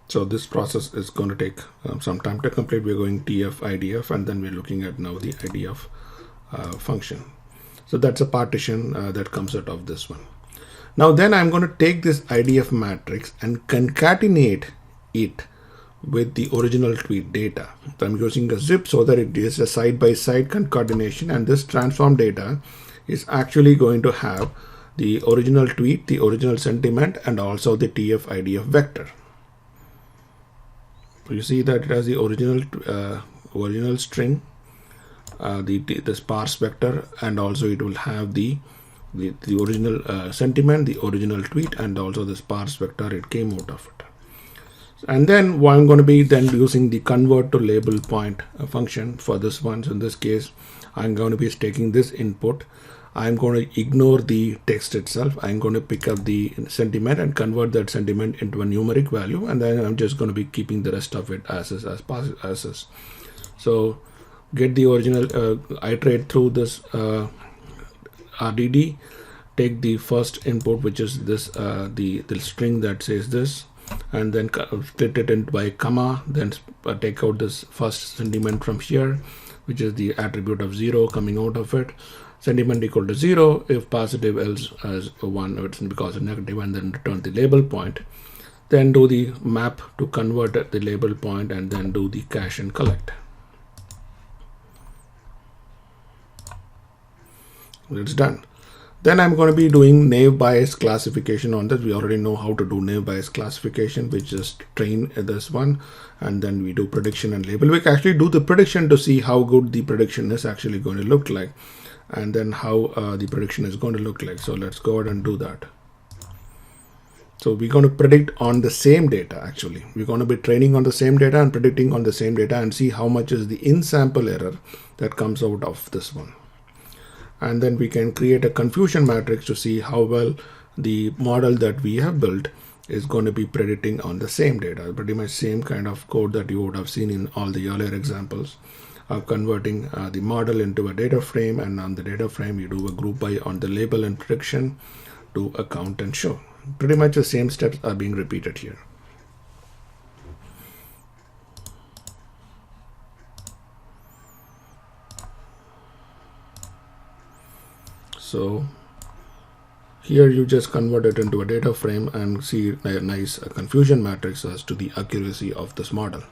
So this process is going to take some time to complete. We're going TF, IDF, and then we're looking at now the IDF function. So that's a partition that comes out of this one. Now then I'm going to take this IDF matrix and concatenate it with the original tweet data. So I'm using a zip so that it is a side-by-side concatenation, and this transform data is actually going to have the original tweet, the original sentiment, and also the TF-IDF vector. So you see that it has the original string, the sparse vector, and also it will have the original sentiment, the original tweet, and also the sparse vector it came out of it. And then what I'm going to be then using the convert to label point function for this one. So in this case, I'm going to be taking this input. I'm going to ignore the text itself. I'm going to pick up the sentiment and convert that sentiment into a numeric value, and then I'm just going to be keeping the rest of it as is. So get the original, iterate through this RDD, take the first input, which is this the string that says this, and then split it in by comma, then take out this first sentiment from here, which is the attribute of 0 coming out of it. Sentiment equal to 0 if positive, else as 1 if it's because of negative, and then return the label point. Then do the map to convert the label point, and then do the cache and collect. It's done. Then I'm going to be doing naive Bayes classification on this. We already know how to do naive Bayes classification. We just train this one, and then we do prediction and label. We can actually do the prediction to see how good the prediction is actually going to look like, and then how the prediction is going to look like. So let's go ahead and do that. So we're going to predict on the same data. Actually, we're going to be training on the same data and predicting on the same data, and see how much is the in-sample error that comes out of this one. And then we can create a confusion matrix to see how well the model that we have built is going to be predicting on the same data, pretty much same kind of code that you would have seen in all the earlier examples of converting the model into a data frame, and on the data frame you do a group by on the label and prediction, do a count and show. Pretty much the same steps are being repeated here. So here you just convert it into a data frame and see a nice confusion matrix as to the accuracy of this model.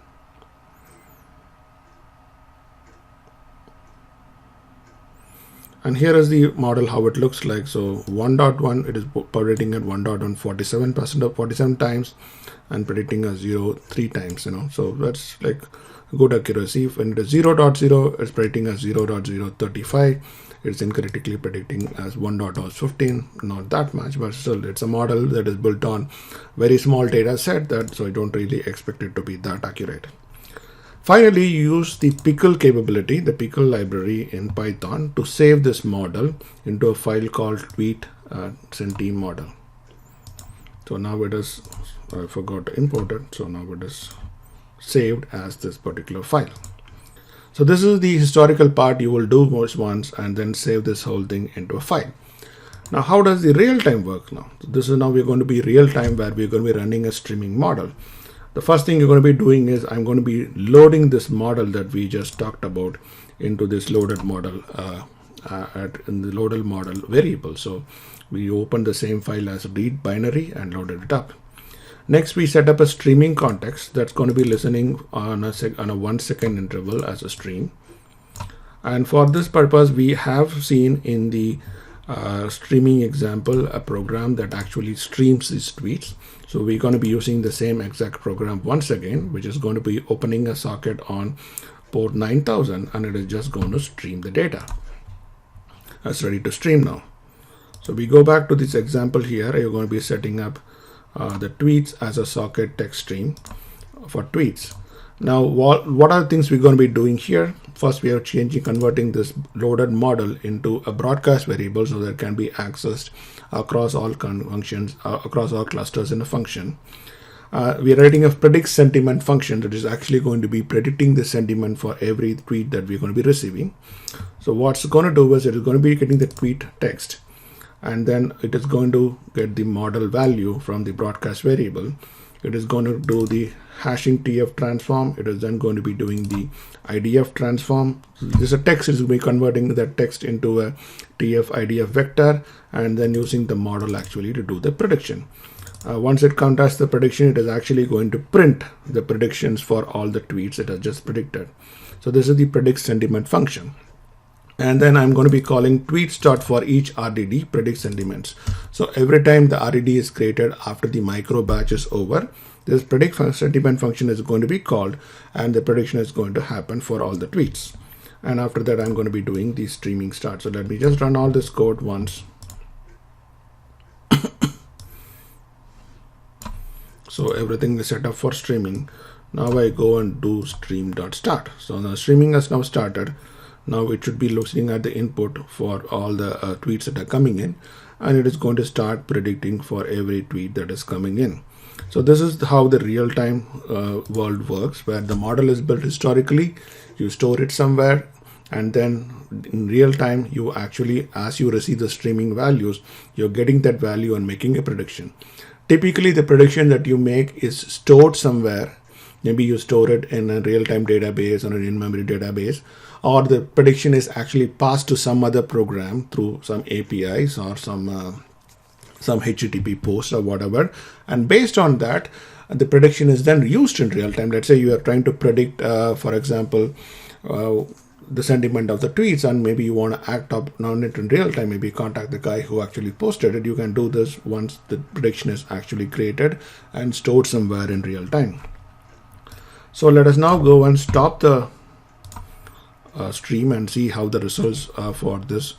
And here is the model, how it looks like. So 1.1, it is predicting at 1.1 47 times, and predicting a 0 3 times, so that's like good accuracy. When it is 0.0, it's predicting as 0.035. It's incorrectly predicting as 1.015, not that much, but still it's a model that is built on very small data set, so I don't really expect it to be that accurate. Finally, you use the pickle capability, the pickle library in Python, to save this model into a file called tweet centi model. So now it is, I forgot to import it, so now it is saved as this particular file. So this is the historical part you will do once and then save this whole thing into a file. Now how does the real time work now? So this is now we're going to be real time, where we're going to be running a streaming model. The first thing you're going to be doing is I'm going to be loading this model that we just talked about into this loaded model in the loaded model variable. So we open the same file as read binary and loaded it up. Next, we set up a streaming context that's going to be listening on a 1 second interval as a stream. And for this purpose, we have seen in the streaming example a program that actually streams these tweets. So we're going to be using the same exact program once again, which is going to be opening a socket on port 9000, and it is just going to stream the data. It's ready to stream now. So we go back to this example here. You're going to be setting up the tweets as a socket text stream for tweets. Now, what are the things we're going to be doing here? First, we are converting this loaded model into a broadcast variable so that it can be accessed across all functions, across all clusters in a function. We are writing a predict sentiment function that is actually going to be predicting the sentiment for every tweet that we're going to be receiving. So what's going to do is it is going to be getting the tweet text, and then it is going to get the model value from the broadcast variable. It is going to do the hashing TF transform. It is then going to be doing the IDF transform. So this is a text, it is going to be converting that text into a TF IDF vector, and then using the model actually to do the prediction. Once it contests the prediction, it is actually going to print the predictions for all the tweets it has just predicted. So this is the predict sentiment function. And then I'm going to be calling tweets for each RDD, predict sentiments. So every time the RDD is created after the micro batch is over, this predict sentiment function is going to be called, and the prediction is going to happen for all the tweets. And after that, I'm going to be doing the streaming start. So let me just run all this code once. So everything is set up for streaming. Now I go and do stream.start. So the streaming has now started. Now it should be looking at the input for all the tweets that are coming in, and it is going to start predicting for every tweet that is coming in. So this is how the real-time world works, where the model is built historically, you store it somewhere, and then in real time, you actually, as you receive the streaming values, you're getting that value and making a prediction. Typically, the prediction that you make is stored somewhere. Maybe you store it in a real-time database or an in-memory database, or the prediction is actually passed to some other program through some APIs or some HTTP post or whatever. And based on that, the prediction is then used in real time. Let's say you are trying to predict, for example, the sentiment of the tweets, and maybe you want to act up on it in real time, maybe contact the guy who actually posted it. You can do this once the prediction is actually created and stored somewhere in real time. So let us now go and stop the stream and see how the results for this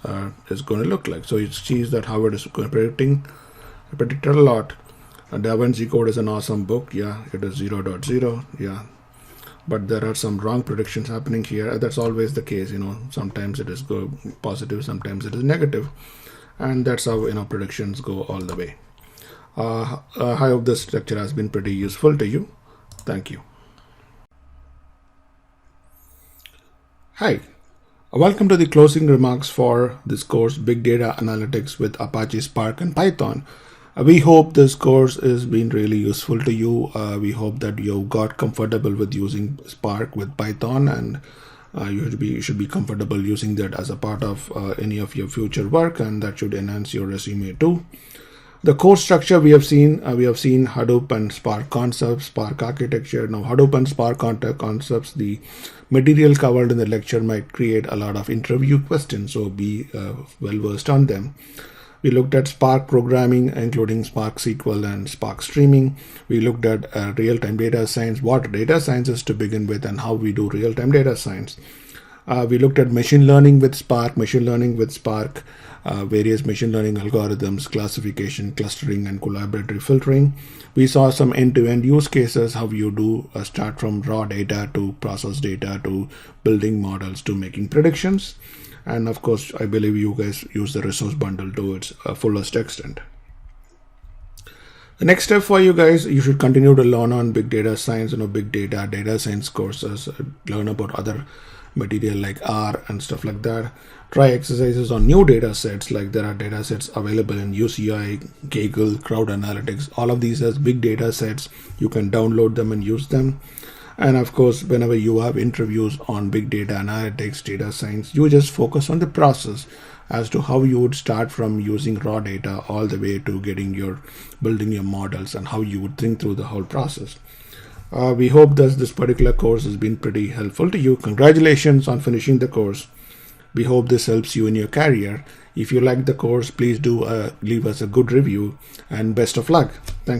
is going to look like. So it sees that how it is predicted a lot. Da Vinci Code is an awesome book. Yeah, it is 0.0. Yeah, but there are some wrong predictions happening here. That's always the case. Sometimes it is positive, sometimes it is negative. and that's how predictions go all the way. I hope this lecture has been pretty useful to you. Thank you. Hi, welcome to the closing remarks for this course, Big Data Analytics with Apache Spark and Python. We hope this course has been really useful to you. We hope that you got comfortable with using Spark with Python, and you should be comfortable using that as a part of any of your future work, and that should enhance your resume too. The course structure we have seen Hadoop and Spark concepts, Spark architecture. Now Hadoop and Spark concepts, the material covered in the lecture might create a lot of interview questions, so be well versed on them. We looked at Spark programming, including Spark SQL and Spark streaming. We looked at real-time data science, what data science is to begin with, and how we do real-time data science. We looked at machine learning with Spark, various machine learning algorithms, classification, clustering, and collaborative filtering. We saw some end-to-end use cases, how you do start from raw data to process data to building models to making predictions. And of course, I believe you guys use the resource bundle to its fullest extent. The next step for you guys, you should continue to learn on big data science, big data science courses, learn about other material like R and stuff like that. Try exercises on new data sets, like there are data sets available in UCI, Kaggle, Crowd Analytics. All of these as big data sets. You can download them and use them. And of course, whenever you have interviews on big data analytics, data science, you just focus on the process as to how you would start from using raw data all the way to building your models, and how you would think through the whole process. We hope that this particular course has been pretty helpful to you. Congratulations on finishing the course. We hope this helps you in your career. If you like the course, please do leave us a good review, and best of luck. Thank you.